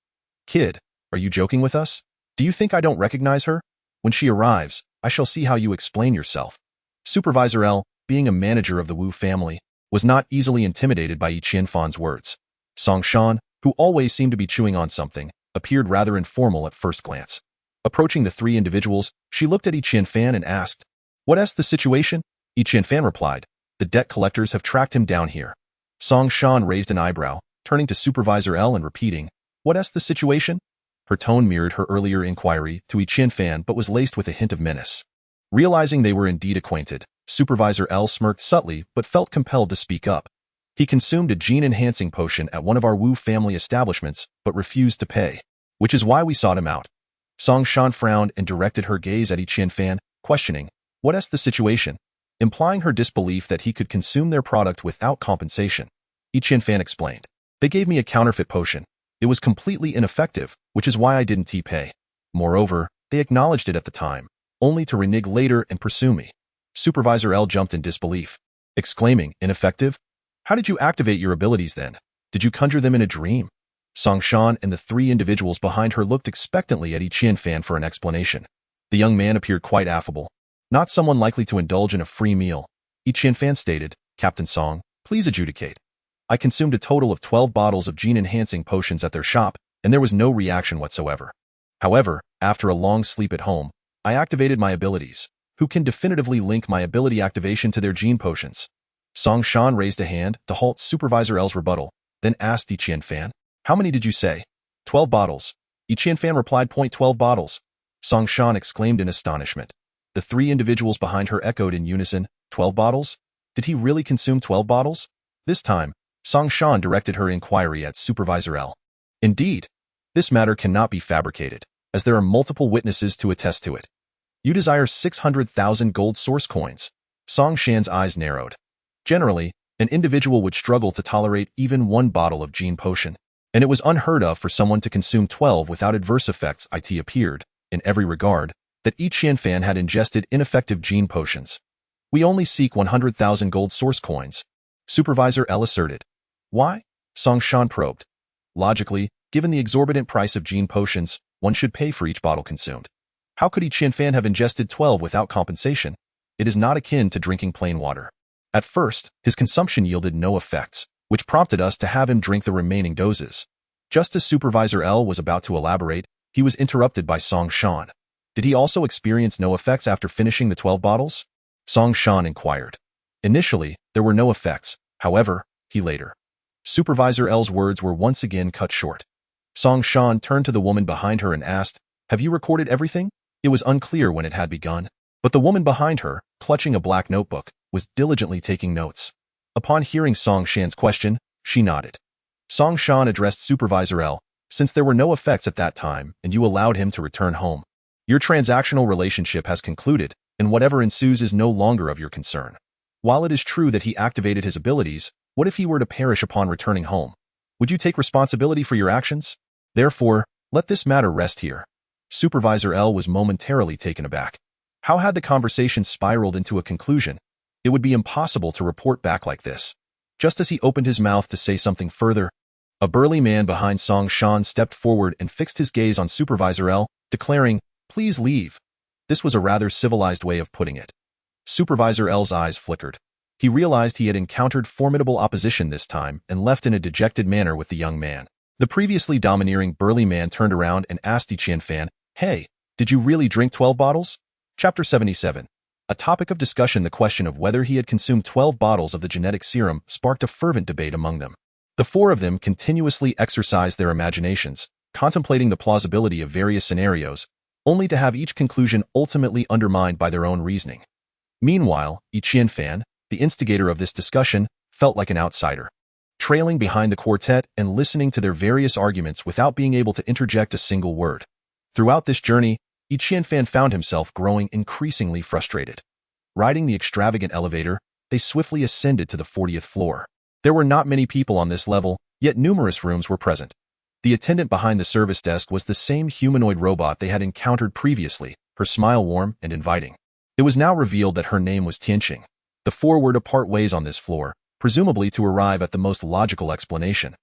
S1: Kid, are you joking with us? Do you think I don't recognize her? When she arrives, I shall see how you explain yourself. Supervisor L, being a manager of the Wu family, was not easily intimidated by Fan's words. Song Shan, who always seemed to be chewing on something, appeared rather informal at first glance. Approaching the three individuals, she looked at Fan and asked, "What's the situation?" Fan replied, "The debt collectors have tracked him down here." Song Shan raised an eyebrow, turning to Supervisor L and repeating, "What's the situation?" Her tone mirrored her earlier inquiry to Fan but was laced with a hint of menace. Realizing they were indeed acquainted, Supervisor L smirked subtly but felt compelled to speak up. He consumed a gene-enhancing potion at one of our Wu family establishments but refused to pay, which is why we sought him out. Song Shan frowned and directed her gaze at Fan, questioning, "What's the situation?" implying her disbelief that he could consume their product without compensation. Fan explained, "They gave me a counterfeit potion. It was completely ineffective, which is why I didn't pay. Moreover, they acknowledged it at the time, only to renege later and pursue me." Supervisor L jumped in disbelief, exclaiming, "Ineffective? How did you activate your abilities then? Did you conjure them in a dream?" Song Shan and the three individuals behind her looked expectantly at Fan for an explanation. The young man appeared quite affable, not someone likely to indulge in a free meal. Fan stated, "Captain Song, please adjudicate. I consumed a total of 12 bottles of gene-enhancing potions at their shop, and there was no reaction whatsoever. However, after a long sleep at home, I activated my abilities. Who can definitively link my ability activation to their gene potions?" Song Shan raised a hand to halt Supervisor L's rebuttal, then asked Fan, "How many did you say?" 12 bottles. Fan replied, "12 bottles." Song Shan exclaimed in astonishment. The three individuals behind her echoed in unison, 12 bottles? Did he really consume 12 bottles? This time, Song Shan directed her inquiry at Supervisor L. "Indeed, this matter cannot be fabricated, as there are multiple witnesses to attest to it. You desire 600,000 gold source coins." Song Shan's eyes narrowed. Generally, an individual would struggle to tolerate even one bottle of gene potion, and it was unheard of for someone to consume 12 without adverse effects. It appeared, in every regard, that Fan had ingested ineffective gene potions. "We only seek 100,000 gold source coins," Supervisor L asserted. "Why?" Song Shan probed. "Logically, given the exorbitant price of gene potions, one should pay for each bottle consumed. How could Fan have ingested 12 without compensation? It is not akin to drinking plain water. At first, his consumption yielded no effects, which prompted us to have him drink the remaining doses." Just as Supervisor L was about to elaborate, he was interrupted by Song Shan. "Did he also experience no effects after finishing the 12 bottles?" Song Shan inquired. "Initially, there were no effects, however, he later." Supervisor L's words were once again cut short. Song Shan turned to the woman behind her and asked, "Have you recorded everything?" It was unclear when it had begun, but the woman behind her, clutching a black notebook, was diligently taking notes. Upon hearing Song Shan's question, she nodded. Song Shan addressed Supervisor L, "Since there were no effects at that time and you allowed him to return home, your transactional relationship has concluded, and whatever ensues is no longer of your concern. While it is true that he activated his abilities, what if he were to perish upon returning home? Would you take responsibility for your actions? Therefore, let this matter rest here." Supervisor L was momentarily taken aback. How had the conversation spiraled into a conclusion? It would be impossible to report back like this. Just as he opened his mouth to say something further, a burly man behind Song Shan stepped forward and fixed his gaze on Supervisor L, declaring, "Please leave." This was a rather civilized way of putting it. Supervisor L's eyes flickered. He realized he had encountered formidable opposition this time and left in a dejected manner with the young man. The previously domineering burly man turned around and asked Fan, "Hey, did you really drink 12 bottles?" Chapter 77. A topic of discussion, the question of whether he had consumed 12 bottles of the genetic serum sparked a fervent debate among them. The four of them continuously exercised their imaginations, contemplating the plausibility of various scenarios, only to have each conclusion ultimately undermined by their own reasoning. Meanwhile, Fan, the instigator of this discussion, felt like an outsider, trailing behind the quartet and listening to their various arguments without being able to interject a single word. Throughout this journey, Fan found himself growing increasingly frustrated. Riding the extravagant elevator, they swiftly ascended to the 40th floor. There were not many people on this level, yet numerous rooms were present. The attendant behind the service desk was the same humanoid robot they had encountered previously, her smile warm and inviting. It was now revealed that her name was Jian Qi. The four were to part ways on this floor, presumably to arrive at the most logical explanation.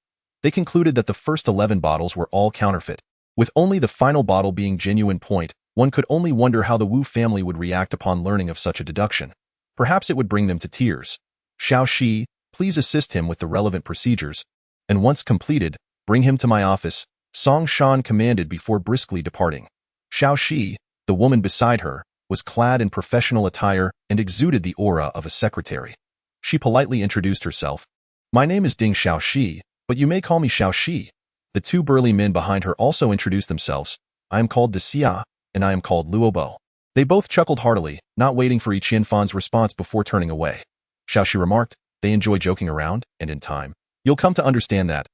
S1: They concluded that the first 11 bottles were all counterfeit. With only the final bottle being genuine point, one could only wonder how the Wu family would react upon learning of such a deduction. Perhaps it would bring them to tears. Xiao Shi, please assist him with the relevant procedures, and once completed, bring him to my office, Song Shan commanded before briskly departing. Xiao Shi, the woman beside her, was clad in professional attire and exuded the aura of a secretary. She politely introduced herself. My name is Ding Xiao Shi, but you may call me Xiao Shi. The two burly men behind her also introduced themselves. I am called De Xia, and I am called Luobo. They both chuckled heartily, not waiting for Yi Qianfan's response before turning away. Xiao Shi remarked, they enjoy joking around, and in time, you'll come to understand that.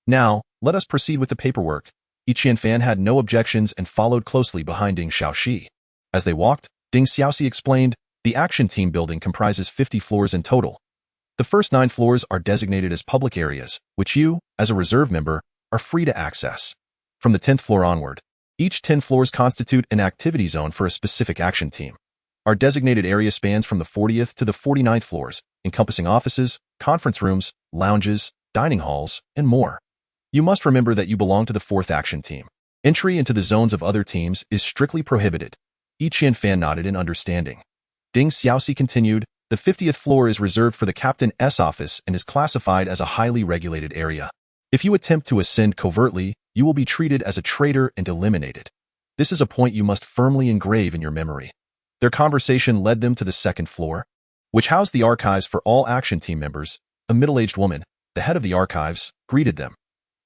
S1: Now, let us proceed with the paperwork. Yi Qianfan had no objections and followed closely behind Ding Xiaoxi. As they walked, Ding Xiaoxi explained, the action team building comprises 50 floors in total. The first 9 floors are designated as public areas, which you, as a reserve member, are free to access. From the 10th floor onward, each 10 floors constitute an activity zone for a specific action team. Our designated area spans from the 40th to the 49th floors, encompassing offices, conference rooms, lounges, dining halls, and more. You must remember that you belong to the 4th action team. Entry into the zones of other teams is strictly prohibited. Yi Qianfan nodded in understanding. Ding Xiaoxi continued, the 50th floor is reserved for the captain's office and is classified as a highly regulated area. If you attempt to ascend covertly, you will be treated as a traitor and eliminated. This is a point you must firmly engrave in your memory. Their conversation led them to the 2nd floor, which housed the archives for all action team members. A middle-aged woman, the head of the archives, greeted them.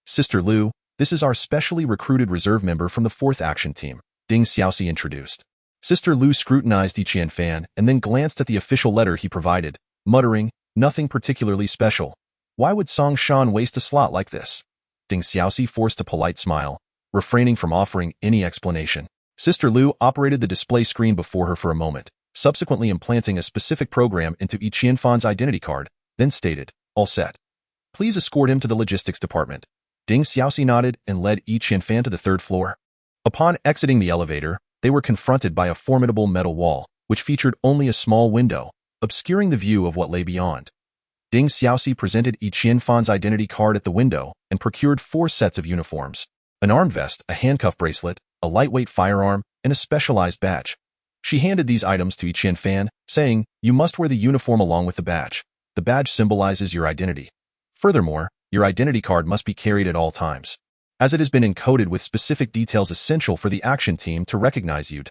S1: Sister Lu, this is our specially recruited reserve member from the 4th action team, Ding Xiaoxi introduced. Sister Lu scrutinized Yi Qianfan and then glanced at the official letter he provided, muttering, nothing particularly special. Why would Song Shan waste a slot like this? Ding Xiaoxi forced a polite smile, refraining from offering any explanation. Sister Lu operated the display screen before her for a moment, subsequently implanting a specific program into Yi Qianfan's identity card, then stated, all set. Please escort him to the logistics department. Ding Xiaoxi nodded and led Yi Qianfan to the 3rd floor. Upon exiting the elevator, they were confronted by a formidable metal wall, which featured only a small window, obscuring the view of what lay beyond. Ding Xiaoxi presented Yi Qianfan's identity card at the window and procured 4 sets of uniforms, an arm vest, a handcuff bracelet, a lightweight firearm, and a specialized badge. She handed these items to Yi Qianfan, saying, you must wear the uniform along with the badge. The badge symbolizes your identity. Furthermore, your identity card must be carried at all times, as it has been encoded with specific details essential for the action team to recognize you.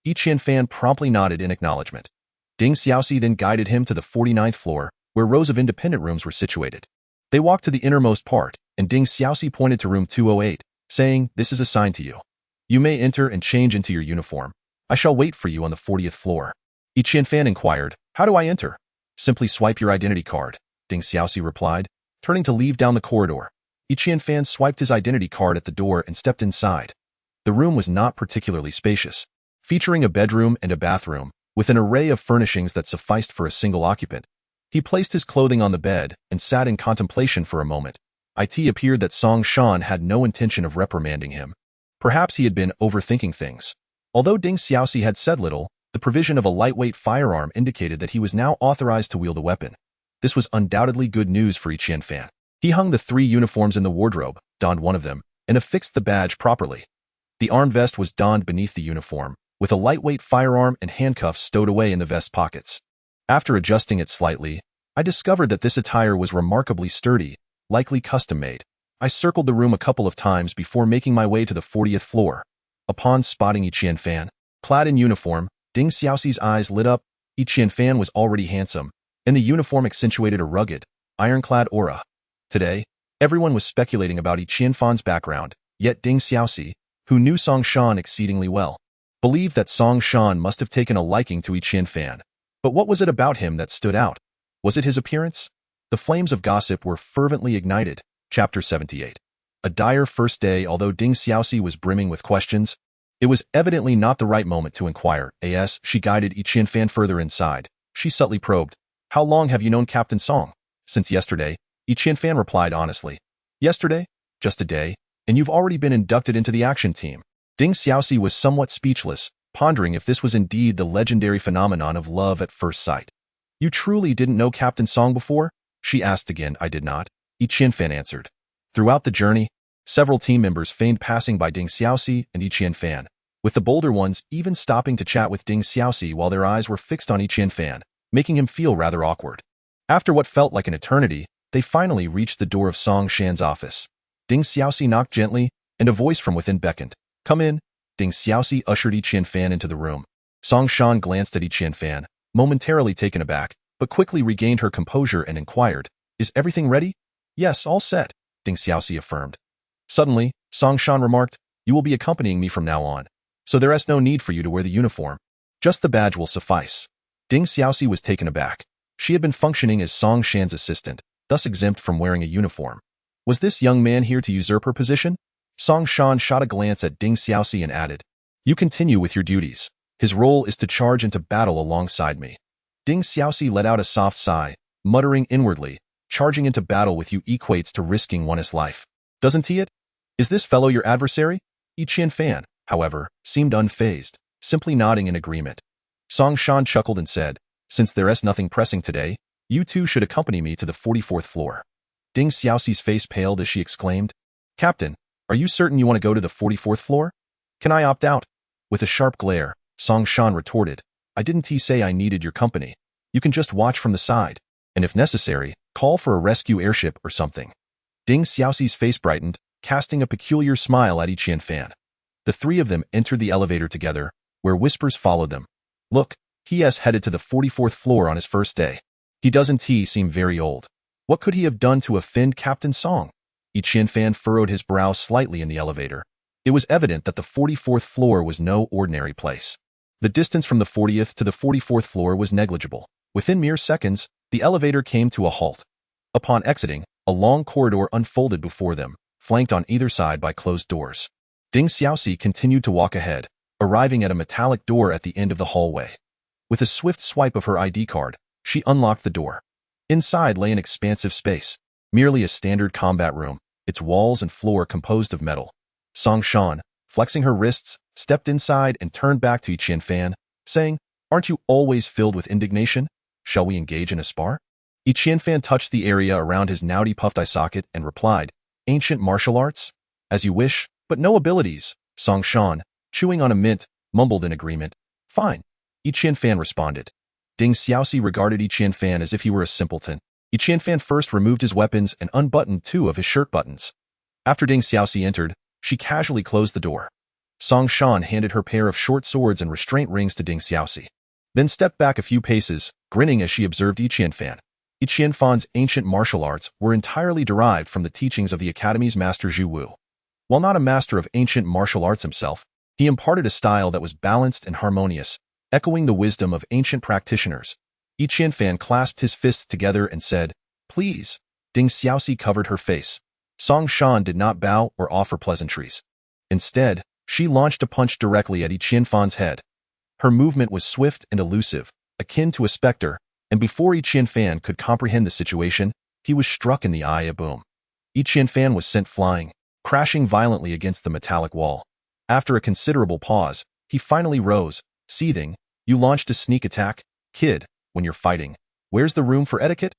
S1: Yi Qianfan promptly nodded in acknowledgement. Ding Xiaoxi then guided him to the 49th floor, where rows of independent rooms were situated. They walked to the innermost part, and Ding Xiaoxi pointed to room 208, saying, this is assigned to you. You may enter and change into your uniform. I shall wait for you on the 40th floor. Yi Qianfan inquired, how do I enter? Simply swipe your identity card, Ding Xiaoxi replied, turning to leave down the corridor. Yi Qianfan swiped his identity card at the door and stepped inside. The room was not particularly spacious, featuring a bedroom and a bathroom, with an array of furnishings that sufficed for a single occupant. He placed his clothing on the bed and sat in contemplation for a moment. It appeared that Song Shan had no intention of reprimanding him. Perhaps he had been overthinking things. Although Ding Xiaoxi had said little, the provision of a lightweight firearm indicated that he was now authorized to wield a weapon. This was undoubtedly good news for Yi Qianfan. He hung the 3 uniforms in the wardrobe, donned one of them, and affixed the badge properly. The arm vest was donned beneath the uniform, with a lightweight firearm and handcuffs stowed away in the vest pockets. After adjusting it slightly, I discovered that this attire was remarkably sturdy, likely custom-made. I circled the room a couple of times before making my way to the 40th floor. Upon spotting Yi Qianfan, clad in uniform, Ding Xiaoxi's eyes lit up. Yi Qianfan was already handsome, and the uniform accentuated a rugged, ironclad aura. Today, everyone was speculating about Yi Qianfan's background, yet Ding Xiaoxi, who knew Song Shan exceedingly well, believed that Song Shan must have taken a liking to Yi Qianfan. But what was it about him that stood out? Was it his appearance? The flames of gossip were fervently ignited. Chapter 78. A dire first day. Although Ding Xiaoxi was brimming with questions, it was evidently not the right moment to inquire. As she guided Yi Qianfan further inside, she subtly probed, how long have you known Captain Song? Since yesterday, Yi Qianfan replied honestly. Yesterday? Just a day? and you've already been inducted into the action team. Ding Xiaoxi was somewhat speechless, pondering if this was indeed the legendary phenomenon of love at first sight. You truly didn't know Captain Song before? She asked again. I did not, Yi Qianfan answered. Throughout the journey, several team members feigned passing by Ding Xiaoxi and Yi Qianfan, with the bolder ones even stopping to chat with Ding Xiaoxi while their eyes were fixed on Yi Qianfan, making him feel rather awkward. After what felt like an eternity, they finally reached the door of Song Shan's office. Ding Xiaoxi knocked gently, and a voice from within beckoned. Come in. Ding Xiaoxi ushered Yi Qianfan into the room. Song Shan glanced at Yi Qianfan, momentarily taken aback, but quickly regained her composure and inquired, Is everything ready? Yes, all set, Ding Xiaoxi affirmed. Suddenly, Song Shan remarked, You will be accompanying me from now on, so there is no need for you to wear the uniform. Just the badge will suffice. Ding Xiaoxi was taken aback. She had been functioning as Song Shan's assistant, thus exempt from wearing a uniform. Was this young man here to usurp her position? Song Shan shot a glance at Ding Xiaoxi and added, You continue with your duties. His role is to charge into battle alongside me. Ding Xiaoxi let out a soft sigh, muttering inwardly, Charging into battle with you equates to risking one's life. Doesn't he it? Is this fellow your adversary? Yi Qianfan, however, seemed unfazed, simply nodding in agreement. Song Shan chuckled and said, Since there is nothing pressing today, you two should accompany me to the 44th floor. Ding Xiaoxi's face paled as she exclaimed, Captain, are you certain you want to go to the 44th floor? Can I opt out? With a sharp glare, Song Shan retorted, I didn't say I needed your company. You can just watch from the side, and if necessary, call for a rescue airship or something. Ding Xiaoxi's face brightened, casting a peculiar smile at Yi Qianfan. The three of them entered the elevator together, where whispers followed them. Look, he has headed to the 44th floor on his first day. Doesn't he seem very old? What could he have done to offend Captain Song? Yi Qianfan furrowed his brow slightly in the elevator. It was evident that the 44th floor was no ordinary place. The distance from the 40th to the 44th floor was negligible. Within mere seconds, the elevator came to a halt. Upon exiting, a long corridor unfolded before them, flanked on either side by closed doors. Ding Xiaoxi continued to walk ahead, arriving at a metallic door at the end of the hallway. With a swift swipe of her ID card, she unlocked the door. Inside lay an expansive space, merely a standard combat room, its walls and floor composed of metal. Song Shan, flexing her wrists, stepped inside and turned back to Yi Qianfan, saying, Aren't you always filled with indignation? Shall we engage in a spar? Yi Qianfan touched the area around his naughty puffed eye socket and replied, Ancient martial arts? As you wish, but no abilities. Song Shan, chewing on a mint, mumbled in agreement. Fine. Yi Qianfan responded. Ding Xiaoxi regarded Yi Qianfan as if he were a simpleton. Yi Qianfan first removed his weapons and unbuttoned two of his shirt buttons. After Ding Xiaoxi entered, she casually closed the door. Song Shan handed her pair of short swords and restraint rings to Ding Xiaoxi, then stepped back a few paces, grinning as she observed Yi Qianfan. Yi Qianfan's ancient martial arts were entirely derived from the teachings of the Academy's master Zhu Wu. While not a master of ancient martial arts himself, he imparted a style that was balanced and harmonious, echoing the wisdom of ancient practitioners. Yi Qianfan clasped his fists together and said, Please. Ding Xiaoxi covered her face. Song Shan did not bow or offer pleasantries. Instead, she launched a punch directly at Yi Qianfan's head. Her movement was swift and elusive, akin to a specter, and before Yi Qianfan could comprehend the situation, he was struck in the eye. A boom. Yi Qianfan was sent flying, crashing violently against the metallic wall. After a considerable pause, he finally rose, seething, You launched a sneak attack, kid, when you're fighting. Where's the room for etiquette?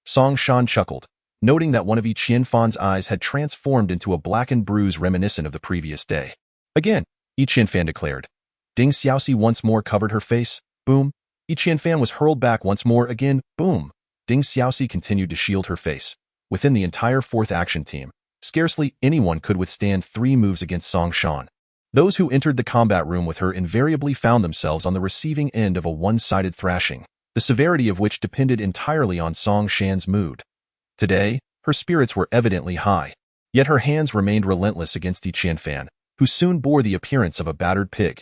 S1: Song Shan chuckled, noting that one of Yi Qianfan's eyes had transformed into a blackened bruise reminiscent of the previous day. Again, Yi Qianfan declared. Ding Xiaoxi once more covered her face. Boom. Yi Qianfan was hurled back once more again. Boom. Ding Xiaoxi continued to shield her face. Within the entire 4th action team, scarcely anyone could withstand 3 moves against Song Shan. Those who entered the combat room with her invariably found themselves on the receiving end of a one-sided thrashing, the severity of which depended entirely on Song Shan's mood. Today, her spirits were evidently high, yet her hands remained relentless against Yi Qianfan, who soon bore the appearance of a battered pig.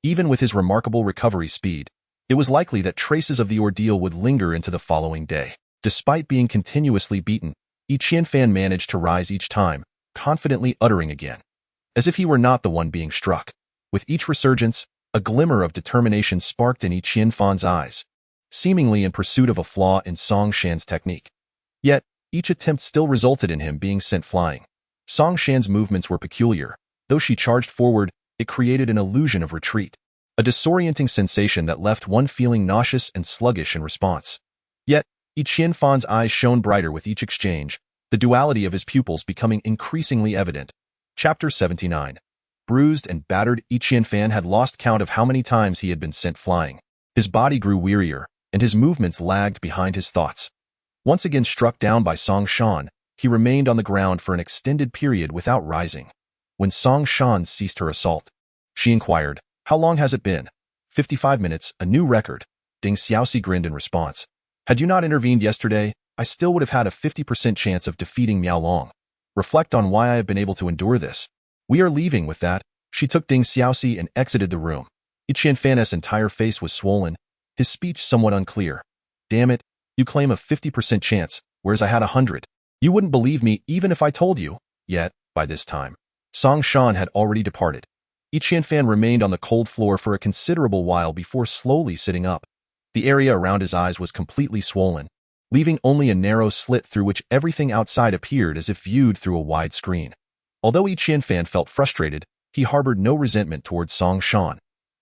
S1: Even with his remarkable recovery speed, it was likely that traces of the ordeal would linger into the following day. Despite being continuously beaten, Yi Qianfan managed to rise each time, confidently uttering again, as if he were not the one being struck. With each resurgence, a glimmer of determination sparked in Yi Qianfan's eyes, seemingly in pursuit of a flaw in Song Shan's technique. Yet, each attempt still resulted in him being sent flying. Song Shan's movements were peculiar. Though she charged forward, it created an illusion of retreat, a disorienting sensation that left one feeling nauseous and sluggish in response. Yet, Qian Fan's eyes shone brighter with each exchange, the duality of his pupils becoming increasingly evident. Chapter 79. Bruised and battered, Qian Fan had lost count of how many times he had been sent flying. His body grew wearier, and his movements lagged behind his thoughts. Once again struck down by Song Shan, he remained on the ground for an extended period without rising. When Song Shan ceased her assault, she inquired, "How long has it been?" 55 minutes, a new record. Ding Xiaoxi grinned in response. "Had you not intervened yesterday, I still would have had a 50% chance of defeating Miao Long. Reflect on why I have been able to endure this. We are leaving with that." She took Ding Xiaoxi and exited the room. Qian Fan's entire face was swollen, his speech somewhat unclear. "Damn it, you claim a 50% chance, whereas I had 100. You wouldn't believe me even if I told you." Yet, by this time, Song Shan had already departed. Qian Fan remained on the cold floor for a considerable while before slowly sitting up. The area around his eyes was completely swollen, leaving only a narrow slit through which everything outside appeared as if viewed through a wide screen. Although Qian Fan felt frustrated, he harbored no resentment towards Song Shan.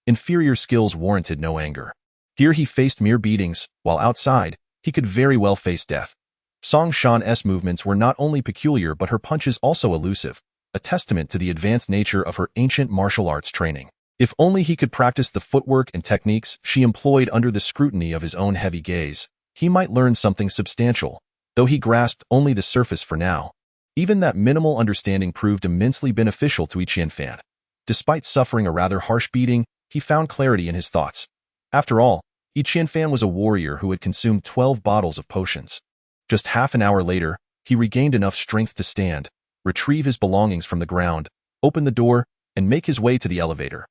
S1: Inferior skills warranted no anger. Here he faced mere beatings, while outside, he could very well face death. Song Shan's movements were not only peculiar but her punches also elusive, a testament to the advanced nature of her ancient martial arts training. If only he could practice the footwork and techniques she employed under the scrutiny of his own heavy gaze, he might learn something substantial, though he grasped only the surface for now. Even that minimal understanding proved immensely beneficial to Qian Fan. Despite suffering a rather harsh beating, he found clarity in his thoughts. After all, Qian Fan was a warrior who had consumed 12 bottles of potions. Just half an hour later, he regained enough strength to stand, retrieve his belongings from the ground, open the door, and make his way to the elevator.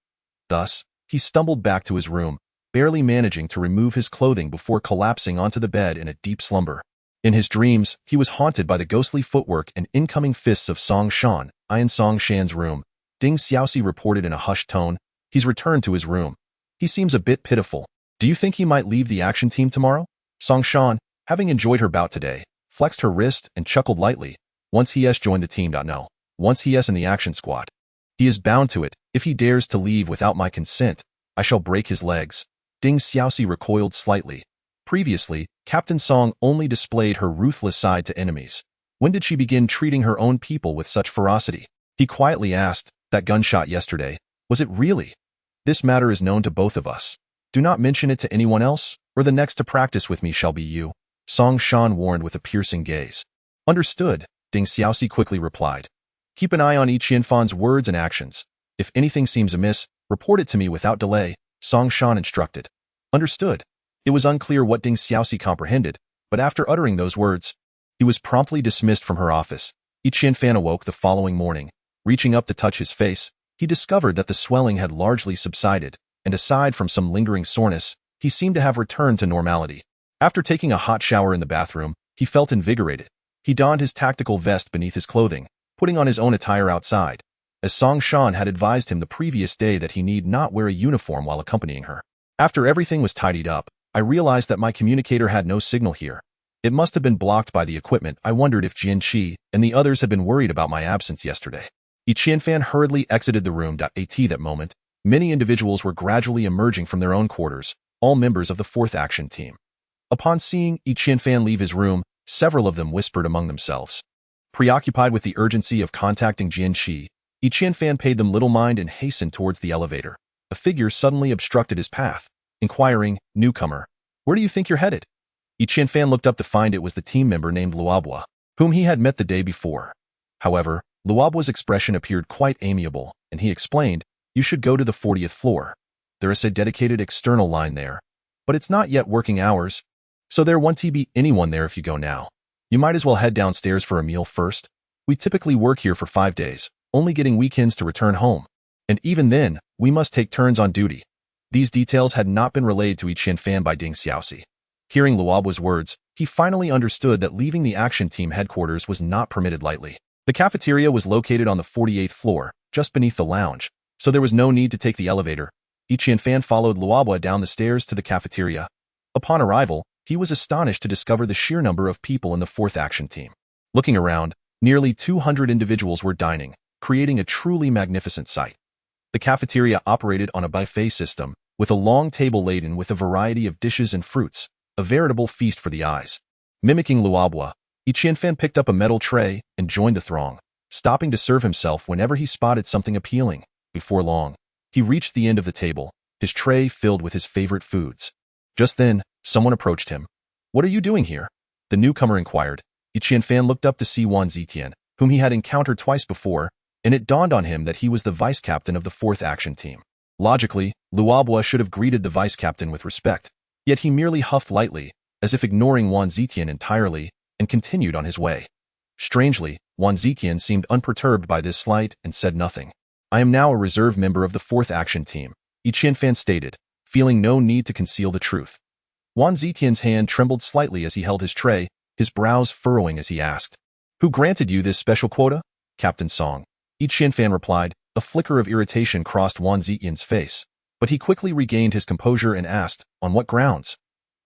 S1: Thus, he stumbled back to his room, barely managing to remove his clothing before collapsing onto the bed in a deep slumber. In his dreams, he was haunted by the ghostly footwork and incoming fists of Song Shan. In Song Shan's room, Ding Xiaoxi reported in a hushed tone, "He's returned to his room. He seems a bit pitiful. Do you think he might leave the action team tomorrow?" Song Shan, having enjoyed her bout today, flexed her wrist and chuckled lightly. "Once he has joined the team, no. Once he is in the action squad. He is bound to it. If he dares to leave without my consent, I shall break his legs." Ding Xiaoxi recoiled slightly. Previously, Captain Song only displayed her ruthless side to enemies. When did she begin treating her own people with such ferocity? He quietly asked, "That gunshot yesterday, was it really? This matter is known to both of us. Do not mention it to anyone else, or the next to practice with me shall be you," Song Shan warned with a piercing gaze. "Understood," Ding Xiaoxi quickly replied. "Keep an eye on Qian Fan's words and actions. If anything seems amiss, report it to me without delay," Song Shan instructed. "Understood." It was unclear what Ding Xiaoxi comprehended, but after uttering those words, he was promptly dismissed from her office. Qian Fan awoke the following morning. Reaching up to touch his face, he discovered that the swelling had largely subsided, and aside from some lingering soreness, he seemed to have returned to normality. After taking a hot shower in the bathroom, he felt invigorated. He donned his tactical vest beneath his clothing, putting on his own attire outside, as Song Shan had advised him the previous day that he need not wear a uniform while accompanying her. After everything was tidied up, I realized that my communicator had no signal here. It must have been blocked by the equipment. I wondered if Jian Qi and the others had been worried about my absence yesterday. Qian Fan hurriedly exited the room. At that moment, many individuals were gradually emerging from their own quarters, all members of the 4th Action Team. Upon seeing Qian Fan leave his room, several of them whispered among themselves. Preoccupied with the urgency of contacting Jian Qi, Qian Fan paid them little mind and hastened towards the elevator. A figure suddenly obstructed his path, inquiring, "Newcomer, where do you think you're headed?" Qian Fan looked up to find it was the team member named Luobua, whom he had met the day before. However, Luobua's expression appeared quite amiable, and he explained, "You should go to the 40th floor. There is a dedicated external line there, but it's not yet working hours, so there won't be anyone there if you go now. You might as well head downstairs for a meal first. We typically work here for 5 days, only getting weekends to return home. And even then, we must take turns on duty." These details had not been relayed to Qian Fan by Ding Xiaoxi. Hearing Luobua's words, he finally understood that leaving the action team headquarters was not permitted lightly. The cafeteria was located on the 48th floor, just beneath the lounge, so there was no need to take the elevator. Qian Fan followed Luobua down the stairs to the cafeteria. Upon arrival, he was astonished to discover the sheer number of people in the 4th Action Team. Looking around, Nearly 200 individuals were dining, creating a truly magnificent sight. The cafeteria operated on a buffet system, with a long table laden with a variety of dishes and fruits, a veritable feast for the eyes. Mimicking Luobua, Qianfan picked up a metal tray and joined the throng, stopping to serve himself whenever he spotted something appealing. Before long, he reached the end of the table, his tray filled with his favorite foods. Just then, someone approached him. "What are you doing here?" the newcomer inquired. Qianfan looked up to see Wang Zitian, whom he had encountered twice before, and it dawned on him that he was the vice-captain of the 4th Action Team. Logically, Luobua should have greeted the vice-captain with respect, yet he merely huffed lightly, as if ignoring Wang Zitian entirely, and continued on his way. Strangely, Wang Zitian seemed unperturbed by this slight and said nothing. "I am now a reserve member of the 4th Action Team," Qianfan stated, feeling no need to conceal the truth. Wang Zitian's hand trembled slightly as he held his tray, his brows furrowing as he asked, "Who granted you this special quota?" "Captain Song," Qianfan replied. A flicker of irritation crossed Wang Zitian's face, but he quickly regained his composure and asked, "On what grounds?"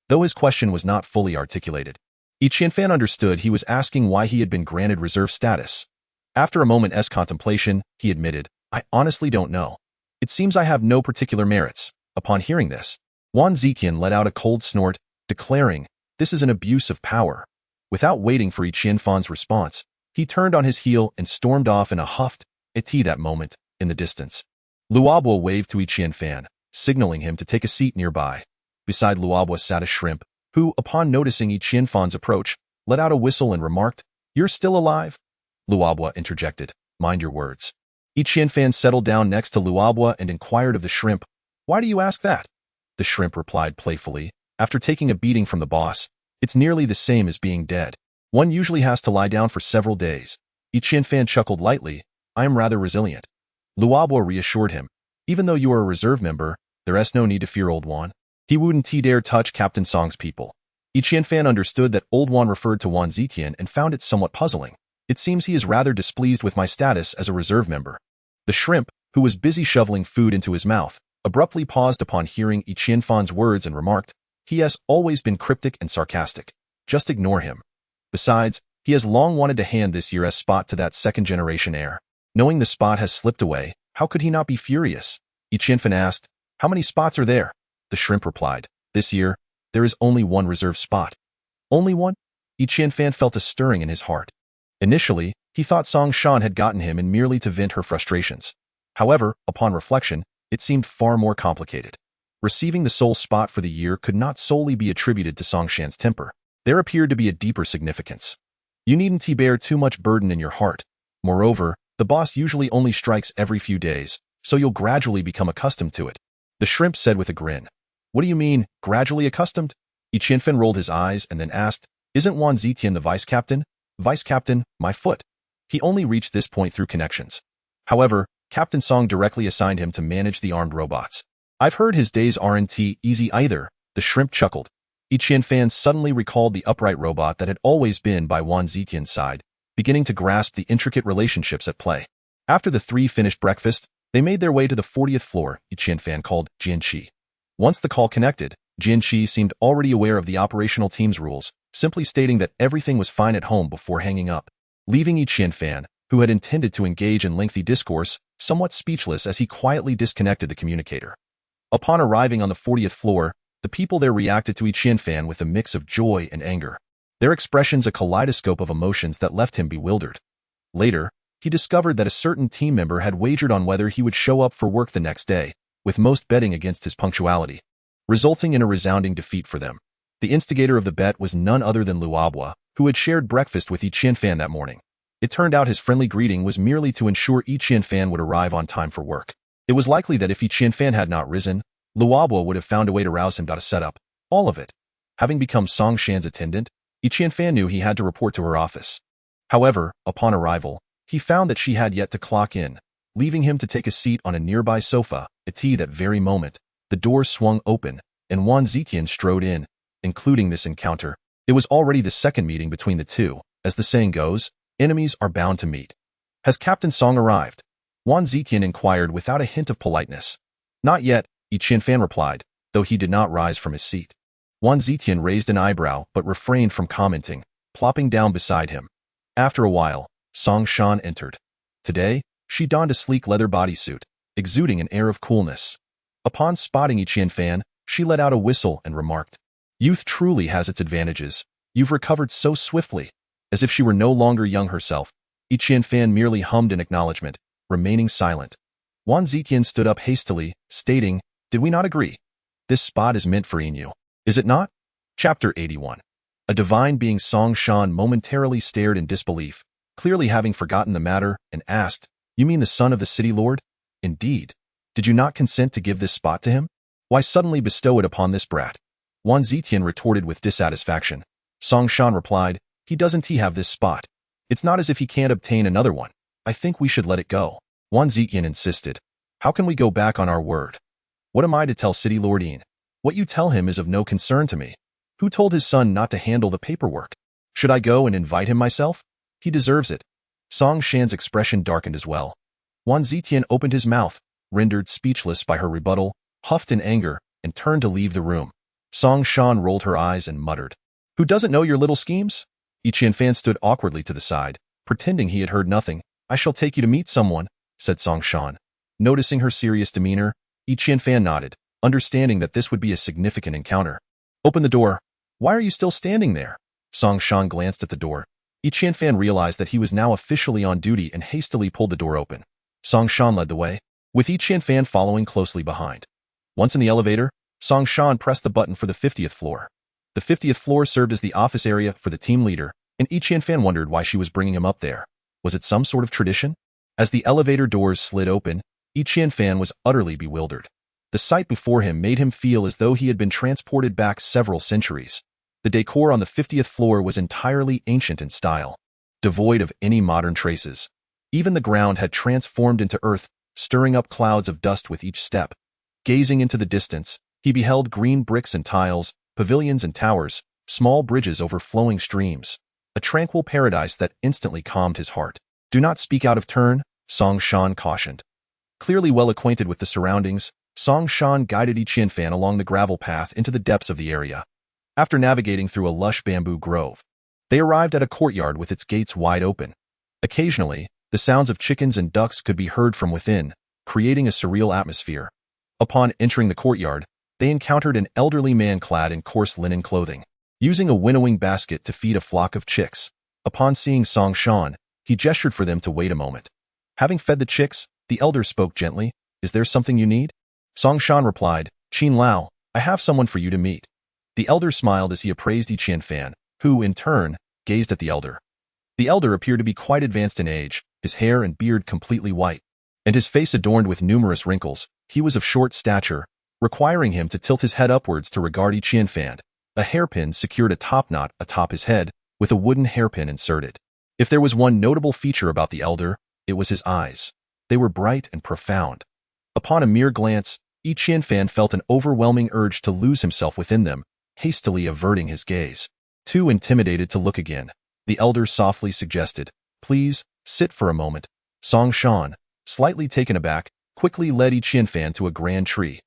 S1: Though his question was not fully articulated, Qianfan understood he was asking why he had been granted reserve status. After a moment's contemplation, he admitted, "I honestly don't know. It seems I have no particular merits." Upon hearing this, Wang Zitian let out a cold snort, declaring, "This is an abuse of power." Without waiting for Qianfan's response, he turned on his heel and stormed off in a huff. At that moment, in the distance, Luobua waved to Qianfan, signaling him to take a seat nearby. Beside Luobua sat a shrimp, who, upon noticing Qianfan's approach, let out a whistle and remarked, "You're still alive?" Luobua interjected, "Mind your words." Qianfan settled down next to Luobua and inquired of the shrimp, "Why do you ask that?" The shrimp replied playfully, "After taking a beating from the boss, it's nearly the same as being dead. One usually has to lie down for several days." Qianfan chuckled lightly, "I am rather resilient." Luobua reassured him, "Even though you are a reserve member, there's no need to fear Old Wan. He wouldn't dare touch Captain Song's people." Qianfan understood that Old Wan referred to Wang Zitian and found it somewhat puzzling. "It seems he is rather displeased with my status as a reserve member." The shrimp, who was busy shoveling food into his mouth, abruptly paused upon hearing Qianfan's words and remarked, "He has always been cryptic and sarcastic. Just ignore him. Besides, he has long wanted to hand this year's spot to that second-generation heir. Knowing the spot has slipped away, how could he not be furious?" Qianfan asked, "How many spots are there?" The shrimp replied, "This year, there is only one reserve spot." "Only one?" Qianfan felt a stirring in his heart. Initially, he thought Song Shan had gotten him in merely to vent her frustrations. However, upon reflection, it seemed far more complicated. Receiving the sole spot for the year could not solely be attributed to Song Shan's temper. There appeared to be a deeper significance. You needn't bear too much burden in your heart. Moreover, the boss usually only strikes every few days, so you'll gradually become accustomed to it. The shrimp said with a grin. "What do you mean, gradually accustomed?" Qianfan rolled his eyes and then asked, "Isn't Wang Zitian the vice-captain?" "Vice-captain, my foot." He only reached this point through connections. However, Captain Song directly assigned him to manage the armed robots. "I've heard his days aren't easy either," the shrimp chuckled. Qianfan suddenly recalled the upright robot that had always been by Wang Zitian's side, beginning to grasp the intricate relationships at play. After the three finished breakfast, they made their way to the 40th floor Qianfan called Jian Qi. Once the call connected, Jian Qi seemed already aware of the operational team's rules, simply stating that everything was fine at home before hanging up, leaving Qianfan, who had intended to engage in lengthy discourse, somewhat speechless as he quietly disconnected the communicator. Upon arriving on the 40th floor, the people there reacted to Qianfan with a mix of joy and anger. Their expressions a kaleidoscope of emotions that left him bewildered. Later, he discovered that a certain team member had wagered on whether he would show up for work the next day, with most betting against his punctuality, resulting in a resounding defeat for them. The instigator of the bet was none other than Luobua, who had shared breakfast with Qianfan that morning. It turned out his friendly greeting was merely to ensure Qianfan would arrive on time for work. It was likely that if Qianfan had not risen, Luobua would have found a way to rouse him to set up all of it. Having become Song Shan's attendant, Qianfan knew he had to report to her office. However, upon arrival, he found that she had yet to clock in, leaving him to take a seat on a nearby sofa. At that very moment, the doors swung open, and Wang Zitian strode in. Including this encounter, it was already the second meeting between the two. As the saying goes, enemies are bound to meet. "Has Captain Song arrived?" Wang Zitian inquired without a hint of politeness. "Not yet," Qianfan replied, though he did not rise from his seat. Wang Zitian raised an eyebrow but refrained from commenting, plopping down beside him. After a while, Song Shan entered. Today, she donned a sleek leather bodysuit, exuding an air of coolness. Upon spotting Yi Qianfan, she let out a whistle and remarked, "Youth truly has its advantages. You've recovered so swiftly." As if she were no longer young herself, Yi Qianfan merely hummed in acknowledgement, remaining silent. Wan Zetian stood up hastily, stating, "Did we not agree? This spot is meant for Inu, is it not?" Chapter 81. A divine being Song Shan momentarily stared in disbelief, clearly having forgotten the matter, and asked, "You mean the son of the city lord? Indeed. Did you not consent to give this spot to him? Why suddenly bestow it upon this brat?" Wan Zetian retorted with dissatisfaction. Song Shan replied, Doesn't he have this spot? It's not as if he can't obtain another one. I think we should let it go." Wan Zetian insisted. "How can we go back on our word? What am I to tell City Lord Yin? What you tell him is of no concern to me. Who told his son not to handle the paperwork? Should I go and invite him myself? He deserves it." Song Shan's expression darkened as well. Wan Zetian opened his mouth, rendered speechless by her rebuttal, huffed in anger, and turned to leave the room. Song Shan rolled her eyes and muttered, "Who doesn't know your little schemes?" Yi Qianfan stood awkwardly to the side, pretending he had heard nothing. "I shall take you to meet someone," said Song Shan. Noticing her serious demeanor, Yi Qianfan nodded, understanding that this would be a significant encounter. "Open the door." "Why are you still standing there?" Song Shan glanced at the door. Yi Qianfan realized that he was now officially on duty and hastily pulled the door open. Song Shan led the way, with Yi Qianfan following closely behind. Once in the elevator, Song Shan pressed the button for the 50th floor. The 50th floor served as the office area for the team leader, and Yi Qianfan wondered why she was bringing him up there. Was it some sort of tradition? As the elevator doors slid open, Yi Qianfan was utterly bewildered. The sight before him made him feel as though he had been transported back several centuries. The decor on the 50th floor was entirely ancient in style, devoid of any modern traces. Even the ground had transformed into earth, stirring up clouds of dust with each step. Gazing into the distance, he beheld green bricks and tiles, pavilions and towers, small bridges over flowing streams. A tranquil paradise that instantly calmed his heart. "Do not speak out of turn," Song Shan cautioned. Clearly well acquainted with the surroundings, Song Shan guided Yi Qianfan along the gravel path into the depths of the area. After navigating through a lush bamboo grove, they arrived at a courtyard with its gates wide open. Occasionally, the sounds of chickens and ducks could be heard from within, creating a surreal atmosphere. Upon entering the courtyard, they encountered an elderly man clad in coarse linen clothing, using a winnowing basket to feed a flock of chicks. Upon seeing Song Shan, he gestured for them to wait a moment. Having fed the chicks, the elder spoke gently, "Is there something you need?" Song Shan replied, "Qin Lao, I have someone for you to meet." The elder smiled as he appraised Yi Qianfan, who, in turn, gazed at the elder. The elder appeared to be quite advanced in age, his hair and beard completely white, and his face adorned with numerous wrinkles. He was of short stature, requiring him to tilt his head upwards to regard Yi Qianfan. A hairpin secured a topknot atop his head, with a wooden hairpin inserted. If there was one notable feature about the elder, it was his eyes. They were bright and profound. Upon a mere glance, Yi Qianfan felt an overwhelming urge to lose himself within them, hastily averting his gaze. Too intimidated to look again, the elder softly suggested, "Please, sit for a moment." Song Shan, slightly taken aback, quickly led Yi Qianfan to a grand tree.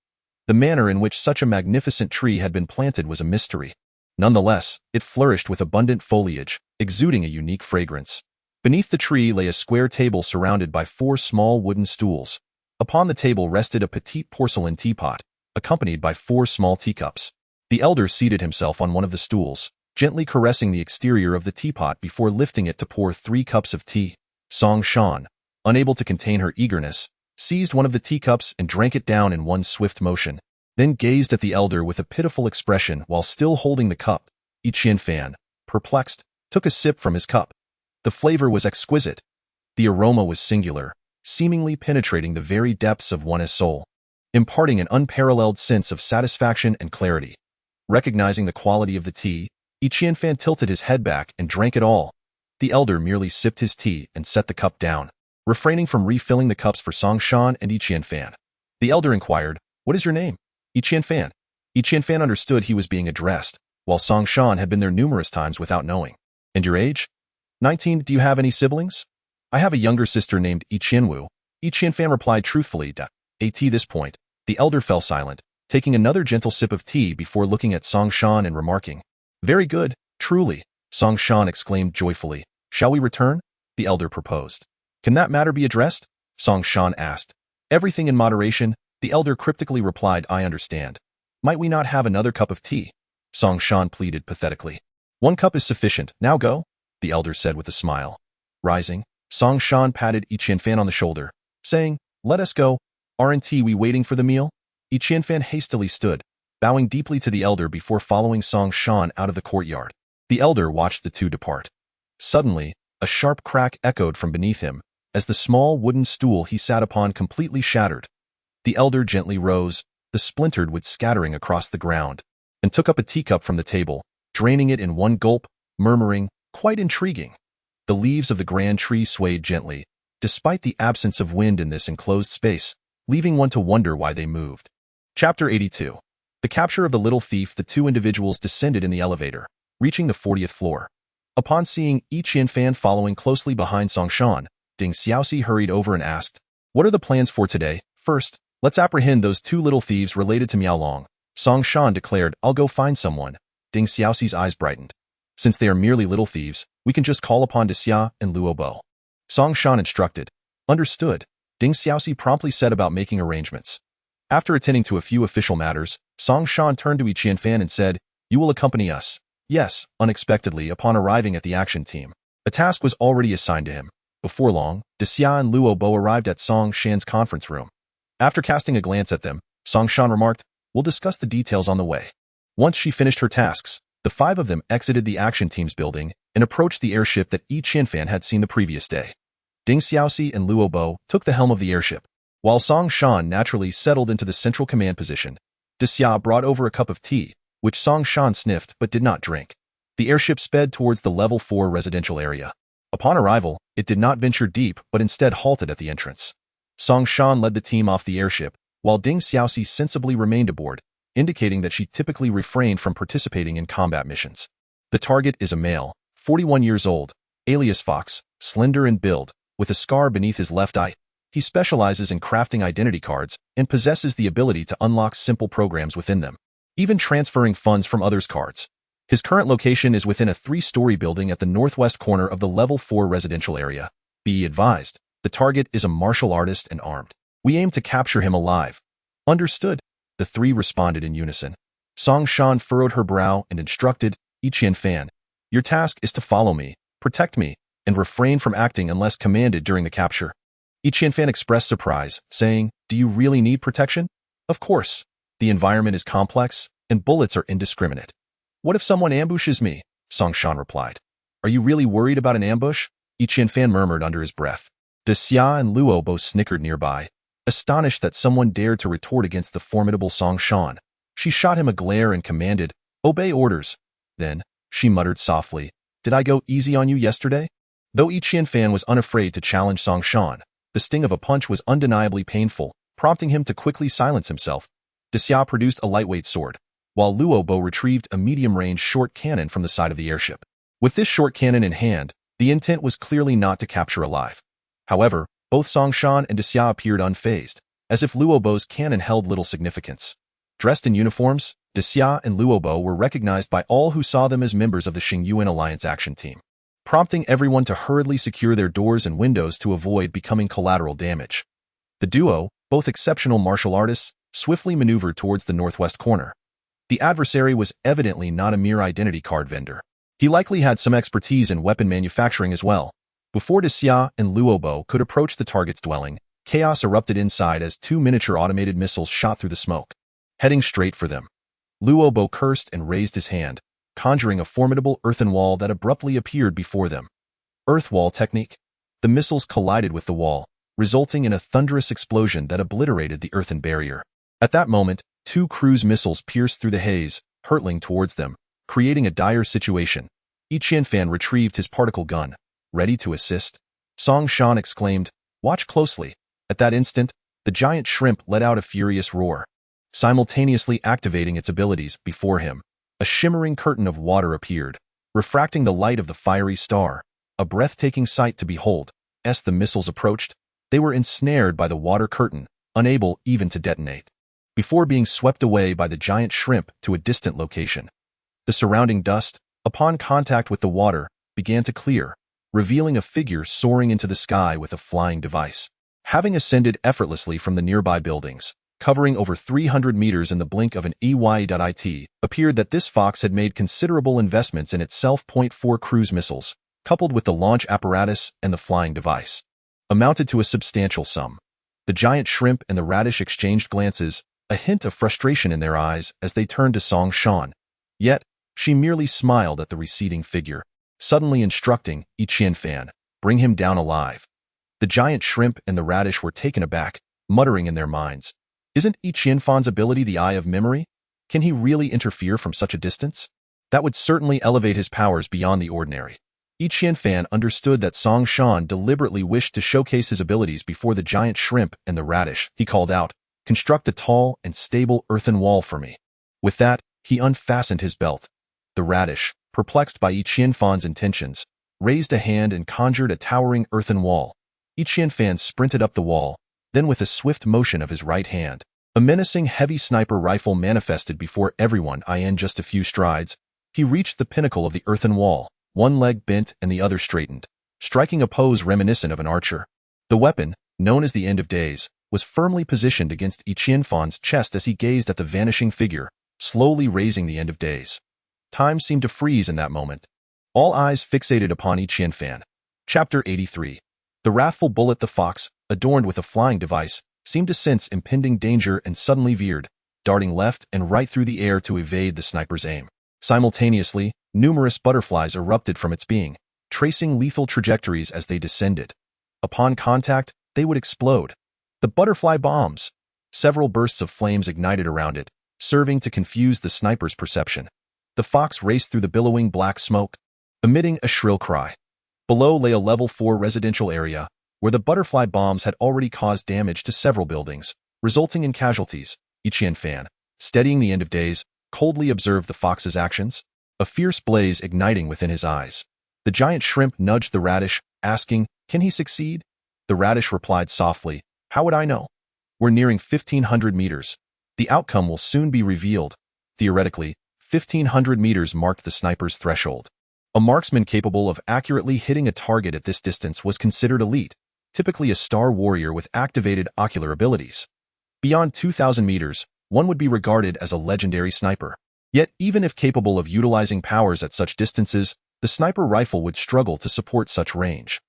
S1: The manner in which such a magnificent tree had been planted was a mystery. Nonetheless, it flourished with abundant foliage, exuding a unique fragrance. Beneath the tree lay a square table surrounded by 4 small wooden stools. Upon the table rested a petite porcelain teapot, accompanied by 4 small teacups. The elder seated himself on one of the stools, gently caressing the exterior of the teapot before lifting it to pour 3 cups of tea. Song Shan, unable to contain her eagerness, seized one of the teacups and drank it down in one swift motion, then gazed at the elder with a pitiful expression while still holding the cup. Yi Qianfan, perplexed, took a sip from his cup. The flavor was exquisite. The aroma was singular, seemingly penetrating the very depths of one's soul, imparting an unparalleled sense of satisfaction and clarity. Recognizing the quality of the tea, Yi Qianfan tilted his head back and drank it all. The elder merely sipped his tea and set the cup down, refraining from refilling the cups for Song Shan and Yi Qianfan. The elder inquired, "What is your name?" "Yi Qianfan." Yi Qianfan understood he was being addressed, while Song Shan had been there numerous times without knowing. "And your age?" 19. "Do you have any siblings?" "I have a younger sister named Yi Qianwu." Yi Qianfan replied truthfully. At this point, the elder fell silent, taking another gentle sip of tea before looking at Song Shan and remarking, "Very good, truly," Song Shan exclaimed joyfully. "Shall we return?" the elder proposed. Can that matter be addressed? Song Shan asked. Everything in moderation, the elder cryptically replied, I understand. Might we not have another cup of tea? Song Shan pleaded pathetically. 1 cup is sufficient, now go, the elder said with a smile. Rising, Song Shan patted Yi Qianfan on the shoulder, saying, let us go. Aren't we waiting for the meal? Yi Qianfan hastily stood, bowing deeply to the elder before following Song Shan out of the courtyard. The elder watched the two depart. Suddenly, a sharp crack echoed from beneath him, as the small wooden stool he sat upon completely shattered. The elder gently rose, the splintered wood scattering across the ground, and took up a teacup from the table, draining it in one gulp, murmuring, quite intriguing. The leaves of the grand tree swayed gently, despite the absence of wind in this enclosed space, leaving one to wonder why they moved. Chapter 82. The capture of the little thief. The two individuals descended in the elevator, reaching the 40th floor. Upon seeing Yi Qianfan following closely behind Song Shan, Ding Xiaoxi hurried over and asked, what are the plans for today? First, let's apprehend those two little thieves related to Miao Long. Song Shan declared, I'll go find someone. Ding Xiaoxi's eyes brightened. Since they are merely little thieves, we can just call upon Xia and Luo Bo. Song Shan instructed. Understood. Ding Xiaoxi promptly set about making arrangements. After attending to a few official matters, Song Shan turned to Yi Qianfan and said, you will accompany us. Yes, unexpectedly, upon arriving at the action team. A task was already assigned to him. Before long, Xia and Luo Bo arrived at Song Shan's conference room. After casting a glance at them, Song Shan remarked, we'll discuss the details on the way. Once she finished her tasks, the 5 of them exited the action team's building and approached the airship that Yi Qianfan had seen the previous day. Ding Xiaoxi and Luo Bo took the helm of the airship, while Song Shan naturally settled into the central command position. Xia brought over a cup of tea, which Song Shan sniffed but did not drink. The airship sped towards the level 4 residential area. Upon arrival, it did not venture deep but instead halted at the entrance. Song Shan led the team off the airship, while Ding Xiaoxi sensibly remained aboard, indicating that she typically refrained from participating in combat missions. The target is a male, 41 years old, alias Fox, slender in build, with a scar beneath his left eye. He specializes in crafting identity cards and possesses the ability to unlock simple programs within them, even transferring funds from others' cards. His current location is within a 3-story building at the northwest corner of the level 4 residential area. Be advised, the target is a martial artist and armed. We aim to capture him alive. Understood, the 3 responded in unison. Song Shan furrowed her brow and instructed, Yi Qianfan, your task is to follow me, protect me, and refrain from acting unless commanded during the capture. Yi Qianfan expressed surprise, saying, do you really need protection? Of course. The environment is complex, and bullets are indiscriminate. What if someone ambushes me? Song Shan replied. Are you really worried about an ambush? Yi Qianfan murmured under his breath. Xia and Luo both snickered nearby, astonished that someone dared to retort against the formidable Song Shan. She shot him a glare and commanded, obey orders. Then, she muttered softly, did I go easy on you yesterday? Though Yi Qianfan was unafraid to challenge Song Shan, the sting of a punch was undeniably painful, prompting him to quickly silence himself. Xia produced a lightweight sword, while Luo Bo retrieved a medium-range short cannon from the side of the airship. With this short cannon in hand, the intent was clearly not to capture alive. However, both Song Shan and Xia appeared unfazed, as if Luo Bo's cannon held little significance. Dressed in uniforms, Xia and Luo Bo were recognized by all who saw them as members of the Xingyuan Alliance action team, prompting everyone to hurriedly secure their doors and windows to avoid becoming collateral damage. The duo, both exceptional martial artists, swiftly maneuvered towards the northwest corner. The adversary was evidently not a mere identity card vendor. He likely had some expertise in weapon manufacturing as well. Before Xia and Luo Bo could approach the target's dwelling, chaos erupted inside as 2 miniature automated missiles shot through the smoke, heading straight for them. Luo Bo cursed and raised his hand, conjuring a formidable earthen wall that abruptly appeared before them. Earth wall technique. The missiles collided with the wall, resulting in a thunderous explosion that obliterated the earthen barrier. At that moment, 2 cruise missiles pierced through the haze, hurtling towards them, creating a dire situation. Yi Qianfan retrieved his particle gun, ready to assist. Song Shan exclaimed, watch closely. At that instant, the giant shrimp let out a furious roar, simultaneously activating its abilities before him. A shimmering curtain of water appeared, refracting the light of the fiery star, a breathtaking sight to behold. As the missiles approached, they were ensnared by the water curtain, unable even to detonate, before being swept away by the giant shrimp to a distant location. The surrounding dust, upon contact with the water, began to clear, revealing a figure soaring into the sky with a flying device. Having ascended effortlessly from the nearby buildings, covering over 300 meters in the blink of an eye, appeared that this fox had made considerable investments in its self-4 cruise missiles, coupled with the launch apparatus and the flying device, amounted to a substantial sum. The giant shrimp and the radish exchanged glances, a hint of frustration in their eyes as they turned to Song Shan. Yet, she merely smiled at the receding figure, suddenly instructing Qian Fan, "Bring him down alive." The giant shrimp and the radish were taken aback, muttering in their minds, "Isn't Qian Fan's ability the eye of memory? Can he really interfere from such a distance? That would certainly elevate his powers beyond the ordinary." Qian Fan understood that Song Shan deliberately wished to showcase his abilities before the giant shrimp and the radish. He called out, "Construct a tall and stable earthen wall for me." With that, he unfastened his belt. The radish, perplexed by Qian Fan's intentions, raised a hand and conjured a towering earthen wall. Qian Fan sprinted up the wall, then with a swift motion of his right hand, a menacing heavy sniper rifle manifested before everyone. In just a few strides, he reached the pinnacle of the earthen wall, one leg bent and the other straightened, striking a pose reminiscent of an archer. The weapon, known as the End of Days, was firmly positioned against Qian Fan's chest as he gazed at the vanishing figure, slowly raising the End of Days. Time seemed to freeze in that moment. All eyes fixated upon Qian Fan. Chapter 83. The wrathful bullet. The fox, adorned with a flying device, seemed to sense impending danger and suddenly veered, darting left and right through the air to evade the sniper's aim. Simultaneously, numerous butterflies erupted from its being, tracing lethal trajectories as they descended. Upon contact, they would explode. The butterfly bombs. Several bursts of flames ignited around it, serving to confuse the sniper's perception. The fox raced through the billowing black smoke, emitting a shrill cry. Below lay a level 4 residential area, where the butterfly bombs had already caused damage to several buildings, resulting in casualties. Qian Fan, steadying the End of Days, coldly observed the fox's actions, a fierce blaze igniting within his eyes. The giant shrimp nudged the radish, asking, "Can he succeed?" The radish replied softly, "How would I know? We're nearing 1,500 meters. The outcome will soon be revealed." Theoretically, 1,500 meters marked the sniper's threshold. A marksman capable of accurately hitting a target at this distance was considered elite, typically a star warrior with activated ocular abilities. Beyond 2,000 meters, one would be regarded as a legendary sniper. Yet, even if capable of utilizing powers at such distances, the sniper rifle would struggle to support such range.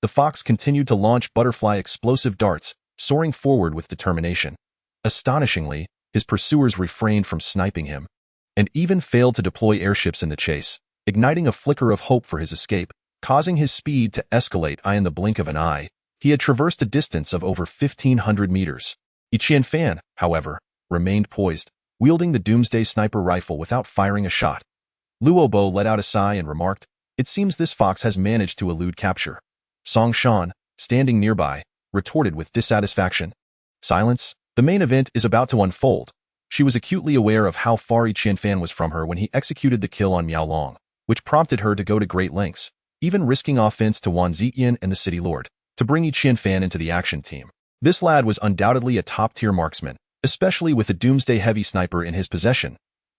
S1: The fox continued to launch butterfly explosive darts, soaring forward with determination. Astonishingly, his pursuers refrained from sniping him, and even failed to deploy airships in the chase, igniting a flicker of hope for his escape, causing his speed to escalate. In the blink of an eye, he had traversed a distance of over 1,500 meters. Qian Fan, however, remained poised, wielding the Doomsday sniper rifle without firing a shot. Luo Bo let out a sigh and remarked, "It seems this fox has managed to elude capture." Song Shan, standing nearby, retorted with dissatisfaction, "Silence. The main event is about to unfold." She was acutely aware of how far Qian Fan was from her when he executed the kill on Miao Long, which prompted her to go to great lengths, even risking offense to Wan Ziyan and the City Lord, to bring Qian Fan into the action team. This lad was undoubtedly a top-tier marksman, especially with a Doomsday heavy sniper in his possession.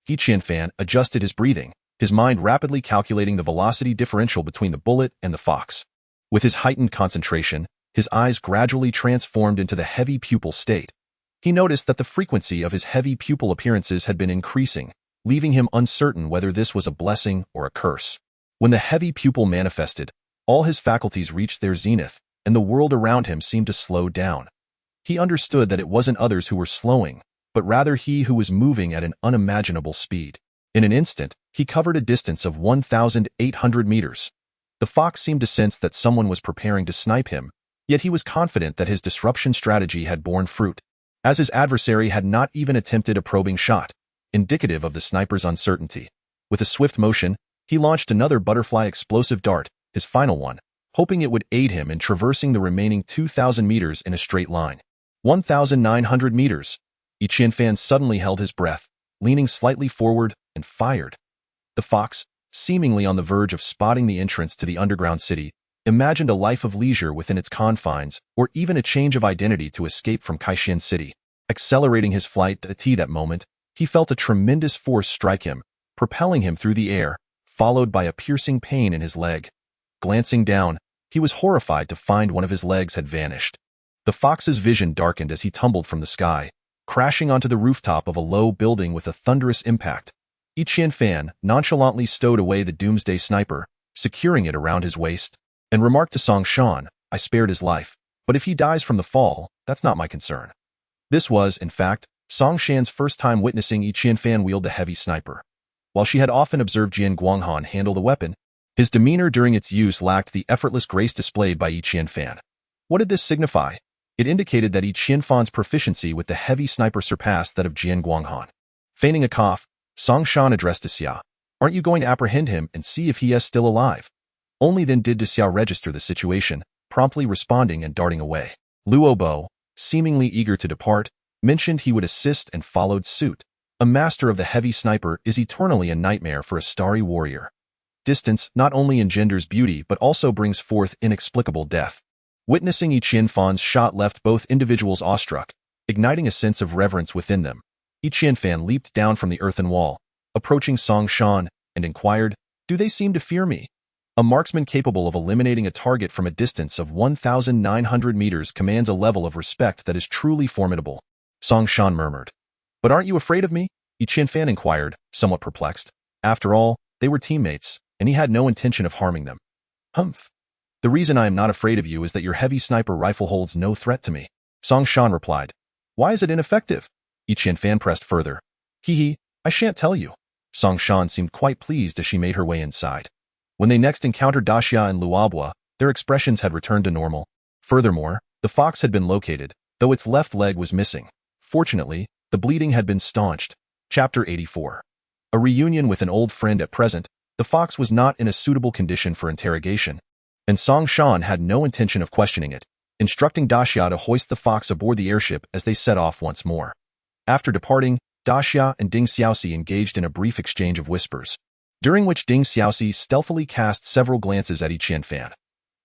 S1: Qian Fan adjusted his breathing, his mind rapidly calculating the velocity differential between the bullet and the fox. With his heightened concentration, his eyes gradually transformed into the heavy pupil state. He noticed that the frequency of his heavy pupil appearances had been increasing, leaving him uncertain whether this was a blessing or a curse. When the heavy pupil manifested, all his faculties reached their zenith, and the world around him seemed to slow down. He understood that it wasn't others who were slowing, but rather he who was moving at an unimaginable speed. In an instant, he covered a distance of 1,800 meters. The fox seemed to sense that someone was preparing to snipe him, yet he was confident that his disruption strategy had borne fruit, as his adversary had not even attempted a probing shot, indicative of the sniper's uncertainty. With a swift motion, he launched another butterfly explosive dart, his final one, hoping it would aid him in traversing the remaining 2,000 meters in a straight line. 1,900 meters. Qian Fan suddenly held his breath, leaning slightly forward, and fired. The fox, seemingly on the verge of spotting the entrance to the underground city, imagined a life of leisure within its confines, or even a change of identity to escape from Kaishan City. Accelerating his flight at that moment, he felt a tremendous force strike him, propelling him through the air, followed by a piercing pain in his leg. Glancing down, he was horrified to find one of his legs had vanished. The fox's vision darkened as he tumbled from the sky, crashing onto the rooftop of a low building with a thunderous impact. Qian Fan nonchalantly stowed away the doomsday sniper, securing it around his waist, and remarked to Song Shan, "I spared his life, but if he dies from the fall, that's not my concern." This was, in fact, Song Shan's first time witnessing Qian Fan wield the heavy sniper. While she had often observed Jian Guanghan handle the weapon, his demeanor during its use lacked the effortless grace displayed by Qian Fan. What did this signify? It indicated that Qian Fan's proficiency with the heavy sniper surpassed that of Jian Guanghan. Feigning a cough, Song Shan addressed Xia. "Aren't you going to apprehend him and see if he is still alive?" Only then did Xia register the situation, promptly responding and darting away. Luo Bo, seemingly eager to depart, mentioned he would assist and followed suit. A master of the heavy sniper is eternally a nightmare for a starry warrior. Distance not only engenders beauty but also brings forth inexplicable death. Witnessing Qian Fan's shot left both individuals awestruck, igniting a sense of reverence within them. Qian Fan leaped down from the earthen wall, approaching Song Shan, and inquired, "Do they seem to fear me?" A marksman capable of eliminating a target from a distance of 1,900 meters commands a level of respect that is truly formidable. Song Shan murmured. "But aren't you afraid of me?" Qian Fan inquired, somewhat perplexed. After all, they were teammates, and he had no intention of harming them. "Humph. The reason I am not afraid of you is that your heavy sniper rifle holds no threat to me," Song Shan replied. "Why is it ineffective?" Qian Fan pressed further. "Hee, I shan't tell you." Song Shan seemed quite pleased as she made her way inside. When they next encountered Daxia and Luobua, their expressions had returned to normal. Furthermore, the fox had been located, though its left leg was missing. Fortunately, the bleeding had been staunched. Chapter 84. A reunion with an old friend at present, the fox was not in a suitable condition for interrogation, and Song Shan had no intention of questioning it, instructing Daxia to hoist the fox aboard the airship as they set off once more. After departing, Daxia and Ding Xiaoxi engaged in a brief exchange of whispers, during which Ding Xiaoxi stealthily cast several glances at Qian Fan.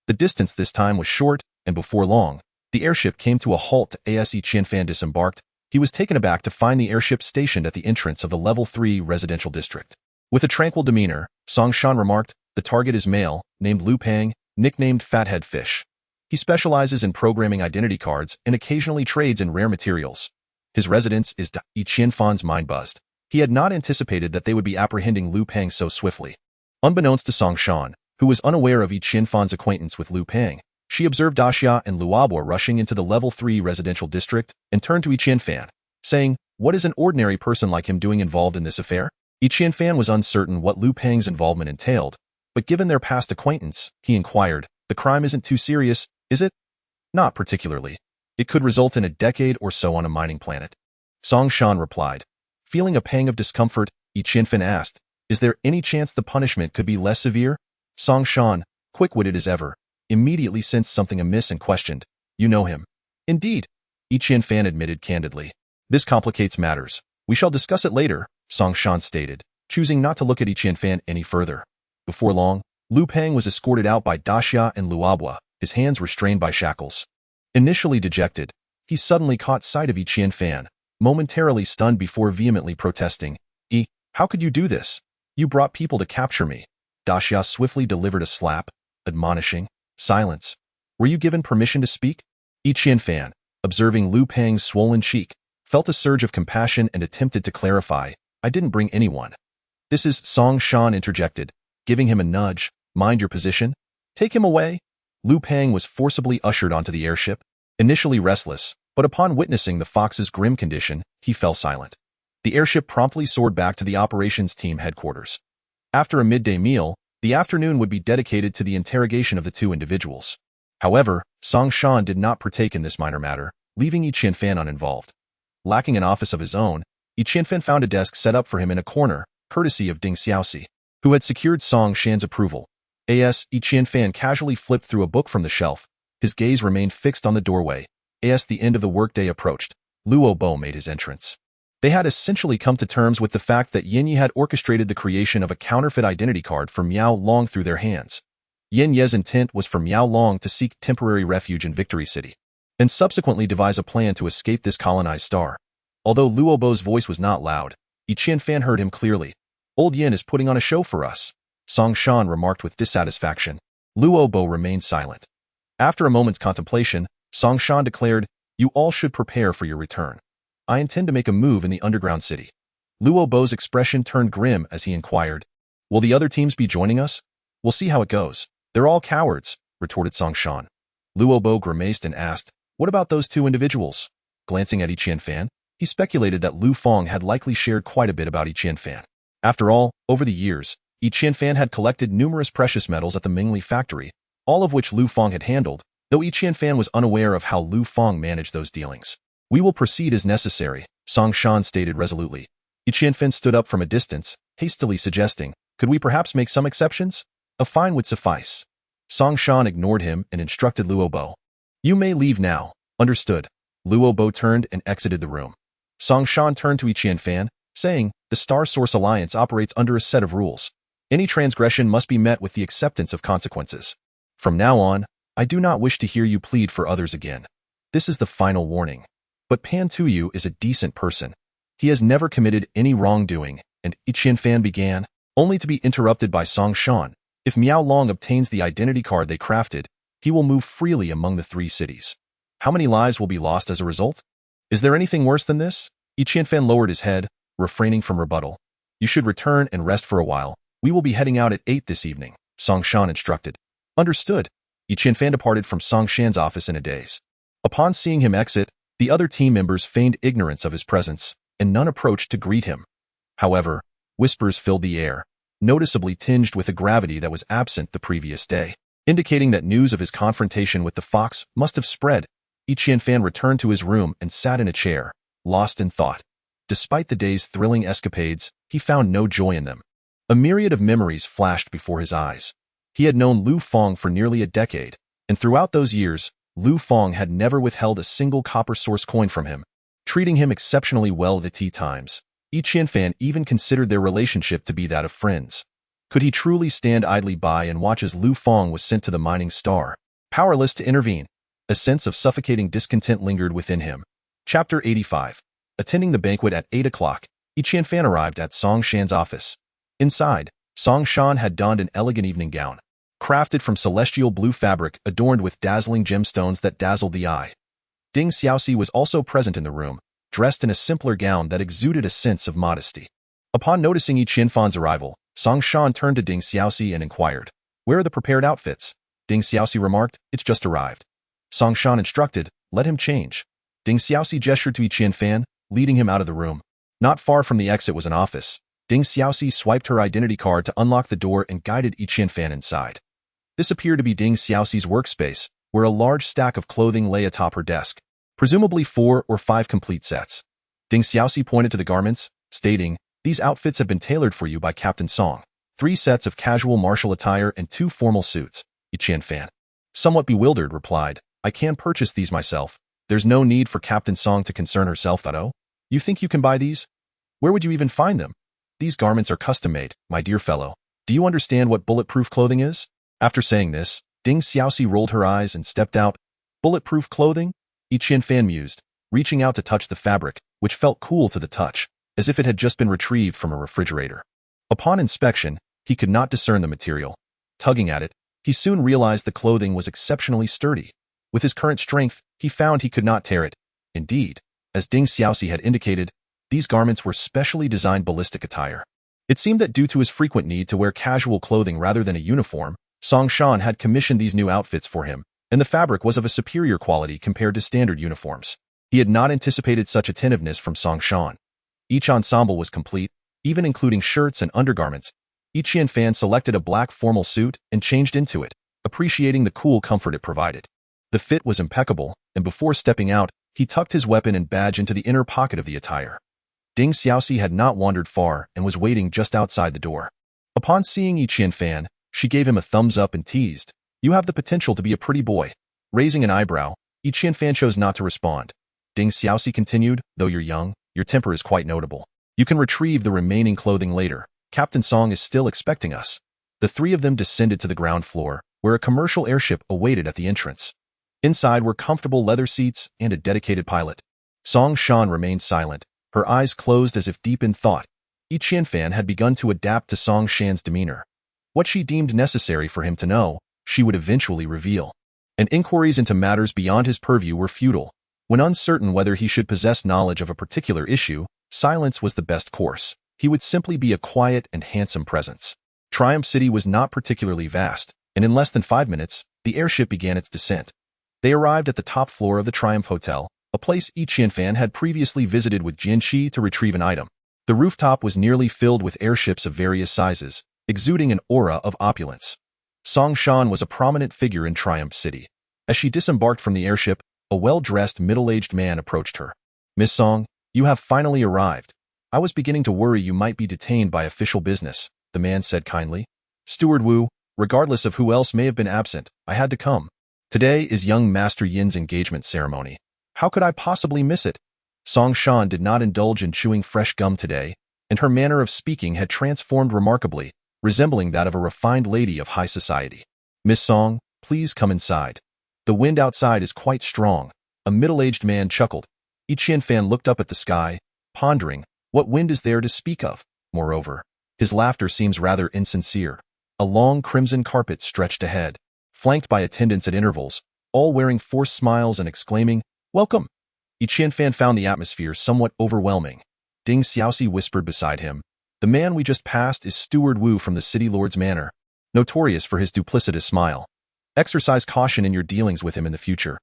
S1: The distance this time was short, and before long, the airship came to a halt as Qian Fan disembarked. He was taken aback to find the airship stationed at the entrance of the Level 3 residential district. With a tranquil demeanor, Song Shan remarked, "The target is male, named Lu Pang, nicknamed Fathead Fish. He specializes in programming identity cards and occasionally trades in rare materials. His residence is Qian Fan's mind buzzed. He had not anticipated that they would be apprehending Lu Pang so swiftly. Unbeknownst to Song Shan, who was unaware of Qian Fan's acquaintance with Lu Pang, she observed Daxia and Luobua rushing into the Level 3 residential district and turned to Qian Fan, saying, "What is an ordinary person like him doing involved in this affair?" Qian Fan was uncertain what Lu Pang's involvement entailed, but given their past acquaintance, he inquired, "The crime isn't too serious, is it?" "Not particularly. It could result in a decade or so on a mining planet." Song Shan replied. Feeling a pang of discomfort, Qian Fan asked, "Is there any chance the punishment could be less severe?" Song Shan, quick-witted as ever, immediately sensed something amiss and questioned, "You know him?" "Indeed," Qian Fan admitted candidly. "This complicates matters. We shall discuss it later," Song Shan stated, choosing not to look at Qian Fan any further. Before long, Lu Pang was escorted out by Daxia and Luobua, his hands restrained by shackles. Initially dejected, he suddenly caught sight of Qian Fan, momentarily stunned before vehemently protesting. How could you do this? You brought people to capture me." Daxia swiftly delivered a slap, admonishing, "Silence. Were you given permission to speak?" Qian Fan, observing Lu Pang's swollen cheek, felt a surge of compassion and attempted to clarify, "I didn't bring anyone." "This is," Song Shan interjected, giving him a nudge, "Mind your position. Take him away." Lu Pang was forcibly ushered onto the airship. Initially restless, but upon witnessing the fox's grim condition, he fell silent. The airship promptly soared back to the operations team headquarters. After a midday meal, the afternoon would be dedicated to the interrogation of the two individuals. However, Song Shan did not partake in this minor matter, leaving Qian Fan uninvolved. Lacking an office of his own, Qian Fan found a desk set up for him in a corner, courtesy of Ding Xiaoxi, who had secured Song Shan's approval. Qian Fan casually flipped through a book from the shelf. His gaze remained fixed on the doorway. As the end of the workday approached, Luo Bo made his entrance. They had essentially come to terms with the fact that Yin Yi had orchestrated the creation of a counterfeit identity card for Miao Long through their hands. Yin Ye's intent was for Miao Long to seek temporary refuge in Victory City, and subsequently devise a plan to escape this colonized star. Although Luo Bo's voice was not loud, Qian Fan heard him clearly. "Old Yin is putting on a show for us," Song Shan remarked with dissatisfaction. Luo Bo remained silent. After a moment's contemplation, Song Shan declared, "You all should prepare for your return. I intend to make a move in the underground city." Luo Bo's expression turned grim as he inquired, "Will the other teams be joining us?" "We'll see how it goes. They're all cowards," retorted Song Shan. Luo Bo grimaced and asked, "What about those two individuals?" Glancing at Yi Qianfan, he speculated that Lu Feng had likely shared quite a bit about Yi Qianfan. After all, over the years, Yi Qianfan had collected numerous precious metals at the Mingli factory, all of which Lu Feng had handled, though Yi Qianfan was unaware of how Lu Feng managed those dealings. "We will proceed as necessary," Song Shan stated resolutely. Yi Qianfan stood up from a distance, hastily suggesting, "Could we perhaps make some exceptions? A fine would suffice." Song Shan ignored him and instructed Luo Bo. "You may leave now." "Understood." Luo Bo turned and exited the room. Song Shan turned to Yi Qianfan, saying, "The Star Source Alliance operates under a set of rules. Any transgression must be met with the acceptance of consequences. From now on, I do not wish to hear you plead for others again. This is the final warning. But Pan Tuyu is a decent person. He has never committed any wrongdoing," and Yi Qianfan began, only to be interrupted by Song Shan. "If Miao Long obtains the identity card they crafted, he will move freely among the 3 cities. How many lives will be lost as a result? Is there anything worse than this?" Yi Qianfan lowered his head, refraining from rebuttal. "You should return and rest for a while. We will be heading out at 8 this evening," Song Shan instructed. "Understood." Yi Qianfan departed from Song Shan's office in a daze. Upon seeing him exit, the other team members feigned ignorance of his presence, and none approached to greet him. However, whispers filled the air, noticeably tinged with a gravity that was absent the previous day, indicating that news of his confrontation with the fox must have spread. Yi Qianfan returned to his room and sat in a chair, lost in thought. Despite the day's thrilling escapades, he found no joy in them. A myriad of memories flashed before his eyes. He had known Lu Feng for nearly a decade, and throughout those years, Lu Feng had never withheld a single copper source coin from him, treating him exceptionally well at the tea times. Yi Qianfan even considered their relationship to be that of friends. Could he truly stand idly by and watch as Lu Feng was sent to the mining star, powerless to intervene? A sense of suffocating discontent lingered within him. Chapter 85. Attending the banquet at 8 o'clock, Yi Qianfan arrived at Song Shan's office. Inside, Song Shan had donned an elegant evening gown, crafted from celestial blue fabric adorned with dazzling gemstones that dazzled the eye. Ding Xiaoxi was also present in the room, dressed in a simpler gown that exuded a sense of modesty. Upon noticing Yi Qianfan's arrival, Song Shan turned to Ding Xiaoxi and inquired, "Where are the prepared outfits?" Ding Xiaoxi remarked, "It's just arrived." Song Shan instructed, "Let him change." Ding Xiaoxi gestured to Yi Qianfan, leading him out of the room. Not far from the exit was an office. Ding Xiaoxi swiped her identity card to unlock the door and guided Yi Qianfan inside. This appeared to be Ding Xiaoxi's workspace, where a large stack of clothing lay atop her desk, presumably 4 or 5 complete sets. Ding Xiaoxi pointed to the garments, stating, "These outfits have been tailored for you by Captain Song. 3 sets of casual martial attire and 2 formal suits." Yi Qianfan, somewhat bewildered, replied, "I can purchase these myself. There's no need for Captain Song to concern herself, though. You think you can buy these? Where would you even find them? These garments are custom-made, my dear fellow. Do you understand what bulletproof clothing is?" After saying this, Ding Xiaoxi rolled her eyes and stepped out. "Bulletproof clothing?" Yi Qianfan mused, reaching out to touch the fabric, which felt cool to the touch, as if it had just been retrieved from a refrigerator. Upon inspection, he could not discern the material. Tugging at it, he soon realized the clothing was exceptionally sturdy. With his current strength, he found he could not tear it. Indeed, as Ding Xiaoxi had indicated, these garments were specially designed ballistic attire. It seemed that due to his frequent need to wear casual clothing rather than a uniform, Song Shan had commissioned these new outfits for him, and the fabric was of a superior quality compared to standard uniforms. He had not anticipated such attentiveness from Song Shan. Each ensemble was complete, even including shirts and undergarments. Yi Qianfan selected a black formal suit and changed into it, appreciating the cool comfort it provided. The fit was impeccable, and before stepping out, he tucked his weapon and badge into the inner pocket of the attire. Ding Xiaoxi had not wandered far and was waiting just outside the door. Upon seeing Yi Qianfan, she gave him a thumbs up and teased, "You have the potential to be a pretty boy." Raising an eyebrow, Yi Qianfan chose not to respond. Ding Xiaoxi continued, "Though you're young, your temper is quite notable. You can retrieve the remaining clothing later. Captain Song is still expecting us." The 3 of them descended to the ground floor, where a commercial airship awaited at the entrance. Inside were comfortable leather seats and a dedicated pilot. Song Shan remained silent, her eyes closed as if deep in thought. Yi Qianfan had begun to adapt to Song Shan's demeanor. What she deemed necessary for him to know, she would eventually reveal. And inquiries into matters beyond his purview were futile. When uncertain whether he should possess knowledge of a particular issue, silence was the best course. He would simply be a quiet and handsome presence. Triumph City was not particularly vast, and in less than 5 minutes, the airship began its descent. They arrived at the top floor of the Triumph Hotel, a place Qianfan had previously visited with Jian Qi to retrieve an item. The rooftop was nearly filled with airships of various sizes, exuding an aura of opulence. Song Shan was a prominent figure in Triumph City. As she disembarked from the airship, a well-dressed, middle-aged man approached her. "Miss Song, you have finally arrived. I was beginning to worry you might be detained by official business," the man said kindly. "Steward Wu, regardless of who else may have been absent, I had to come. Today is young Master Yin's engagement ceremony. How could I possibly miss it?" Song Shan did not indulge in chewing fresh gum today, and her manner of speaking had transformed remarkably, resembling that of a refined lady of high society. "Miss Song, please come inside. The wind outside is quite strong," a middle-aged man chuckled. Qianfan looked up at the sky, pondering, what wind is there to speak of? Moreover, his laughter seems rather insincere. A long crimson carpet stretched ahead, flanked by attendants at intervals, all wearing forced smiles and exclaiming, "Welcome!" Qianfan found the atmosphere somewhat overwhelming. Ding Xiaoxi whispered beside him, "The man we just passed is Steward Wu from the City Lord's Manor, notorious for his duplicitous smile. Exercise caution in your dealings with him in the future."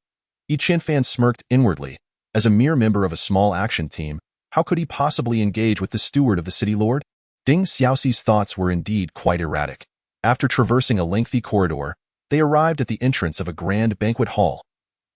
S1: Qianfan smirked inwardly. As a mere member of a small action team, how could he possibly engage with the steward of the City Lord? Ding Xiaoxi's thoughts were indeed quite erratic. After traversing a lengthy corridor, they arrived at the entrance of a grand banquet hall.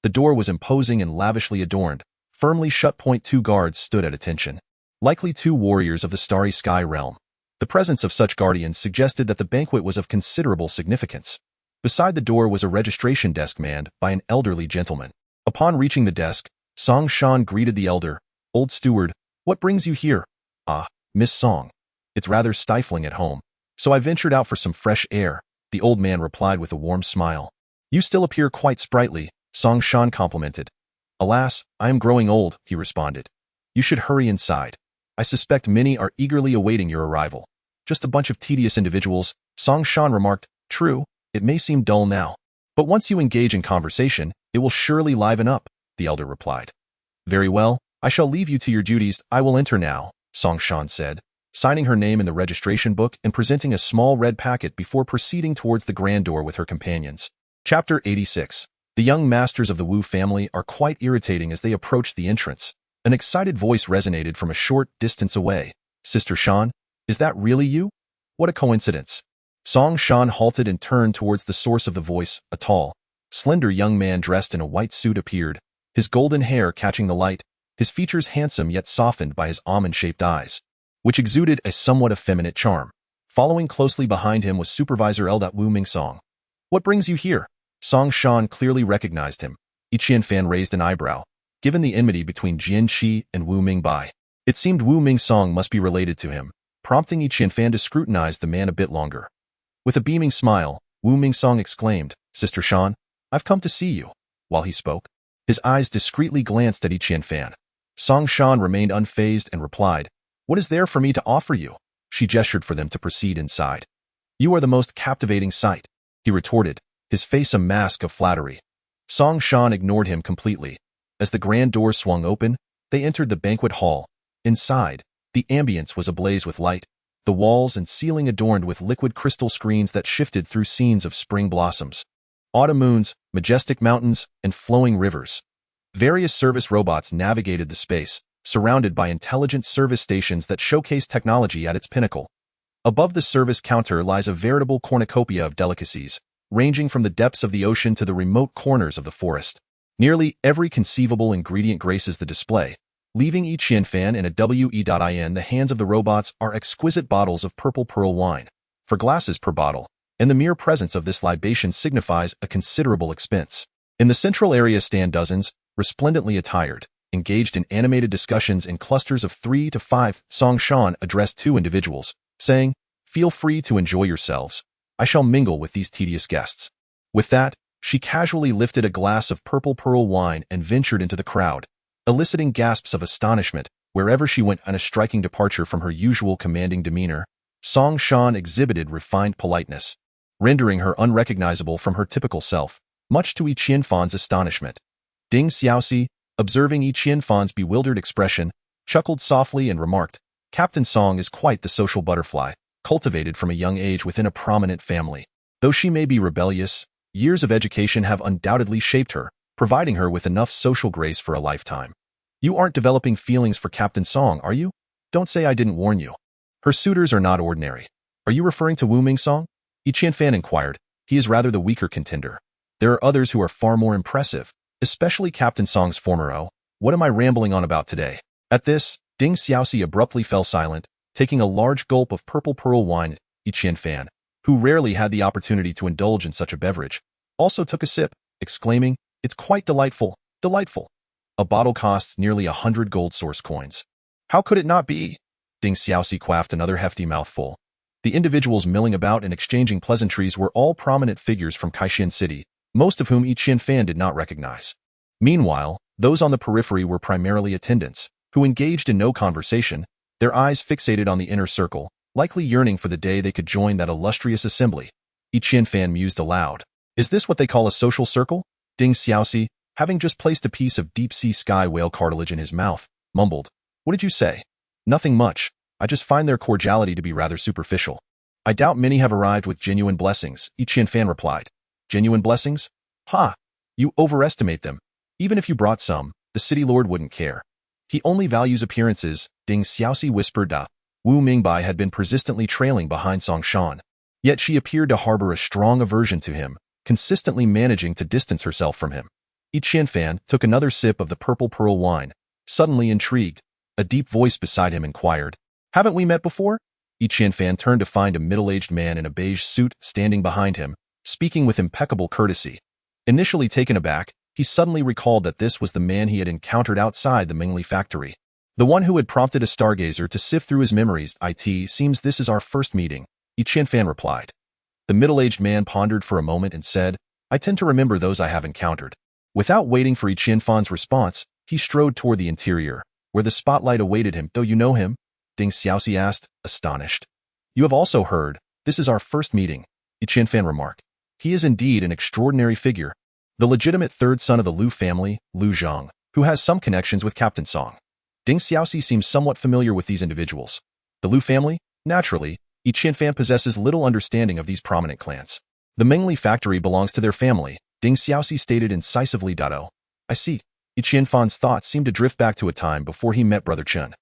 S1: The door was imposing and lavishly adorned. Firmly shut. 2 guards stood at attention. Likely 2 warriors of the Starry Sky realm. The presence of such guardians suggested that the banquet was of considerable significance. Beside the door was a registration desk manned by an elderly gentleman. Upon reaching the desk, Song Shan greeted the elder. "Old steward, what brings you here?" "Ah, Miss Song. It's rather stifling at home, so I ventured out for some fresh air," the old man replied with a warm smile. "You still appear quite sprightly," Song Shan complimented. "Alas, I am growing old," he responded. "You should hurry inside. I suspect many are eagerly awaiting your arrival." "Just a bunch of tedious individuals," Song Shan remarked. "True, it may seem dull now, but once you engage in conversation, it will surely liven up," the elder replied. "Very well, I shall leave you to your duties. I will enter now," Song Shan said, signing her name in the registration book and presenting a small red packet before proceeding towards the grand door with her companions. Chapter 86. The young masters of the Wu family are quite irritating as they approach the entrance. An excited voice resonated from a short distance away. "Sister Shan, is that really you? What a coincidence." Song Shan halted and turned towards the source of the voice. A tall, slender young man dressed in a white suit appeared, his golden hair catching the light, his features handsome yet softened by his almond-shaped eyes, which exuded a somewhat effeminate charm. Following closely behind him was Supervisor L. Wu Mingsong. "What brings you here?" Song Shan clearly recognized him. Qianfan raised an eyebrow. Given the enmity between Jian Qi and Wu Mingbai, it seemed Wu Mingsong must be related to him, prompting Qianfan to scrutinize the man a bit longer. With a beaming smile, Wu Mingsong exclaimed, "Sister Shan, I've come to see you." While he spoke, his eyes discreetly glanced at Qianfan. Song Shan remained unfazed and replied, "What is there for me to offer you?" She gestured for them to proceed inside. "You are the most captivating sight," he retorted, his face a mask of flattery. Song Shan ignored him completely. As the grand door swung open, they entered the banquet hall. Inside, the ambience was ablaze with light, the walls and ceiling adorned with liquid crystal screens that shifted through scenes of spring blossoms, autumn moons, majestic mountains, and flowing rivers. Various service robots navigated the space, surrounded by intelligent service stations that showcase technology at its pinnacle. Above the service counter lies a veritable cornucopia of delicacies, ranging from the depths of the ocean to the remote corners of the forest. Nearly every conceivable ingredient graces the display. Leaving Qianfan and a WE.in the hands of the robots are exquisite bottles of purple pearl wine, for glasses per bottle, and the mere presence of this libation signifies a considerable expense. In the central area stand dozens, resplendently attired, engaged in animated discussions in clusters of 3 to 5. Song Shan addressed 2 individuals, saying, "Feel free to enjoy yourselves. I shall mingle with these tedious guests." With that, she casually lifted a glass of purple pearl wine and ventured into the crowd, eliciting gasps of astonishment wherever she went. On a striking departure from her usual commanding demeanor, Song Shan exhibited refined politeness. rendering her unrecognizable from her typical self, much to Yi Qianfan's astonishment. Ding Xiaoxi, observing Yi Qianfan's bewildered expression, chuckled softly and remarked, Captain Song is quite the social butterfly, cultivated from a young age within a prominent family. Though she may be rebellious, years of education have undoubtedly shaped her, providing her with enough social grace for a lifetime. You aren't developing feelings for Captain Song, are you? Don't say I didn't warn you. Her suitors are not ordinary. Are you referring to Wu Mingsong? Yi Qianfan inquired. He is rather the weaker contender. There are others who are far more impressive, especially Captain Song's former O. What am I rambling on about today? At this, Ding Xiaoxi abruptly fell silent, taking a large gulp of purple pearl wine. Yi Qianfan, who rarely had the opportunity to indulge in such a beverage, also took a sip, exclaiming, It's quite delightful, delightful. A bottle costs nearly 100 gold source coins. How could it not be? Ding Xiaoxi quaffed another hefty mouthful. The individuals milling about and exchanging pleasantries were all prominent figures from Kaixin City, most of whom Yi Qianfan did not recognize. Meanwhile, those on the periphery were primarily attendants, who engaged in no conversation, their eyes fixated on the inner circle, likely yearning for the day they could join that illustrious assembly. Yi Qianfan mused aloud. Is this what they call a social circle? Ding Xiaoxi, having just placed a piece of deep-sea sky whale cartilage in his mouth, mumbled, What did you say? Nothing much. I just find their cordiality to be rather superficial. I doubt many have arrived with genuine blessings, Yi Qianfan replied. Genuine blessings? Ha! You overestimate them. Even if you brought some, the city lord wouldn't care. He only values appearances, Ding Xiaoxi whispered. Wu Mingbai had been persistently trailing behind Song Shan. Yet she appeared to harbor a strong aversion to him, consistently managing to distance herself from him. Yi Qianfan took another sip of the purple pearl wine, suddenly intrigued. A deep voice beside him inquired, Haven't we met before? Yi Qianfan turned to find a middle-aged man in a beige suit standing behind him, speaking with impeccable courtesy. Initially taken aback, he suddenly recalled that this was the man he had encountered outside the Mingli factory. The one who had prompted a stargazer to sift through his memories. It seems this is our first meeting, Yi Qianfan replied. The middle-aged man pondered for a moment and said, I tend to remember those I have encountered. Without waiting for Yi Qianfan's response, he strode toward the interior, where the spotlight awaited him. Though you know him? Ding Xiaoxi asked, astonished. You have also heard. This is our first meeting, Yi Qianfan remarked. He is indeed an extraordinary figure. The legitimate third son of the Liu family, Liu Zhang, who has some connections with Captain Song. Ding Xiaoxi seems somewhat familiar with these individuals. The Liu family? Naturally, Yi Qianfan possesses little understanding of these prominent clans. The Mingli factory belongs to their family, Ding Xiaoxi stated incisively. Oh, I see. Yi Qianfan's thoughts seemed to drift back to a time before he met Brother Chen.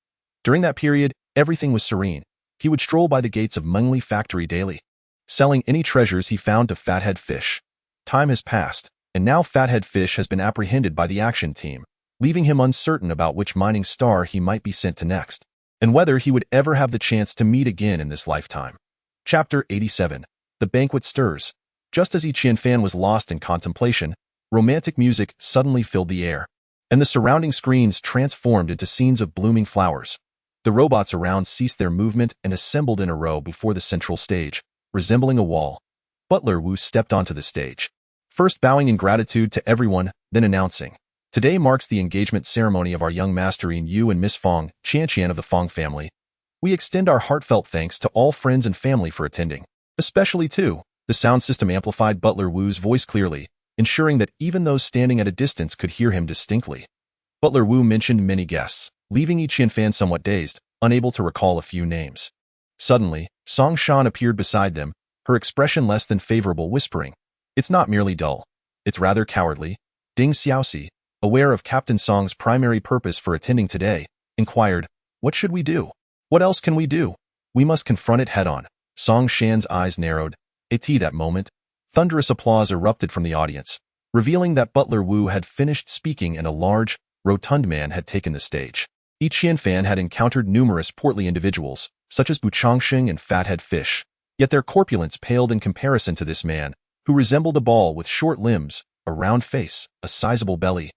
S1: During that period, everything was serene. He would stroll by the gates of Mingli factory daily, selling any treasures he found to Fathead Fish. Time has passed, and now Fathead Fish has been apprehended by the action team, leaving him uncertain about which mining star he might be sent to next, and whether he would ever have the chance to meet again in this lifetime. Chapter 87. The banquet stirs. Just as Yi Qianfan was lost in contemplation, romantic music suddenly filled the air, and the surrounding screens transformed into scenes of blooming flowers. The robots around ceased their movement and assembled in a row before the central stage, resembling a wall. Butler Wu stepped onto the stage, first bowing in gratitude to everyone, then announcing, Today marks the engagement ceremony of our young master Yin Yu and Miss Fong, Qian of the Fong family. We extend our heartfelt thanks to all friends and family for attending, especially to, the sound system amplified Butler Wu's voice clearly, ensuring that even those standing at a distance could hear him distinctly. Butler Wu mentioned many guests, leaving Yi Qianfan somewhat dazed, unable to recall a few names. Suddenly, Song Shan appeared beside them, her expression less than favorable, whispering, It's not merely dull. It's rather cowardly. Ding Xiaoxi, aware of Captain Song's primary purpose for attending today, inquired, What should we do? What else can we do? We must confront it head-on. Song Shan's eyes narrowed. At that moment, thunderous applause erupted from the audience, revealing that Butler Wu had finished speaking and a large, rotund man had taken the stage. Yi Qianfan had encountered numerous portly individuals, such as Bu Changxing and Fathead Fish, yet their corpulence paled in comparison to this man, who resembled a ball with short limbs, a round face, a sizable belly,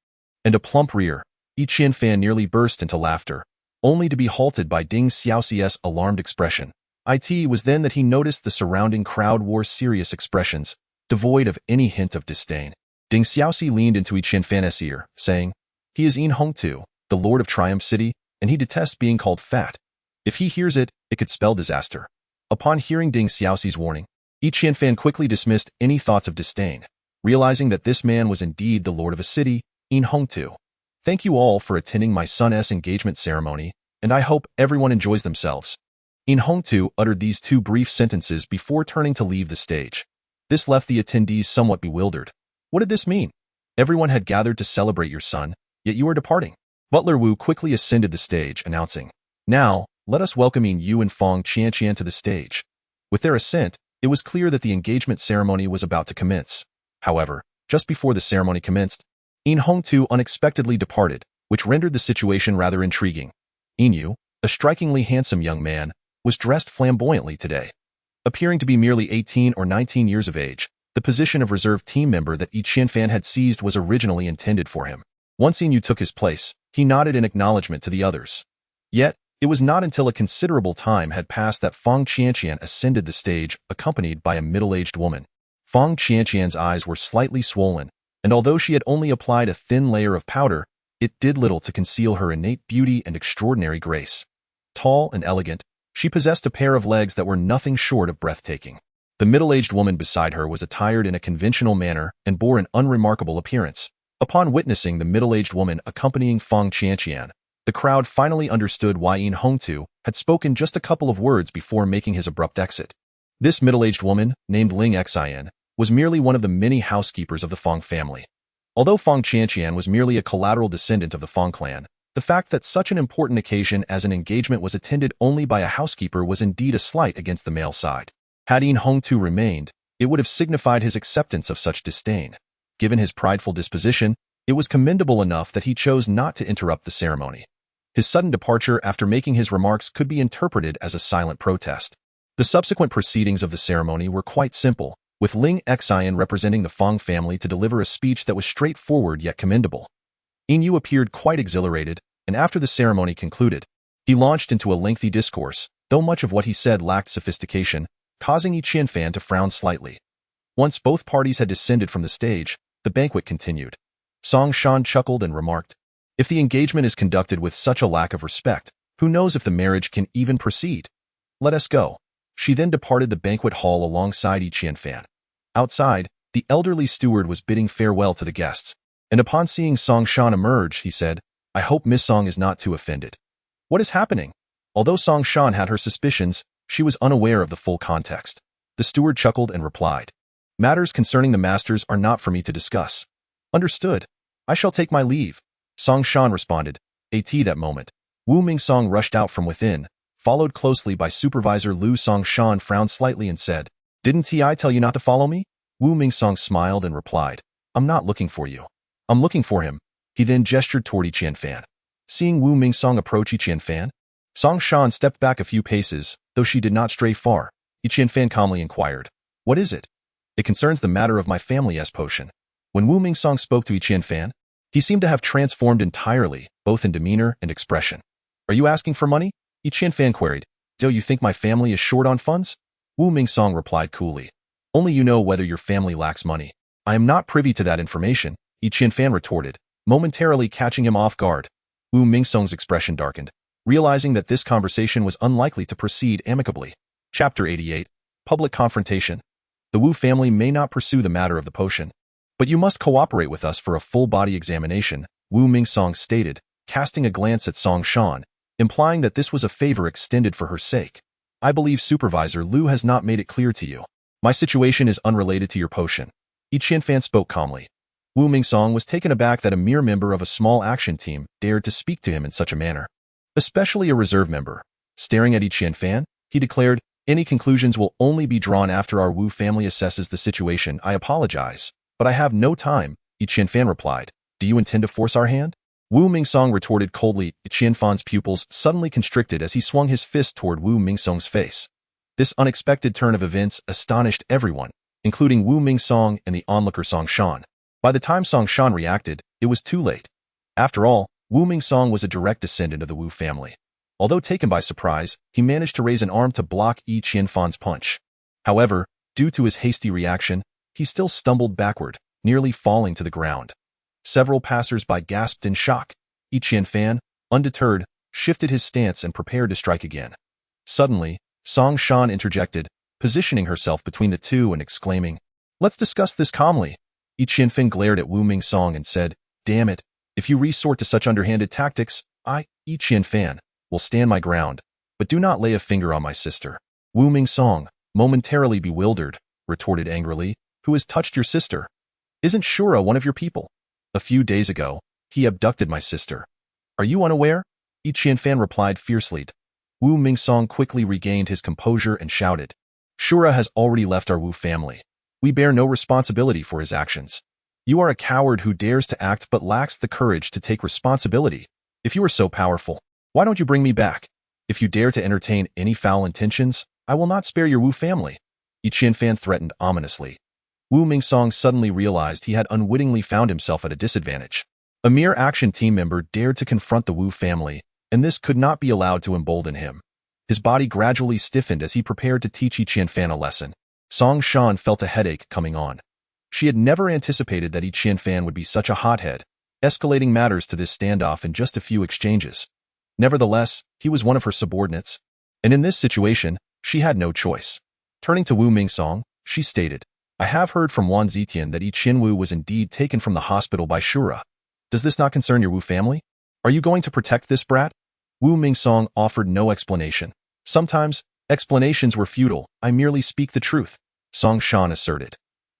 S1: and a plump rear. Yi Qianfan nearly burst into laughter, only to be halted by Ding Xiaoxi's alarmed expression. It was then that he noticed the surrounding crowd wore serious expressions, devoid of any hint of disdain. Ding Xiaoxi leaned into Yi Qianfan's ear, saying, He is Yin Hongtu, the Lord of Triumph City, and he detests being called fat. If he hears it, it could spell disaster. Upon hearing Ding Xiaoxi's warning, Yi Qianfan quickly dismissed any thoughts of disdain, realizing that this man was indeed the lord of a city, In Hongtu. Thank you all for attending my son's engagement ceremony, and I hope everyone enjoys themselves. In Hongtu uttered these two brief sentences before turning to leave the stage. This left the attendees somewhat bewildered. What did this mean? Everyone had gathered to celebrate your son, yet you are departing. Butler Wu quickly ascended the stage, announcing, "Now, let us welcome In Yu and Fong Qianqian to the stage." With their assent, it was clear that the engagement ceremony was about to commence. However, just before the ceremony commenced, In Hongtu unexpectedly departed, which rendered the situation rather intriguing. In Yu, a strikingly handsome young man, was dressed flamboyantly today. Appearing to be merely 18 or 19 years of age, the position of reserve team member that Yi Qianfan had seized was originally intended for him. Once In Yu took his place, he nodded in acknowledgement to the others. Yet, it was not until a considerable time had passed that Fong Qianqian ascended the stage, accompanied by a middle-aged woman. Fong Qianqian's eyes were slightly swollen, and although she had only applied a thin layer of powder, it did little to conceal her innate beauty and extraordinary grace. Tall and elegant, she possessed a pair of legs that were nothing short of breathtaking. The middle-aged woman beside her was attired in a conventional manner and bore an unremarkable appearance. Upon witnessing the middle-aged woman accompanying Fong Qianqian, the crowd finally understood why In Hongtu had spoken just a couple of words before making his abrupt exit. This middle-aged woman, named Ling Xian, was merely one of the many housekeepers of the Fong family. Although Fong Qianqian was merely a collateral descendant of the Fong clan, the fact that such an important occasion as an engagement was attended only by a housekeeper was indeed a slight against the male side. Had In Hongtu remained, it would have signified his acceptance of such disdain. Given his prideful disposition, it was commendable enough that he chose not to interrupt the ceremony. His sudden departure after making his remarks could be interpreted as a silent protest. The subsequent proceedings of the ceremony were quite simple, with Ling Xian representing the Fong family to deliver a speech that was straightforward yet commendable. In Yu appeared quite exhilarated, and after the ceremony concluded, he launched into a lengthy discourse, though much of what he said lacked sophistication, causing Yi Qianfan to frown slightly. Once both parties had descended from the stage, the banquet continued. Song Shan chuckled and remarked, "If the engagement is conducted with such a lack of respect, who knows if the marriage can even proceed? Let us go." She then departed the banquet hall alongside Yi Qianfan. Outside, the elderly steward was bidding farewell to the guests, and upon seeing Song Shan emerge, he said, "I hope Miss Song is not too offended." What is happening? Although Song Shan had her suspicions, she was unaware of the full context. The steward chuckled and replied, "Matters concerning the masters are not for me to discuss." "Understood. I shall take my leave," Song Shan responded. At that moment, Wu Mingsong rushed out from within, followed closely by Supervisor Lu. Song Shan frowned slightly and said, "Didn't I tell you not to follow me?" Wu Mingsong smiled and replied, "I'm not looking for you. I'm looking for him." He then gestured toward Yi Qianfan. Seeing Wu Mingsong approach Yi Qianfan, Song Shan stepped back a few paces, though she did not stray far. Yi Qianfan calmly inquired, "What is it?" "It concerns the matter of my family's potion." When Wu Mingsong spoke to Yi Qianfan, he seemed to have transformed entirely, both in demeanor and expression. "Are you asking for money?" Yi Qianfan queried. "Do you think my family is short on funds?" Wu Mingsong replied coolly, "Only you know whether your family lacks money." "I am not privy to that information," Yi Qianfan retorted, momentarily catching him off guard. Wu Mingsong's expression darkened, realizing that this conversation was unlikely to proceed amicably. Chapter 88. Public Confrontation. The Wu family may not pursue the matter of the potion, but you must cooperate with us for a full-body examination, Wu Mingsong stated, casting a glance at Song Shan, implying that this was a favor extended for her sake. "I believe Supervisor Lu has not made it clear to you. My situation is unrelated to your potion." Yi Qianfan spoke calmly. Wu Mingsong was taken aback that a mere member of a small action team dared to speak to him in such a manner, especially a reserve member. Staring at Yi Qianfan, he declared, "Any conclusions will only be drawn after our Wu family assesses the situation. I apologize, but I have no time," Yi Qianfan replied. "Do you intend to force our hand?" Wu Mingsong retorted coldly. Yi Qianfan's pupils suddenly constricted as he swung his fist toward Wu Mingsong's face. This unexpected turn of events astonished everyone, including Wu Mingsong and the onlooker Song Shan. By the time Song Shan reacted, it was too late. After all, Wu Mingsong was a direct descendant of the Wu family. Although taken by surprise, he managed to raise an arm to block Yi Qianfan's punch. However, due to his hasty reaction, he still stumbled backward, nearly falling to the ground. Several passers-by gasped in shock. Yi Qianfan, undeterred, shifted his stance and prepared to strike again. Suddenly, Song Shan interjected, positioning herself between the two and exclaiming, "Let's discuss this calmly." Yi Qianfan glared at Wu Mingsong and said, "Damn it, if you resort to such underhanded tactics, I, Yi Qianfan, will stand my ground, but do not lay a finger on my sister." Wu Mingsong, momentarily bewildered, retorted angrily, "Who has touched your sister? Isn't Shura one of your people? A few days ago, he abducted my sister. Are you unaware?" Yi Qianfan replied fiercely. Wu Mingsong quickly regained his composure and shouted, "Shura has already left our Wu family. We bear no responsibility for his actions. You are a coward who dares to act but lacks the courage to take responsibility. If you are so powerful, why don't you bring me back? If you dare to entertain any foul intentions, I will not spare your Wu family." Yi Qianfan threatened ominously. Wu Mingsong suddenly realized he had unwittingly found himself at a disadvantage. A mere action team member dared to confront the Wu family, and this could not be allowed to embolden him. His body gradually stiffened as he prepared to teach Yi Qianfan a lesson. Song Shan felt a headache coming on. She had never anticipated that Yi Qianfan would be such a hothead, escalating matters to this standoff in just a few exchanges. Nevertheless, he was one of her subordinates, and in this situation, she had no choice. Turning to Wu Mingsong, she stated, "I have heard from Wan Zitian that Yi Qinwu was indeed taken from the hospital by Shura. Does this not concern your Wu family? Are you going to protect this brat?" Wu Mingsong offered no explanation. "Sometimes, explanations were futile. I merely speak the truth," Song Shan asserted.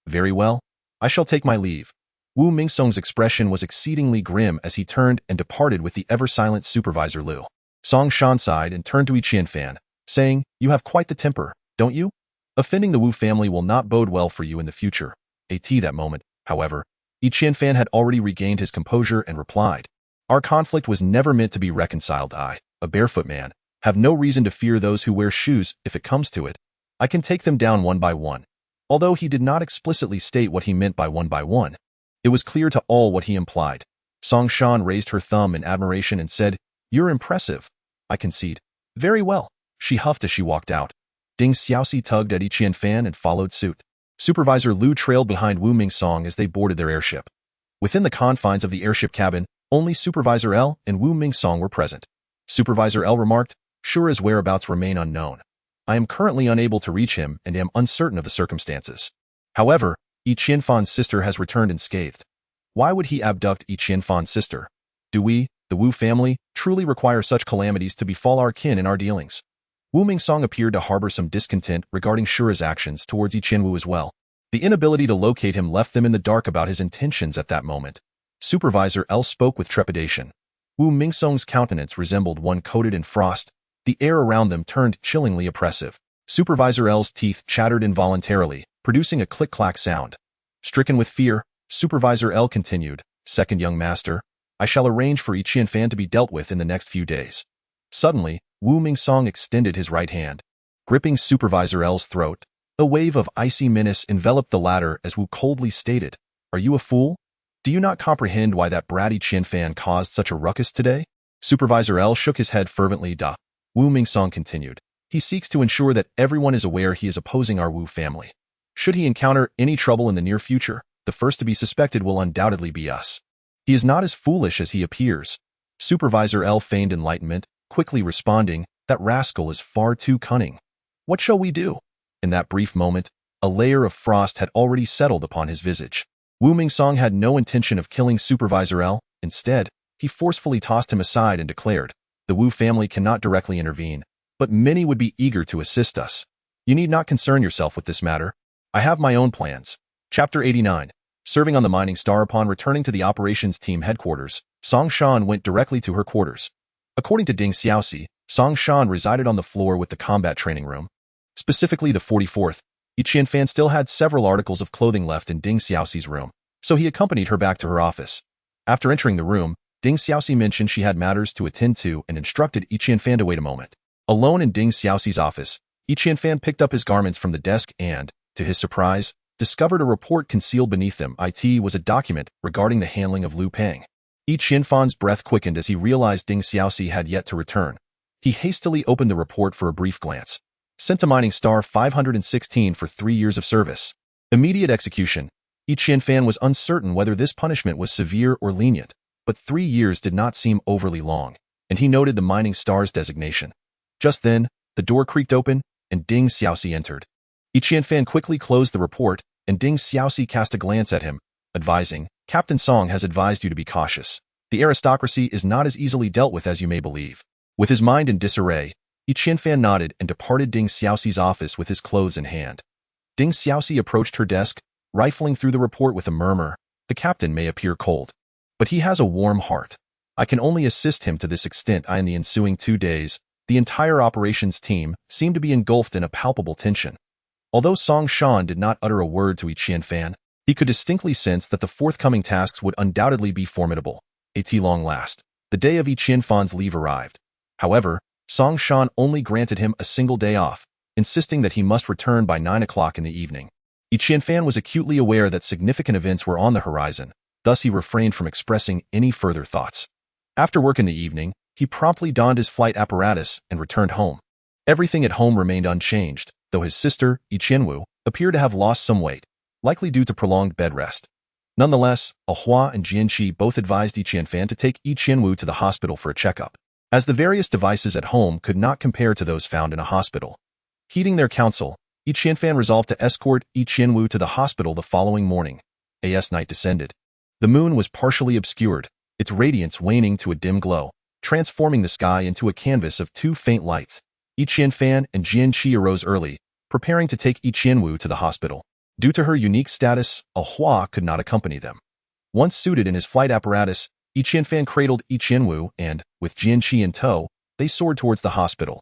S1: "Very well. I shall take my leave." Wu Mingsong's expression was exceedingly grim as he turned and departed with the ever-silent Supervisor Liu. Song Shan sighed and turned to Yi Qianfan, saying, "You have quite the temper, don't you? Offending the Wu family will not bode well for you in the future." At that moment, however, Yi Qianfan had already regained his composure and replied, "Our conflict was never meant to be reconciled. I, a barefoot man, have no reason to fear those who wear shoes. If it comes to it, I can take them down one by one." Although he did not explicitly state what he meant by one, it was clear to all what he implied. Song Shan raised her thumb in admiration and said, "You're impressive. I concede." "Very well," she huffed as she walked out. Ding Xiaoxi tugged at Yi Qianfan and followed suit. Supervisor Liu trailed behind Wu Mingsong as they boarded their airship. Within the confines of the airship cabin, only Supervisor L and Wu Mingsong were present. Supervisor L remarked, "Shura's whereabouts remain unknown. I am currently unable to reach him and am uncertain of the circumstances. However, Yi Qianfan's sister has returned unscathed. Why would he abduct Yi Qianfan's sister? Do we, the Wu family, truly require such calamities to befall our kin in our dealings?" Wu Mingsong appeared to harbor some discontent regarding Shura's actions towards Yi Qianwu as well. The inability to locate him left them in the dark about his intentions at that moment. Supervisor L spoke with trepidation. Wu Mingsong's countenance resembled one coated in frost. The air around them turned chillingly oppressive. Supervisor L's teeth chattered involuntarily, producing a click-clack sound. Stricken with fear, Supervisor L continued, "Second young master, I shall arrange for Yi Qianfan to be dealt with in the next few days." Suddenly, Wu Mingsong extended his right hand. Gripping Supervisor L's throat, a wave of icy menace enveloped the latter as Wu coldly stated, "Are you a fool? Do you not comprehend why that bratty Qianfan caused such a ruckus today?" Supervisor L shook his head fervently. Wu Mingsong continued, "He seeks to ensure that everyone is aware he is opposing our Wu family. Should he encounter any trouble in the near future, the first to be suspected will undoubtedly be us. He is not as foolish as he appears." Supervisor L feigned enlightenment, quickly responding, "That rascal is far too cunning. What shall we do?" In that brief moment, a layer of frost had already settled upon his visage. Wu Mingsong had no intention of killing Supervisor L. Instead, he forcefully tossed him aside and declared, "The Wu family cannot directly intervene, but many would be eager to assist us. You need not concern yourself with this matter. I have my own plans." Chapter 89. Serving on the Mining Star. Upon returning to the operations team headquarters, Song Shan went directly to her quarters. According to Ding Xiaoxi, Song Shan resided on the floor with the combat training room. Specifically the 44th, Yi Qianfan still had several articles of clothing left in Ding Xiaoxi's room, so he accompanied her back to her office. After entering the room, Ding Xiaoxi mentioned she had matters to attend to and instructed Yi Qianfan to wait a moment. Alone in Ding Xiaoxi's office, Yi Qianfan picked up his garments from the desk and, to his surprise, discovered a report concealed beneath them. It was a document regarding the handling of Liu Peng. Yi Qianfan's breath quickened as he realized Ding Xiaoxi had yet to return. He hastily opened the report for a brief glance. Sent to Mining Star 516 for 3 years of service. Immediate execution. Yi Qianfan was uncertain whether this punishment was severe or lenient, but 3 years did not seem overly long, and he noted the Mining Star's designation. Just then, the door creaked open, and Ding Xiaoxi entered. Yi Qianfan quickly closed the report, and Ding Xiaoxi cast a glance at him, advising, Captain Song has advised you to be cautious. The aristocracy is not as easily dealt with as you may believe. With his mind in disarray, Yi Qianfan nodded and departed Ding Xiaoxi's office with his clothes in hand. Ding Xiaoxi approached her desk, rifling through the report with a murmur. The captain may appear cold, but he has a warm heart. I can only assist him to this extent. In the ensuing 2 days, the entire operations team seemed to be engulfed in a palpable tension. Although Song Shan did not utter a word to Yi Qianfan, he could distinctly sense that the forthcoming tasks would undoubtedly be formidable. At long last, the day of Yi Qianfan's leave arrived. However, Song Shan only granted him a single day off, insisting that he must return by 9 o'clock in the evening. Yi Qianfan was acutely aware that significant events were on the horizon, thus he refrained from expressing any further thoughts. After work in the evening, he promptly donned his flight apparatus and returned home. Everything at home remained unchanged, though his sister, Yi Qianwu, appeared to have lost some weight, likely due to prolonged bed rest. Nonetheless, Hua and Jian Qi both advised Yi Qianfan to take Yi Qianwu to the hospital for a checkup, as the various devices at home could not compare to those found in a hospital. Heeding their counsel, Yi Qianfan resolved to escort Yi Qianwu to the hospital the following morning. As night descended, the moon was partially obscured, its radiance waning to a dim glow, transforming the sky into a canvas of 2 faint lights. Yi Qianfan and Jian Qi arose early, preparing to take Yi Qianwu to the hospital. Due to her unique status, Hua could not accompany them. Once suited in his flight apparatus, Yi Qianfan cradled Yi Qianwu and, with Jian Qi in tow, they soared towards the hospital.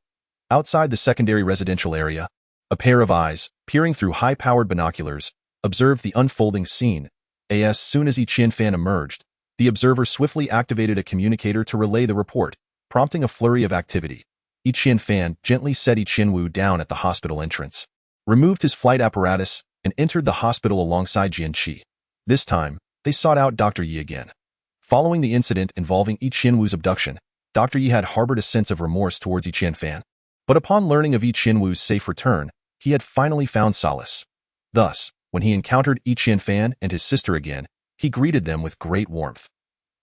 S1: Outside the secondary residential area, a pair of eyes, peering through high-powered binoculars, observed the unfolding scene. As soon as Yi Qianfan emerged, the observer swiftly activated a communicator to relay the report, prompting a flurry of activity. Yi Qianfan gently set Yi Qianwu down at the hospital entrance, removed his flight apparatus, and entered the hospital alongside Jian Qi. This time, they sought out Dr. Yi again. Following the incident involving Yi Qianwu's abduction, Dr. Yi had harbored a sense of remorse towards Yi Qianfan. But upon learning of Yi Qianwu's safe return, he had finally found solace. Thus, when he encountered Yi Qianfan and his sister again, he greeted them with great warmth.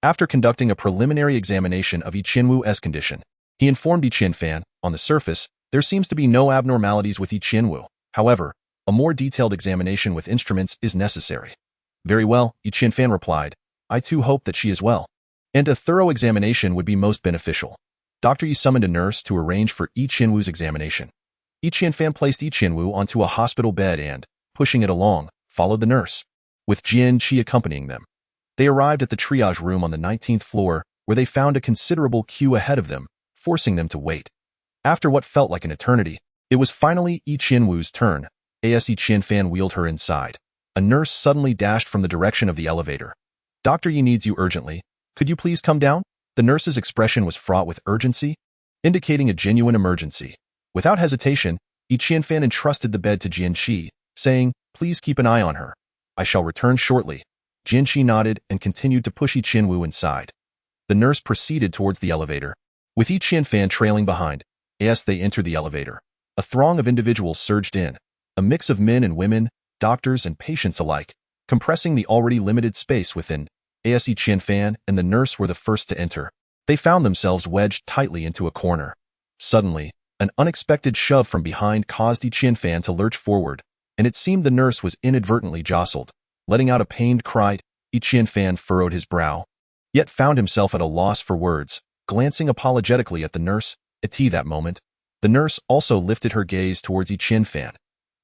S1: After conducting a preliminary examination of Yi Qianwu's condition, he informed Yi Qianfan, on the surface, there seems to be no abnormalities with Yi Qianwu. However, a more detailed examination with instruments is necessary. Very well, Yi Qianfan replied. I too hope that she is well. And a thorough examination would be most beneficial. Dr. Yi summoned a nurse to arrange for Yi Qianwu's examination. Yi Qianfan placed Yi Qianwu onto a hospital bed and, pushing it along, followed the nurse, with Jian Qi accompanying them. They arrived at the triage room on the 19th floor, where they found a considerable queue ahead of them, forcing them to wait. After what felt like an eternity, it was finally Yi Qianwu's turn. As Yi Qianfan wheeled her inside, a nurse suddenly dashed from the direction of the elevator. Dr. Yi needs you urgently. Could you please come down? The nurse's expression was fraught with urgency, indicating a genuine emergency. Without hesitation, Yi Qianfan entrusted the bed to Jian Qi, saying, please keep an eye on her. I shall return shortly. Jian Qi nodded and continued to push Yi Qianwu inside. The nurse proceeded towards the elevator, with Yi Qianfan trailing behind. As they entered the elevator, a throng of individuals surged in, a mix of men and women, doctors and patients alike, compressing the already limited space within. As Yi Qianfan and the nurse were the first to enter, they found themselves wedged tightly into a corner. Suddenly, an unexpected shove from behind caused Yi Qianfan to lurch forward, and it seemed the nurse was inadvertently jostled. Letting out a pained cry, Yi Qianfan furrowed his brow, yet found himself at a loss for words, glancing apologetically at the nurse. At that moment, the nurse also lifted her gaze towards Yi Qianfan.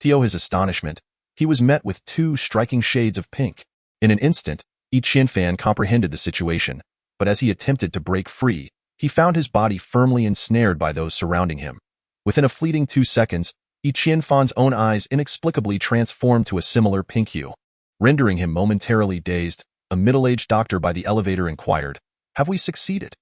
S1: To his astonishment, he was met with 2 striking shades of pink. In an instant, Yi Qianfan comprehended the situation, but as he attempted to break free, he found his body firmly ensnared by those surrounding him. Within a fleeting 2 seconds, Yi Qianfan's own eyes inexplicably transformed to a similar pink hue, rendering him momentarily dazed. A middle-aged doctor by the elevator inquired, have we succeeded?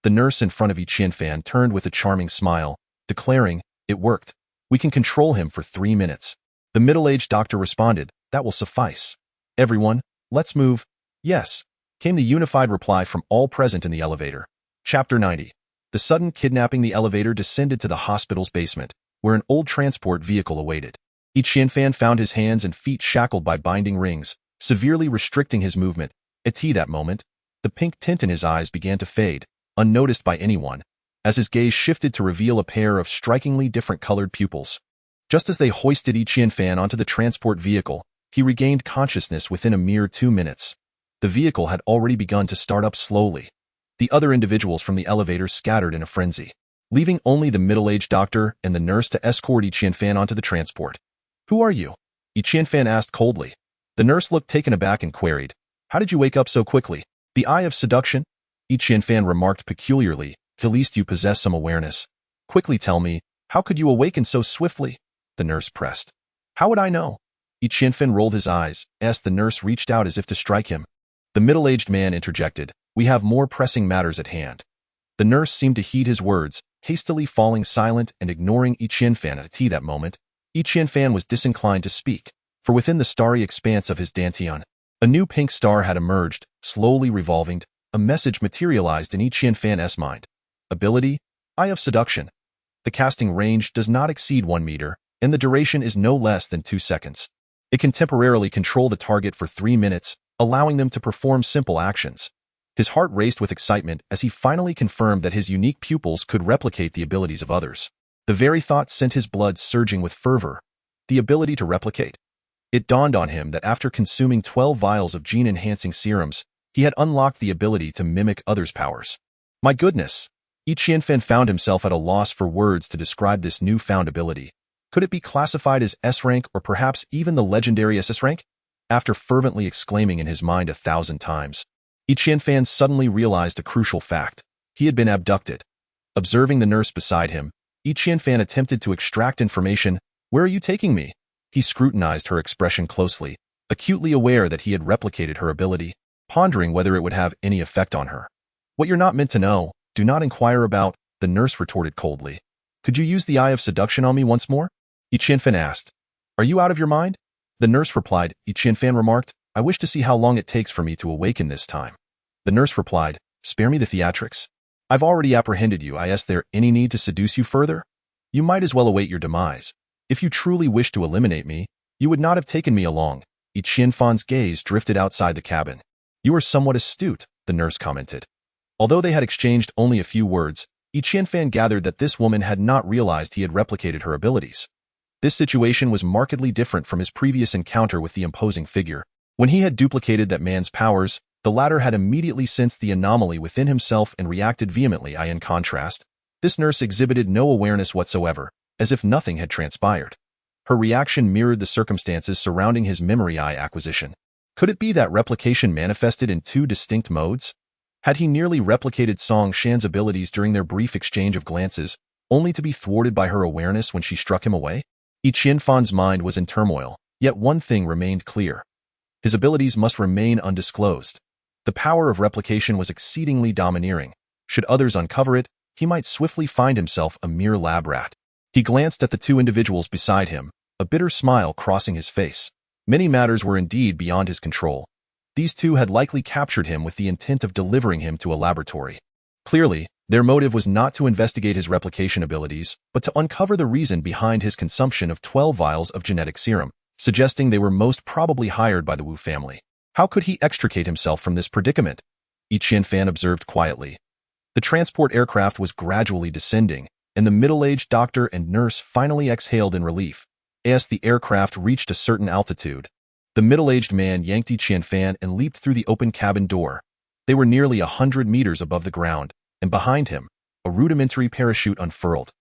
S1: The nurse in front of Yi Qianfan turned with a charming smile, declaring, it worked. We can control him for 3 minutes. The middle-aged doctor responded, that will suffice. Everyone, let's move. Yes, came the unified reply from all present in the elevator. Chapter 90. The sudden kidnapping. The elevator descended to the hospital's basement, where an old transport vehicle awaited. Yi Qianfan found his hands and feet shackled by binding rings, severely restricting his movement. At that moment, the pink tint in his eyes began to fade, unnoticed by anyone, as his gaze shifted to reveal a pair of strikingly different colored pupils. Just as they hoisted Yi Qianfan onto the transport vehicle, he regained consciousness within a mere 2 minutes. The vehicle had already begun to start up slowly. The other individuals from the elevator scattered in a frenzy, leaving only the middle-aged doctor and the nurse to escort Yi Qianfan onto the transport. "Who are you?" Yi Qianfan asked coldly. The nurse looked taken aback and queried, "How did you wake up so quickly?" "The eye of seduction?" Yi Qianfan remarked peculiarly. "At least you possess some awareness. Quickly tell me, how could you awaken so swiftly?" The nurse pressed. "How would I know?" Yi Qianfan rolled his eyes, as the nurse reached out as if to strike him. The middle-aged man interjected, "We have more pressing matters at hand." The nurse seemed to heed his words, hastily falling silent and ignoring Yi Qianfan at that moment. Yi Qianfan was disinclined to speak, for within the starry expanse of his dantian, a new pink star had emerged, slowly revolving. A message materialized in Yi Qianfan's mind. Ability, Eye of Seduction. The casting range does not exceed 1 meter, and the duration is no less than 2 seconds. It can temporarily control the target for 3 minutes, allowing them to perform simple actions. His heart raced with excitement as he finally confirmed that his unique pupils could replicate the abilities of others. The very thought sent his blood surging with fervor. The ability to replicate. It dawned on him that after consuming 12 vials of gene-enhancing serums, he had unlocked the ability to mimic others' powers. My goodness! Yi Qianfan found himself at a loss for words to describe this newfound ability. Could it be classified as S-rank or perhaps even the legendary SS rank? After fervently exclaiming in his mind 1,000 times, Yi Qianfan suddenly realized a crucial fact. He had been abducted. Observing the nurse beside him, Yi Qianfan attempted to extract information. "Where are you taking me?" He scrutinized her expression closely, acutely aware that he had replicated her ability, pondering whether it would have any effect on her. "What you're not meant to know, do not inquire about," the nurse retorted coldly. "Could you use the eye of seduction on me once more?" Yi Qianfan asked. "Are you out of your mind?" The nurse replied. Yi Qianfan remarked, "I wish to see how long it takes for me to awaken this time." The nurse replied, "Spare me the theatrics. I've already apprehended you. Is there any need to seduce you further? You might as well await your demise. If you truly wish to eliminate me, you would not have taken me along." Yi Qianfan's gaze drifted outside the cabin. "You are somewhat astute," the nurse commented. Although they had exchanged only a few words, Yi Qianfan gathered that this woman had not realized he had replicated her abilities. This situation was markedly different from his previous encounter with the imposing figure. When he had duplicated that man's powers, the latter had immediately sensed the anomaly within himself and reacted vehemently. In contrast, this nurse exhibited no awareness whatsoever, as if nothing had transpired. Her reaction mirrored the circumstances surrounding his memory eye acquisition. Could it be that replication manifested in 2 distinct modes? Had he nearly replicated Song Shan's abilities during their brief exchange of glances, only to be thwarted by her awareness when she struck him away? Yi Qianfan's mind was in turmoil, yet one thing remained clear. His abilities must remain undisclosed. The power of replication was exceedingly domineering. Should others uncover it, he might swiftly find himself a mere lab rat. He glanced at the 2 individuals beside him, a bitter smile crossing his face. Many matters were indeed beyond his control. These 2 had likely captured him with the intent of delivering him to a laboratory. Clearly, their motive was not to investigate his replication abilities, but to uncover the reason behind his consumption of 12 vials of genetic serum, suggesting they were most probably hired by the Wu family. How could he extricate himself from this predicament? Yi Qianfan observed quietly. The transport aircraft was gradually descending, and the middle-aged doctor and nurse finally exhaled in relief. As the aircraft reached a certain altitude, the middle-aged man yanked Yi Qianfan and leaped through the open cabin door. They were nearly 100 meters above the ground, and behind him, a rudimentary parachute unfurled.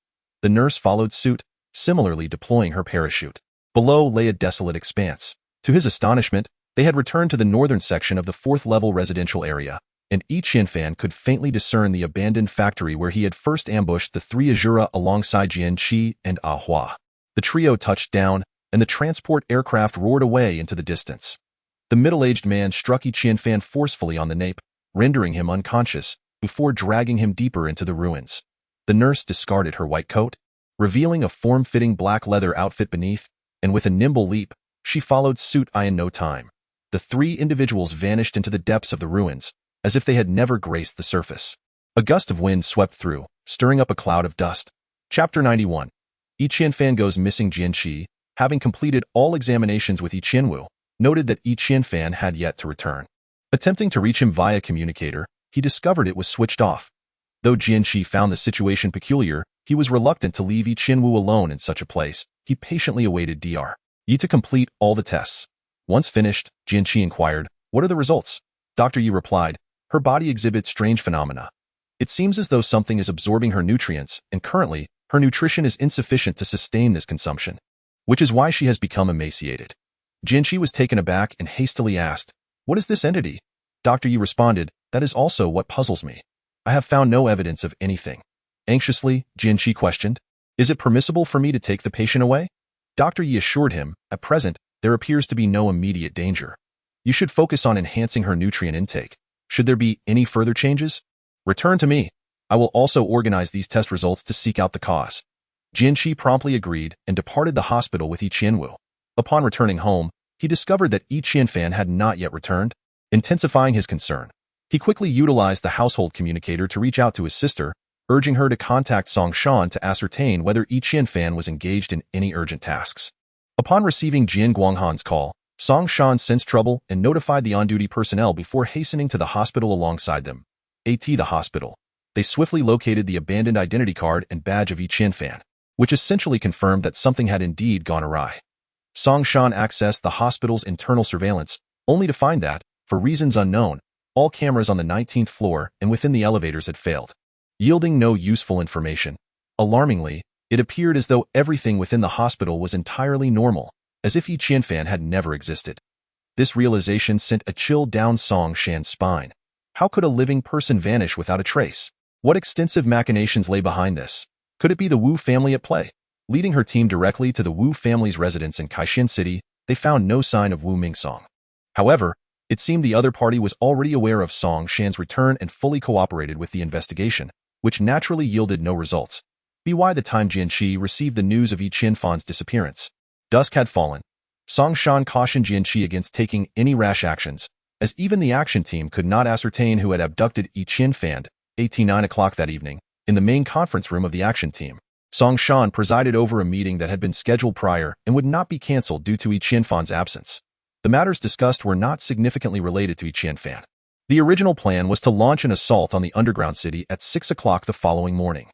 S1: The nurse followed suit, similarly deploying her parachute. Below lay a desolate expanse. To his astonishment, they had returned to the northern section of the 4th-level residential area, and Yi Qianfan could faintly discern the abandoned factory where he had first ambushed the 3 Azura alongside Jian Qi and Ah Hua. The trio touched down, and the transport aircraft roared away into the distance. The middle-aged man struck Yi Qianfan forcefully on the nape, rendering him unconscious, before dragging him deeper into the ruins. The nurse discarded her white coat, revealing a form-fitting black leather outfit beneath, and with a nimble leap, she followed suit. In no time, the 3 individuals vanished into the depths of the ruins, as if they had never graced the surface. A gust of wind swept through, stirring up a cloud of dust. Chapter 91. Yi Qianfan goes missing. Jian Qi, having completed all examinations with Yi Qianwu, noted that Yi Qianfan had yet to return. Attempting to reach him via communicator, he discovered it was switched off. Though Jian Qi found the situation peculiar, He was reluctant to leave Yi Qianwu alone in such a place. He patiently awaited Dr. Yi to complete all the tests. Once finished, Jian Qi inquired, "What are the results?" Dr. Yi replied, "Her body exhibits strange phenomena. It seems as though something is absorbing her nutrients, and currently, her nutrition is insufficient to sustain this consumption, which is why she has become emaciated." Jian Qi was taken aback and hastily asked, "What is this entity?" Dr. Yi responded, "That is also what puzzles me. I have found no evidence of anything." Anxiously, Jian Qi questioned, "Is it permissible for me to take the patient away?" Dr. Yi assured him, "At present, there appears to be no immediate danger. You should focus on enhancing her nutrient intake. Should there be any further changes, return to me. I will also organize these test results to seek out the cause." Jian Qi promptly agreed and departed the hospital with Yi Qianwu. Upon returning home, he discovered that Yi Qianfan had not yet returned, intensifying his concern. He quickly utilized the household communicator to reach out to his sister, urging her to contact Song Shan to ascertain whether Yi Qianfan was engaged in any urgent tasks. Upon receiving Jian Guanghan's call, Song Shan sensed trouble and notified the on-duty personnel before hastening to the hospital alongside them. The hospital. They swiftly located the abandoned identity card and badge of Yi Qianfan, which essentially confirmed that something had indeed gone awry. Song Shan accessed the hospital's internal surveillance, only to find that, for reasons unknown, all cameras on the 19th floor and within the elevators had failed, yielding no useful information. Alarmingly, it appeared as though everything within the hospital was entirely normal, as if Yi Qianfan had never existed. This realization sent a chill down Song Shan's spine. How could a living person vanish without a trace? What extensive machinations lay behind this? Could it be the Wu family at play? Leading her team directly to the Wu family's residence in Kaixin City, they found no sign of Wu Mingsong. However, it seemed the other party was already aware of Song Shan's return and fully cooperated with the investigation, which naturally yielded no results. By the time Jian Qi received the news of Yi Qianfan's disappearance, dusk had fallen. Song Shan cautioned Jian Qi against taking any rash actions, as even the action team could not ascertain who had abducted Yi Qianfan. 9 o'clock that evening, in the main conference room of the action team, Song Shan presided over a meeting that had been scheduled prior and would not be cancelled due to Yi Qianfan's absence. The matters discussed were not significantly related to Yi Qianfan. The original plan was to launch an assault on the underground city at 6 o'clock the following morning.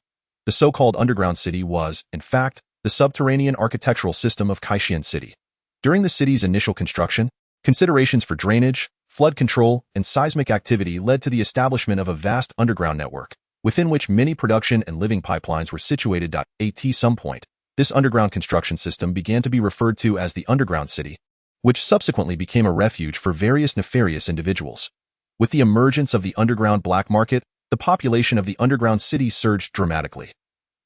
S1: The so-called underground city was, in fact, the subterranean architectural system of Kaixin City. During the city's initial construction, considerations for drainage, flood control, and seismic activity led to the establishment of a vast underground network, within which many production and living pipelines were situated. At some point, this underground construction system began to be referred to as the underground city, which subsequently became a refuge for various nefarious individuals. With the emergence of the underground black market, the population of the underground city surged dramatically.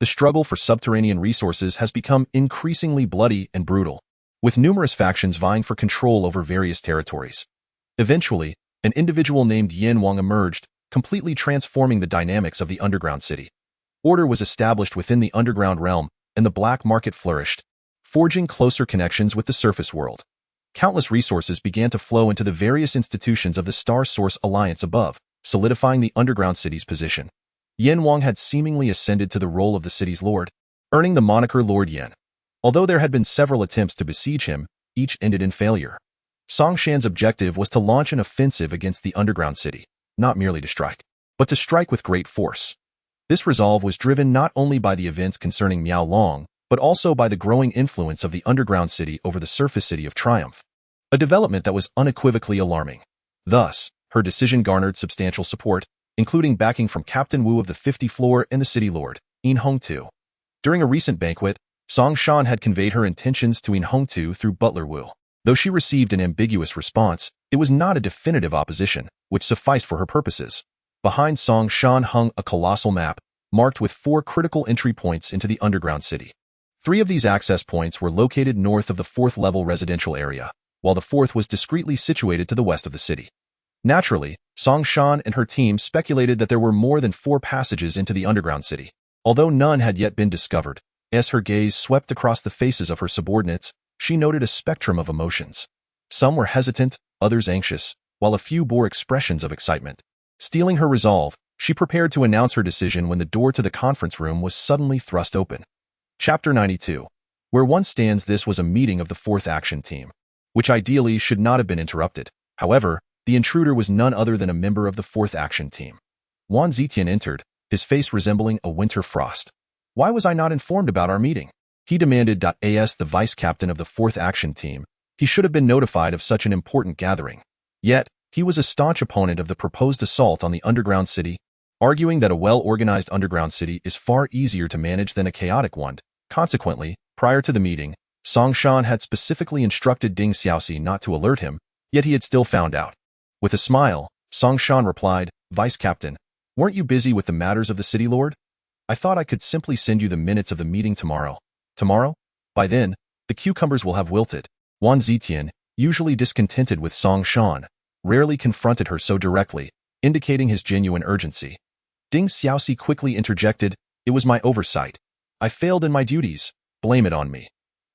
S1: The struggle for subterranean resources has become increasingly bloody and brutal, with numerous factions vying for control over various territories. Eventually, an individual named Yan Wang emerged, completely transforming the dynamics of the underground city. Order was established within the underground realm, and the black market flourished, forging closer connections with the surface world. Countless resources began to flow into the various institutions of the Star Source Alliance above, solidifying the underground city's position. Yan Wang had seemingly ascended to the role of the city's lord, earning the moniker Lord Yan. Although there had been several attempts to besiege him, each ended in failure. Song Shan's objective was to launch an offensive against the underground city, not merely to strike, but to strike with great force. This resolve was driven not only by the events concerning Miao Long, but also by the growing influence of the underground city over the surface city of Triumph, a development that was unequivocally alarming. Thus, her decision garnered substantial support, including backing from Captain Wu of the 50th floor and the city lord, In Hongtu. During a recent banquet, Song Shan had conveyed her intentions to In Hongtu through Butler Wu. Though she received an ambiguous response, it was not a definitive opposition, which sufficed for her purposes. Behind Song Shan hung a colossal map, marked with 4 critical entry points into the underground city. 3 of these access points were located north of the 4th-level residential area, while the 4th was discreetly situated to the west of the city. Naturally, Song Shan and her team speculated that there were more than 4 passages into the underground city, although none had yet been discovered. As her gaze swept across the faces of her subordinates, she noted a spectrum of emotions. Some were hesitant, others anxious, while a few bore expressions of excitement. Steeling her resolve, she prepared to announce her decision when the door to the conference room was suddenly thrust open. Chapter 92. Where one stands, this was a meeting of the 4th Action Team, which ideally should not have been interrupted. However, the intruder was none other than a member of the 4th Action Team. Wan Zetian entered, his face resembling a winter frost. Why was I not informed about our meeting? He demanded. As the vice-captain of the 4th Action Team, he should have been notified of such an important gathering. Yet, he was a staunch opponent of the proposed assault on the underground city, arguing that a well-organized underground city is far easier to manage than a chaotic one. Consequently, prior to the meeting, Song Shan had specifically instructed Ding Xiaoxi not to alert him, yet he had still found out. With a smile, Song Shan replied, "Vice Captain, weren't you busy with the matters of the city lord? I thought I could simply send you the minutes of the meeting tomorrow." Tomorrow? By then, the cucumbers will have wilted. Wang Zitian, usually discontented with Song Shan, rarely confronted her so directly, indicating his genuine urgency. Ding Xiaoxi quickly interjected, "It was my oversight. I failed in my duties. Blame it on me."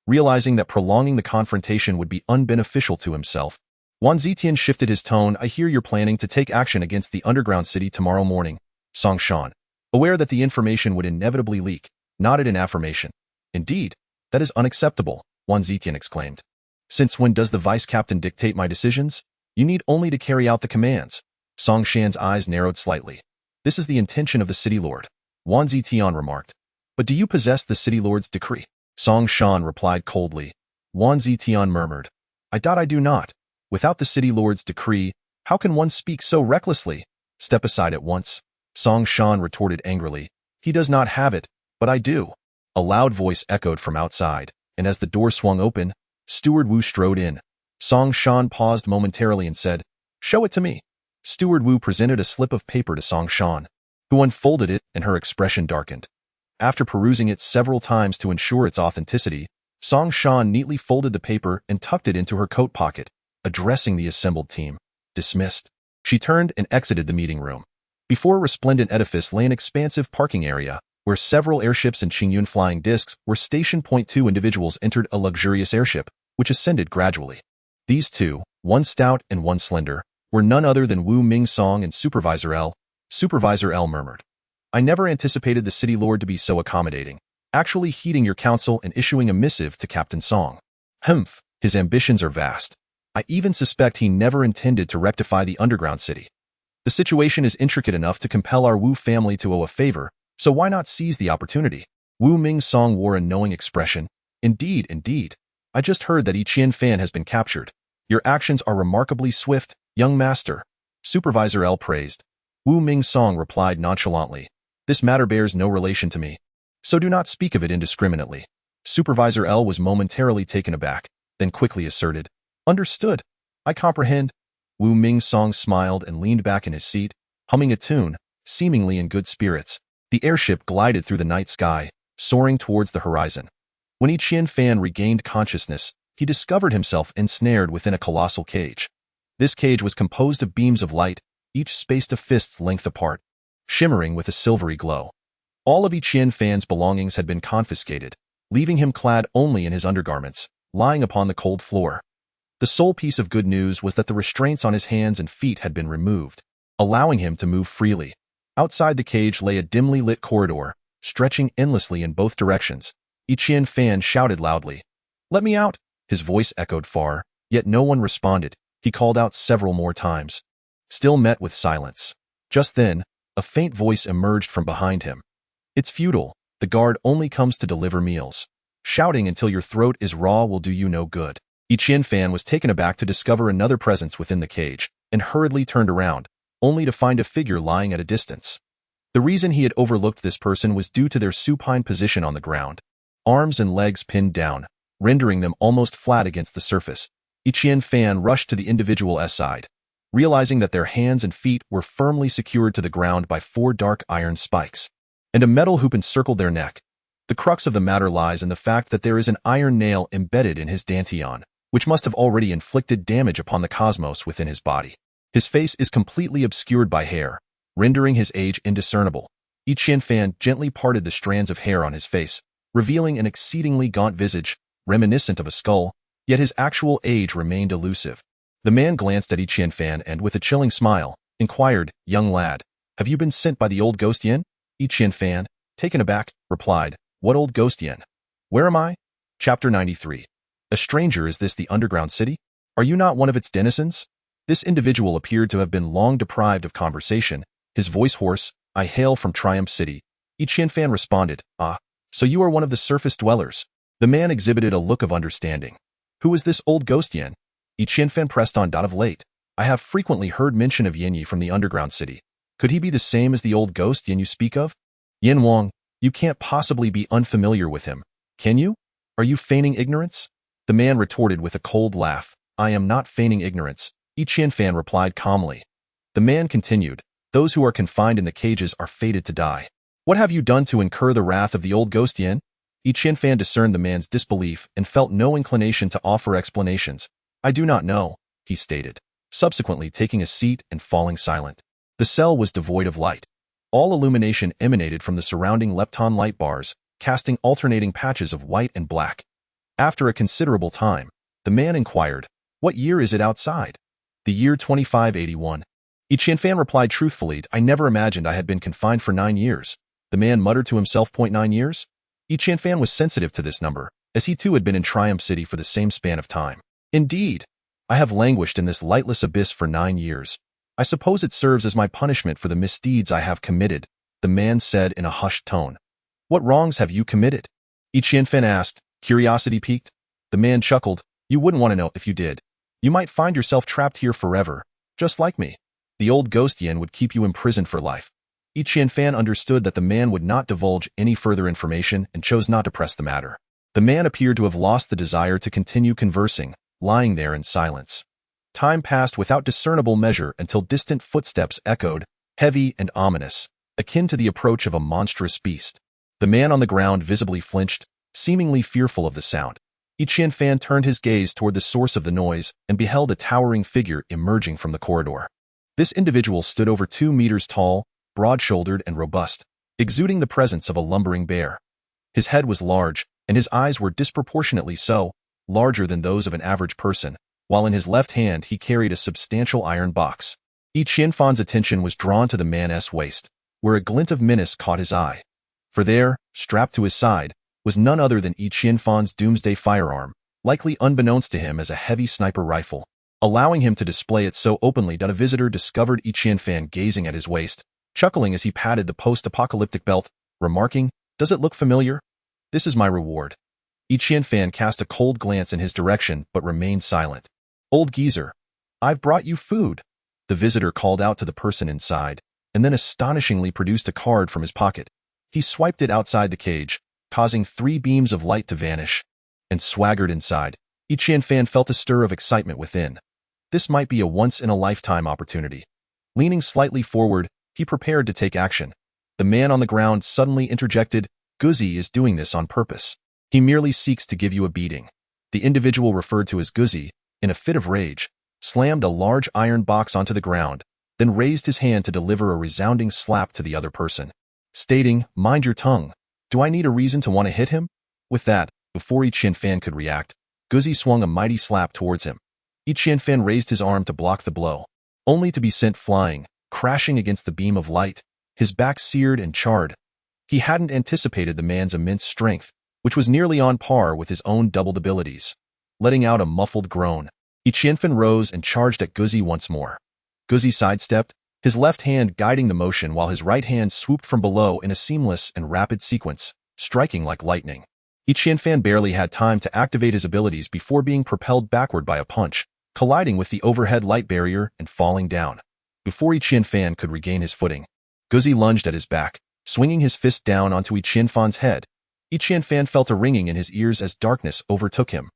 S1: Realizing that prolonging the confrontation would be unbeneficial to himself, Wang Zitian shifted his tone. "I hear you're planning to take action against the underground city tomorrow morning." Song Shan, aware that the information would inevitably leak, nodded in affirmation. "Indeed, that is unacceptable," Wang Zitian exclaimed. "Since when does the vice-captain dictate my decisions? You need only to carry out the commands." Song Shan's eyes narrowed slightly. "This is the intention of the city lord," Wang Zitian remarked. "But do you possess the city lord's decree?" Song Shan replied coldly. Wang Zitian murmured, I do not. Without the city lord's decree, how can one speak so recklessly?" "Step aside at once," Song Shan retorted angrily. "He does not have it, but I do." A loud voice echoed from outside, and as the door swung open, Steward Wu strode in. Song Shan paused momentarily and said, "Show it to me." Steward Wu presented a slip of paper to Song Shan, who unfolded it, and her expression darkened. After perusing it several times to ensure its authenticity, Song Shan neatly folded the paper and tucked it into her coat pocket, addressing the assembled team. "Dismissed." She turned and exited the meeting room. Before a resplendent edifice lay an expansive parking area, where several airships and Qingyun flying discs were stationed. 2 individuals entered a luxurious airship, which ascended gradually. These two, one stout and one slender, were none other than Wu Ming Song and Supervisor L. Supervisor L murmured, "I never anticipated the city lord to be so accommodating, actually heeding your counsel and issuing a missive to Captain Song. Humph, his ambitions are vast. I even suspect he never intended to rectify the underground city. The situation is intricate enough to compel our Wu family to owe a favor, so why not seize the opportunity?" Wu Ming Song wore a knowing expression. Indeed. I just heard that Yi Qianfan has been captured. Your actions are remarkably swift, young master," Supervisor L praised. Wu Ming Song replied nonchalantly, "This matter bears no relation to me, so do not speak of it indiscriminately." Supervisor L was momentarily taken aback, then quickly asserted, "Understood. I comprehend." Wu Ming Song smiled and leaned back in his seat, humming a tune, seemingly in good spirits. The airship glided through the night sky, soaring towards the horizon. When Yi Qianfan regained consciousness, he discovered himself ensnared within a colossal cage. This cage was composed of beams of light, each spaced a fist's length apart, shimmering with a silvery glow. All of Yi Qianfan's belongings had been confiscated, leaving him clad only in his undergarments, lying upon the cold floor. The sole piece of good news was that the restraints on his hands and feet had been removed, allowing him to move freely. Outside the cage lay a dimly lit corridor, stretching endlessly in both directions. Yi Qianfan shouted loudly, "Let me out!" His voice echoed far, yet no one responded. He called out several more times, still met with silence. Just then, a faint voice emerged from behind him. "It's futile. The guard only comes to deliver meals. Shouting until your throat is raw will do you no good." Yi Qianfan was taken aback to discover another presence within the cage, and hurriedly turned around, only to find a figure lying at a distance. The reason he had overlooked this person was due to their supine position on the ground, arms and legs pinned down, rendering them almost flat against the surface. Yi Qianfan rushed to the individual's side, realizing that their hands and feet were firmly secured to the ground by 4 dark iron spikes, and a metal hoop encircled their neck. The crux of the matter lies in the fact that there is an iron nail embedded in his dantian, which must have already inflicted damage upon the cosmos within his body. His face is completely obscured by hair, rendering his age indiscernible. Yi Qianfan gently parted the strands of hair on his face, revealing an exceedingly gaunt visage, reminiscent of a skull, yet his actual age remained elusive. The man glanced at Yi Qianfan and, with a chilling smile, inquired, "Young lad, have you been sent by the old ghost Yin?" Yi Qianfan, taken aback, replied, "What old ghost Yin? Where am I?" Chapter 93. A stranger, is this the underground city? Are you not one of its denizens? This individual appeared to have been long deprived of conversation, his voice hoarse. "I hail from Triumph City." Yi Qianfan responded, "Ah, So you are one of the surface dwellers. The man exhibited a look of understanding. Who is this old ghost Yen? Qianfan pressed on. Of late, I have frequently heard mention of Yen Yi from the underground city. Could he be the same as the old ghost Yen you speak of? Yen Wang, you can't possibly be unfamiliar with him, can you? Are you feigning ignorance? The man retorted with a cold laugh. I am not feigning ignorance, Qianfan replied calmly. The man continued, those who are confined in the cages are fated to die. What have you done to incur the wrath of the old ghost Yen? Qianfan discerned the man's disbelief and felt no inclination to offer explanations. I do not know, he stated, subsequently taking a seat and falling silent. The cell was devoid of light. All illumination emanated from the surrounding lepton light bars, casting alternating patches of white and black. After a considerable time, the man inquired, what year is it outside? The year 2581. Qianfan replied truthfully, I never imagined I had been confined for 9 years. The man muttered to himself, 0.9 years? Qianfan was sensitive to this number, as he too had been in Triumph City for the same span of time. Indeed, I have languished in this lightless abyss for 9 years. I suppose it serves as my punishment for the misdeeds I have committed, the man said in a hushed tone. What wrongs have you committed? Qianfan asked, curiosity piqued. The man chuckled, you wouldn't want to know if you did. You might find yourself trapped here forever, just like me. The old ghost Yen would keep you imprisoned for life. Qianfan understood that the man would not divulge any further information and chose not to press the matter. The man appeared to have lost the desire to continue conversing, lying there in silence. Time passed without discernible measure until distant footsteps echoed, heavy and ominous, akin to the approach of a monstrous beast. The man on the ground visibly flinched, seemingly fearful of the sound. Qianfan turned his gaze toward the source of the noise and beheld a towering figure emerging from the corridor. This individual stood over 2 meters tall, broad-shouldered and robust, exuding the presence of a lumbering bear. His head was large, and his eyes were disproportionately so, larger than those of an average person, while in his left hand he carried a substantial iron box. Qianfan's attention was drawn to the man's waist, where a glint of menace caught his eye. For there, strapped to his side, was none other than Qianfan's doomsday firearm, likely unbeknownst to him as a heavy sniper rifle. Allowing him to display it so openly that a visitor discovered Qianfan gazing at his waist, chuckling as he patted the post-apocalyptic belt, remarking, does it look familiar? This is my reward. Qianfan cast a cold glance in his direction but remained silent. Old geezer, I've brought you food. The visitor called out to the person inside, and then astonishingly produced a card from his pocket. He swiped it outside the cage, causing 3 beams of light to vanish, and swaggered inside. Qianfan felt a stir of excitement within. This might be a once-in-a-lifetime opportunity. Leaning slightly forward, he prepared to take action. The man on the ground suddenly interjected, Guzi is doing this on purpose. He merely seeks to give you a beating. The individual referred to as Guzi, in a fit of rage, slammed a large iron box onto the ground, then raised his hand to deliver a resounding slap to the other person, stating, mind your tongue. Do I need a reason to want to hit him? With that, before Qianfan could react, Guzi swung a mighty slap towards him. Qianfan raised his arm to block the blow, only to be sent flying, crashing against the beam of light, his back seared and charred. He hadn't anticipated the man's immense strength, which was nearly on par with his own doubled abilities. Letting out a muffled groan, Qianfan rose and charged at Guzi once more. Guzi sidestepped, his left hand guiding the motion while his right hand swooped from below in a seamless and rapid sequence, striking like lightning. Qianfan barely had time to activate his abilities before being propelled backward by a punch, colliding with the overhead light barrier and falling down. Before Qianfan could regain his footing, Guzi lunged at his back, swinging his fist down onto Qianfan's head. Qianfan felt a ringing in his ears as darkness overtook him.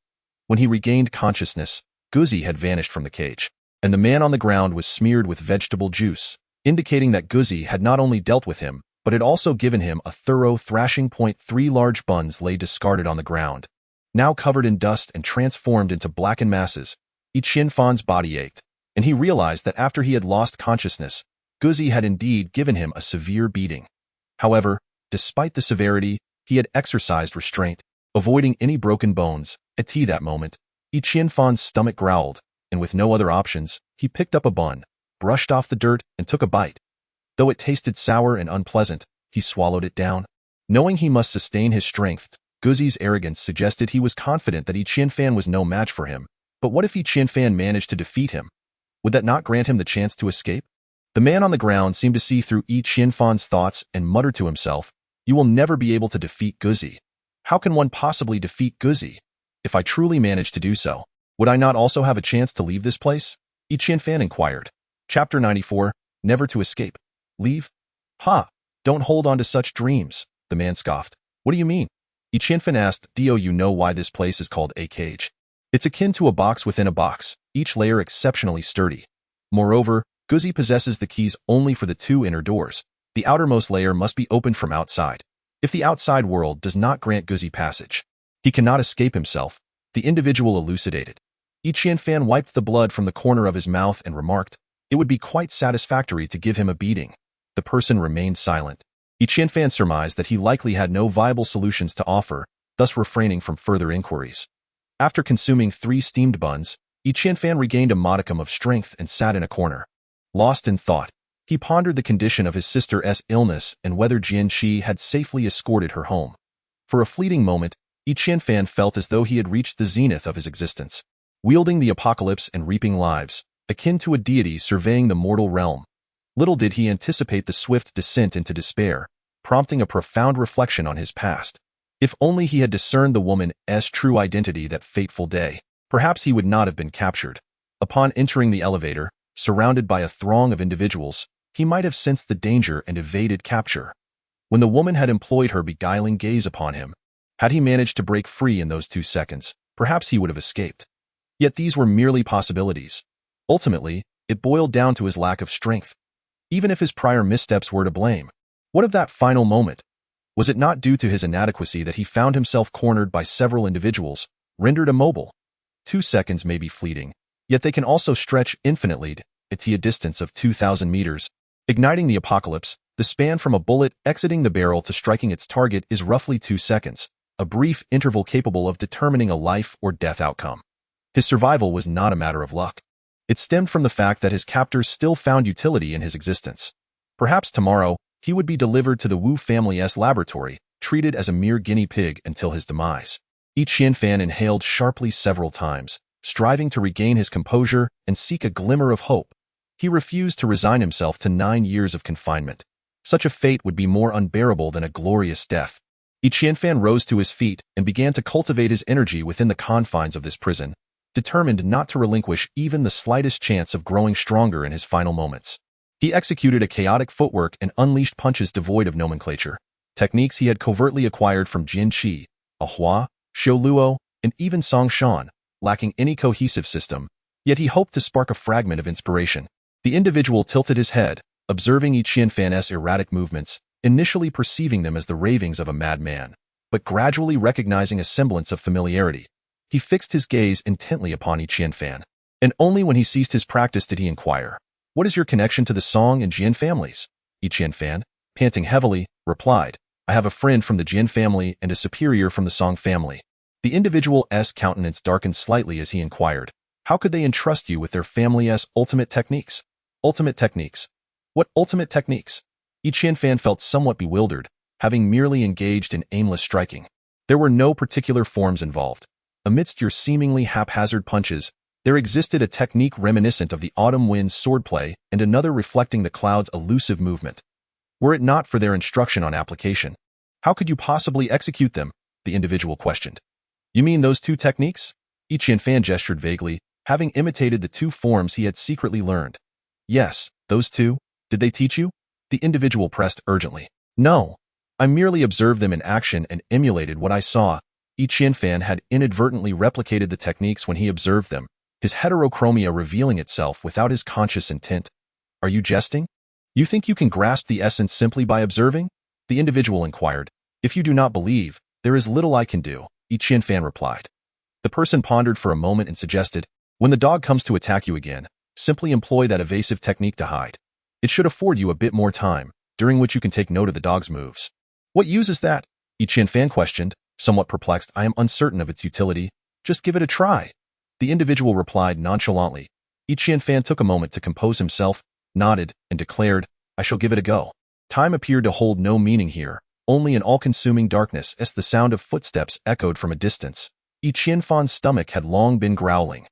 S1: When he regained consciousness, Guzi had vanished from the cage, and the man on the ground was smeared with vegetable juice, indicating that Guzi had not only dealt with him, but had also given him a thorough thrashing. 3 large buns lay discarded on the ground. Now covered in dust and transformed into blackened masses, Qianfan's body ached, and he realized that after he had lost consciousness, Guzi had indeed given him a severe beating. However, despite the severity, he had exercised restraint, avoiding any broken bones. At that moment, Qianfan's stomach growled, and with no other options, he picked up a bun, brushed off the dirt, and took a bite. Though it tasted sour and unpleasant, he swallowed it down. Knowing he must sustain his strength, Guzi's arrogance suggested he was confident that Qianfan was no match for him. But what if Qianfan managed to defeat him? Would that not grant him the chance to escape? The man on the ground seemed to see through Qianfan's thoughts and muttered to himself, You will never be able to defeat Guzi. How can one possibly defeat Guzi? If I truly manage to do so, would I not also have a chance to leave this place? Yi Qianfan inquired. Chapter 94, Never to Escape. Leave? Ha! Don't hold on to such dreams, the man scoffed. What do you mean? Yi Qianfan asked. Do you know why this place is called a cage? It's akin to a box within a box, each layer exceptionally sturdy. Moreover, Guzi possesses the keys only for the two inner doors. The outermost layer must be opened from outside. If the outside world does not grant Guzi passage, he cannot escape himself, the individual elucidated. Yi Qianfan wiped the blood from the corner of his mouth and remarked, it would be quite satisfactory to give him a beating. The person remained silent. Yi Qianfan surmised that he likely had no viable solutions to offer, thus refraining from further inquiries. After consuming 3 steamed buns, Yi Qianfan regained a modicum of strength and sat in a corner. Lost in thought, he pondered the condition of his sister's illness and whether Jian Qi had safely escorted her home. For a fleeting moment, Yi Qianfan felt as though he had reached the zenith of his existence, wielding the apocalypse and reaping lives, akin to a deity surveying the mortal realm. Little did he anticipate the swift descent into despair, prompting a profound reflection on his past. If only he had discerned the woman's true identity that fateful day, perhaps he would not have been captured. Upon entering the elevator, surrounded by a throng of individuals, he might have sensed the danger and evaded capture. When the woman had employed her beguiling gaze upon him, had he managed to break free in those 2 seconds, perhaps he would have escaped. Yet these were merely possibilities. Ultimately, it boiled down to his lack of strength. Even if his prior missteps were to blame, what of that final moment? Was it not due to his inadequacy that he found himself cornered by several individuals, rendered immobile? 2 seconds may be fleeting, yet they can also stretch infinitely at a distance of 2,000 meters. Igniting the apocalypse, the span from a bullet exiting the barrel to striking its target is roughly 2 seconds, a brief interval capable of determining a life or death outcome. His survival was not a matter of luck. It stemmed from the fact that his captors still found utility in his existence. Perhaps tomorrow, he would be delivered to the Wu family's laboratory, treated as a mere guinea pig until his demise. Yi Qianfan inhaled sharply several times, striving to regain his composure and seek a glimmer of hope. He refused to resign himself to 9 years of confinement. Such a fate would be more unbearable than a glorious death. Yi Qianfan rose to his feet and began to cultivate his energy within the confines of this prison, determined not to relinquish even the slightest chance of growing stronger in his final moments. He executed a chaotic footwork and unleashed punches devoid of nomenclature, techniques he had covertly acquired from Jian Qi, Ahua, Xiu Luo, and even Song Shan, lacking any cohesive system, yet he hoped to spark a fragment of inspiration. The individual tilted his head, observing Yi Qianfan's erratic movements, initially perceiving them as the ravings of a madman, but gradually recognizing a semblance of familiarity. He fixed his gaze intently upon Yi Qianfan, and only when he ceased his practice did he inquire, "What is your connection to the Song and Jian families?" Yi Qianfan, panting heavily, replied, "I have a friend from the Jian family and a superior from the Song family." The individual's countenance darkened slightly as he inquired, "How could they entrust you with their family's ultimate techniques?" Ultimate techniques? What ultimate techniques? Yi Qianfan felt somewhat bewildered, having merely engaged in aimless striking. There were no particular forms involved. Amidst your seemingly haphazard punches, there existed a technique reminiscent of the autumn wind's swordplay and another reflecting the cloud's elusive movement. Were it not for their instruction on application, how could you possibly execute them? The individual questioned. You mean those 2 techniques? Yi Qianfan gestured vaguely, having imitated the 2 forms he had secretly learned. Yes, those 2. Did they teach you? The individual pressed urgently. No. I merely observed them in action and emulated what I saw. Yi Qianfan had inadvertently replicated the techniques when he observed them, his heterochromia revealing itself without his conscious intent. Are you jesting? You think you can grasp the essence simply by observing? The individual inquired. If you do not believe, there is little I can do, Yi Qianfan replied. The person pondered for a moment and suggested, when the dog comes to attack you again, simply employ that evasive technique to hide. It should afford you a bit more time, during which you can take note of the dog's moves. What use is that? Yi Qianfan questioned, somewhat perplexed. I am uncertain of its utility. Just give it a try. The individual replied nonchalantly. Yi Qianfan took a moment to compose himself, nodded, and declared, I shall give it a go. Time appeared to hold no meaning here, only an all-consuming darkness as the sound of footsteps echoed from a distance. Yi Qianfan's stomach had long been growling.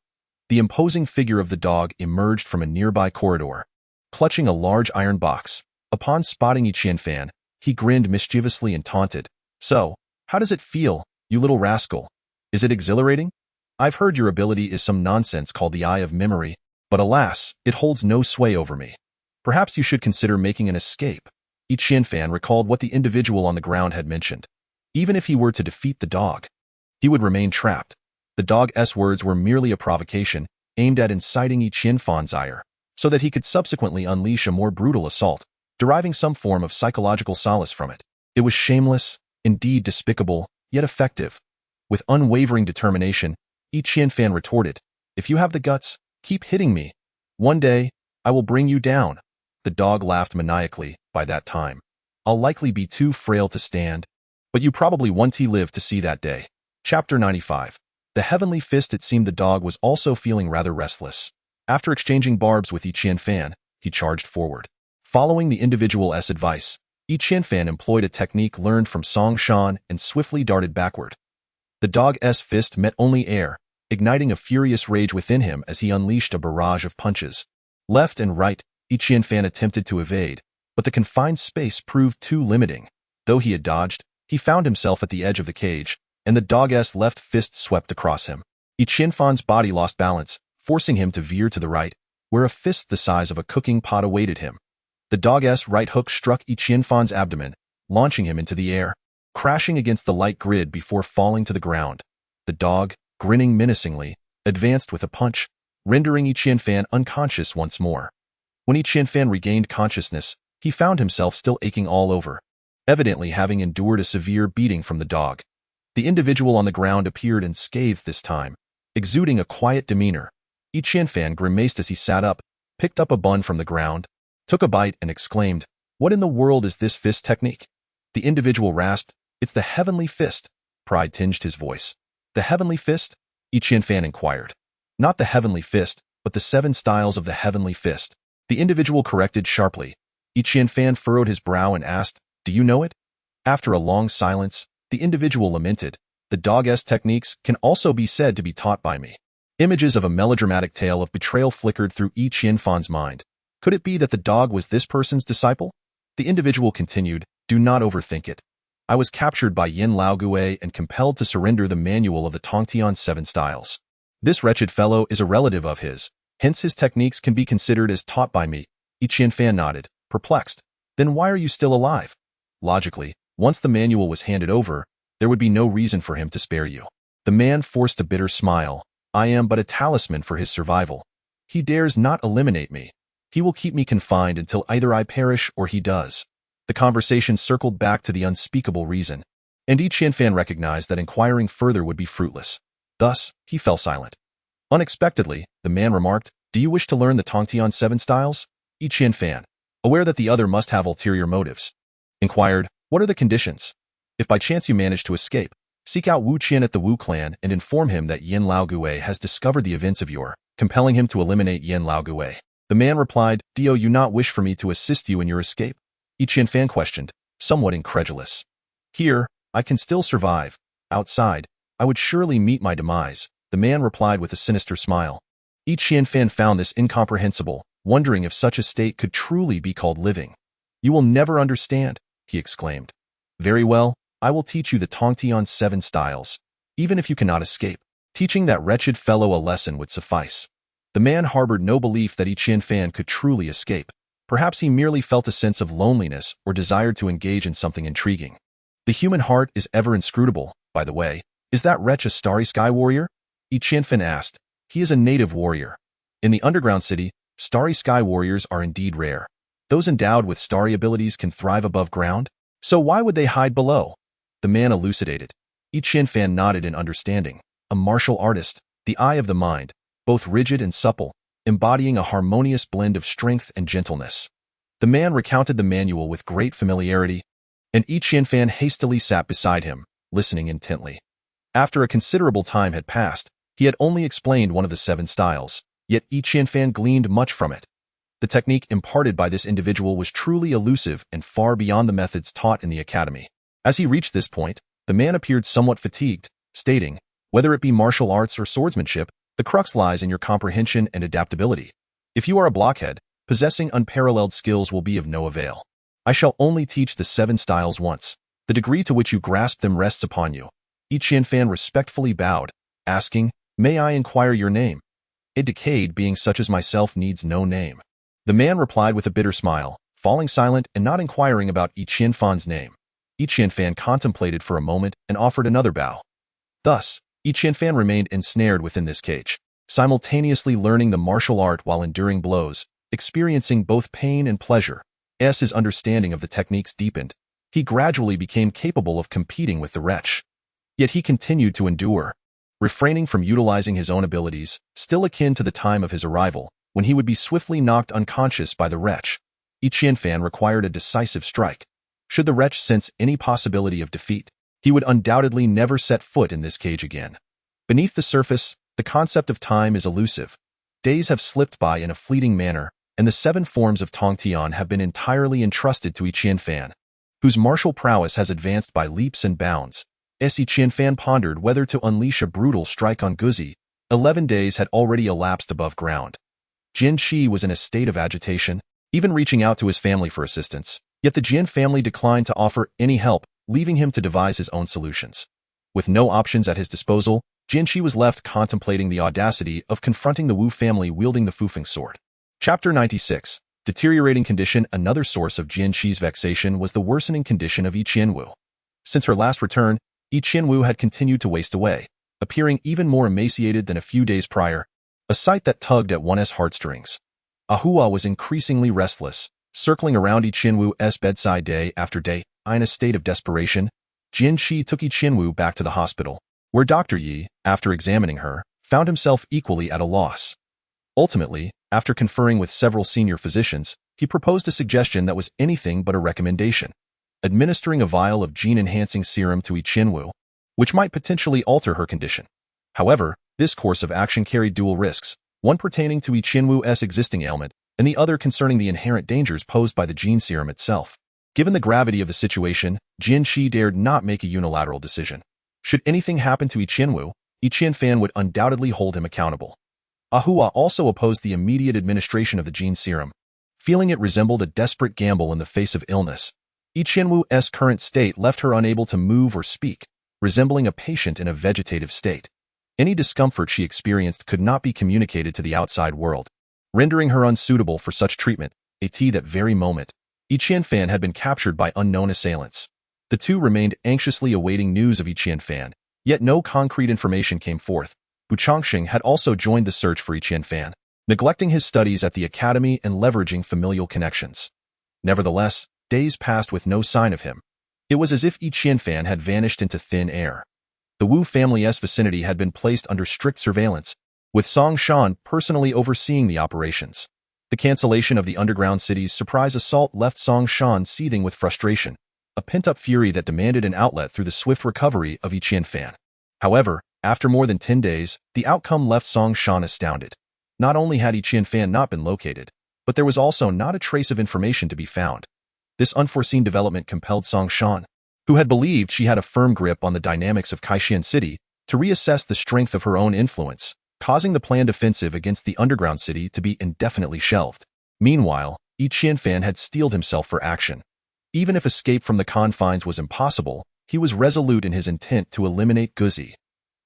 S1: The imposing figure of the dog emerged from a nearby corridor, clutching a large iron box. Upon spotting Yi Qianfan, He grinned mischievously and taunted. "So, how does it feel, you little rascal? Is it exhilarating? I've heard your ability is some nonsense called the Eye of Memory, but alas, it holds no sway over me. Perhaps you should consider making an escape." Yi Qianfan recalled what the individual on the ground had mentioned. Even if he were to defeat the dog, he would remain trapped. The dog's words were merely a provocation aimed at inciting Yi Qianfan's ire, so that he could subsequently unleash a more brutal assault, deriving some form of psychological solace from it. It was shameless, indeed despicable, yet effective. With unwavering determination, Yi Qianfan retorted, "If you have the guts, keep hitting me. One day, I will bring you down." The dog laughed maniacally. "By that time, I'll likely be too frail to stand, but you probably won't live to see that day." Chapter 95. The Heavenly Fist. It seemed the dog was also feeling rather restless. After exchanging barbs with Yi Qianfan, he charged forward. Following the individual's advice, Yi Qianfan employed a technique learned from Song Shan and swiftly darted backward. The dog's fist met only air, igniting a furious rage within him as he unleashed a barrage of punches. Left and right, Yi Qianfan attempted to evade, but the confined space proved too limiting. Though he had dodged, he found himself at the edge of the cage, and the dog's left fist swept across him. Yi Qianfan's body lost balance, forcing him to veer to the right, where a fist the size of a cooking pot awaited him. The dog's right hook struck Yi Qianfan's abdomen, launching him into the air, crashing against the light grid before falling to the ground. The dog, grinning menacingly, advanced with a punch, rendering Yi Qianfan unconscious once more. When Yi Qianfan regained consciousness, he found himself still aching all over, evidently having endured a severe beating from the dog. The individual on the ground appeared unscathed this time, exuding a quiet demeanor. Yi Qianfan grimaced as he sat up, picked up a bun from the ground, took a bite and exclaimed, "What in the world is this fist technique?" The individual rasped, "It's the Heavenly Fist." Pride tinged his voice. "The Heavenly Fist?" Yi Qianfan inquired. "Not the Heavenly Fist, but the 7 styles of the Heavenly Fist." The individual corrected sharply. Yi Qianfan furrowed his brow and asked, "Do you know it?" After a long silence, the individual lamented, "The dog's techniques can also be said to be taught by me." Images of a melodramatic tale of betrayal flickered through Yi Qianfan's mind. Could it be that the dog was this person's disciple? The individual continued, "Do not overthink it. I was captured by Yin Laogue and compelled to surrender the manual of the Tongtian 7 styles. This wretched fellow is a relative of his, hence his techniques can be considered as taught by me." Yi Qianfan nodded, perplexed. "Then why are you still alive?" Logically, once the manual was handed over, there would be no reason for him to spare you. The man forced a bitter smile. "I am but a talisman for his survival. He dares not eliminate me. He will keep me confined until either I perish or he does." The conversation circled back to the unspeakable reason, and Yi Qianfan recognized that inquiring further would be fruitless. Thus, he fell silent. Unexpectedly, the man remarked, "Do you wish to learn the Tongtian 7 styles?" Yi Qianfan, aware that the other must have ulterior motives, inquired, "What are the conditions? If by chance you manage to escape, seek out Wu Qian at the Wu clan and inform him that Yin Laogue has discovered the events of yore, compelling him to eliminate Yin Laogue." The man replied, "Do you not wish for me to assist you in your escape?" Yi Qianfan questioned, somewhat incredulous. "Here, I can still survive. Outside, I would surely meet my demise," the man replied with a sinister smile. Yi Qianfan found this incomprehensible, wondering if such a state could truly be called living. "You will never understand," he exclaimed. "Very well, I will teach you the Tongtian 7 styles, even if you cannot escape." Teaching that wretched fellow a lesson would suffice. The man harbored no belief that Yi Qianfan could truly escape. Perhaps he merely felt a sense of loneliness or desired to engage in something intriguing. The human heart is ever inscrutable, by the way. Is that wretch a starry sky warrior? Yi Qianfan asked. He is a native warrior. In the underground city, starry sky warriors are indeed rare. Those endowed with starry abilities can thrive above ground. So why would they hide below? The man elucidated. Yi Qianfan nodded in understanding. A martial artist, the eye of the mind, both rigid and supple, embodying a harmonious blend of strength and gentleness. The man recounted the manual with great familiarity, and Yi Qianfan hastily sat beside him, listening intently. After a considerable time had passed, he had only explained one of the 7 styles, yet Yi Qianfan gleaned much from it. The technique imparted by this individual was truly elusive and far beyond the methods taught in the academy. As he reached this point, the man appeared somewhat fatigued, stating, "Whether it be martial arts or swordsmanship, the crux lies in your comprehension and adaptability. If you are a blockhead, possessing unparalleled skills will be of no avail. I shall only teach the 7 styles once. The degree to which you grasp them rests upon you. Yi Qianfan respectfully bowed, asking, "May I inquire your name?" "A decayed being such as myself needs no name." The man replied with a bitter smile, falling silent and not inquiring about Yi Qianfan's name. Yi Qianfan contemplated for a moment and offered another bow. Thus, Yi Qianfan remained ensnared within this cage, simultaneously learning the martial art while enduring blows, experiencing both pain and pleasure. As his understanding of the techniques deepened, he gradually became capable of competing with the wretch. Yet he continued to endure, refraining from utilizing his own abilities, still akin to the time of his arrival, when he would be swiftly knocked unconscious by the wretch. Yi Qianfan required a decisive strike. Should the wretch sense any possibility of defeat, he would undoubtedly never set foot in this cage again. Beneath the surface, the concept of time is elusive. Days have slipped by in a fleeting manner, and the 7 forms of Tongtian have been entirely entrusted to Yi Qianfan, whose martial prowess has advanced by leaps and bounds. As Yi Qianfan pondered whether to unleash a brutal strike on Guzi, 11 days had already elapsed above ground. Jian Qi was in a state of agitation, even reaching out to his family for assistance, yet the Jian family declined to offer any help, leaving him to devise his own solutions. With no options at his disposal, Jian Qi was left contemplating the audacity of confronting the Wu family wielding the Fufeng sword. Chapter 96. Deteriorating condition. Another source of Jian Qi's vexation was the worsening condition of Yi Qianwu. Since her last return, Yi Qianwu had continued to waste away, appearing even more emaciated than a few days prior, a sight that tugged at one's heartstrings. Ahua was increasingly restless, circling around Yi Qianwu's bedside day after day. In a state of desperation, Jian Qi took Yi Qianwu back to the hospital, where Dr. Yi, after examining her, found himself equally at a loss. Ultimately, after conferring with several senior physicians, he proposed a suggestion that was anything but a recommendation: administering a vial of gene-enhancing serum to Yi Qianwu, which might potentially alter her condition. However, this course of action carried dual risks, one pertaining to Yi Qianwu's existing ailment, and the other concerning the inherent dangers posed by the gene serum itself. Given the gravity of the situation, Jian Qi dared not make a unilateral decision. Should anything happen to Yi Qianwu, Yi Qianfan would undoubtedly hold him accountable. Ahua also opposed the immediate administration of the gene serum, feeling it resembled a desperate gamble in the face of illness. Yi Qianwu's current state left her unable to move or speak, resembling a patient in a vegetative state. Any discomfort she experienced could not be communicated to the outside world, rendering her unsuitable for such treatment. At that very moment, Yi Qianfan had been captured by unknown assailants. The two remained anxiously awaiting news of Yi Qianfan, yet no concrete information came forth. Bu Chongqing had also joined the search for Yi Qianfan, neglecting his studies at the academy and leveraging familial connections. Nevertheless, days passed with no sign of him. It was as if Yi Qianfan had vanished into thin air. The Wu family's vicinity had been placed under strict surveillance, with Song Shan personally overseeing the operations. The cancellation of the underground city's surprise assault left Song Shan seething with frustration, a pent-up fury that demanded an outlet through the swift recovery of Yi Qianfan. However, after more than 10 days, the outcome left Song Shan astounded. Not only had Yi Qianfan not been located, but there was also not a trace of information to be found. This unforeseen development compelled Song Shan, who had believed she had a firm grip on the dynamics of Kaishan City, to reassess the strength of her own influence, causing the planned offensive against the underground city to be indefinitely shelved. Meanwhile, Yi Qianfan had steeled himself for action. Even if escape from the confines was impossible, he was resolute in his intent to eliminate Guzi.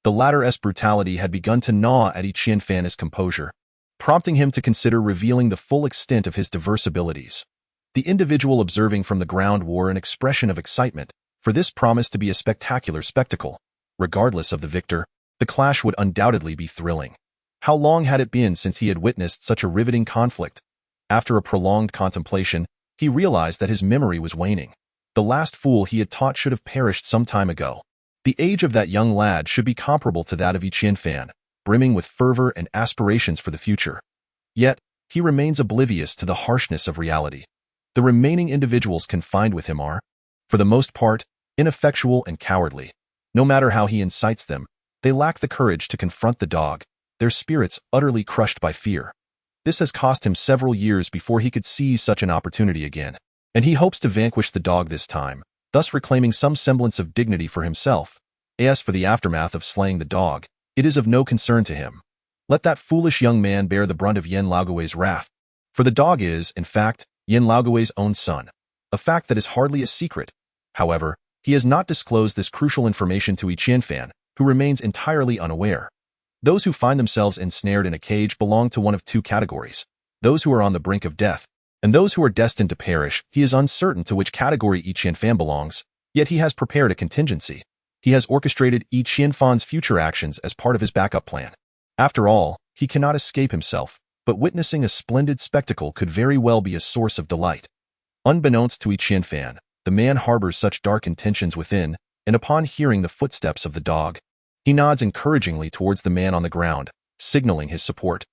S1: The latter's brutality had begun to gnaw at Yi Qianfan's composure, prompting him to consider revealing the full extent of his diverse abilities. The individual observing from the ground wore an expression of excitement, for this promised to be a spectacular spectacle. Regardless of the victor, the clash would undoubtedly be thrilling. How long had it been since he had witnessed such a riveting conflict? After a prolonged contemplation, he realized that his memory was waning. The last fool he had taught should have perished some time ago. The age of that young lad should be comparable to that of Yi Qianfan, brimming with fervor and aspirations for the future. Yet, he remains oblivious to the harshness of reality. The remaining individuals confined with him are, for the most part, ineffectual and cowardly. No matter how he incites them, they lack the courage to confront the dog, their spirits utterly crushed by fear. This has cost him several years before he could seize such an opportunity again, and he hopes to vanquish the dog this time, thus reclaiming some semblance of dignity for himself. As for the aftermath of slaying the dog, it is of no concern to him. Let that foolish young man bear the brunt of Yan Laogui's wrath, for the dog is, in fact, Yan Laogui's own son. a fact that is hardly a secret. However, he has not disclosed this crucial information to Qianfan, who remains entirely unaware. Those who find themselves ensnared in a cage belong to one of two categories: those who are on the brink of death, and those who are destined to perish. He is uncertain to which category Qianfan belongs, yet he has prepared a contingency. He has orchestrated Qianfan's future actions as part of his backup plan. After all, he cannot escape himself, but witnessing a splendid spectacle could very well be a source of delight. Unbeknownst to Qianfan, the man harbors such dark intentions within, and upon hearing the footsteps of the dog, he nods encouragingly towards the man on the ground, signaling his support.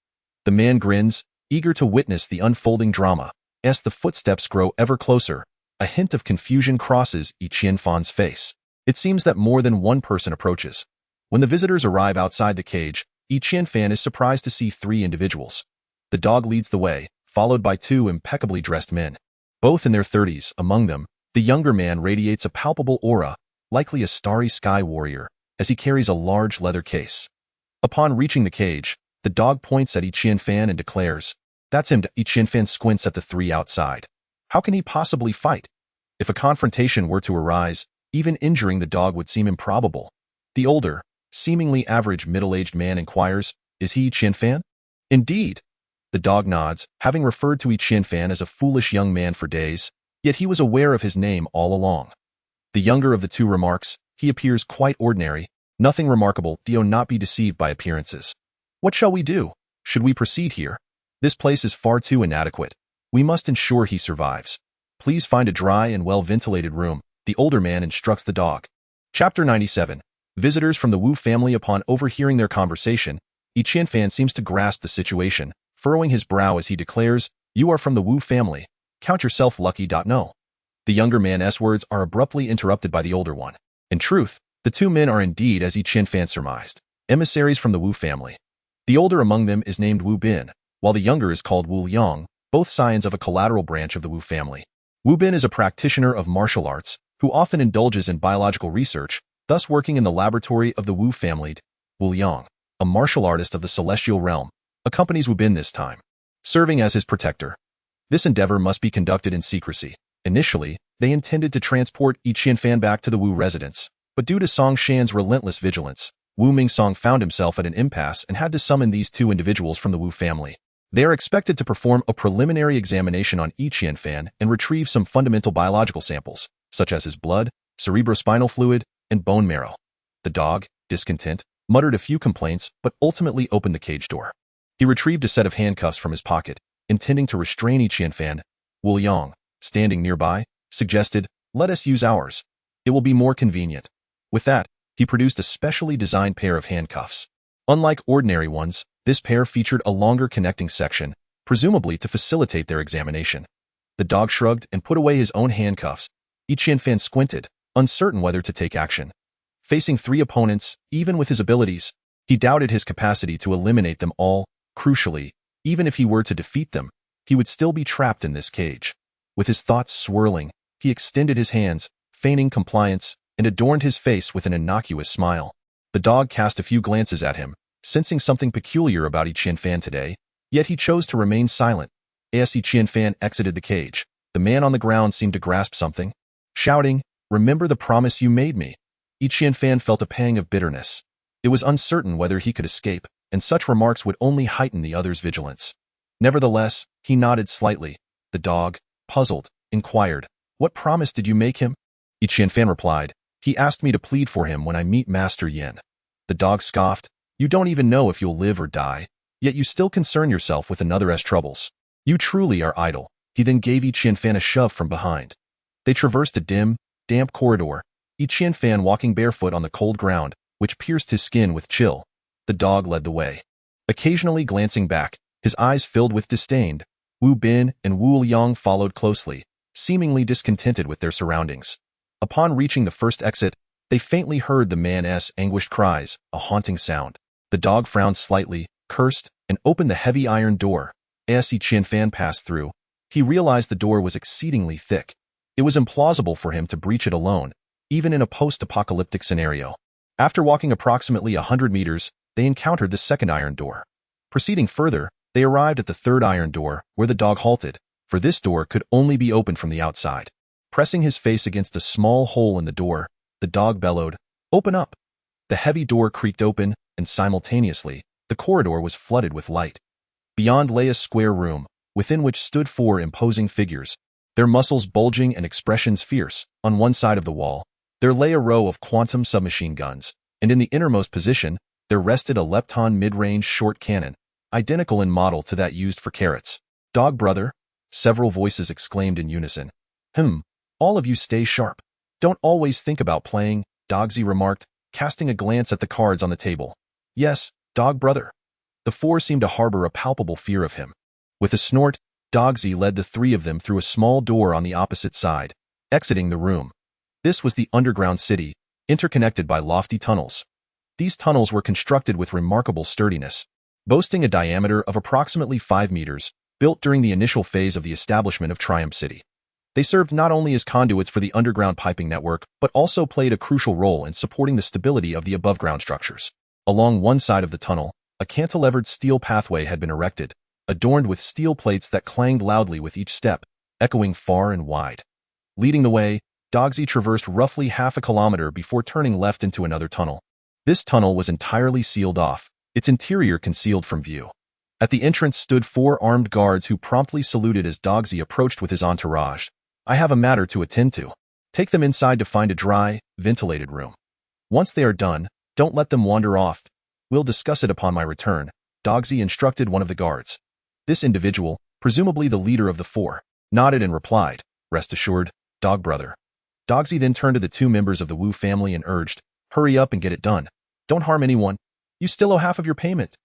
S1: The man grins, eager to witness the unfolding drama. As the footsteps grow ever closer, a hint of confusion crosses Qianfan's face. It seems that more than one person approaches. When the visitors arrive outside the cage, Qianfan is surprised to see 3 individuals. The dog leads the way, followed by 2 impeccably dressed men. Both in their 30s, among them, the younger man radiates a palpable aura, likely a starry sky warrior, as he carries a large leather case. Upon reaching the cage, the dog points at Qianfan and declares, "That's him." Qianfan squints at the 3 outside. How can he possibly fight? If a confrontation were to arise, even injuring the dog would seem improbable. The older, seemingly average middle-aged man inquires, "Is he Qianfan?" "Indeed." The dog nods, having referred to Qianfan as a foolish young man for days, yet he was aware of his name all along. The younger of the 2 remarks, "He appears quite ordinary, nothing remarkable. Do not be deceived by appearances. What shall we do? Should we proceed here? This place is far too inadequate. We must ensure he survives. Please find a dry and well-ventilated room," the older man instructs the dog. Chapter 97. Visitors from the Wu family. Upon overhearing their conversation, Qianfan seems to grasp the situation, furrowing his brow as he declares, "You are from the Wu family. Count yourself lucky." No. The younger man's words are abruptly interrupted by the older one. In truth, the 2 men are indeed, as Qianfan surmised, emissaries from the Wu family. The older among them is named Wu Bin, while the younger is called Wu Liang, both scions of a collateral branch of the Wu family. Wu Bin is a practitioner of martial arts, who often indulges in biological research, thus working in the laboratory of the Wu family. Wu Liang, a martial artist of the celestial realm, accompanies Wu Bin this time, serving as his protector. This endeavor must be conducted in secrecy. Initially, they intended to transport Qianfan back to the Wu residence, but due to Song Shan's relentless vigilance, Wu Mingsong found himself at an impasse and had to summon these 2 individuals from the Wu family. They are expected to perform a preliminary examination on Qianfan and retrieve some fundamental biological samples, such as his blood, cerebrospinal fluid, and bone marrow. The dog, discontent, muttered a few complaints but ultimately opened the cage door. He retrieved a set of handcuffs from his pocket, intending to restrain Qianfan. Wu Liang, standing nearby, suggested, "Let us use ours. It will be more convenient." With that, he produced a specially designed pair of handcuffs. Unlike ordinary ones, this pair featured a longer connecting section, presumably to facilitate their examination. The dog shrugged and put away his own handcuffs. Qianfan squinted, uncertain whether to take action. Facing 3 opponents, even with his abilities, he doubted his capacity to eliminate them all. Crucially, even if he were to defeat them, he would still be trapped in this cage. With his thoughts swirling, he extended his hands, feigning compliance, and adorned his face with an innocuous smile. The dog cast a few glances at him, sensing something peculiar about Qianfan today, yet he chose to remain silent. As Qianfan exited the cage, the man on the ground seemed to grasp something, shouting, "Remember the promise you made me." Qianfan felt a pang of bitterness. It was uncertain whether he could escape, and such remarks would only heighten the other's vigilance. Nevertheless, he nodded slightly. The dog, puzzled, inquired, "What promise did you make him?" Qianfan replied, "He asked me to plead for him when I meet Master Yin." The dog scoffed, "You don't even know if you'll live or die, yet you still concern yourself with another's troubles. You truly are idle." He then gave Qianfan a shove from behind. They traversed a dim, damp corridor, Qianfan walking barefoot on the cold ground, which pierced his skin with chill. The dog led the way. Occasionally glancing back, his eyes filled with disdain, Wu Bin and Wu Liang followed closely, seemingly discontented with their surroundings. Upon reaching the first exit, they faintly heard the man's anguished cries, a haunting sound. The dog frowned slightly, cursed, and opened the heavy iron door. As Qianfan passed through, he realized the door was exceedingly thick. It was implausible for him to breach it alone, even in a post-apocalyptic scenario. After walking approximately 100 meters, they encountered the second iron door. Proceeding further, they arrived at the third iron door, where the dog halted, for this door could only be opened from the outside. Pressing his face against a small hole in the door, the dog bellowed, "Open up!" The heavy door creaked open, and simultaneously, the corridor was flooded with light. Beyond lay a square room, within which stood 4 imposing figures, their muscles bulging and expressions fierce. On one side of the wall, there lay a row of quantum submachine guns, and in the innermost position, there rested a Lepton mid-range short cannon, identical in model to that used for carrots. "Dog brother," several voices exclaimed in unison. All of you stay sharp. Don't always think about playing," Dogsy remarked, casting a glance at the cards on the table. "Yes, dog brother." The 4 seemed to harbor a palpable fear of him. With a snort, Dogsy led the 3 of them through a small door on the opposite side, exiting the room. This was the underground city, interconnected by lofty tunnels. These tunnels were constructed with remarkable sturdiness, boasting a diameter of approximately 5 meters, built during the initial phase of the establishment of Triumph City. They served not only as conduits for the underground piping network, but also played a crucial role in supporting the stability of the above-ground structures. Along one side of the tunnel, a cantilevered steel pathway had been erected, adorned with steel plates that clanged loudly with each step, echoing far and wide. Leading the way, Dogsy traversed roughly half a kilometer before turning left into another tunnel. This tunnel was entirely sealed off, its interior concealed from view. At the entrance stood 4 armed guards who promptly saluted as Dogsy approached with his entourage. "I have a matter to attend to. Take them inside to find a dry, ventilated room. Once they are done, don't let them wander off. We'll discuss it upon my return," Dogsy instructed one of the guards. This individual, presumably the leader of the 4, nodded and replied, "Rest assured, dog brother." Dogsy then turned to the 2 members of the Wu family and urged, "Hurry up and get it done. Don't harm anyone. You still owe half of your payment.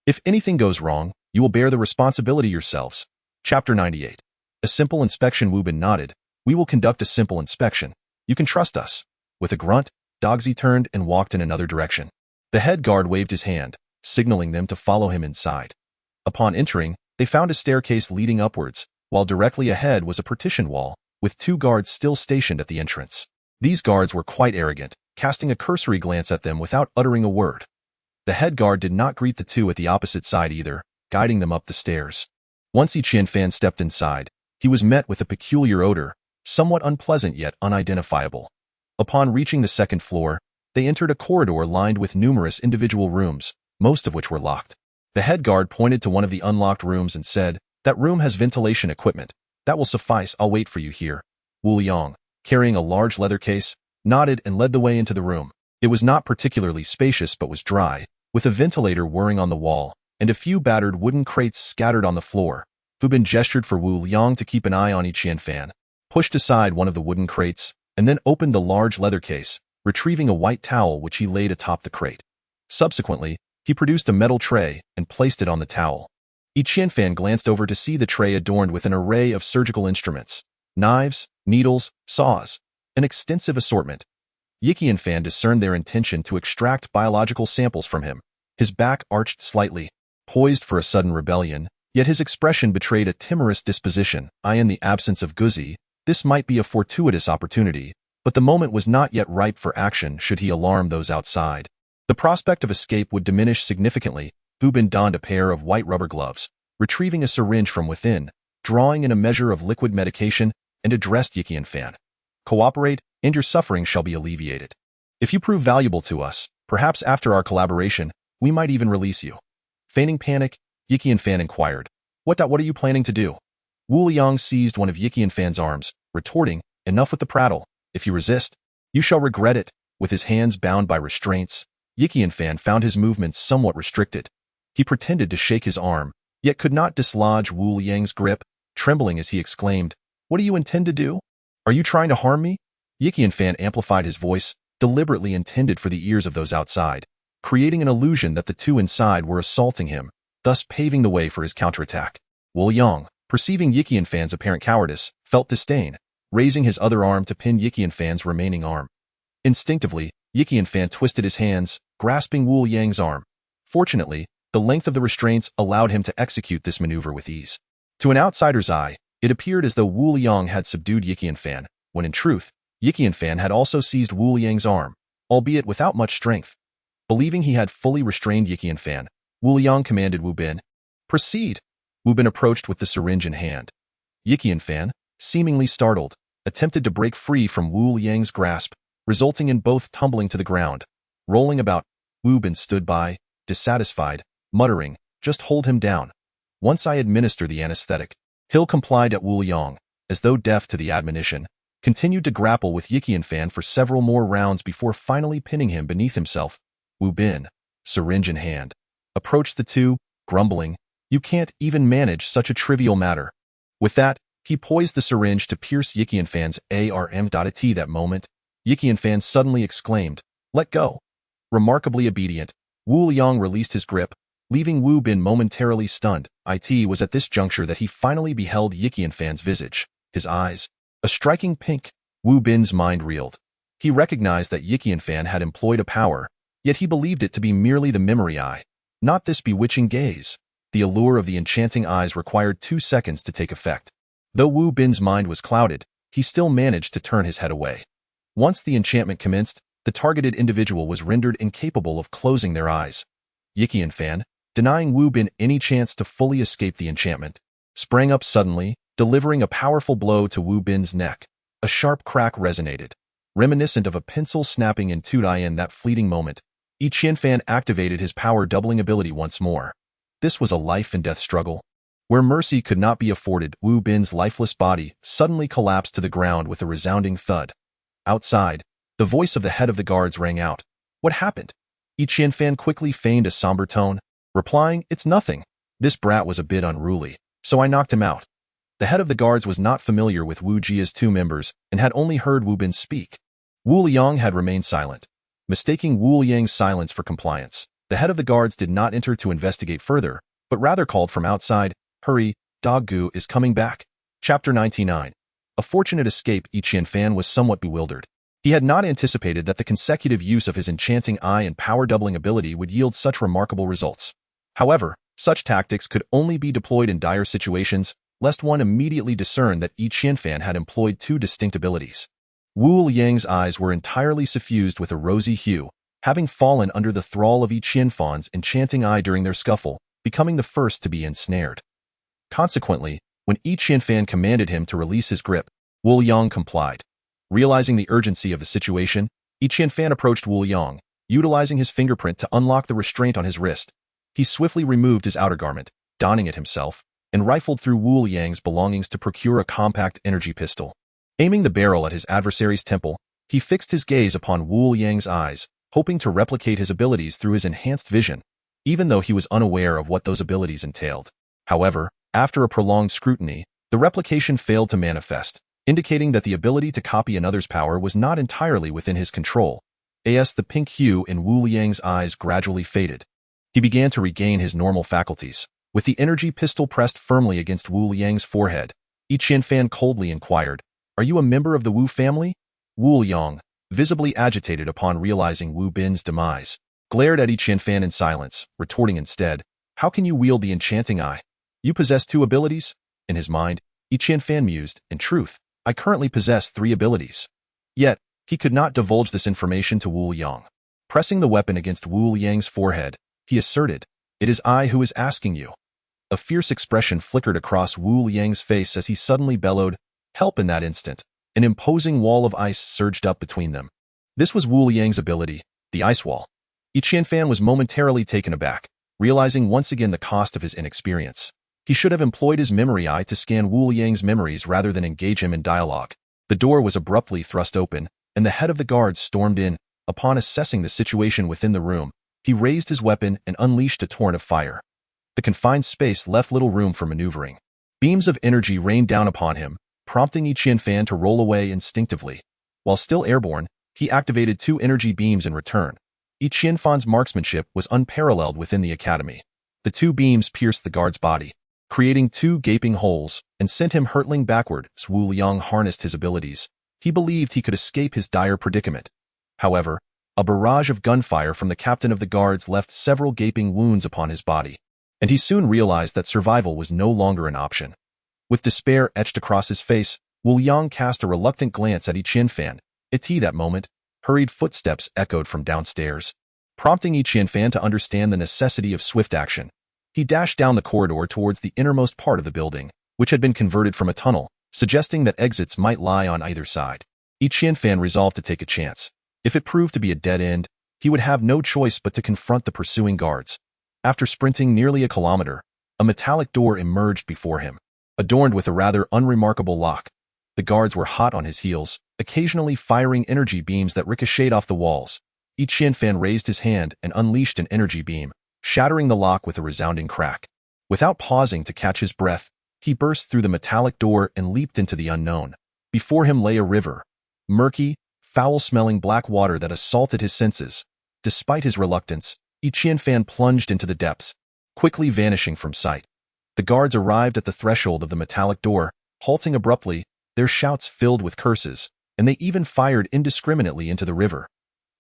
S1: If anything goes wrong, you will bear the responsibility yourselves." Chapter 98. A simple inspection. Wu Bin nodded. "We will conduct a simple inspection. You can trust us." With a grunt, Dogsy turned and walked in another direction. The head guard waved his hand, signaling them to follow him inside. Upon entering, they found a staircase leading upwards, while directly ahead was a partition wall, with 2 guards still stationed at the entrance. These guards were quite arrogant, casting a cursory glance at them without uttering a word. The head guard did not greet the 2 at the opposite side either, guiding them up the stairs. Once Qianfan stepped inside, he was met with a peculiar odor, somewhat unpleasant yet unidentifiable. Upon reaching the 2nd floor, they entered a corridor lined with numerous individual rooms, most of which were locked. The head guard pointed to one of the unlocked rooms and said, "That room has ventilation equipment. That will suffice. I'll wait for you here." Wu Liang, carrying a large leather case, nodded and led the way into the room. It was not particularly spacious but was dry, with a ventilator whirring on the wall, and a few battered wooden crates scattered on the floor. Wu Bin gestured for Wu Liang to keep an eye on Qianfan, pushed aside one of the wooden crates, and then opened the large leather case, retrieving a white towel which he laid atop the crate. Subsequently, he produced a metal tray and placed it on the towel. Qianfan glanced over to see the tray adorned with an array of surgical instruments, knives, needles, saws, an extensive assortment. Qianfan discerned their intention to extract biological samples from him. His back arched slightly, poised for a sudden rebellion, yet his expression betrayed a timorous disposition. In the absence of Guzi, this might be a fortuitous opportunity, but the moment was not yet ripe for action should he alarm those outside. The prospect of escape would diminish significantly. Wu Bin donned a pair of white rubber gloves, retrieving a syringe from within, drawing in a measure of liquid medication, and addressed Qianfan. "Cooperate, and your suffering shall be alleviated. If you prove valuable to us, perhaps after our collaboration, we might even release you." Feigning panic, Qianfan inquired, What are you planning to do?" Wu Liang seized one of Qianfan's arms, retorting, "Enough with the prattle. If you resist, you shall regret it." With his hands bound by restraints, Qianfan found his movements somewhat restricted. He pretended to shake his arm, yet could not dislodge Wu Liang's grip, trembling as he exclaimed, "What do you intend to do? Are you trying to harm me?" Qianfan amplified his voice, deliberately intended for the ears of those outside, creating an illusion that the 2 inside were assaulting him, thus paving the way for his counterattack. Wu Liang, perceiving Qianfan's apparent cowardice, felt disdain, raising his other arm to pin Qianfan's remaining arm. Instinctively, Qianfan twisted his hands, grasping Wu Liang's arm. Fortunately, the length of the restraints allowed him to execute this maneuver with ease. To an outsider's eye, it appeared as though Wu Liang had subdued Qianfan, when in truth, Qianfan had also seized Wu Liang's arm, albeit without much strength. Believing he had fully restrained Qianfan, Wu Liang commanded Wu Bin, "Proceed." Wu Bin approached with the syringe in hand. Qianfan, seemingly startled, attempted to break free from Wu Liang's grasp, resulting in both tumbling to the ground. Rolling about, Wu Bin stood by, dissatisfied, muttering, "Just hold him down. Once I administer the anesthetic." Hill complied at Wu Liang, as though deaf to the admonition, continued to grapple with Yiqianfan for several more rounds before finally pinning him beneath himself. Wu Bin, syringe in hand, approached the two, grumbling, "You can't even manage such a trivial matter." With that, he poised the syringe to pierce Yiqianfan's arm. At that moment, Yiqianfan suddenly exclaimed, "Let go." Remarkably obedient, Wu Liang released his grip, leaving Wu Bin momentarily stunned. It was at this juncture that he finally beheld Yiqianfan's visage. His eyes, a striking pink. Wu Bin's mind reeled. He recognized that Yiqianfan had employed a power, yet he believed it to be merely the memory eye, not this bewitching gaze. The allure of the enchanting eyes required 2 seconds to take effect. Though Wu Bin's mind was clouded, he still managed to turn his head away. Once the enchantment commenced, the targeted individual was rendered incapable of closing their eyes. Yiqianfan, denying Wu Bin any chance to fully escape the enchantment, sprang up suddenly, delivering a powerful blow to Wu Bin's neck. A sharp crack resonated, reminiscent of a pencil snapping in two. In that fleeting moment, Yiqianfan activated his power-doubling ability once more. This was a life-and-death struggle. Where mercy could not be afforded, Wu Bin's lifeless body suddenly collapsed to the ground with a resounding thud. Outside, the voice of the head of the guards rang out. "What happened?" Yiqianfan quickly feigned a somber tone, replying, "It's nothing. This brat was a bit unruly, so I knocked him out." The head of the guards was not familiar with Wu Jia's two members and had only heard Wu Bin speak. Wu Liang had remained silent. Mistaking Wu Liang's silence for compliance, the head of the guards did not enter to investigate further, but rather called from outside, "Hurry, Dog Gu is coming back." Chapter 99. A fortunate escape. Yiqianfan was somewhat bewildered. He had not anticipated that the consecutive use of his enchanting eye and power-doubling ability would yield such remarkable results. However, such tactics could only be deployed in dire situations, lest one immediately discern that Yiqianfan had employed two distinct abilities. Wu Liang's eyes were entirely suffused with a rosy hue, having fallen under the thrall of Yiqianfan's enchanting eye during their scuffle, becoming the first to be ensnared. Consequently, when Yiqianfan commanded him to release his grip, Wu Liang complied. Realizing the urgency of the situation, Yiqianfan approached Wu Liang, utilizing his fingerprint to unlock the restraint on his wrist. He swiftly removed his outer garment, donning it himself, and rifled through Wu Liang's belongings to procure a compact energy pistol. Aiming the barrel at his adversary's temple, he fixed his gaze upon Wu Liang's eyes, hoping to replicate his abilities through his enhanced vision, even though he was unaware of what those abilities entailed. However, after a prolonged scrutiny, the replication failed to manifest, indicating that the ability to copy another's power was not entirely within his control. The pink hue in Wu Liang's eyes gradually faded. He began to regain his normal faculties. With the energy pistol pressed firmly against Wu Liang's forehead, Yiqianfan coldly inquired, "Are you a member of the Wu family?" Wu Liang, visibly agitated upon realizing Wu Bin's demise, glared at Yiqianfan in silence, retorting instead, "How can you wield the enchanting eye? You possess two abilities?" In his mind, Yiqianfan mused, "In truth, I currently possess 3 abilities." Yet, he could not divulge this information to Wu Liang. Pressing the weapon against Wu Liang's forehead, he asserted, "It is I who is asking you." A fierce expression flickered across Wu Liang's face as he suddenly bellowed, "Help!" In that instant, an imposing wall of ice surged up between them. This was Wu Liang's ability, the ice wall. Yiqianfan was momentarily taken aback, realizing once again the cost of his inexperience. He should have employed his memory eye to scan Wu Liang's memories rather than engage him in dialogue. The door was abruptly thrust open, and the head of the guards stormed in. Upon assessing the situation within the room, he raised his weapon and unleashed a torrent of fire. The confined space left little room for maneuvering. Beams of energy rained down upon him, prompting Yiqianfan to roll away instinctively. While still airborne, he activated 2 energy beams in return. Yiqianfan's marksmanship was unparalleled within the academy. The 2 beams pierced the guard's body, creating 2 gaping holes, and sent him hurtling backward. As Wu Liang harnessed his abilities, he believed he could escape his dire predicament. However, a barrage of gunfire from the captain of the guards left several gaping wounds upon his body, and he soon realized that survival was no longer an option. With despair etched across his face, Wu Liang cast a reluctant glance at Yiqianfan. That moment, hurried footsteps echoed from downstairs, prompting Yiqianfan to understand the necessity of swift action. He dashed down the corridor towards the innermost part of the building, which had been converted from a tunnel, suggesting that exits might lie on either side. Qianfan resolved to take a chance. If it proved to be a dead end, he would have no choice but to confront the pursuing guards. After sprinting nearly a kilometer, a metallic door emerged before him, adorned with a rather unremarkable lock. The guards were hot on his heels, occasionally firing energy beams that ricocheted off the walls. Qianfan raised his hand and unleashed an energy beam, shattering the lock with a resounding crack. Without pausing to catch his breath, he burst through the metallic door and leaped into the unknown. Before him lay a river, murky, foul-smelling black water that assaulted his senses. Despite his reluctance, Qianfan plunged into the depths, quickly vanishing from sight. The guards arrived at the threshold of the metallic door, halting abruptly, their shouts filled with curses, and they even fired indiscriminately into the river.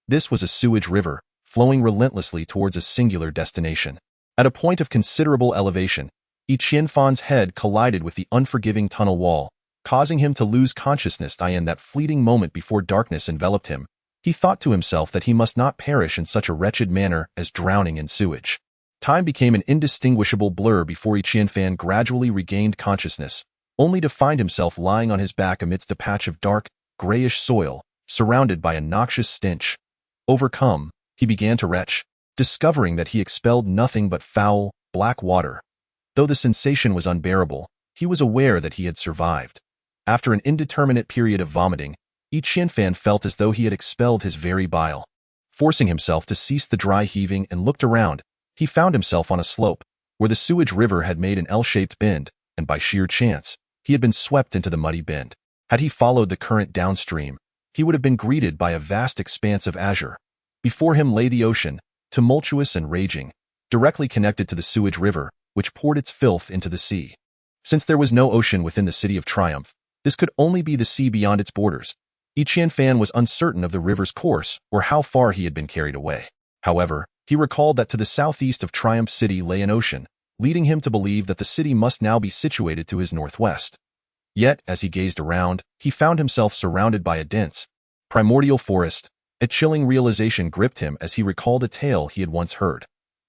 S1: This was a sewage river, flowing relentlessly towards a singular destination. At a point of considerable elevation, Qianfan's head collided with the unforgiving tunnel wall, causing him to lose consciousness. In that fleeting moment before darkness enveloped him, he thought to himself that he must not perish in such a wretched manner as drowning in sewage. Time became an indistinguishable blur before Qianfan gradually regained consciousness, only to find himself lying on his back amidst a patch of dark, grayish soil, surrounded by a noxious stench. Overcome, he began to retch, discovering that he expelled nothing but foul, black water. Though the sensation was unbearable, he was aware that he had survived. After an indeterminate period of vomiting, Qianfan felt as though he had expelled his very bile. Forcing himself to cease the dry heaving and looked around, he found himself on a slope, where the sewage river had made an L-shaped bend, and by sheer chance, he had been swept into the muddy bend. Had he followed the current downstream, he would have been greeted by a vast expanse of azure. Before him lay the ocean, tumultuous and raging, directly connected to the sewage river, which poured its filth into the sea. Since there was no ocean within the City of Triumph, this could only be the sea beyond its borders. Qianfan was uncertain of the river's course or how far he had been carried away. However, he recalled that to the southeast of Triumph City lay an ocean, leading him to believe that the city must now be situated to his northwest. Yet, as he gazed around, he found himself surrounded by a dense, primordial forest. A chilling realization gripped him as he recalled a tale he had once heard.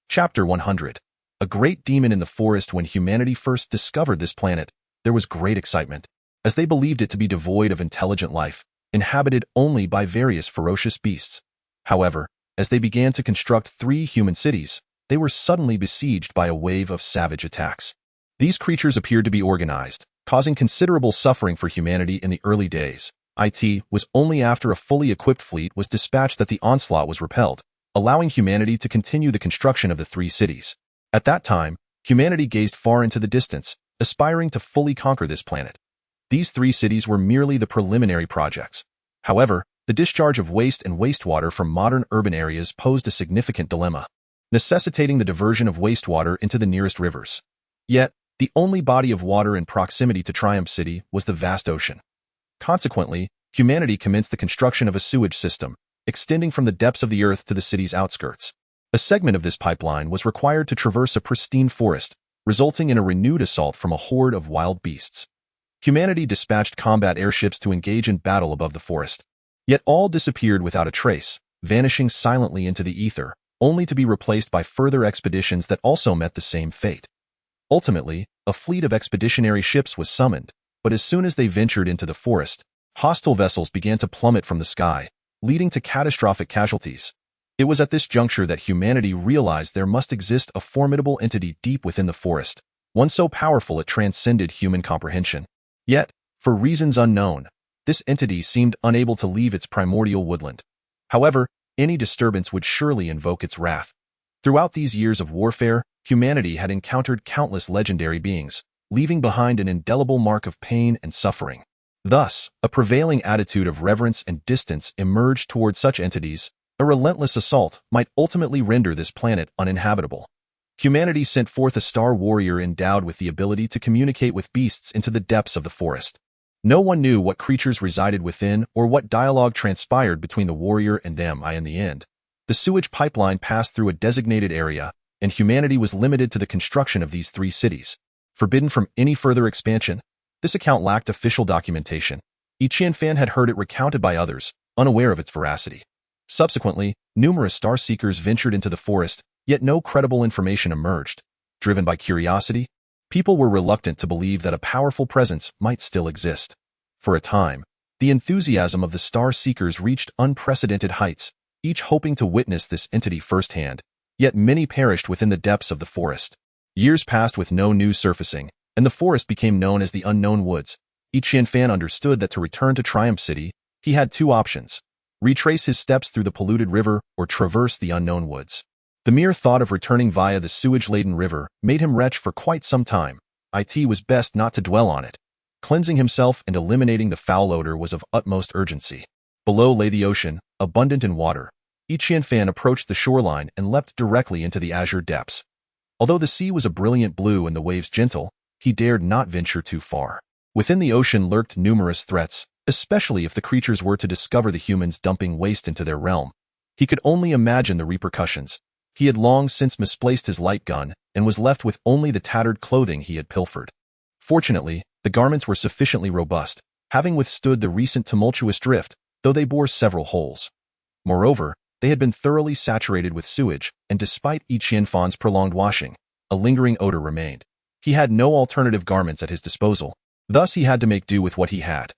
S1: Chapter 100. A great demon in the forest. When humanity first discovered this planet, there was great excitement, as they believed it to be devoid of intelligent life, inhabited only by various ferocious beasts. However, as they began to construct 3 human cities, they were suddenly besieged by a wave of savage attacks. These creatures appeared to be organized, causing considerable suffering for humanity in the early days. It was only after a fully equipped fleet was dispatched that the onslaught was repelled, allowing humanity to continue the construction of the 3 cities. At that time, humanity gazed far into the distance, aspiring to fully conquer this planet. These 3 cities were merely the preliminary projects. However, the discharge of waste and wastewater from modern urban areas posed a significant dilemma, necessitating the diversion of wastewater into the nearest rivers. Yet, the only body of water in proximity to Triumph City was the vast ocean. Consequently, humanity commenced the construction of a sewage system, extending from the depths of the earth to the city's outskirts. A segment of this pipeline was required to traverse a pristine forest, resulting in a renewed assault from a horde of wild beasts. Humanity dispatched combat airships to engage in battle above the forest. Yet all disappeared without a trace, vanishing silently into the ether, only to be replaced by further expeditions that also met the same fate. Ultimately, a fleet of expeditionary ships was summoned, but as soon as they ventured into the forest, hostile vessels began to plummet from the sky, leading to catastrophic casualties. It was at this juncture that humanity realized there must exist a formidable entity deep within the forest, one so powerful it transcended human comprehension. Yet, for reasons unknown, this entity seemed unable to leave its primordial woodland. However, any disturbance would surely invoke its wrath. Throughout these years of warfare, humanity had encountered countless legendary beings, leaving behind an indelible mark of pain and suffering. Thus, a prevailing attitude of reverence and distance emerged toward such entities. A relentless assault might ultimately render this planet uninhabitable. Humanity sent forth a star warrior endowed with the ability to communicate with beasts into the depths of the forest. No one knew what creatures resided within or what dialogue transpired between the warrior and them. In the end, the sewage pipeline passed through a designated area, and humanity was limited to the construction of these 3 cities. Forbidden from any further expansion, this account lacked official documentation. Qianfan had heard it recounted by others, unaware of its veracity. Subsequently, numerous star seekers ventured into the forest, yet no credible information emerged. Driven by curiosity, People were reluctant to believe that a powerful presence might still exist. For a time, the enthusiasm of the Star Seekers reached unprecedented heights, each hoping to witness this entity firsthand, yet many perished within the depths of the forest. Years passed with no news surfacing, and the forest became known as the Unknown Woods. Qianfan understood that to return to Triumph City, he had two options: retrace his steps through the polluted river or traverse the Unknown Woods. The mere thought of returning via the sewage-laden river made him retch for quite some time. It was best not to dwell on it. Cleansing himself and eliminating the foul odor was of utmost urgency. Below lay the ocean, abundant in water. Qianfan approached the shoreline and leapt directly into the azure depths. Although the sea was a brilliant blue and the waves gentle, he dared not venture too far. Within the ocean lurked numerous threats, especially if the creatures were to discover the humans dumping waste into their realm. He could only imagine the repercussions. He had long since misplaced his light gun and was left with only the tattered clothing he had pilfered. Fortunately, the garments were sufficiently robust, having withstood the recent tumultuous drift, though they bore several holes. Moreover, they had been thoroughly saturated with sewage, and despite Qianfan's prolonged washing, a lingering odor remained. He had no alternative garments at his disposal, thus he had to make do with what he had.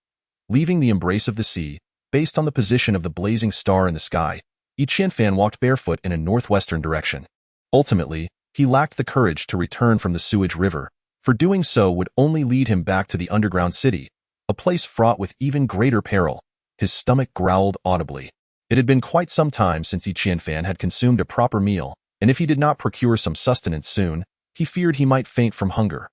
S1: Leaving the embrace of the sea, based on the position of the blazing star in the sky, Qianfan walked barefoot in a northwestern direction. Ultimately, he lacked the courage to return from the sewage river, for doing so would only lead him back to the underground city, a place fraught with even greater peril. His stomach growled audibly. It had been quite some time since Qianfan had consumed a proper meal, and if he did not procure some sustenance soon, he feared he might faint from hunger.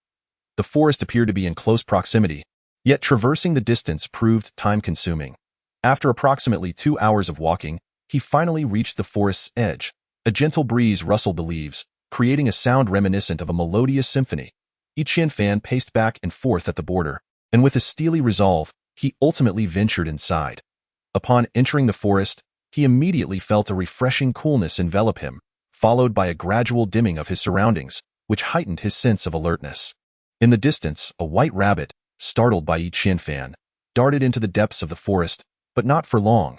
S1: The forest appeared to be in close proximity, yet traversing the distance proved time-consuming. After approximately 2 hours of walking, he finally reached the forest's edge. A gentle breeze rustled the leaves, creating a sound reminiscent of a melodious symphony. Qianfan paced back and forth at the border, and with a steely resolve, he ultimately ventured inside. Upon entering the forest, he immediately felt a refreshing coolness envelop him, followed by a gradual dimming of his surroundings, which heightened his sense of alertness. In the distance, a white rabbit, startled by Qianfan, darted into the depths of the forest, but not for long.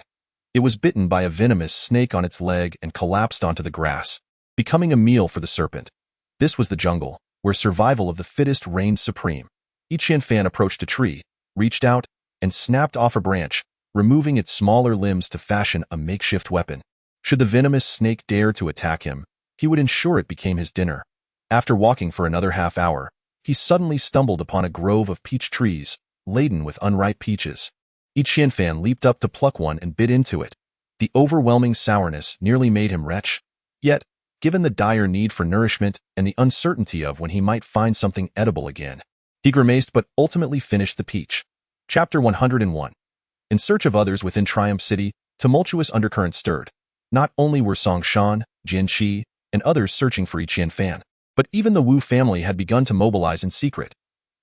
S1: It was bitten by a venomous snake on its leg and collapsed onto the grass, becoming a meal for the serpent. This was the jungle, where survival of the fittest reigned supreme. Qianfan approached a tree, reached out, and snapped off a branch, removing its smaller limbs to fashion a makeshift weapon. Should the venomous snake dare to attack him, he would ensure it became his dinner. After walking for another half hour, he suddenly stumbled upon a grove of peach trees, laden with unripe peaches. Qianfan leaped up to pluck one and bit into it. The overwhelming sourness nearly made him retch. Yet, given the dire need for nourishment and the uncertainty of when he might find something edible again, he grimaced but ultimately finished the peach. Chapter 101. In search of others within Triumph City, tumultuous undercurrents stirred. Not only were Song Shan, Jian Qi, and others searching for Qianfan, but even the Wu family had begun to mobilize in secret.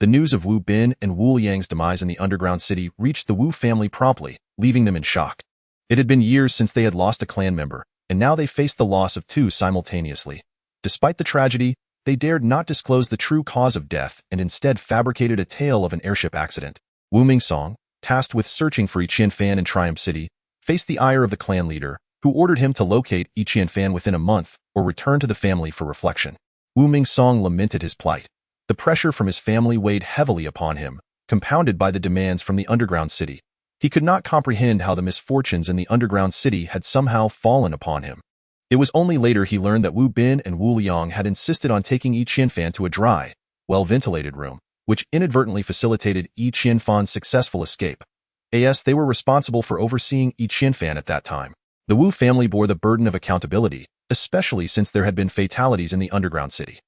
S1: The news of Wu Bin and Wu Liang's demise in the underground city reached the Wu family promptly, leaving them in shock. It had been years since they had lost a clan member, and now they faced the loss of two simultaneously. Despite the tragedy, they dared not disclose the true cause of death and instead fabricated a tale of an airship accident. Wu Mingsong, tasked with searching for Qianfan in Triumph City, faced the ire of the clan leader, who ordered him to locate Qianfan within a month or return to the family for reflection. Wu Mingsong lamented his plight. The pressure from his family weighed heavily upon him, compounded by the demands from the underground city. He could not comprehend how the misfortunes in the underground city had somehow fallen upon him. It was only later he learned that Wu Bin and Wu Liang had insisted on taking Qianfan to a dry, well-ventilated room, which inadvertently facilitated Qianfan's successful escape. They were responsible for overseeing Qianfan at that time. The Wu family bore the burden of accountability, especially since there had been fatalities in the underground city.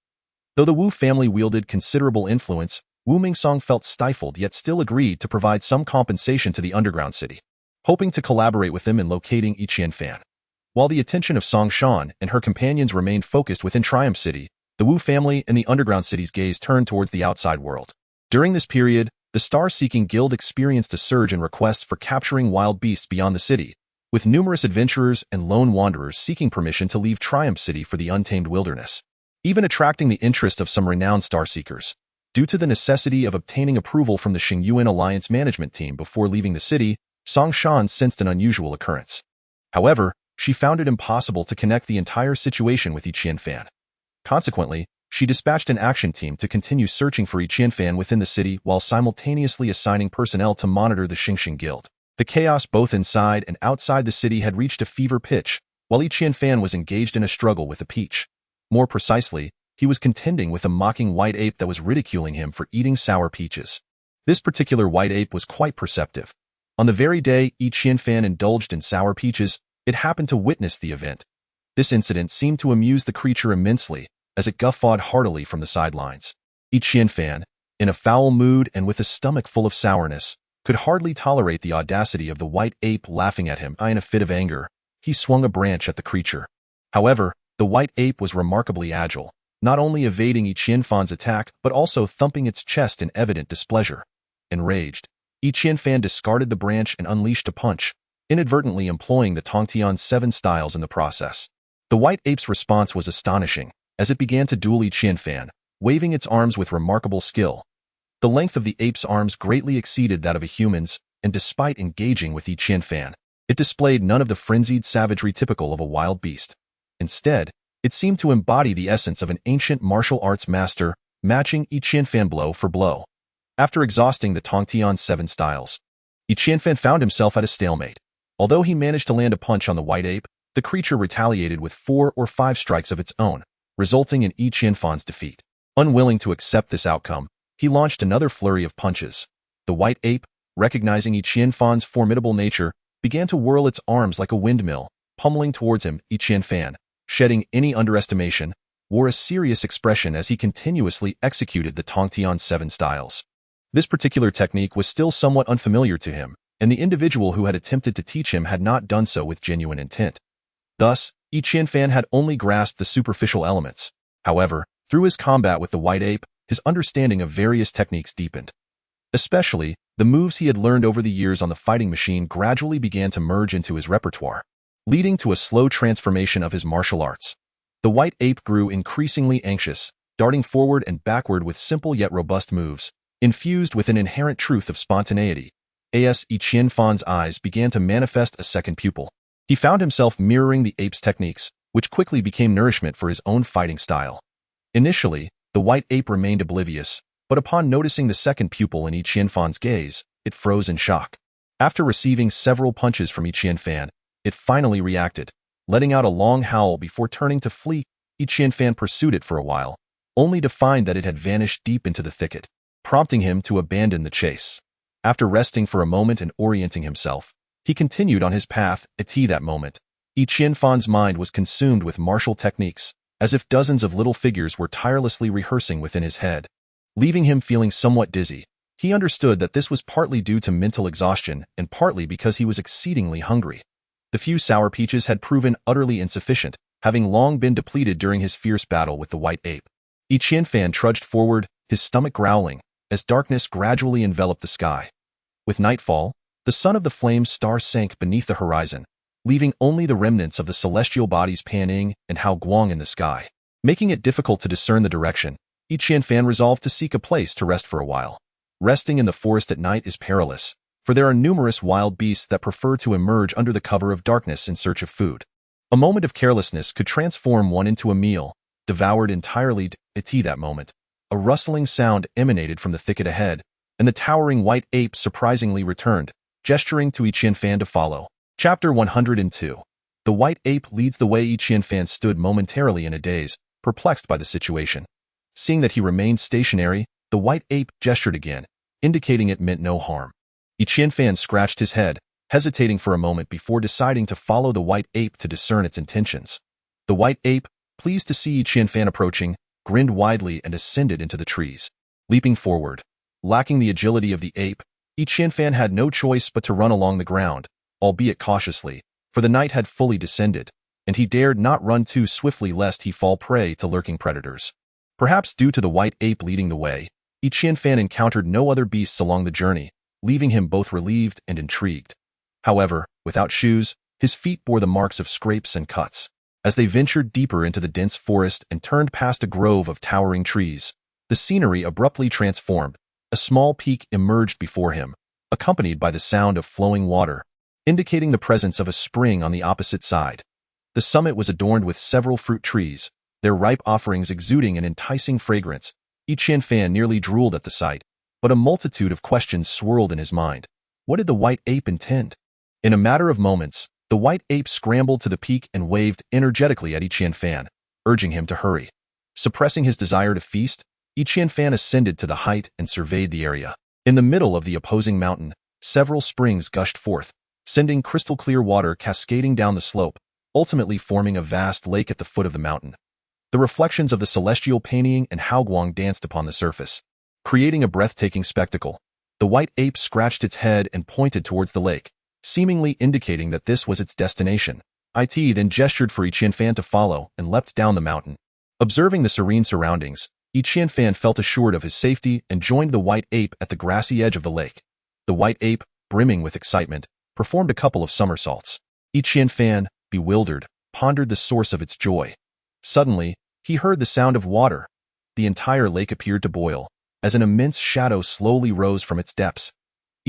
S1: Though the Wu family wielded considerable influence, Wu Mingsong felt stifled yet still agreed to provide some compensation to the underground city, hoping to collaborate with them in locating Qianfan. While the attention of Song Shan and her companions remained focused within Triumph City, the Wu family and the underground city's gaze turned towards the outside world. During this period, the Star-Seeking Guild experienced a surge in requests for capturing wild beasts beyond the city, with numerous adventurers and lone wanderers seeking permission to leave Triumph City for the untamed wilderness, even attracting the interest of some renowned Star-Seekers. Due to the necessity of obtaining approval from the Xingyuan Alliance management team before leaving the city, Song Shan sensed an unusual occurrence. However, she found it impossible to connect the entire situation with Qianfan. Consequently, She dispatched an action team to continue searching for Yi Qianfan within the city while simultaneously assigning personnel to monitor the Xingxing Guild. The chaos both inside and outside the city had reached a fever pitch, while Yi Qianfan was engaged in a struggle with a peach. More precisely, he was contending with a mocking white ape that was ridiculing him for eating sour peaches. This particular white ape was quite perceptive. On the very day Yi Qianfan indulged in sour peaches, it happened to witness the event. This incident seemed to amuse the creature immensely, as it guffawed heartily from the sidelines. Yi Qianfan, in a foul mood and with a stomach full of sourness, could hardly tolerate the audacity of the white ape laughing at him. In a fit of anger, he swung a branch at the creature. However, the white ape was remarkably agile, not only evading Yi Qianfan's attack but also thumping its chest in evident displeasure. Enraged, Yi Qianfan discarded the branch and unleashed a punch, inadvertently employing the Tongtian 7 styles in the process. The white ape's response was astonishing, as it began to duel Yi Qianfan, waving its arms with remarkable skill. The length of the ape's arms greatly exceeded that of a human's, and despite engaging with Yi Qianfan, it displayed none of the frenzied savagery typical of a wild beast. Instead, it seemed to embody the essence of an ancient martial arts master, matching Yi Qianfan blow for blow. After exhausting the Tongtian 7 styles, Yi Qianfan found himself at a stalemate. Although he managed to land a punch on the white ape, the creature retaliated with 4 or 5 strikes of its own, resulting in Yi Qianfan's defeat. Unwilling to accept this outcome, he launched another flurry of punches. The white ape, recognizing Yi Qianfan's formidable nature, began to whirl its arms like a windmill, pummeling towards him. Yi Qianfan, shedding any underestimation, wore a serious expression as he continuously executed the Tongtian 7 styles. This particular technique was still somewhat unfamiliar to him, and the individual who had attempted to teach him had not done so with genuine intent. Thus, Yi Qianfan had only grasped the superficial elements. However, through his combat with the white ape, his understanding of various techniques deepened. Especially, the moves he had learned over the years on the fighting machine gradually began to merge into his repertoire, leading to a slow transformation of his martial arts. The white ape grew increasingly anxious, darting forward and backward with simple yet robust moves, infused with an inherent truth of spontaneity. As Yi Qianfan's eyes began to manifest a second pupil, he found himself mirroring the ape's techniques, which quickly became nourishment for his own fighting style. Initially, the white ape remained oblivious, but upon noticing the second pupil in Yi Qianfan's gaze, it froze in shock. After receiving several punches from Yi Qianfan, it finally reacted, letting out a long howl before turning to flee. Yi Qianfan pursued it for a while, only to find that it had vanished deep into the thicket, prompting him to abandon the chase. After resting for a moment and orienting himself, he continued on his path. At that moment, Yi Qianfan's mind was consumed with martial techniques, as if dozens of little figures were tirelessly rehearsing within his head. Leaving him feeling somewhat dizzy, he understood that this was partly due to mental exhaustion and partly because he was exceedingly hungry. The few sour peaches had proven utterly insufficient, having long been depleted during his fierce battle with the white ape. Yi Qianfan trudged forward, his stomach growling, as darkness gradually enveloped the sky. With nightfall, the sun of the flame star sank beneath the horizon, leaving only the remnants of the celestial bodies Panning and Hao Guang in the sky. Making it difficult to discern the direction, Yi Qianfan resolved to seek a place to rest for a while. Resting in the forest at night is perilous, for there are numerous wild beasts that prefer to emerge under the cover of darkness in search of food. A moment of carelessness could transform one into a meal, devoured entirely. At that moment, a rustling sound emanated from the thicket ahead, and the towering white ape surprisingly returned, gesturing to Yi Qianfan to follow. Chapter 102. The white ape leads the way. Yi Qianfan stood momentarily in a daze, perplexed by the situation. Seeing that he remained stationary, the white ape gestured again, indicating it meant no harm. Yi Qianfan scratched his head, hesitating for a moment before deciding to follow the white ape to discern its intentions. The white ape, pleased to see Yi Qianfan approaching, grinned widely and ascended into the trees. Leaping forward, lacking the agility of the ape, Yi Qianfan had no choice but to run along the ground, albeit cautiously, for the night had fully descended, and he dared not run too swiftly lest he fall prey to lurking predators. Perhaps due to the white ape leading the way, Yi Qianfan encountered no other beasts along the journey, leaving him both relieved and intrigued. However, without shoes, his feet bore the marks of scrapes and cuts. As they ventured deeper into the dense forest and turned past a grove of towering trees, the scenery abruptly transformed. A small peak emerged before him, accompanied by the sound of flowing water, indicating the presence of a spring on the opposite side. The summit was adorned with several fruit trees, their ripe offerings exuding an enticing fragrance. Chen Fan nearly drooled at the sight, but a multitude of questions swirled in his mind. What did the white ape intend? In a matter of moments, the white ape scrambled to the peak and waved energetically at Chen Fan, urging him to hurry. Suppressing his desire to feast, Chen Fan ascended to the height and surveyed the area. In the middle of the opposing mountain, several springs gushed forth, sending crystal-clear water cascading down the slope, ultimately forming a vast lake at the foot of the mountain. The reflections of the celestial painting and Haoguang danced upon the surface, creating a breathtaking spectacle. The white ape scratched its head and pointed towards the lake, seemingly indicating that this was its destination. It then gestured for Chen Fan to follow and leapt down the mountain. Observing the serene surroundings, Chen Fan felt assured of his safety and joined the white ape at the grassy edge of the lake. The white ape, brimming with excitement, performed a couple of somersaults. Chen Fan, bewildered, pondered the source of its joy. Suddenly, he heard the sound of water. The entire lake appeared to boil, as an immense shadow slowly rose from its depths.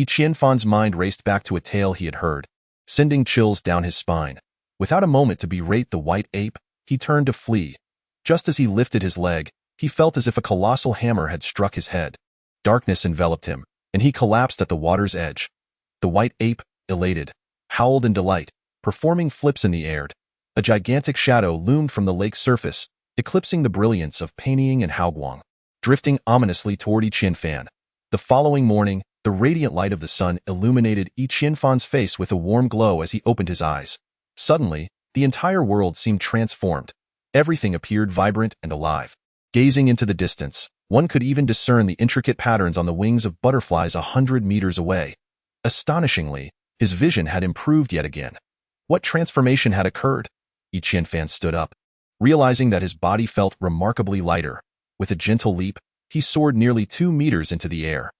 S1: Chen Fan's mind raced back to a tale he had heard, sending chills down his spine. Without a moment to berate the white ape, he turned to flee. Just as he lifted his leg, he felt as if a colossal hammer had struck his head. Darkness enveloped him, and he collapsed at the water's edge. The white ape, elated, howled in delight, performing flips in the air. A gigantic shadow loomed from the lake's surface, eclipsing the brilliance of painting and Haoguang, drifting ominously toward Chen Fan. The following morning, the radiant light of the sun illuminated Chen Fan's face with a warm glow as he opened his eyes. Suddenly, the entire world seemed transformed. Everything appeared vibrant and alive. Gazing into the distance, one could even discern the intricate patterns on the wings of butterflies 100 meters away. Astonishingly, his vision had improved yet again. What transformation had occurred? Chen Fan stood up, realizing that his body felt remarkably lighter. With a gentle leap, he soared nearly 2 meters into the air.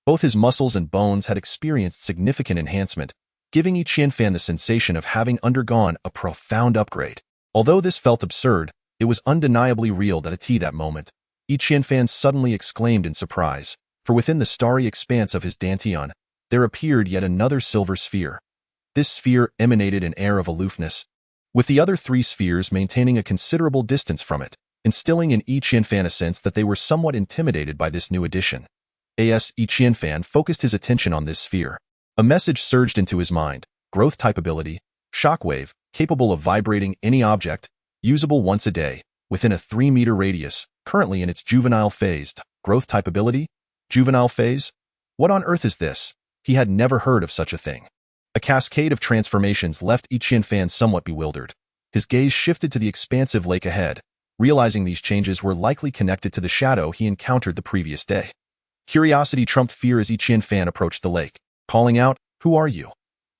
S1: Both his muscles and bones had experienced significant enhancement, giving Chen Fan the sensation of having undergone a profound upgrade. Although this felt absurd, it was undeniably real that moment. Chen Fan suddenly exclaimed in surprise, for within the starry expanse of his dantian, there appeared yet another silver sphere. This sphere emanated an air of aloofness, with the other 3 spheres maintaining a considerable distance from it, instilling in Chen Fan a sense that they were somewhat intimidated by this new addition. Chen Fan focused his attention on this sphere. A message surged into his mind: growth type ability, shockwave, capable of vibrating any object, usable once a day, within a 3-meter radius, currently in its juvenile phase. Growth type ability? Juvenile phase? What on earth is this? He had never heard of such a thing. A cascade of transformations left Chen Fan somewhat bewildered. His gaze shifted to the expansive lake ahead, realizing these changes were likely connected to the shadow he encountered the previous day. Curiosity trumped fear as Chen Fan approached the lake, calling out, "Who are you?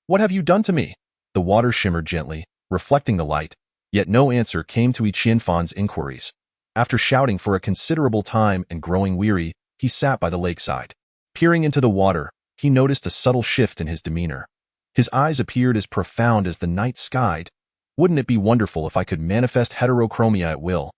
S1: What have you done to me?" The water shimmered gently, reflecting the light, yet no answer came to Chen Fan's inquiries. After shouting for a considerable time and growing weary, he sat by the lakeside. Peering into the water, he noticed a subtle shift in his demeanor. His eyes appeared as profound as the night sky. Wouldn't it be wonderful if I could manifest heterochromia at will?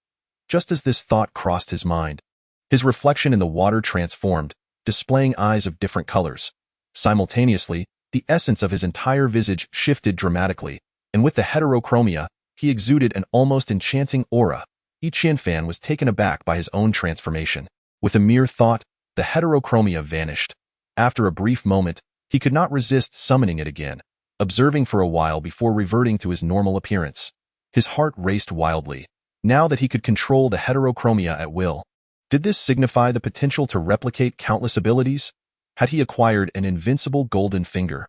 S1: Just as this thought crossed his mind, his reflection in the water transformed, displaying eyes of different colors. Simultaneously, the essence of his entire visage shifted dramatically, and with the heterochromia, he exuded an almost enchanting aura. Chen Fan was taken aback by his own transformation. With a mere thought, the heterochromia vanished. After a brief moment, he could not resist summoning it again, observing for a while before reverting to his normal appearance. His heart raced wildly. Now that he could control the heterochromia at will, did this signify the potential to replicate countless abilities? Had he acquired an invincible golden finger?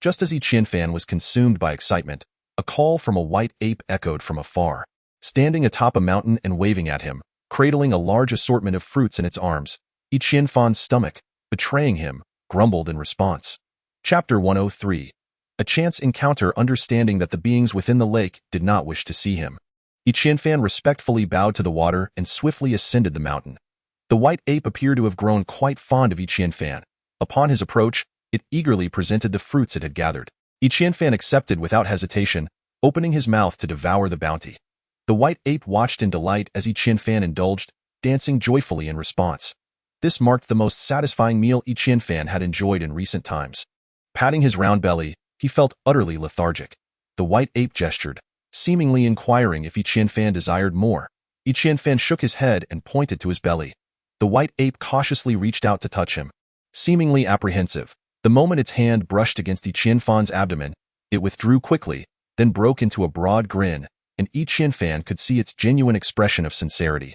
S1: Just as Chen Fan was consumed by excitement, a call from a white ape echoed from afar. Standing atop a mountain and waving at him, cradling a large assortment of fruits in its arms, Chen Fan's stomach, betraying him, grumbled in response. Chapter 103. A chance encounter. Understanding that the beings within the lake did not wish to see him, Chen Fan respectfully bowed to the water and swiftly ascended the mountain. The white ape appeared to have grown quite fond of Chen Fan. Upon his approach, it eagerly presented the fruits it had gathered. Chen Fan accepted without hesitation, opening his mouth to devour the bounty. The white ape watched in delight as Chen Fan indulged, dancing joyfully in response. This marked the most satisfying meal Chen Fan had enjoyed in recent times. Patting his round belly, he felt utterly lethargic. The white ape gestured, seemingly inquiring if Chen Fan desired more. Qianfan shook his head and pointed to his belly. The white ape cautiously reached out to touch him. Seemingly apprehensive, the moment its hand brushed against Qianfan's abdomen, it withdrew quickly, then broke into a broad grin, and Qianfan could see its genuine expression of sincerity.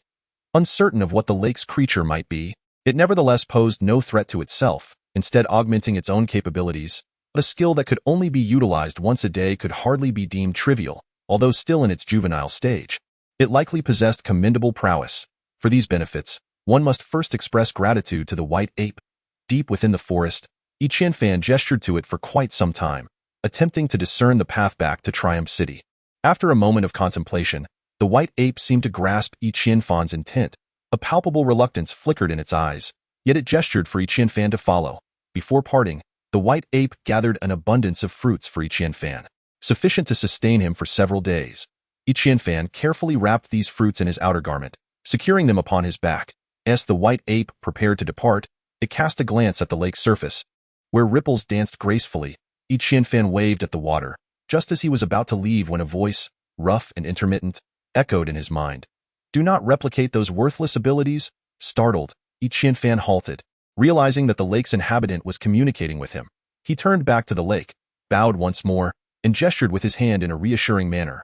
S1: Uncertain of what the lake's creature might be, it nevertheless posed no threat to itself, instead augmenting its own capabilities. But a skill that could only be utilized once a day could hardly be deemed trivial, although still in its juvenile stage. It likely possessed commendable prowess. For these benefits, one must first express gratitude to the white ape. Deep within the forest, Qianfan gestured to it for quite some time, attempting to discern the path back to Triumph City. After a moment of contemplation, the white ape seemed to grasp Qianfan's intent. A palpable reluctance flickered in its eyes, yet it gestured for Qianfan to follow. Before parting, the white ape gathered an abundance of fruits for Qianfan, sufficient to sustain him for several days. Qianfan carefully wrapped these fruits in his outer garment, securing them upon his back. As the white ape prepared to depart, it cast a glance at the lake's surface, where ripples danced gracefully. Qianfan waved at the water, just as he was about to leave when a voice, rough and intermittent, echoed in his mind. "Do not replicate those worthless abilities." Startled, Qianfan halted, realizing that the lake's inhabitant was communicating with him. He turned back to the lake, bowed once more, and gestured with his hand in a reassuring manner.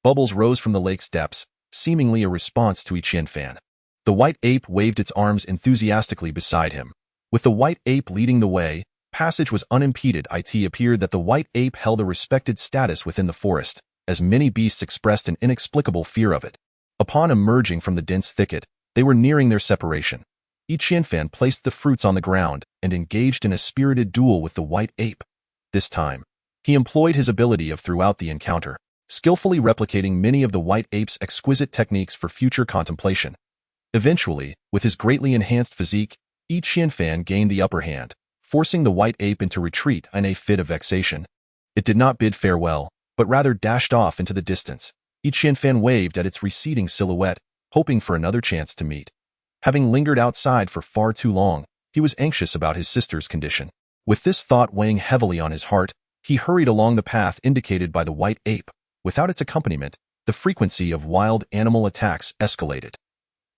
S1: Bubbles rose from the lake's depths, seemingly a response to Qianfan. The white ape waved its arms enthusiastically beside him. With the white ape leading the way, passage was unimpeded. It appeared that the white ape held a respected status within the forest, as many beasts expressed an inexplicable fear of it. Upon emerging from the dense thicket, they were nearing their separation. Qianfan placed the fruits on the ground and engaged in a spirited duel with the white ape. This time, he employed his ability of throughout the encounter, skillfully replicating many of the white ape's exquisite techniques for future contemplation. Eventually, with his greatly enhanced physique, Qianfan gained the upper hand, forcing the white ape into retreat in a fit of vexation. It did not bid farewell, but rather dashed off into the distance. Qianfan waved at its receding silhouette, hoping for another chance to meet. Having lingered outside for far too long, he was anxious about his sister's condition. With this thought weighing heavily on his heart, he hurried along the path indicated by the white ape. Without its accompaniment, the frequency of wild animal attacks escalated.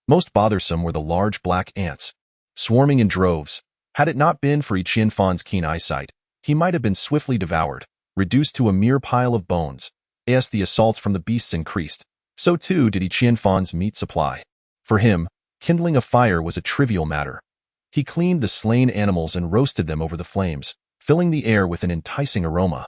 S1: Most bothersome were the large black ants, swarming in droves. Had it not been for Qianfan's keen eyesight, he might have been swiftly devoured, reduced to a mere pile of bones. As the assaults from the beasts increased, so too did Qianfan's meat supply. For him, kindling a fire was a trivial matter. He cleaned the slain animals and roasted them over the flames, filling the air with an enticing aroma.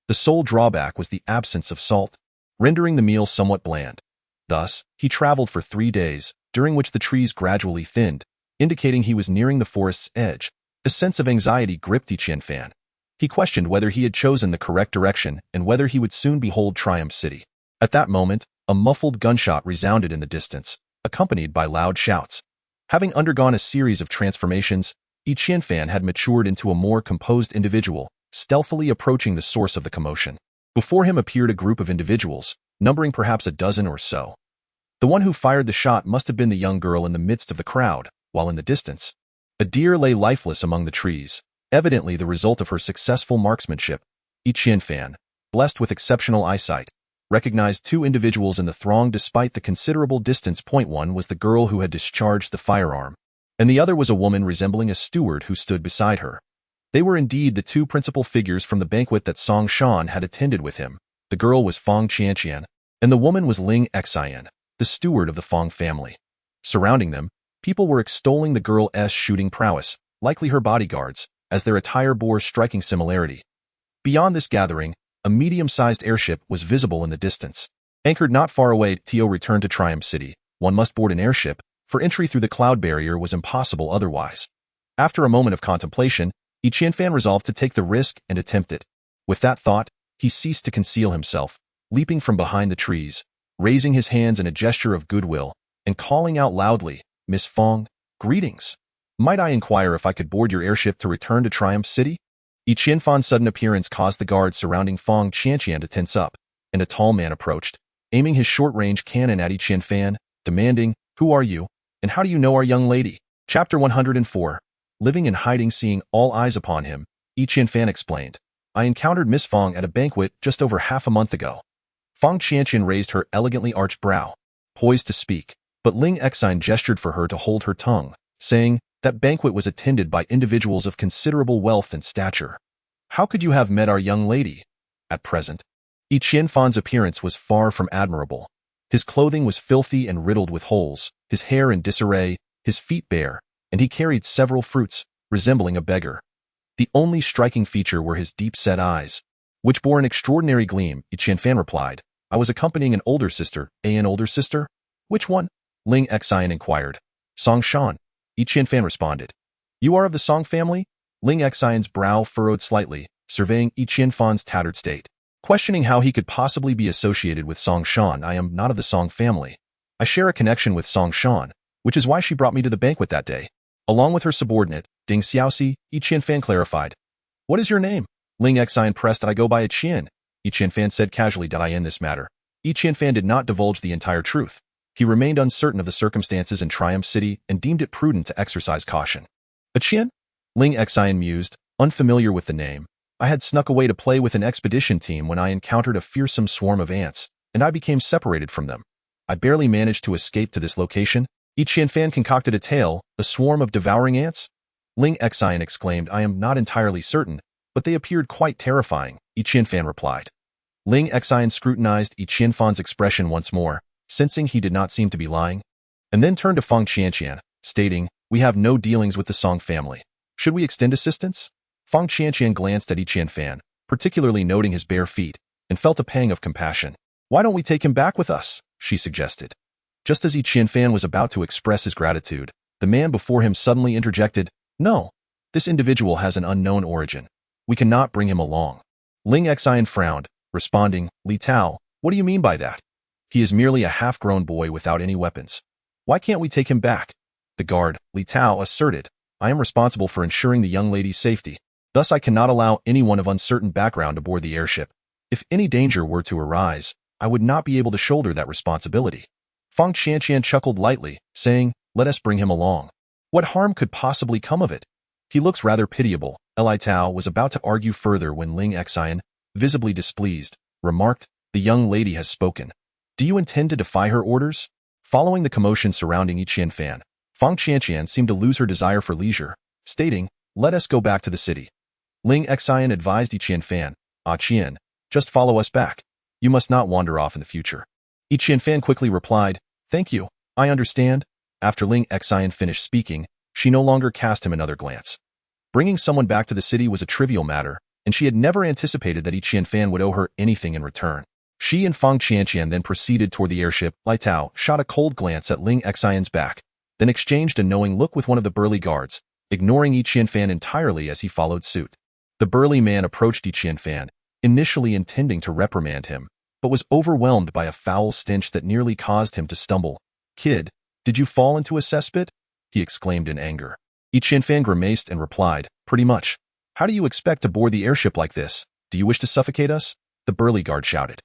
S1: The sole drawback was the absence of salt, rendering the meal somewhat bland. Thus, he traveled for 3 days, during which the trees gradually thinned, indicating he was nearing the forest's edge. A sense of anxiety gripped Qianfan. He questioned whether he had chosen the correct direction and whether he would soon behold Triumph City. At that moment, a muffled gunshot resounded in the distance, accompanied by loud shouts. Having undergone a series of transformations, Qianfan had matured into a more composed individual, stealthily approaching the source of the commotion. Before him appeared a group of individuals, numbering perhaps a dozen or so. The one who fired the shot must have been the young girl in the midst of the crowd, while in the distance, a deer lay lifeless among the trees, evidently the result of her successful marksmanship. Qianfan, blessed with exceptional eyesight, recognized 2 individuals in the throng despite the considerable distance. One was the girl who had discharged the firearm, and the other was a woman resembling a steward who stood beside her. They were indeed the 2 principal figures from the banquet that Song Shan had attended with him. The girl was Fong Qianqian, and the woman was Ling Xian, the steward of the Fong family. Surrounding them, people were extolling the girl's shooting prowess, likely her bodyguards, as their attire bore striking similarity. Beyond this gathering, a medium-sized airship was visible in the distance. Anchored not far away, Tio returned to Triumph City. One must board an airship, for entry through the cloud barrier was impossible otherwise. After a moment of contemplation, Qianfan resolved to take the risk and attempt it. With that thought, he ceased to conceal himself, leaping from behind the trees, raising his hands in a gesture of goodwill, and calling out loudly, "Miss Fong, greetings. Might I inquire if I could board your airship to return to Triumph City?" Qianfan's sudden appearance caused the guards surrounding Fong Qianqian to tense up, and a tall man approached, aiming his short-range cannon at Qianfan, demanding, "Who are you, and how do you know our young lady?" Chapter 104. Living in hiding. Seeing all eyes upon him, Qianfan explained, "I encountered Miss Fong at a banquet just over half a month ago." Fong Qianqian raised her elegantly arched brow. poised to speak, but Ling Exine gestured for her to hold her tongue, saying, "That banquet was attended by individuals of considerable wealth and stature. How could you have met our young lady?" At present, Yi Qianfan's appearance was far from admirable. His clothing was filthy and riddled with holes, his hair in disarray, his feet bare, and he carried several fruits, resembling a beggar. The only striking feature were his deep-set eyes, which bore an extraordinary gleam. Yi Qianfan replied, "I was accompanying an older sister." "An older sister? Which one?" Ling Exine inquired. "Song Shan," Yi Qianfan responded. "You are of the Song family?" Ling Exine's brow furrowed slightly, surveying Yi Qianfan's tattered state, questioning how he could possibly be associated with Song Shan. "I am not of the Song family. I share a connection with Song Shan, which is why she brought me to the banquet that day, along with her subordinate, Ding Xiaoxi," Yi Qianfan clarified. "What is your name?" Ling Exine pressed. "I go by a Qian," Yi Qianfan said casually. "Did I end this matter?" Yi Qianfan did not divulge the entire truth. He remained uncertain of the circumstances in Triumph City and deemed it prudent to exercise caution. "A Qian?" Ling Exine mused, unfamiliar with the name. "I had snuck away to play with an expedition team when I encountered a fearsome swarm of ants, and I became separated from them. I barely managed to escape to this location." Yi Qianfan concocted a tale, "A swarm of devouring ants?" Ling Exine exclaimed, "I am not entirely certain, but they appeared quite terrifying," Yi Qianfan replied. Ling Exine scrutinized Yi Qianfan's expression once more, sensing he did not seem to be lying, and then turned to Fang Qianqian, stating, "We have no dealings with the Song family. Should we extend assistance?" Fang Qianqian glanced at Yi Qianfan, particularly noting his bare feet, and felt a pang of compassion. "Why don't we take him back with us?" she suggested. Just as Yi Qianfan was about to express his gratitude, the man before him suddenly interjected, "No, this individual has an unknown origin. We cannot bring him along." Ling Exine frowned, responding, "Li Tao, what do you mean by that? He is merely a half-grown boy without any weapons. Why can't we take him back?" The guard, Li Tao, asserted, "I am responsible for ensuring the young lady's safety. Thus I cannot allow anyone of uncertain background aboard the airship. If any danger were to arise, I would not be able to shoulder that responsibility." Fang Qianqian chuckled lightly, saying, "Let us bring him along. What harm could possibly come of it? He looks rather pitiable." Li Tao was about to argue further when Ling Exine, visibly displeased, remarked, "The young lady has spoken. Do you intend to defy her orders?" Following the commotion surrounding Yi Qianfan, Fang Qianqian seemed to lose her desire for leisure, stating, "Let us go back to the city." Ling Exine advised Yi Qianfan, "Ah Qian, just follow us back. You must not wander off in the future." Yi Qianfan quickly replied, "Thank you, I understand." After Ling Exine finished speaking, she no longer cast him another glance. Bringing someone back to the city was a trivial matter, and she had never anticipated that Yi Qianfan would owe her anything in return. She and Fang Qianqian then proceeded toward the airship. Li Tao shot a cold glance at Ling Exine's back, then exchanged a knowing look with one of the burly guards, ignoring Yi Qianfan entirely as he followed suit. The burly man approached Yi Qianfan, initially intending to reprimand him, but was overwhelmed by a foul stench that nearly caused him to stumble. "Kid, did you fall into a cesspit?" he exclaimed in anger. Yi Qianfan grimaced and replied, "Pretty much. How do you expect to board the airship like this? Do you wish to suffocate us?" The burly guard shouted.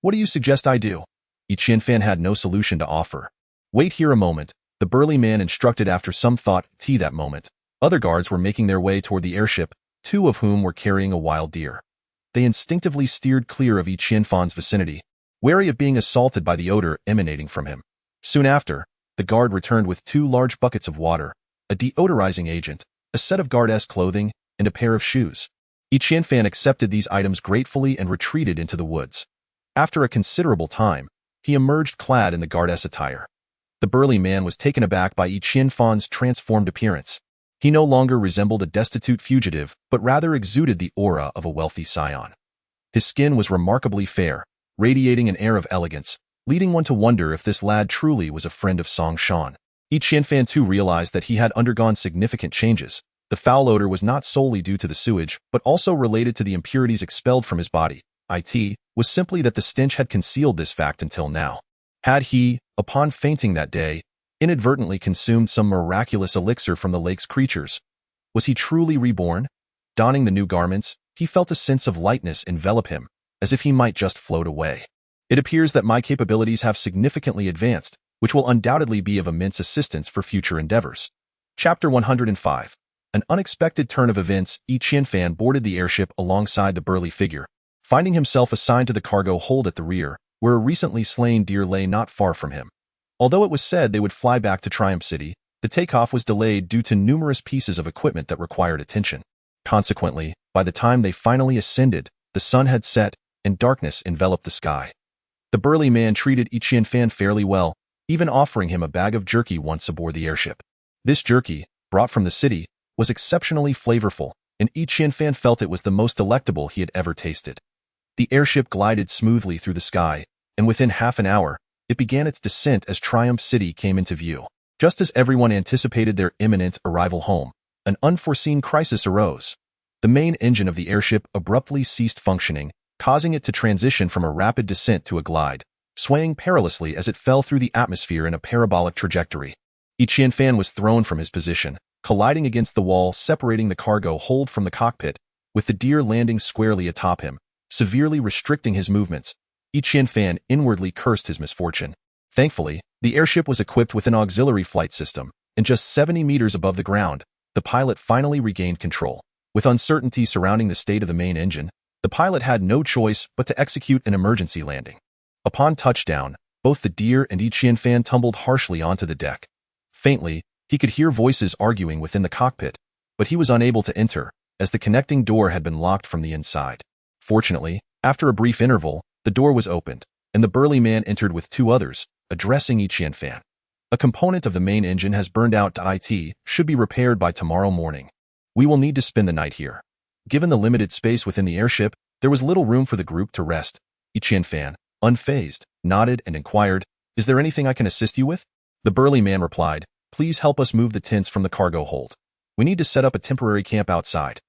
S1: "What do you suggest I do?" Yi Qianfan had no solution to offer. "Wait here a moment," the burly man instructed after some thought. That moment, other guards were making their way toward the airship, 2 of whom were carrying a wild deer. They instinctively steered clear of Yi Qianfan's vicinity, wary of being assaulted by the odor emanating from him. Soon after, the guard returned with 2 large buckets of water, a deodorizing agent, a set of guard-esque clothing, and a pair of shoes. Yi Qianfan accepted these items gratefully and retreated into the woods. After a considerable time, he emerged clad in the guard-esque attire. The burly man was taken aback by Yi Qianfan's transformed appearance. He no longer resembled a destitute fugitive, but rather exuded the aura of a wealthy scion. His skin was remarkably fair, radiating an air of elegance, leading one to wonder if this lad truly was a friend of Song Shan. Yi Qianfan too realized that he had undergone significant changes. The foul odor was not solely due to the sewage, but also related to the impurities expelled from his body. It was simply that the stench had concealed this fact until now. Had he, upon fainting that day, inadvertently consumed some miraculous elixir from the lake's creatures? Was he truly reborn? Donning the new garments, he felt a sense of lightness envelop him, as if he might just float away. "It appears that my capabilities have significantly advanced, which will undoubtedly be of immense assistance for future endeavors." Chapter 105. An unexpected turn of events. Yi Qianfan boarded the airship alongside the burly figure, finding himself assigned to the cargo hold at the rear, where a recently slain deer lay not far from him. Although it was said they would fly back to Triumph City, the takeoff was delayed due to numerous pieces of equipment that required attention. Consequently, by the time they finally ascended, the sun had set and darkness enveloped the sky. The burly man treated Yi Qianfan fairly well, even offering him a bag of jerky once aboard the airship. This jerky, brought from the city, was exceptionally flavorful, and Yi Qianfan felt it was the most delectable he had ever tasted. The airship glided smoothly through the sky, and within half an hour, it began its descent as Triumph City came into view. Just as everyone anticipated their imminent arrival home, an unforeseen crisis arose. The main engine of the airship abruptly ceased functioning, causing it to transition from a rapid descent to a glide, swaying perilously as it fell through the atmosphere in a parabolic trajectory. Yi Qianfan was thrown from his position, colliding against the wall separating the cargo hold from the cockpit, with the deer landing squarely atop him, severely restricting his movements. Yi Qianfan inwardly cursed his misfortune. Thankfully, the airship was equipped with an auxiliary flight system, and just 70 meters above the ground, the pilot finally regained control. With uncertainty surrounding the state of the main engine, the pilot had no choice but to execute an emergency landing. Upon touchdown, both the deer and Yi Qianfan tumbled harshly onto the deck. Faintly, he could hear voices arguing within the cockpit, but he was unable to enter, as the connecting door had been locked from the inside. Fortunately, after a brief interval, the door was opened, and the burly man entered with two others, addressing Yi Qianfan. A component of the main engine has burned out. It should be repaired by tomorrow morning. We will need to spend the night here. Given the limited space within the airship, there was little room for the group to rest. Yi Qianfan, unfazed, nodded and inquired, "Is there anything I can assist you with?" The burly man replied, "Please help us move the tents from the cargo hold. We need to set up a temporary camp outside."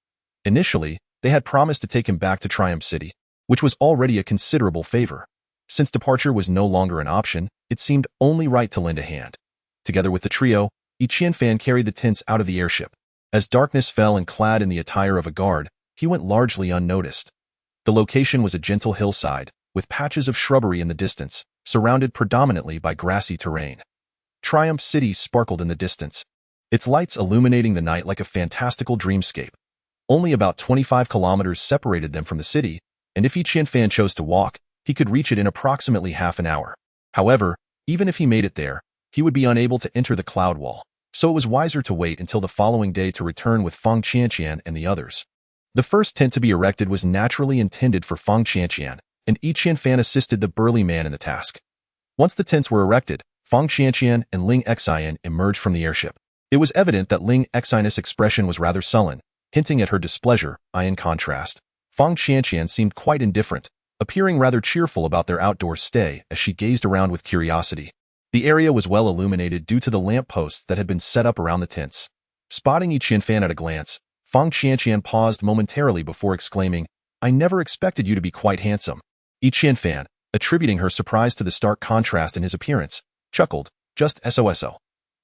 S1: Initially, they had promised to take him back to Triumph City, which was already a considerable favor. Since departure was no longer an option, it seemed only right to lend a hand. Together with the trio, Yi Qianfan carried the tents out of the airship. As darkness fell and clad in the attire of a guard, he went largely unnoticed. The location was a gentle hillside, with patches of shrubbery in the distance, surrounded predominantly by grassy terrain. Triumph City sparkled in the distance, its lights illuminating the night like a fantastical dreamscape. Only about 25 kilometers separated them from the city, and if Yi Qianfan chose to walk, he could reach it in approximately half an hour. However, even if he made it there, he would be unable to enter the cloud wall, so it was wiser to wait until the following day to return with Feng Qianqian and the others. The first tent to be erected was naturally intended for Feng Qianqian, and Yi Qianfan assisted the burly man in the task. Once the tents were erected, Feng Qianqian and Ling Xian emerged from the airship. It was evident that Ling Xian's expression was rather sullen, hinting at her displeasure. In contrast, Feng Qianqian seemed quite indifferent, appearing rather cheerful about their outdoor stay as she gazed around with curiosity. The area was well illuminated due to the lampposts that had been set up around the tents. Spotting Yi Qianfan at a glance, Feng Qianqian paused momentarily before exclaiming, "I never expected you to be quite handsome." Yi Qianfan, attributing her surprise to the stark contrast in his appearance, chuckled, "Just SOSO."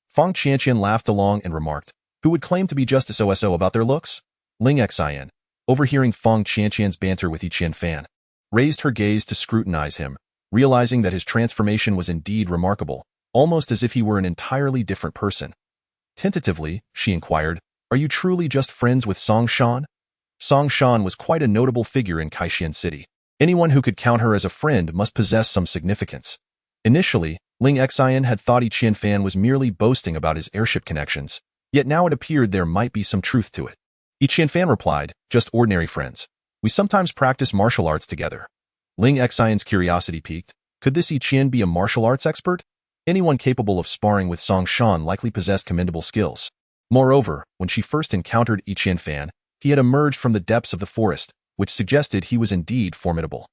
S1: Feng Qianqian laughed along and remarked, "Who would claim to be just SOSO about their looks?" Ling Xian, overhearing Feng Qianqian's banter with Yi Qianfan, raised her gaze to scrutinize him, realizing that his transformation was indeed remarkable, almost as if he were an entirely different person. Tentatively, she inquired, "Are you truly just friends with Song Shan?" Song Shan was quite a notable figure in Kaishan City. Anyone who could count her as a friend must possess some significance. Initially, Ling Xian had thought Yi Qianfan was merely boasting about his airship connections, yet now it appeared there might be some truth to it. Yi Qianfan replied, "Just ordinary friends. We sometimes practice martial arts together." Ling Xian's curiosity piqued. Could this Yi Qian be a martial arts expert? Anyone capable of sparring with Song Shan likely possessed commendable skills. Moreover, when she first encountered Yi Qianfan, he had emerged from the depths of the forest, which suggested he was indeed formidable.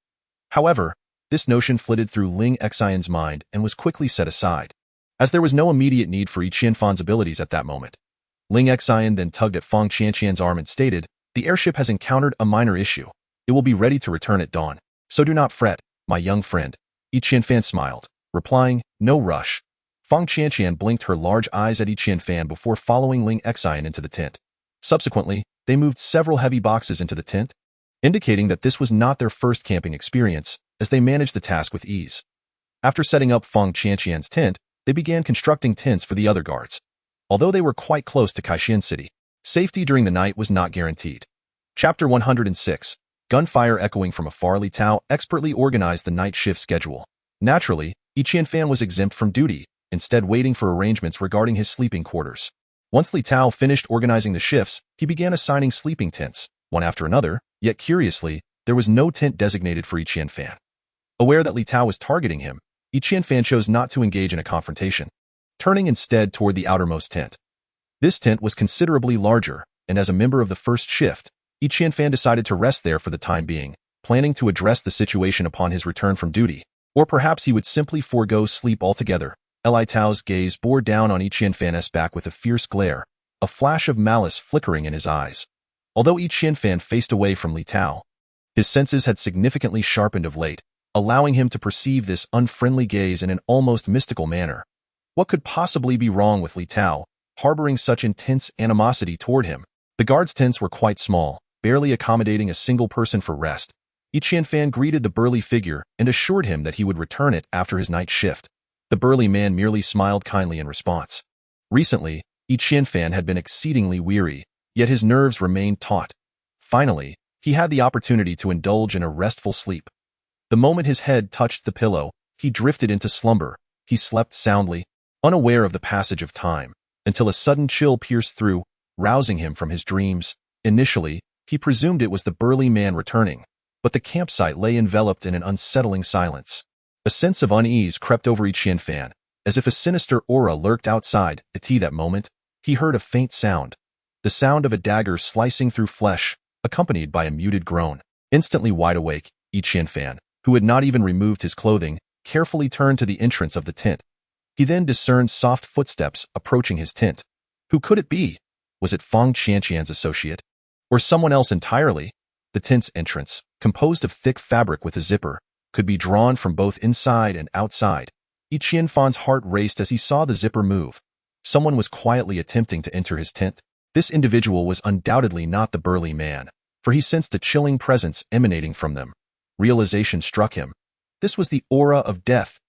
S1: However, this notion flitted through Ling Xian's mind and was quickly set aside, as there was no immediate need for Yi Qianfan's abilities at that moment. Ling Xian then tugged at Feng Qianqian's arm and stated, "The airship has encountered a minor issue. It will be ready to return at dawn. So do not fret, my young friend." Yi Qianfan smiled, replying, "No rush." Feng Qianqian blinked her large eyes at Yi Qianfan before following Ling Xian into the tent. Subsequently, they moved several heavy boxes into the tent, indicating that this was not their first camping experience, as they managed the task with ease. After setting up Feng Qianqian's tent, they began constructing tents for the other guards. Although they were quite close to Kaishan City, safety during the night was not guaranteed. Chapter 106. Gunfire echoing from afar. Li Tao expertly organized the night shift schedule. Naturally, Yi Qianfan was exempt from duty, instead waiting for arrangements regarding his sleeping quarters. Once Li Tao finished organizing the shifts, he began assigning sleeping tents, one after another, yet curiously, there was no tent designated for Yi Qianfan. Aware that Li Tao was targeting him, Yi Qianfan chose not to engage in a confrontation, turning instead toward the outermost tent. This tent was considerably larger, and as a member of the first shift, Yi Qianfan decided to rest there for the time being, planning to address the situation upon his return from duty. Or perhaps he would simply forego sleep altogether. Li Tao's gaze bore down on Yi Qianfan's back with a fierce glare, a flash of malice flickering in his eyes. Although Yi Qianfan faced away from Li Tao, his senses had significantly sharpened of late, allowing him to perceive this unfriendly gaze in an almost mystical manner. What could possibly be wrong with Li Tao, harboring such intense animosity toward him? The guards' tents were quite small, barely accommodating a single person for rest. Yi Qianfan greeted the burly figure and assured him that he would return it after his night shift. The burly man merely smiled kindly in response. Recently, Yi Qianfan had been exceedingly weary, yet his nerves remained taut. Finally, he had the opportunity to indulge in a restful sleep. The moment his head touched the pillow, he drifted into slumber. He slept soundly, unaware of the passage of time, until a sudden chill pierced through, rousing him from his dreams. Initially, he presumed it was the burly man returning, but the campsite lay enveloped in an unsettling silence. A sense of unease crept over Yi Qianfan, as if a sinister aura lurked outside. At that moment, he heard a faint sound, the sound of a dagger slicing through flesh, accompanied by a muted groan. Instantly wide awake, Yi Qianfan, who had not even removed his clothing, carefully turned to the entrance of the tent. He then discerned soft footsteps approaching his tent. Who could it be? Was it Fang Qianqian's associate? Or someone else entirely? The tent's entrance, composed of thick fabric with a zipper, could be drawn from both inside and outside. Yi Qianfan's heart raced as he saw the zipper move. Someone was quietly attempting to enter his tent. This individual was undoubtedly not the burly man, for he sensed a chilling presence emanating from them. Realization struck him. This was the aura of death.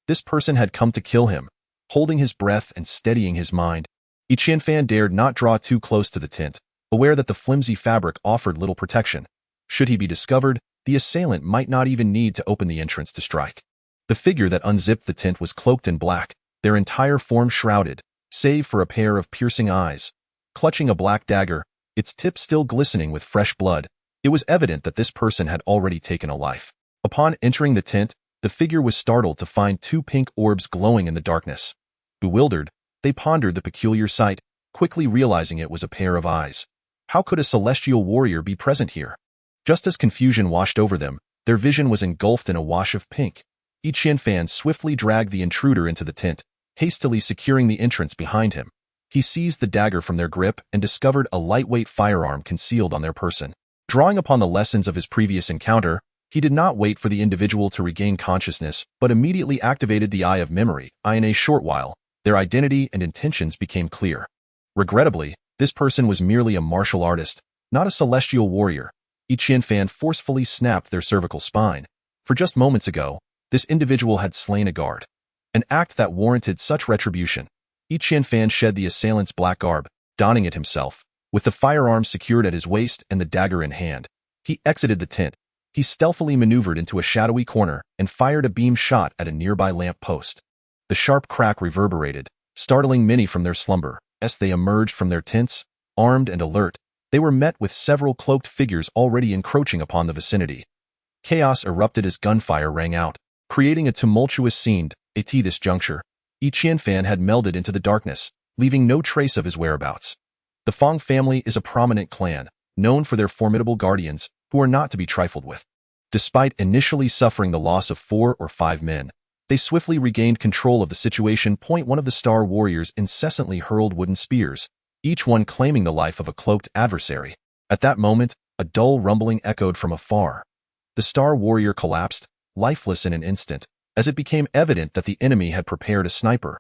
S1: This person had come to kill him. Holding his breath and steadying his mind, Yi Qianfan dared not draw too close to the tent, aware that the flimsy fabric offered little protection. Should he be discovered, the assailant might not even need to open the entrance to strike. The figure that unzipped the tent was cloaked in black, their entire form shrouded, save for a pair of piercing eyes. Clutching a black dagger, its tip still glistening with fresh blood, it was evident that this person had already taken a life. Upon entering the tent, the figure was startled to find two pink orbs glowing in the darkness. Bewildered, they pondered the peculiar sight, quickly realizing it was a pair of eyes. How could a celestial warrior be present here? Just as confusion washed over them, their vision was engulfed in a wash of pink. Yi Qianfan swiftly dragged the intruder into the tent, hastily securing the entrance behind him. He seized the dagger from their grip and discovered a lightweight firearm concealed on their person. Drawing upon the lessons of his previous encounter, he did not wait for the individual to regain consciousness, but immediately activated the Eye of Memory. In a short while, their identity and intentions became clear. Regrettably, this person was merely a martial artist, not a celestial warrior. Yi Qianfan forcefully snapped their cervical spine. For just moments ago, this individual had slain a guard, an act that warranted such retribution. Yi Qianfan shed the assailant's black garb, donning it himself. With the firearm secured at his waist and the dagger in hand, he exited the tent. He stealthily maneuvered into a shadowy corner and fired a beam shot at a nearby lamp post. The sharp crack reverberated, startling many from their slumber. As they emerged from their tents, armed and alert, they were met with several cloaked figures already encroaching upon the vicinity. Chaos erupted as gunfire rang out, creating a tumultuous scene. At this juncture, Yi Qianfan had melded into the darkness, leaving no trace of his whereabouts. The Fang family is a prominent clan, known for their formidable guardians, who are not to be trifled with. Despite initially suffering the loss of 4 or 5 men, they swiftly regained control of the situation. One of the Star Warriors incessantly hurled wooden spears, each one claiming the life of a cloaked adversary. At that moment, a dull rumbling echoed from afar. The Star Warrior collapsed, lifeless in an instant, as it became evident that the enemy had prepared a sniper.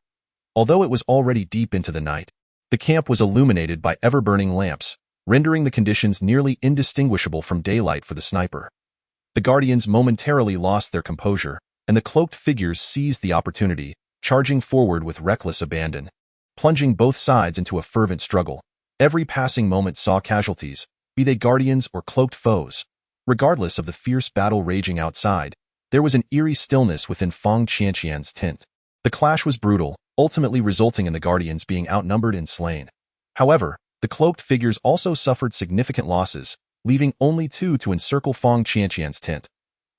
S1: Although it was already deep into the night, the camp was illuminated by ever-burning lamps, rendering the conditions nearly indistinguishable from daylight for the sniper. The Guardians momentarily lost their composure, and the cloaked figures seized the opportunity, charging forward with reckless abandon, plunging both sides into a fervent struggle. Every passing moment saw casualties, be they Guardians or cloaked foes. Regardless of the fierce battle raging outside, there was an eerie stillness within Fang Qianqian's tent. The clash was brutal, ultimately resulting in the Guardians being outnumbered and slain. However, the cloaked figures also suffered significant losses, leaving only 2 to encircle Fang Qianqian's tent.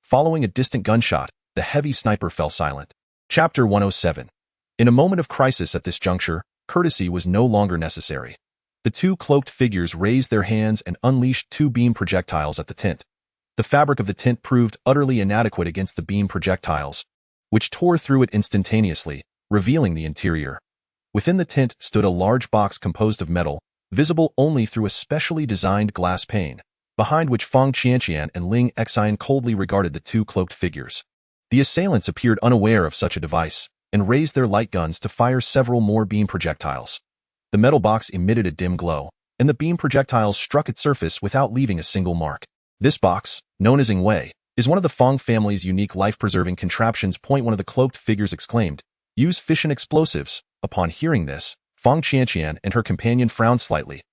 S1: Following a distant gunshot, the heavy sniper fell silent. Chapter 107. In a moment of crisis at this juncture, courtesy was no longer necessary. The 2 cloaked figures raised their hands and unleashed 2 beam projectiles at the tent. The fabric of the tent proved utterly inadequate against the beam projectiles, which tore through it instantaneously, revealing the interior. Within the tent stood a large box composed of metal, visible only through a specially designed glass pane, behind which Fang Qianqian and Ling Xian coldly regarded the 2 cloaked figures. The assailants appeared unaware of such a device, and raised their light guns to fire several more beam projectiles. The metal box emitted a dim glow, and the beam projectiles struck its surface without leaving a single mark. This box, known as Ingwei, is one of the Fang family's unique life-preserving contraptions. One of the cloaked figures exclaimed, "Use fission explosives." Upon hearing this, Fang Qianqian and her companion frowned slightly.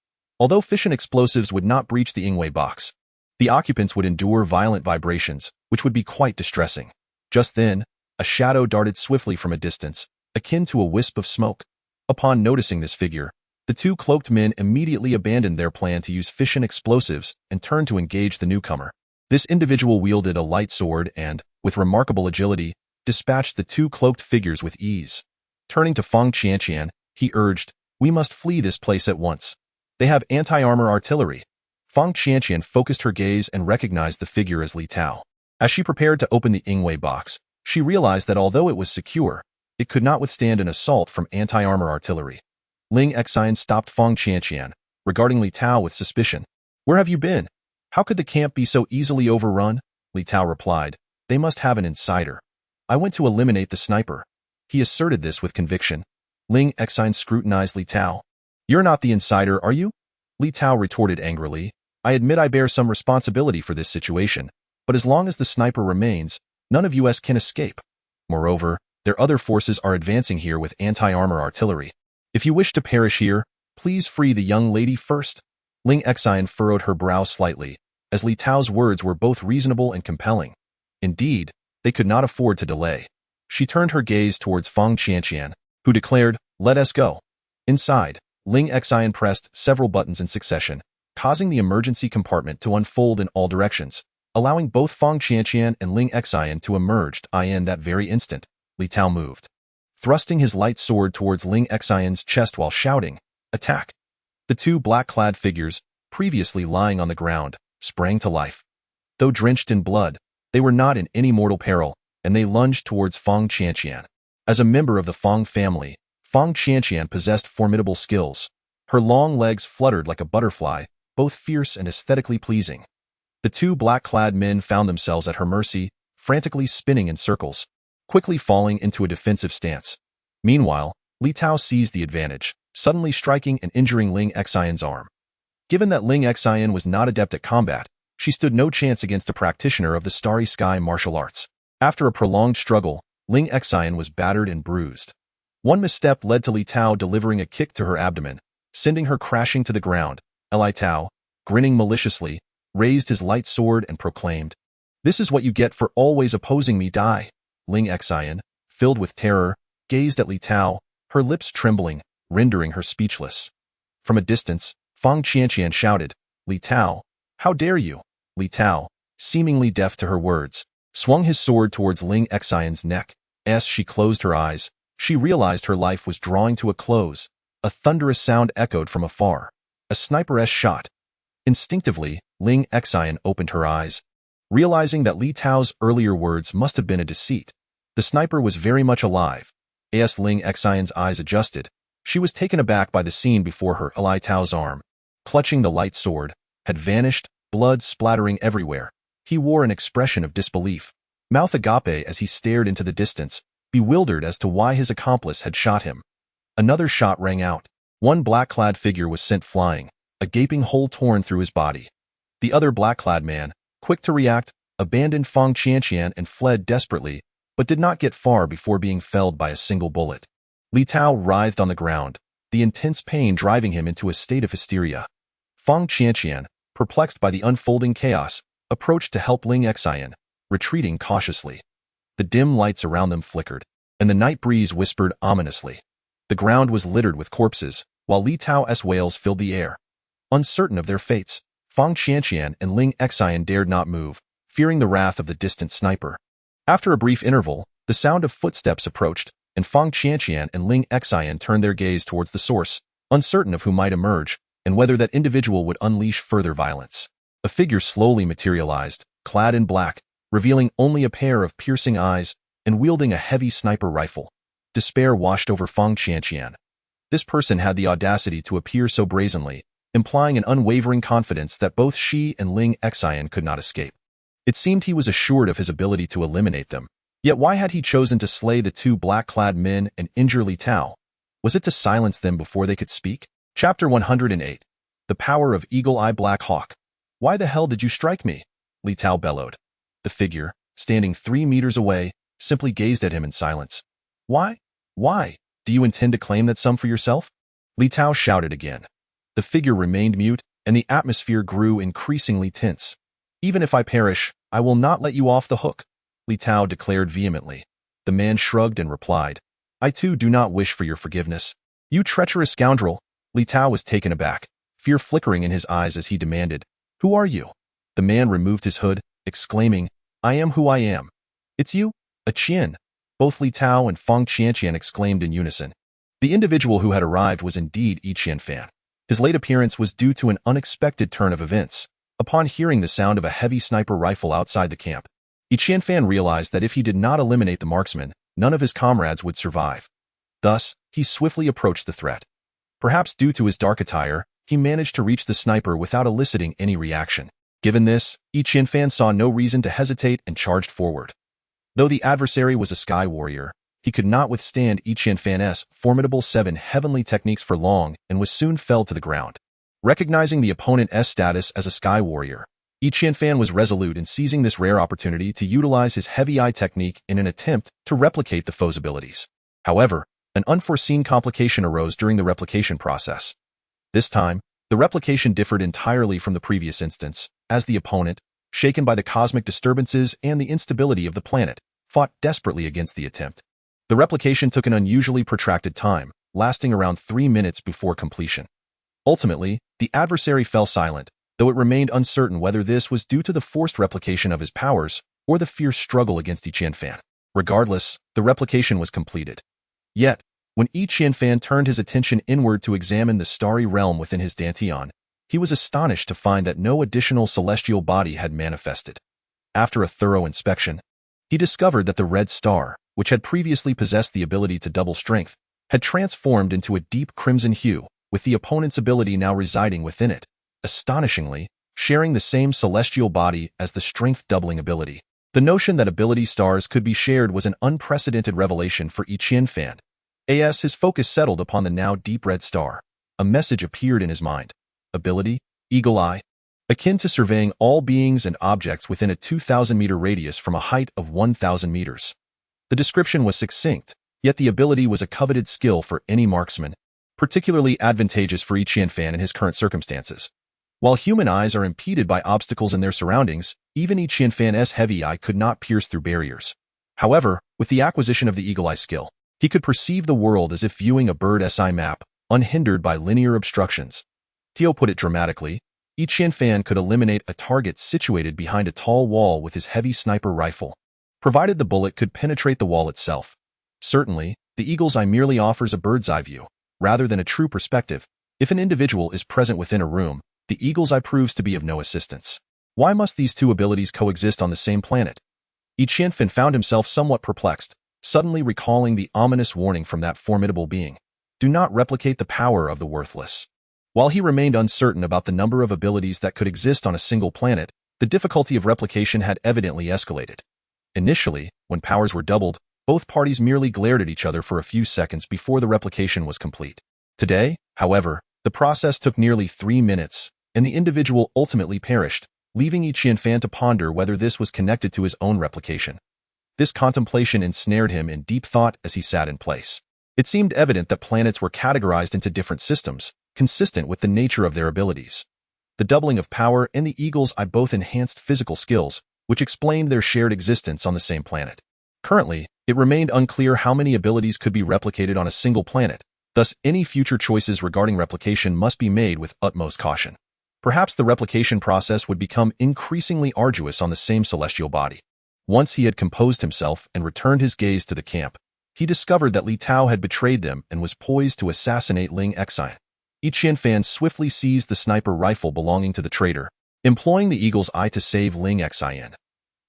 S1: Although fission explosives would not breach the Ingwei box, the occupants would endure violent vibrations, which would be quite distressing. Just then, a shadow darted swiftly from a distance, akin to a wisp of smoke. Upon noticing this figure, the 2 cloaked men immediately abandoned their plan to use fission explosives and turned to engage the newcomer. This individual wielded a light sword and, with remarkable agility, dispatched the 2 cloaked figures with ease. Turning to Fang Qianqian, he urged, "We must flee this place at once. They have anti-armor artillery." Fang Qianqian focused her gaze and recognized the figure as Li Tao. As she prepared to open the Ingwei box, she realized that although it was secure, it could not withstand an assault from anti-armor artillery. Ling Xian stopped Fang Qianqian, regarding Li Tao with suspicion. "Where have you been? How could the camp be so easily overrun?" Li Tao replied, "They must have an insider. I went to eliminate the sniper." He asserted this with conviction. Ling Xian scrutinized Li Tao. "You're not the insider, are you?" Li Tao retorted angrily. "I admit I bear some responsibility for this situation, but as long as the sniper remains, none of us can escape. Moreover, their other forces are advancing here with anti-armor artillery. If you wish to perish here, please free the young lady first." Ling Xian furrowed her brow slightly, as Li Tao's words were both reasonable and compelling. Indeed, they could not afford to delay. She turned her gaze towards Fang Qianqian, who declared, "Let us go." Inside, Ling Xian pressed several buttons in succession, causing the emergency compartment to unfold in all directions, allowing both Fang Qianqian and Ling Xian to emerge. In that very instant, Li Tao moved, thrusting his light sword towards Ling Xian's chest while shouting, "Attack!" The 2 black-clad figures, previously lying on the ground, sprang to life. Though drenched in blood, they were not in any mortal peril, and they lunged towards Fang Qianqian. As a member of the Fang family, Fang Qianqian possessed formidable skills. Her long legs fluttered like a butterfly, both fierce and aesthetically pleasing. The 2 black-clad men found themselves at her mercy, frantically spinning in circles, quickly falling into a defensive stance. Meanwhile, Li Tao seized the advantage, suddenly striking and injuring Ling Xian's arm. Given that Ling Xian was not adept at combat, she stood no chance against a practitioner of the Starry Sky martial arts. After a prolonged struggle, Ling Xian was battered and bruised. One misstep led to Li Tao delivering a kick to her abdomen, sending her crashing to the ground. Li Tao, grinning maliciously, raised his light sword and proclaimed, "This is what you get for always opposing me. Die." Ling Xian, filled with terror, gazed at Li Tao, her lips trembling, rendering her speechless. From a distance, Fang Qianqian shouted, "Li Tao, how dare you?" Li Tao, seemingly deaf to her words, swung his sword towards Ling Xian's neck. As she closed her eyes, she realized her life was drawing to a close. A thunderous sound echoed from afar. A sniper's shot. Instinctively, Ling Xian opened her eyes, realizing that Li Tao's earlier words must have been a deceit. The sniper was very much alive. As Ling Xian's eyes adjusted, she was taken aback by the scene before her. Li Tao's arm, clutching the light sword, had vanished, blood splattering everywhere. He wore an expression of disbelief, mouth agape as he stared into the distance, bewildered as to why his accomplice had shot him. Another shot rang out. One black-clad figure was sent flying, a gaping hole torn through his body. The other black-clad man, quick to react, abandoned Fang Qianqian and fled desperately, but did not get far before being felled by a single bullet. Li Tao writhed on the ground, the intense pain driving him into a state of hysteria. Fang Qianqian, perplexed by the unfolding chaos, approached to help Ling Xian, retreating cautiously. The dim lights around them flickered, and the night breeze whispered ominously, The ground was littered with corpses, while Li Tao's wails filled the air. Uncertain of their fates, Fang Qianqian and Ling Xian dared not move, fearing the wrath of the distant sniper. After a brief interval, the sound of footsteps approached, and Fang Qianqian and Ling Xian turned their gaze towards the source, uncertain of who might emerge, and whether that individual would unleash further violence. A figure slowly materialized, clad in black, revealing only a pair of piercing eyes, and wielding a heavy sniper rifle. Despair washed over Fang Qianqian. This person had the audacity to appear so brazenly, implying an unwavering confidence that both she and Ling Xian could not escape. It seemed he was assured of his ability to eliminate them. Yet why had he chosen to slay the two black-clad men and injure Li Tao? Was it to silence them before they could speak? Chapter 108. The Power of Eagle-Eye Black Hawk. Why the hell did you strike me? Li Tao bellowed. The figure, standing 3 meters away, simply gazed at him in silence. Why? Why? Do you intend to claim that sum for yourself? Li Tao shouted again. The figure remained mute, and the atmosphere grew increasingly tense. Even if I perish, I will not let you off the hook, Li Tao declared vehemently. The man shrugged and replied, I too do not wish for your forgiveness. You treacherous scoundrel! Li Tao was taken aback, fear flickering in his eyes as he demanded, Who are you? The man removed his hood, exclaiming, I am who I am. It's you? A Qian. Both Li Tao and Fang Qianqian exclaimed in unison. The individual who had arrived was indeed Yi Qianfan. His late appearance was due to an unexpected turn of events. Upon hearing the sound of a heavy sniper rifle outside the camp, Yi Qianfan realized that if he did not eliminate the marksman, none of his comrades would survive. Thus, he swiftly approached the threat. Perhaps due to his dark attire, he managed to reach the sniper without eliciting any reaction. Given this, Yi Qianfan saw no reason to hesitate and charged forward. Though the adversary was a sky warrior, he could not withstand Yi Qianfan's formidable 7 heavenly techniques for long and was soon fell to the ground. Recognizing the opponent's status as a sky warrior, Yi Qianfan was resolute in seizing this rare opportunity to utilize his heavy eye technique in an attempt to replicate the foe's abilities. However, an unforeseen complication arose during the replication process. This time, the replication differed entirely from the previous instance, as the opponent, shaken by the cosmic disturbances and the instability of the planet, fought desperately against the attempt. The replication took an unusually protracted time, lasting around 3 minutes before completion. Ultimately, the adversary fell silent, though it remained uncertain whether this was due to the forced replication of his powers or the fierce struggle against Yi Qianfan. Regardless, the replication was completed. Yet, when Yi Qianfan turned his attention inward to examine the starry realm within his dantian, he was astonished to find that no additional celestial body had manifested. After a thorough inspection, he discovered that the red star, which had previously possessed the ability to double strength, had transformed into a deep crimson hue, with the opponent's ability now residing within it, astonishingly, sharing the same celestial body as the strength-doubling ability. The notion that ability stars could be shared was an unprecedented revelation for Yi Qianfan. As his focus settled upon the now deep red star, a message appeared in his mind. Ability, Eagle Eye, akin to surveying all beings and objects within a 2,000-meter radius from a height of 1,000 meters. The description was succinct, yet the ability was a coveted skill for any marksman, particularly advantageous for Yi Qianfan in his current circumstances. While human eyes are impeded by obstacles in their surroundings, even Yi Qianfan's heavy eye could not pierce through barriers. However, with the acquisition of the Eagle Eye skill, he could perceive the world as if viewing a bird's eye map, unhindered by linear obstructions. Tio put it dramatically, Yi Qianfan could eliminate a target situated behind a tall wall with his heavy sniper rifle, provided the bullet could penetrate the wall itself. Certainly, the Eagle's Eye merely offers a bird's eye view, rather than a true perspective. If an individual is present within a room, the Eagle's Eye proves to be of no assistance. Why must these two abilities coexist on the same planet? Yi Qianfan found himself somewhat perplexed, suddenly recalling the ominous warning from that formidable being. Do not replicate the power of the worthless. While he remained uncertain about the number of abilities that could exist on a single planet, the difficulty of replication had evidently escalated. Initially, when powers were doubled, both parties merely glared at each other for a few seconds before the replication was complete. Today, however, the process took nearly 3 minutes, and the individual ultimately perished, leaving Yi Qianfan to ponder whether this was connected to his own replication. This contemplation ensnared him in deep thought as he sat in place. It seemed evident that planets were categorized into different systems, consistent with the nature of their abilities. The doubling of power and the Eagle's Eye both enhanced physical skills, which explained their shared existence on the same planet. Currently, it remained unclear how many abilities could be replicated on a single planet, Thus, any future choices regarding replication must be made with utmost caution. Perhaps the replication process would become increasingly arduous on the same celestial body. Once he had composed himself and returned his gaze to the camp, he discovered that Li Tao had betrayed them and was poised to assassinate Ling Xian. Yi Qianfan swiftly seized the sniper rifle belonging to the traitor, employing the eagle's eye to save Ling Xian.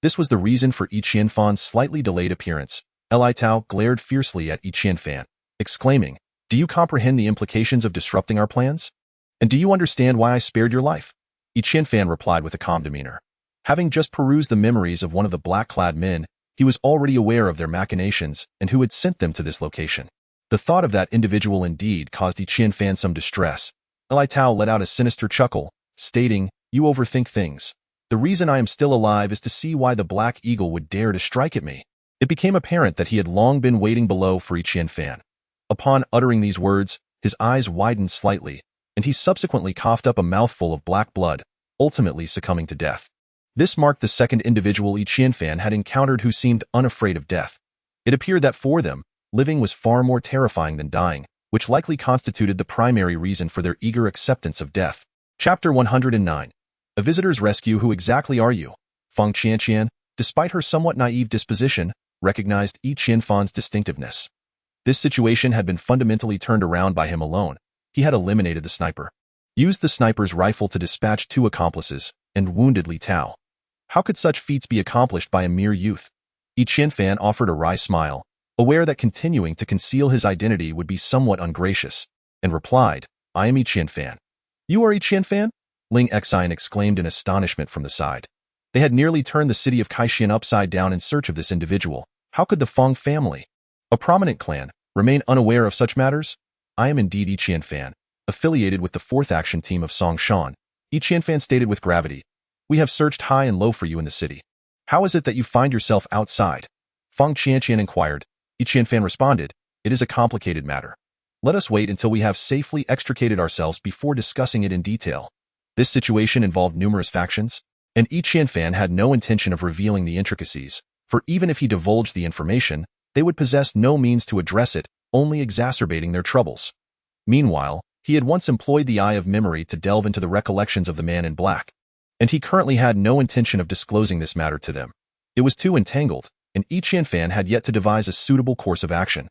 S1: This was the reason for Yi Qianfan's slightly delayed appearance. Li Tao glared fiercely at Yi Qianfan, exclaiming, "Do you comprehend the implications of disrupting our plans? And do you understand why I spared your life?" Yi Qianfan replied with a calm demeanor. Having just perused the memories of one of the black-clad men, he was already aware of their machinations and who had sent them to this location. The thought of that individual indeed caused Yi Qianfan some distress. Li Tao let out a sinister chuckle, stating, "You overthink things. The reason I am still alive is to see why the Black Eagle would dare to strike at me." It became apparent that he had long been waiting below for Yi Qianfan. Upon uttering these words, his eyes widened slightly, and he subsequently coughed up a mouthful of black blood, ultimately succumbing to death. This marked the second individual Yi Qianfan had encountered who seemed unafraid of death. It appeared that for them, living was far more terrifying than dying, which likely constituted the primary reason for their eager acceptance of death. Chapter 109. A Visitor's Rescue. Who exactly are you? Feng Qianqian, despite her somewhat naive disposition, recognized Yi Qianfan's distinctiveness. This situation had been fundamentally turned around by him alone. He had eliminated the sniper, used the sniper's rifle to dispatch 2 accomplices, and wounded Li Tao. How could such feats be accomplished by a mere youth? Yi Qianfan offered a wry smile, aware that continuing to conceal his identity would be somewhat ungracious, and replied, "I am Yi Qianfan." "You are Yi Qianfan?" Ling Xian exclaimed in astonishment from the side. They had nearly turned the city of Kaishan upside down in search of this individual. How could the Feng family, a prominent clan, remain unaware of such matters? "I am indeed Yi Qianfan, affiliated with the 4th Action Team of Songshan," Yi Qianfan stated with gravity. "We have searched high and low for you in the city. How is it that you find yourself outside?" Feng Qianqian inquired. Yi Qianfan responded, "It is a complicated matter. Let us wait until we have safely extricated ourselves before discussing it in detail." This situation involved numerous factions, and Yi Qianfan had no intention of revealing the intricacies, for even if he divulged the information, they would possess no means to address it, only exacerbating their troubles. Meanwhile, he had once employed the Eye of Memory to delve into the recollections of the man in black, and he currently had no intention of disclosing this matter to them. It was too entangled, and Yi Qianfan had yet to devise a suitable course of action.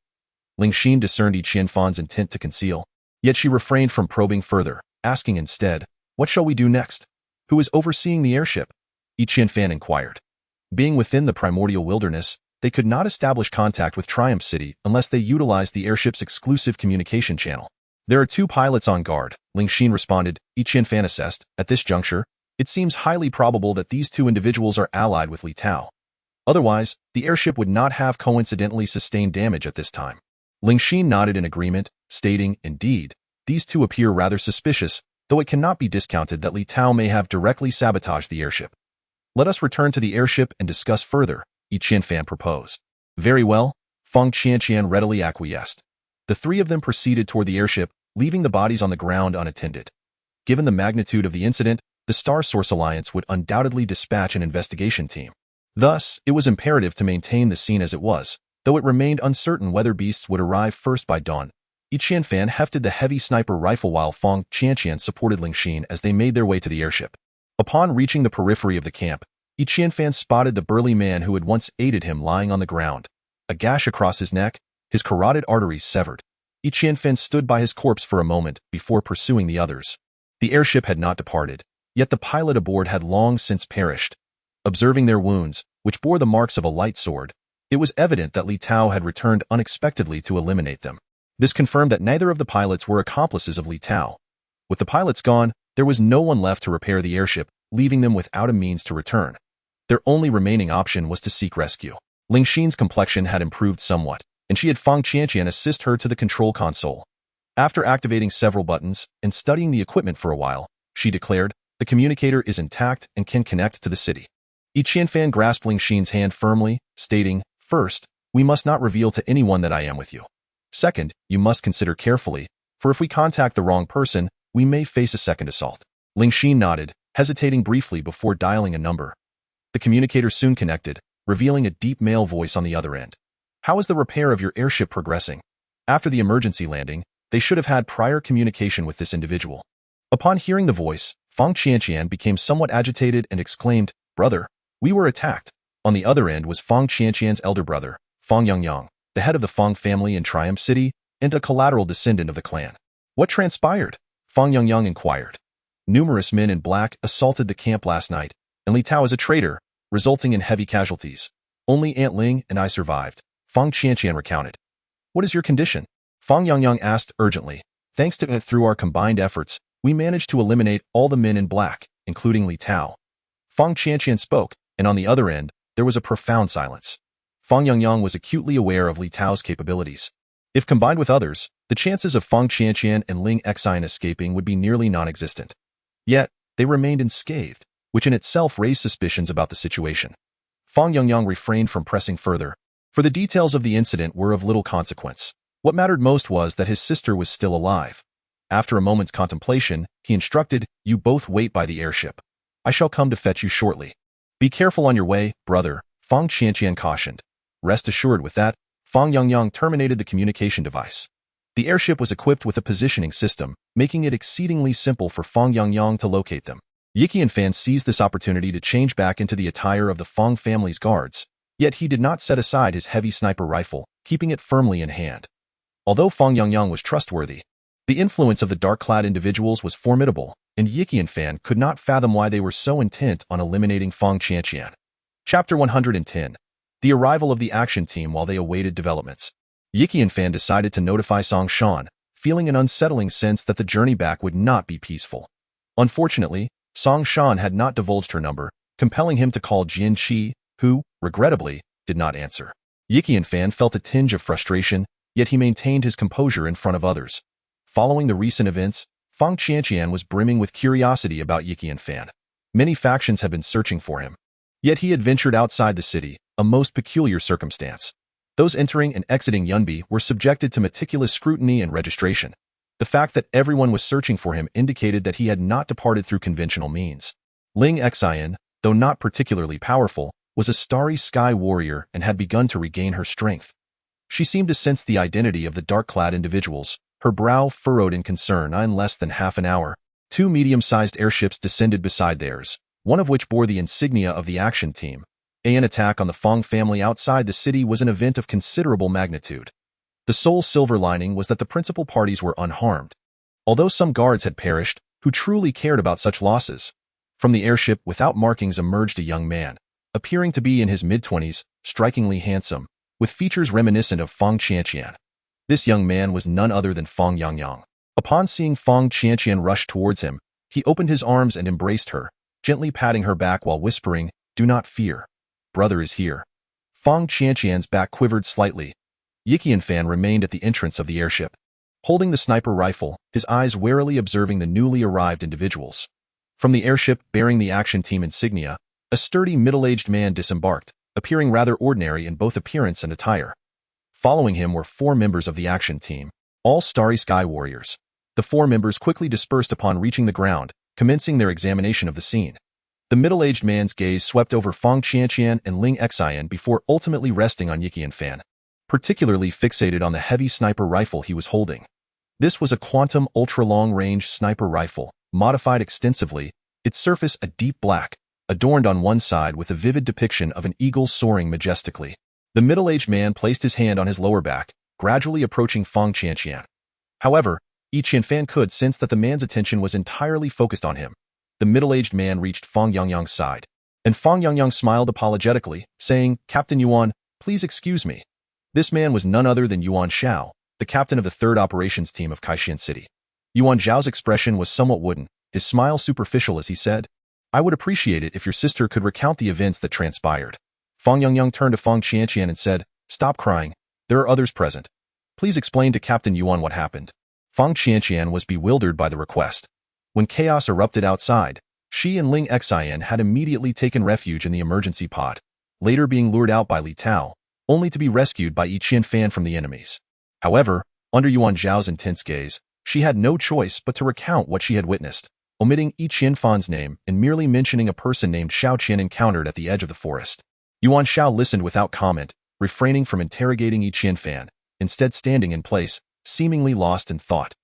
S1: Ling Xin discerned Yi Qianfan's intent to conceal, yet she refrained from probing further, asking instead, "What shall we do next? Who is overseeing the airship?" Yi Qianfan inquired. Being within the primordial wilderness, they could not establish contact with Triumph City unless they utilized the airship's exclusive communication channel. "There are 2 pilots on guard," Ling Xin responded. Yi Qianfan assessed, "At this juncture, it seems highly probable that these 2 individuals are allied with Li Tao. Otherwise, the airship would not have coincidentally sustained damage at this time." Ling Xin nodded in agreement, stating, "Indeed, these 2 appear rather suspicious, though it cannot be discounted that Li Tao may have directly sabotaged the airship." "Let us return to the airship and discuss further," Yi Qianfan proposed. "Very well," Feng Qianqian readily acquiesced. The 3 of them proceeded toward the airship, leaving the bodies on the ground unattended. Given the magnitude of the incident, the Star Source Alliance would undoubtedly dispatch an investigation team. Thus, it was imperative to maintain the scene as it was, though it remained uncertain whether beasts would arrive first by dawn. Yi Qianfan hefted the heavy sniper rifle while Feng Qianqian supported Ling Xin as they made their way to the airship. Upon reaching the periphery of the camp, Yi Qianfan spotted the burly man who had once aided him lying on the ground. A gash across his neck, his carotid arteries severed. Yi Qianfan stood by his corpse for a moment before pursuing the others. The airship had not departed, yet the pilot aboard had long since perished. Observing their wounds, which bore the marks of a light sword, it was evident that Li Tao had returned unexpectedly to eliminate them. This confirmed that neither of the pilots were accomplices of Li Tao. With the pilots gone, there was no one left to repair the airship, leaving them without a means to return. Their only remaining option was to seek rescue. Ling Xin's complexion had improved somewhat, and she had Feng Qianqian assist her to the control console. After activating several buttons and studying the equipment for a while, she declared, "The communicator is intact and can connect to the city." Yi Qianfan grasped Ling Xin's hand firmly, stating, "First, we must not reveal to anyone that I am with you. Second, you must consider carefully, for if we contact the wrong person, we may face a second assault." Ling Xin nodded, hesitating briefly before dialing a number. The communicator soon connected, revealing a deep male voice on the other end. "How is the repair of your airship progressing? After the emergency landing, They should have had prior communication with this individual. Upon hearing the voice, Fang Qianqian became somewhat agitated and exclaimed, "Brother, we were attacked." On the other end was Fang Qianqian's elder brother, Fang Yangyang, the head of the Fang family in Triumph City and a collateral descendant of the clan. "What transpired?" Fang Yangyang inquired. "Numerous men in black assaulted the camp last night, and Li Tao is a traitor, resulting in heavy casualties. Only Aunt Ling and I survived," Fang Qianqian recounted. "What is your condition?" Fang Yangyang asked urgently. "Thanks to through our combined efforts, we managed to eliminate all the men in black, including Li Tao." Fang Qianqian spoke, and on the other end, there was a profound silence. Fang Yangyang was acutely aware of Li Tao's capabilities. If combined with others, the chances of Fang Qianqian and Ling Xian escaping would be nearly non-existent. Yet, they remained unscathed, which in itself raised suspicions about the situation. Fang Yangyang refrained from pressing further, for the details of the incident were of little consequence. What mattered most was that his sister was still alive. After a moment's contemplation, he instructed, "You both wait by the airship. I shall come to fetch you shortly. Be careful on your way, brother," Fang Qianqian cautioned. Rest assured with that, Fang Yangyang terminated the communication device. The airship was equipped with a positioning system, making it exceedingly simple for Fang Yangyang to locate them. Yiqian Fan seized this opportunity to change back into the attire of the Fang family's guards, yet he did not set aside his heavy sniper rifle, keeping it firmly in hand. Although Fang Yangyang was trustworthy, the influence of the dark-clad individuals was formidable, and Yiqian Fan could not fathom why they were so intent on eliminating Fang Qianqian. Chapter 110. The arrival of the action team while they awaited developments. Yiqian Fan decided to notify Song Shan, feeling an unsettling sense that the journey back would not be peaceful. Unfortunately, Song Shan had not divulged her number, compelling him to call Jian Qi, who, regrettably, did not answer. Yiqian Fan felt a tinge of frustration, yet he maintained his composure in front of others. Following the recent events, Fang Qianqian was brimming with curiosity about Yiqian Fan. Many factions had been searching for him. Yet he had ventured outside the city, a most peculiar circumstance. Those entering and exiting Yunbi were subjected to meticulous scrutiny and registration. The fact that everyone was searching for him indicated that he had not departed through conventional means. Ling Xian, though not particularly powerful, was a starry sky warrior and had begun to regain her strength. She seemed to sense the identity of the dark-clad individuals, her brow furrowed in concern. In less than half an hour, 2 medium-sized airships descended beside theirs, one of which bore the insignia of the action team. An attack on the Fang family outside the city was an event of considerable magnitude. The sole silver lining was that the principal parties were unharmed. Although some guards had perished, who truly cared about such losses? From the airship without markings emerged a young man, appearing to be in his mid-20s, strikingly handsome, with features reminiscent of Fang Qianqian. This young man was none other than Fang Yangyang. Upon seeing Fang Qianqian rush towards him, he opened his arms and embraced her, gently patting her back while whispering, "Do not fear. Brother is here." Fang Qianqian's back quivered slightly. Yiqian Fan remained at the entrance of the airship, holding the sniper rifle, his eyes warily observing the newly arrived individuals. From the airship bearing the action team insignia, a sturdy middle-aged man disembarked, appearing rather ordinary in both appearance and attire. Following him were 4 members of the action team, all starry sky warriors. The 4 members quickly dispersed upon reaching the ground, commencing their examination of the scene. The middle-aged man's gaze swept over Fang Qianqian and Ling Xian before ultimately resting on Yiqian Fan, particularly fixated on the heavy sniper rifle he was holding. This was a quantum ultra-long-range sniper rifle, modified extensively, its surface a deep black, adorned on one side with a vivid depiction of an eagle soaring majestically. The middle-aged man placed his hand on his lower back, gradually approaching Fang Qianqian. However, Yiqian Fan could sense that the man's attention was entirely focused on him. The middle-aged man reached Fang Yangyang's side, and Fang Yangyang smiled apologetically, saying, "Captain Yuan, please excuse me." This man was none other than Yuan Xiao, the captain of the 3rd operations team of Kaishan City. Yuan Zhao's expression was somewhat wooden, his smile superficial as he said, "I would appreciate it if your sister could recount the events that transpired." Fang Yangyang turned to Fang Qianqian and said, "Stop crying. There are others present. Please explain to Captain Yuan what happened." Fang Qianqian was bewildered by the request. When chaos erupted outside, she and Ling Xian had immediately taken refuge in the emergency pod, later being lured out by Li Tao, only to be rescued by Yiqian Fan from the enemies. However, under Yuan Zhao's intense gaze, she had no choice but to recount what she had witnessed, omitting Yiqian Fan's name and merely mentioning a person named Xiao Qian encountered at the edge of the forest. Yuan Xiao listened without comment, refraining from interrogating Yiqian Fan, instead standing in place, seemingly lost in thought.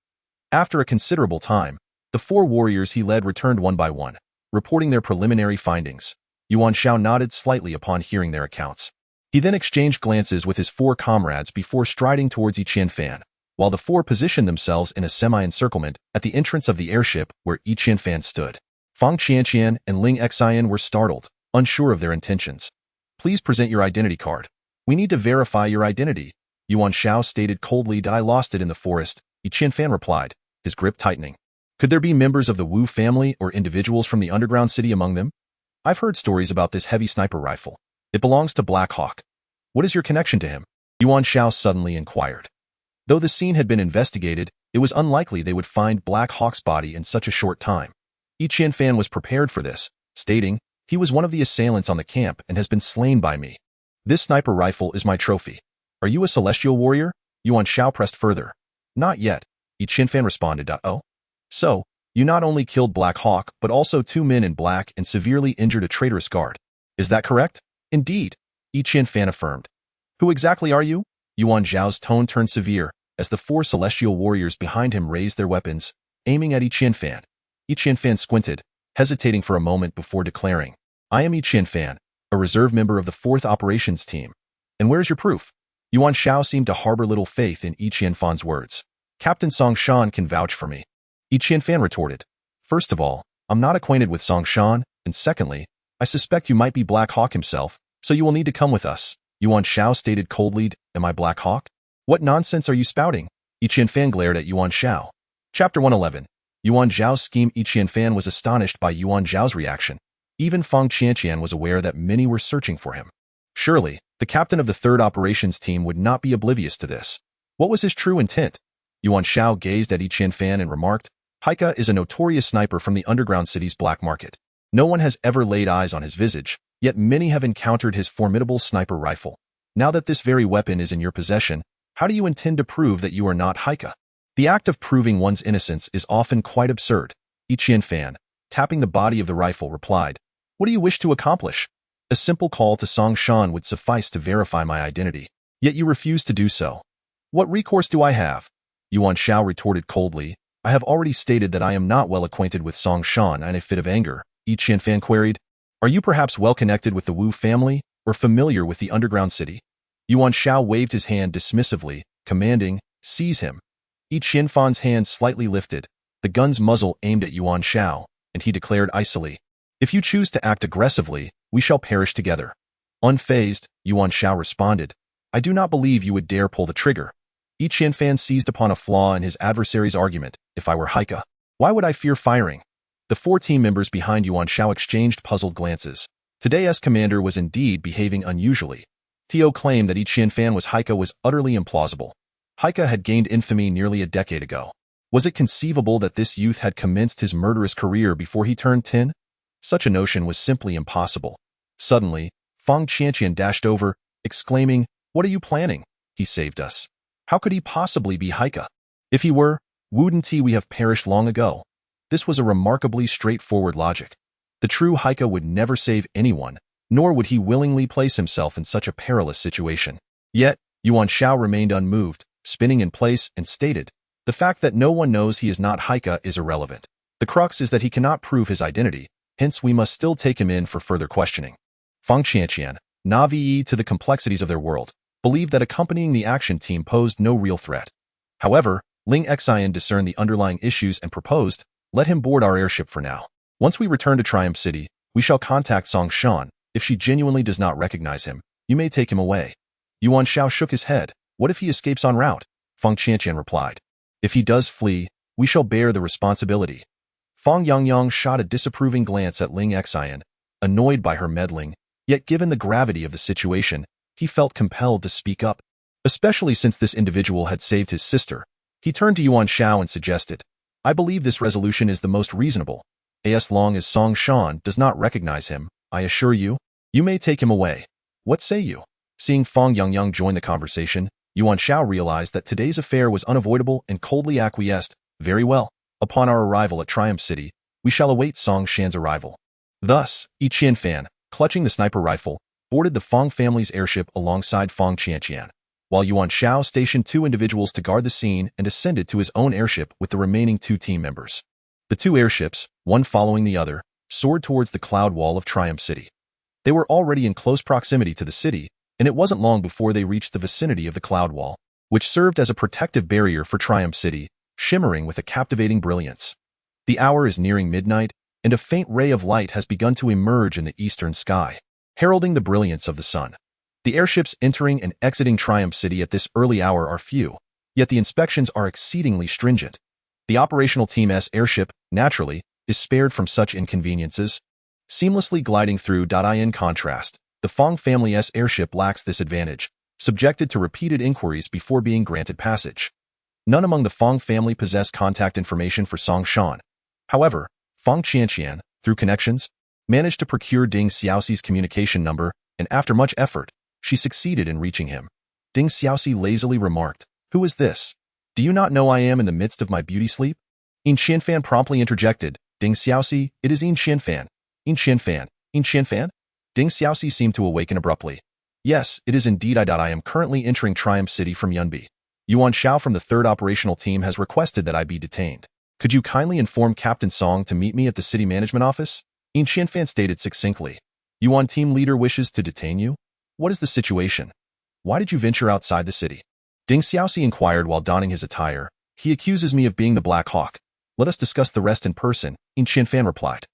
S1: After a considerable time, the 4 warriors he led returned one by one, reporting their preliminary findings. Yuan Shao nodded slightly upon hearing their accounts. He then exchanged glances with his 4 comrades before striding towards Yi Qianfan, while the 4 positioned themselves in a semi-encirclement at the entrance of the airship where Yi Qianfan stood. Fang Qianqian and Ling Xian were startled, unsure of their intentions. "Please present your identity card. We need to verify your identity," Yuan Shao stated coldly. "I lost it in the forest," Yi Qianfan replied, his grip tightening. "Could there be members of the Wu family or individuals from the underground city among them? I've heard stories about this heavy sniper rifle. It belongs to Black Hawk. What is your connection to him?" Yuan Shao suddenly inquired. Though the scene had been investigated, it was unlikely they would find Black Hawk's body in such a short time. Yi Qianfan was prepared for this, stating, "He was one of the assailants on the camp and has been slain by me. This sniper rifle is my trophy. Are you a celestial warrior?" Yuan Shao pressed further. "Not yet," Yi Qianfan responded. "Oh? So, you not only killed Black Hawk, but also 2 men in black and severely injured a traitorous guard. Is that correct?" "Indeed," Yi Qianfan affirmed. "Who exactly are you?" Yuan Zhao's tone turned severe as the 4 celestial warriors behind him raised their weapons, aiming at Yi Qianfan. Yi Qianfan squinted, hesitating for a moment before declaring, "I am Yi Qianfan, a reserve member of the 4th Operations Team. And where's your proof?" Yuan Shao seemed to harbor little faith in Yi Qianfan's words. "Captain Song Shan can vouch for me," Yi Qianfan retorted. "First of all, I'm not acquainted with Song Shan, and secondly, I suspect you might be Black Hawk himself, so you will need to come with us," Yuan Shao stated coldly. "Am I Black Hawk? What nonsense are you spouting?" Yi Qianfan glared at Yuan Shao. Chapter 111. Yuan Zhao's scheme. Yi Qianfan was astonished by Yuan Zhao's reaction. Even Fang Qianqian was aware that many were searching for him. Surely, the captain of the 3rd Operations Team would not be oblivious to this. What was his true intent? Yuan Shao gazed at Yi Qianfan and remarked, "Haika is a notorious sniper from the underground city's black market. No one has ever laid eyes on his visage, yet many have encountered his formidable sniper rifle. Now that this very weapon is in your possession, how do you intend to prove that you are not Haika?" The act of proving one's innocence is often quite absurd. Yi Qianfan, tapping the body of the rifle, replied, "What do you wish to accomplish? A simple call to Song Shan would suffice to verify my identity. Yet you refuse to do so. What recourse do I have?" Yuan Shao retorted coldly, "I have already stated that I am not well acquainted with Song Shan." In a fit of anger, Yi Qianfan queried, "Are you perhaps well connected with the Wu family, or familiar with the underground city?" Yuan Shao waved his hand dismissively, commanding, "Seize him." Yi Qianfan's hand slightly lifted, the gun's muzzle aimed at Yuan Shao, and he declared icily, "If you choose to act aggressively, we shall perish together." Unfazed, Yuan Shao responded, "I do not believe you would dare pull the trigger." Yi Qianfan seized upon a flaw in his adversary's argument. "If I were Haika, why would I fear firing?" The 4 team members behind Yuan Shao exchanged puzzled glances. Today's commander was indeed behaving unusually. Tio claimed that Yi Qianfan was Haika was utterly implausible. Haika had gained infamy nearly a decade ago. Was it conceivable that this youth had commenced his murderous career before he turned 10? Such a notion was simply impossible. Suddenly, Fang Qianqian dashed over, exclaiming, "What are you planning? He saved us. How could he possibly be Haika? If he were, wouldn't we have perished long ago?" This was a remarkably straightforward logic. The true Haika would never save anyone, nor would he willingly place himself in such a perilous situation. Yet, Yuan Shao remained unmoved, spinning in place, and stated, "The fact that no one knows he is not Haika is irrelevant. The crux is that he cannot prove his identity, hence we must still take him in for further questioning." Fang Qianqian, naive to the complexities of their world, believed that accompanying the action team posed no real threat. However, Ling Xian discerned the underlying issues and proposed, "Let him board our airship for now. Once we return to Triumph City, we shall contact Song Shan. If she genuinely does not recognize him, you may take him away." Yuan Shao shook his head. "What if he escapes en route?" Fang Qianqian replied. "If he does flee, we shall bear the responsibility." Fang Yangyang shot a disapproving glance at Ling Xian, annoyed by her meddling, yet given the gravity of the situation, he felt compelled to speak up. Especially since this individual had saved his sister, he turned to Yuan Shao and suggested, "I believe this resolution is the most reasonable. As long as Song Shan does not recognize him, I assure you, you may take him away. What say you?" Seeing Fang Yangyang join the conversation, Yuan Shao realized that today's affair was unavoidable and coldly acquiesced. "Very well. Upon our arrival at Triumph City, we shall await Song Shan's arrival." Thus, Yi Qianfan, clutching the sniper rifle, boarded the Fang family's airship alongside Fang Qianqian. while Yuan Shao stationed 2 individuals to guard the scene and ascended to his own airship with the remaining 2 team members. The 2 airships, one following the other, soared towards the cloud wall of Triumph City. They were already in close proximity to the city, and it wasn't long before they reached the vicinity of the cloud wall, which served as a protective barrier for Triumph City, shimmering with a captivating brilliance. The hour is nearing midnight, and a faint ray of light has begun to emerge in the eastern sky, heralding the brilliance of the sun. The airships entering and exiting Triumph City at this early hour are few, yet the inspections are exceedingly stringent. The operational Team S airship, naturally, is spared from such inconveniences, seamlessly gliding through. In contrast, the Fong Family S airship lacks this advantage, subjected to repeated inquiries before being granted passage. None among the Fong family possess contact information for Song Shan. However, Fong Qianqian, through connections, managed to procure Ding Xiaoxi's communication number, and after much effort, she succeeded in reaching him. Ding Xiaoxi lazily remarked, "Who is this? Do you not know I am in the midst of my beauty sleep?" Yin Qianfan promptly interjected, "Ding Xiaoxi, it is Yin Qianfan. Yin Qianfan. Yin Qianfan?" Ding Xiaoxi seemed to awaken abruptly. "Yes, it is indeed I am currently entering Triumph City from Yunbi. Yuan Shao from the 3rd operational team has requested that I be detained. Could you kindly inform Captain Song to meet me at the city management office?" Yin Qianfan stated succinctly. "Yuan team leader wishes to detain you? What is the situation? Why did you venture outside the city?" Ding Xiaoxi inquired while donning his attire. "He accuses me of being the Black Hawk. Let us discuss the rest in person," Yin Qianfan replied.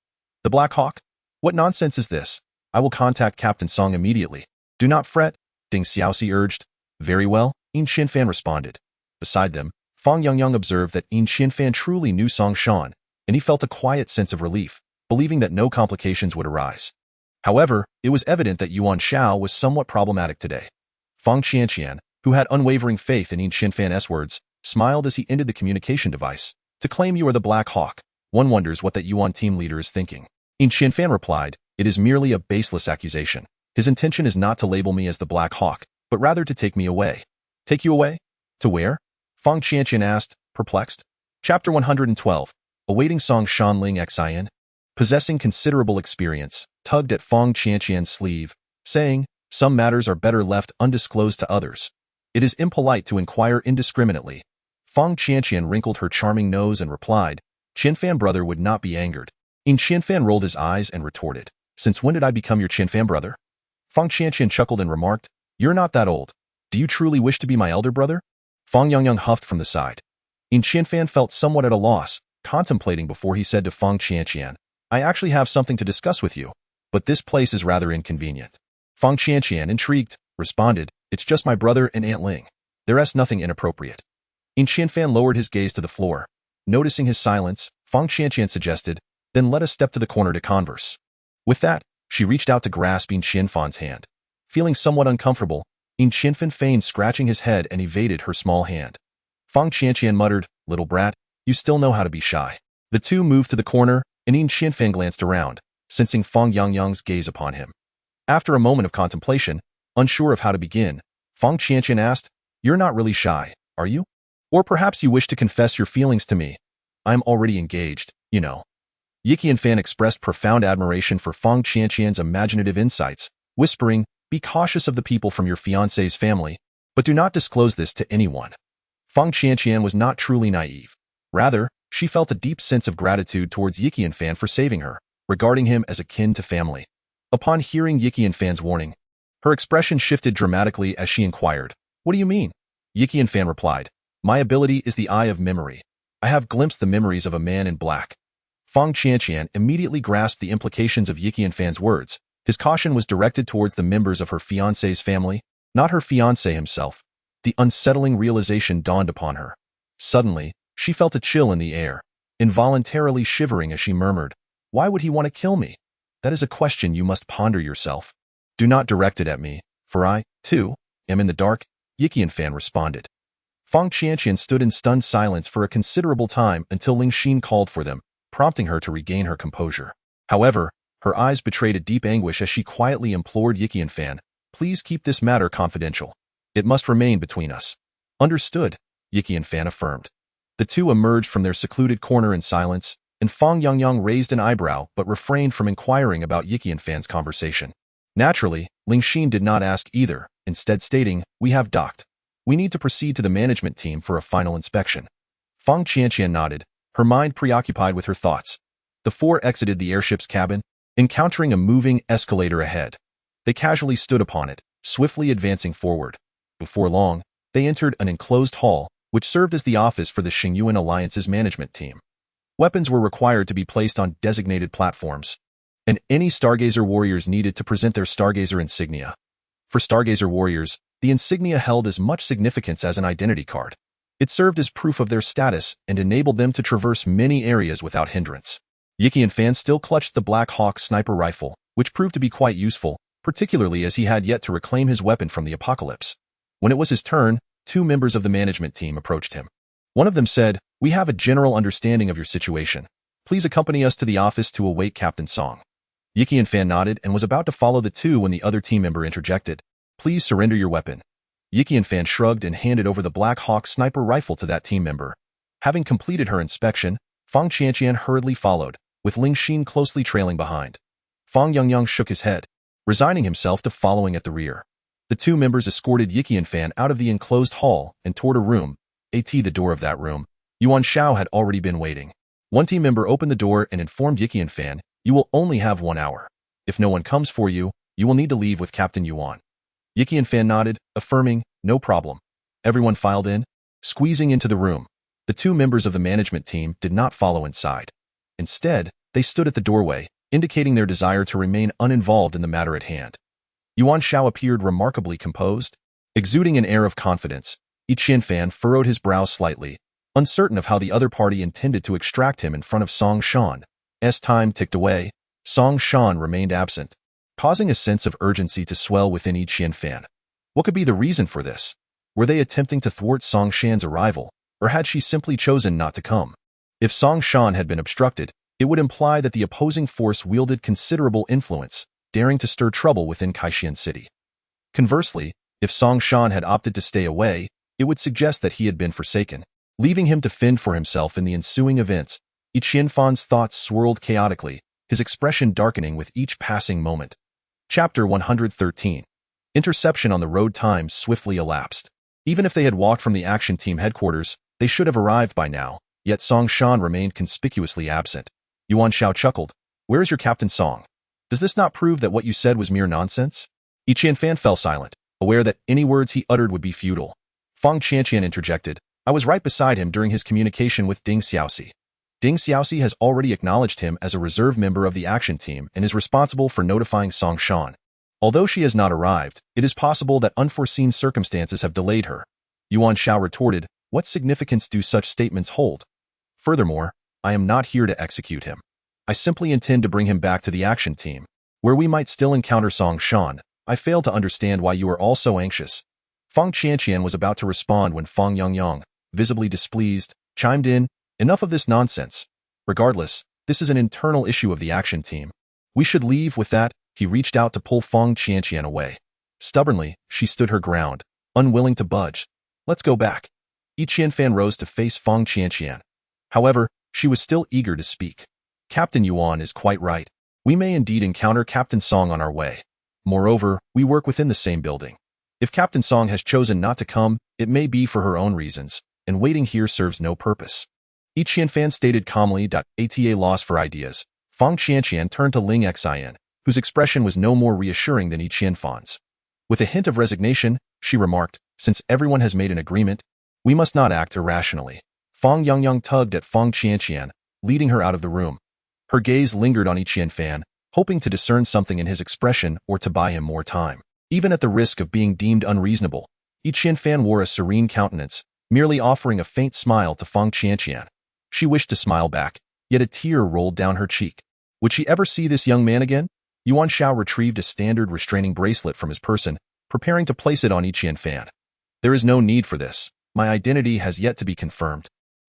S1: "The Black Hawk? What nonsense is this? I will contact Captain Song immediately." "Do not fret," Ding Xiaoxi urged. "Very well," Yin Qianfan responded. Beside them, Fong Yongyang observed that Yin Qianfan truly knew Song Shan, and he felt a quiet sense of relief, believing that no complications would arise. However, it was evident that Yuan Shao was somewhat problematic today. Fong Qianqian, who had unwavering faith in Yin Qianfan's words, smiled as he ended the communication device. "To claim you are the Black Hawk, one wonders what that Yuan team leader is thinking." Yin Qianfan replied, "It is merely a baseless accusation. His intention is not to label me as the Black Hawk, but rather to take me away." "Take you away? To where?" Fong Qianqian asked, perplexed. Chapter 112. Awaiting Song Shanling Xin. Possessing considerable experience, tugged at Fong Qianqian's sleeve, saying, "Some matters are better left undisclosed to others. It is impolite to inquire indiscriminately." Fong Qianqian wrinkled her charming nose and replied, "Qianfan brother would not be angered." Yin Qianfan rolled his eyes and retorted, "Since when did I become your Qianfan brother?" Fong Qianqian chuckled and remarked, "You're not that old. Do you truly wish to be my elder brother?" Fong Yongyang huffed from the side. Yin Qianfan felt somewhat at a loss, contemplating before he said to Fong Qianqian, "I actually have something to discuss with you, but this place is rather inconvenient." Fong Qianqian, intrigued, responded, "It's just my brother and Aunt Ling. There's nothing inappropriate." Yin Qianfan lowered his gaze to the floor. Noticing his silence, Fong Qianqian suggested, "Then let us step to the corner to converse." With that, she reached out to grasp Yin Qianfan's hand. Feeling somewhat uncomfortable, Yin Qianfan feigned scratching his head and evaded her small hand. Fong Qianqian muttered, "Little brat, you still know how to be shy." The two moved to the corner, and Yin Qianfan glanced around, sensing Fong Yongyang's gaze upon him. After a moment of contemplation, unsure of how to begin, Fong Qianqian asked, "You're not really shy, are you? Or perhaps you wish to confess your feelings to me? I'm already engaged, you know." Yi Qianfan expressed profound admiration for Fong Qianqian's imaginative insights, whispering, "Be cautious of the people from your fiancé's family, but do not disclose this to anyone." Fong Qianqian was not truly naive. Rather, she felt a deep sense of gratitude towards Yi Qianfan for saving her, regarding him as akin to family. Upon hearing Yi Qianfan's warning, her expression shifted dramatically as she inquired, "What do you mean?" Yi Qianfan replied, "My ability is the eye of memory. I have glimpsed the memories of a man in black." Fong Qianqian immediately grasped the implications of Yi Qianfan's words. His caution was directed towards the members of her fiancé's family, not her fiancé himself. The unsettling realization dawned upon her. Suddenly, she felt a chill in the air, involuntarily shivering as she murmured, "Why would he want to kill me? That is a question you must ponder yourself." "Do not direct it at me, for I, too, am in the dark," Yi Qianfan responded. Fong Qianqian stood in stunned silence for a considerable time until Ling Xin called for them, prompting her to regain her composure. However, her eyes betrayed a deep anguish as she quietly implored Yi Qianfan, "Please keep this matter confidential. It must remain between us." "Understood," Yi Qianfan affirmed. The two emerged from their secluded corner in silence, and Fong Yongyang raised an eyebrow but refrained from inquiring about Yi Qianfan's conversation. Naturally, Ling Xin did not ask either, instead stating, "We have docked." We need to proceed to the management team for a final inspection. Fang Qianqian nodded, her mind preoccupied with her thoughts. The four exited the airship's cabin, encountering a moving escalator ahead. They casually stood upon it, swiftly advancing forward. Before long, they entered an enclosed hall, which served as the office for the Xingyuan Alliance's management team. Weapons were required to be placed on designated platforms, and any Stargazer warriors needed to present their Stargazer insignia. For Stargazer warriors, the insignia held as much significance as an identity card. It served as proof of their status and enabled them to traverse many areas without hindrance. Yiqian Fan still clutched the Black Hawk sniper rifle, which proved to be quite useful, particularly as he had yet to reclaim his weapon from the apocalypse. When it was his turn, two members of the management team approached him. One of them said, "We have a general understanding of your situation. Please accompany us to the office to await Captain Song." Yiqian Fan nodded and was about to follow the two when the other team member interjected. "Please surrender your weapon." Yiqian Fan shrugged and handed over the Black Hawk sniper rifle to that team member. Having completed her inspection, Fang Qianqian hurriedly followed, with Ling Xin closely trailing behind. Fang Yongyang shook his head, resigning himself to following at the rear. The two members escorted Yiqian Fan out of the enclosed hall and toward a room. At the door of that room, Yuan Shao had already been waiting. One team member opened the door and informed Yiqian Fan, "You will only have 1 hour. If no one comes for you, you will need to leave with Captain Yuan." Yiqian Fan nodded, affirming, "No problem." Everyone filed in, squeezing into the room. The two members of the management team did not follow inside. Instead, they stood at the doorway, indicating their desire to remain uninvolved in the matter at hand. Yuan Shao appeared remarkably composed, exuding an air of confidence. Yiqian Fan furrowed his brow slightly, uncertain of how the other party intended to extract him in front of Song Shan. As time ticked away, Song Shan remained absent, causing a sense of urgency to swell within Yiqian Fan. What could be the reason for this? Were they attempting to thwart Song Shan's arrival, or had she simply chosen not to come? If Song Shan had been obstructed, it would imply that the opposing force wielded considerable influence, daring to stir trouble within Kaishian City. Conversely, if Song Shan had opted to stay away, it would suggest that he had been forsaken, leaving him to fend for himself in the ensuing events. Yiqian Fan's thoughts swirled chaotically, his expression darkening with each passing moment. Chapter 113. Interception on the road. Time swiftly elapsed. Even if they had walked from the action team headquarters, they should have arrived by now, yet Song Shan remained conspicuously absent. Yuan Shao chuckled. "Where is your Captain Song? Does this not prove that what you said was mere nonsense?" Yiqian Fan fell silent, aware that any words he uttered would be futile. Fang Qianqian interjected, "I was right beside him during his communication with Ding Xiaoxi. Ding Xiaoxi has already acknowledged him as a reserve member of the action team and is responsible for notifying Song Shan. Although she has not arrived, it is possible that unforeseen circumstances have delayed her." Yuan Shao retorted, "What significance do such statements hold? Furthermore, I am not here to execute him. I simply intend to bring him back to the action team, where we might still encounter Song Shan. I fail to understand why you are all so anxious." Fang Qianqian was about to respond when Fang Yongyang, visibly displeased, chimed in, "Enough of this nonsense. Regardless, this is an internal issue of the action team. We should leave." With that, he reached out to pull Fang Qianqian away. Stubbornly, she stood her ground, unwilling to budge. "Let's go back." Yiqian Fan rose to face Fang Qianqian. However, she was still eager to speak. "Captain Yuan is quite right. We may indeed encounter Captain Song on our way. Moreover, we work within the same building. If Captain Song has chosen not to come, it may be for her own reasons, and waiting here serves no purpose." Yiqian Fan stated calmly. At a loss for ideas, Fang Qianqian turned to Ling Xin, whose expression was no more reassuring than Yiqian Fan's. With a hint of resignation, she remarked, "Since everyone has made an agreement, we must not act irrationally." Fang Yongyang tugged at Fang Qianqian, leading her out of the room. Her gaze lingered on Yiqian Fan, hoping to discern something in his expression or to buy him more time. Even at the risk of being deemed unreasonable, Yiqian Fan wore a serene countenance, merely offering a faint smile to Fang Qianqian. She wished to smile back, yet a tear rolled down her cheek. Would she ever see this young man again? Yuan Shao retrieved a standard restraining bracelet from his person, preparing to place it on Yiqian Fan. "There is no need for this. My identity has yet to be confirmed."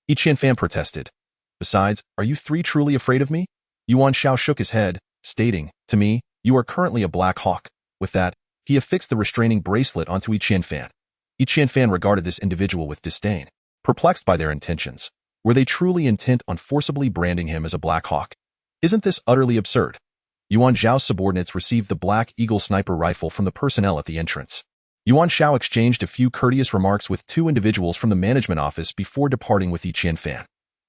S1: Yiqian Fan protested. "Besides, are you three truly afraid of me?" Yuan Shao shook his head, stating, "To me, you are currently a Black Hawk." With that, he affixed the restraining bracelet onto Yiqian Fan. Yiqian Fan regarded this individual with disdain, perplexed by their intentions. Were they truly intent on forcibly branding him as a Black Hawk? Isn't this utterly absurd? Yuan Zhao's subordinates received the Black Eagle sniper rifle from the personnel at the entrance. Yuan Shao exchanged a few courteous remarks with two individuals from the management office before departing with Yi Qianfan.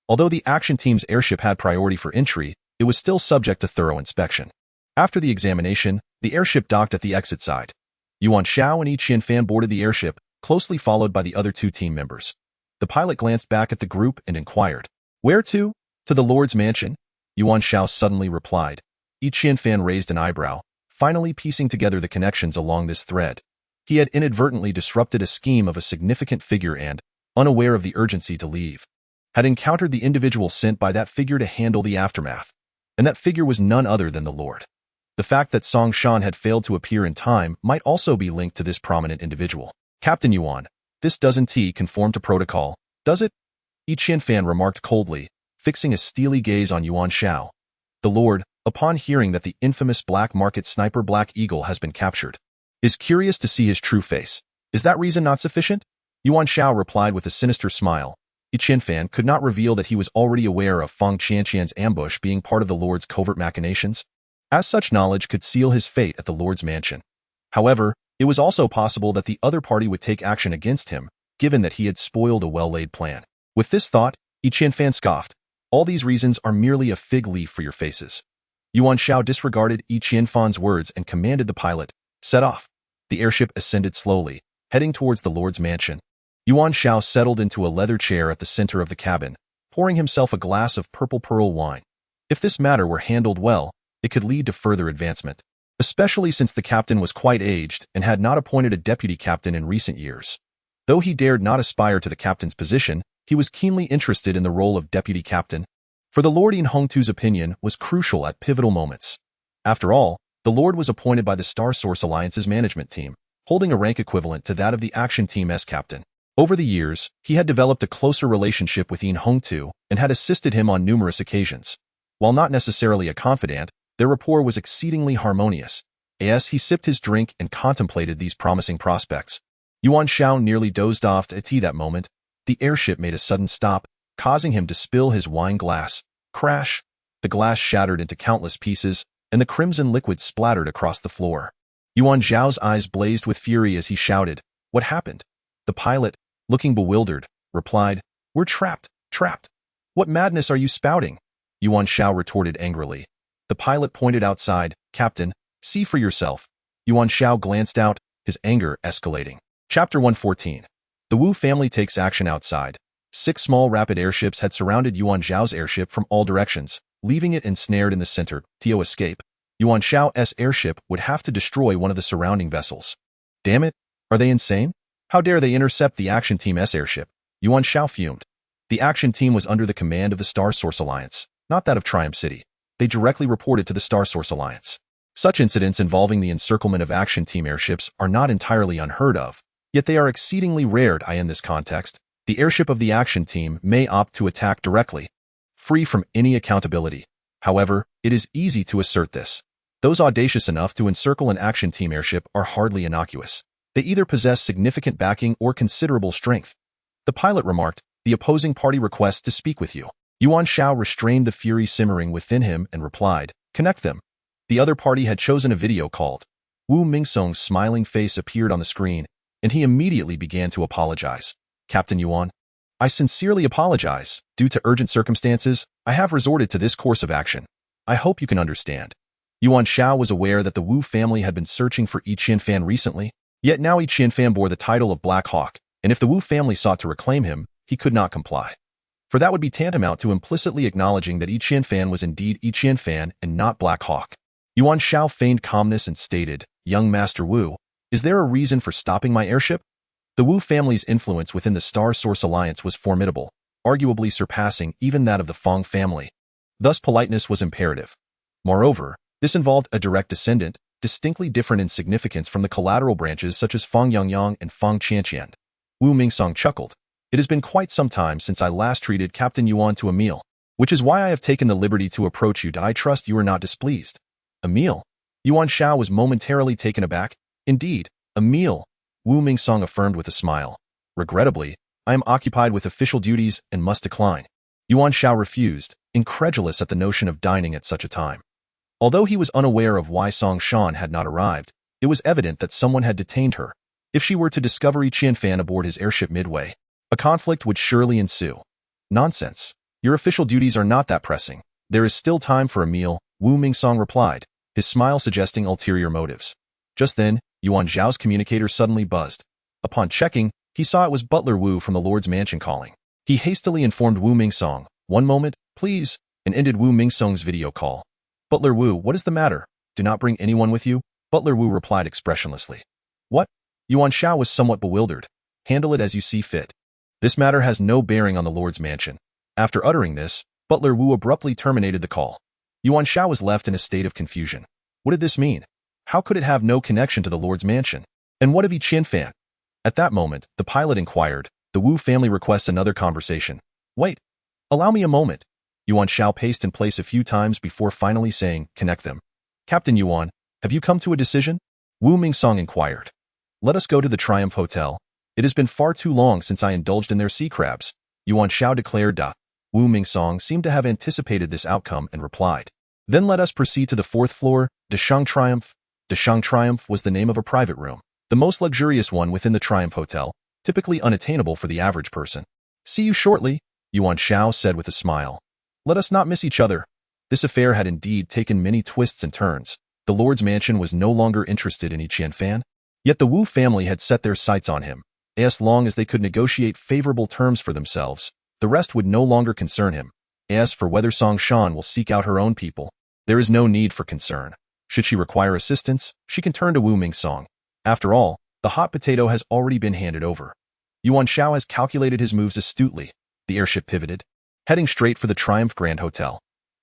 S1: Although the action team's airship had priority for entry, it was still subject to thorough inspection. After the examination, the airship docked at the exit side. Yuan Shao and Yi Qianfan boarded the airship, closely followed by the other two team members. The pilot glanced back at the group and inquired, "Where to?" "To the Lord's mansion," Yuan Shao suddenly replied. Yi Qianfan raised an eyebrow, finally piecing together the connections along this thread. He had inadvertently disrupted a scheme of a significant figure and, unaware of the urgency to leave, had encountered the individual sent by that figure to handle the aftermath. And that figure was none other than the Lord. The fact that Song Shan had failed to appear in time might also be linked to this prominent individual. "Captain Yuan, this doesn't conform to protocol, does it?" Yi Qianfan remarked coldly, fixing a steely gaze on Yuan Shao. The Lord, upon hearing that the infamous black market sniper Black Eagle has been captured, is curious to see his true face. "Is that reason not sufficient?" Yuan Shao replied with a sinister smile. Yi Qianfan could not reveal that he was already aware of Feng Qianqian's ambush being part of the Lord's covert machinations, as such knowledge could seal his fate at the Lord's mansion. However, it was also possible that the other party would take action against him, given that he had spoiled a well-laid plan. With this thought, Yi Qianfan scoffed. "All these reasons are merely a fig leaf for your faces." Yuan Shao disregarded Yi Qianfan's words and commanded the pilot, "Set off." The airship ascended slowly, heading towards the Lord's mansion. Yuan Shao settled into a leather chair at the center of the cabin, pouring himself a glass of purple pearl wine. If this matter were handled well, it could lead to further advancement, especially since the captain was quite aged and had not appointed a deputy captain in recent years. Though he dared not aspire to the captain's position, he was keenly interested in the role of deputy captain, for the Lord in Hongtu's opinion was crucial at pivotal moments. After all, the Lord was appointed by the Star Source Alliance's management team, holding a rank equivalent to that of the action team's captain. Over the years, he had developed a closer relationship with Yin Hongtu and had assisted him on numerous occasions. While not necessarily a confidant, their rapport was exceedingly harmonious. As he sipped his drink and contemplated these promising prospects, Yuan Shao nearly dozed off at that moment. The airship made a sudden stop, causing him to spill his wine glass. Crash! The glass shattered into countless pieces, and the crimson liquid splattered across the floor. Yuan Zhao's eyes blazed with fury as he shouted, "What happened?" The pilot, looking bewildered, replied, "We're trapped, trapped." "What madness are you spouting?" Yuan Shao retorted angrily. The pilot pointed outside, "Captain, see for yourself." Yuan Shao glanced out, his anger escalating. Chapter 114. The Wu family takes action outside. 6 small rapid airships had surrounded Yuan Zhao's airship from all directions, leaving it ensnared in the center. To escape, Yuan Zhao's airship would have to destroy one of the surrounding vessels. "Damn it, are they insane? How dare they intercept the action team's airship?" Yuan Shao fumed. The action team was under the command of the Star Source Alliance, not that of Triumph City. They directly reported to the Star Source Alliance. Such incidents involving the encirclement of action team airships are not entirely unheard of, yet they are exceedingly rare. In this context, the airship of the action team may opt to attack directly, free from any accountability. However, it is easy to assert this. Those audacious enough to encircle an action team airship are hardly innocuous. They either possess significant backing or considerable strength. The pilot remarked, "The opposing party requests to speak with you." Yuan Shao restrained the fury simmering within him and replied, "Connect them." The other party had chosen a video called. Wu Mingsong's smiling face appeared on the screen, and he immediately began to apologize. "Captain Yuan, I sincerely apologize. Due to urgent circumstances, I have resorted to this course of action. I hope you can understand." Yuan Shao was aware that the Wu family had been searching for Yi Qianfan recently, yet now Yi Qianfan bore the title of Black Hawk, and if the Wu family sought to reclaim him, he could not comply. For that would be tantamount to implicitly acknowledging that Yi Qianfan was indeed Yi Qianfan and not Black Hawk. Yuan Shao feigned calmness and stated, "Young Master Wu, is there a reason for stopping my airship?" The Wu family's influence within the Star Source Alliance was formidable, arguably surpassing even that of the Feng family. Thus politeness was imperative. Moreover, this involved a direct descendant, distinctly different in significance from the collateral branches such as Feng Yangyang and Feng Qianqian. Wu Mingsong chuckled. "It has been quite some time since I last treated Captain Yuan to a meal, which is why I have taken the liberty to approach you. I trust you are not displeased." "A meal?" Yuan Shao was momentarily taken aback. "Indeed, a meal," Wu Mingsong affirmed with a smile. "Regrettably, I am occupied with official duties and must decline." Yuan Shao refused, incredulous at the notion of dining at such a time. Although he was unaware of why Song Shan had not arrived, it was evident that someone had detained her. If she were to discover Chen Fan aboard his airship midway, a conflict would surely ensue. Nonsense. Your official duties are not that pressing. There is still time for a meal, Wu Mingsong replied, his smile suggesting ulterior motives. Just then, Yuan Zhao's communicator suddenly buzzed. Upon checking, he saw it was Butler Wu from the Lord's mansion calling. He hastily informed Wu Mingsong, "One moment, please," and ended Wu Mingsong's video call. "Butler Wu, what is the matter? Do not bring anyone with you?" Butler Wu replied expressionlessly. "What?" Yuan Zhao was somewhat bewildered. "Handle it as you see fit. This matter has no bearing on the Lord's mansion." After uttering this, Butler Wu abruptly terminated the call. Yuan Zhao was left in a state of confusion. What did this mean? How could it have no connection to the Lord's mansion? And what of Chen Fan? At that moment, the pilot inquired, "The Wu family requests another conversation." "Wait. Allow me a moment." Yuan Zhao paced in place a few times before finally saying, "Connect them." "Captain Yuan, have you come to a decision?" Wu Mingsong inquired. "Let us go to the Triumph Hotel. It has been far too long since I indulged in their sea crabs," Yuan Zhao declared. Wu Mingsong seemed to have anticipated this outcome and replied, "Then let us proceed to the 4th floor, Deshang Triumph." Deshang Triumph was the name of a private room, the most luxurious one within the Triumph Hotel, typically unattainable for the average person. "See you shortly," Yuan Zhao said with a smile. "Let us not miss each other." This affair had indeed taken many twists and turns. The Lord's mansion was no longer interested in Chen Fan, yet the Wu family had set their sights on him. As long as they could negotiate favorable terms for themselves, the rest would no longer concern him. As for whether Song Shan will seek out her own people, there is no need for concern. Should she require assistance, she can turn to Wu Mingsong. After all, the hot potato has already been handed over. Yuan Zhao has calculated his moves astutely. The airship pivoted, heading straight for the Triumph Grand Hotel.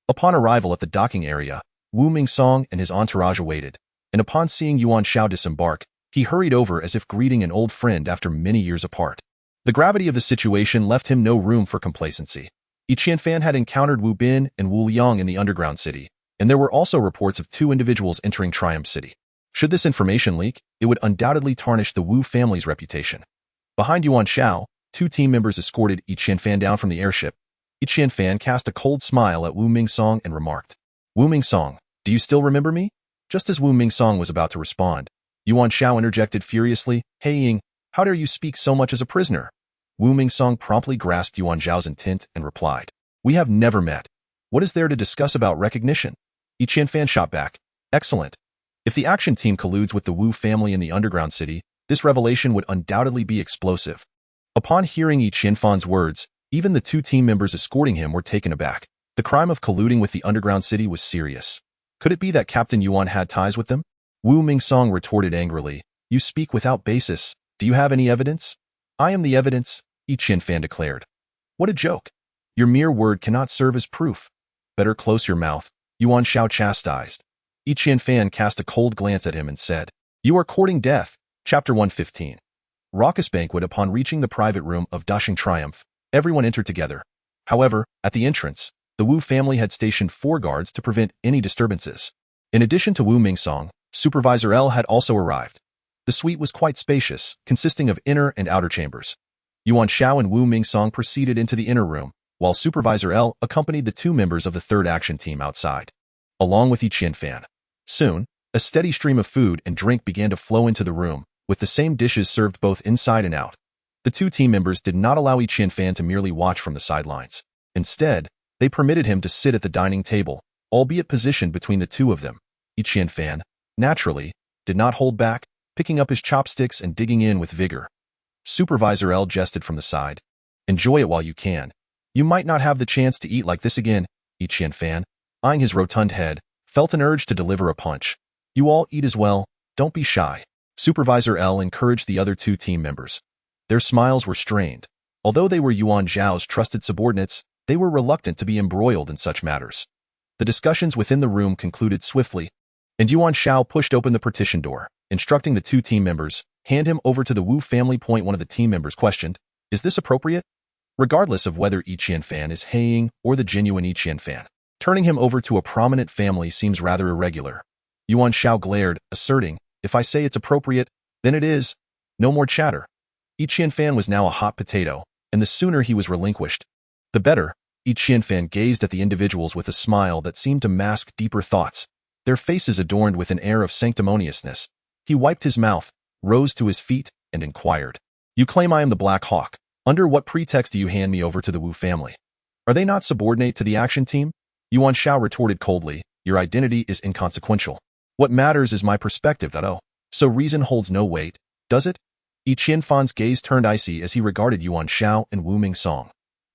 S1: Upon arrival at the docking area, Wu Mingsong and his entourage awaited, and upon seeing Yuan Zhao disembark, he hurried over as if greeting an old friend after many years apart. The gravity of the situation left him no room for complacency. Chen Fan had encountered Wu Bin and Wu Liang in the underground city, and there were also reports of 2 individuals entering Triumph City. Should this information leak, it would undoubtedly tarnish the Wu family's reputation. Behind Yuan Zhao, 2 team members escorted Chen Fan down from the airship. Chen Fan cast a cold smile at Wu Mingsong and remarked, "Wu Mingsong, do you still remember me?" Just as Wu Mingsong was about to respond, Yuan Zhao interjected furiously, "Hey Ying, how dare you speak so much as a prisoner?" Wu Mingsong promptly grasped Yuan Zhao's intent and replied, "We have never met. What is there to discuss about recognition?" Chen Fan shot back, "Excellent. If the action team colludes with the Wu family in the underground city, this revelation would undoubtedly be explosive." Upon hearing Chen Fan's words, even the 2 team members escorting him were taken aback. The crime of colluding with the underground city was serious. Could it be that Captain Yuan had ties with them? Wu Mingsong retorted angrily, "You speak without basis. Do you have any evidence?" "I am the evidence," Chen Fan declared. "What a joke. Your mere word cannot serve as proof." "Better close your mouth," Yuan Zhao chastised. Chen Fan cast a cold glance at him and said, "You are courting death." Chapter 115. Raucous banquet. Upon reaching the private room of Dashing Triumph, everyone entered together. However, at the entrance, the Wu family had stationed 4 guards to prevent any disturbances. In addition to Wu Mingsong, Supervisor L had also arrived. The suite was quite spacious, consisting of inner and outer chambers. Yuan Zhao and Wu Mingsong proceeded into the inner room, while Supervisor L accompanied the 2 members of the 3rd action team outside, along with Chen Fan. Soon, a steady stream of food and drink began to flow into the room, with the same dishes served both inside and out. The 2 team members did not allow Chen Fan to merely watch from the sidelines. Instead, they permitted him to sit at the dining table, albeit positioned between the 2 of them. Chen Fan, naturally, did not hold back, picking up his chopsticks and digging in with vigor. Supervisor L jested from the side. "Enjoy it while you can. You might not have the chance to eat like this again." Chen Fan, eyeing his rotund head, felt an urge to deliver a punch. "You all eat as well, don't be shy." Supervisor L encouraged the other 2 team members. Their smiles were strained. Although they were Yuan Zhao's trusted subordinates, they were reluctant to be embroiled in such matters. The discussions within the room concluded swiftly, and Yuan Zhao pushed open the partition door, instructing the 2 team members, "Hand him over to the Wu family." One of the team members questioned, "Is this appropriate?" Regardless of whether Chen Fan is Haiying or the genuine Chen Fan, turning him over to a prominent family seems rather irregular. Yuan Zhao glared, asserting, "If I say it's appropriate, then it is. No more chatter." Chen Fan was now a hot potato, and the sooner he was relinquished, the better. Chen Fan gazed at the individuals with a smile that seemed to mask deeper thoughts, their faces adorned with an air of sanctimoniousness. He wiped his mouth, rose to his feet, and inquired. You claim I am the Black Hawk. Under what pretext do you hand me over to the Wu family? Are they not subordinate to the action team? Yuan Shao retorted coldly, your identity is inconsequential. What matters is my perspective, oh. So reason holds no weight, does it? Yi Qianfan's gaze turned icy as he regarded Yuan Shao and Wu Mingsong.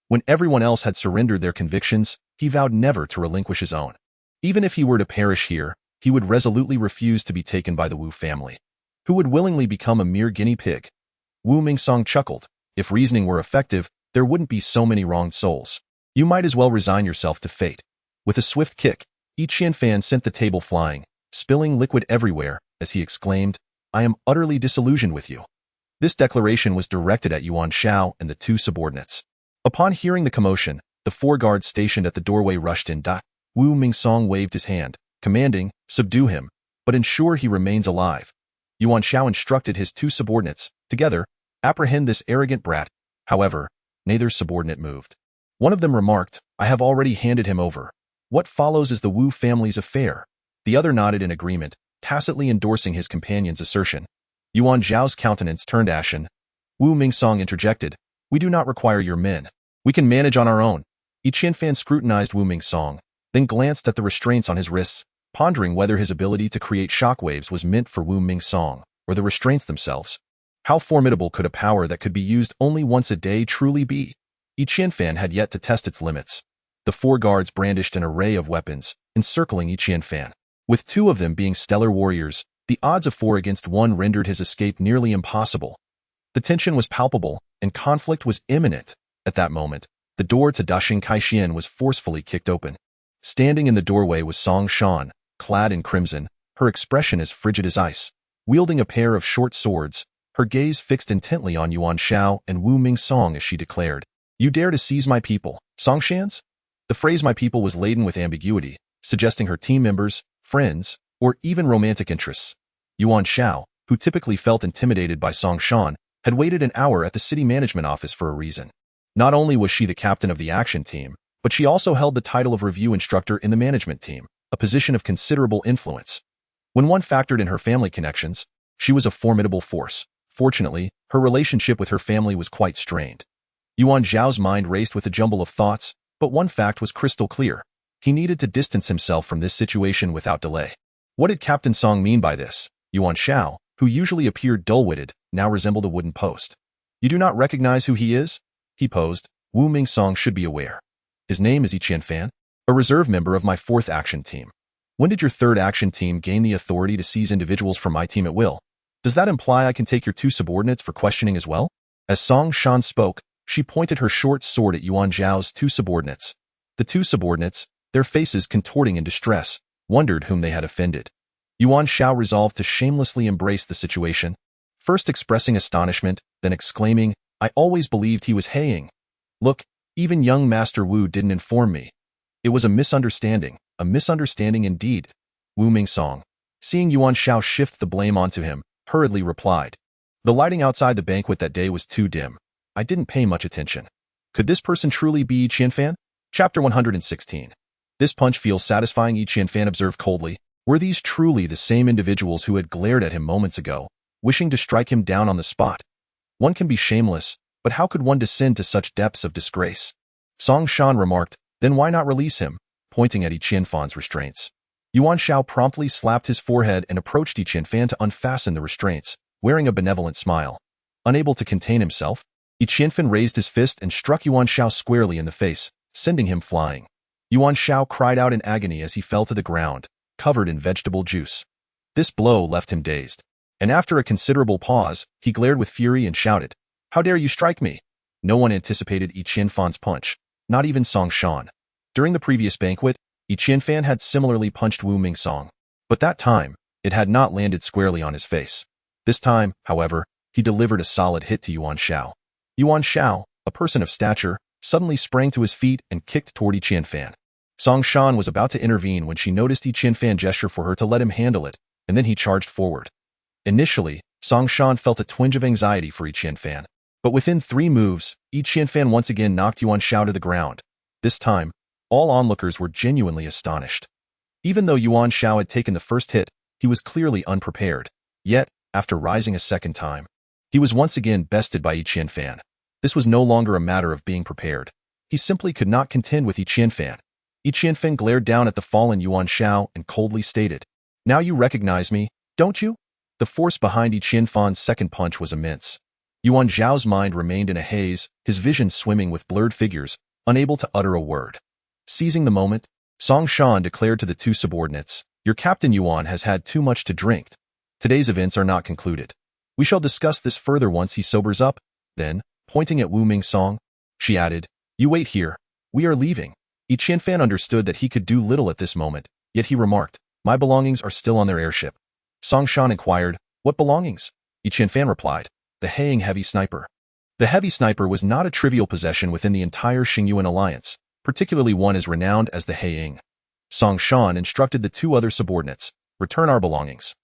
S1: When everyone else had surrendered their convictions, he vowed never to relinquish his own. Even if he were to perish here, he would resolutely refuse to be taken by the Wu family, who would willingly become a mere guinea pig. Wu Mingsong chuckled. If reasoning were effective, there wouldn't be so many wronged souls. You might as well resign yourself to fate. With a swift kick, Yi Qianfan sent the table flying, spilling liquid everywhere, as he exclaimed, I am utterly disillusioned with you. This declaration was directed at Yuan Shao and the two subordinates. Upon hearing the commotion, the 4 guards stationed at the doorway rushed in. Wu Mingsong waved his hand, commanding, subdue him, but ensure he remains alive. Yuan Shao instructed his 2 subordinates, together, apprehend this arrogant brat. However, neither subordinate moved. One of them remarked, I have already handed him over. What follows is the Wu family's affair. The other nodded in agreement, tacitly endorsing his companion's assertion. Yuan Zhao's countenance turned ashen. Wu Mingsong interjected, we do not require your men. We can manage on our own. Yi Qianfan scrutinized Wu Mingsong, then glanced at the restraints on his wrists, pondering whether his ability to create shockwaves was meant for Wu Mingsong, or the restraints themselves. How formidable could a power that could be used only once a day truly be? Yi Qianfan had yet to test its limits. The 4 guards brandished an array of weapons, encircling Yi Qianfan. With 2 of them being stellar warriors, the odds of 4 against 1 rendered his escape nearly impossible. The tension was palpable, and conflict was imminent. At that moment, the door to Dashing Kaixin was forcefully kicked open. Standing in the doorway was Song Shan, clad in crimson, her expression as frigid as ice. Wielding a pair of short swords, her gaze fixed intently on Yuan Shao and Wu Mingsong as she declared, You dare to seize my people, Songshans? The phrase my people was laden with ambiguity, suggesting her team members, friends, or even romantic interests. Yuan Shao, who typically felt intimidated by Song Shan, had waited an hour at the city management office for a reason. Not only was she the captain of the action team, but she also held the title of review instructor in the management team, a position of considerable influence. When one factored in her family connections, she was a formidable force. Fortunately, her relationship with her family was quite strained. Yuan Zhao's mind raced with a jumble of thoughts, but one fact was crystal clear. He needed to distance himself from this situation without delay. What did Captain Song mean by this? Yuan Shao, who usually appeared dull-witted, now resembled a wooden post. You do not recognize who he is? He posed. Wu Mingsong should be aware. His name is Yi Qianfan, a reserve member of my 4th action team. When did your 3rd action team gain the authority to seize individuals from my team at will? Does that imply I can take your 2 subordinates for questioning as well? As Song Shan spoke, she pointed her short sword at Yuan Zhao's 2 subordinates. The 2 subordinates, their faces contorting in distress, wondered whom they had offended. Yuan Shao resolved to shamelessly embrace the situation, first expressing astonishment, then exclaiming, I always believed he was haying. Look, even young Master Wu didn't inform me. It was a misunderstanding indeed. Wu Mingsong, seeing Yuan Shao shift the blame onto him, hurriedly replied. The lighting outside the banquet that day was too dim. I didn't pay much attention. Could this person truly be Yi Qianfan? Chapter 116. This punch feels satisfying, Yi Qianfan observed coldly. Were these truly the same individuals who had glared at him moments ago, wishing to strike him down on the spot? One can be shameless, but how could one descend to such depths of disgrace? Song Shan remarked, then why not release him, pointing at Yi Qianfan's restraints. Yuan Shao promptly slapped his forehead and approached Yi Qianfan to unfasten the restraints, wearing a benevolent smile. Unable to contain himself, Yi Qianfan raised his fist and struck Yuan Shao squarely in the face, sending him flying. Yuan Shao cried out in agony as he fell to the ground, covered in vegetable juice. This blow left him dazed, and after a considerable pause, he glared with fury and shouted, How dare you strike me? No one anticipated Yi Qianfan's punch, not even Song Shan. During the previous banquet, Yi Qianfan had similarly punched Wu Mingsong, but that time, it had not landed squarely on his face. This time, however, he delivered a solid hit to Yuan Shao. Yuan Shao, a person of stature, suddenly sprang to his feet and kicked toward Yi Qianfan. Song Shan was about to intervene when she noticed Yi Qianfan gesture for her to let him handle it, and then he charged forward. Initially, Song Shan felt a twinge of anxiety for Yi Qianfan, but within 3 moves, Yi Qianfan once again knocked Yuan Shao to the ground. This time, all onlookers were genuinely astonished. Even though Yuan Shao had taken the first hit, he was clearly unprepared. Yet, after rising a second time, He was once again bested by Yi Qianfan. This was no longer a matter of being prepared. He simply could not contend with Yi Qianfan. Yi Qianfan glared down at the fallen Yuan Shao and coldly stated, "Now you recognize me, don't you?" The force behind Yi Qianfan's second punch was immense. Yuan Zhao's mind remained in a haze, his vision swimming with blurred figures, unable to utter a word. Seizing the moment, Song Shan declared to the two subordinates, "Your Captain Yuan has had too much to drink. Today's events are not concluded. We shall discuss this further once he sobers up." Then, pointing at Wu Ming Song, she added, "You wait here. We are leaving." Yi Qianfan understood that he could do little at this moment, yet he remarked, "My belongings are still on their airship." Song Shan inquired, "What belongings?" Yi Qianfan replied, "The Haiying heavy sniper." The heavy sniper was not a trivial possession within the entire Xingyuan alliance, particularly one as renowned as the Haiying. Song Shan instructed the two other subordinates, "Return our belongings."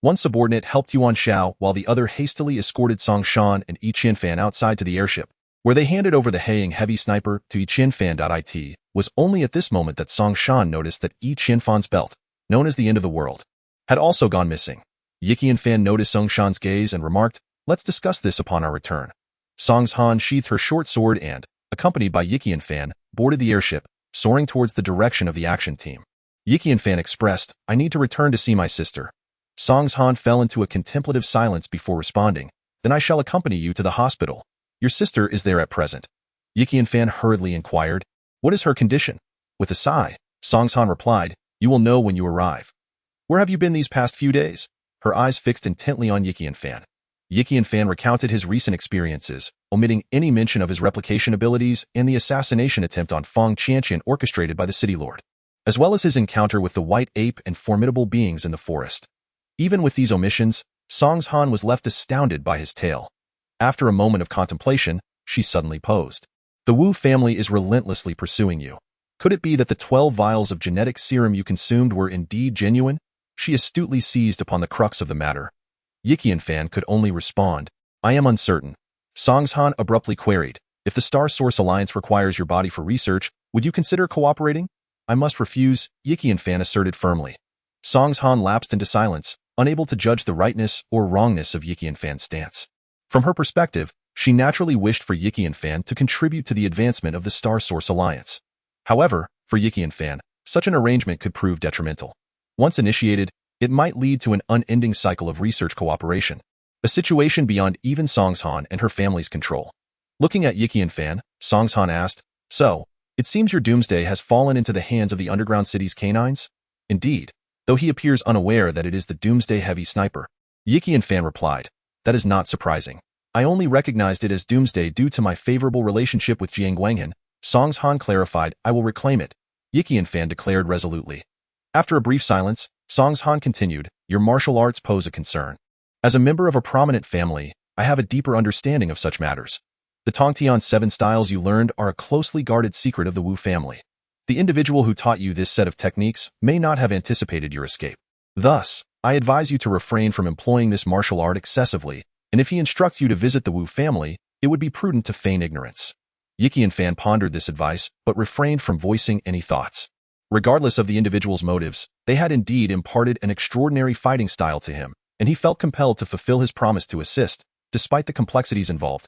S1: One subordinate helped Yuan Shao while the other hastily escorted Song Shan and Yi Qianfan outside to the airship, where they handed over the Haiying heavy sniper to Yi Qianfan. It was only at this moment that Song Shan noticed that Yi Qianfan's belt, known as the end of the world, had also gone missing. Yi Qianfan noticed Song Shan's gaze and remarked, "Let's discuss this upon our return." Song Han sheathed her short sword and, accompanied by Yi Qianfan, boarded the airship, soaring towards the direction of the action team. Yi Qianfan expressed, "I need to return to see my sister." Song Han fell into a contemplative silence before responding, "Then I shall accompany you to the hospital. Your sister is there at present." Yi Qianfan hurriedly inquired, "What is her condition?" With a sigh, Song Han replied, "You will know when you arrive." "Where have you been these past few days?" Her eyes fixed intently on Yi Qianfan. Yi Qianfan recounted his recent experiences, omitting any mention of his replication abilities and the assassination attempt on Feng Qianqian orchestrated by the city lord, as well as his encounter with the white ape and formidable beings in the forest. Even with these omissions, Song Han was left astounded by his tale. After a moment of contemplation, she suddenly posed, "The Wu family is relentlessly pursuing you. Could it be that the 12 vials of genetic serum you consumed were indeed genuine?" She astutely seized upon the crux of the matter. Yi Qianfan could only respond, "I am uncertain." Song Han abruptly queried, "If the Star Source Alliance requires your body for research, would you consider cooperating?" "I must refuse," Yi Qianfan asserted firmly. Song Han lapsed into silence, unable to judge the rightness or wrongness of Yi Qianfan's stance. From her perspective, she naturally wished for Yi Qianfan to contribute to the advancement of the Star Source Alliance. However, for Yi Qianfan, such an arrangement could prove detrimental. Once initiated, it might lead to an unending cycle of research cooperation, a situation beyond even Song Han and her family's control. Looking at Yi Qianfan, Song Han asked, "So, it seems your doomsday has fallen into the hands of the underground city's canines?" "Indeed, though he appears unaware that it is the doomsday heavy sniper." Yi Qianfan replied, "That is not surprising. I only recognized it as doomsday due to my favorable relationship with Jiang Guanghan." Song Han clarified, "I will reclaim it," Yi Qianfan declared resolutely. After a brief silence, Song Han continued, "Your martial arts pose a concern. As a member of a prominent family, I have a deeper understanding of such matters. The Tongtian 7 styles you learned are a closely guarded secret of the Wu family. The individual who taught you this set of techniques may not have anticipated your escape. Thus, I advise you to refrain from employing this martial art excessively, and if he instructs you to visit the Wu family, it would be prudent to feign ignorance." Yi Qianfan pondered this advice, but refrained from voicing any thoughts. Regardless of the individual's motives, they had indeed imparted an extraordinary fighting style to him, and he felt compelled to fulfill his promise to assist, despite the complexities involved.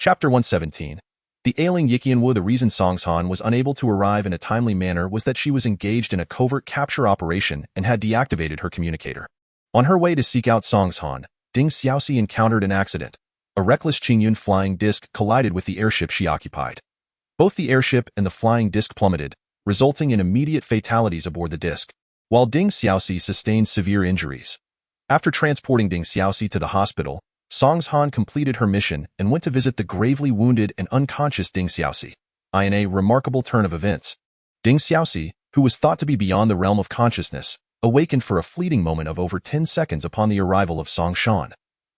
S1: Chapter 117. The ailing Yi Qianwu. The reason Song Han was unable to arrive in a timely manner was that she was engaged in a covert capture operation and had deactivated her communicator. On her way to seek out Song Han, Ding Xiaoxi encountered an accident. A reckless Qingyun flying disc collided with the airship she occupied. Both the airship and the flying disc plummeted, resulting in immediate fatalities aboard the disc, while Ding Xiaoxi sustained severe injuries. After transporting Ding Xiaoxi to the hospital, Song Han completed her mission and went to visit the gravely wounded and unconscious Ding Xiaoxi. In a remarkable turn of events, Ding Xiaoxi, who was thought to be beyond the realm of consciousness, awakened for a fleeting moment of over 10 seconds upon the arrival of Song Shan.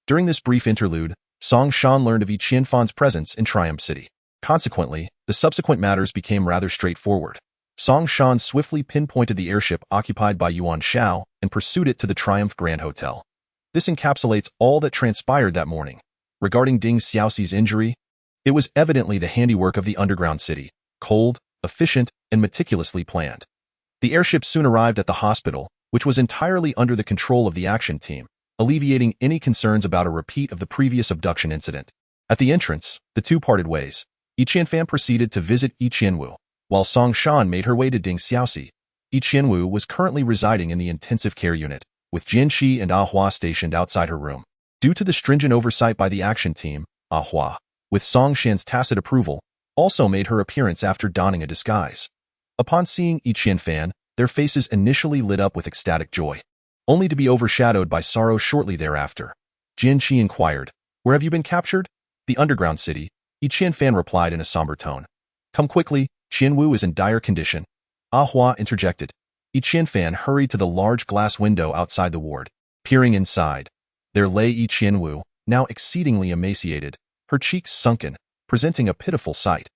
S1: During this brief interlude, Song Shan learned of Yi Qianfan's presence in Triumph City. Consequently, the subsequent matters became rather straightforward. Song Shan swiftly pinpointed the airship occupied by Yuan Shao and pursued it to the Triumph Grand Hotel. This encapsulates all that transpired that morning. Regarding Ding Xiaoxi's injury, it was evidently the handiwork of the underground city, cold, efficient, and meticulously planned. The airship soon arrived at the hospital, which was entirely under the control of the action team. alleviating any concerns about a repeat of the previous abduction incident. At the entrance, the two parted ways. Yi Qianfan proceeded to visit Yi Qianwu, while Song Shan made her way to Ding Xiaoxi. Yi Qianwu was currently residing in the intensive care unit, with Jian Qi and Hua stationed outside her room. Due to the stringent oversight by the action team, Hua, with Song Shan's tacit approval, also made her appearance after donning a disguise. Upon seeing Yi Qianfan, their faces initially lit up with ecstatic joy, only to be overshadowed by sorrow shortly thereafter. Jian Qi inquired, "Where have you been captured?" "The underground city," Yi Qianfan replied in a somber tone. "Come quickly, Qianwu is in dire condition." Hua interjected. Yi Qianfan hurried to the large glass window outside the ward. Peering inside, there lay Yi Qianwu, now exceedingly emaciated, her cheeks sunken, presenting a pitiful sight.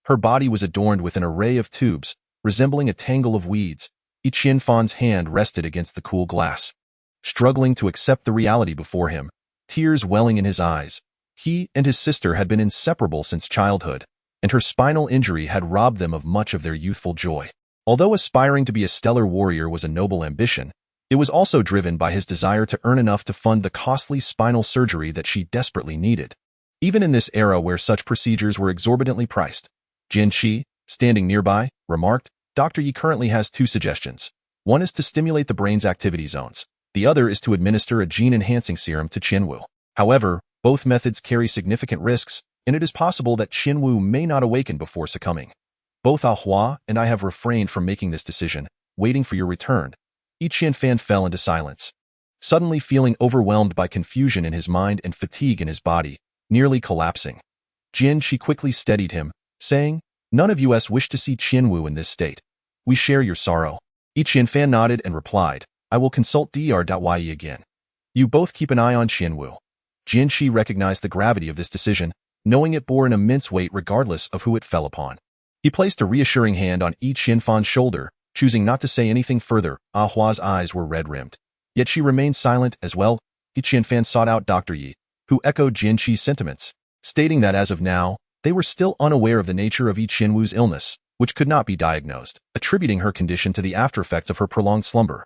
S1: Her body was adorned with an array of tubes, resembling a tangle of weeds. Yi Qianfan's hand rested against the cool glass. Struggling to accept the reality before him, tears welling in his eyes, he and his sister had been inseparable since childhood, and her spinal injury had robbed them of much of their youthful joy. Although aspiring to be a stellar warrior was a noble ambition, it was also driven by his desire to earn enough to fund the costly spinal surgery that she desperately needed. Even in this era where such procedures were exorbitantly priced, Jian Qi, standing nearby, remarked, "Dr. Yi currently has two suggestions. One is to stimulate the brain's activity zones. The other is to administer a gene-enhancing serum to Qianwu. However, both methods carry significant risks, and it is possible that Qianwu may not awaken before succumbing. Both Hua and I have refrained from making this decision, waiting for your return." Yi Qianfan fell into silence, suddenly feeling overwhelmed by confusion in his mind and fatigue in his body, nearly collapsing. Jian Qi quickly steadied him, saying, "None of us wish to see Qianwu in this state. We share your sorrow." Yi Qianfan nodded and replied, "I will consult Dr. again. You both keep an eye on Qianwu." Jian Qi recognized the gravity of this decision, knowing it bore an immense weight regardless of who it fell upon. He placed a reassuring hand on Yi Qianfan's shoulder, choosing not to say anything further. Hua's eyes were red-rimmed. Yet she remained silent as well. Yi Qianfan sought out Dr. Yi, who echoed Jian Qi's sentiments, stating that as of now, they were still unaware of the nature of Yi Qianwu's illness, which could not be diagnosed, attributing her condition to the aftereffects of her prolonged slumber.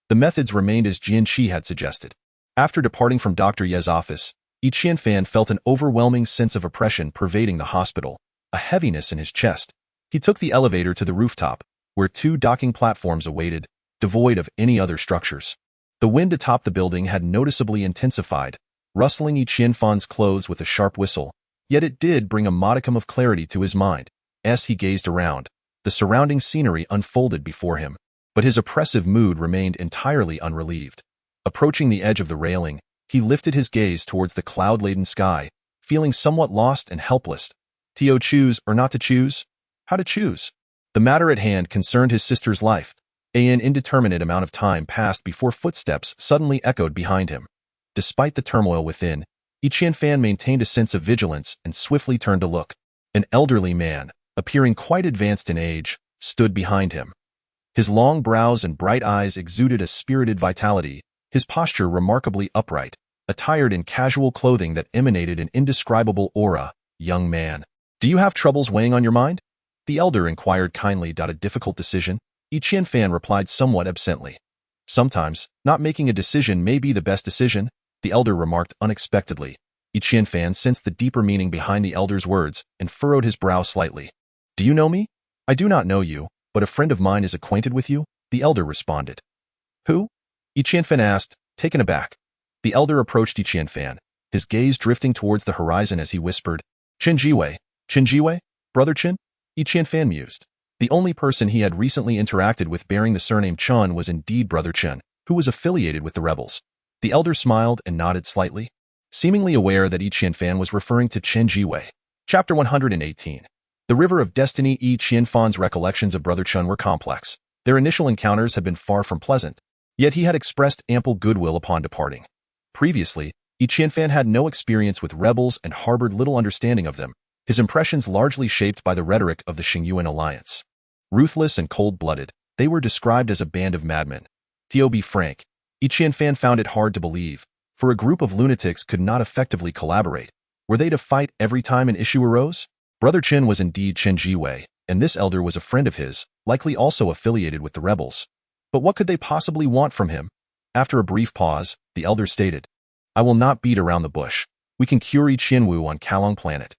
S1: The methods remained as Jian Qi had suggested. After departing from Dr. Ye's office, Yi Qianfan felt an overwhelming sense of oppression pervading the hospital, a heaviness in his chest. He took the elevator to the rooftop, where two docking platforms awaited, devoid of any other structures. The wind atop the building had noticeably intensified, rustling Yi Qianfan's clothes with a sharp whistle, yet it did bring a modicum of clarity to his mind. As he gazed around, the surrounding scenery unfolded before him, but his oppressive mood remained entirely unrelieved. Approaching the edge of the railing, he lifted his gaze towards the cloud-laden sky, feeling somewhat lost and helpless. To choose or not to choose? How to choose? The matter at hand concerned his sister's life. An indeterminate amount of time passed before footsteps suddenly echoed behind him. Despite the turmoil within, Yi Qianfan maintained a sense of vigilance and swiftly turned to look. An elderly man, appearing quite advanced in age, stood behind him. His long brows and bright eyes exuded a spirited vitality, his posture remarkably upright, attired in casual clothing that emanated an indescribable aura. "Young man, do you have troubles weighing on your mind?" the elder inquired kindly. "A difficult decision," Yi Qianfan replied somewhat absently. "Sometimes, not making a decision may be the best decision," the elder remarked unexpectedly. Yi Qianfan sensed the deeper meaning behind the elder's words and furrowed his brow slightly. "Do you know me?" "I do not know you, but a friend of mine is acquainted with you," the elder responded. "Who?" Yi Qianfan asked, taken aback. The elder approached Yi Qianfan, his gaze drifting towards the horizon as he whispered, "Chen Ge, Chen Ge, Brother Chen?" Yi Qianfan mused. The only person he had recently interacted with bearing the surname Chen was indeed Brother Chen, who was affiliated with the rebels. The elder smiled and nodded slightly, seemingly aware that Yi Qianfan was referring to Chen Ge. Chapter 118. The River of Destiny. Yi Qianfan's recollections of Brother Chen were complex. Their initial encounters had been far from pleasant, yet he had expressed ample goodwill upon departing. Previously, Yi Qianfan had no experience with rebels and harbored little understanding of them, his impressions largely shaped by the rhetoric of the Xingyuan alliance. Ruthless and cold-blooded, they were described as a band of madmen. To be frank, Yi Qianfan found it hard to believe, for a group of lunatics could not effectively collaborate. Were they to fight every time an issue arose? Brother Chen was indeed Chen Ge, and this elder was a friend of his, likely also affiliated with the rebels. But what could they possibly want from him? After a brief pause, the elder stated. I will not beat around the bush. We can cure Yi Qianwu on Kalong planet.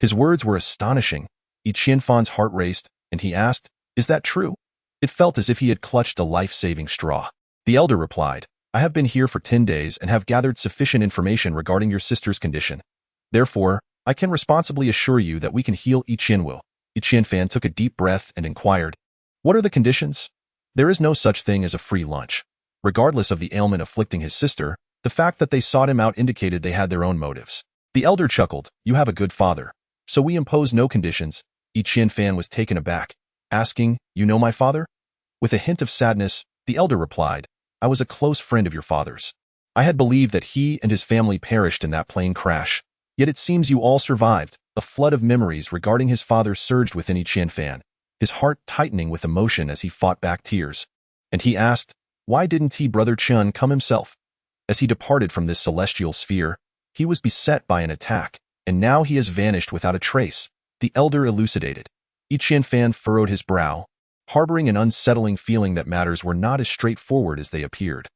S1: His words were astonishing. Yi Qianfan's heart raced, and he asked, is that true? It felt as if he had clutched a life-saving straw. The elder replied, I have been here for 10 days and have gathered sufficient information regarding your sister's condition. Therefore, I can responsibly assure you that we can heal Yi Qianwu. Yi Qianfan took a deep breath and inquired, what are the conditions? There is no such thing as a free lunch. Regardless of the ailment afflicting his sister, the fact that they sought him out indicated they had their own motives. The elder chuckled, you have a good father. So we impose no conditions. Yi Qianfan was taken aback, asking, you know my father? With a hint of sadness, the elder replied, I was a close friend of your father's. I had believed that he and his family perished in that plane crash. Yet it seems you all survived. A flood of memories regarding his father surged within Yi Qianfan, his heart tightening with emotion as he fought back tears. And he asked, why didn't he brother Chen come himself? As he departed from this celestial sphere, he was beset by an attack, and now he has vanished without a trace, the elder elucidated. Yi Qianfan furrowed his brow, harboring an unsettling feeling that matters were not as straightforward as they appeared.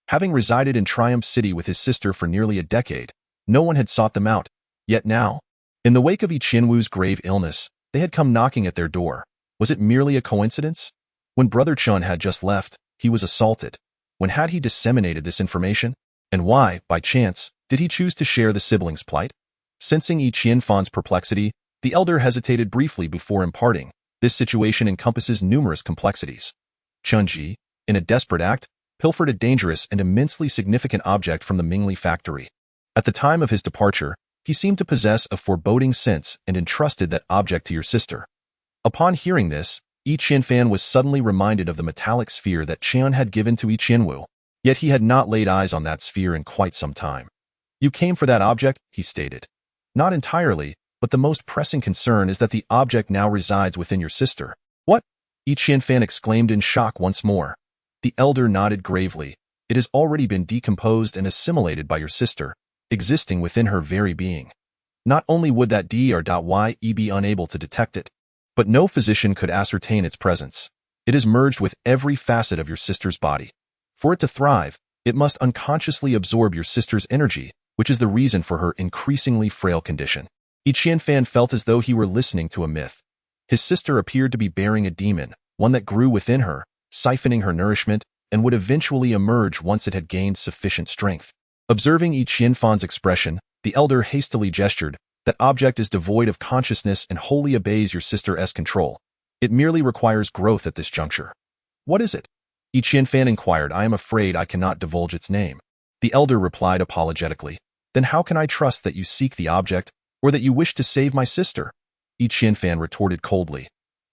S1: Having resided in Triumph City with his sister for nearly a decade, no one had sought them out, yet now, in the wake of Yi Qianwu's grave illness, they had come knocking at their door. Was it merely a coincidence? When Brother Chen had just left, he was assaulted. When had he disseminated this information? And why, by chance, did he choose to share the siblings' plight? Sensing Yi Qianfan's perplexity, the elder hesitated briefly before imparting. This situation encompasses numerous complexities. Chen Ge, in a desperate act, pilfered a dangerous and immensely significant object from the Mingli factory. At the time of his departure, he seemed to possess a foreboding sense and entrusted that object to your sister. Upon hearing this, Yi Qianfan was suddenly reminded of the metallic sphere that Chen had given to Yi Qianwu, yet he had not laid eyes on that sphere in quite some time. You came for that object, he stated. Not entirely, but the most pressing concern is that the object now resides within your sister. What? Yi Qianfan exclaimed in shock once more. The elder nodded gravely. It has already been decomposed and assimilated by your sister, existing within her very being. Not only would that Dr.Ye be unable to detect it, but no physician could ascertain its presence. It is merged with every facet of your sister's body. For it to thrive, it must unconsciously absorb your sister's energy, which is the reason for her increasingly frail condition. Yi Qianfan felt as though he were listening to a myth. His sister appeared to be bearing a demon, one that grew within her, siphoning her nourishment, and would eventually emerge once it had gained sufficient strength. Observing Yi Qianfan's expression, the elder hastily gestured, that object is devoid of consciousness and wholly obeys your sister's control. It merely requires growth at this juncture. What is it? Yi Qianfan inquired. I am afraid I cannot divulge its name. The elder replied apologetically. Then how can I trust that you seek the object, or that you wish to save my sister? Yi Qianfan retorted coldly.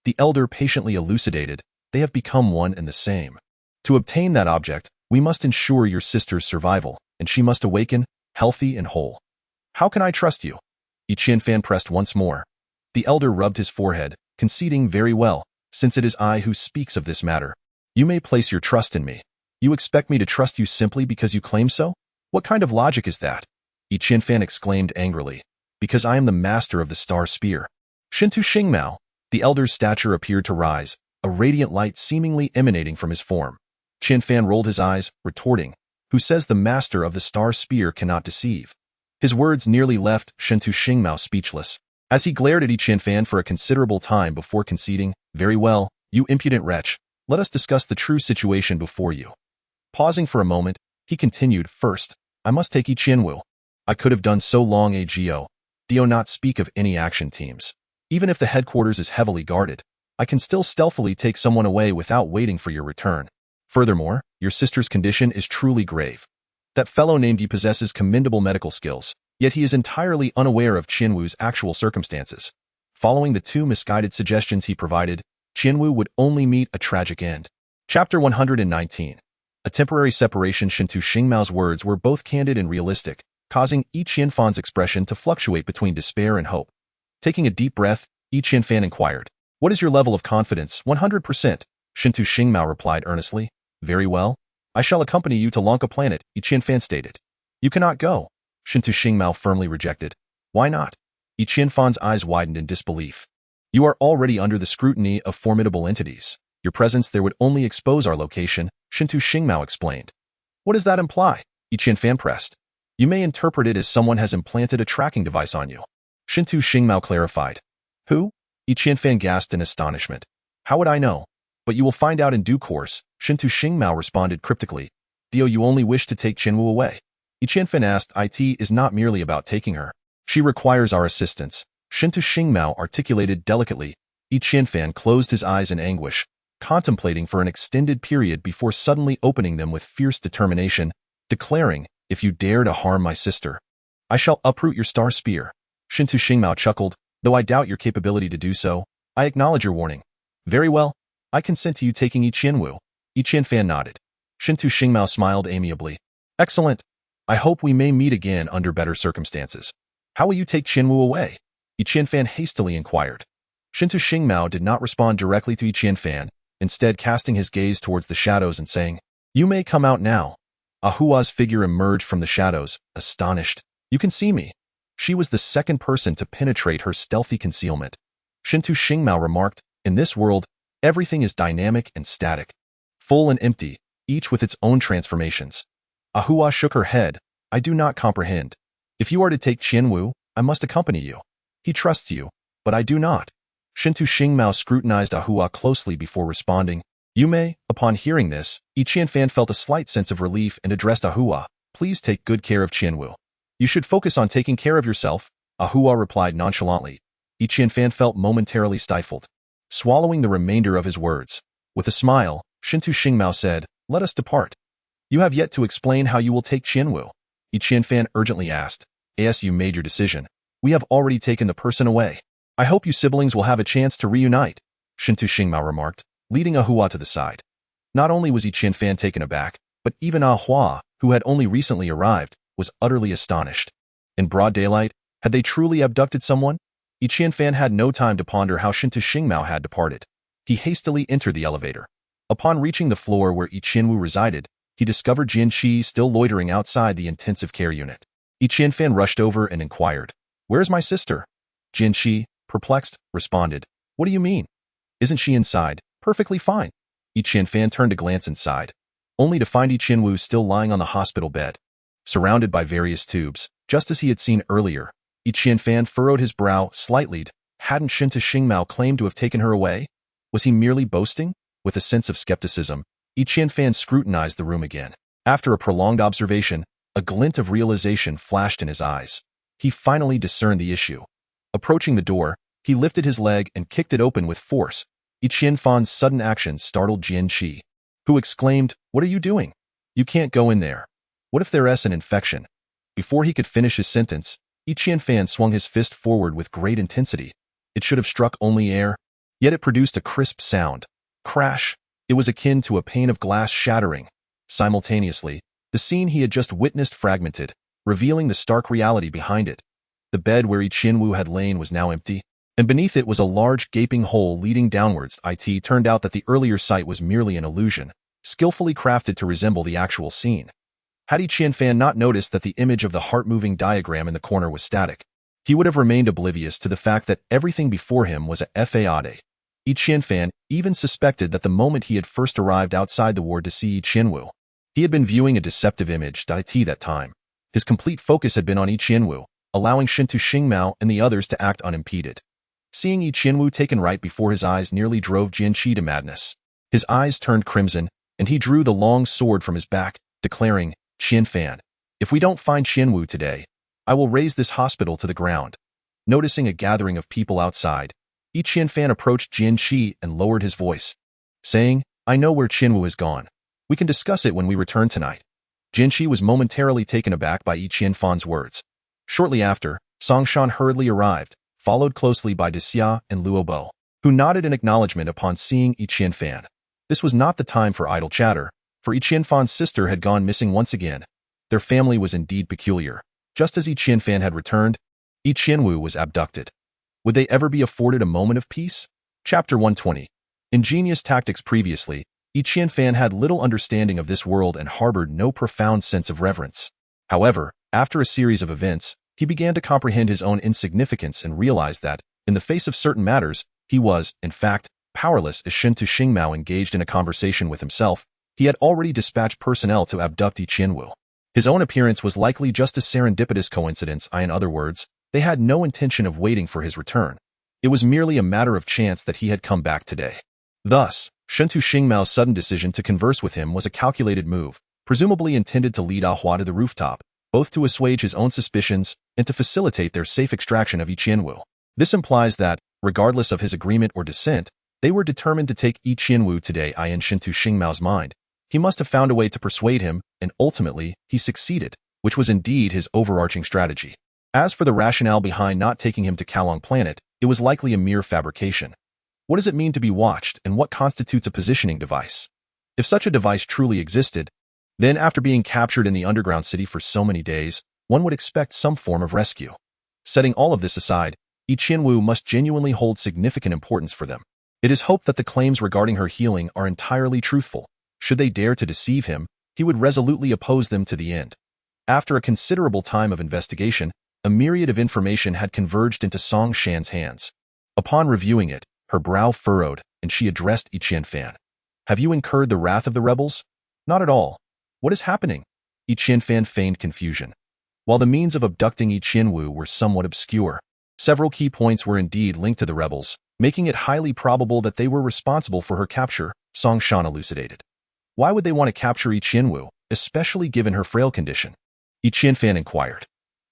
S1: The elder patiently elucidated. They have become one and the same. To obtain that object, we must ensure your sister's survival, and she must awaken, healthy and whole. How can I trust you? Yi Qianfan pressed once more. The elder rubbed his forehead, conceding, very well, since it is I who speaks of this matter. You may place your trust in me. You expect me to trust you simply because you claim so? What kind of logic is that? Yi Qianfan exclaimed angrily. Because I am the master of the star spear. Shintu Xingmao. The elder's stature appeared to rise, a radiant light seemingly emanating from his form. Qianfan rolled his eyes, retorting, who says the master of the star spear cannot deceive? His words nearly left Shintu Xingmao speechless, as he glared at Yi Qianfan for a considerable time before conceding, very well, you impudent wretch, let us discuss the true situation before you. Pausing for a moment, he continued, first, I must take Yi Qianwu. I could have done so long ago. Do not speak of any action teams. Even if the headquarters is heavily guarded, I can still stealthily take someone away without waiting for your return. Furthermore, your sister's condition is truly grave. That fellow named Yi possesses commendable medical skills, yet he is entirely unaware of Qianwu's actual circumstances. Following the two misguided suggestions he provided, Qianwu would only meet a tragic end. Chapter 119. A temporary separation. Shintu Xingmao's words were both candid and realistic, causing Yi Qianfan's expression to fluctuate between despair and hope. Taking a deep breath, Yi Qianfan inquired, what is your level of confidence? 100%. Shintu Xingmao replied earnestly. Very well. I shall accompany you to Lanka planet, Yi Qianfan stated. You cannot go. Shintu Xingmao firmly rejected. Why not? Yi Qianfan's eyes widened in disbelief. You are already under the scrutiny of formidable entities. Your presence there would only expose our location, Shintu Xingmao explained. What does that imply? Yi Qianfan pressed. You may interpret it as someone has implanted a tracking device on you. Shintu Xingmao clarified. Who? Yi Qianfan gasped in astonishment. How would I know? But you will find out in due course, Shintu Xingmao responded cryptically. Dio, you only wish to take Qinwu away? Yi Qianfan asked. It is not merely about taking her. She requires our assistance. Shintu Xingmao articulated delicately. Yi Qianfan closed his eyes in anguish, contemplating for an extended period before suddenly opening them with fierce determination, declaring, if you dare to harm my sister, I shall uproot your star spear. Shintu Xingmao chuckled. Though I doubt your capability to do so, I acknowledge your warning. Very well. I consent to you taking Yi Qianwu. Yi Qianfan nodded. Shintu Xingmao smiled amiably. Excellent. I hope we may meet again under better circumstances. How will you take Qinwu away? Yi Qianfan hastily inquired. Shintu Xingmao did not respond directly to Yi Qianfan, instead casting his gaze towards the shadows and saying, You may come out now. Ahua's figure emerged from the shadows, astonished. You can see me. She was the second person to penetrate her stealthy concealment. Shintu Xingmao remarked, In this world, everything is dynamic and static, full and empty, each with its own transformations. Ahua shook her head. I do not comprehend. If you are to take Qianwu, I must accompany you. He trusts you, but I do not. Shintu Xingmao scrutinized Ahua closely before responding. You may. Upon hearing this, Yi Qianfan felt a slight sense of relief and addressed Ahua. Please take good care of Qianwu. You should focus on taking care of yourself, Ahua replied nonchalantly. Yi Qianfan felt momentarily stifled, swallowing the remainder of his words. With a smile, Shintu Xingmao said, Let us depart. You have yet to explain how you will take Qianwu. Yi Qianfan urgently asked. As you made your decision. We have already taken the person away. I hope you siblings will have a chance to reunite, Shintu Xingmao remarked, leading Ahua to the side. Not only was Yi Qianfan taken aback, but even Ahua, who had only recently arrived, was utterly astonished. In broad daylight, had they truly abducted someone? Yi Qianfan had no time to ponder how Shintu Xingmao had departed. He hastily entered the elevator. Upon reaching the floor where Yi Qianwu resided, he discovered Jian Qi still loitering outside the intensive care unit. Yi Qianfan rushed over and inquired, Where's my sister? Jian Qi, perplexed, responded, What do you mean? Isn't she inside? Perfectly fine. Yi Qianfan turned to glance inside, only to find Yi Qianwu still lying on the hospital bed, surrounded by various tubes, just as he had seen earlier. Yi Qianfan furrowed his brow slightly. Hadn't Shintu Xingmao claimed to have taken her away? Was he merely boasting? With a sense of skepticism, Yi Qianfan scrutinized the room again. After a prolonged observation, a glint of realization flashed in his eyes. He finally discerned the issue. Approaching the door, he lifted his leg and kicked it open with force. Yi Qianfan's sudden action startled Jian Qi, who exclaimed, What are you doing? You can't go in there. What if there's an infection? Before he could finish his sentence, Yi Qianfan swung his fist forward with great intensity. It should have struck only air, yet it produced a crisp sound. Crash! It was akin to a pane of glass shattering. Simultaneously, the scene he had just witnessed fragmented, revealing the stark reality behind it. The bed where Yi Qianwu had lain was now empty, and beneath it was a large gaping hole leading downwards. It turned out that the earlier sight was merely an illusion, skillfully crafted to resemble the actual scene. Had Yi Qianfan not noticed that the image of the heart-moving diagram in the corner was static, he would have remained oblivious to the fact that everything before him was a fade. Yi Qianfan even suspected that the moment he had first arrived outside the ward to see Yi Qianwu, he had been viewing a deceptive image. That time, his complete focus had been on Yi Qianwu, allowing Shintu Xingmao and the others to act unimpeded. Seeing Yi Qianwu taken right before his eyes nearly drove Jian Qi to madness. His eyes turned crimson, and he drew the long sword from his back, declaring, Qianfan, if we don't find Qianwu today, I will raze this hospital to the ground. Noticing a gathering of people outside, Yi Qianfan approached Jian Qi and lowered his voice, saying, I know where Qianwu has gone. We can discuss it when we return tonight. Jian Qi was momentarily taken aback by Yi Qianfan's words. Shortly after, Songshan hurriedly arrived, followed closely by Dixia and Luobo, who nodded in acknowledgement upon seeing Yi Qianfan. This was not the time for idle chatter, for Yi Qianfan's sister had gone missing once again. Their family was indeed peculiar. Just as Yi Qianfan had returned, Yi Qianwu was abducted. Would they ever be afforded a moment of peace? Chapter 120. Ingenious tactics. Previously, Yi Qianfan had little understanding of this world and harbored no profound sense of reverence. However, after a series of events, he began to comprehend his own insignificance and realized that, in the face of certain matters, he was, in fact, powerless. As Shintu Xingmao engaged in a conversation with himself, he had already dispatched personnel to abduct Yi Qianwu. His own appearance was likely just a serendipitous coincidence, in other words, they had no intention of waiting for his return. It was merely a matter of chance that he had come back today. Thus, Chen Xingmao's sudden decision to converse with him was a calculated move, presumably intended to lead Ahua to the rooftop, both to assuage his own suspicions and to facilitate their safe extraction of Yi Qianwu. This implies that, regardless of his agreement or dissent, they were determined to take Yi Qianwu today. In Chen Xingmao's mind, he must have found a way to persuade him, and ultimately, he succeeded, which was indeed his overarching strategy. As for the rationale behind not taking him to Kalong Planet, it was likely a mere fabrication. What does it mean to be watched, and what constitutes a positioning device? If such a device truly existed, then after being captured in the underground city for so many days, one would expect some form of rescue. Setting all of this aside, Yi Qianwu must genuinely hold significant importance for them. It is hoped that the claims regarding her healing are entirely truthful. Should they dare to deceive him, he would resolutely oppose them to the end. After a considerable time of investigation, a myriad of information had converged into Song Shan's hands. Upon reviewing it, her brow furrowed, and she addressed Yi Qianfan. "Have you incurred the wrath of the rebels?" "Not at all." "What is happening?" Yi Qianfan feigned confusion. While the means of abducting Yi Qianwu were somewhat obscure, several key points were indeed linked to the rebels, making it highly probable that they were responsible for her capture, Song Shan elucidated. "Why would they want to capture Yi Qianwu, especially given her frail condition?" Yi Qianfan inquired.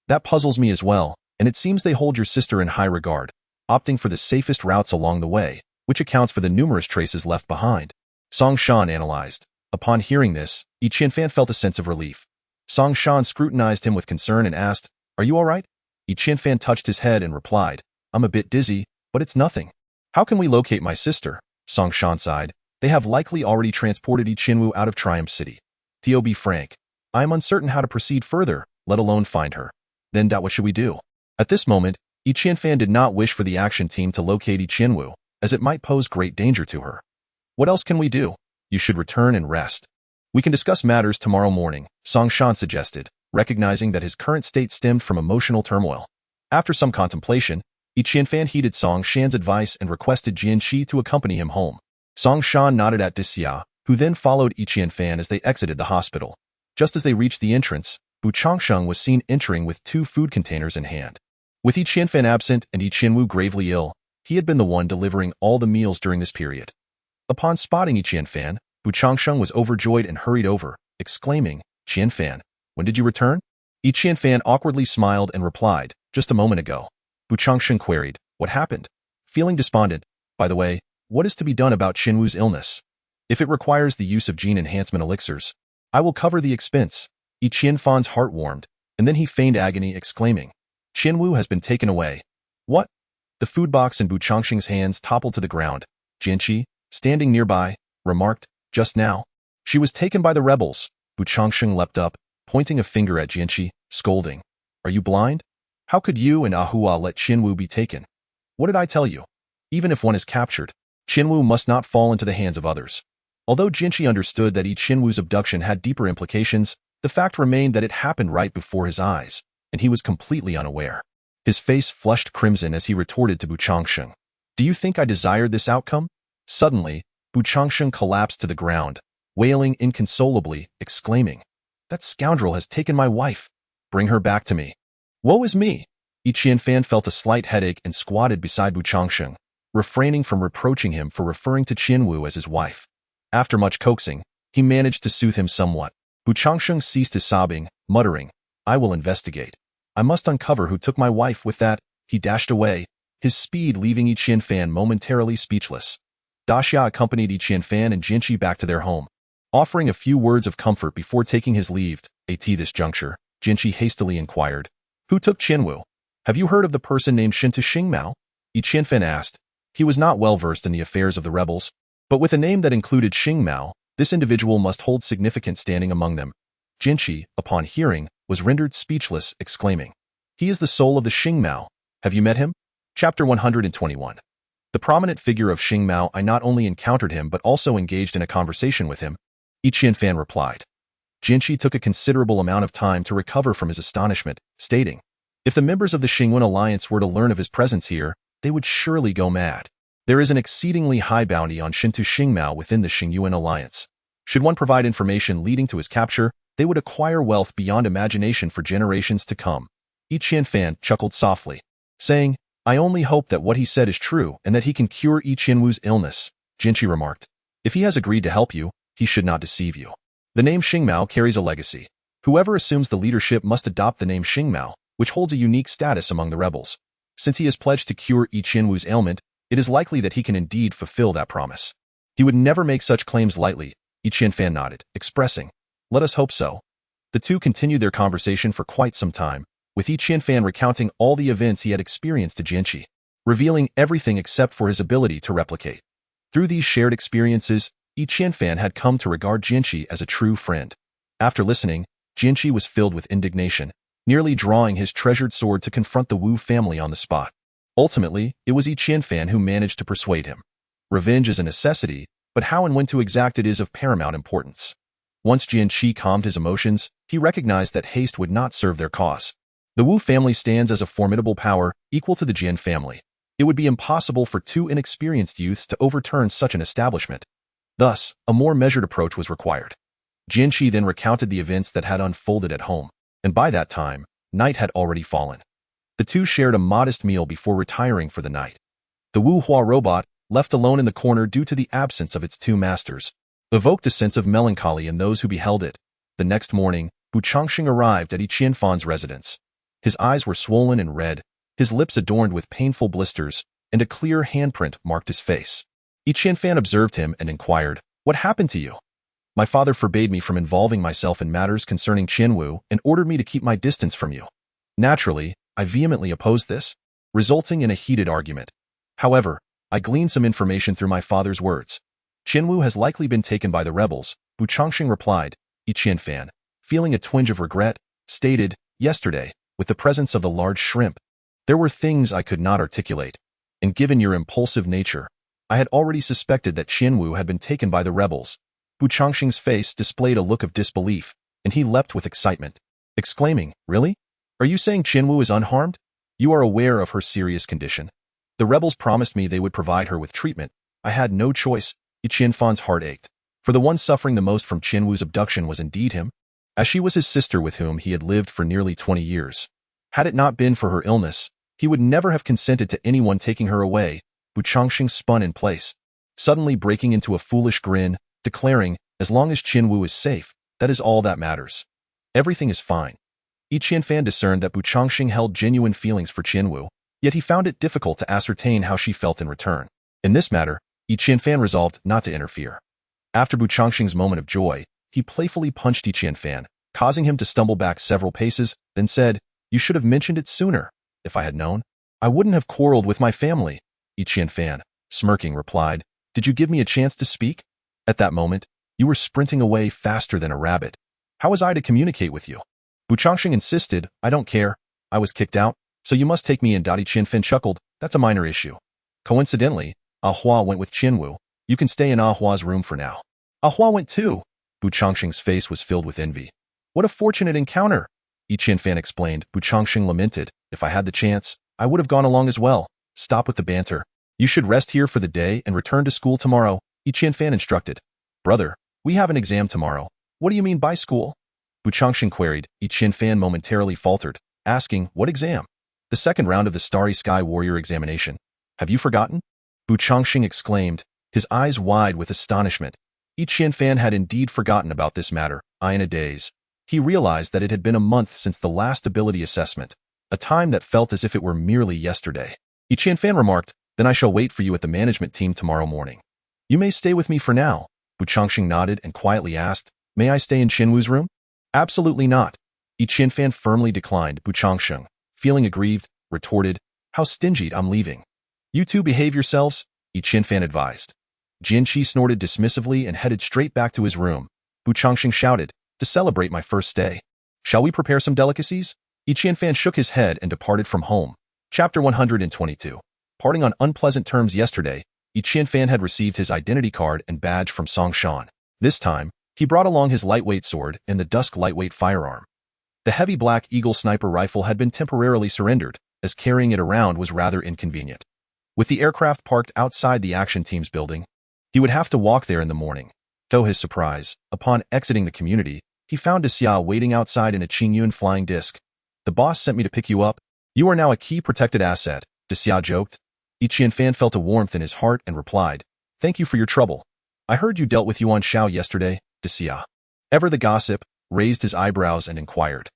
S1: "That puzzles me as well, and it seems they hold your sister in high regard, opting for the safest routes along the way, which accounts for the numerous traces left behind," Song Shan analyzed. Upon hearing this, Yi Qianfan felt a sense of relief. Song Shan scrutinized him with concern and asked, "Are you all right?" Yi Qianfan touched his head and replied, "I'm a bit dizzy, but it's nothing." "How can we locate my sister?" Song Shan sighed. "They have likely already transported Yi Qianwu out of Triumph City. To be frank, I am uncertain how to proceed further, let alone find her." "Then what should we do?" At this moment, Yi Qianfan did not wish for the action team to locate Yi Qianwu, as it might pose great danger to her. "What else can we do? You should return and rest. We can discuss matters tomorrow morning," Song Shan suggested, recognizing that his current state stemmed from emotional turmoil. After some contemplation, Yi Qianfan heeded Song Shan's advice and requested Jian Qi to accompany him home. Song Shan nodded at Disya, who then followed Yi Qianfan as they exited the hospital. Just as they reached the entrance, Bu Changsheng was seen entering with 2 food containers in hand. With Yi Qianfan absent and Yi Qianwu gravely ill, he had been the one delivering all the meals during this period. Upon spotting Yi Qianfan, Bu Changsheng was overjoyed and hurried over, exclaiming, "Qianfan, when did you return?" Yi Qianfan awkwardly smiled and replied, "Just a moment ago." Bu Changsheng queried, "What happened?" Feeling despondent, "By the way, what is to be done about Qianwu's illness? If it requires the use of gene enhancement elixirs, I will cover the expense." Yi Qianfan's heart warmed, and then he feigned agony, exclaiming, "Qianwu has been taken away." "What?" The food box in Bu Changsheng's hands toppled to the ground. Jian Qi, standing nearby, remarked, "Just now, she was taken by the rebels." Bu Changsheng leapt up, pointing a finger at Jian Qi, scolding, "Are you blind? How could you and Ahua let Qianwu be taken? What did I tell you? Even if one is captured, Qianwu must not fall into the hands of others." Although Jian Qi understood that Yi Qianwu's abduction had deeper implications, the fact remained that it happened right before his eyes, and he was completely unaware. His face flushed crimson as he retorted to Bu Changsheng, "Do you think I desired this outcome?" Suddenly, Bu Changsheng collapsed to the ground, wailing inconsolably, exclaiming, "That scoundrel has taken my wife. Bring her back to me." "Woe is me!" Yi Qianfan felt a slight headache and squatted beside Bu Changsheng, refraining from reproaching him for referring to Qianwu as his wife. After much coaxing, he managed to soothe him somewhat. Bu Changsheng ceased his sobbing, muttering, "I will investigate. I must uncover who took my wife." With that, he dashed away, his speed leaving Yi Qianfan momentarily speechless. Daxia accompanied Yi Qianfan and Jian Qi back to their home, offering a few words of comfort before taking his leave. At this juncture, Jian Qi hastily inquired, "Who took Qianwu? Have you heard of the person named Chen Xingmao?" Yi Qianfan asked. He was not well versed in the affairs of the rebels, but with a name that included Xingmao, this individual must hold significant standing among them. Jian Qi, upon hearing, was rendered speechless, exclaiming, "He is the soul of the Xingmao. Have you met him?" Chapter 121. The prominent figure of Xingmao, I not only encountered him but also engaged in a conversation with him, Yi Qianfan replied. Jian Qi took a considerable amount of time to recover from his astonishment, stating, "If the members of the Xingyuan Alliance were to learn of his presence here, they would surely go mad. There is an exceedingly high bounty on Xingmao within the Xingyuan Alliance. Should one provide information leading to his capture, they would acquire wealth beyond imagination for generations to come. Qian Fan chuckled softly, saying, I only hope that what he said is true and that he can cure Qian Wu's illness. Jian Qi remarked, if he has agreed to help you, he should not deceive you. The name Xingmao carries a legacy. Whoever assumes the leadership must adopt the name Xingmao, which holds a unique status among the rebels. Since he has pledged to cure Qian Wu's ailment, it is likely that he can indeed fulfill that promise. He would never make such claims lightly. Qian Fan nodded, expressing, let us hope so. The two continued their conversation for quite some time, with Qian Fan recounting all the events he had experienced to Jian Qi, revealing everything except for his ability to replicate. Through these shared experiences, Qian Fan had come to regard Jian Qi as a true friend. After listening, Jian Qi was filled with indignation, nearly drawing his treasured sword to confront the Wu family on the spot. Ultimately, it was Qian Fan who managed to persuade him. Revenge is a necessity, but how and when to exact it is of paramount importance. Once Jian Qi calmed his emotions, he recognized that haste would not serve their cause. The Wu family stands as a formidable power, equal to the Jian family. It would be impossible for two inexperienced youths to overturn such an establishment. Thus, a more measured approach was required. Jian Qi then recounted the events that had unfolded at home, and by that time, night had already fallen. The two shared a modest meal before retiring for the night. The Wu Hua robot, left alone in the corner due to the absence of its two masters, evoked a sense of melancholy in those who beheld it. The next morning, Bu Changxing arrived at Qian Fan's residence. His eyes were swollen and red, his lips adorned with painful blisters, and a clear handprint marked his face. Qian Fan observed him and inquired, what happened to you? My father forbade me from involving myself in matters concerning Qian Wu and ordered me to keep my distance from you. Naturally, I vehemently opposed this, resulting in a heated argument. However, I gleaned some information through my father's words. Qian Wu has likely been taken by the rebels, Bu Changxing replied. Qian Fan, feeling a twinge of regret, stated, yesterday, with the presence of the large shrimp, there were things I could not articulate, and given your impulsive nature, I had already suspected that Qian Wu had been taken by the rebels. Bu Changxing's face displayed a look of disbelief, and he leapt with excitement, exclaiming, really? Are you saying Qian Wu is unharmed? You are aware of her serious condition. The rebels promised me they would provide her with treatment. I had no choice. Qian Fan's heart ached, for the one suffering the most from Qian Wu's abduction was indeed him, as she was his sister with whom he had lived for nearly 20 years. Had it not been for her illness, he would never have consented to anyone taking her away. Bu Changxing spun in place, suddenly breaking into a foolish grin, declaring, as long as Qian Wu is safe, that is all that matters. Everything is fine. Qian Fan discerned that Bu Changxing held genuine feelings for Qian Wu, yet he found it difficult to ascertain how she felt in return. In this matter, Qian Fan resolved not to interfere. After Bu Changxing's moment of joy, he playfully punched Qian Fan, causing him to stumble back several paces, then said, you should have mentioned it sooner. If I had known, I wouldn't have quarreled with my family. Qian Fan, smirking, replied, did you give me a chance to speak? At that moment, you were sprinting away faster than a rabbit. How was I to communicate with you? Bu Changxing insisted, I don't care. I was kicked out, so you must take me in. Qian Fan chuckled, that's a minor issue. Coincidentally, Ah Hua went with Qian Wu. You can stay in Ah Hua's room for now. Ah Hua went too. Bu Changxing's face was filled with envy. What a fortunate encounter. Qian Fan explained. Bu Changxing lamented, if I had the chance, I would have gone along as well. Stop with the banter. You should rest here for the day and return to school tomorrow. Qian Fan instructed. Brother, we have an exam tomorrow. What do you mean by school? Bu Changxing queried. Qian Fan momentarily faltered, asking, what exam? The second round of the Starry Sky Warrior examination. Have you forgotten? Bu Changxing exclaimed, his eyes wide with astonishment. Qian Fan had indeed forgotten about this matter, in a daze. He realized that it had been a month since the last ability assessment, a time that felt as if it were merely yesterday. Qian Fan remarked, then I shall wait for you at the management team tomorrow morning. You may stay with me for now. Bu Changxing nodded and quietly asked, may I stay in Qian Wu's room? Absolutely not. Qian Fan firmly declined. Bu Changxing, feeling aggrieved, retorted, how stingy, I'm leaving. You two behave yourselves, Qian Fan advised. Jian Qi snorted dismissively and headed straight back to his room. Bu Changxing shouted, to celebrate my first day, shall we prepare some delicacies? Qian Fan shook his head and departed from home. Chapter 122. Parting on unpleasant terms yesterday, Qian Fan had received his identity card and badge from Song Shan. This time, he brought along his lightweight sword and the dusk lightweight firearm. The heavy Black Eagle sniper rifle had been temporarily surrendered, as carrying it around was rather inconvenient. With the aircraft parked outside the action team's building, he would have to walk there in the morning. To his surprise, upon exiting the community, He found Xia waiting outside in a Qingyun flying disc. The boss sent me to pick you up. You are now a key protected asset, Xia joked. Qianfan felt a warmth in his heart and replied, Thank you for your trouble. I heard you dealt with Yuan Shao yesterday, Xia. Ever the gossip, raised his eyebrows and inquired.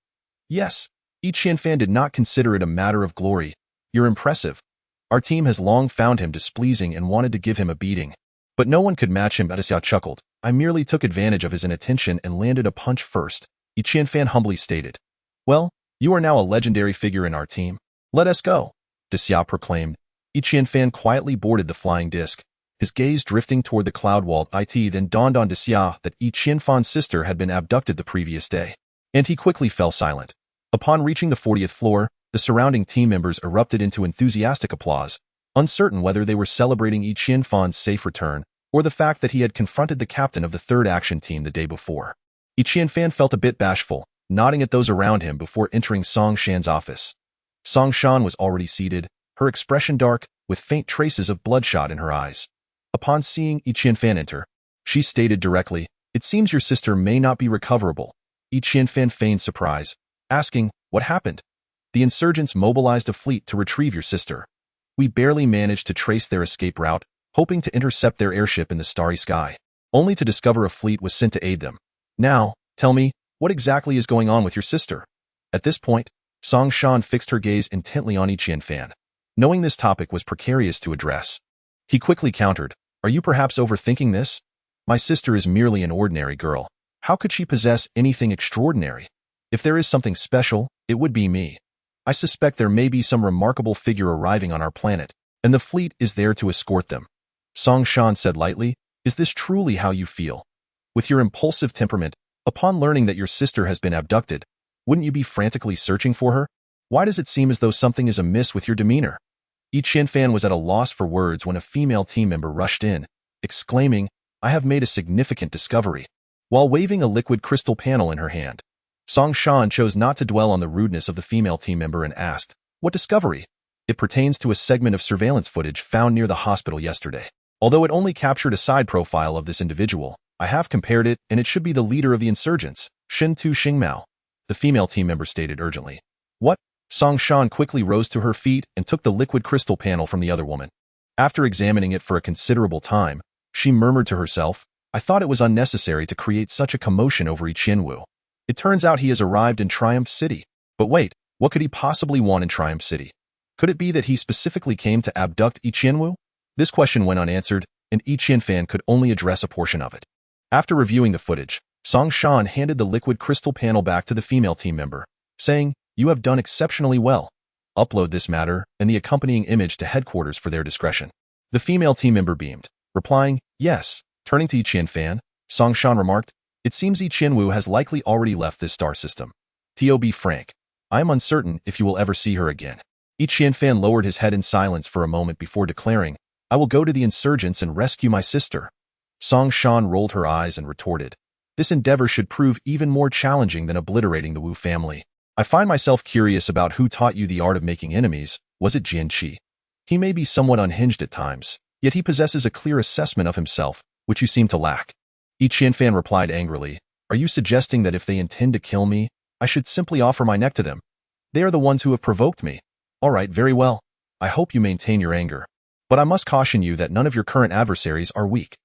S1: Yes. Qianfan did not consider it a matter of glory. You're impressive. Our team has long found him displeasing and wanted to give him a beating. But no one could match him, Xia chuckled. I merely took advantage of his inattention and landed a punch first, Qianfan humbly stated. Well, you are now a legendary figure in our team. Let us go, Xia proclaimed. Qianfan quietly boarded the flying disc, his gaze drifting toward the cloud-walled IT. Then dawned on Xia that Qianfan's sister had been abducted the previous day, and he quickly fell silent. Upon reaching the 40th floor, the surrounding team members erupted into enthusiastic applause, uncertain whether they were celebrating Qianfan's safe return or the fact that he had confronted the captain of the 3rd action team the day before. Qianfan felt a bit bashful, nodding at those around him before entering Song Shan's office. Song Shan was already seated, her expression dark, with faint traces of bloodshot in her eyes. Upon seeing Qianfan enter, she stated directly, It seems your sister may not be recoverable. Qianfan feigned surprise, asking, What happened? The insurgents mobilized a fleet to retrieve your sister. We barely managed to trace their escape route, hoping to intercept their airship in the starry sky, only to discover a fleet was sent to aid them. Now, tell me, what exactly is going on with your sister? At this point, Song Shan fixed her gaze intently on Qianfan. Knowing this topic was precarious to address, he quickly countered, Are you perhaps overthinking this? My sister is merely an ordinary girl. How could she possess anything extraordinary? If there is something special, it would be me. I suspect there may be some remarkable figure arriving on our planet, and the fleet is there to escort them. Song Shan said lightly, Is this truly how you feel? With your impulsive temperament, upon learning that your sister has been abducted, wouldn't you be frantically searching for her? Why does it seem as though something is amiss with your demeanor? Qianfan was at a loss for words when a female team member rushed in, exclaiming, I have made a significant discovery. While waving a liquid crystal panel in her hand, Song Shan chose not to dwell on the rudeness of the female team member and asked, What discovery? It pertains to a segment of surveillance footage found near the hospital yesterday. Although it only captured a side profile of this individual, I have compared it and it should be the leader of the insurgents, Shen Tu Xingmao, the female team member stated urgently. What? Song Shan quickly rose to her feet and took the liquid crystal panel from the other woman. After examining it for a considerable time, she murmured to herself, I thought it was unnecessary to create such a commotion over Qianwu. It turns out he has arrived in Triumph City. But wait, what could he possibly want in Triumph City? Could it be that he specifically came to abduct Qianwu? This question went unanswered, and Qianfan could only address a portion of it. After reviewing the footage, Song Shan handed the liquid crystal panel back to the female team member, saying, You have done exceptionally well. Upload this matter and the accompanying image to headquarters for their discretion. The female team member beamed, replying, Yes. Turning to Qianfan, Song Shan remarked, It seems Qianwu has likely already left this star system. To be frank, I am uncertain if you will ever see her again. Qianfan lowered his head in silence for a moment before declaring, I will go to the insurgents and rescue my sister. Song Shan rolled her eyes and retorted, This endeavor should prove even more challenging than obliterating the Wu family. I find myself curious about who taught you the art of making enemies. Was it Jian Qi? He may be somewhat unhinged at times, yet he possesses a clear assessment of himself, which you seem to lack. Qianfan replied angrily, Are you suggesting that if they intend to kill me, I should simply offer my neck to them? They are the ones who have provoked me. All right, very well. I hope you maintain your anger. But I must caution you that none of your current adversaries are weak.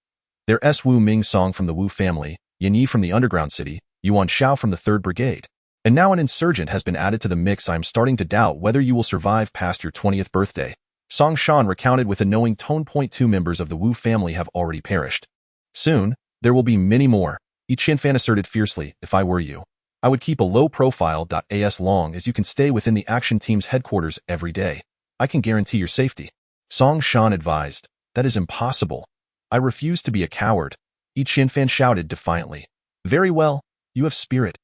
S1: There's Wu Ming Song from the Wu family, Yan Yi from the underground city, Yuan Shao from the 3rd Brigade. And now an insurgent has been added to the mix. I am starting to doubt whether you will survive past your 20th birthday. Song Shan recounted with a knowing tone. 2 members of the Wu family have already perished. Soon, there will be many more, Qianfan asserted fiercely. If I were you, I would keep a low profile. As long as you can stay within the action team's headquarters every day, I can guarantee your safety. Song Shan advised, That is impossible. I refuse to be a coward. Qianfan shouted defiantly. Very well, you have spirit.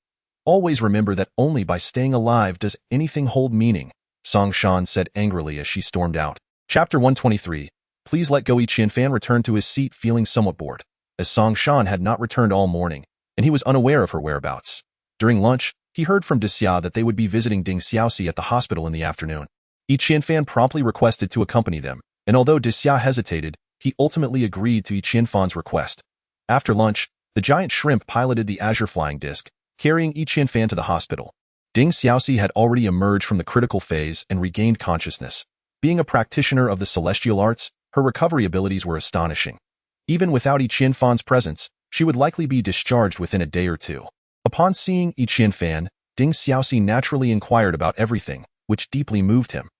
S1: Always remember that only by staying alive does anything hold meaning, Song Shan said angrily as she stormed out. Chapter 123. Please let go. Qianfan returned to his seat feeling somewhat bored, as Song Shan had not returned all morning, and he was unaware of her whereabouts. During lunch, he heard from Xia that they would be visiting Ding Xiaoxi at the hospital in the afternoon. Qianfan promptly requested to accompany them, and although Xia hesitated, he ultimately agreed to Qianfan's request. After lunch, the giant shrimp piloted the azure flying disc, carrying Yi Qianfan to the hospital. Ding Xiaoxi had already emerged from the critical phase and regained consciousness. Being a practitioner of the celestial arts, her recovery abilities were astonishing. Even without Yi Qianfan's presence, she would likely be discharged within a day or two. Upon seeing Yi Qianfan, Ding Xiaoxi naturally inquired about everything, which deeply moved him.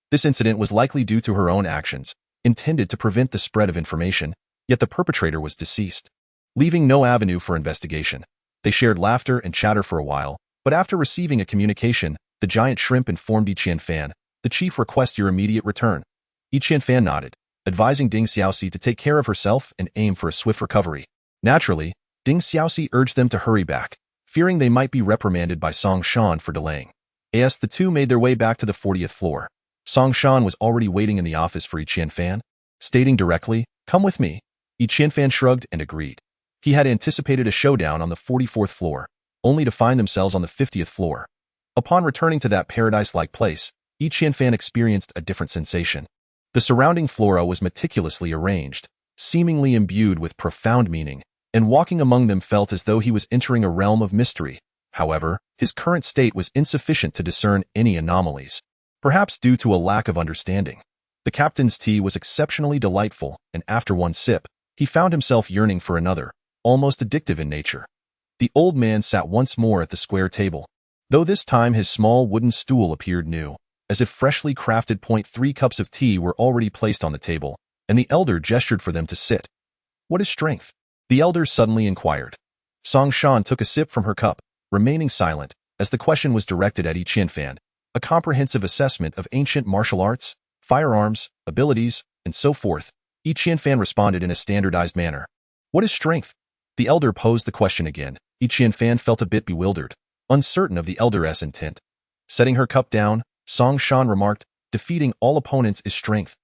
S1: This incident was likely due to her own actions, intended to prevent the spread of information, yet the perpetrator was deceased. Leaving no avenue for investigation, they shared laughter and chatter for a while, but after receiving a communication, the giant shrimp informed Yi Qianfan, "The chief requests your immediate return." Yi Qianfan nodded, advising Ding Xiaoxi to take care of herself and aim for a swift recovery. Naturally, Ding Xiaoxi urged them to hurry back, fearing they might be reprimanded by Song Shan for delaying. As the two made their way back to the 40th floor, Song Shan was already waiting in the office for Yi Qianfan, stating directly, "Come with me." Yi Qianfan shrugged and agreed. He had anticipated a showdown on the 44th floor, only to find themselves on the 50th floor. Upon returning to that paradise-like place, Yi Qianfan experienced a different sensation. The surrounding flora was meticulously arranged, seemingly imbued with profound meaning, and walking among them felt as though he was entering a realm of mystery. However, his current state was insufficient to discern any anomalies, perhaps due to a lack of understanding. The captain's tea was exceptionally delightful, and after one sip, he found himself yearning for another, almost addictive in nature. The old man sat once more at the square table, though this time his small wooden stool appeared new, as if freshly crafted. 3 cups of tea were already placed on the table, and the elder gestured for them to sit. "What is strength?" the elder suddenly inquired. Song Shan took a sip from her cup, remaining silent, as the question was directed at Yi Qianfan. A comprehensive assessment of ancient martial arts, firearms, abilities, and so forth. Yi Qianfan responded in a standardized manner. "What is strength?" The elder posed the question again. Yi Qianfan felt a bit bewildered, uncertain of the elder's intent. Setting her cup down, Song Shan remarked, "Defeating all opponents is strength."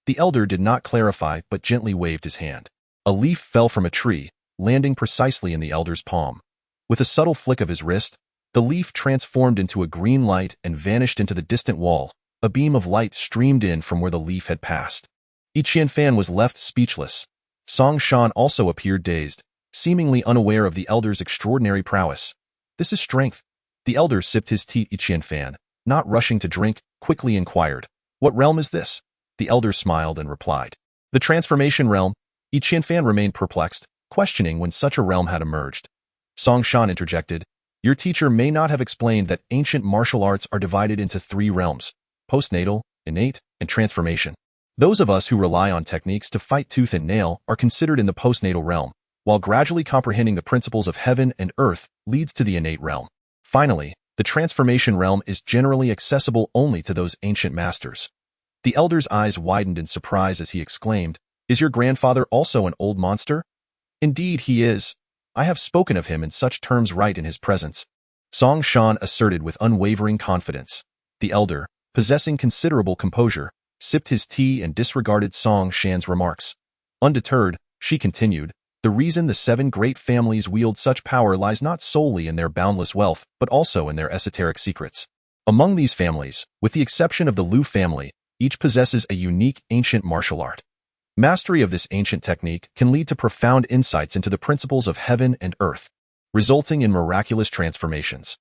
S1: The elder did not clarify but gently waved his hand. A leaf fell from a tree, landing precisely in the elder's palm. With a subtle flick of his wrist, the leaf transformed into a green light and vanished into the distant wall. A beam of light streamed in from where the leaf had passed. Yi Qianfan was left speechless. Song Shan also appeared dazed, seemingly unaware of the elder's extraordinary prowess. "This is strength." The elder sipped his tea. Yi Qianfan, not rushing to drink, quickly inquired, "What realm is this?" The elder smiled and replied, "The transformation realm." Yi Qianfan remained perplexed, questioning when such a realm had emerged. Song Shan interjected, "Your teacher may not have explained that ancient martial arts are divided into 3 realms: postnatal, innate, and transformation. Those of us who rely on techniques to fight tooth and nail are considered in the postnatal realm, while gradually comprehending the principles of heaven and earth leads to the innate realm. Finally, the transformation realm is generally accessible only to those ancient masters." The elder's eyes widened in surprise as he exclaimed, "Is your grandfather also an old monster?" "Indeed he is. I have spoken of him in such terms right in his presence," Song Shan asserted with unwavering confidence. The elder, possessing considerable composure, sipped his tea and disregarded Song Shan's remarks. Undeterred, she continued, "The reason the 7 great families wield such power lies not solely in their boundless wealth, but also in their esoteric secrets. Among these families, with the exception of the Liu family, each possesses a unique ancient martial art. Mastery of this ancient technique can lead to profound insights into the principles of heaven and earth, resulting in miraculous transformations.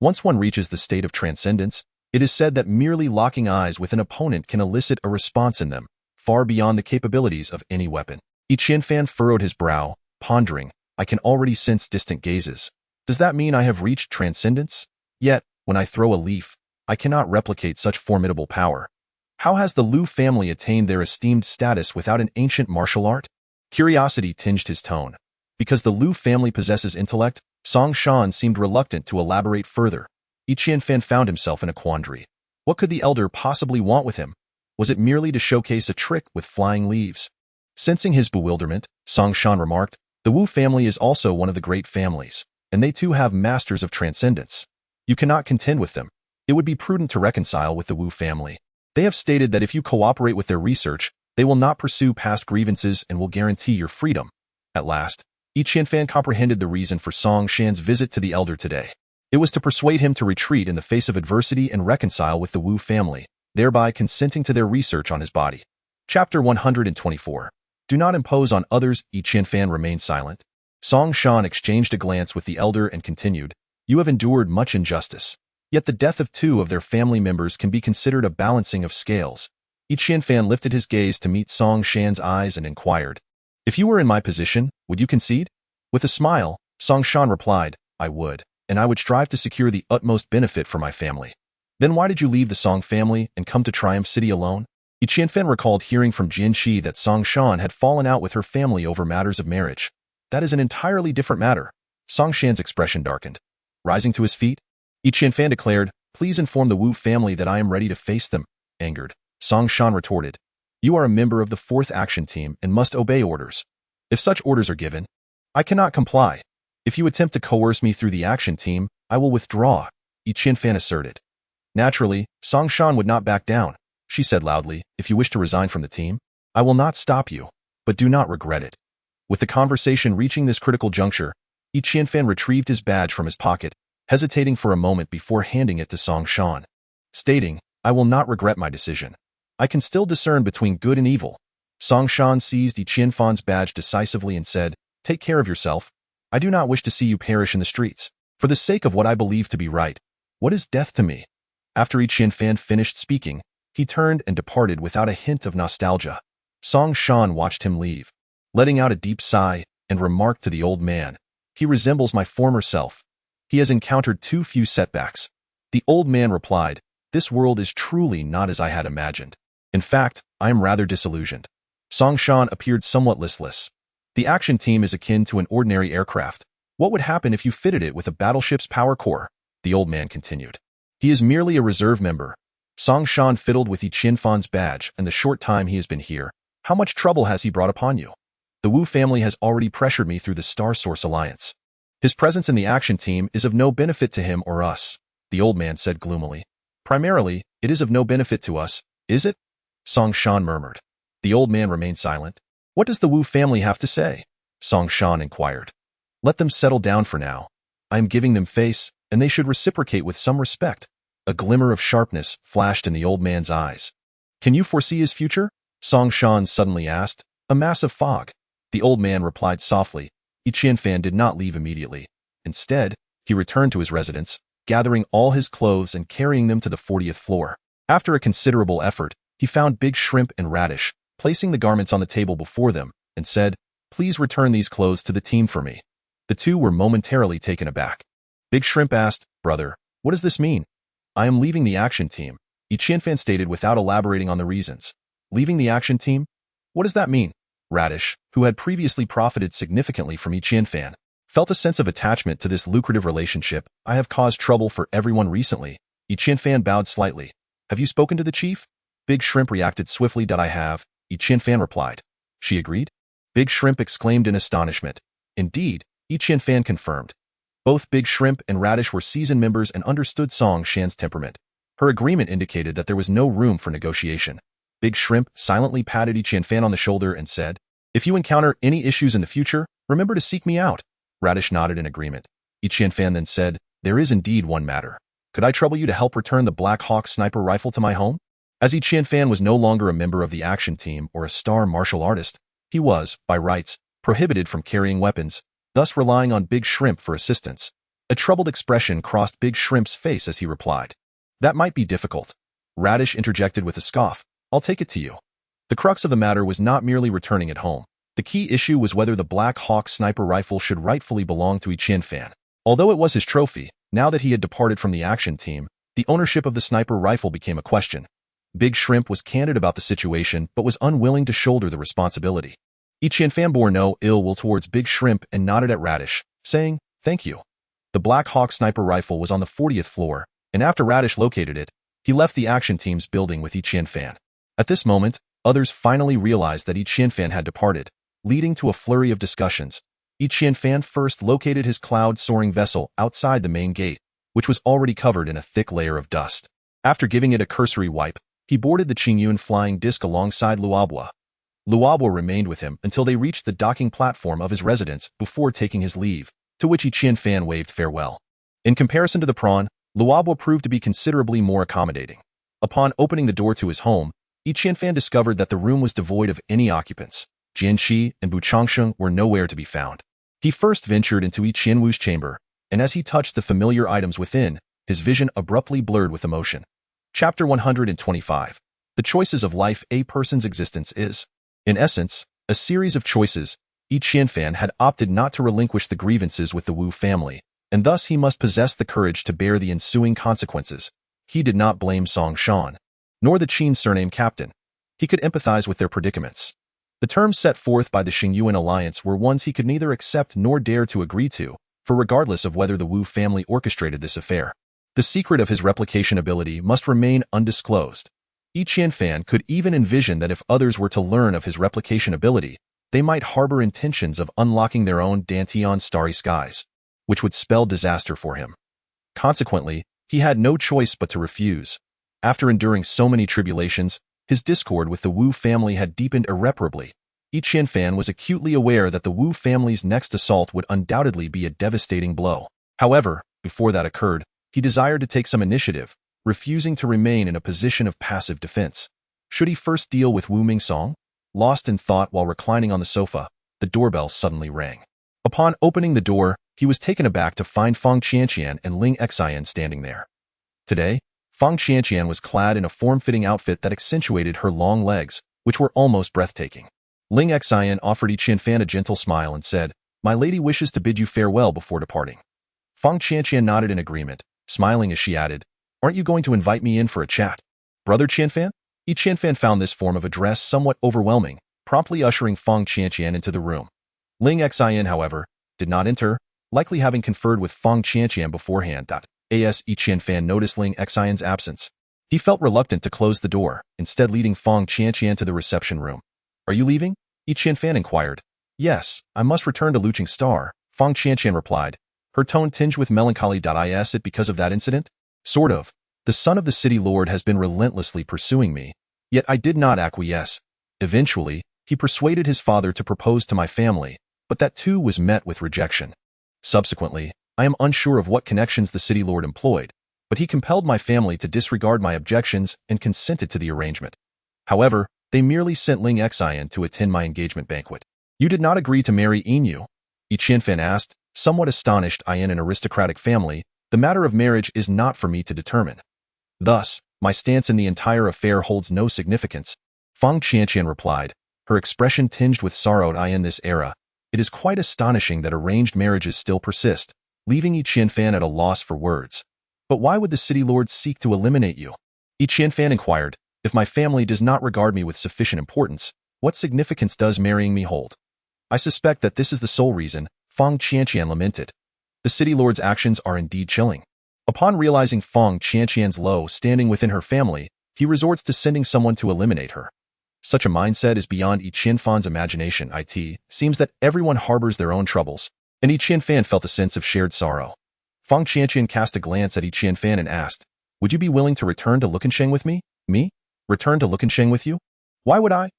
S1: Once one reaches the state of transcendence, it is said that merely locking eyes with an opponent can elicit a response in them, far beyond the capabilities of any weapon." Yi Qianfan furrowed his brow, pondering, "I can already sense distant gazes. Does that mean I have reached transcendence? Yet, when I throw a leaf, I cannot replicate such formidable power. How has the Liu family attained their esteemed status without an ancient martial art?" Curiosity tinged his tone. Because the Liu family possesses intellect, Song Shan seemed reluctant to elaborate further. Yi Qianfan found himself in a quandary. What could the elder possibly want with him? Was it merely to showcase a trick with flying leaves? Sensing his bewilderment, Song Shan remarked, "The Wu family is also one of the great families, and they too have masters of transcendence. You cannot contend with them. It would be prudent to reconcile with the Wu family. They have stated that if you cooperate with their research, they will not pursue past grievances and will guarantee your freedom." At last, Yi Qianfan comprehended the reason for Song Shan's visit to the elder today. It was to persuade him to retreat in the face of adversity and reconcile with the Wu family, thereby consenting to their research on his body. Chapter 124. Do not impose on others. Yi Qianfan remained silent. Song Shan exchanged a glance with the elder and continued, You have endured much injustice. Yet the death of 2 of their family members can be considered a balancing of scales. Yi Qianfan lifted his gaze to meet Song Shan's eyes and inquired, "If you were in my position, would you concede?" With a smile, Song Shan replied, "I would, and I would strive to secure the utmost benefit for my family." "Then why did you leave the Song family and come to Triumph City alone?" Yi Qianfan recalled hearing from Jian Qi that Song Shan had fallen out with her family over matters of marriage. "That is an entirely different matter." Song Shan's expression darkened. Rising to his feet, Yi Qianfan declared, "Please inform the Wu family that I am ready to face them." Angered, Song Shan retorted, "You are a member of the 4th action team and must obey orders. If such orders are given, I cannot comply. If you attempt to coerce me through the action team, I will withdraw," Yi Qianfan asserted. Naturally, Song Shan would not back down. She said loudly, "If you wish to resign from the team, I will not stop you, but do not regret it." With the conversation reaching this critical juncture, Yi Qianfan retrieved his badge from his pocket, hesitating for a moment before handing it to Song Shan, stating, "I will not regret my decision. I can still discern between good and evil." Song Shan seized Yi Qianfan's badge decisively and said, "Take care of yourself. I do not wish to see you perish in the streets. For the sake of what I believe to be right, what is death to me?" After Yi Qianfan finished speaking, he turned and departed without a hint of nostalgia. Song Shan watched him leave, letting out a deep sigh, and remarked to the old man, "He resembles my former self. He has encountered too few setbacks." The old man replied, "This world is truly not as I had imagined. In fact, I am rather disillusioned." Song Shan appeared somewhat listless. "The action team is akin to an ordinary aircraft. What would happen if you fitted it with a battleship's power core?" The old man continued. "He is merely a reserve member." Song Shan fiddled with Yi Qianfan's badge and the short time he has been here. "How much trouble has he brought upon you?" "The Wu family has already pressured me through the Star Source Alliance. His presence in the action team is of no benefit to him or us," the old man said gloomily. "Primarily, it is of no benefit to us, is it?" Song Shan murmured. The old man remained silent. "What does the Wu family have to say?" Song Shan inquired. "Let them settle down for now. I am giving them face, and they should reciprocate with some respect." A glimmer of sharpness flashed in the old man's eyes. "Can you foresee his future?" Song Shan suddenly asked. "A mass of fog." The old man replied softly. Yi Qianfan did not leave immediately. Instead, he returned to his residence, gathering all his clothes and carrying them to the 40th floor. After a considerable effort, he found Big Shrimp and Radish, placing the garments on the table before them, and said, "Please return these clothes to the team for me." The two were momentarily taken aback. Big Shrimp asked, "Brother, what does this mean?" "I am leaving the action team," Yi Qianfan stated without elaborating on the reasons. "Leaving the action team? What does that mean?" Radish, who had previously profited significantly from Yi Qianfan, felt a sense of attachment to this lucrative relationship. "I have caused trouble for everyone recently." Yi Qianfan bowed slightly. "Have you spoken to the chief?" Big Shrimp reacted swiftly. "I have," Yi Qianfan replied. "She agreed?" Big Shrimp exclaimed in astonishment. "Indeed," Yi Qianfan confirmed. Both Big Shrimp and Radish were seasoned members and understood Song Shan's temperament. Her agreement indicated that there was no room for negotiation. Big Shrimp silently patted Yi Qianfan on the shoulder and said, "If you encounter any issues in the future, remember to seek me out." Radish nodded in agreement. Yi Qianfan then said, "There is indeed one matter. Could I trouble you to help return the Black Hawk sniper rifle to my home?" As Yi Qianfan was no longer a member of the action team or a star martial artist, he was, by rights, prohibited from carrying weapons, thus relying on Big Shrimp for assistance. A troubled expression crossed Big Shrimp's face as he replied, "That might be difficult." Radish interjected with a scoff, "I'll take it to you." The crux of the matter was not merely returning it home. The key issue was whether the Black Hawk sniper rifle should rightfully belong to Yi Qianfan. Although it was his trophy, now that he had departed from the action team, the ownership of the sniper rifle became a question. Big Shrimp was candid about the situation but was unwilling to shoulder the responsibility. Yi Qianfan bore no ill will towards Big Shrimp and nodded at Radish, saying, "Thank you." The Black Hawk sniper rifle was on the 40th floor, and after Radish located it, he left the action team's building with Yi Qianfan. At this moment, others finally realized that Yi Qianfan had departed, leading to a flurry of discussions. Yi Qianfan first located his cloud-soaring vessel outside the main gate, which was already covered in a thick layer of dust. After giving it a cursory wipe, he boarded the Qingyun flying disc alongside Luobua. Luobua remained with him until they reached the docking platform of his residence before taking his leave, to which Yi Qianfan waved farewell. In comparison to the prawn, Luobua proved to be considerably more accommodating. Upon opening the door to his home, Yi Qianfan discovered that the room was devoid of any occupants. Jian Qi and Bu Changsheng were nowhere to be found. He first ventured into Yi Qianwu's chamber, and as he touched the familiar items within, his vision abruptly blurred with emotion. Chapter 125. The choices of life. A person's existence is, in essence, a series of choices. Qianfan had opted not to relinquish the grievances with the Wu family, and thus he must possess the courage to bear the ensuing consequences. He did not blame Song Shan, nor the Qin surname captain. He could empathize with their predicaments. The terms set forth by the Xingyuan alliance were ones he could neither accept nor dare to agree to, for regardless of whether the Wu family orchestrated this affair, the secret of his replication ability must remain undisclosed. Qianfan could even envision that if others were to learn of his replication ability, they might harbor intentions of unlocking their own Dantian starry skies, which would spell disaster for him. Consequently, he had no choice but to refuse. After enduring so many tribulations, his discord with the Wu family had deepened irreparably. Qianfan was acutely aware that the Wu family's next assault would undoubtedly be a devastating blow. However, before that occurred, he desired to take some initiative, refusing to remain in a position of passive defense. Should he first deal with Wu Mingsong? Lost in thought while reclining on the sofa, the doorbell suddenly rang. Upon opening the door, he was taken aback to find Fang Qianqian and Ling Xian standing there. Today, Fang Qianqian was clad in a form-fitting outfit that accentuated her long legs, which were almost breathtaking. Ling Xian offered Qianfan a gentle smile and said, "My lady wishes to bid you farewell before departing." Fang Qianqian nodded in agreement, smiling as she added, "Aren't you going to invite me in for a chat, Brother Qianfan?" Qianfan found this form of address somewhat overwhelming, promptly ushering Fang Qianqian into the room. Ling Xian, however, did not enter, likely having conferred with Fang Qianqian beforehand. As Qianfan noticed Ling Xian's absence, he felt reluctant to close the door, instead leading Fang Qianqian to the reception room. "Are you leaving?" Qianfan inquired. "Yes, I must return to Lucheng Star," Fang Qianqian replied, her tone tinged with melancholy. Is it because of that incident? "Sort of. The son of the city lord has been relentlessly pursuing me, yet I did not acquiesce. Eventually, he persuaded his father to propose to my family, but that too was met with rejection. Subsequently, I am unsure of what connections the city lord employed, but he compelled my family to disregard my objections and consented to the arrangement. However, they merely sent Ling Xian to attend my engagement banquet." "You did not agree to marry Inu?" Qianfan asked, somewhat astonished. "I am an aristocratic family. The matter of marriage is not for me to determine. Thus, my stance in the entire affair holds no significance," Fang Qianqian replied, her expression tinged with sorrow. "In this era, it is quite astonishing that arranged marriages still persist," leaving Qianfan at a loss for words. "But why would the city lord seek to eliminate you?" Qianfan inquired. "If my family does not regard me with sufficient importance, what significance does marrying me hold?" "I suspect that this is the sole reason," Fang Qianqian lamented. "The city lord's actions are indeed chilling." Upon realizing Fang Qianqian's low standing within her family, he resorts to sending someone to eliminate her. Such a mindset is beyond Qianfan's imagination. It seems that everyone harbors their own troubles, and Qianfan felt a sense of shared sorrow. Fang Qianqian cast a glance at Qianfan and asked, "Would you be willing to return to Lucheng with me?" "Me? Return to Lucheng with you? Why would I?"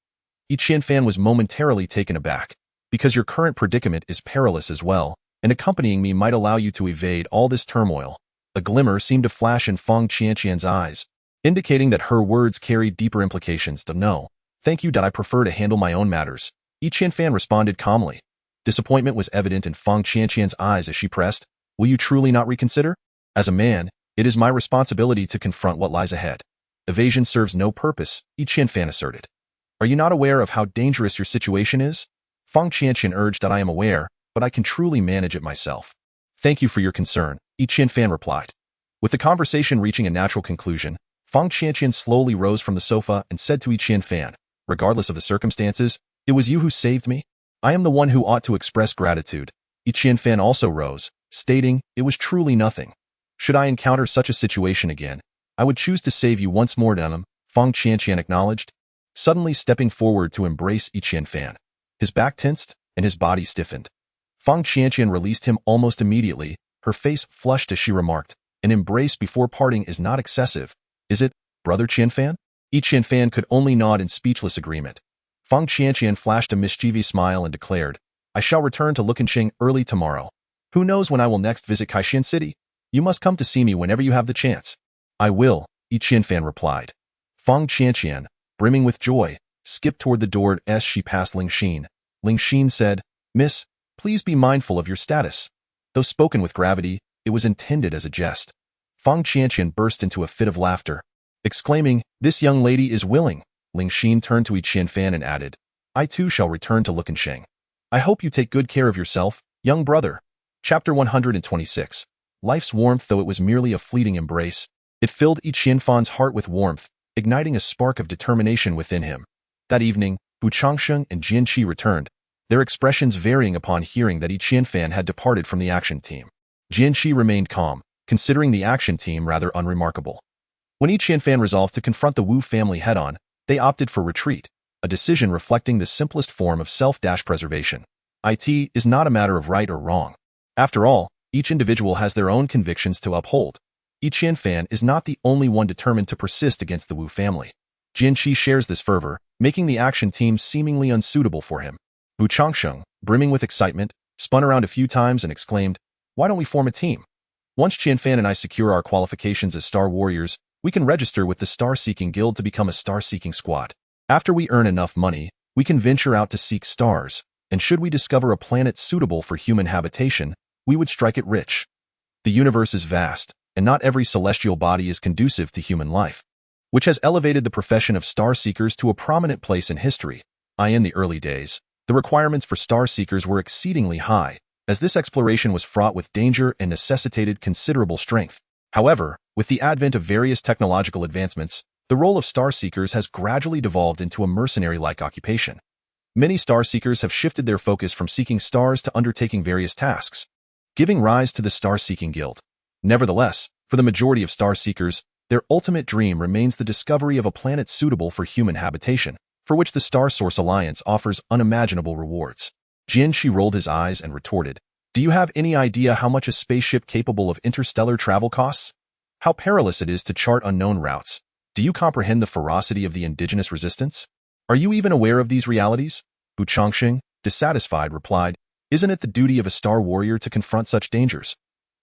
S1: Qianfan was momentarily taken aback. "Because your current predicament is perilous as well, and accompanying me might allow you to evade all this turmoil." A glimmer seemed to flash in Fang Qianqian's eyes, indicating that her words carried deeper implications. "No, thank you. I prefer to handle my own matters," Qianfan responded calmly. Disappointment was evident in Fang Qianqian's eyes as she pressed, "Will you truly not reconsider? As a man, it is my responsibility to confront what lies ahead. Evasion serves no purpose," Qianfan asserted. "Are you not aware of how dangerous your situation is?" Fang Qianqian urged. "I am aware, but I can truly manage it myself." "Thank you for your concern," Qianfan replied. With the conversation reaching a natural conclusion, Fang Qianqian slowly rose from the sofa and said to Qianfan, "Regardless of the circumstances, it was you who saved me. I am the one who ought to express gratitude." Qianfan also rose, stating, "It was truly nothing. Should I encounter such a situation again, I would choose to save you once more." Fang Qianqian acknowledged, suddenly stepping forward to embrace Qianfan. His back tensed, and his body stiffened. Fang Qianqian released him almost immediately, her face flushed as she remarked, "An embrace before parting is not excessive, is it, Brother Qianfan?" Qianfan could only nod in speechless agreement. Fang Qianqian flashed a mischievous smile and declared, "I shall return to Lucheng early tomorrow. Who knows when I will next visit Kaixin City? You must come to see me whenever you have the chance." "I will," Qianfan replied. Fang Qianqian, brimming with joy, skipped toward the door as she passed Ling Xin. Ling Xin said, "Miss, please be mindful of your status." Though spoken with gravity, it was intended as a jest. Fang Qianqian burst into a fit of laughter, exclaiming, "This young lady is willing." Ling Xin turned to Yi Qianfan and added, "I too shall return to Lukensheng. I hope you take good care of yourself, young brother." Chapter 126. Life's warmth. Though it was merely a fleeting embrace, it filled Yi Qianfan's heart with warmth, igniting a spark of determination within him. That evening, Bu Changsheng and Jian Qi returned, their expressions varying upon hearing that Yi Qianfan had departed from the action team. Jian Qi remained calm, considering the action team rather unremarkable. When Yi Qianfan resolved to confront the Wu family head-on, they opted for retreat, a decision reflecting the simplest form of self-preservation. It is not a matter of right or wrong. After all, each individual has their own convictions to uphold. Yi Qianfan is not the only one determined to persist against the Wu family. Jian Qi shares this fervor, making the action team seemingly unsuitable for him. Bu Changsheng, brimming with excitement, spun around a few times and exclaimed, "Why don't we form a team? Once Qianfan and I secure our qualifications as Star Warriors, we can register with the Star-Seeking Guild to become a Star-Seeking Squad. After we earn enough money, we can venture out to seek stars, and should we discover a planet suitable for human habitation, we would strike it rich. The universe is vast, and not every celestial body is conducive to human life, which has elevated the profession of star-seekers to a prominent place in history. In the early days, the requirements for star-seekers were exceedingly high, as this exploration was fraught with danger and necessitated considerable strength. However, with the advent of various technological advancements, the role of star-seekers has gradually devolved into a mercenary-like occupation. Many star-seekers have shifted their focus from seeking stars to undertaking various tasks, giving rise to the Star-Seeking Guild. Nevertheless, for the majority of star-seekers, their ultimate dream remains the discovery of a planet suitable for human habitation, for which the Star Source Alliance offers unimaginable rewards. Jian Qi rolled his eyes and retorted, "Do you have any idea how much a spaceship capable of interstellar travel costs? How perilous it is to chart unknown routes? Do you comprehend the ferocity of the indigenous resistance? Are you even aware of these realities?" Bu Changsheng, dissatisfied, replied, "Isn't it the duty of a Star Warrior to confront such dangers?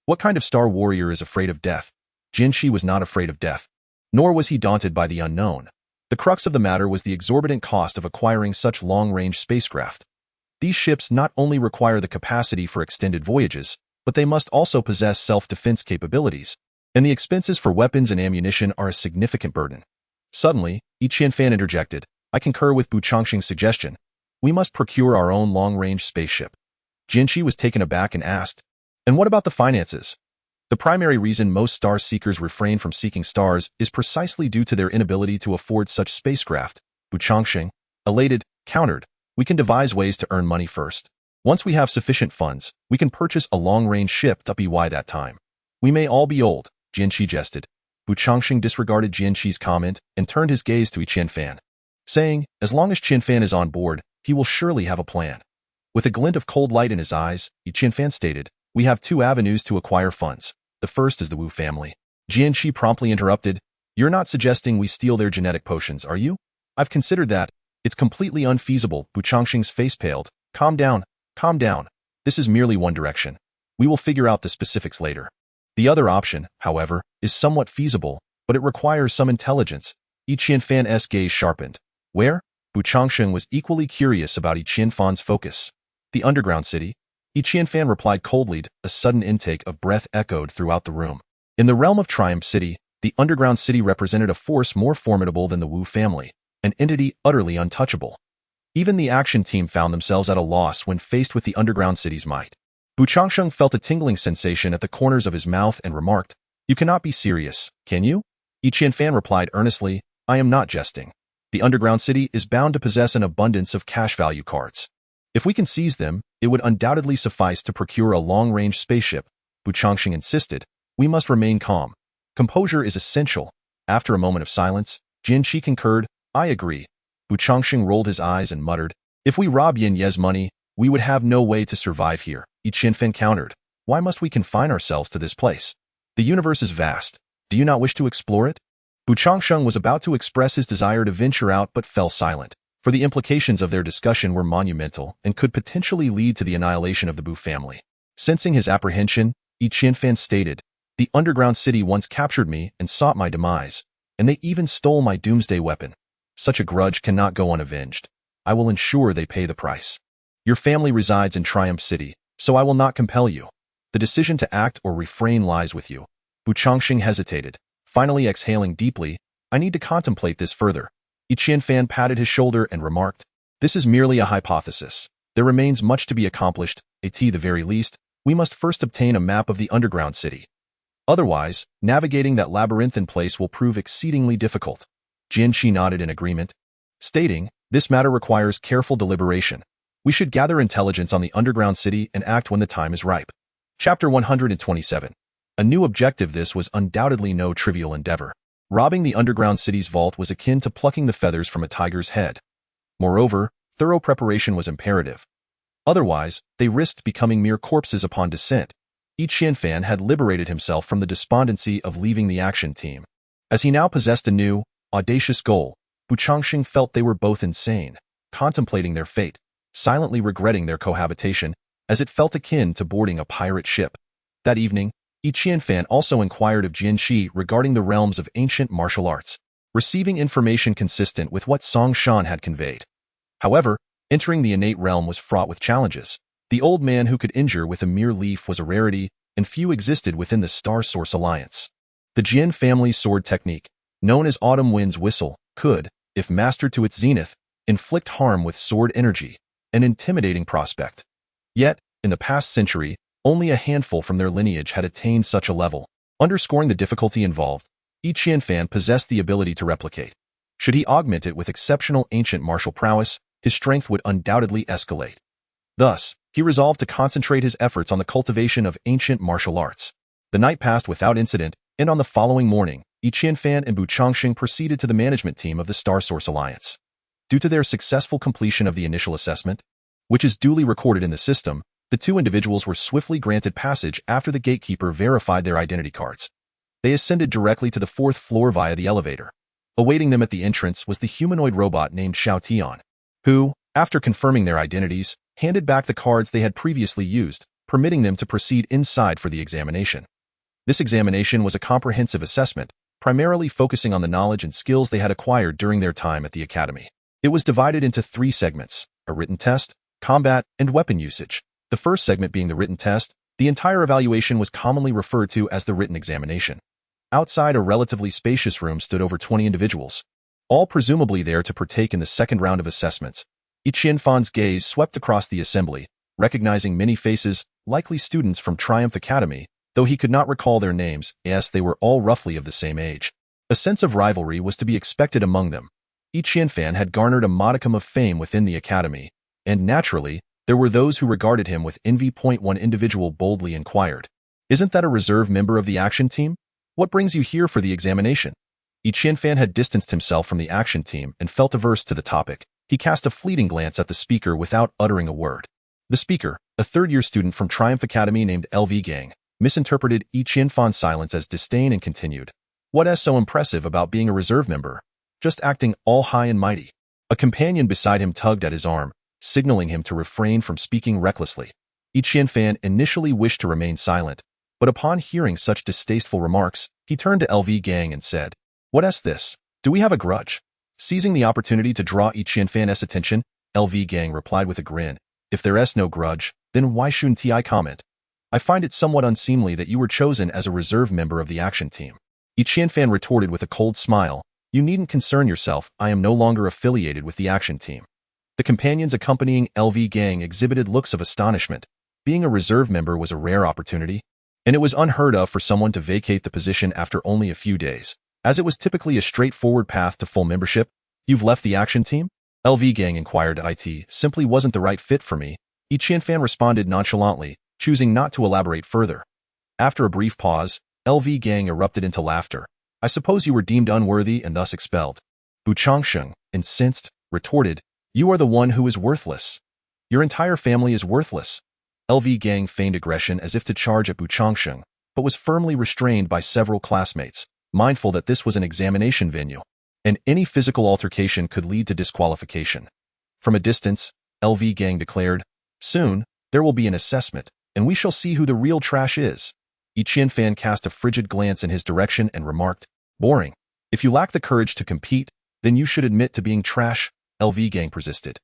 S1: What kind of Star Warrior is afraid of death?" Jian Qi was not afraid of death, nor was he daunted by the unknown. The crux of the matter was the exorbitant cost of acquiring such long-range spacecraft. These ships not only require the capacity for extended voyages, but they must also possess self-defense capabilities, and the expenses for weapons and ammunition are a significant burden. Suddenly, Yi Qianfan interjected, "I concur with Bu Changsheng's suggestion. We must procure our own long-range spaceship." Jian Qi was taken aback and asked, "And what about the finances?" The primary reason most star seekers refrain from seeking stars is precisely due to their inability to afford such spacecraft. Bu Changsheng, elated, countered, "We can devise ways to earn money first. Once we have sufficient funds, we can purchase a long-range ship to by that time. We may all be old," Jian Qi jested. Bu Changsheng disregarded Jian Qi's comment and turned his gaze to Yi Qianfan, saying, "As long as Qianfan is on board, he will surely have a plan." With a glint of cold light in his eyes, Yi Qianfan stated, "We have two avenues to acquire funds. The first is the Wu family." Jian Qi promptly interrupted, "You're not suggesting we steal their genetic potions, are you? I've considered that. It's completely unfeasible." Bu Changsheng's face paled. Calm down. This is merely one direction. We will figure out the specifics later. The other option, however, is somewhat feasible, but it requires some intelligence." Yi Qianfan's gaze sharpened. "Where?" Bu Changsheng was equally curious about Yi Qianfan's focus. "The underground city." Yi Qianfan replied coldly. A sudden intake of breath echoed throughout the room. In the realm of Triumph City, the underground city represented a force more formidable than the Wu family, an entity utterly untouchable. Even the action team found themselves at a loss when faced with the underground city's might. Bu Changsheng felt a tingling sensation at the corners of his mouth and remarked, "You cannot be serious, can you?" Yi Qianfan replied earnestly, "I am not jesting. The underground city is bound to possess an abundance of cash value cards. If we can seize them, it would undoubtedly suffice to procure a long-range spaceship." Bu Changsheng insisted, "We must remain calm. Composure is essential." After a moment of silence, Jian Qi concurred, "I agree." Bu Changsheng rolled his eyes and muttered, "If we rob Yin Ye's money, we would have no way to survive here." Yi Qianfan countered, "Why must we confine ourselves to this place? The universe is vast. Do you not wish to explore it?" Bu Changsheng was about to express his desire to venture out but fell silent, for the implications of their discussion were monumental and could potentially lead to the annihilation of the Bu family. Sensing his apprehension, Yi Qianfan stated, "The underground city once captured me and sought my demise, and they even stole my doomsday weapon. Such a grudge cannot go unavenged. I will ensure they pay the price. Your family resides in Triumph City, so I will not compel you. The decision to act or refrain lies with you. Bu Changxing hesitated, finally exhaling deeply. I need to contemplate this further. Yi Qianfan patted his shoulder and remarked, this is merely a hypothesis. There remains much to be accomplished. At the very least, we must first obtain a map of the underground city. Otherwise, navigating that labyrinthine place will prove exceedingly difficult. Jian Qi nodded in agreement, stating, this matter requires careful deliberation. We should gather intelligence on the underground city and act when the time is ripe. Chapter 127. A new objective. This was undoubtedly no trivial endeavor. Robbing the underground city's vault was akin to plucking the feathers from a tiger's head. Moreover, thorough preparation was imperative. Otherwise, they risked becoming mere corpses upon descent. Yi Qianfan had liberated himself from the despondency of leaving the action team. As he now possessed a new, audacious goal, Bu Changxing felt they were both insane, contemplating their fate, silently regretting their cohabitation, as it felt akin to boarding a pirate ship. That evening, Yi Qianfan also inquired of Jian Qi regarding the realms of ancient martial arts, receiving information consistent with what Song Shan had conveyed. However, entering the innate realm was fraught with challenges. The old man who could injure with a mere leaf was a rarity, and few existed within the Star Source Alliance. The Jian family's sword technique, known as Autumn Wind's Whistle, could, if mastered to its zenith, inflict harm with sword energy, an intimidating prospect. Yet, in the past century, only a handful from their lineage had attained such a level. Underscoring the difficulty involved, Yi Qianfan possessed the ability to replicate. Should he augment it with exceptional ancient martial prowess, his strength would undoubtedly escalate. Thus, he resolved to concentrate his efforts on the cultivation of ancient martial arts. The night passed without incident, and on the following morning, Yi Qianfan and Bu Changxing proceeded to the management team of the Star Source Alliance. Due to their successful completion of the initial assessment, which is duly recorded in the system, the two individuals were swiftly granted passage after the gatekeeper verified their identity cards. They ascended directly to the 4th floor via the elevator. Awaiting them at the entrance was the humanoid robot named Xiao Tian, who, after confirming their identities, handed back the cards they had previously used, permitting them to proceed inside for the examination. This examination was a comprehensive assessment, primarily focusing on the knowledge and skills they had acquired during their time at the academy. It was divided into 3 segments: a written test, combat, and weapon usage. The first segment being the written test, the entire evaluation was commonly referred to as the written examination. Outside a relatively spacious room stood over 20 individuals, all presumably there to partake in the second round of assessments. Yi Qianfan's gaze swept across the assembly, recognizing many faces, likely students from Triumph Academy, though he could not recall their names. Yes, they were all roughly of the same age. A sense of rivalry was to be expected among them. Yi Qianfan had garnered a modicum of fame within the academy, and naturally, there were those who regarded him with envy. One individual boldly inquired, "Isn't that a reserve member of the action team? What brings you here for the examination?" Yi Qianfan had distanced himself from the action team and felt averse to the topic. He cast a fleeting glance at the speaker without uttering a word. The speaker, a third-year student from Triumph Academy named LV Gang, misinterpreted Yi Qianfan's silence as disdain and continued, "What's so impressive about being a reserve member? Just acting all high and mighty." A companion beside him tugged at his arm, signaling him to refrain from speaking recklessly. Yi Qianfan initially wished to remain silent, but upon hearing such distasteful remarks, he turned to LV Gang and said, "What's this? Do we have a grudge?" Seizing the opportunity to draw Yi Qianfan's attention, LV Gang replied with a grin, "If there's no grudge, then why shouldn't I comment? I find it somewhat unseemly that you were chosen as a reserve member of the action team." Yi Qianfan retorted with a cold smile, "You needn't concern yourself, I am no longer affiliated with the action team." The companions accompanying LV Gang exhibited looks of astonishment. Being a reserve member was a rare opportunity, and it was unheard of for someone to vacate the position after only a few days, as it was typically a straightforward path to full membership. "You've left the action team?" LV Gang inquired. "It simply wasn't the right fit for me," Yi Qianfan responded nonchalantly, choosing not to elaborate further. After a brief pause, LV Gang erupted into laughter. "I suppose you were deemed unworthy and thus expelled." Bu Changxing, incensed, retorted, "You are the one who is worthless. Your entire family is worthless." LV Gang feigned aggression as if to charge at Bu Changxing, but was firmly restrained by several classmates, mindful that this was an examination venue, and any physical altercation could lead to disqualification. From a distance, LV Gang declared, "Soon, there will be an assessment, and we shall see who the real trash is." Yi Qianfan cast a frigid glance in his direction and remarked, "Boring. If you lack the courage to compete, then you should admit to being trash." LV Gang persisted.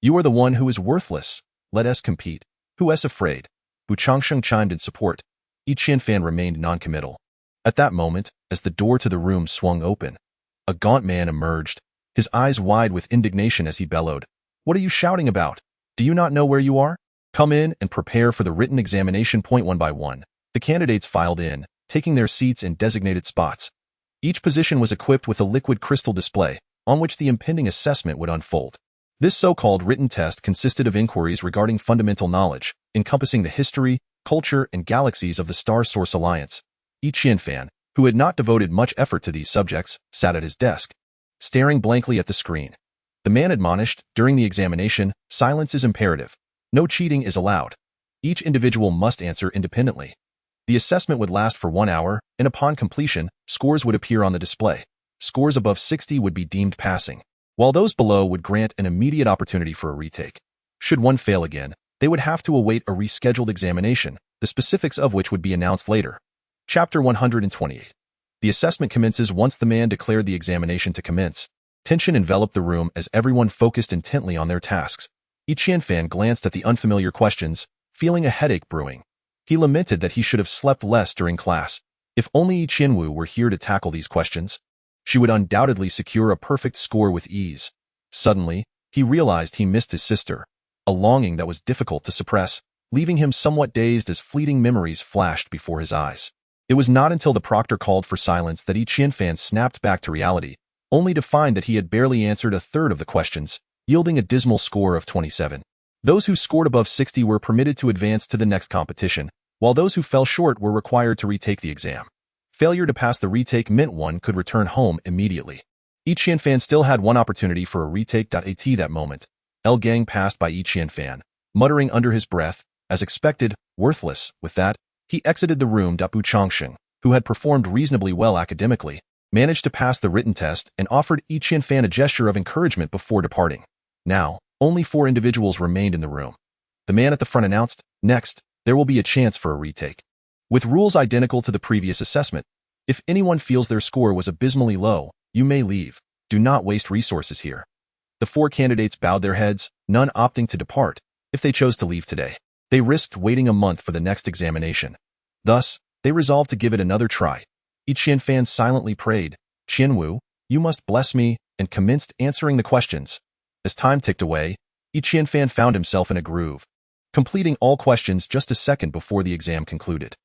S1: "You are the one who is worthless. Let us compete. Who is afraid?" Bu Changsheng chimed in support. Yi Qianfan remained noncommittal. At that moment, as the door to the room swung open, a gaunt man emerged, his eyes wide with indignation as he bellowed, "What are you shouting about? Do you not know where you are? Come in and prepare for the written examination." One by one, the candidates filed in, taking their seats in designated spots. Each position was equipped with a liquid crystal display, on which the impending assessment would unfold. This so-called written test consisted of inquiries regarding fundamental knowledge, encompassing the history, culture, and galaxies of the Star Source Alliance. Yi Qianfan, who had not devoted much effort to these subjects, sat at his desk, staring blankly at the screen. The man admonished, during the examination, silence is imperative. No cheating is allowed. Each individual must answer independently. The assessment would last for 1 hour, and upon completion, scores would appear on the display. Scores above 60 would be deemed passing, while those below would grant an immediate opportunity for a retake. Should one fail again, they would have to await a rescheduled examination, the specifics of which would be announced later. Chapter 128. The assessment commences once the man declared the examination to commence. Tension enveloped the room as everyone focused intently on their tasks. Yi Qianfan glanced at the unfamiliar questions, feeling a headache brewing. He lamented that he should have slept less during class. If only Yi Qianwu were here to tackle these questions, she would undoubtedly secure a perfect score with ease. Suddenly, he realized he missed his sister, a longing that was difficult to suppress, leaving him somewhat dazed as fleeting memories flashed before his eyes. It was not until the proctor called for silence that Yi Qianfan snapped back to reality, only to find that he had barely answered a third of the questions, yielding a dismal score of 27. Those who scored above 60 were permitted to advance to the next competition, while those who fell short were required to retake the exam. Failure to pass the retake meant one could return home immediately. Yi Qianfan still had one opportunity for a retake. At that moment, Gang passed by Yi Qianfan, muttering under his breath, as expected, worthless. With that, he exited the room. Bu Changsheng, who had performed reasonably well academically, managed to pass the written test and offered Yi Qianfan a gesture of encouragement before departing. Now, only 4 individuals remained in the room. The man at the front announced, "Next, there will be a chance for a retake. With rules identical to the previous assessment, if anyone feels their score was abysmally low, you may leave. Do not waste resources here." The 4 candidates bowed their heads, none opting to depart. If they chose to leave today, they risked waiting a month for the next examination. Thus, they resolved to give it another try. Yi Qianfan silently prayed, "Qianwu, you must bless me," and commenced answering the questions. As time ticked away, Yi Qianfan found himself in a groove, completing all questions just a second before the exam concluded.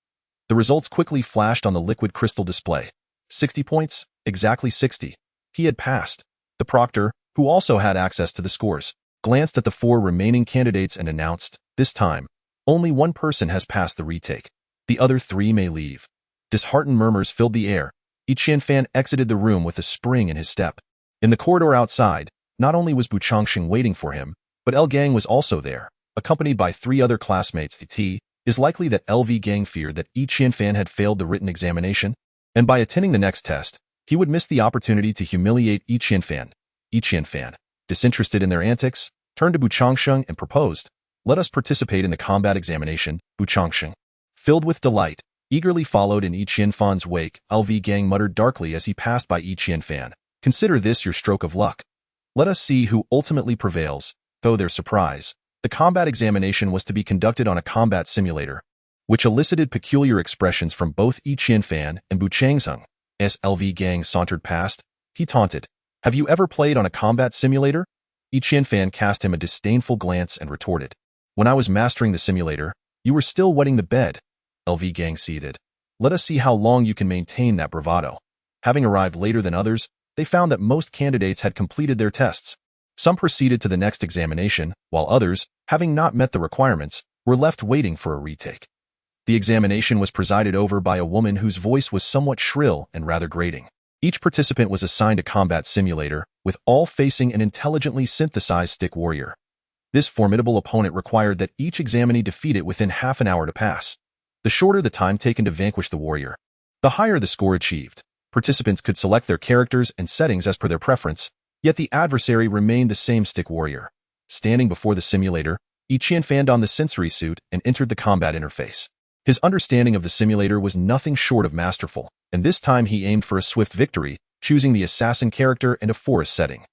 S1: The results quickly flashed on the liquid crystal display. 60 points, exactly 60. He had passed. The proctor, who also had access to the scores, glanced at the 4 remaining candidates and announced, "This time, only one person has passed the retake. The other 3 may leave." Disheartened murmurs filled the air. Yi Qianfan exited the room with a spring in his step. In the corridor outside, not only was Bu Changsheng waiting for him, but Gang was also there, accompanied by 3 other classmates. It is likely that Gang feared that Yi Qianfan had failed the written examination, and by attending the next test, he would miss the opportunity to humiliate Yi Qianfan. Yi Qianfan, disinterested in their antics, turned to Bu Changsheng and proposed, "Let us participate in the combat examination." Bu Changsheng, filled with delight, eagerly followed in Yi Qianfan's wake. Gang muttered darkly as he passed by Yi Qianfan, "Consider this your stroke of luck. Let us see who ultimately prevails." To their surprise, the combat examination was to be conducted on a combat simulator, which elicited peculiar expressions from both Yi Qianfan and Bu Changsheng. As Gang sauntered past, he taunted, "Have you ever played on a combat simulator?" Yi Qianfan cast him a disdainful glance and retorted, "When I was mastering the simulator, you were still wetting the bed." Gang seethed. "Let us see how long you can maintain that bravado." Having arrived later than others, they found that most candidates had completed their tests. Some proceeded to the next examination, while others, having not met the requirements, were left waiting for a retake. The examination was presided over by a woman whose voice was somewhat shrill and rather grating. Each participant was assigned a combat simulator, with all facing an intelligently synthesized stick warrior. This formidable opponent required that each examinee defeat it within half an hour to pass. The shorter the time taken to vanquish the warrior, the higher the score achieved. Participants could select their characters and settings as per their preference, yet the adversary remained the same stick warrior. Standing before the simulator, Yi Qianfan donned the sensory suit and entered the combat interface. His understanding of the simulator was nothing short of masterful, and this time he aimed for a swift victory, choosing the assassin character and a forest setting.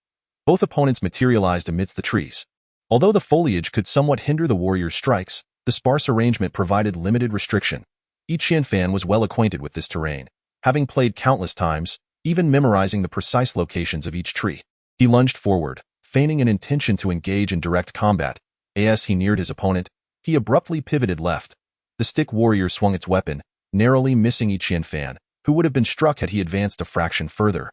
S1: Both opponents materialized amidst the trees. Although the foliage could somewhat hinder the warrior's strikes, The sparse arrangement provided limited restriction. Yi Qianfan was well acquainted with this terrain, having played countless times, even memorizing the precise locations of each tree. He lunged forward, feigning an intention to engage in direct combat. As he neared his opponent, he abruptly pivoted left. The stick warrior swung its weapon, narrowly missing Yi Qianfan, who would have been struck had he advanced a fraction further.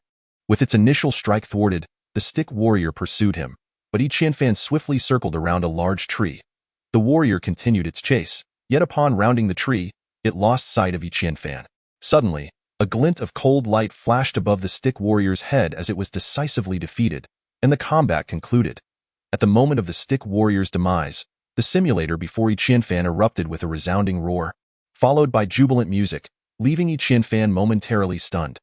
S1: With its initial strike thwarted, the stick warrior pursued him, but Yi Qianfan swiftly circled around a large tree. The warrior continued its chase, yet upon rounding the tree, it lost sight of Yi Qianfan. Suddenly, a glint of cold light flashed above the stick warrior's head as it was decisively defeated, and the combat concluded. At the moment of the stick warrior's demise, the simulator before Yi Qianfan erupted with a resounding roar, followed by jubilant music, leaving Yi Qianfan momentarily stunned.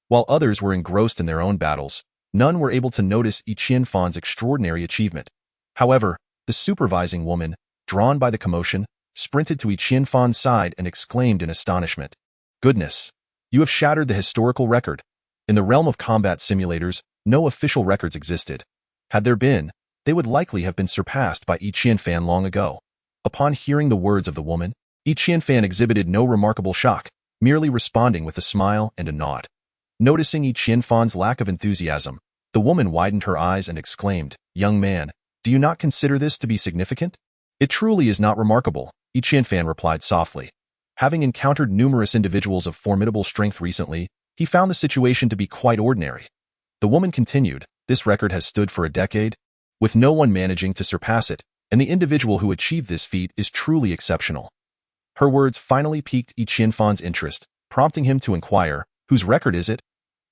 S1: While others were engrossed in their own battles, none were able to notice Yi Qianfan's extraordinary achievement. However, the supervising woman, drawn by the commotion, sprinted to Yi Qianfan's side and exclaimed in astonishment, "Goodness! You have shattered the historical record." In the realm of combat simulators, no official records existed. Had there been, they would likely have been surpassed by Yi Qianfan long ago. Upon hearing the words of the woman, Yi Qianfan exhibited no remarkable shock, merely responding with a smile and a nod. Noticing Yi Qianfan's lack of enthusiasm, the woman widened her eyes and exclaimed, "Young man, do you not consider this to be significant?" "It truly is not remarkable," Yi Qianfan replied softly. Having encountered numerous individuals of formidable strength recently, he found the situation to be quite ordinary. The woman continued, "This record has stood for a decade, with no one managing to surpass it, and the individual who achieved this feat is truly exceptional." Her words finally piqued Yi Qianfan's interest, prompting him to inquire, "Whose record is it?"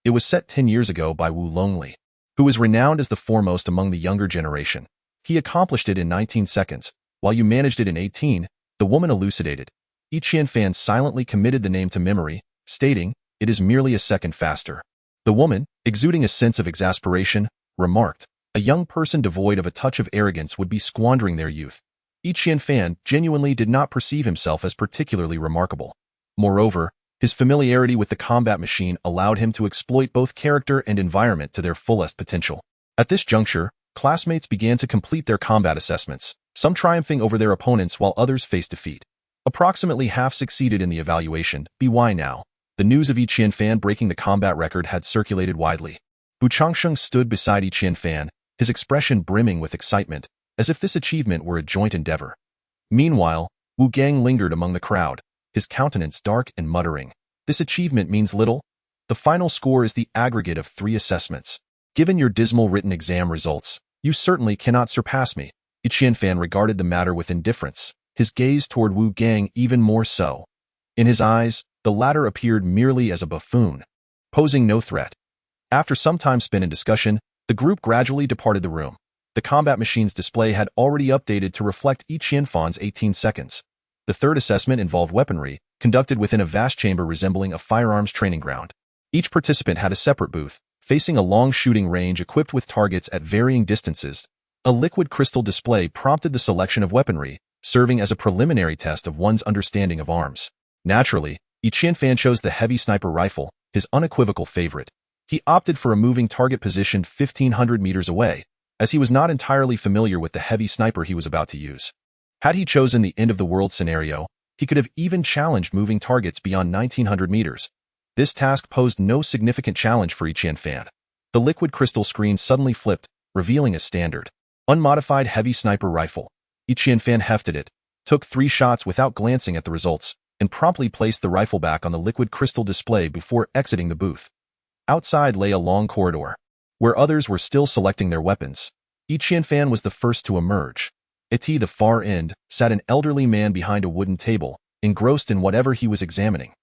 S1: "It was set 10 years ago by Wu Longli, who is renowned as the foremost among the younger generation. He accomplished it in 19 seconds, while you managed it in 18, the woman elucidated. Yi Qianfan silently committed the name to memory, stating, "It is merely a second faster." The woman, exuding a sense of exasperation, remarked, "A young person devoid of a touch of arrogance would be squandering their youth." Yi Qianfan genuinely did not perceive himself as particularly remarkable. Moreover, his familiarity with the combat machine allowed him to exploit both character and environment to their fullest potential. At this juncture, classmates began to complete their combat assessments, some triumphing over their opponents while others faced defeat. Approximately half succeeded in the evaluation. Why now? The news of Yi Qianfan breaking the combat record had circulated widely. Wu Changsheng stood beside Yi Qianfan, his expression brimming with excitement, as if this achievement were a joint endeavor. Meanwhile, Wu Gang lingered among the crowd, his countenance dark and muttering, "This achievement means little. The final score is the aggregate of 3 assessments. Given your dismal written exam results, you certainly cannot surpass me." Yi Qianfan regarded the matter with indifference, his gaze toward Wu Gang even more so. In his eyes, the latter appeared merely as a buffoon, posing no threat. After some time spent in discussion, the group gradually departed the room. The combat machine's display had already updated to reflect Yi Qianfan's 18 seconds. The third assessment involved weaponry, conducted within a vast chamber resembling a firearms training ground. Each participant had a separate booth, facing a long shooting range equipped with targets at varying distances. A liquid crystal display prompted the selection of weaponry, serving as a preliminary test of one's understanding of arms. Naturally, Yi Qianfan chose the heavy sniper rifle, his unequivocal favorite. He opted for a moving target positioned 1,500 meters away, as he was not entirely familiar with the heavy sniper he was about to use. Had he chosen the end-of-the-world scenario, he could have even challenged moving targets beyond 1,900 meters. This task posed no significant challenge for Yi Qianfan. The liquid crystal screen suddenly flipped, revealing a standard, unmodified heavy sniper rifle. Yi Qianfan hefted it, took 3 shots without glancing at the results, and promptly placed the rifle back on the liquid crystal display before exiting the booth. Outside lay a long corridor, where others were still selecting their weapons. Yi Qianfan was the first to emerge. At the far end sat an elderly man behind a wooden table, engrossed in whatever he was examining.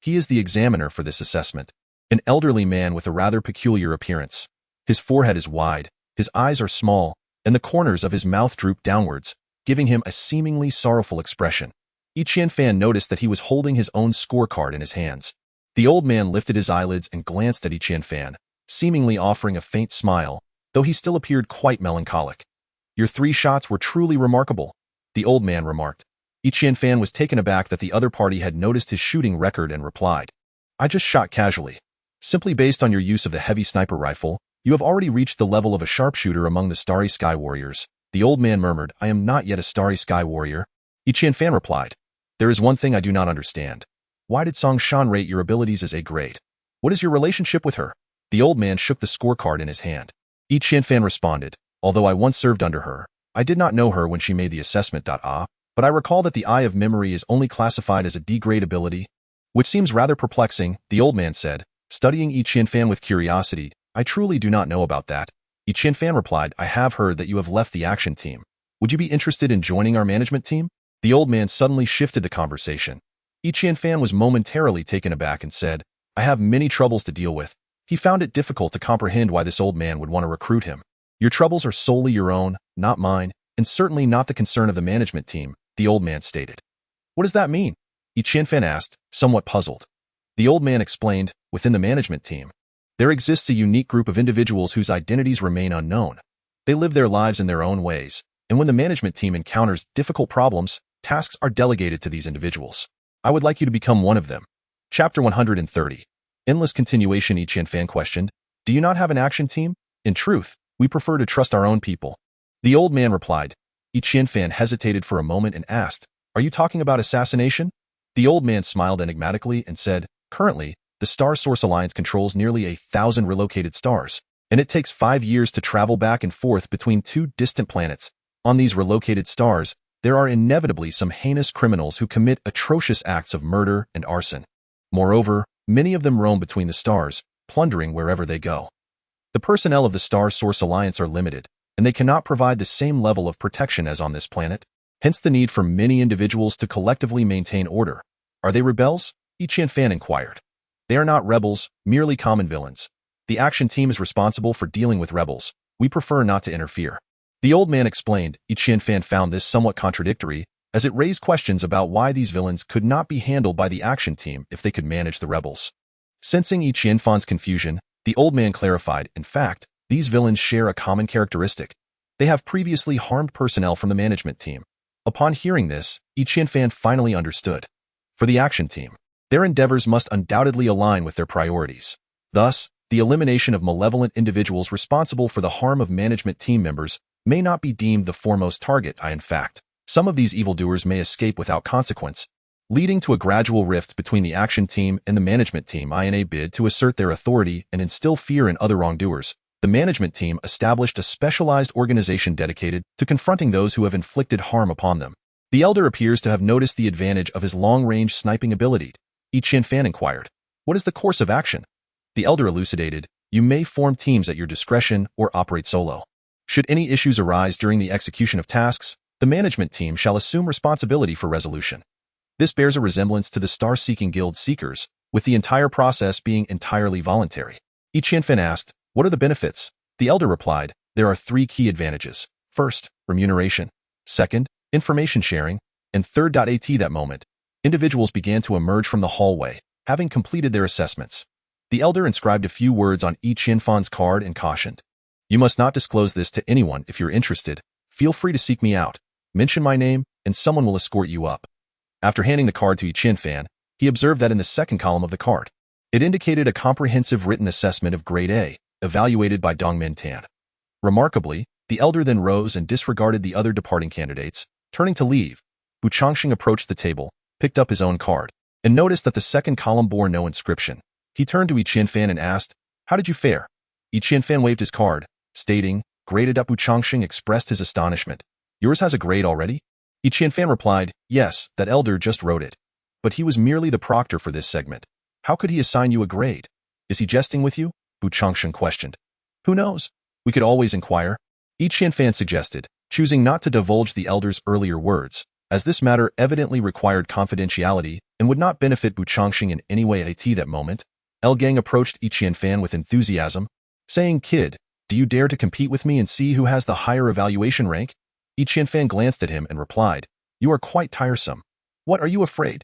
S1: He is the examiner for this assessment, an elderly man with a rather peculiar appearance. His forehead is wide, his eyes are small, and the corners of his mouth droop downwards, giving him a seemingly sorrowful expression. Yi Qianfan noticed that he was holding his own scorecard in his hands. The old man lifted his eyelids and glanced at Yi Qianfan, seemingly offering a faint smile, though he still appeared quite melancholic. "Your 3 shots were truly remarkable," the old man remarked. Yi Qianfan was taken aback that the other party had noticed his shooting record and replied, "I just shot casually. Simply based on your use of the heavy sniper rifle, you have already reached the level of a sharpshooter among the Starry Sky Warriors." The old man murmured, "I am not yet a Starry Sky Warrior." Yi Qianfan replied, "There is one thing I do not understand. Why did Song Shan rate your abilities as A grade? What is your relationship with her?" The old man shook the scorecard in his hand. Yi Qianfan responded, "Although I once served under her, I did not know her when she made the assessment. But I recall that the Eye of Memory is only classified as a D grade ability, which seems rather perplexing," the old man said, studying Yi Qianfan with curiosity. "I truly do not know about that." Yi Qianfan replied, "I have heard that you have left the action team. Would you be interested in joining our management team?" The old man suddenly shifted the conversation. Yi Qianfan was momentarily taken aback and said, "I have many troubles to deal with." He found it difficult to comprehend why this old man would want to recruit him. "Your troubles are solely your own, not mine, and certainly not the concern of the management team," the old man stated. "What does that mean?" Yi Qianfan asked, somewhat puzzled. The old man explained, "Within the management team, there exists a unique group of individuals whose identities remain unknown. They live their lives in their own ways, and when the management team encounters difficult problems, tasks are delegated to these individuals. I would like you to become one of them." Chapter 130. Endless continuation. Yi Qianfan questioned, "Do you not have an action team?" "In truth, we prefer to trust our own people." The old man replied. Yi Qianfan hesitated for a moment and asked, "Are you talking about assassination?" The old man smiled enigmatically and said, "Currently, the Star Source Alliance controls nearly 1,000 relocated stars, and it takes 5 years to travel back and forth between 2 distant planets. On these relocated stars, there are inevitably some heinous criminals who commit atrocious acts of murder and arson. Moreover, many of them roam between the stars, plundering wherever they go. The personnel of the Star Source Alliance are limited, and they cannot provide the same level of protection as on this planet, hence the need for many individuals to collectively maintain order." "Are they rebels?" Yi Qianfan inquired. "They are not rebels, merely common villains. The action team is responsible for dealing with rebels. We prefer not to interfere." The old man explained. Yi Qianfan found this somewhat contradictory, as it raised questions about why these villains could not be handled by the action team if they could manage the rebels. Sensing Yi Qianfan's confusion, the old man clarified, "In fact, these villains share a common characteristic. They have previously harmed personnel from the management team." Upon hearing this, Yi Qianfan finally understood. For the action team, their endeavors must undoubtedly align with their priorities. Thus, the elimination of malevolent individuals responsible for the harm of management team members may not be deemed the foremost target. In fact, some of these evildoers may escape without consequence, leading to a gradual rift between the action team and the management team. In a bid to assert their authority and instill fear in other wrongdoers, the management team established a specialized organization dedicated to confronting those who have inflicted harm upon them. The elder appears to have noticed the advantage of his long-range sniping ability. Yi Qianfan inquired, "What is the course of action?" The elder elucidated, "You may form teams at your discretion or operate solo. Should any issues arise during the execution of tasks, the management team shall assume responsibility for resolution." This bears a resemblance to the star-seeking guild seekers, with the entire process being entirely voluntary. Yi Qianfan asked, "What are the benefits?" The elder replied, "There are 3 key advantages. First, remuneration. Second, information sharing. And third, at that moment, individuals began to emerge from the hallway, having completed their assessments. The elder inscribed a few words on Yi Qianfan's card and cautioned, "You must not disclose this to anyone. If you're interested, feel free to seek me out. Mention my name, and someone will escort you up." After handing the card to Yi Qianfan, he observed that in the second column of the card, it indicated a comprehensive written assessment of Grade A, evaluated by Dongmin Tan. Remarkably, the elder then rose and disregarded the other departing candidates. Turning to leave, Bu Changxing approached the table, picked up his own card, and noticed that the second column bore no inscription. He turned to Yi Qianfan and asked, "How did you fare?" Yi Qianfan waved his card, stating, "Graded up." Bu Changxing expressed his astonishment. "Yours has a grade already?" Yi Qianfan replied, "Yes, that elder just wrote it. But he was merely the proctor for this segment. How could he assign you a grade? Is he jesting with you?" Bu Changxing questioned. "Who knows? We could always inquire," Yi Qianfan suggested, choosing not to divulge the elder's earlier words, as this matter evidently required confidentiality and would not benefit Bu Changxing in any way at that moment. Gang approached Yi Qianfan with enthusiasm, saying, "Kid, do you dare to compete with me and see who has the higher evaluation rank?" Yi Qianfan glanced at him and replied, "You are quite tiresome." "What, are you afraid?"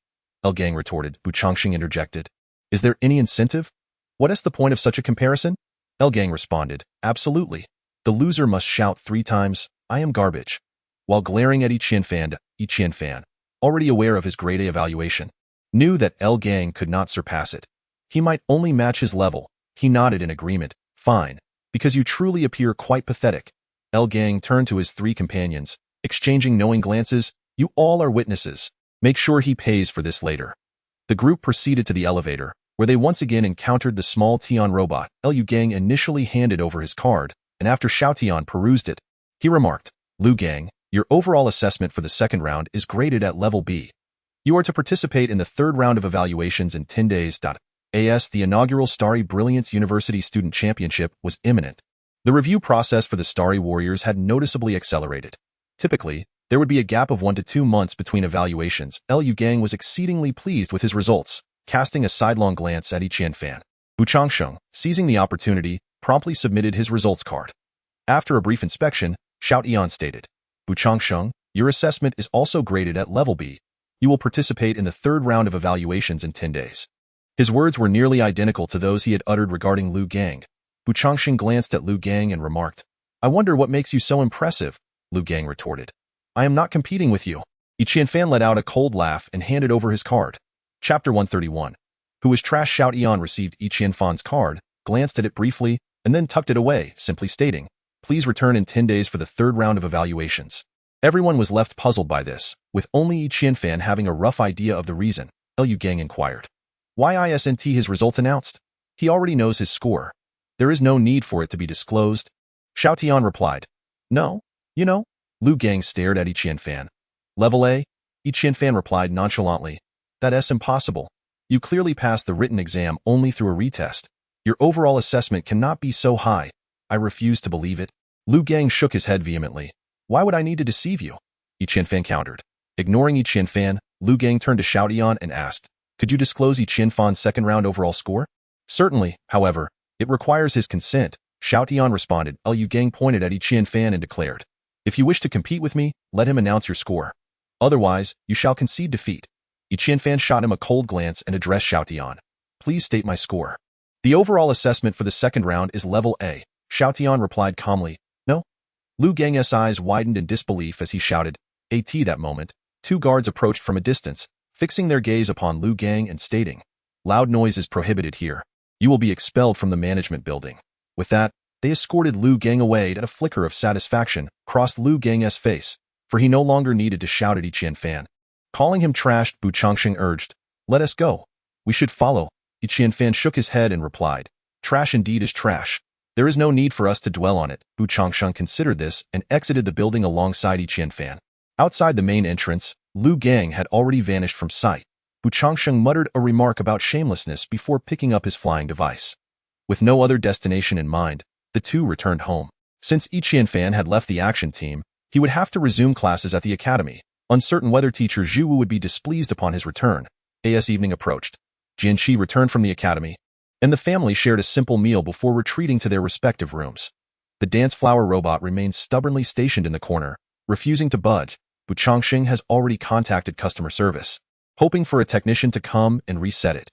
S1: Gang retorted. Bu Changxing interjected, "Is there any incentive? What is the point of such a comparison?" Gang responded, "Absolutely. The loser must shout 3 times, 'I am garbage.'" While glaring at Yi Qianfan, already aware of his grade A evaluation, knew that Gang could not surpass it. He might only match his level. He nodded in agreement. "Fine, because you truly appear quite pathetic." Gang turned to his 3 companions, exchanging knowing glances. You all are witnesses. Make sure he pays for this later. The group proceeded to the elevator, where they once again encountered the small Tian robot. Liu Gang initially handed over his card, and after Xiao Tian perused it, he remarked, Liu Gang, your overall assessment for the second round is graded at level B. You are to participate in the third round of evaluations in 10 days. As the inaugural Starry Brilliance University Student Championship was imminent, the review process for the Starry Warriors had noticeably accelerated. Typically, there would be a gap of 1 to 2 months between evaluations. Liu Gang was exceedingly pleased with his results, casting a sidelong glance at Qian Fan. Bu Changsheng, seizing the opportunity, promptly submitted his results card. After a brief inspection, Xiao Tian stated, Bu Changsheng, your assessment is also graded at level B. You will participate in the third round of evaluations in 10 days. His words were nearly identical to those he had uttered regarding Liu Gang. Bu Changsheng glanced at Liu Gang and remarked, I wonder what makes you so impressive, Liu Gang retorted. I am not competing with you. Qian Fan let out a cold laugh and handed over his card. Chapter 131. Who was trash? Xiao Tian received Qian Fan's card, glanced at it briefly, and then tucked it away, simply stating, Please return in 10 days for the third round of evaluations. Everyone was left puzzled by this, with only Qian Fan having a rough idea of the reason. Liu Gang inquired. Why isn't his results announced? He already knows his score. There is no need for it to be disclosed. Xiao Tian replied. No, you know. Liu Gang stared at Qian Fan. Level A? Qian Fan replied nonchalantly. That's impossible. You clearly passed the written exam only through a retest. Your overall assessment cannot be so high. I refuse to believe it. Liu Gang shook his head vehemently. Why would I need to deceive you? Qian Fan countered. Ignoring Qian Fan, Liu Gang turned to Xiao Tian and asked, Could you disclose Qian Fan's second round overall score? Certainly, however, it requires his consent. Xiao Tian responded. Liu Gang pointed at Qian Fan and declared, If you wish to compete with me, let him announce your score. Otherwise, you shall concede defeat. Qian Fan shot him a cold glance and addressed Xiao Tian. Please state my score. The overall assessment for the second round is level A. Xiao Tian replied calmly, No. Liu Gang's eyes widened in disbelief as he shouted, At that moment, 2 guards approached from a distance, fixing their gaze upon Liu Gang and stating, Loud noise is prohibited here. You will be expelled from the management building. With that, they escorted Liu Gang away and a flicker of satisfaction crossed Liu Gang's face, for he no longer needed to shout at Qian Fan. Calling him trashed, Bu Changsheng urged, Let us go. We should follow. Qian Fan shook his head and replied, Trash indeed is trash. There is no need for us to dwell on it. Bu Changsheng considered this and exited the building alongside Qian Fan. Outside the main entrance, Liu Gang had already vanished from sight. Bu Changsheng muttered a remark about shamelessness before picking up his flying device. With no other destination in mind, the two returned home. Since Qian Fan had left the action team, he would have to resume classes at the academy, uncertain whether teacher Zhu Wu would be displeased upon his return. As evening approached, Jian Qi returned from the academy, and the family shared a simple meal before retreating to their respective rooms. The dance flower robot remains stubbornly stationed in the corner, refusing to budge. Bu Changsheng has already contacted customer service, hoping for a technician to come and reset it.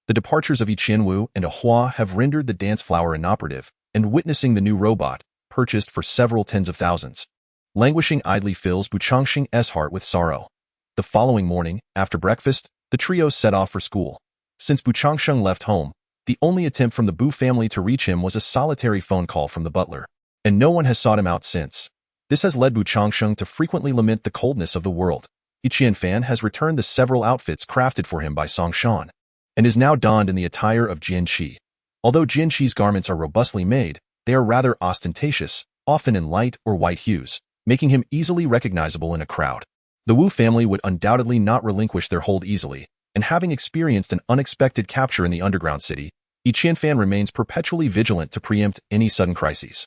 S1: The departures of Qian Wu and Hua have rendered the dance flower inoperative, and witnessing the new robot, purchased for several tens of thousands, languishing idly fills Bu Changsheng's heart with sorrow. The following morning, after breakfast, the trio set off for school. Since Bu Changsheng left home, the only attempt from the Bu family to reach him was a solitary phone call from the butler, and no one has sought him out since. This has led Bu Changsheng to frequently lament the coldness of the world. Qian Fan has returned the several outfits crafted for him by Song Shan, and is now donned in the attire of Jian Qi. Although Jian Qi's garments are robustly made, they are rather ostentatious, often in light or white hues, making him easily recognizable in a crowd. The Wu family would undoubtedly not relinquish their hold easily, and having experienced an unexpected capture in the underground city, Qian Fan remains perpetually vigilant to preempt any sudden crises.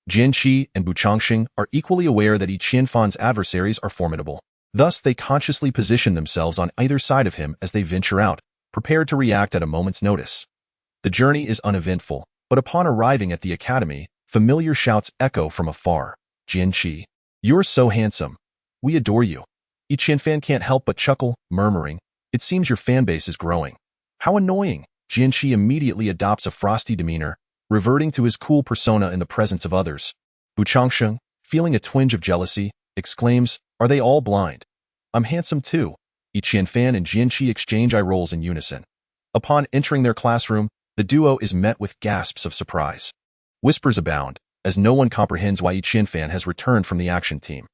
S1: Jian Qi and Bu Changsheng are equally aware that Qian Fan's adversaries are formidable. Thus, they consciously position themselves on either side of him as they venture out, prepared to react at a moment's notice. The journey is uneventful, but upon arriving at the academy, familiar shouts echo from afar. Jian Qi, you're so handsome. We adore you. Qian Fan can't help but chuckle, murmuring, It seems your fanbase is growing. How annoying. Jian Qi immediately adopts a frosty demeanor, reverting to his cool persona in the presence of others. Bu Changsheng, feeling a twinge of jealousy, exclaims, Are they all blind? I'm handsome too. Qian Fan and Jian Qi exchange eye rolls in unison. Upon entering their classroom, the duo is met with gasps of surprise. Whispers abound, as no one comprehends why Qian Fan has returned from the action team.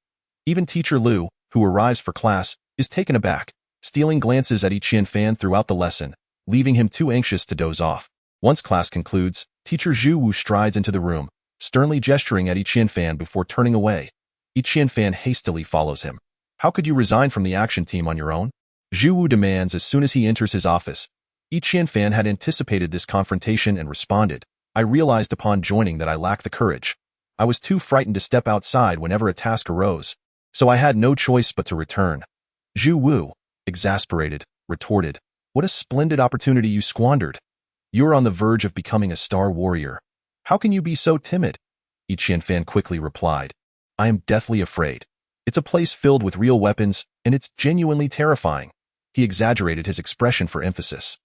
S1: Even teacher Liu, who arrives for class, is taken aback, stealing glances at Qian Fan throughout the lesson, leaving him too anxious to doze off. Once class concludes, teacher Zhu Wu strides into the room, sternly gesturing at Qian Fan before turning away. Qian Fan hastily follows him. How could you resign from the action team on your own? Zhu Wu demands as soon as he enters his office. Qian Fan had anticipated this confrontation and responded. I realized upon joining that I lacked the courage. I was too frightened to step outside whenever a task arose, so I had no choice but to return. Zhu Wu, exasperated, retorted, what a splendid opportunity you squandered. You're on the verge of becoming a star warrior. How can you be so timid? Qian Fan quickly replied. I am deathly afraid. It's a place filled with real weapons, and it's genuinely terrifying. He exaggerated his expression for emphasis.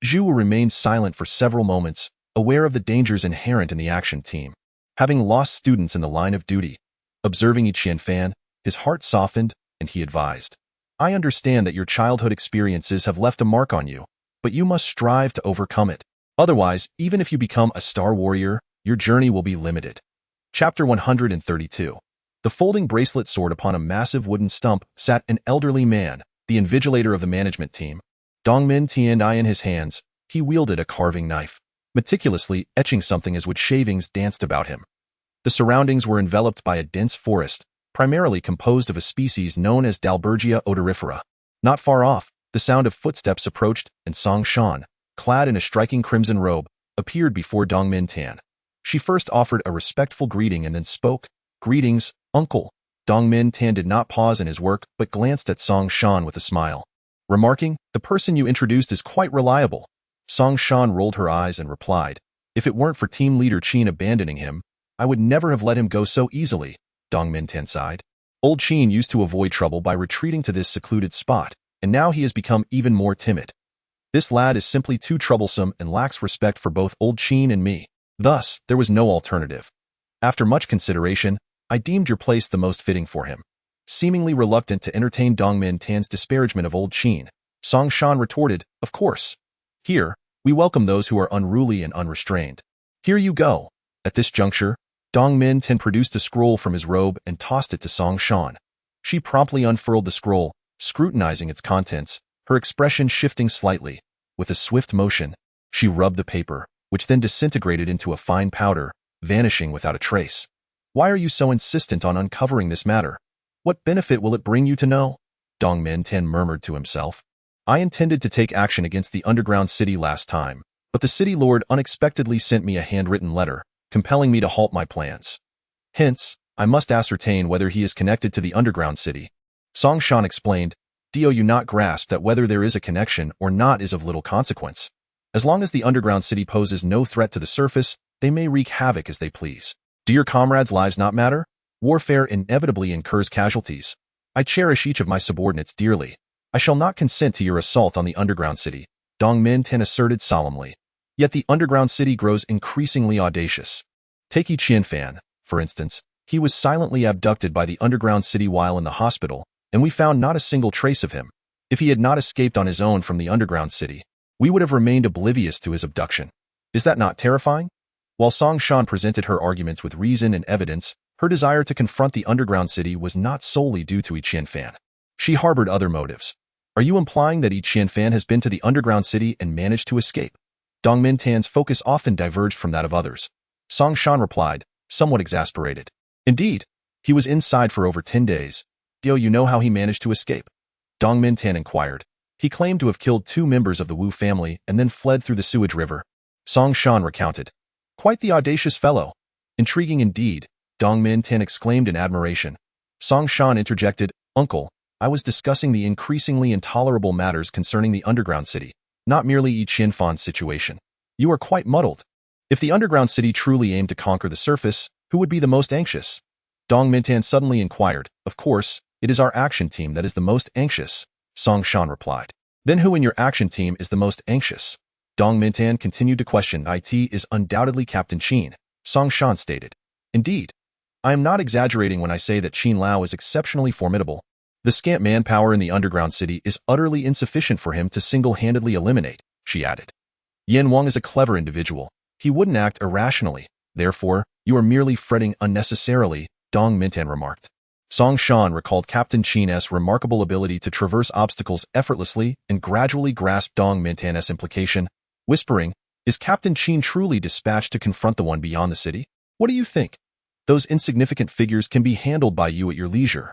S1: Zhu Wu remained silent for several moments, aware of the dangers inherent in the action team. Having lost students in the line of duty, observing Qian Fan, his heart softened, and he advised. I understand that your childhood experiences have left a mark on you, but you must strive to overcome it. Otherwise, even if you become a star warrior, your journey will be limited. Chapter 132. The folding bracelet sword upon a massive wooden stump sat an elderly man, the invigilator of the management team. Dongmin Tian'ai in his hands, he wielded a carving knife, meticulously etching something as wood shavings danced about him. The surroundings were enveloped by a dense forest, primarily composed of a species known as Dalbergia odorifera. Not far off, the sound of footsteps approached, and Song Shan, clad in a striking crimson robe, appeared before Dongmin Tan. She first offered a respectful greeting and then spoke. Greetings, uncle. Dongmin Tan did not pause in his work, but glanced at Song Shan with a smile, remarking, the person you introduced is quite reliable. Song Shan rolled her eyes and replied, if it weren't for team leader Qin abandoning him, I would never have let him go so easily. Dongmin Tan sighed. Old Qin used to avoid trouble by retreating to this secluded spot, and now he has become even more timid. This lad is simply too troublesome and lacks respect for both old Qin and me. Thus, there was no alternative. After much consideration, I deemed your place the most fitting for him. Seemingly reluctant to entertain Dongmin Tan's disparagement of old Qin, Song Shan retorted, of course. Here, we welcome those who are unruly and unrestrained. Here you go. At this juncture, Dongmin Tan produced a scroll from his robe and tossed it to Song Shan. She promptly unfurled the scroll, scrutinizing its contents, her expression shifting slightly. With a swift motion, she rubbed the paper, which then disintegrated into a fine powder, vanishing without a trace. Why are you so insistent on uncovering this matter? What benefit will it bring you to know? Dongmin Tan murmured to himself. I intended to take action against the underground city last time, but the city lord unexpectedly sent me a handwritten letter, compelling me to halt my plans. Hence, I must ascertain whether he is connected to the underground city. Song Shan explained, Do you not grasp that whether there is a connection or not is of little consequence? As long as the underground city poses no threat to the surface, they may wreak havoc as they please. Do your comrades' lives not matter? Warfare inevitably incurs casualties. I cherish each of my subordinates dearly. I shall not consent to your assault on the underground city, Dongmin Tan asserted solemnly. Yet the underground city grows increasingly audacious. Take Qian Fan, for instance. He was silently abducted by the underground city while in the hospital, and we found not a single trace of him. If he had not escaped on his own from the underground city, we would have remained oblivious to his abduction. Is that not terrifying? While Song Shan presented her arguments with reason and evidence, her desire to confront the underground city was not solely due to Qian Fan. She harbored other motives. Are you implying that Qian Fan has been to the underground city and managed to escape? Dongmin Tan's focus often diverged from that of others. Song Shan replied, somewhat exasperated. Indeed, he was inside for over 10 days. Do you know how he managed to escape? Dongmin Tan inquired. He claimed to have killed 2 members of the Wu family and then fled through the sewage river. Song Shan recounted. Quite the audacious fellow. Intriguing indeed, Dongmin Tan exclaimed in admiration. Song Shan interjected, Uncle, I was discussing the increasingly intolerable matters concerning the underground city, not merely Qian Fan's situation. You are quite muddled. If the underground city truly aimed to conquer the surface, who would be the most anxious? Dongmin Tan suddenly inquired. Of course, it is our action team that is the most anxious, Song Shan replied. Then who in your action team is the most anxious? Dongmin Tan continued to question. It is undoubtedly Captain Qin, Song Shan stated. Indeed, I am not exaggerating when I say that Qin Lao is exceptionally formidable. The scant manpower in the underground city is utterly insufficient for him to single-handedly eliminate, she added. Yan Wang is a clever individual. He wouldn't act irrationally. Therefore, you are merely fretting unnecessarily, Dongmin Tan remarked. Song Shan recalled Captain Qin's remarkable ability to traverse obstacles effortlessly and gradually grasped Dong Mintan's implication, whispering, "Is Captain Qin truly dispatched to confront the one beyond the city? What do you think? Those insignificant figures can be handled by you at your leisure."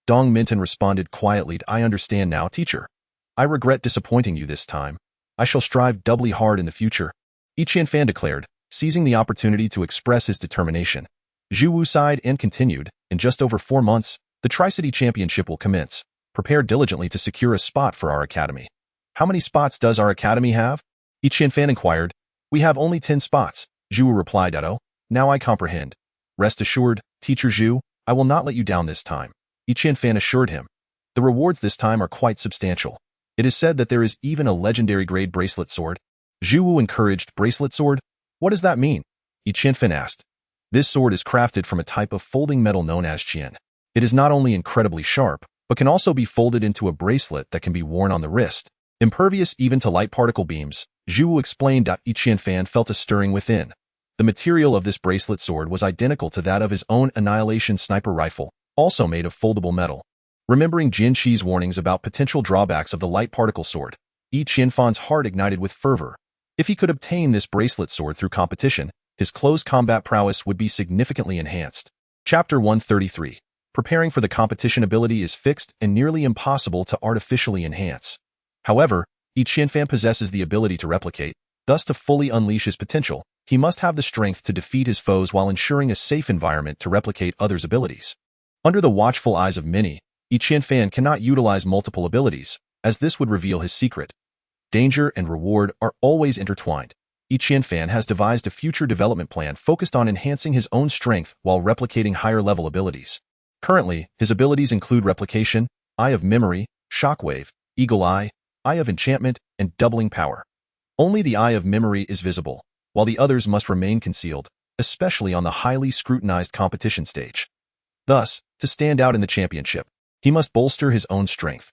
S1: Dong Mintan responded quietly, "I understand now, teacher. I regret disappointing you this time. I shall strive doubly hard in the future," Yi Qianfan declared, seizing the opportunity to express his determination. Zhu Wu sighed and continued, "In just over 4 months, the Tri-City Championship will commence. Prepare diligently to secure a spot for our academy." "How many spots does our academy have?" Yi Qianfan inquired. "We have only 10 spots, Zhu Wu replied. "Oh, now I comprehend. Rest assured, Teacher Zhu, I will not let you down this time," Yi Qianfan assured him. "The rewards this time are quite substantial. It is said that there is even a legendary grade bracelet sword." Zhu Wu encouraged. "Bracelet sword? What does that mean?" Yi Qianfan asked. "This sword is crafted from a type of folding metal known as qian. It is not only incredibly sharp, but can also be folded into a bracelet that can be worn on the wrist, impervious even to light particle beams," Zhu Wu explained. Yi Qianfan felt a stirring within. The material of this bracelet sword was identical to that of his own Annihilation sniper rifle, also made of foldable metal. Remembering Jian Qi's warnings about potential drawbacks of the light particle sword, Yi Qianfan's heart ignited with fervor. If he could obtain this bracelet sword through competition, his close combat prowess would be significantly enhanced. Chapter 133. Preparing for the competition. Ability is fixed and nearly impossible to artificially enhance. However, Yi Qianfan possesses the ability to replicate. Thus, to fully unleash his potential, he must have the strength to defeat his foes while ensuring a safe environment to replicate others' abilities. Under the watchful eyes of many, Yi Qianfan cannot utilize multiple abilities, as this would reveal his secret. Danger and reward are always intertwined. Yi Qianfan has devised a future development plan focused on enhancing his own strength while replicating higher-level abilities. Currently, his abilities include replication, Eye of Memory, Shockwave, Eagle Eye, Eye of Enchantment, and Doubling Power. Only the Eye of Memory is visible, while the others must remain concealed, especially on the highly scrutinized competition stage. Thus, to stand out in the championship, he must bolster his own strength.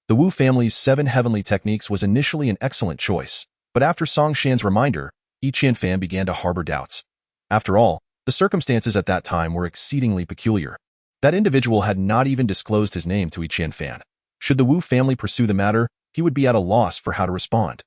S1: The Wu family's 7 heavenly techniques was initially an excellent choice, but after Song Shan's reminder, Yi Qianfan began to harbor doubts. After all, the circumstances at that time were exceedingly peculiar. That individual had not even disclosed his name to Yi Qianfan. Should the Wu family pursue the matter, he would be at a loss for how to respond.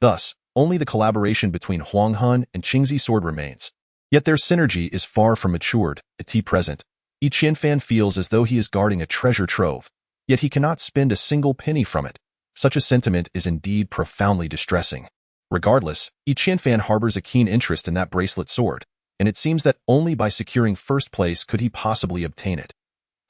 S1: Thus, only the collaboration between Huang Hun and Qingzi Sword remains. Yet their synergy is far from matured. At present, Yi Qianfan feels as though he is guarding a treasure trove, yet he cannot spend a single penny from it. Such a sentiment is indeed profoundly distressing. Regardless, Yi Qianfan harbors a keen interest in that bracelet sword, and it seems that only by securing first place could he possibly obtain it.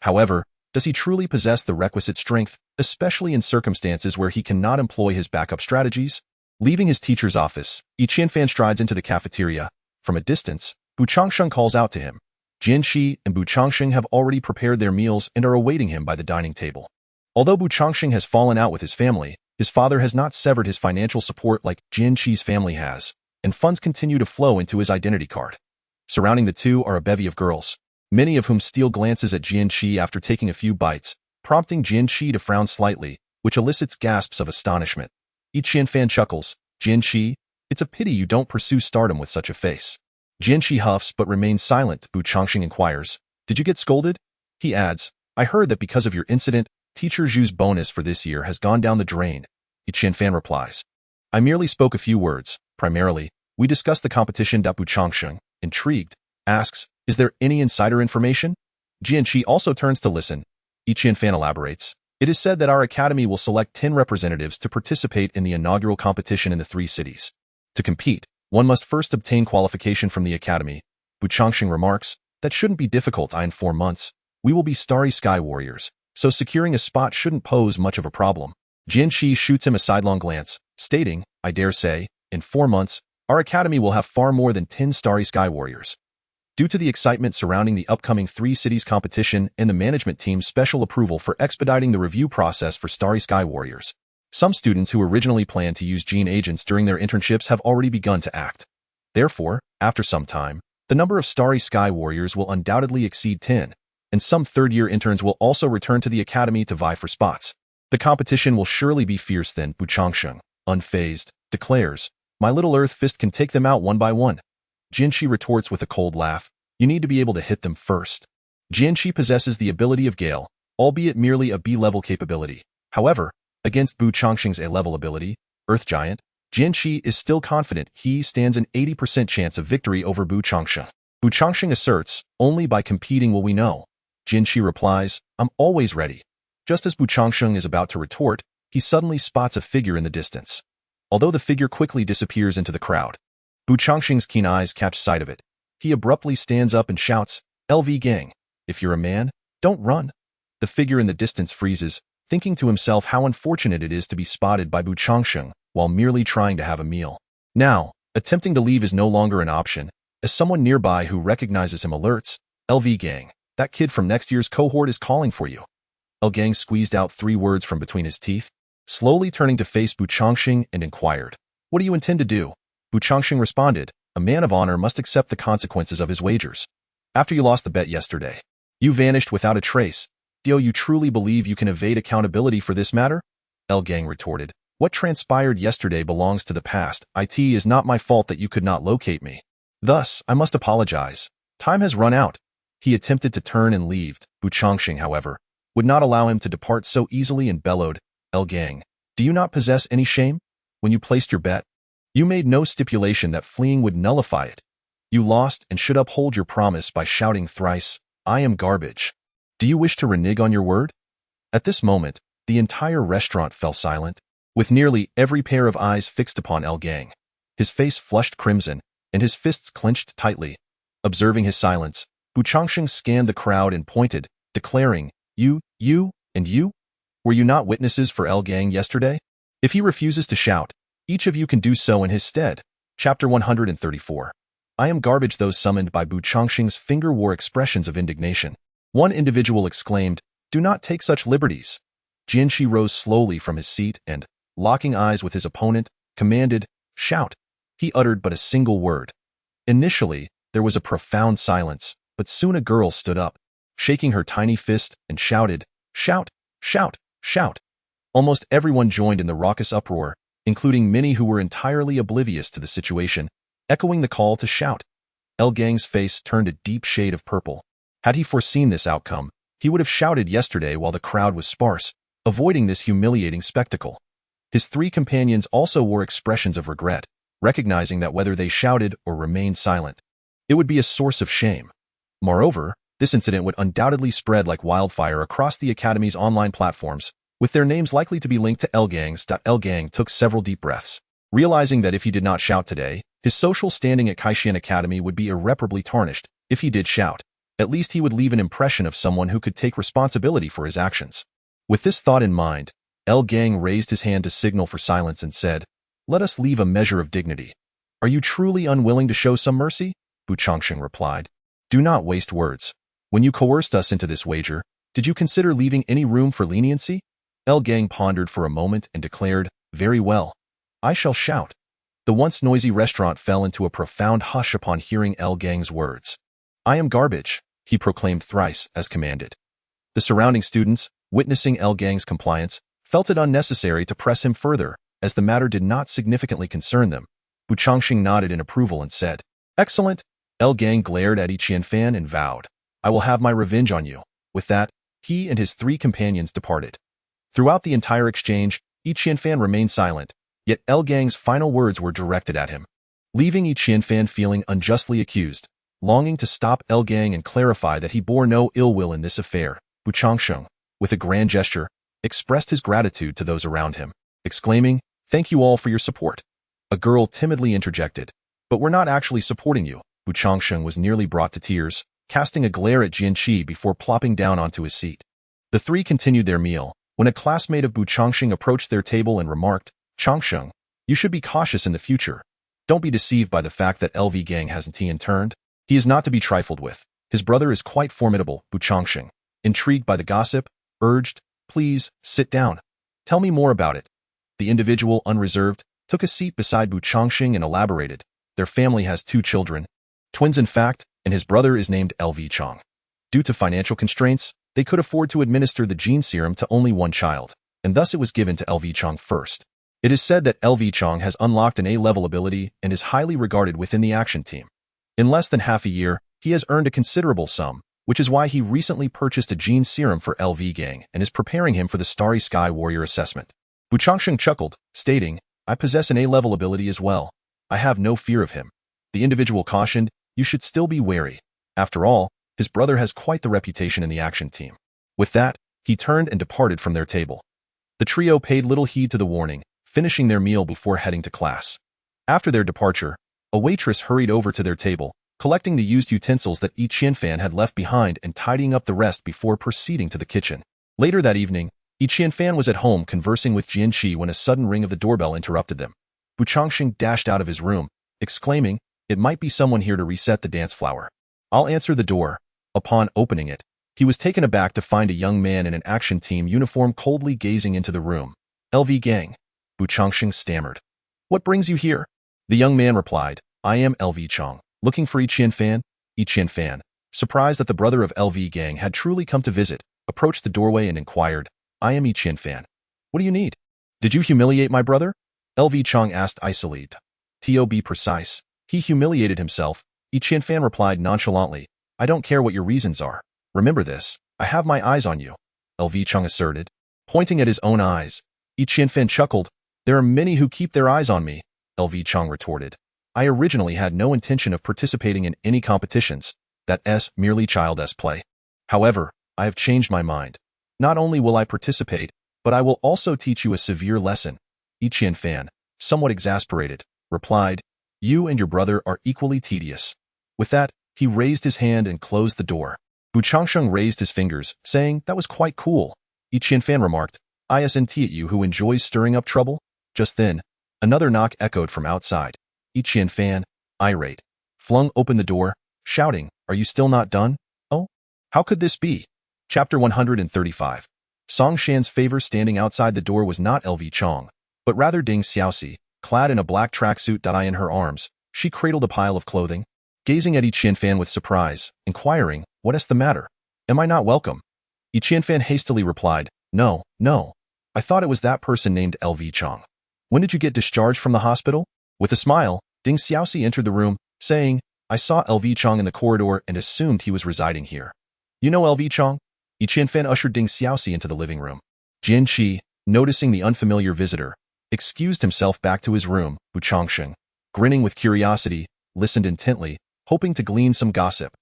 S1: However, does he truly possess the requisite strength, especially in circumstances where he cannot employ his backup strategies? Leaving his teacher's office, Yi Qianfan strides into the cafeteria. From a distance, Bu Changsheng calls out to him. Jian Qi and Bu Changsheng have already prepared their meals and are awaiting him by the dining table. Although Bu Changsheng has fallen out with his family, his father has not severed his financial support like Jian Qi's family has, and funds continue to flow into his identity card. Surrounding the two are a bevy of girls, many of whom steal glances at Jian Qi after taking a few bites, prompting Jian Qi to frown slightly, which elicits gasps of astonishment. Yi Qianfan chuckles. "Jian Qi, it's a pity you don't pursue stardom with such a face." Jian Qi huffs but remains silent. Bu Changsheng inquires, "Did you get scolded?" He adds, "I heard that because of your incident, Teacher Zhu's bonus for this year has gone down the drain." Yi Qianfan replies, "I merely spoke a few words. Primarily, we discussed the competition." Bu Changsheng, intrigued, asks, "Is there any insider information?" Jian Qi also turns to listen. Yi Qianfan elaborates, "It is said that our academy will select 10 representatives to participate in the inaugural competition in the 3 cities. To compete, one must first obtain qualification from the academy." Bu Changsheng remarks, "That shouldn't be difficult. In 4 months, we will be Starry Sky Warriors, so securing a spot shouldn't pose much of a problem." Jian Qi shoots him a sidelong glance, stating, "I dare say, in 4 months, our academy will have far more than 10 Starry Sky Warriors." Due to the excitement surrounding the upcoming 3 cities competition and the management team's special approval for expediting the review process for Starry Sky Warriors, some students who originally planned to use gene agents during their internships have already begun to act. Therefore, after some time, the number of Starry Sky Warriors will undoubtedly exceed 10, and some third-year interns will also return to the academy to vie for spots. The competition will surely be fierce then. Bu Changsheng, unfazed, declares, "My little earth fist can take them out one by one." Jian Qi retorts with a cold laugh, "You need to be able to hit them first." Jian Qi possesses the ability of Gale, albeit merely a B-level capability. However, against Bu Changxing's A-level ability, Earth Giant, Jian Qi is still confident he stands an 80% chance of victory over Bu Changxing. Bu Changxing asserts, only by competing will we know. Jian Qi replies, I'm always ready. Just as Bu Changxing is about to retort, he suddenly spots a figure in the distance. Although the figure quickly disappears into the crowd, Bu Changxing's keen eyes catch sight of it. He abruptly stands up and shouts, LV gang, if you're a man, don't run. The figure in the distance freezes, thinking to himself how unfortunate it is to be spotted by Bu Changxing while merely trying to have a meal. Now, attempting to leave is no longer an option, as someone nearby who recognizes him alerts, LV gang, that kid from next year's cohort is calling for you. L gang squeezed out 3 words from between his teeth, slowly turning to face Bu Changxing and inquired, what do you intend to do? Bu Changxing responded, a man of honor must accept the consequences of his wagers. After you lost the bet yesterday, you vanished without a trace. Do you truly believe you can evade accountability for this matter? L gang retorted, what transpired yesterday belongs to the past. It is not my fault that you could not locate me. Thus, I must apologize. Time has run out. He attempted to turn and leave. Bu Changxing, however, would not allow him to depart so easily and bellowed, L gang, do you not possess any shame? When you placed your bet, you made no stipulation that fleeing would nullify it. You lost and should uphold your promise by shouting thrice, I am garbage. Do you wish to renege on your word? At this moment, the entire restaurant fell silent, with nearly every pair of eyes fixed upon L gang. His face flushed crimson, and his fists clenched tightly. Observing his silence, Bu Changxing scanned the crowd and pointed, declaring, you, and you? Were you not witnesses for L gang yesterday? If he refuses to shout, each of you can do so in his stead. Chapter 134. I am garbage. Those summoned by Bu Changxing's finger wore expressions of indignation. One individual exclaimed, do not take such liberties. Jian Qi rose slowly from his seat and, locking eyes with his opponent, commanded, shout. He uttered but a single word. Initially, there was a profound silence, but soon a girl stood up, shaking her tiny fist, and shouted, shout, shout, shout. Almost everyone joined in the raucous uproar, including many who were entirely oblivious to the situation, echoing the call to shout. L gang's face turned a deep shade of purple. Had he foreseen this outcome, he would have shouted yesterday while the crowd was sparse, avoiding this humiliating spectacle. His 3 companions also wore expressions of regret, recognizing that whether they shouted or remained silent, it would be a source of shame. Moreover, this incident would undoubtedly spread like wildfire across the Academy's online platforms, with their names likely to be linked to L gangs. L gang took several deep breaths, realizing that if he did not shout today, his social standing at Kaishan Academy would be irreparably tarnished. If he did shout, at least he would leave an impression of someone who could take responsibility for his actions. With this thought in mind, L gang raised his hand to signal for silence and said, let us leave a measure of dignity. Are you truly unwilling to show some mercy? Bu Changxing replied, do not waste words. When you coerced us into this wager, did you consider leaving any room for leniency? L gang pondered for a moment and declared, very well. I shall shout. The once noisy restaurant fell into a profound hush upon hearing L gang's words. I am garbage, he proclaimed thrice as commanded. The surrounding students, witnessing L gang's compliance, felt it unnecessary to press him further, as the matter did not significantly concern them. Bu Changxing nodded in approval and said, excellent. L gang glared at Yi Qianfan and vowed, I will have my revenge on you. With that, he and his 3 companions departed. Throughout the entire exchange, Yi Qianfan remained silent, yet L gang's final words were directed at him, leaving Yi Qianfan feeling unjustly accused. Longing to stop L gang and clarify that he bore no ill will in this affair, Bu Changxing, with a grand gesture, expressed his gratitude to those around him, exclaiming, thank you all for your support. A girl timidly interjected, but we're not actually supporting you. Bu Changxing was nearly brought to tears, casting a glare at Jian Qi before plopping down onto his seat. The 3 continued their meal, when a classmate of Bu Changxing approached their table and remarked, Changxing, you should be cautious in the future. Don't be deceived by the fact that LV gang hasn't turned. He is not to be trifled with. His brother is quite formidable. Bu Changxing, intrigued by the gossip, urged, please, sit down. Tell me more about it. The individual, unreserved, took a seat beside Bu Changxing and elaborated. Their family has 2 children, twins in fact, and his brother is named LV Chang. Due to financial constraints, they could afford to administer the gene serum to only 1 child, and thus it was given to LV Chang first. It is said that LV Chang has unlocked an A-level ability and is highly regarded within the action team. In less than half a year, he has earned a considerable sum, which is why he recently purchased a gene serum for LV Gang and is preparing him for the Starry Sky Warrior assessment. Bu Changsheng chuckled, stating, I possess an A-level ability as well. I have no fear of him. The individual cautioned, you should still be wary. After all, his brother has quite the reputation in the action team. With that, he turned and departed from their table. The trio paid little heed to the warning, finishing their meal before heading to class. After their departure, a waitress hurried over to their table, collecting the used utensils that Yi Qianfan had left behind and tidying up the rest before proceeding to the kitchen. Later that evening, Yi Qianfan was at home conversing with Jian Qi when a sudden ring of the doorbell interrupted them. Bu Changsheng dashed out of his room, exclaiming, it might be someone here to reset the dance floor. I'll answer the door. Upon opening it, he was taken aback to find a young man in an action team uniform coldly gazing into the room. LV Gang. Bu Changsheng stammered. What brings you here? The young man replied, I am LV Chong, looking for Yi Qianfan. Yi Qianfan, surprised that the brother of LV Gang had truly come to visit, approached the doorway and inquired, I am Yi Qianfan. What do you need? Did you humiliate my brother? LV Chong asked icily. To be precise, he humiliated himself. Yi Qianfan replied nonchalantly, I don't care what your reasons are. Remember this, I have my eyes on you, LV Chong asserted. Pointing at his own eyes, Yi Qianfan chuckled, there are many who keep their eyes on me, LV Chong retorted. I originally had no intention of participating in any competitions, that's merely child's play. However, I have changed my mind. Not only will I participate, but I will also teach you a severe lesson. Yi Qianfan, somewhat exasperated, replied, you and your brother are equally tedious. With that, he raised his hand and closed the door. Bu Changsheng raised his fingers, saying, that was quite cool. Yi Qianfan remarked, isn't it you who enjoys stirring up trouble? Just then, another knock echoed from outside. Yi Qianfan, irate, flung open the door, shouting, are you still not done? Oh, how could this be? Chapter 135. Song Shan's favor standing outside the door was not LV Chong, but rather Ding Xiaoxi, clad in a black tracksuit. In her arms, she cradled a pile of clothing, gazing at Yi Qianfan with surprise, inquiring, what is the matter? Am I not welcome? Yi Qianfan hastily replied, no, no. I thought it was that person named LV Chong. When did you get discharged from the hospital? With a smile, Ding Xiaoxi entered the room, saying, I saw LV Chong in the corridor and assumed he was residing here. You know LV Chong? Yi Qianfan ushered Ding Xiaoxi into the living room. Jian Qi, noticing the unfamiliar visitor, excused himself back to his room. Bu Changsheng, grinning with curiosity, listened intently, hoping to glean some gossip.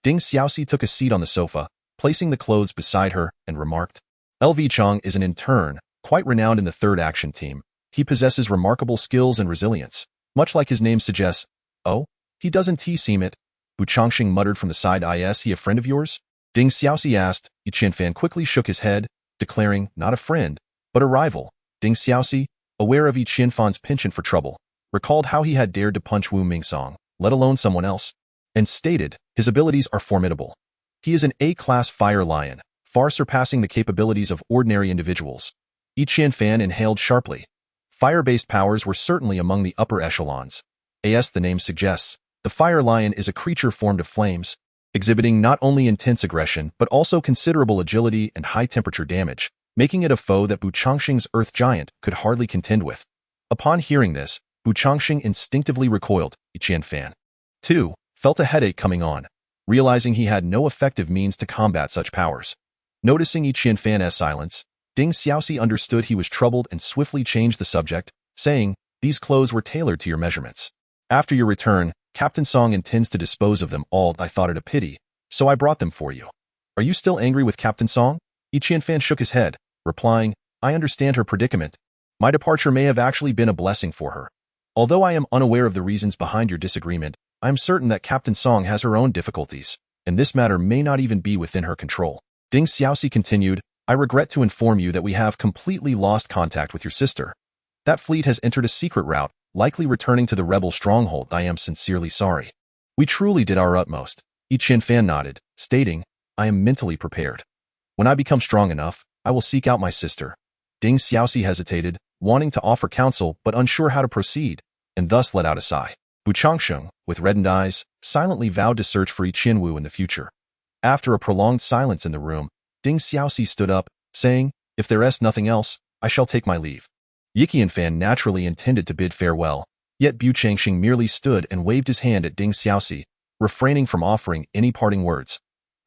S1: Ding Xiaoxi took a seat on the sofa, placing the clothes beside her, and remarked, LV Chong is an intern, quite renowned in the 3rd Action Team. He possesses remarkable skills and resilience, much like his name suggests. Oh, he doesn't seem it? Bu Changsheng muttered from the side. Is he a friend of yours? Ding Xiaoxi asked. Yi Qianfan quickly shook his head, declaring, not a friend, but a rival. Ding Xiaoxi, aware of Yi Qianfan's penchant for trouble, recalled how he had dared to punch Wu Mingsong, let alone someone else, and stated, his abilities are formidable. He is an A-class fire lion, far surpassing the capabilities of ordinary individuals. Yi Qianfan inhaled sharply. Fire-based powers were certainly among the upper echelons. As the name suggests, the fire lion is a creature formed of flames, exhibiting not only intense aggression but also considerable agility and high-temperature damage, making it a foe that Bu Changsheng's earth giant could hardly contend with. Upon hearing this, Bu Changsheng instinctively recoiled. Yi Qianfan, too, felt a headache coming on, realizing he had no effective means to combat such powers. Noticing Yi Qianfan's silence, Ding Xiaoxi understood he was troubled and swiftly changed the subject, saying, these clothes were tailored to your measurements. After your return, Captain Song intends to dispose of them all. I thought it a pity, so I brought them for you. Are you still angry with Captain Song? Yi Qianfan shook his head, replying, I understand her predicament. My departure may have actually been a blessing for her. Although I am unaware of the reasons behind your disagreement, I am certain that Captain Song has her own difficulties, and this matter may not even be within her control. Ding Xiaoxi continued, I regret to inform you that we have completely lost contact with your sister. That fleet has entered a secret route, likely returning to the rebel stronghold. I am sincerely sorry. We truly did our utmost. Yi Qianfan nodded, stating, I am mentally prepared. When I become strong enough, I will seek out my sister. Ding Xiaoxi hesitated, wanting to offer counsel but unsure how to proceed, and thus let out a sigh. Bu Changsheng, with reddened eyes, silently vowed to search for Yi Qianwu in the future. After a prolonged silence in the room, Ding Xiaoxi stood up, saying, if there is nothing else, I shall take my leave. Yi Qianfan naturally intended to bid farewell, yet Bu Changsheng merely stood and waved his hand at Ding Xiaoxi, refraining from offering any parting words.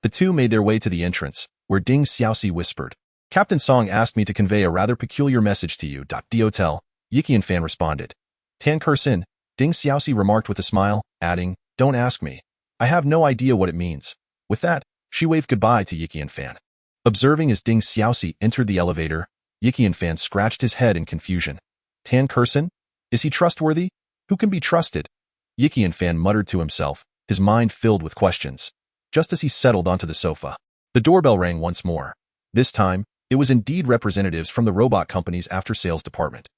S1: The two made their way to the entrance, where Ding Xiaoxi whispered, "Captain Song asked me to convey a rather peculiar message to you. Do tell," Yiqian Fan responded. "Tan Kersin," Ding Xiaoxi remarked with a smile, adding, "Don't ask me. I have no idea what it means." With that, she waved goodbye to Yiqian Fan. Observing as Ding Xiaoxi entered the elevator, Yiqian Fan scratched his head in confusion. Tan Kersin? Is he trustworthy? Who can be trusted? Yiqian Fan muttered to himself, his mind filled with questions. Just as he settled onto the sofa, the doorbell rang once more. This time, it was indeed representatives from the robot company's after-sales department.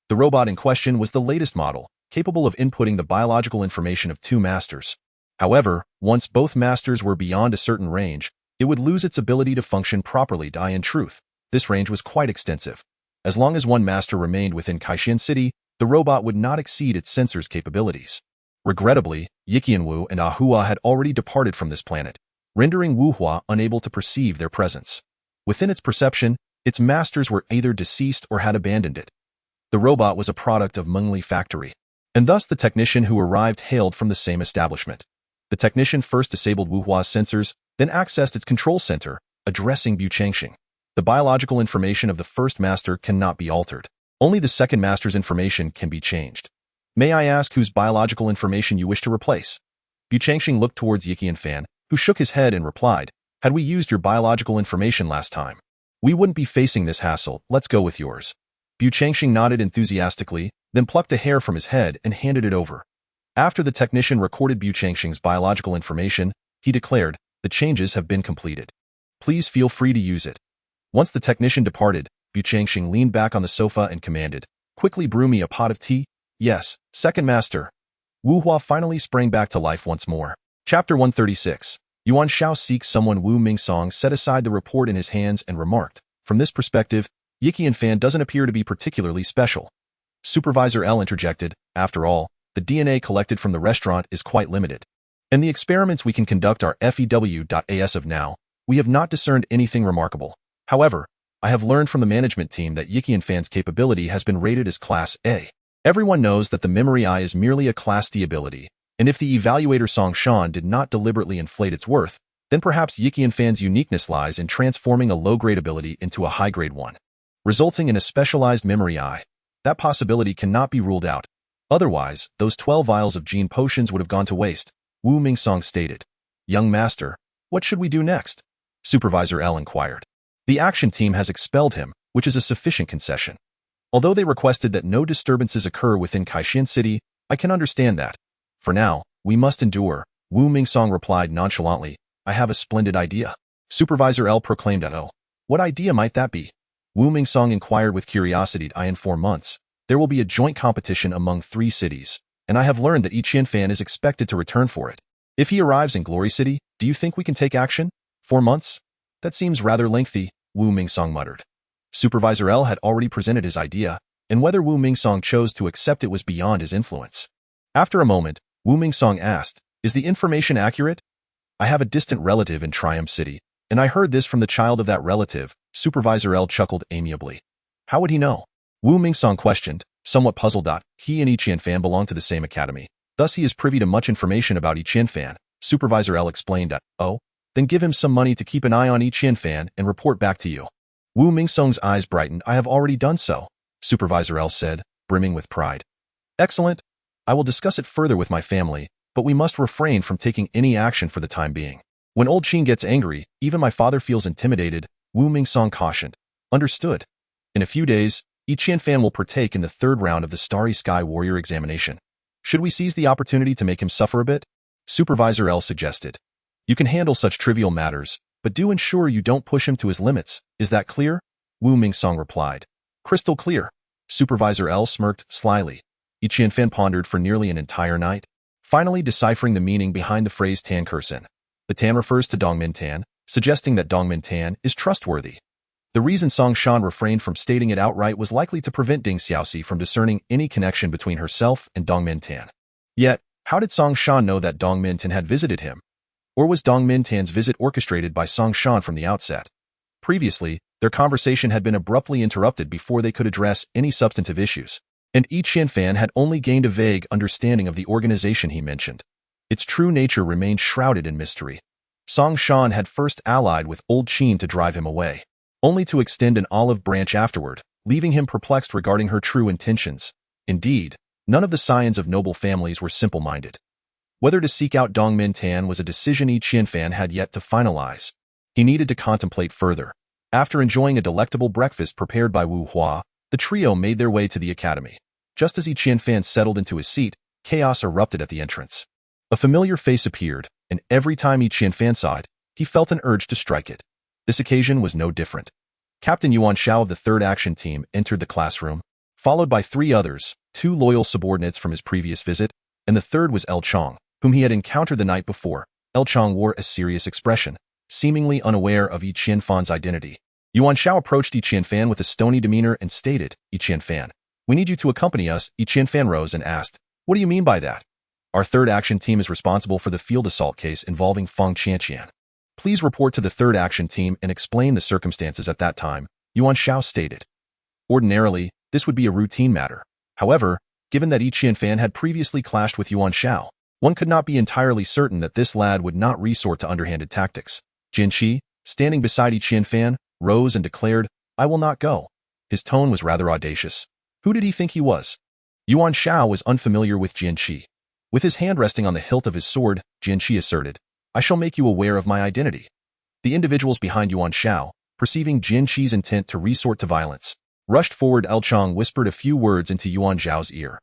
S1: The robot in question was the latest model, capable of inputting the biological information of two masters. However, once both masters were beyond a certain range, it would lose its ability to function properly. In truth, this range was quite extensive. As long as one master remained within Kaixin City, the robot would not exceed its sensor's capabilities. Regrettably, Yiqian Wu and Ahua had already departed from this planet, rendering Wuhua unable to perceive their presence. Within its perception, its masters were either deceased or had abandoned it. The robot was a product of Mengli Factory, and thus the technician who arrived hailed from the same establishment. The technician first disabled Wuhua's sensors, then accessed its control center, addressing Bu Changxing. The biological information of the first master cannot be altered. Only the second master's information can be changed. May I ask whose biological information you wish to replace? Bu Changxing looked towards Yiqian Fan, who shook his head and replied, "Had we used your biological information last time, we wouldn't be facing this hassle. Let's go with yours." Bu Changxing nodded enthusiastically, then plucked a hair from his head and handed it over. After the technician recorded Bu Changxing's biological information, he declared, "The changes have been completed. Please feel free to use it." Once the technician departed, Bu Changxing leaned back on the sofa and commanded, "Quickly brew me a pot of tea." "Yes, second master." Wuhua finally sprang back to life once more. Chapter 136. Yuan Shao seeks someone. Wu Mingsong set aside the report in his hands and remarked, "From this perspective, Yiqian Fan doesn't appear to be particularly special." Supervisor L interjected, "After all, the DNA collected from the restaurant is quite limited. And the experiments we can conduct are FEW. As of now, we have not discerned anything remarkable. However, I have learned from the management team that Yiqian Fan's capability has been rated as Class A. Everyone knows that the Memory Eye is merely a Class D ability, and if the evaluator Song Shan did not deliberately inflate its worth, then perhaps Yiqian Fan's uniqueness lies in transforming a low-grade ability into a high-grade one, resulting in a specialized Memory Eye. That possibility cannot be ruled out. Otherwise, those 12 vials of gene potions would have gone to waste," Wu Mingsong stated. "Young master, what should we do next?" Supervisor L inquired. "The action team has expelled him, which is a sufficient concession. Although they requested that no disturbances occur within Kaixin City, I can understand that. For now, we must endure," Wu Mingsong replied nonchalantly. "I have a splendid idea." Supervisor L proclaimed, "Oh, what idea might that be?" Wu Mingsong inquired with curiosity. "In 4 months, there will be a joint competition among 3 cities, and I have learned that Yiqian Fan is expected to return for it. If he arrives in Glory City, do you think we can take action? 4 months? That seems rather lengthy," Wu Mingsong muttered. Supervisor L had already presented his idea, and whether Wu Mingsong chose to accept it was beyond his influence. After a moment, Wu Mingsong asked, "Is the information accurate? I have a distant relative in Triumph City, and I heard this from the child of that relative." Supervisor L chuckled amiably. "How would he know?" Wu Mingsong questioned, somewhat puzzled. "He and Yiqian Fan belong to the same academy. Thus he is privy to much information about Yiqian Fan." Supervisor L explained. "Oh, then give him some money to keep an eye on Yiqian Fan and report back to you." Wu Mingsong's eyes brightened. "I have already done so," Supervisor L said, brimming with pride. "Excellent. I will discuss it further with my family, but we must refrain from taking any action for the time being. When old Qin gets angry, even my father feels intimidated," Wu Mingsong cautioned. "Understood. In a few days, Yiqian Fan will partake in the 3rd round of the Starry Sky Warrior examination. Should we seize the opportunity to make him suffer a bit?" Supervisor L suggested. "You can handle such trivial matters, but do ensure you don't push him to his limits. Is that clear?" Wu Mingsong replied. "Crystal clear." Supervisor L smirked slyly. Yiqian Fan pondered for nearly an entire night, finally deciphering the meaning behind the phrase Tan Kersin. The Tan refers to Dongmin Tan, suggesting that Dongmin Tan is trustworthy. The reason Song Shan refrained from stating it outright was likely to prevent Ding Xiaoxi from discerning any connection between herself and Dongmin Tan. Yet, how did Song Shan know that Dongmin Tan had visited him? Or was Dongmin Tan's visit orchestrated by Song Shan from the outset? Previously, their conversation had been abruptly interrupted before they could address any substantive issues, and Yiqian Fan had only gained a vague understanding of the organization he mentioned. Its true nature remained shrouded in mystery. Song Shan had first allied with old Qin to drive him away, only to extend an olive branch afterward, leaving him perplexed regarding her true intentions. Indeed, none of the scions of noble families were simple-minded. Whether to seek out Dongmin Tan was a decision Yi Qianfan had yet to finalize. He needed to contemplate further. After enjoying a delectable breakfast prepared by Wu Hua, the trio made their way to the academy. Just as Yi Qianfan settled into his seat, chaos erupted at the entrance. A familiar face appeared, and every time Yi Qianfan saw it, he felt an urge to strike it. This occasion was no different. Captain Yuan Shao of the 3rd Action Team entered the classroom, followed by 3 others, 2 loyal subordinates from his previous visit, and the third was El Chong, whom he had encountered the night before. El Chong wore a serious expression, seemingly unaware of Yi Qianfan's identity. Yuan Shao approached Yi Qianfan with a stony demeanor and stated, "Yi Qianfan, we need you to accompany us." Yi Qianfan rose and asked, "What do you mean by that?" "Our 3rd Action Team is responsible for the field assault case involving Feng Qianqian. Please report to the 3rd Action Team and explain the circumstances at that time," Yuan Shao stated. Ordinarily, this would be a routine matter. However, given that Yi Qianfan had previously clashed with Yuan Shao, one could not be entirely certain that this lad would not resort to underhanded tactics. Jian Qi, standing beside Yi Qianfan, rose and declared, "I will not go." His tone was rather audacious. Who did he think he was? Yuan Shao was unfamiliar with Jian Qi. With his hand resting on the hilt of his sword, Jian Qi asserted, "I shall make you aware of my identity." The individuals behind Yuan Shao, perceiving Jian Qi's intent to resort to violence, rushed forward. El Chong whispered a few words into Yuan Zhao's ear.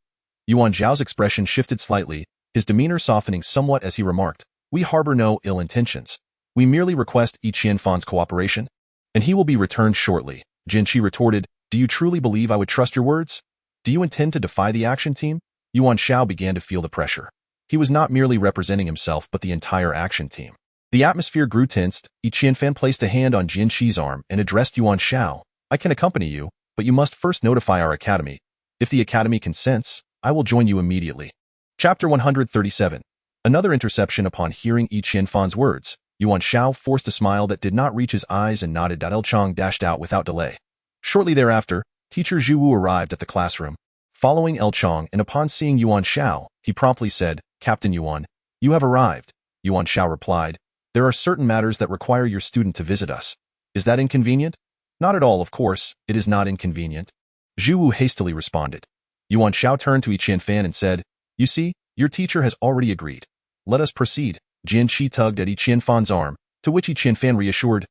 S1: Yuan Zhao's expression shifted slightly, his demeanor softening somewhat as he remarked, "We harbor no ill intentions. We merely request Yi Qianfan's cooperation, and he will be returned shortly." Jian Qi retorted, "Do you truly believe I would trust your words? Do you intend to defy the action team?" Yuan Shao began to feel the pressure. He was not merely representing himself but the entire action team. The atmosphere grew tensed. Yi Qianfan placed a hand on Jian Qi's arm and addressed Yuan Shao. "I can accompany you, but you must first notify our academy. If the academy consents, I will join you immediately." Chapter 137. Another interception. Upon hearing Yi Qianfan's words, Yuan Shao forced a smile that did not reach his eyes and nodded. El Chong dashed out without delay. Shortly thereafter, teacher Zhu Wu arrived at the classroom, following El Chong, and upon seeing Yuan Shao, he promptly said, "Captain Yuan, you have arrived." Yuan Shao replied, "There are certain matters that require your student to visit us. Is that inconvenient?" "Not at all, of course, it is not inconvenient." Zhu Wu hastily responded. Yuan Shao turned to Yi Qianfan and said, "You see, your teacher has already agreed. Let us proceed." Jian Qi tugged at Yi Qianfan's arm, to which Yi Qianfan reassured,